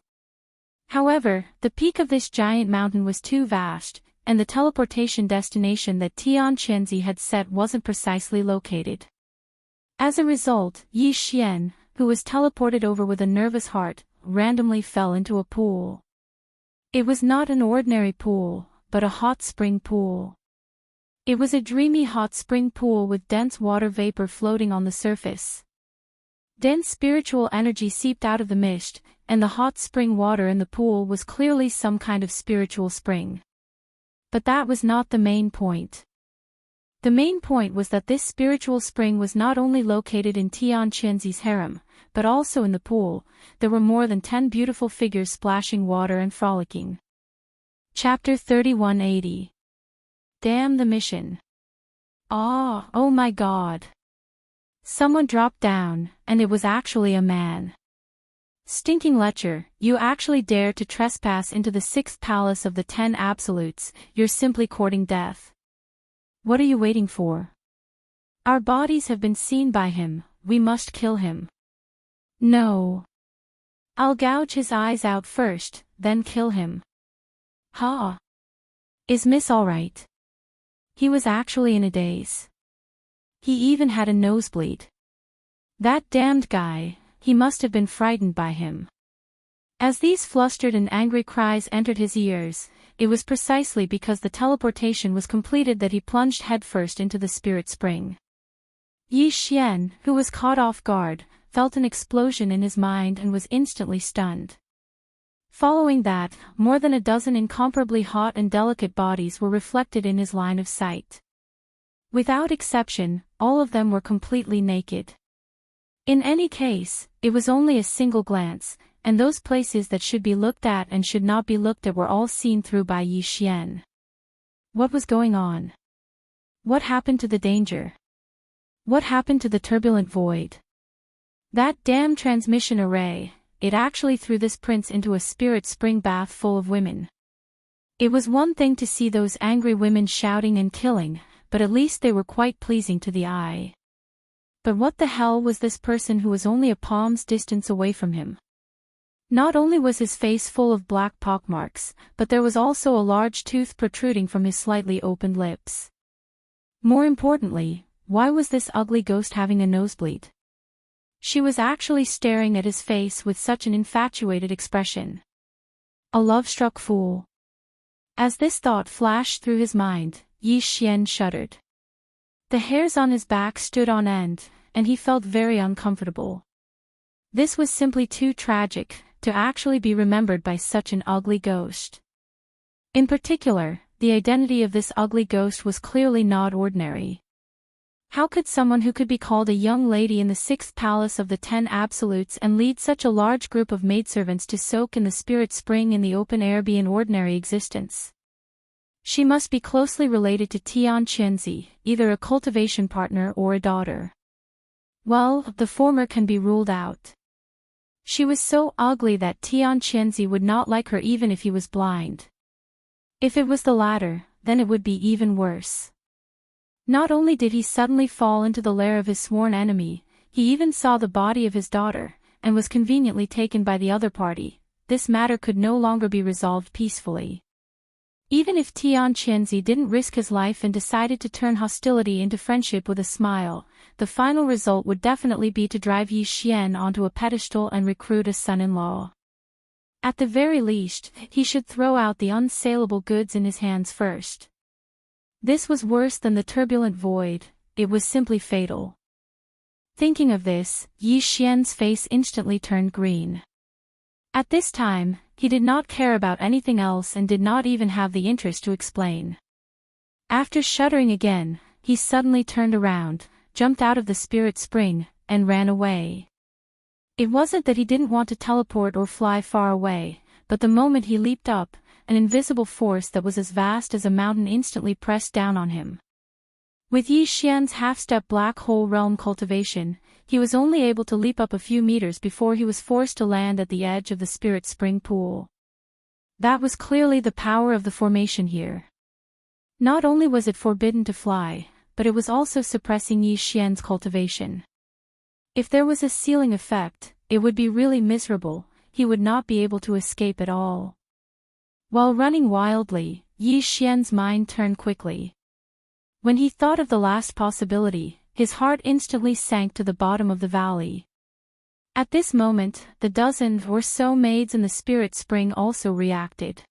However, the peak of this giant mountain was too vast, and the teleportation destination that Xianxia had set wasn't precisely located. As a result, Zhou Xian, who was teleported over with a nervous heart, randomly fell into a pool. It was not an ordinary pool, but a hot spring pool. It was a dreamy hot spring pool with dense water vapor floating on the surface. Dense spiritual energy seeped out of the mist, and the hot spring water in the pool was clearly some kind of spiritual spring. But that was not the main point. The main point was that this spiritual spring was not only located in Xianxia's harem, but also in the pool. There were more than 10 beautiful figures splashing water and frolicking. Chapter 3180. Damn the mission. Oh my god. Someone dropped down, and it was actually a man. Stinking lecher, you actually dare to trespass into the sixth palace of the 10 absolutes, you're simply courting death. What are you waiting for? Our bodies have been seen by him, we must kill him. No. I'll gouge his eyes out first, then kill him. Ha! Is Miss alright? He was actually in a daze. He even had a nosebleed. That damned guy, he must have been frightened by him. As these flustered and angry cries entered his ears, it was precisely because the teleportation was completed that he plunged headfirst into the spirit spring. Zhou Xian, who was caught off guard, felt an explosion in his mind and was instantly stunned. Following that, more than a dozen incomparably hot and delicate bodies were reflected in his line of sight. Without exception, all of them were completely naked. In any case, it was only a single glance, and those places that should be looked at and should not be looked at were all seen through by Zhou Xian. What was going on? What happened to the danger? What happened to the turbulent void? That damn transmission array, it actually threw this prince into a spirit spring bath full of women. It was one thing to see those angry women shouting and killing, but at least they were quite pleasing to the eye. But what the hell was this person who was only a palm's distance away from him? Not only was his face full of black pockmarks, but there was also a large tooth protruding from his slightly opened lips. More importantly, why was this ugly ghost having a nosebleed? She was actually staring at his face with such an infatuated expression. A love-struck fool. As this thought flashed through his mind, Zhou Xian shuddered. The hairs on his back stood on end, and he felt very uncomfortable. This was simply too tragic to actually be remembered by such an ugly ghost. In particular, the identity of this ugly ghost was clearly not ordinary. How could someone who could be called a young lady in the 6th palace of the 10 absolutes and lead such a large group of maidservants to soak in the spirit spring in the open air be an ordinary existence? She must be closely related to Xianxia, either a cultivation partner or a daughter. Well, the former can be ruled out. She was so ugly that Xianxia would not like her even if he was blind. If it was the latter, then it would be even worse. Not only did he suddenly fall into the lair of his sworn enemy, he even saw the body of his daughter, and was conveniently taken by the other party. This matter could no longer be resolved peacefully. Even if Xianxia didn't risk his life and decided to turn hostility into friendship with a smile, the final result would definitely be to drive Zhou Xian onto a pedestal and recruit a son-in-law. At the very least, he should throw out the unsaleable goods in his hands first. This was worse than the turbulent void, it was simply fatal. Thinking of this, Zhou Xian's face instantly turned green. At this time, he did not care about anything else and did not even have the interest to explain. After shuddering again, he suddenly turned around, jumped out of the spirit spring, and ran away. It wasn't that he didn't want to teleport or fly far away, but the moment he leaped up, an invisible force that was as vast as a mountain instantly pressed down on him. With Zhou Xian's half-step black hole realm cultivation, he was only able to leap up a few meters before he was forced to land at the edge of the spirit spring pool. That was clearly the power of the formation here. Not only was it forbidden to fly, but it was also suppressing Zhou Xian's cultivation. If there was a ceiling effect, it would be really miserable, he would not be able to escape at all. While running wildly, Zhou Xian's mind turned quickly. When he thought of the last possibility, his heart instantly sank to the bottom of the valley. At this moment, the dozen or so maids in the spirit spring also reacted.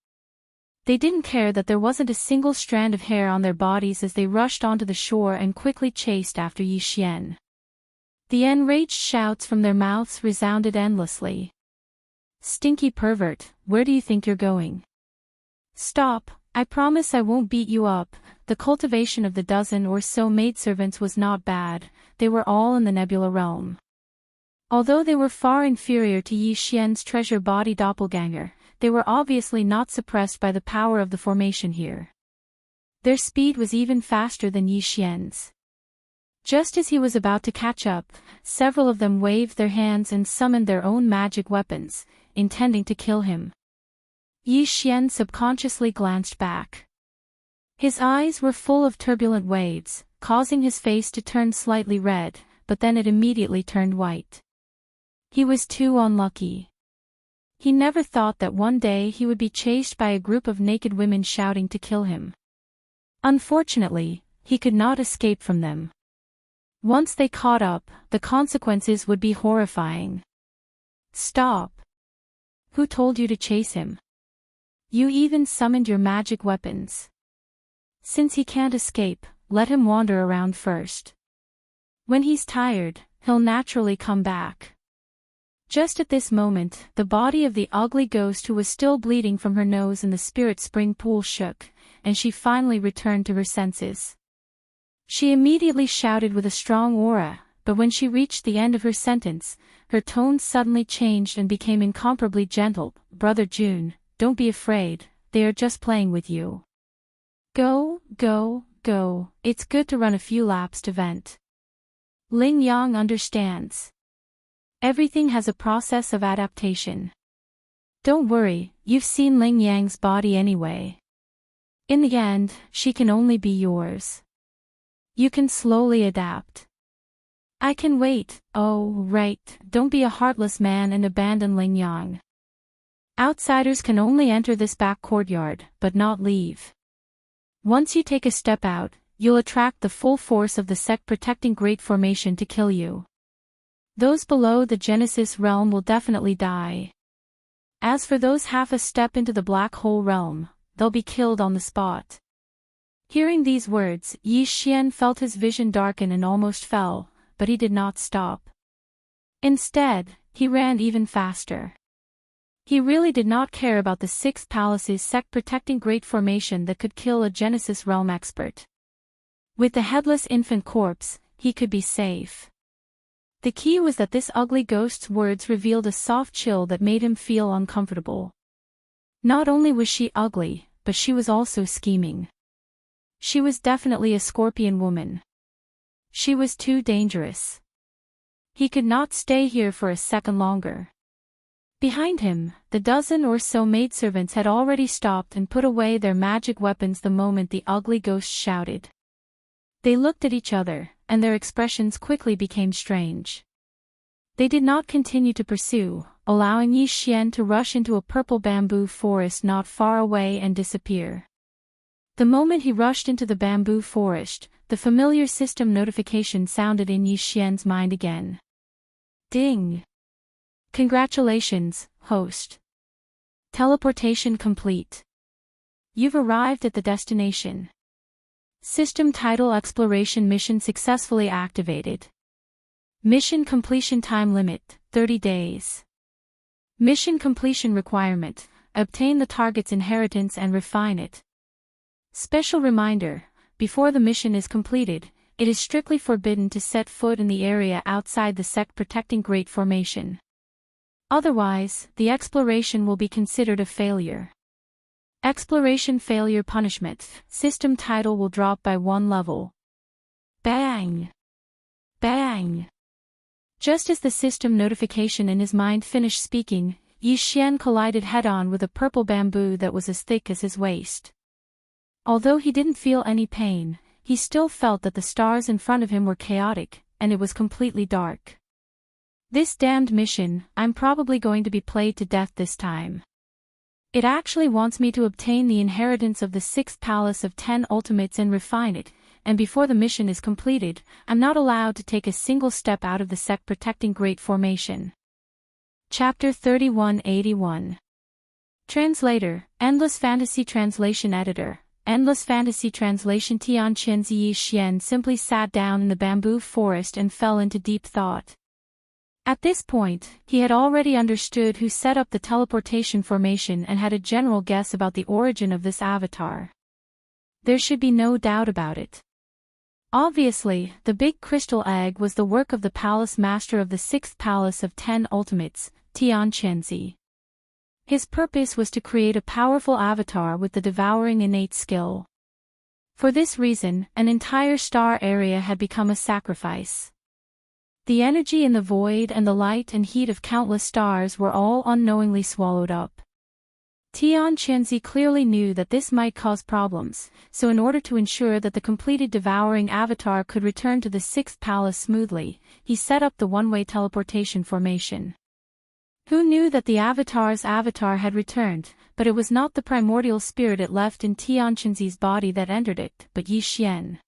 They didn't care that there wasn't a single strand of hair on their bodies as they rushed onto the shore and quickly chased after Zhou Xian. The enraged shouts from their mouths resounded endlessly. "Stinky pervert, where do you think you're going? Stop, I promise I won't beat you up." The cultivation of the dozen or so maidservants was not bad, they were all in the nebula realm. Although they were far inferior to Zhou Xian's treasure body doppelganger, they were obviously not suppressed by the power of the formation here. Their speed was even faster than Zhou Xian's. Just as he was about to catch up, several of them waved their hands and summoned their own magic weapons, intending to kill him. Zhou Xian subconsciously glanced back. His eyes were full of turbulent waves, causing his face to turn slightly red, but then it immediately turned white. He was too unlucky. He never thought that one day he would be chased by a group of naked women shouting to kill him. Unfortunately, he could not escape from them. Once they caught up, the consequences would be horrifying. "Stop! Who told you to chase him? You even summoned your magic weapons. Since he can't escape, let him wander around first. When he's tired, he'll naturally come back." Just at this moment, the body of the ugly ghost who was still bleeding from her nose in the spirit spring pool shook, and she finally returned to her senses. She immediately shouted with a strong aura, but when she reached the end of her sentence, her tone suddenly changed and became incomparably gentle. "Brother Jun, don't be afraid, they are just playing with you. Go, go, go, it's good to run a few laps to vent. Ling Yang understands. Everything has a process of adaptation. Don't worry, you've seen Ling Yang's body anyway. In the end, she can only be yours. You can slowly adapt. I can wait." "Oh, right, don't be a heartless man and abandon Ling Yang. Outsiders can only enter this back courtyard, but not leave. Once you take a step out, you'll attract the full force of the sect protecting Great Formation to kill you. Those below the Genesis realm will definitely die. As for those half a step into the black hole realm, they'll be killed on the spot." Hearing these words, Zhou Xian felt his vision darken and almost fell, but he did not stop. Instead, he ran even faster. He really did not care about the 6th Palace's sect protecting Great Formation that could kill a Genesis realm expert. With the headless infant corpse, he could be safe. The key was that this ugly ghost's words revealed a soft chill that made him feel uncomfortable. Not only was she ugly, but she was also scheming. She was definitely a scorpion woman. She was too dangerous. He could not stay here for a second longer. Behind him, the dozen or so maidservants had already stopped and put away their magic weapons the moment the ugly ghost shouted. They looked at each other, and their expressions quickly became strange. They did not continue to pursue, allowing Zhou Xian to rush into a purple bamboo forest not far away and disappear. The moment he rushed into the bamboo forest, the familiar system notification sounded in Zhou Xian's mind again. Ding! Congratulations, host. Teleportation complete. You've arrived at the destination. System title Exploration mission successfully activated. Mission completion time limit, 30 days. Mission completion requirement, obtain the target's inheritance and refine it. Special reminder, before the mission is completed, it is strictly forbidden to set foot in the area outside the sect protecting Great Formation. Otherwise, the exploration will be considered a failure. Exploration failure punishment, system title will drop by 1 level. Bang! Bang! Just as the system notification in his mind finished speaking, Zhou Xian collided head-on with a purple bamboo that was as thick as his waist. Although he didn't feel any pain, he still felt that the stars in front of him were chaotic, and it was completely dark. This damned mission, I'm probably going to be played to death this time. It actually wants me to obtain the inheritance of the 6th Palace of 10 Ultimates and refine it, and before the mission is completed, I'm not allowed to take a single step out of the sect protecting Great Formation. Chapter 3181. Translator, Endless Fantasy Translation Editor. Endless Fantasy Translation. Xianxia Zhou Xian simply sat down in the bamboo forest and fell into deep thought. At this point, he had already understood who set up the teleportation formation and had a general guess about the origin of this avatar. There should be no doubt about it. Obviously, the big crystal egg was the work of the palace master of the 6th Palace of 10 Ultimates, Xianxia. His purpose was to create a powerful avatar with the devouring innate skill. For this reason, an entire star area had become a sacrifice. The energy in the void and the light and heat of countless stars were all unknowingly swallowed up. Xianxia clearly knew that this might cause problems, so in order to ensure that the completed devouring avatar could return to the 6th palace smoothly, he set up the one-way teleportation formation. Who knew that the avatar's avatar had returned, but it was not the primordial spirit it left in Xianxia's body that entered it, but Zhou Xian.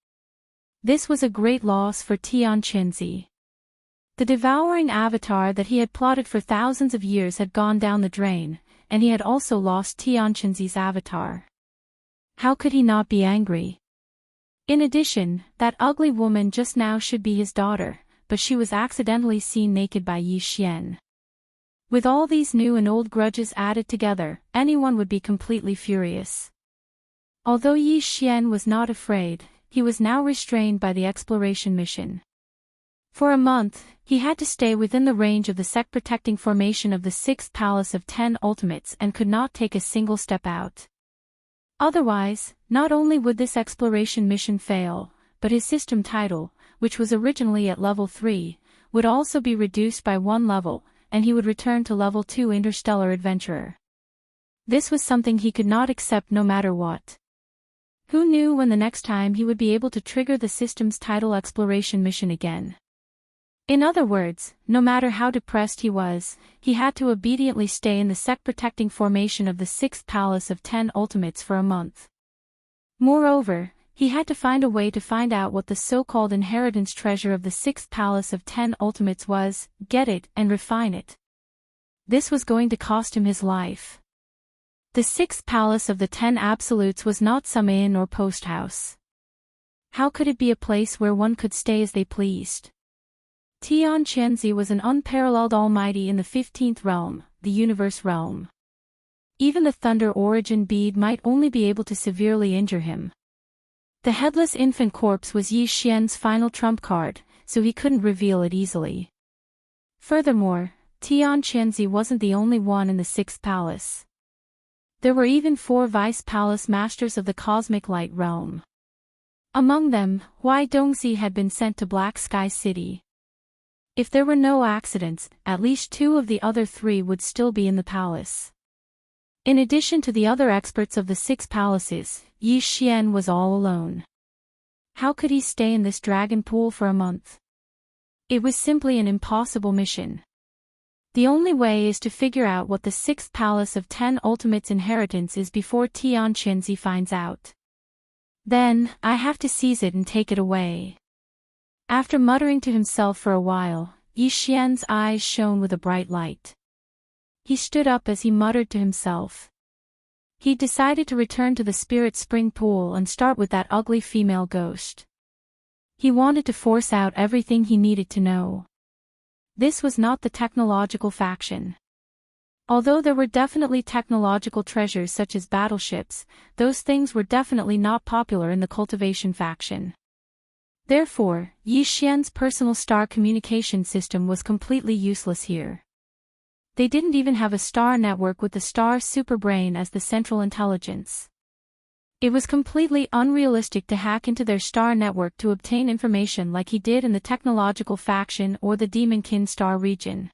This was a great loss for Xianxia. The devouring avatar that he had plotted for thousands of years had gone down the drain, and he had also lost Xianxia's avatar. How could he not be angry? In addition, that ugly woman just now should be his daughter, but she was accidentally seen naked by Zhou Xian. With all these new and old grudges added together, anyone would be completely furious. Although Zhou Xian was not afraid, he was now restrained by the exploration mission. For a month, he had to stay within the range of the sect-protecting formation of the 6th Palace of 10 Ultimates and could not take a single step out. Otherwise, not only would this exploration mission fail, but his system title, which was originally at level 3, would also be reduced by 1 level, and he would return to level 2 Interstellar Adventurer. This was something he could not accept no matter what. Who knew when the next time he would be able to trigger the system's title exploration mission again? In other words, no matter how depressed he was, he had to obediently stay in the sect-protecting formation of the 6th Palace of 10 Ultimates for a month. Moreover, he had to find a way to find out what the so-called inheritance treasure of the 6th Palace of 10 Ultimates was, get it, and refine it. This was going to cost him his life. The 6th Palace of the 10 Absolutes was not some inn or post house. How could it be a place where one could stay as they pleased? Xianxia was an unparalleled almighty in the 15th realm, the universe realm. Even the Thunder Origin bead might only be able to severely injure him. The headless infant corpse was Yi Xian's final trump card, so he couldn't reveal it easily. Furthermore, Xianxia wasn't the only one in the sixth palace. There were even 4 vice-palace masters of the cosmic light realm. Among them, Huai Dongxi had been sent to Black Sky City. If there were no accidents, at least 2 of the other 3 would still be in the palace. In addition to the other experts of the 6 palaces, Yi Xian was all alone. How could he stay in this dragon pool for a month? It was simply an impossible mission. The only way is to figure out what the 6th palace of 10 Ultimates inheritance is before Xianxia finds out. Then, I have to seize it and take it away. After muttering to himself for a while, Yi Xian's eyes shone with a bright light. He stood up as he muttered to himself. He decided to return to the spirit spring pool and start with that ugly female ghost. He wanted to force out everything he needed to know. This was not the technological faction. Although there were definitely technological treasures such as battleships, those things were definitely not popular in the Cultivation faction. Therefore, Yi Xian's personal star communication system was completely useless here. They didn't even have a star network with the star superbrain as the central intelligence. It was completely unrealistic to hack into their star network to obtain information like he did in the technological faction or the Demonkin star region.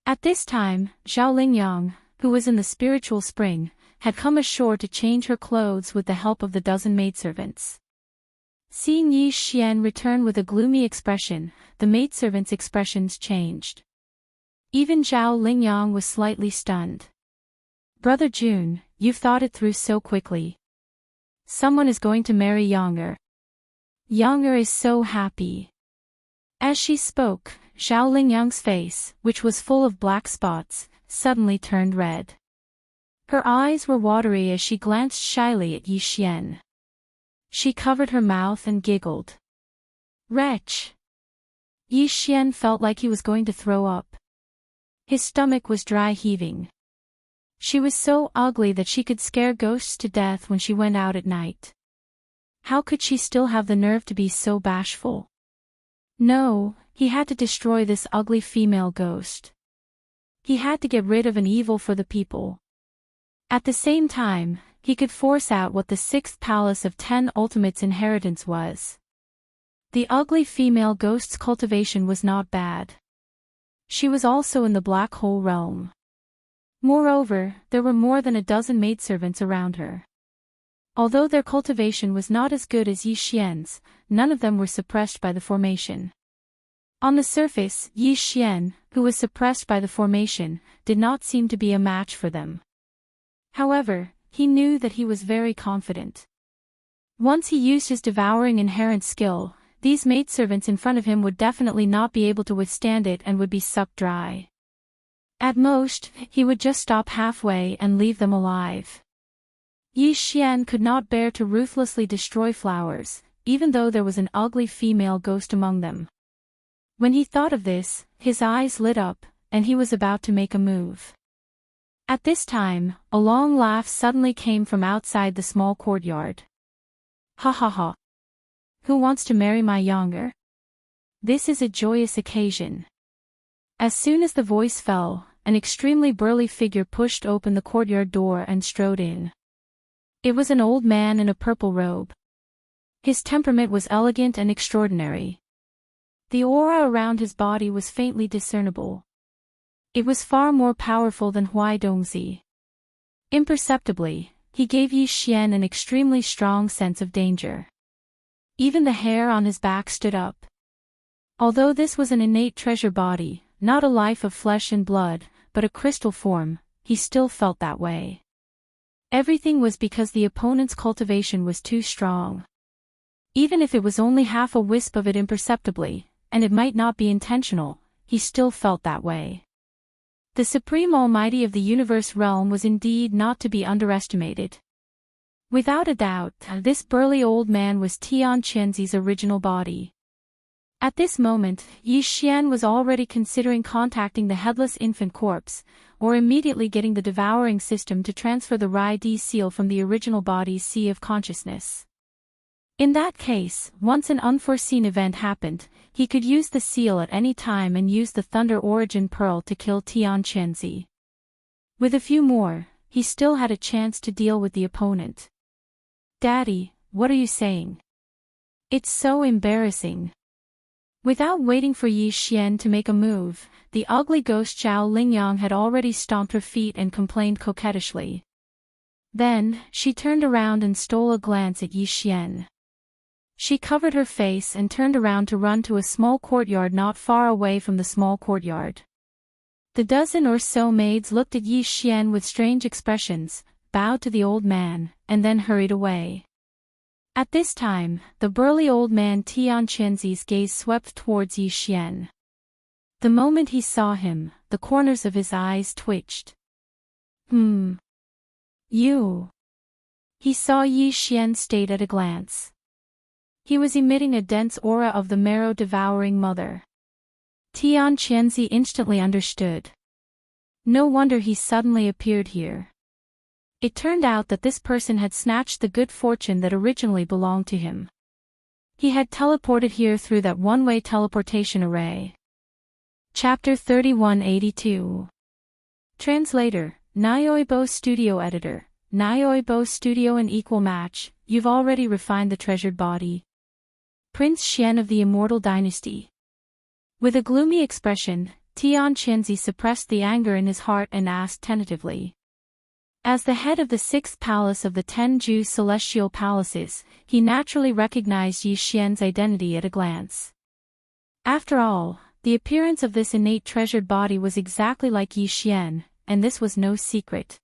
At this time, Zhao Lingyang, who was in the spiritual spring, had come ashore to change her clothes with the help of the dozen maidservants. Seeing Yi Xian return with a gloomy expression, the maidservants' expressions changed. Even Zhao Lingyang was slightly stunned. "Brother Jun, you've thought it through so quickly. Someone is going to marry Younger. Younger is so happy." As she spoke, Zhao Lingyang's face, which was full of black spots, suddenly turned red. Her eyes were watery as she glanced shyly at Yi Xian. She covered her mouth and giggled. "Wretch!" Yi Xian felt like he was going to throw up. His stomach was dry heaving. She was so ugly that she could scare ghosts to death when she went out at night. How could she still have the nerve to be so bashful? No, he had to destroy this ugly female ghost. He had to get rid of an evil for the people. At the same time, he could force out what the 6th palace of 10 Ultimates inheritance was. The ugly female ghost's cultivation was not bad. She was also in the black hole realm. Moreover, there were more than a dozen maidservants around her. Although their cultivation was not as good as Yi Xian's, none of them were suppressed by the formation. On the surface, Yi Xian, who was suppressed by the formation, did not seem to be a match for them. However, he knew that he was very confident. Once he used his devouring inherent skill, these maidservants in front of him would definitely not be able to withstand it and would be sucked dry. At most, he would just stop halfway and leave them alive. Yi Xian could not bear to ruthlessly destroy flowers, even though there was an ugly female ghost among them. When he thought of this, his eyes lit up, and he was about to make a move. At this time, a long laugh suddenly came from outside the small courtyard. "Ha ha ha! Who wants to marry my Younger? This is a joyous occasion." As soon as the voice fell, an extremely burly figure pushed open the courtyard door and strode in. It was an old man in a purple robe. His temperament was elegant and extraordinary. The aura around his body was faintly discernible. It was far more powerful than Huai Dongxi. Imperceptibly, he gave Yi Xian an extremely strong sense of danger. Even the hair on his back stood up. Although this was an innate treasure body, not a life of flesh and blood, but a crystal form, he still felt that way. Everything was because the opponent's cultivation was too strong. Even if it was only half a wisp of it imperceptibly, and it might not be intentional, he still felt that way. The Supreme Almighty of the Universe realm was indeed not to be underestimated. Without a doubt, this burly old man was Xianxia's original body. At this moment, Yi Xian was already considering contacting the headless infant corpse, or immediately getting the devouring system to transfer the Rai D seal from the original body's sea of consciousness. In that case, once an unforeseen event happened, he could use the seal at any time and use the Thunder Origin Pearl to kill Xianxia. With a few more, he still had a chance to deal with the opponent. Daddy, what are you saying? It's so embarrassing. Without waiting for Yi Xian to make a move, the ugly ghost Zhao Lingyang had already stomped her feet and complained coquettishly. Then, she turned around and stole a glance at Yi Xian. She covered her face and turned around to run to a small courtyard not far away from the small courtyard. The dozen or so maids looked at Yi Xian with strange expressions, bowed to the old man, and then hurried away. At this time, the burly old man Xianxia's gaze swept towards Yi Xian. The moment he saw him, the corners of his eyes twitched. You. He saw Yi Xian state at a glance. He was emitting a dense aura of the marrow-devouring mother. Xianxia instantly understood. No wonder he suddenly appeared here. It turned out that this person had snatched the good fortune that originally belonged to him. He had teleported here through that one-way teleportation array. Chapter 3182. Translator, Nyoibo Studio Editor, Nyoibo Studio an equal match, you've already refined the treasured body. Prince Xian of the Immortal Dynasty. With a gloomy expression, Xianxia suppressed the anger in his heart and asked tentatively. As the head of the sixth palace of the 10 Zhou celestial palaces, he naturally recognized Yi Xian's identity at a glance. After all, the appearance of this innate treasured body was exactly like Yi Xian, and this was no secret.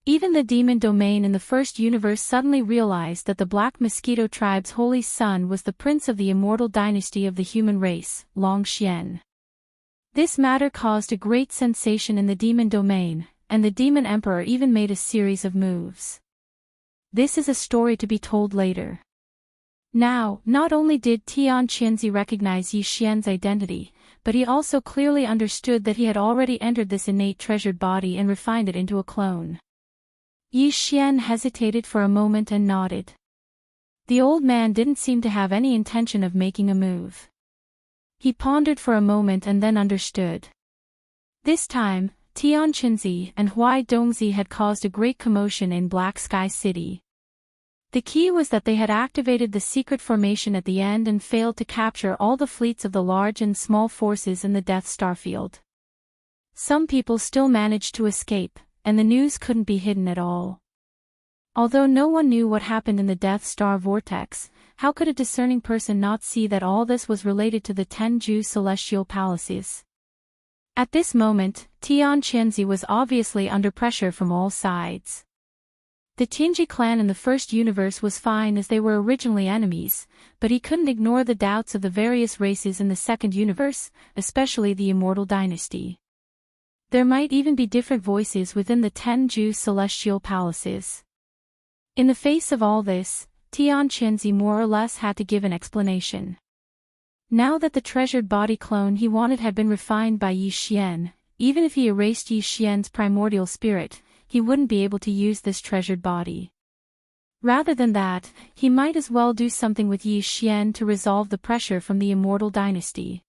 Even the demon domain in the first universe suddenly realized that the Black Mosquito tribe's holy son was the prince of the immortal dynasty of the human race, Long Xian. This matter caused a great sensation in the demon domain, and the demon emperor even made a series of moves. This is a story to be told later. Now, not only did Xianxia recognize Yi Xian's identity, but he also clearly understood that he had already entered this innate treasured body and refined it into a clone. Yi Xian hesitated for a moment and nodded. The old man didn't seem to have any intention of making a move. He pondered for a moment and then understood. This time, Xianxia and Huai Dongzi had caused a great commotion in Black Sky City. The key was that they had activated the secret formation at the end and failed to capture all the fleets of the large and small forces in the Death Star field. Some people still managed to escape, and the news couldn't be hidden at all. Although no one knew what happened in the Death Star vortex, how could a discerning person not see that all this was related to the 10 Zhou celestial palaces? At this moment, Xianxia was obviously under pressure from all sides. The Tianji clan in the first universe was fine as they were originally enemies, but he couldn't ignore the doubts of the various races in the second universe, especially the Immortal Dynasty. There might even be different voices within the 10 Zhou celestial palaces. In the face of all this, Xianxia more or less had to give an explanation. Now that the treasured body clone he wanted had been refined by Yi Xian, even if he erased Yi Xian's primordial spirit, he wouldn't be able to use this treasured body. Rather than that, he might as well do something with Yi Xian to resolve the pressure from the Immortal Dynasty.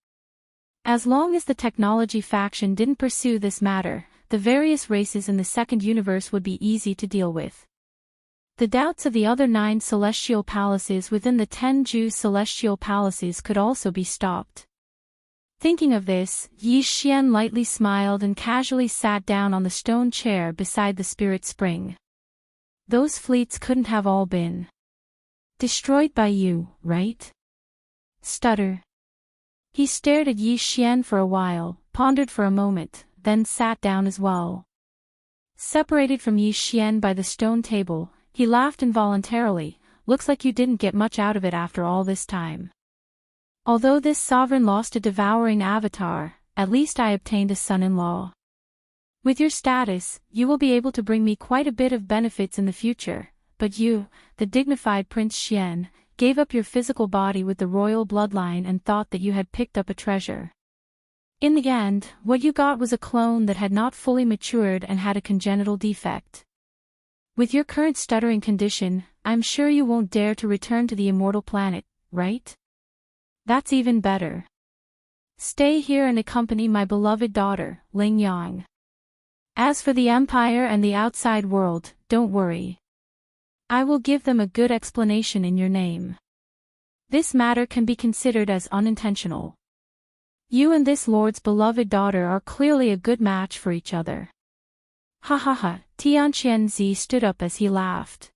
As long as the technology faction didn't pursue this matter, the various races in the second universe would be easy to deal with. The doubts of the other 9 celestial palaces within the 10 Zhou celestial palaces could also be stopped. Thinking of this, Yi Xian lightly smiled and casually sat down on the stone chair beside the spirit spring. Those fleets couldn't have all been destroyed by you, right? Stutter. He stared at Yi Xian for a while, pondered for a moment, then sat down as well. Separated from Yi Xian by the stone table, he laughed involuntarily. Looks like you didn't get much out of it after all this time. Although this sovereign lost a devouring avatar, at least I obtained a son-in-law. With your status, you will be able to bring me quite a bit of benefits in the future, but you, the dignified Prince Xian, gave up your physical body with the royal bloodline and thought that you had picked up a treasure. In the end, what you got was a clone that had not fully matured and had a congenital defect. With your current stuttering condition, I'm sure you won't dare to return to the immortal planet, right? That's even better. Stay here and accompany my beloved daughter, Ling Yang. As for the Empire and the outside world, don't worry. I will give them a good explanation in your name. This matter can be considered as unintentional. You and this lord's beloved daughter are clearly a good match for each other. Ha ha ha, Xianxia stood up as he laughed.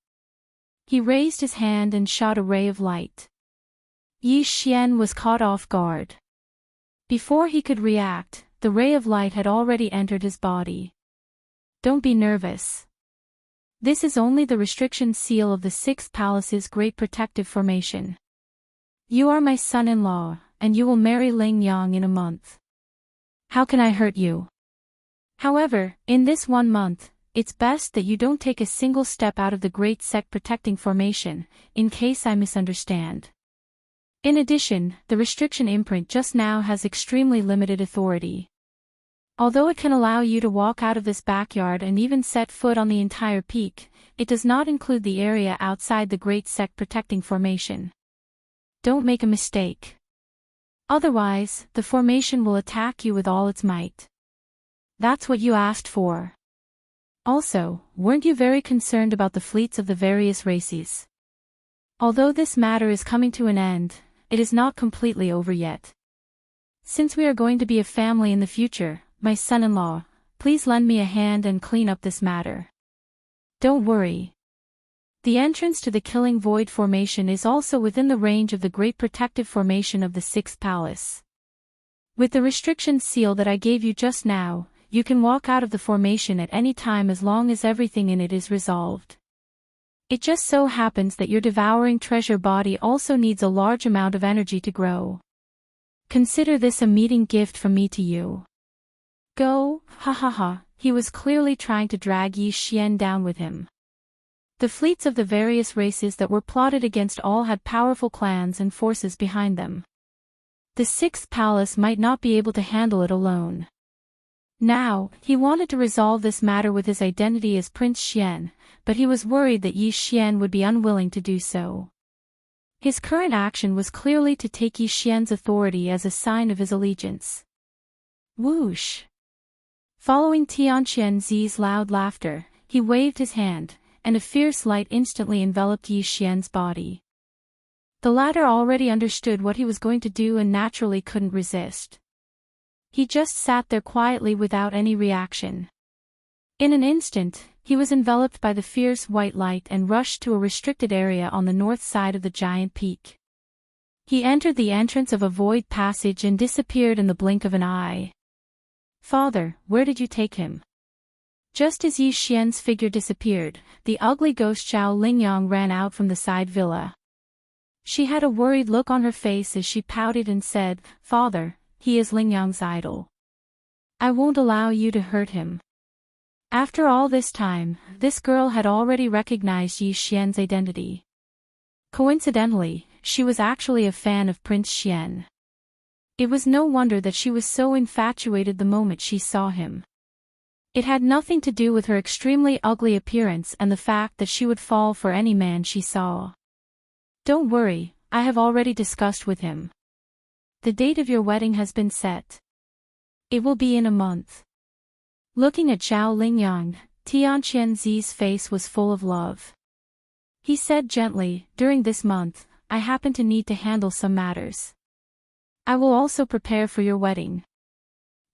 He raised his hand and shot a ray of light. Zhou Xian was caught off guard. Before he could react, the ray of light had already entered his body. Don't be nervous. This is only the restriction seal of the Sixth Palace's Great Protective Formation. You are my son-in-law, and you will marry Ling Yang in a month. How can I hurt you? However, in this 1 month, it's best that you don't take a single step out of the Great Sect Protecting Formation, in case I misunderstand. In addition, the restriction imprint just now has extremely limited authority. Although it can allow you to walk out of this backyard and even set foot on the entire peak, it does not include the area outside the Great Sect Protecting Formation. Don't make a mistake. Otherwise, the formation will attack you with all its might. That's what you asked for. Also, weren't you very concerned about the fleets of the various races? Although this matter is coming to an end, it is not completely over yet. Since we are going to be a family in the future, my son-in-law, please lend me a hand and clean up this matter. Don't worry. The entrance to the Killing Void Formation is also within the range of the Great Protective Formation of the Sixth Palace. With the restriction seal that I gave you just now, you can walk out of the formation at any time as long as everything in it is resolved. It just so happens that your devouring treasure body also needs a large amount of energy to grow. Consider this a meeting gift from me to you. Go, ha ha ha, he was clearly trying to drag Zhou Xian down with him. The fleets of the various races that were plotted against all had powerful clans and forces behind them. The Sixth Palace might not be able to handle it alone. Now, he wanted to resolve this matter with his identity as Prince Xian, but he was worried that Zhou Xian would be unwilling to do so. His current action was clearly to take Zhou Xian's authority as a sign of his allegiance. Whoosh! Following Xianxia's loud laughter, he waved his hand, and a fierce light instantly enveloped Zhou Xian's body. The latter already understood what he was going to do and naturally couldn't resist. He just sat there quietly without any reaction. In an instant, he was enveloped by the fierce white light and rushed to a restricted area on the north side of the giant peak. He entered the entrance of a void passage and disappeared in the blink of an eye. Father, where did you take him? Just as Zhou Xian's figure disappeared, the ugly ghost Zhao Lingyang ran out from the side villa. She had a worried look on her face as she pouted and said, Father, he is Lingyang's idol. I won't allow you to hurt him. After all this time, this girl had already recognized Zhou Xian's identity. Coincidentally, she was actually a fan of Prince Xian. It was no wonder that she was so infatuated the moment she saw him. It had nothing to do with her extremely ugly appearance and the fact that she would fall for any man she saw. Don't worry, I have already discussed with him. The date of your wedding has been set. It will be in a month. Looking at Zhao Lingyang, Tianqianzi's face was full of love. He said gently, during this month, I happen to need to handle some matters. I will also prepare for your wedding.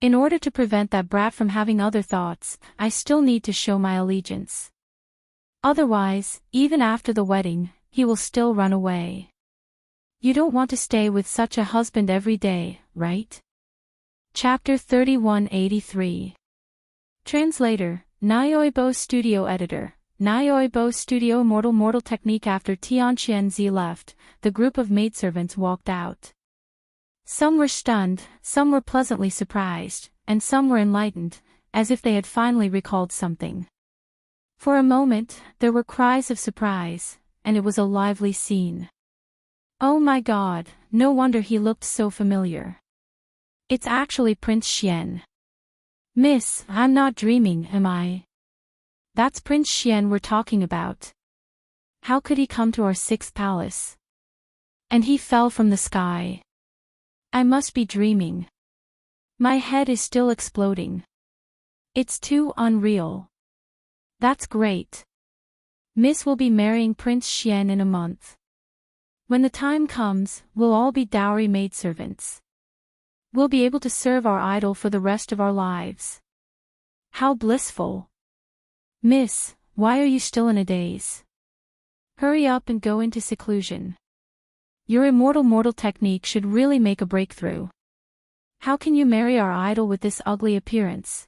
In order to prevent that brat from having other thoughts, I still need to show my allegiance. Otherwise, even after the wedding, he will still run away. You don't want to stay with such a husband every day, right? Chapter 3183. Translator, Nayoibo Studio Editor, Nayoibo Studio Mortal Technique. After Tianqianzi left, the group of maidservants walked out. Some were stunned, some were pleasantly surprised, and some were enlightened, as if they had finally recalled something. For a moment, there were cries of surprise, and it was a lively scene. Oh my God, no wonder he looked so familiar. It's actually Prince Xian. Miss, I'm not dreaming, am I? That's Prince Xian we're talking about. How could he come to our 6th palace? And he fell from the sky. I must be dreaming. My head is still exploding. It's too unreal. That's great. Miss will be marrying Prince Xian in a month. When the time comes, we'll all be dowry maidservants. We'll be able to serve our idol for the rest of our lives. How blissful. Miss, why are you still in a daze? Hurry up and go into seclusion. Your immortal technique should really make a breakthrough. How can you marry our idol with this ugly appearance?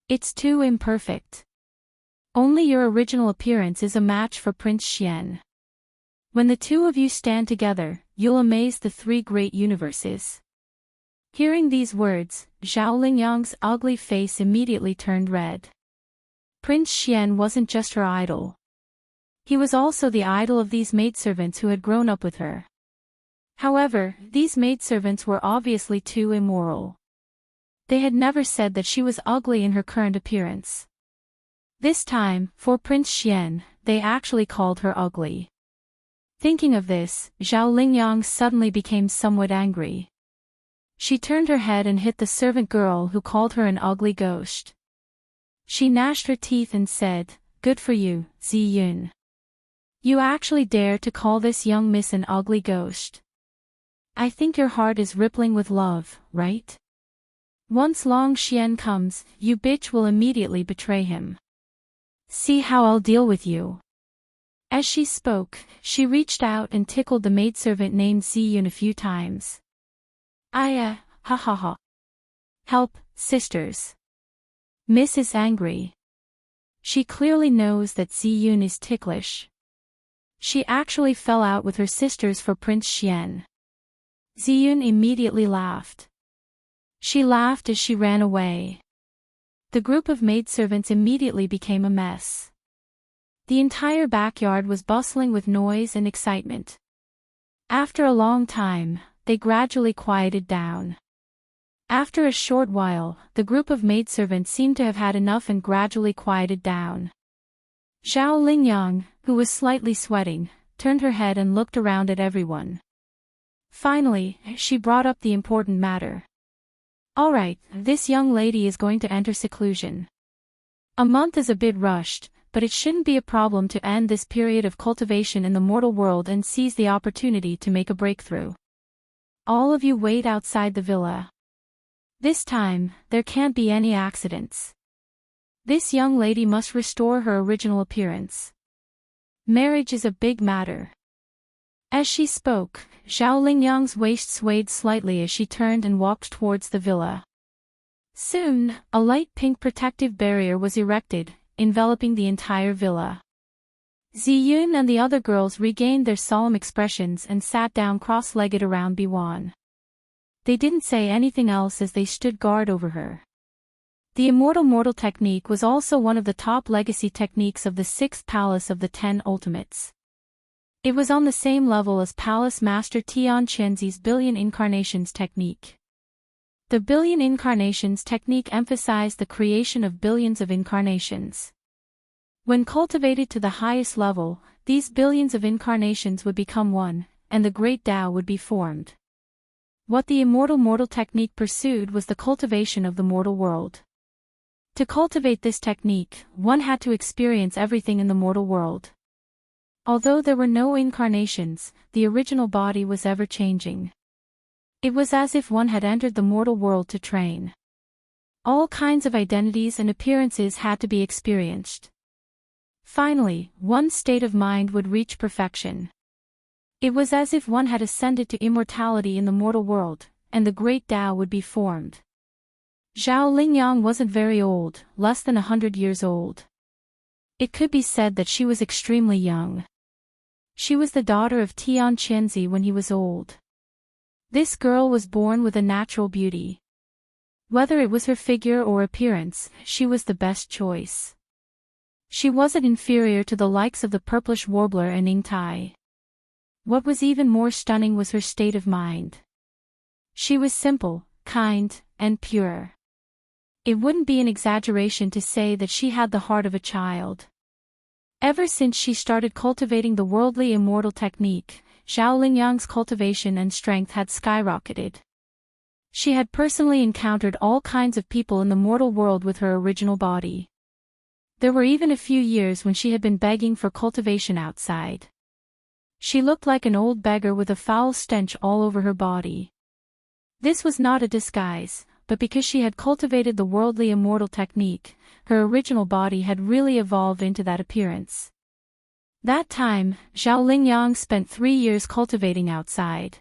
It's too imperfect. Only your original appearance is a match for Prince Xian. When the two of you stand together, you'll amaze the 3 great universes. Hearing these words, Zhou Lingyang's ugly face immediately turned red. Prince Xian wasn't just her idol. He was also the idol of these maidservants who had grown up with her. However, these maidservants were obviously too immoral. They had never said that she was ugly in her current appearance. This time, for Prince Xian, they actually called her ugly. Thinking of this, Zhou Lingyang suddenly became somewhat angry. She turned her head and hit the servant girl who called her an ugly ghost. She gnashed her teeth and said, "Good for you, Ziyun. You actually dare to call this young miss an ugly ghost. I think your heart is rippling with love, right? Once Long Xian comes, you bitch will immediately betray him. See how I'll deal with you." As she spoke, she reached out and tickled the maidservant named Ziyun a few times. Ha ha ha. Help, sisters. Miss is angry. She clearly knows that Ziyun is ticklish. She actually fell out with her sisters for Prince Xian. Ziyun immediately laughed. She laughed as she ran away. The group of maidservants immediately became a mess. The entire backyard was bustling with noise and excitement. After a long time, they gradually quieted down. After a short while, the group of maidservants seemed to have had enough and gradually quieted down. Zhou Lingyang, who was slightly sweating, turned her head and looked around at everyone. Finally, she brought up the important matter. All right, this young lady is going to enter seclusion. A month is a bit rushed, but it shouldn't be a problem to end this period of cultivation in the mortal world and seize the opportunity to make a breakthrough. All of you wait outside the villa. This time, there can't be any accidents. This young lady must restore her original appearance. Marriage is a big matter. As she spoke, Zhou Lingyang's waist swayed slightly as she turned and walked towards the villa. Soon, a light pink protective barrier was erected, enveloping the entire villa. Ziyun and the other girls regained their solemn expressions and sat down cross-legged around Biwan. They didn't say anything else as they stood guard over her. The Immortal technique was also one of the top legacy techniques of the 6th Palace of the 10 Ultimates. It was on the same level as Palace Master Tianqianzi's Billion Incarnations technique. The Billion Incarnations technique emphasized the creation of billions of incarnations. When cultivated to the highest level, these billions of incarnations would become one, and the great Tao would be formed. What the Immortal technique pursued was the cultivation of the mortal world. To cultivate this technique, one had to experience everything in the mortal world. Although there were no incarnations, the original body was ever-changing. It was as if one had entered the mortal world to train. All kinds of identities and appearances had to be experienced. Finally, one's state of mind would reach perfection. It was as if one had ascended to immortality in the mortal world, and the great Tao would be formed. Zhou Lingyang wasn't very old, less than 100 years old. It could be said that she was extremely young. She was the daughter of Tianqianzi when he was old. This girl was born with a natural beauty. Whether it was her figure or appearance, she was the best choice. She wasn't inferior to the likes of the purplish warbler and Yingtai. What was even more stunning was her state of mind. She was simple, kind, and pure. It wouldn't be an exaggeration to say that she had the heart of a child. Ever since she started cultivating the worldly immortal technique, Zhou Lingyang's cultivation and strength had skyrocketed. She had personally encountered all kinds of people in the mortal world with her original body. There were even a few years when she had been begging for cultivation outside. She looked like an old beggar with a foul stench all over her body. This was not a disguise, but because she had cultivated the worldly immortal technique, her original body had really evolved into that appearance. That time, Zhou Lingyang spent 3 years cultivating outside.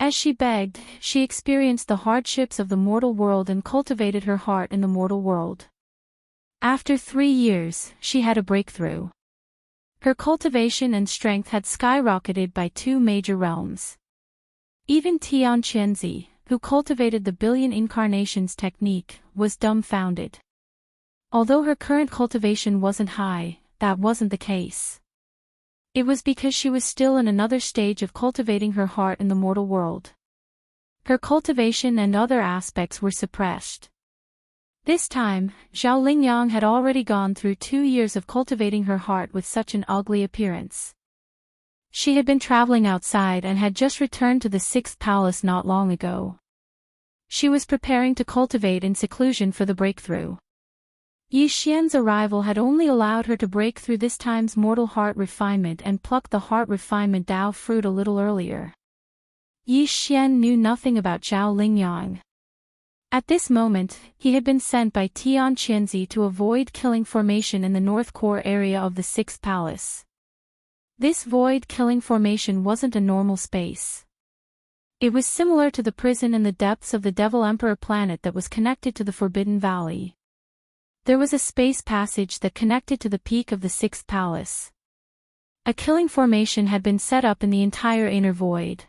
As she begged, she experienced the hardships of the mortal world and cultivated her heart in the mortal world. After 3 years, she had a breakthrough. Her cultivation and strength had skyrocketed by 2 major realms. Even Xianxia, who cultivated the billion incarnations technique, was dumbfounded. Although her current cultivation wasn't high, that wasn't the case. It was because she was still in another stage of cultivating her heart in the mortal world. Her cultivation and other aspects were suppressed. This time, Zhou Lingyang had already gone through 2 years of cultivating her heart with such an ugly appearance. She had been traveling outside and had just returned to the 6th palace not long ago. She was preparing to cultivate in seclusion for the breakthrough. Zhou Xian's arrival had only allowed her to break through this time's mortal heart refinement and pluck the heart refinement Dao fruit a little earlier. Zhou Xian knew nothing about Zhou Lingyang. At this moment, he had been sent by Xianxia to avoid killing formation in the north core area of the 6th palace. This void-killing formation wasn't a normal space. It was similar to the prison in the depths of the Devil Emperor planet that was connected to the Forbidden Valley. There was a space passage that connected to the peak of the 6th palace. A killing formation had been set up in the entire inner void.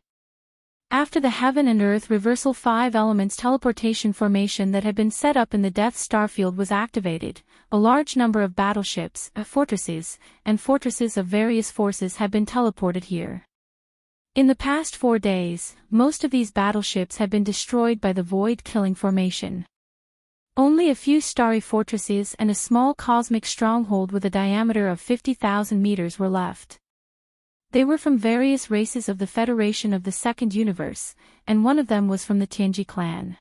After the Heaven and Earth Reversal 5 Elements teleportation formation that had been set up in the Death Starfield was activated, a large number of battleships, fortresses, and fortresses of various forces had been teleported here. In the past 4 days, most of these battleships had been destroyed by the void-killing formation. Only a few starry fortresses and a small cosmic stronghold with a diameter of 50,000 meters were left. They were from various races of the Federation of the Second Universe, and one of them was from the Tianji clan.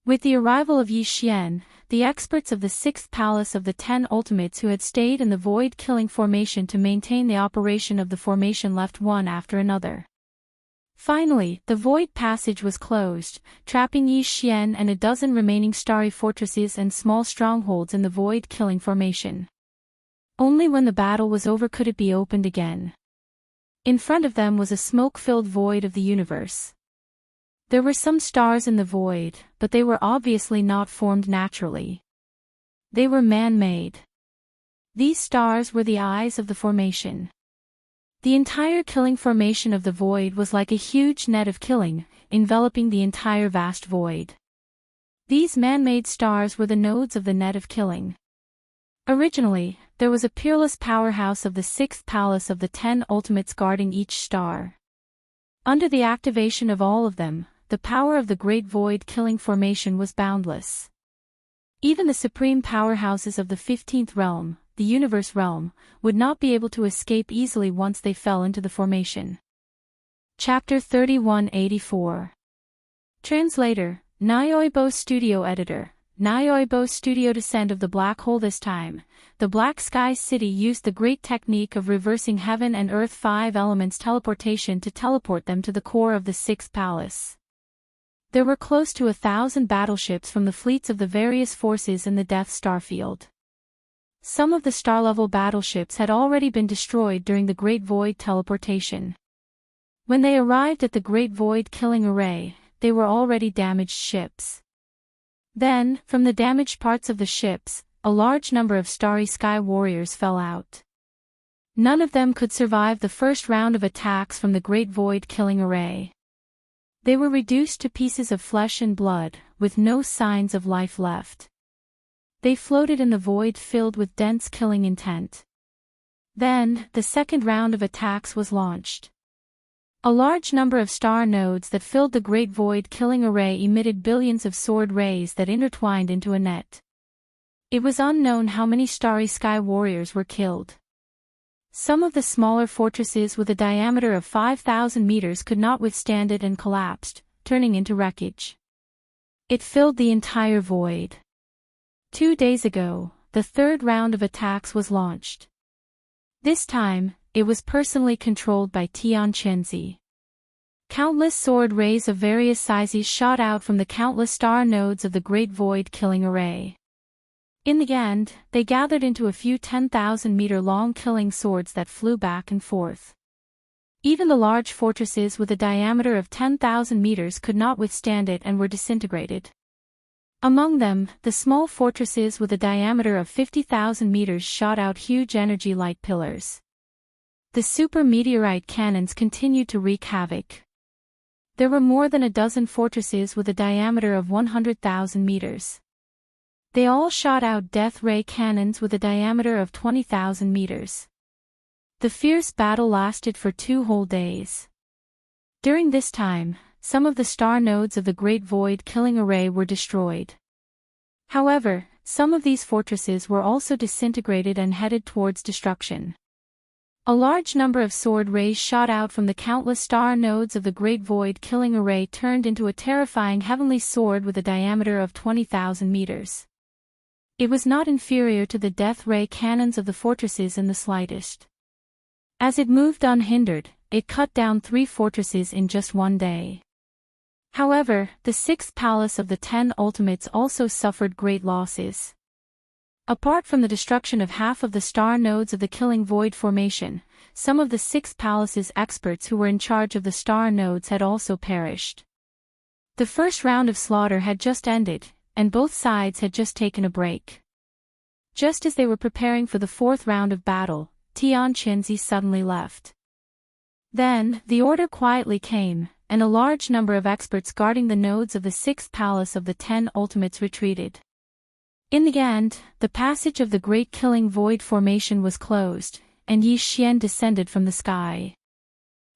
With the arrival of Zhou Xian, the experts of the 6th Palace of the 10 Ultimates who had stayed in the void-killing formation to maintain the operation of the formation left one after another. Finally, the void passage was closed, trapping Zhou Xian and a dozen remaining starry fortresses and small strongholds in the void-killing formation. Only when the battle was over could it be opened again. In front of them was a smoke-filled void of the universe. There were some stars in the void, but they were obviously not formed naturally. They were man-made. These stars were the eyes of the formation. The entire killing formation of the void was like a huge net of killing, enveloping the entire vast void. These man-made stars were the nodes of the net of killing. Originally, there was a peerless powerhouse of the 6th Palace of the 10 Ultimates guarding each star. Under the activation of all of them, the power of the Great Void killing formation was boundless. Even the supreme powerhouses of the 15th realm, the Universe realm, would not be able to escape easily once they fell into the formation. Chapter 3184. Translator, Audiobook Studio Editor, Audiobook Studio. Descent of the Black Hole. This time, the Black Sky City used the great technique of reversing Heaven and Earth 5 Elements teleportation to teleport them to the core of the 6th Palace. There were close to 1,000 battleships from the fleets of the various forces in the Death Starfield. Some of the star-level battleships had already been destroyed during the Great Void teleportation. When they arrived at the Great Void killing array, they were already damaged ships. Then, from the damaged parts of the ships, a large number of starry sky warriors fell out. None of them could survive the first round of attacks from the Great Void killing array. They were reduced to pieces of flesh and blood, with no signs of life left. They floated in the void filled with dense killing intent. Then, the second round of attacks was launched. A large number of star nodes that filled the Great Void Killing Array emitted billions of sword rays that intertwined into a net. It was unknown how many Starry Sky warriors were killed. Some of the smaller fortresses with a diameter of 5,000 meters could not withstand it and collapsed, turning into wreckage. It filled the entire void. 2 days ago, the third round of attacks was launched. This time, it was personally controlled by Xianxia. Countless sword rays of various sizes shot out from the countless star nodes of the Great Void Killing Array. In the end, they gathered into a few 10,000-meter-long killing swords that flew back and forth. Even the large fortresses with a diameter of 10,000 meters could not withstand it and were disintegrated. Among them, the small fortresses with a diameter of 50,000 meters shot out huge energy light pillars. The super meteorite cannons continued to wreak havoc. There were more than a dozen fortresses with a diameter of 100,000 meters. They all shot out death ray cannons with a diameter of 20,000 meters. The fierce battle lasted for 2 whole days. During this time, some of the star nodes of the Great Void Killing Array were destroyed. However, some of these fortresses were also disintegrated and headed towards destruction. A large number of sword rays shot out from the countless star nodes of the Great Void Killing Array turned into a terrifying heavenly sword with a diameter of 20,000 meters. It was not inferior to the death ray cannons of the fortresses in the slightest. As it moved unhindered, it cut down 3 fortresses in just 1 day. However, the 6th palace of the 10 ultimates also suffered great losses. Apart from the destruction of half of the star nodes of the Killing Void formation, some of the 6th palace's experts who were in charge of the star nodes had also perished. The first round of slaughter had just ended, and both sides had just taken a break. Just as they were preparing for the 4th round of battle, Xianxia suddenly left. Then, the order quietly came, and a large number of experts guarding the nodes of the 6th palace of the 10 ultimates retreated. In the end, the passage of the Great Killing Void formation was closed, and Zhou Xian descended from the sky.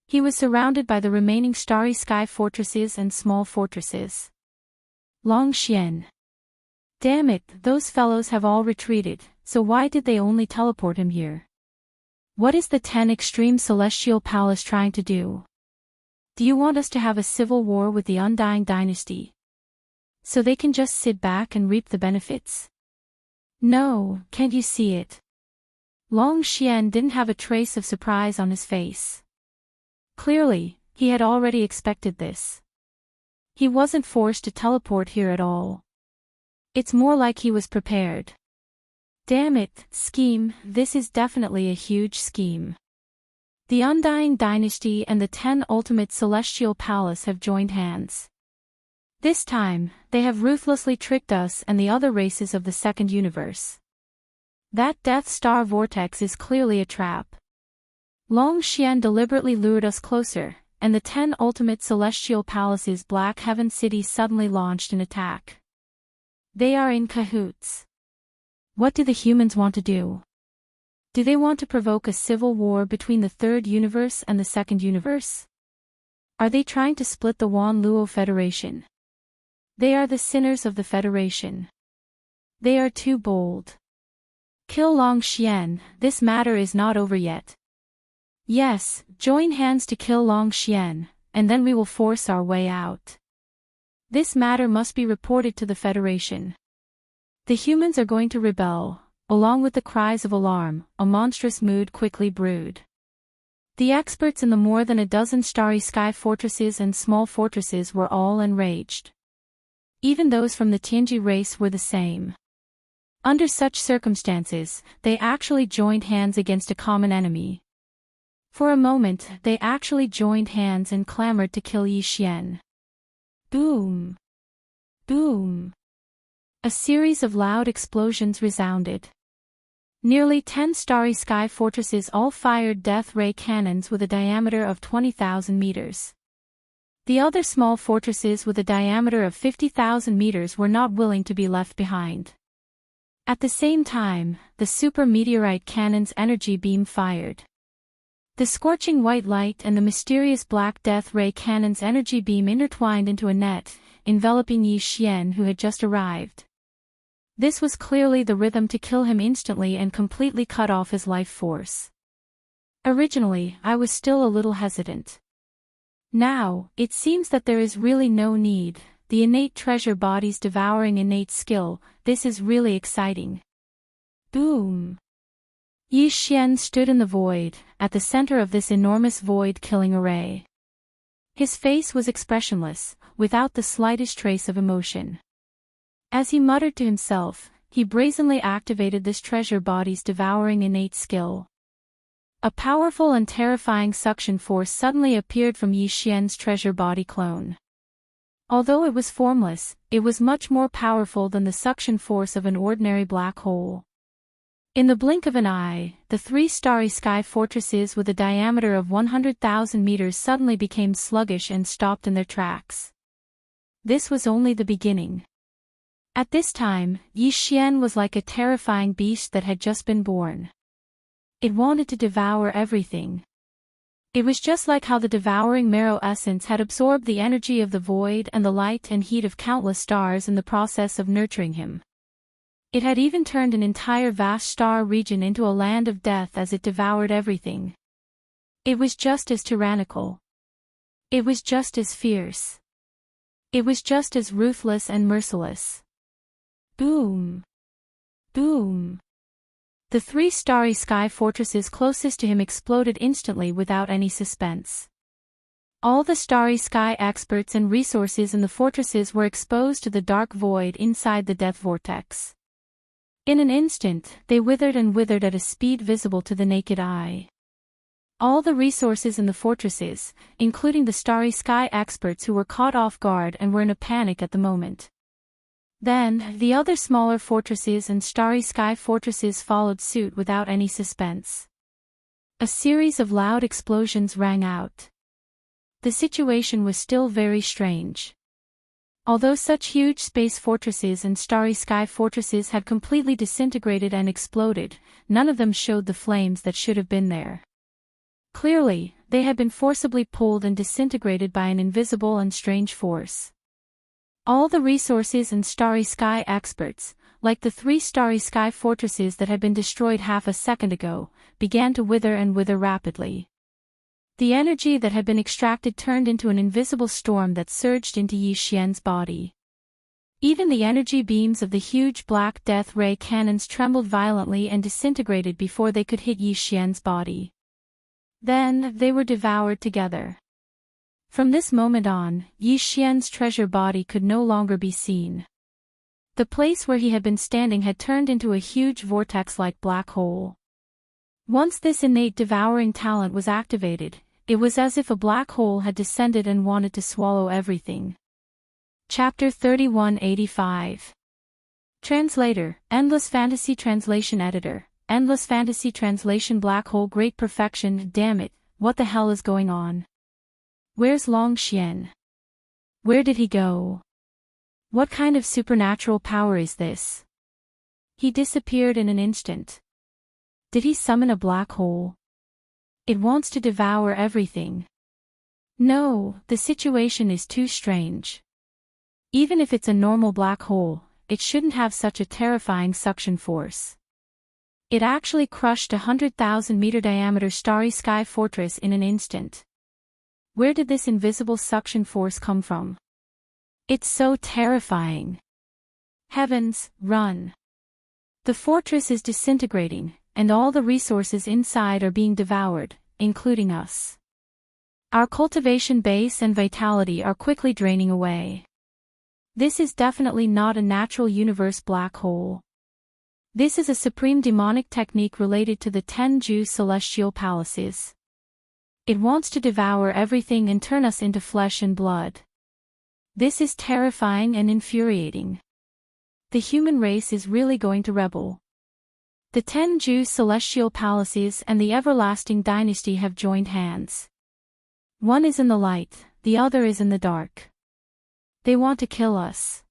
He was surrounded by the remaining Starry Sky fortresses and small fortresses. Long Xian. Damn it, those fellows have all retreated, so why did they only teleport him here? What is the 10 Extreme Celestial Palace trying to do? Do you want us to have a civil war with the Undying Dynasty? So they can just sit back and reap the benefits? No, can't you see it? Long Xian didn't have a trace of surprise on his face. Clearly, he had already expected this. He wasn't forced to teleport here at all. It's more like he was prepared. Damn it, scheme, this is definitely a huge scheme. The Undying Dynasty and the 10 Ultimate Celestial Palace have joined hands. This time, they have ruthlessly tricked us and the other races of the second universe. That Death Star vortex is clearly a trap. Long Xian deliberately lured us closer, and the 10 Ultimate Celestial Palace's Black Heaven City suddenly launched an attack. They are in cahoots. What do the humans want to do? Do they want to provoke a civil war between the third universe and the second universe? Are they trying to split the Wan Luo Federation? They are the sinners of the Federation. They are too bold. Kill Long Xian, this matter is not over yet. Yes, join hands to kill Long Xian, and then we will force our way out. This matter must be reported to the Federation. The humans are going to rebel. Along with the cries of alarm, a monstrous mood quickly brewed. The experts in the more than a dozen Starry Sky fortresses and small fortresses were all enraged. Even those from the Tianji race were the same. Under such circumstances, they actually joined hands against a common enemy. For a moment, they actually joined hands and clamored to kill Zhou Xian. Boom! Boom! A series of loud explosions resounded. Nearly 10 Starry Sky fortresses all fired death ray cannons with a diameter of 20,000 meters. The other small fortresses with a diameter of 50,000 meters were not willing to be left behind. At the same time, the super meteorite cannon's energy beam fired. The scorching white light and the mysterious black death ray cannon's energy beam intertwined into a net, enveloping Zhou Xian, who had just arrived. This was clearly the rhythm to kill him instantly and completely cut off his life force. Originally, I was still a little hesitant. Now, it seems that there is really no need. The innate treasure body's devouring innate skill, this is really exciting. Boom! Zhou Xian stood in the void, at the center of this enormous void-killing array. His face was expressionless, without the slightest trace of emotion. As he muttered to himself, he brazenly activated this treasure body's devouring innate skill. A powerful and terrifying suction force suddenly appeared from Zhou Xian's treasure body clone. Although it was formless, it was much more powerful than the suction force of an ordinary black hole. In the blink of an eye, the 3 starry sky fortresses with a diameter of 100,000 meters suddenly became sluggish and stopped in their tracks. This was only the beginning. At this time, Zhou Xian was like a terrifying beast that had just been born. It wanted to devour everything. It was just like how the devouring marrow essence had absorbed the energy of the void and the light and heat of countless stars in the process of nurturing him. It had even turned an entire vast star region into a land of death as it devoured everything. It was just as tyrannical. It was just as fierce. It was just as ruthless and merciless. Boom! Boom! The 3 starry sky fortresses closest to him exploded instantly without any suspense. All the starry sky experts and resources in the fortresses were exposed to the dark void inside the death vortex. In an instant, they withered and withered at a speed visible to the naked eye. All the resources in the fortresses, including the starry sky experts who were caught off guard and were in a panic at the moment. Then, the other smaller fortresses and starry sky fortresses followed suit without any suspense. A series of loud explosions rang out. The situation was still very strange. Although such huge space fortresses and starry sky fortresses had completely disintegrated and exploded, none of them showed the flames that should have been there. Clearly, they had been forcibly pulled and disintegrated by an invisible and strange force. All the resources and starry sky experts, like the 3 starry sky fortresses that had been destroyed half a second ago, began to wither and wither rapidly. The energy that had been extracted turned into an invisible storm that surged into Zhou Xian's body. Even the energy beams of the huge black death ray cannons trembled violently and disintegrated before they could hit Zhou Xian's body. Then, they were devoured together. From this moment on, Zhou Xian's treasure body could no longer be seen. The place where he had been standing had turned into a huge vortex-like black hole. Once this innate devouring talent was activated, it was as if a black hole had descended and wanted to swallow everything. Chapter 3185. Translator, Endless Fantasy Translation Editor, Endless Fantasy Translation Black Hole Great Perfection. Damn it, what the hell is going on? Where's Long Xian? Where did he go? What kind of supernatural power is this? He disappeared in an instant. Did he summon a black hole? It wants to devour everything. No, the situation is too strange. Even if it's a normal black hole, it shouldn't have such a terrifying suction force. It actually crushed a 100,000-meter diameter starry sky fortress in an instant. Where did this invisible suction force come from? It's so terrifying. Heavens, run. The fortress is disintegrating, and all the resources inside are being devoured, including us. Our cultivation base and vitality are quickly draining away. This is definitely not a natural universe black hole. This is a supreme demonic technique related to the 10 Zhou celestial palaces. It wants to devour everything and turn us into flesh and blood. This is terrifying and infuriating. The human race is really going to rebel. The 10 Zhou celestial palaces and the everlasting dynasty have joined hands. One is in the light, the other is in the dark. They want to kill us.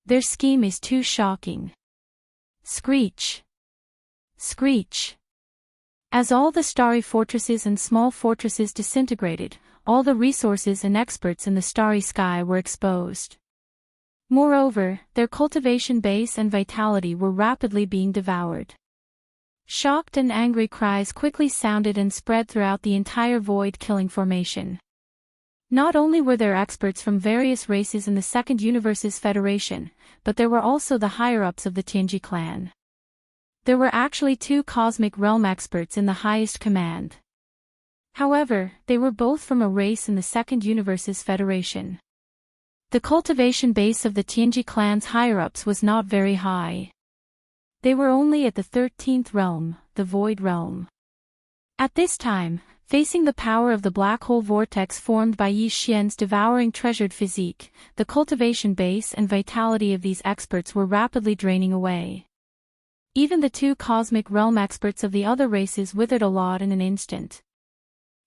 Their scheme is too shocking. Screech! Screech! As all the starry fortresses and small fortresses disintegrated, all the resources and experts in the starry sky were exposed. Moreover, their cultivation base and vitality were rapidly being devoured. Shocked and angry cries quickly sounded and spread throughout the entire void-killing formation. Not only were there experts from various races in the Second Universe's Federation, but there were also the higher-ups of the Tianji clan. There were actually 2 cosmic realm experts in the highest command. However, they were both from a race in the Second Universe's Federation. The cultivation base of the Tianji clan's higher-ups was not very high. They were only at the 13th realm, the Void Realm. At this time, facing the power of the black hole vortex formed by Zhou Xian's devouring treasured physique, the cultivation base and vitality of these experts were rapidly draining away. Even the 2 cosmic realm experts of the other races withered a lot in an instant.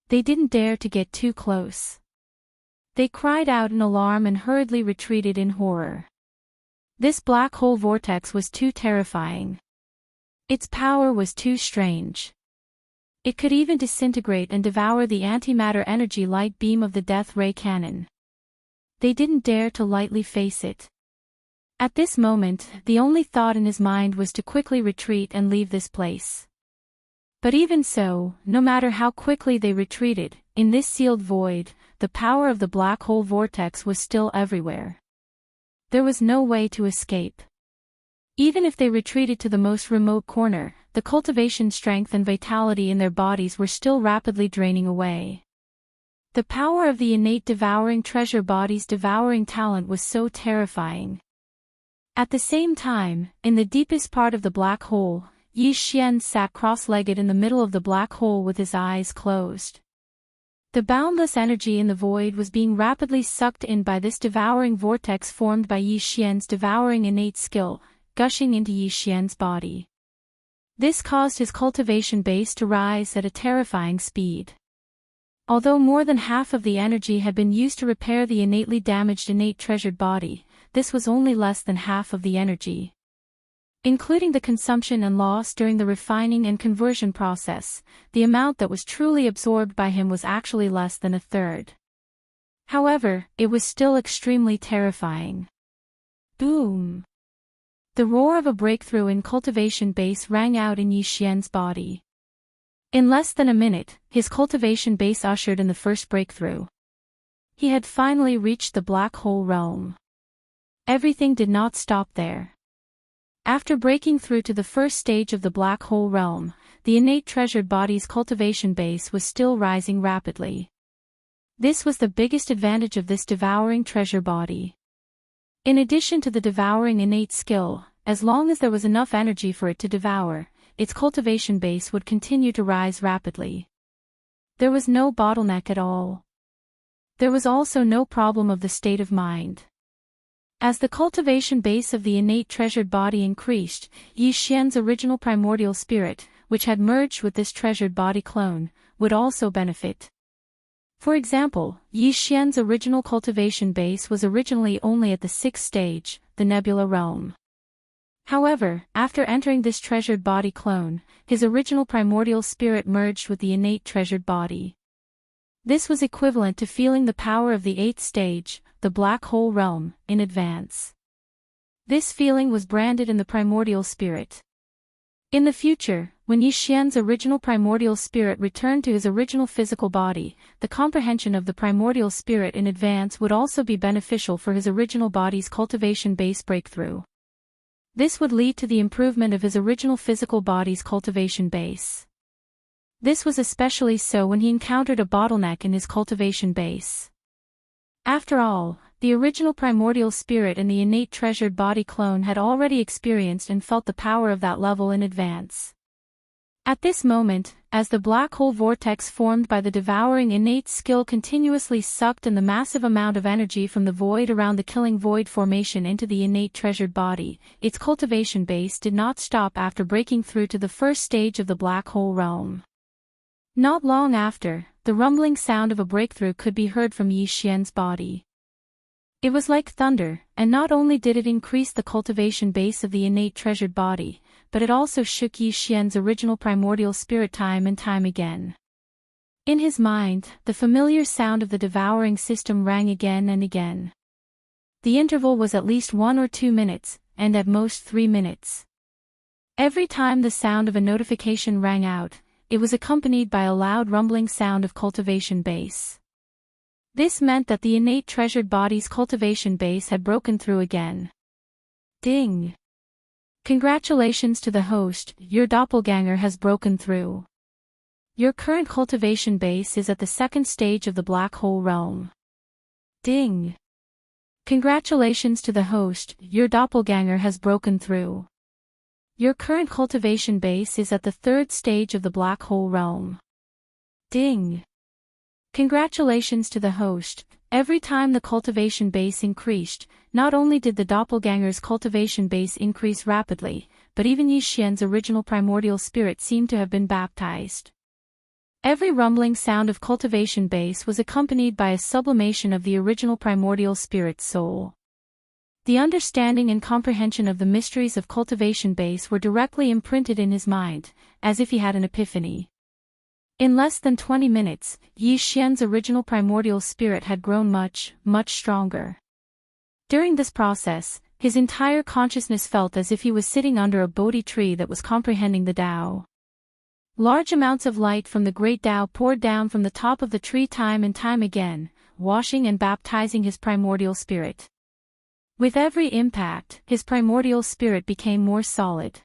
They didn't dare to get too close. They cried out in alarm and hurriedly retreated in horror. This black hole vortex was too terrifying. Its power was too strange. It could even disintegrate and devour the antimatter energy light beam of the death ray cannon. They didn't dare to lightly face it. At this moment, the only thought in his mind was to quickly retreat and leave this place. But even so, no matter how quickly they retreated, in this sealed void, the power of the black hole vortex was still everywhere. There was no way to escape. Even if they retreated to the most remote corner, the cultivation strength and vitality in their bodies were still rapidly draining away. The power of the innate devouring treasure body's devouring talent was so terrifying. At the same time, in the deepest part of the black hole, Zhou Xian sat cross-legged in the middle of the black hole with his eyes closed. The boundless energy in the void was being rapidly sucked in by this devouring vortex formed by Zhou Xian's devouring innate skill, gushing into Zhou Xian's body. This caused his cultivation base to rise at a terrifying speed. Although more than half of the energy had been used to repair the innately damaged innate treasured body, this was only less than half of the energy. Including the consumption and loss during the refining and conversion process, the amount that was truly absorbed by him was actually less than a third. However, it was still extremely terrifying. Boom! The roar of a breakthrough in cultivation base rang out in Zhou Xian's body. In less than a minute, his cultivation base ushered in the first breakthrough. He had finally reached the black hole realm. Everything did not stop there. After breaking through to the first stage of the black hole realm, the innate treasured body's cultivation base was still rising rapidly. This was the biggest advantage of this devouring treasure body. In addition to the devouring innate skill, as long as there was enough energy for it to devour, its cultivation base would continue to rise rapidly. There was no bottleneck at all. There was also no problem of the state of mind. As the cultivation base of the innate treasured body increased, Zhou Xian's original primordial spirit, which had merged with this treasured body clone, would also benefit. For example, Zhou Xian's original cultivation base was originally only at the 6th stage, the Nebula realm. However, after entering this treasured body clone, his original primordial spirit merged with the innate treasured body. This was equivalent to feeling the power of the 8th stage, the black hole realm, in advance. This feeling was branded in the primordial spirit. In the future, when Zhou Xian's original primordial spirit returned to his original physical body, the comprehension of the primordial spirit in advance would also be beneficial for his original body's cultivation base breakthrough. This would lead to the improvement of his original physical body's cultivation base. This was especially so when he encountered a bottleneck in his cultivation base. After all, the original primordial spirit and the innate treasured body clone had already experienced and felt the power of that level in advance. At this moment, as the black hole vortex formed by the devouring innate skill continuously sucked in the massive amount of energy from the void around the killing void formation into the innate treasured body, its cultivation base did not stop after breaking through to the first stage of the black hole realm. Not long after, the rumbling sound of a breakthrough could be heard from Zhou Xian's body. It was like thunder, and not only did it increase the cultivation base of the innate treasured body, but it also shook Yi Xian's original primordial spirit time and time again. In his mind, the familiar sound of the devouring system rang again and again. The interval was at least 1 or 2 minutes, and at most 3 minutes. Every time the sound of a notification rang out, it was accompanied by a loud rumbling sound of cultivation base. This meant that the innate treasured body's cultivation base had broken through again. Ding! Congratulations to the host, your doppelganger has broken through. Your current cultivation base is at the second stage of the black hole realm. Ding! Congratulations to the host, your doppelganger has broken through. Your current cultivation base is at the third stage of the black hole realm. Ding! Congratulations to the host. Every time the cultivation base increased, not only did the doppelganger's cultivation base increase rapidly, but even Yi Xian's original primordial spirit seemed to have been baptized. Every rumbling sound of cultivation base was accompanied by a sublimation of the original primordial spirit's soul. The understanding and comprehension of the mysteries of cultivation base were directly imprinted in his mind, as if he had an epiphany. In less than 20 minutes, Yi Xian's original primordial spirit had grown much, much stronger. During this process, his entire consciousness felt as if he was sitting under a Bodhi tree that was comprehending the Tao. Large amounts of light from the great Tao poured down from the top of the tree time and time again, washing and baptizing his primordial spirit. With every impact, his primordial spirit became more solid.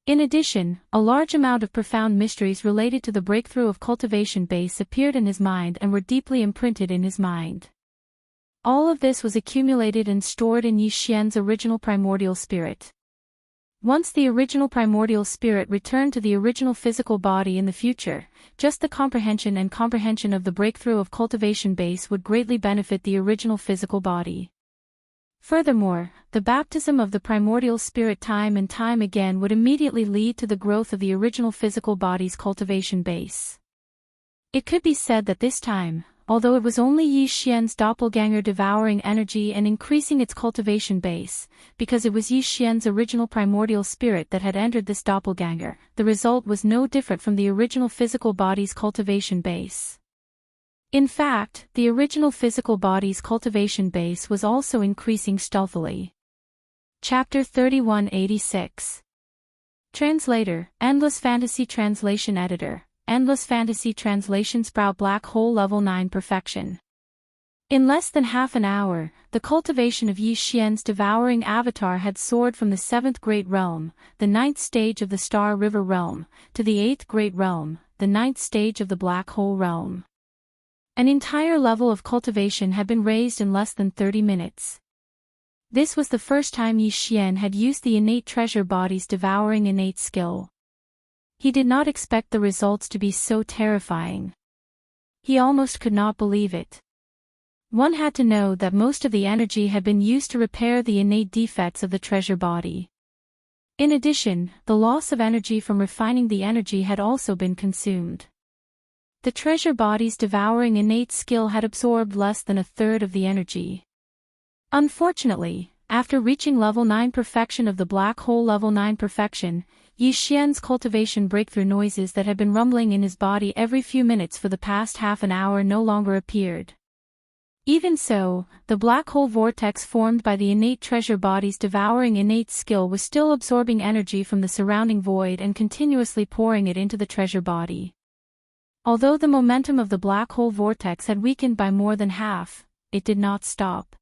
In addition, a large amount of profound mysteries related to the breakthrough of cultivation base appeared in his mind and were deeply imprinted in his mind. All of this was accumulated and stored in Yi Xian's original primordial spirit. Once the original primordial spirit returned to the original physical body in the future, just the comprehension of the breakthrough of cultivation base would greatly benefit the original physical body. Furthermore, the baptism of the primordial spirit time and time again would immediately lead to the growth of the original physical body's cultivation base. It could be said that this time, although it was only Yi Xian's doppelganger devouring energy and increasing its cultivation base, because it was Yi Xian's original primordial spirit that had entered this doppelganger, the result was no different from the original physical body's cultivation base. In fact, the original physical body's cultivation base was also increasing stealthily. Chapter 3186. Translator, Endless Fantasy Translation Editor, Endless Fantasy Translation Sprout Black Hole Level 9 Perfection. In less than half an hour, the cultivation of Yi Xian's devouring avatar had soared from the 7th Great Realm, the 9th stage of the Star River Realm, to the 8th Great Realm, the 9th stage of the Black Hole Realm. An entire level of cultivation had been raised in less than 30 minutes. This was the first time Yi Xian had used the innate treasure body's devouring innate skill. He did not expect the results to be so terrifying. He almost could not believe it. One had to know that most of the energy had been used to repair the innate defects of the treasure body. In addition, the loss of energy from refining the energy had also been consumed. The treasure body's devouring innate skill had absorbed less than a third of the energy. Unfortunately, after reaching level 9 perfection of the black hole level 9 perfection, Yi Xian's cultivation breakthrough noises that had been rumbling in his body every few minutes for the past half an hour no longer appeared. Even so, the black hole vortex formed by the innate treasure body's devouring innate skill was still absorbing energy from the surrounding void and continuously pouring it into the treasure body. Although the momentum of the black hole vortex had weakened by more than half, it did not stop.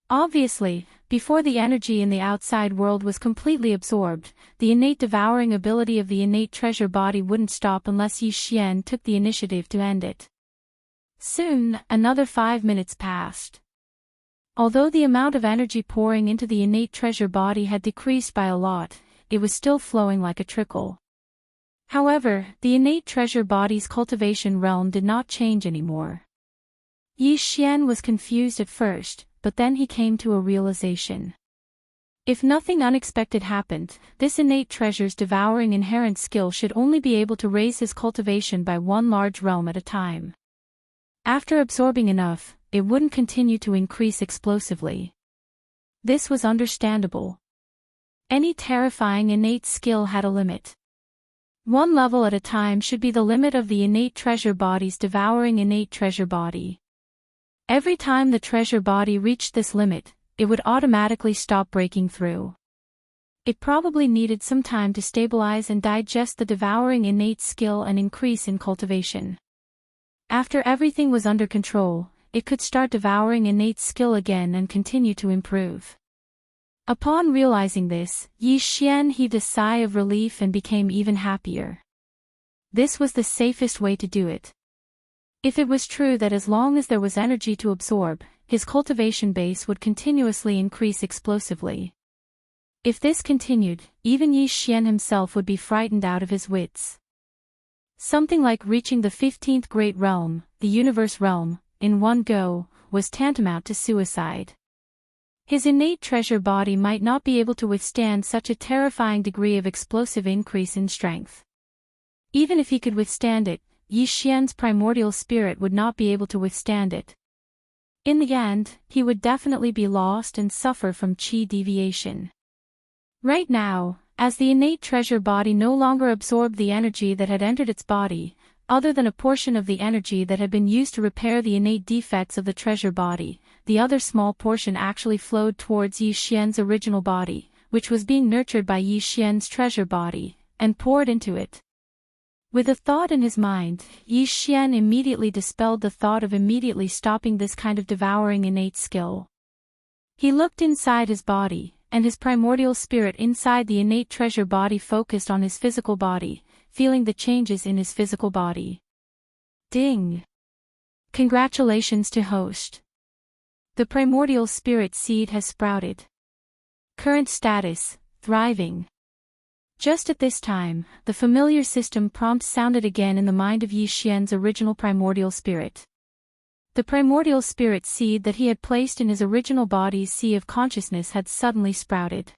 Obviously, before the energy in the outside world was completely absorbed, the innate devouring ability of the innate treasure body wouldn't stop unless Yi Xian took the initiative to end it. Soon, another 5 minutes passed. Although the amount of energy pouring into the innate treasure body had decreased by a lot, it was still flowing like a trickle. However, the innate treasure body's cultivation realm did not change anymore. Yi Xian was confused at first, but then he came to a realization. If nothing unexpected happened, this innate treasure's devouring inherent skill should only be able to raise his cultivation by one large realm at a time. After absorbing enough, it wouldn't continue to increase explosively. This was understandable. Any terrifying innate skill had a limit. One level at a time should be the limit of the innate treasure body's devouring innate treasure body. Every time the treasure body reached this limit, it would automatically stop breaking through. It probably needed some time to stabilize and digest the devouring innate skill and increase in cultivation. After everything was under control, it could start devouring innate skill again and continue to improve. Upon realizing this, Xian heaved a sigh of relief and became even happier. This was the safest way to do it. If it was true that as long as there was energy to absorb, his cultivation base would continuously increase explosively. If this continued, even Xian himself would be frightened out of his wits. Something like reaching the 15th great realm, the universe realm, in one go, was tantamount to suicide. His innate treasure body might not be able to withstand such a terrifying degree of explosive increase in strength. Even if he could withstand it, Xian's primordial spirit would not be able to withstand it. In the end, he would definitely be lost and suffer from qi deviation. Right now, as the innate treasure body no longer absorbed the energy that had entered its body, other than a portion of the energy that had been used to repair the innate defects of the treasure body, the other small portion actually flowed towards Xian's original body, which was being nurtured by Xian's treasure body, and poured into it. With a thought in his mind, Xian immediately dispelled the thought of immediately stopping this kind of devouring innate skill. He looked inside his body, and his primordial spirit inside the innate treasure body focused on his physical body, feeling the changes in his physical body. Ding! Congratulations to host. The primordial spirit seed has sprouted. Current status, thriving. Just at this time, the familiar system prompt sounded again in the mind of Xian's original primordial spirit. The primordial spirit seed that he had placed in his original body's sea of consciousness had suddenly sprouted.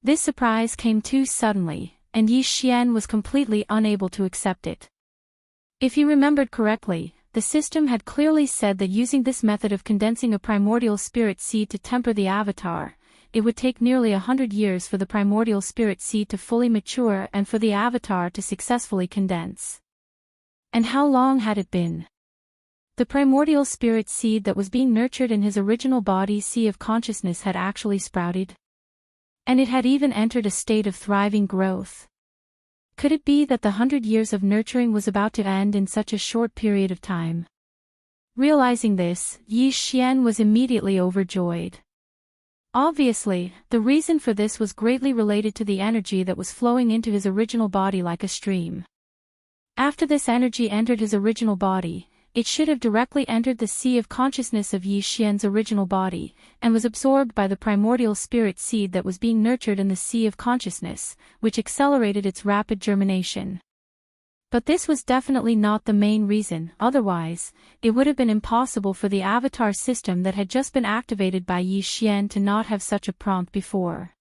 This surprise came too suddenly, and Xian was completely unable to accept it. If he remembered correctly, the system had clearly said that using this method of condensing a primordial spirit seed to temper the avatar, it would take nearly 100 years for the primordial spirit seed to fully mature and for the avatar to successfully condense. And how long had it been? The primordial spirit seed that was being nurtured in his original body's sea of consciousness had actually sprouted. And it had even entered a state of thriving growth. Could it be that the 100 years of nurturing was about to end in such a short period of time? Realizing this, Xian was immediately overjoyed. Obviously, the reason for this was greatly related to the energy that was flowing into his original body like a stream. After this energy entered his original body, it should have directly entered the sea of consciousness of Xian's original body, and was absorbed by the primordial spirit seed that was being nurtured in the sea of consciousness, which accelerated its rapid germination. But this was definitely not the main reason, otherwise, it would have been impossible for the avatar system that had just been activated by Xian to not have such a prompt before.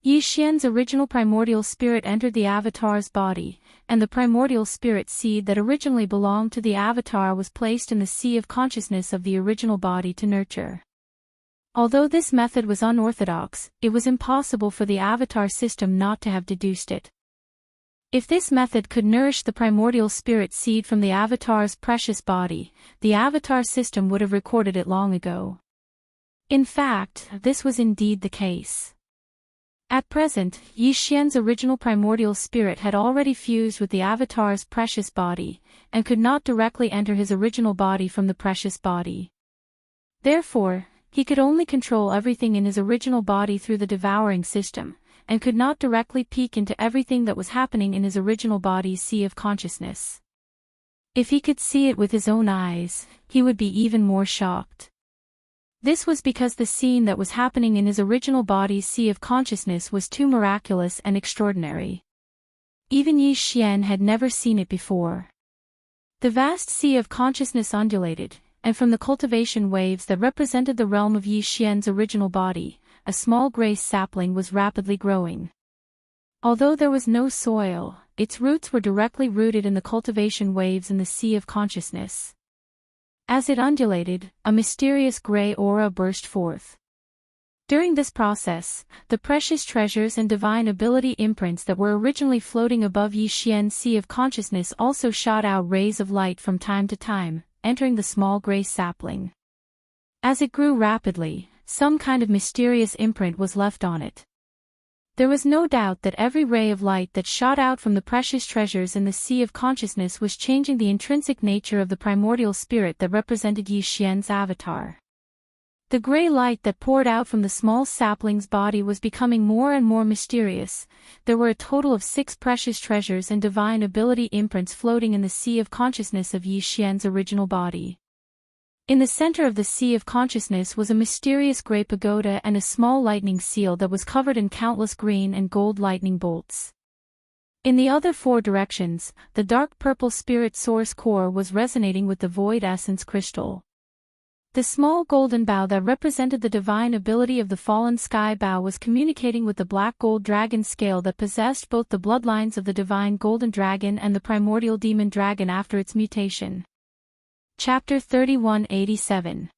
Xian's original primordial spirit entered the avatar's body, and the primordial spirit seed that originally belonged to the avatar was placed in the sea of consciousness of the original body to nurture. Although this method was unorthodox, it was impossible for the avatar system not to have deduced it. If this method could nourish the primordial spirit seed from the avatar's precious body, the avatar system would have recorded it long ago. In fact, this was indeed the case. At present, Xian's original primordial spirit had already fused with the avatar's precious body, and could not directly enter his original body from the precious body. Therefore, he could only control everything in his original body through the devouring system, and could not directly peek into everything that was happening in his original body's sea of consciousness. If he could see it with his own eyes, he would be even more shocked. This was because the scene that was happening in his original body's sea of consciousness was too miraculous and extraordinary. Even Xian had never seen it before. The vast sea of consciousness undulated, and from the cultivation waves that represented the realm of Xian's original body, a small gray sapling was rapidly growing. Although there was no soil, its roots were directly rooted in the cultivation waves in the sea of consciousness. As it undulated, a mysterious gray aura burst forth. During this process, the precious treasures and divine ability imprints that were originally floating above Yi Xian's sea of consciousness also shot out rays of light from time to time, entering the small gray sapling. As it grew rapidly, some kind of mysterious imprint was left on it. There was no doubt that every ray of light that shot out from the precious treasures in the sea of consciousness was changing the intrinsic nature of the primordial spirit that represented Yi Xian's avatar. The gray light that poured out from the small sapling's body was becoming more and more mysterious. There were a total of 6 precious treasures and divine ability imprints floating in the sea of consciousness of Yi Xian's original body. In the center of the sea of consciousness was a mysterious gray pagoda and a small lightning seal that was covered in countless green and gold lightning bolts. In the other 4 directions, the dark purple spirit source core was resonating with the void essence crystal. The small golden bow that represented the divine ability of the fallen sky bow was communicating with the black gold dragon scale that possessed both the bloodlines of the divine golden dragon and the primordial demon dragon after its mutation. Chapter 3187.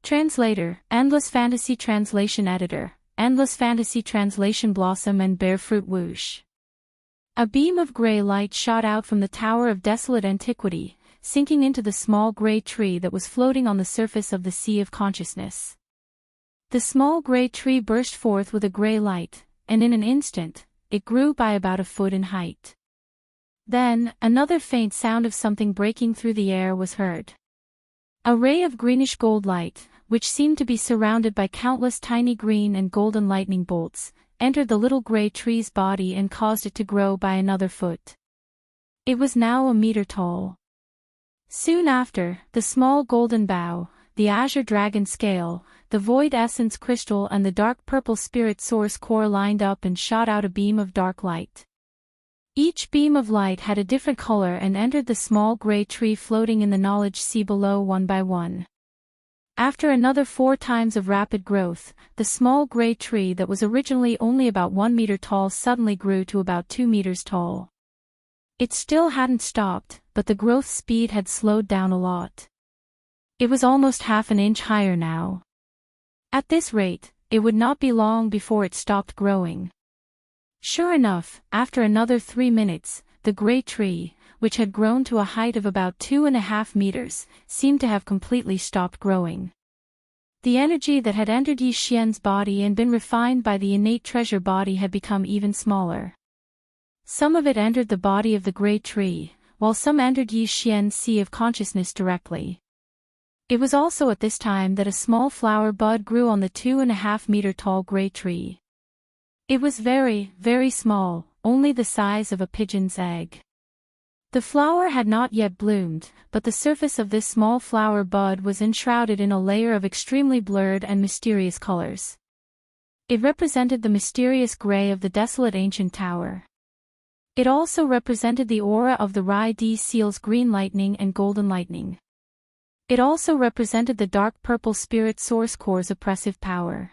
Translator, Endless Fantasy Translation Editor, Endless Fantasy Translation Blossom and Bear Fruit Whoosh. A beam of gray light shot out from the Tower of Desolate Antiquity, sinking into the small gray tree that was floating on the surface of the sea of consciousness. The small gray tree burst forth with a gray light, and in an instant, it grew by about a foot in height. Then, another faint sound of something breaking through the air was heard. A ray of greenish gold light, which seemed to be surrounded by countless tiny green and golden lightning bolts, entered the little gray tree's body and caused it to grow by another foot. It was now a meter tall. Soon after, the small golden bow, the azure dragon scale, the void essence crystal and the dark purple spirit source core lined up and shot out a beam of dark light. Each beam of light had a different color and entered the small gray tree floating in the knowledge sea below one by one. After another 4 times of rapid growth, the small gray tree that was originally only about 1 meter tall suddenly grew to about 2 meters tall. It still hadn't stopped, but the growth speed had slowed down a lot. It was almost half an inch higher now. At this rate, it would not be long before it stopped growing. Sure enough, after another 3 minutes, the gray tree, which had grown to a height of about 2.5 meters, seemed to have completely stopped growing. The energy that had entered Yi Xian's body and been refined by the innate treasure body had become even smaller. Some of it entered the body of the gray tree, while some entered Yi Xian's sea of consciousness directly. It was also at this time that a small flower bud grew on the 2.5 meter tall gray tree. It was very, very small, only the size of a pigeon's egg. The flower had not yet bloomed, but the surface of this small flower bud was enshrouded in a layer of extremely blurred and mysterious colors. It represented the mysterious gray of the desolate ancient tower. It also represented the aura of the Rai D seal's green lightning and golden lightning. It also represented the dark purple spirit source core's oppressive power.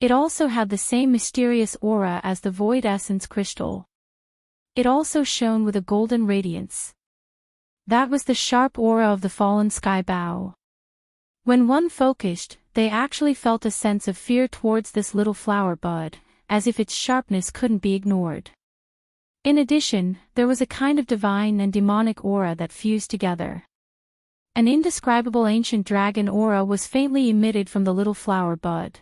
It also had the same mysterious aura as the void essence crystal. It also shone with a golden radiance. That was the sharp aura of the fallen sky bow. When one focused, they actually felt a sense of fear towards this little flower bud, as if its sharpness couldn't be ignored. In addition, there was a kind of divine and demonic aura that fused together. An indescribable ancient dragon aura was faintly emitted from the little flower bud.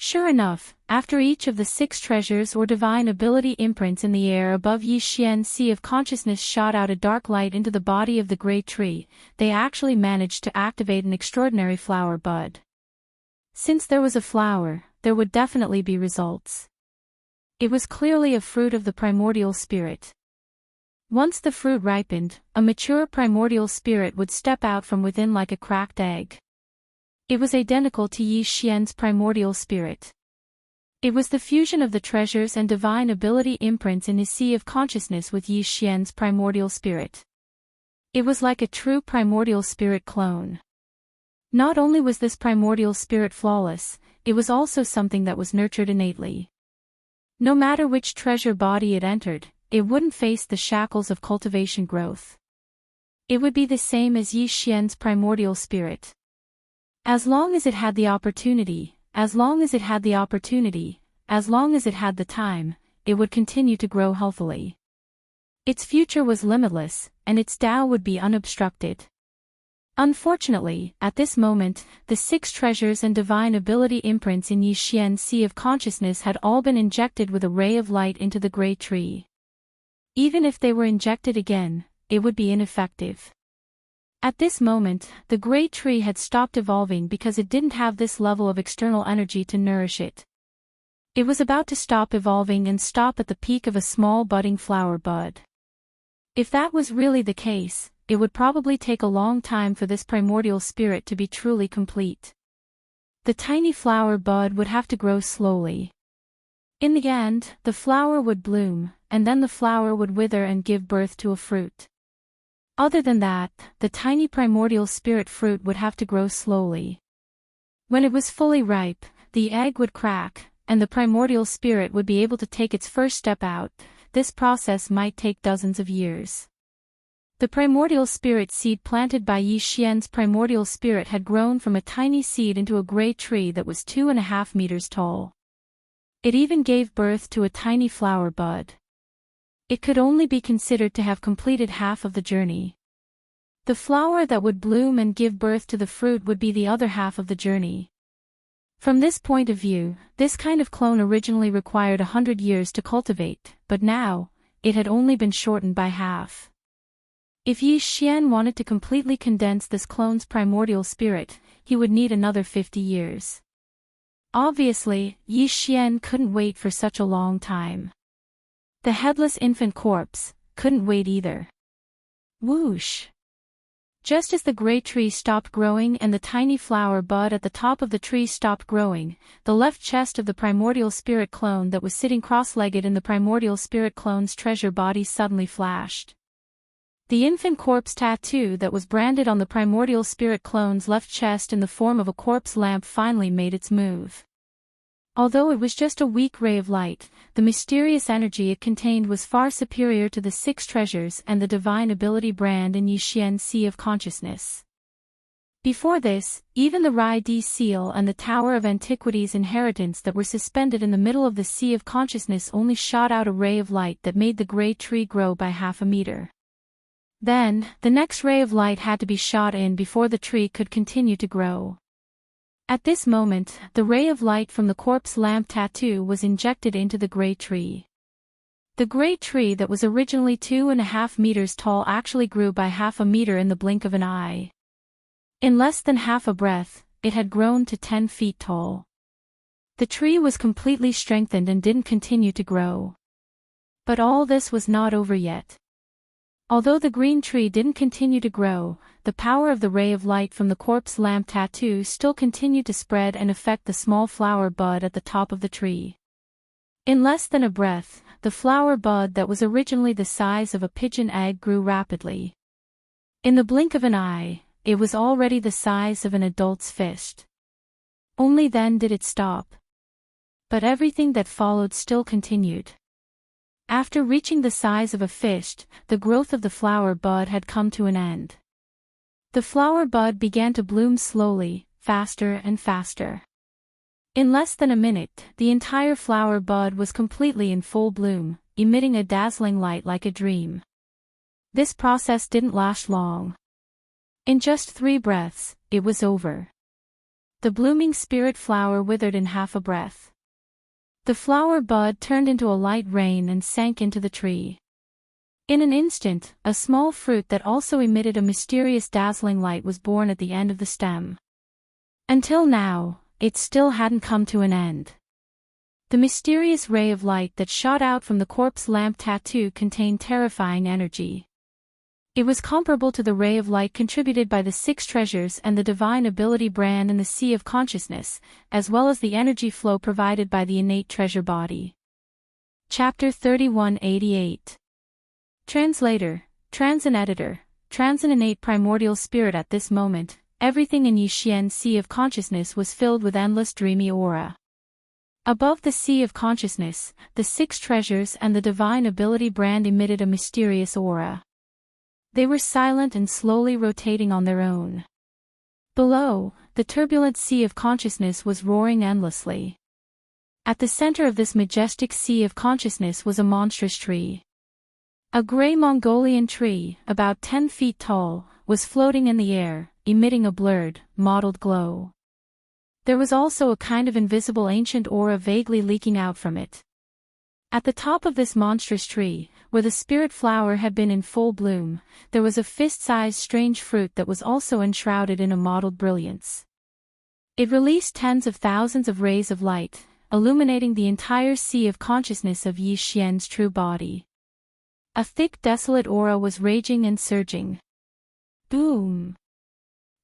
Sure enough, after each of the 6 treasures or divine ability imprints in the air above Yi Xian's sea of consciousness shot out a dark light into the body of the gray tree, they actually managed to activate an extraordinary flower bud. Since there was a flower, there would definitely be results. It was clearly a fruit of the primordial spirit. Once the fruit ripened, a mature primordial spirit would step out from within like a cracked egg. It was identical to Yi Xian's primordial spirit. It was the fusion of the treasures and divine ability imprints in his sea of consciousness with Yi Xian's primordial spirit. It was like a true primordial spirit clone. Not only was this primordial spirit flawless, it was also something that was nurtured innately. No matter which treasure body it entered, it wouldn't face the shackles of cultivation growth. It would be the same as Yi Xian's primordial spirit. As long as it had the opportunity, as long as it had the opportunity, as long as it had the time, it would continue to grow healthily. Its future was limitless, and its Tao would be unobstructed. Unfortunately, at this moment, the 6 treasures and divine ability imprints in Xianxia Sea of Consciousness had all been injected with a ray of light into the great tree. Even if they were injected again, it would be ineffective. At this moment, the great tree had stopped evolving because it didn't have this level of external energy to nourish it. It was about to stop evolving and stop at the peak of a small budding flower bud. If that was really the case, it would probably take a long time for this primordial spirit to be truly complete. The tiny flower bud would have to grow slowly. In the end, the flower would bloom, and then the flower would wither and give birth to a fruit. Other than that, the tiny primordial spirit fruit would have to grow slowly. When it was fully ripe, the egg would crack, and the primordial spirit would be able to take its first step out. This process might take dozens of years. The primordial spirit seed planted by Xian's primordial spirit had grown from a tiny seed into a great tree that was 2.5 meters tall. It even gave birth to a tiny flower bud. It could only be considered to have completed half of the journey. The flower that would bloom and give birth to the fruit would be the other half of the journey. From this point of view, this kind of clone originally required 100 years to cultivate, but now, it had only been shortened by half. If Xian wanted to completely condense this clone's primordial spirit, he would need another 50 years. Obviously, Xian couldn't wait for such a long time. The headless infant corpse couldn't wait either. Whoosh! Just as the great tree stopped growing and the tiny flower bud at the top of the tree stopped growing, the left chest of the primordial spirit clone that was sitting cross-legged in the primordial spirit clone's treasure body suddenly flashed. The infant corpse tattoo that was branded on the primordial spirit clone's left chest in the form of a corpse lamp finally made its move. Although it was just a weak ray of light, the mysterious energy it contained was far superior to the 6 treasures and the divine ability brand in Xian's Sea of Consciousness. Before this, even the Rai Di seal and the Tower of Antiquities inheritance that were suspended in the middle of the Sea of Consciousness only shot out a ray of light that made the great tree grow by half a meter. Then, the next ray of light had to be shot in before the tree could continue to grow. At this moment, the ray of light from the corpse lamp tattoo was injected into the great tree. The great tree that was originally 2.5 meters tall actually grew by half a meter in the blink of an eye. In less than half a breath, it had grown to 10 feet tall. The tree was completely strengthened and didn't continue to grow. But all this was not over yet. Although the green tree didn't continue to grow, the power of the ray of light from the corpse lamp tattoo still continued to spread and affect the small flower bud at the top of the tree. In less than a breath, the flower bud that was originally the size of a pigeon egg grew rapidly. In the blink of an eye, it was already the size of an adult's fist. Only then did it stop. But everything that followed still continued. After reaching the size of a fist, the growth of the flower bud had come to an end. The flower bud began to bloom slowly, faster and faster. In less than a minute, the entire flower bud was completely in full bloom, emitting a dazzling light like a dream. This process didn't last long. In just 3 breaths, it was over. The blooming spirit flower withered in half a breath. The flower bud turned into a light rain and sank into the tree. In an instant, a small fruit that also emitted a mysterious dazzling light was born at the end of the stem. Until now, it still hadn't come to an end. The mysterious ray of light that shot out from the corpse lamp tattoo contained terrifying energy. It was comparable to the ray of light contributed by the 6 treasures and the divine ability brand in the Sea of Consciousness, as well as the energy flow provided by the innate treasure body. Chapter 3188. Translator, Transin Editor, Transin Innate Primordial Spirit. At this moment, everything in Xian's Sea of Consciousness was filled with endless dreamy aura. Above the Sea of Consciousness, the 6 treasures and the divine ability brand emitted a mysterious aura. They were silent and slowly rotating on their own. Below, the turbulent sea of consciousness was roaring endlessly. At the center of this majestic sea of consciousness was a monstrous tree. A gray Mongolian tree, about 10 feet tall, was floating in the air, emitting a blurred, mottled glow. There was also a kind of invisible ancient aura vaguely leaking out from it. At the top of this monstrous tree, where the spirit flower had been in full bloom, there was a fist-sized strange fruit that was also enshrouded in a mottled brilliance. It released tens of thousands of rays of light, illuminating the entire sea of consciousness of Yi Xian's true body. A thick desolate aura was raging and surging. Boom!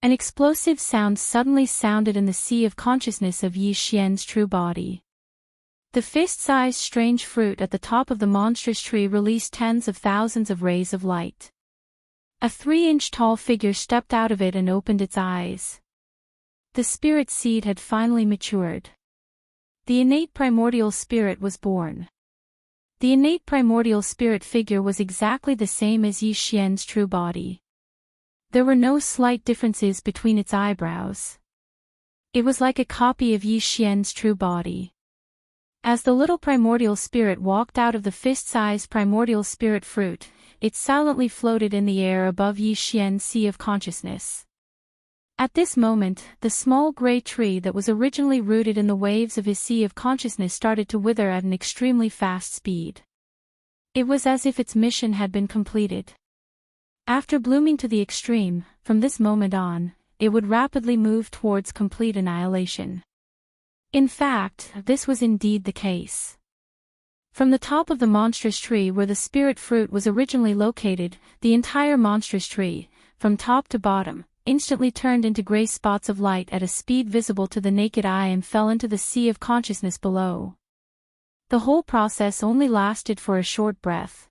An explosive sound suddenly sounded in the sea of consciousness of Yi Xian's true body. The fist-sized strange fruit at the top of the monstrous tree released tens of thousands of rays of light. A 3-inch tall figure stepped out of it and opened its eyes. The spirit seed had finally matured. The innate primordial spirit was born. The innate primordial spirit figure was exactly the same as Yi Xian's true body. There were no slight differences between its eyebrows. It was like a copy of Yi Xian's true body. As the little primordial spirit walked out of the fist-sized primordial spirit fruit, it silently floated in the air above Yi Xian's sea of consciousness. At this moment, the small gray tree that was originally rooted in the waves of his sea of consciousness started to wither at an extremely fast speed. It was as if its mission had been completed. After blooming to the extreme, from this moment on, it would rapidly move towards complete annihilation. In fact, this was indeed the case. From the top of the monstrous tree where the spirit fruit was originally located, the entire monstrous tree, from top to bottom, instantly turned into gray spots of light at a speed visible to the naked eye and fell into the sea of consciousness below. The whole process only lasted for a short breath.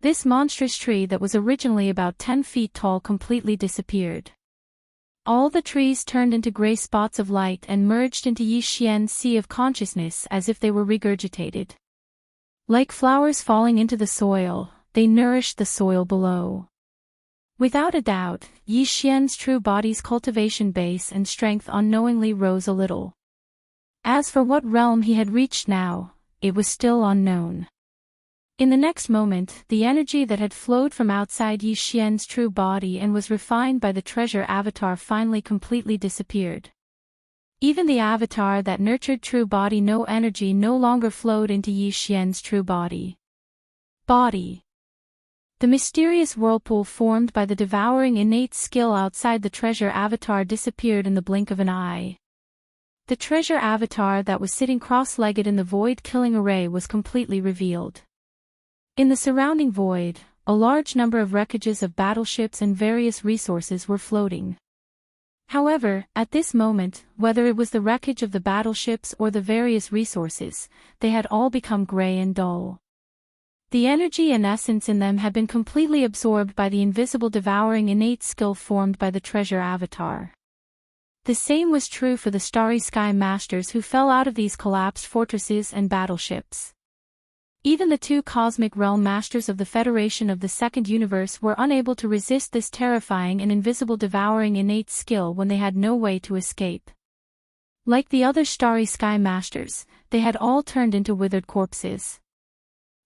This monstrous tree that was originally about 10 feet tall completely disappeared. All the trees turned into gray spots of light and merged into Yi Xian's sea of consciousness as if they were regurgitated. Like flowers falling into the soil, they nourished the soil below. Without a doubt, Yi Xian's true body's cultivation base and strength unknowingly rose a little. As for what realm he had reached now, it was still unknown. In the next moment, the energy that had flowed from outside Yi Xian's true body and was refined by the treasure avatar finally completely disappeared. Even the avatar that nurtured true body no energy no longer flowed into Yi Xian's true body. The mysterious whirlpool formed by the devouring innate skill outside the treasure avatar disappeared in the blink of an eye. The treasure avatar that was sitting cross-legged in the void-killing array was completely revealed. In the surrounding void, a large number of wreckages of battleships and various resources were floating. However, at this moment, whether it was the wreckage of the battleships or the various resources, they had all become gray and dull. The energy and essence in them had been completely absorbed by the invisible devouring innate skill formed by the treasure avatar. The same was true for the starry sky masters who fell out of these collapsed fortresses and battleships. Even the 2 cosmic realm masters of the Federation of the Second Universe were unable to resist this terrifying and invisible devouring innate skill when they had no way to escape. Like the other starry sky masters, they had all turned into withered corpses.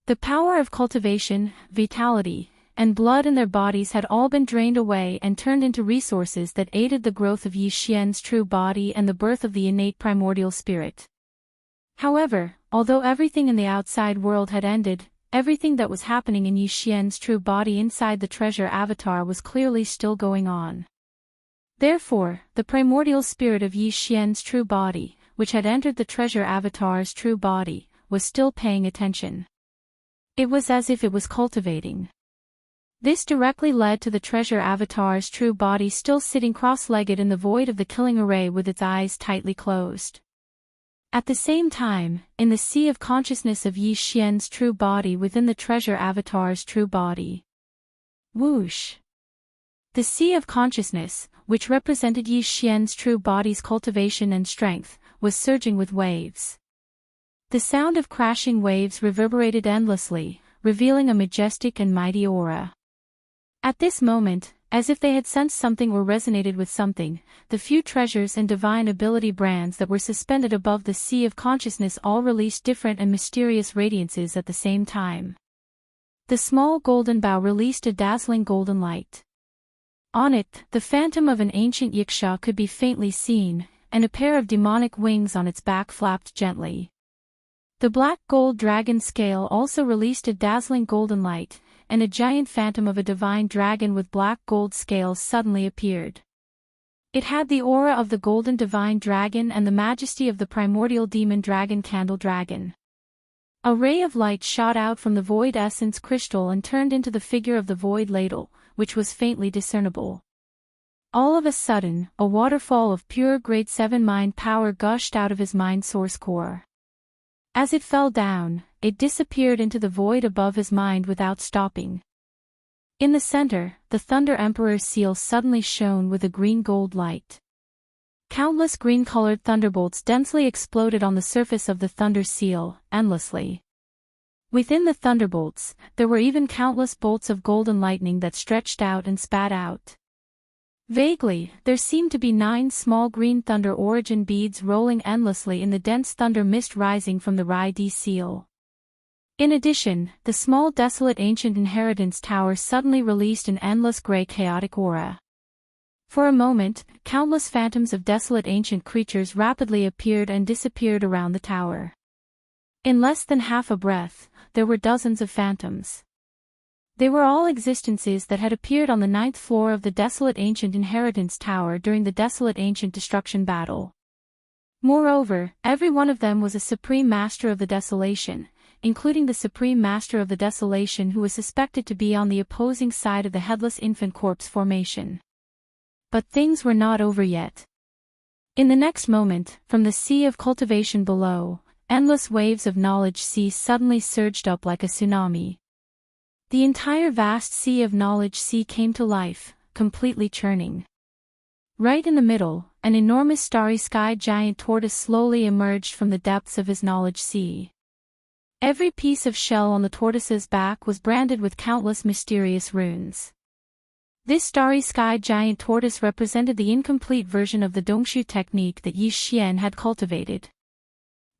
The power of cultivation, vitality, and blood in their bodies had all been drained away and turned into resources that aided the growth of Yi Xian's true body and the birth of the innate primordial spirit. However, although everything in the outside world had ended, everything that was happening in Yi Xian's true body inside the treasure avatar was clearly still going on. Therefore, the primordial spirit of Yi Xian's true body, which had entered the treasure avatar's true body, was still paying attention. It was as if it was cultivating. This directly led to the treasure avatar's true body still sitting cross-legged in the void of the killing array with its eyes tightly closed. At the same time, in the sea of consciousness of Yi Xian's true body within the treasure avatar's true body. Whoosh! The sea of consciousness, which represented Yi Xian's true body's cultivation and strength, was surging with waves. The sound of crashing waves reverberated endlessly, revealing a majestic and mighty aura. At this moment, as if they had sensed something or resonated with something. The few treasures and divine ability brands that were suspended above the sea of consciousness all released different and mysterious radiances at the same time. The small golden bow released a dazzling golden light. On it, the phantom of an ancient Xianxia could be faintly seen, and a pair of demonic wings on its back flapped gently. The black gold dragon scale also released a dazzling golden light, and a giant phantom of a divine dragon with black gold scales suddenly appeared. It had the aura of the golden divine dragon and the majesty of the primordial demon dragon candle dragon. A ray of light shot out from the void essence crystal and turned into the figure of the void ladle, which was faintly discernible. All of a sudden, a waterfall of pure grade 7 mind power gushed out of his mind source core. As it fell down, it disappeared into the void above his mind without stopping. In the center, the Thunder Emperor's seal suddenly shone with a green-gold light. Countless green-colored thunderbolts densely exploded on the surface of the Thunder Seal, endlessly. Within the thunderbolts, there were even countless bolts of golden lightning that stretched out and spat out. Vaguely, there seemed to be 9 small green thunder origin beads rolling endlessly in the dense thunder mist rising from the Rai-D seal. In addition, the small desolate ancient inheritance tower suddenly released an endless gray chaotic aura. For a moment, countless phantoms of desolate ancient creatures rapidly appeared and disappeared around the tower. In less than half a breath, there were dozens of phantoms. They were all existences that had appeared on the 9th floor of the desolate ancient inheritance tower during the desolate ancient destruction battle. Moreover, every one of them was a supreme master of the desolation, including the supreme master of the desolation who was suspected to be on the opposing side of the headless infant corpse formation. But things were not over yet. In the next moment, from the sea of cultivation below, endless waves of knowledge sea suddenly surged up like a tsunami. The entire vast sea of knowledge sea came to life, completely churning. Right in the middle, an enormous starry sky giant tortoise slowly emerged from the depths of his knowledge sea. Every piece of shell on the tortoise's back was branded with countless mysterious runes. This starry sky giant tortoise represented the incomplete version of the Dongshu technique that Zhou Xian had cultivated.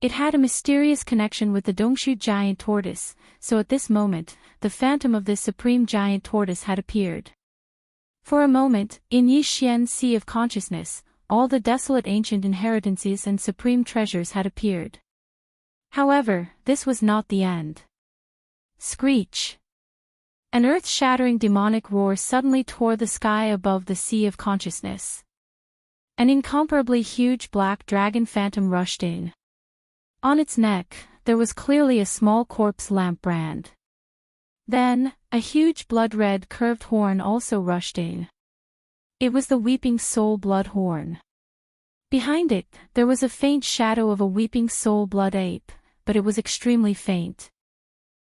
It had a mysterious connection with the Dongshu giant tortoise, so at this moment, the phantom of this supreme giant tortoise had appeared. For a moment, in Zhou Xian's sea of consciousness, all the desolate ancient inheritances and supreme treasures had appeared. However, this was not the end. Screech! An earth-shattering demonic roar suddenly tore the sky above the sea of consciousness. An incomparably huge black dragon phantom rushed in. On its neck, there was clearly a small corpse lamp brand. Then, a huge blood-red curved horn also rushed in. It was the Weeping Soul blood horn. Behind it, there was a faint shadow of a Weeping Soul blood ape, but it was extremely faint.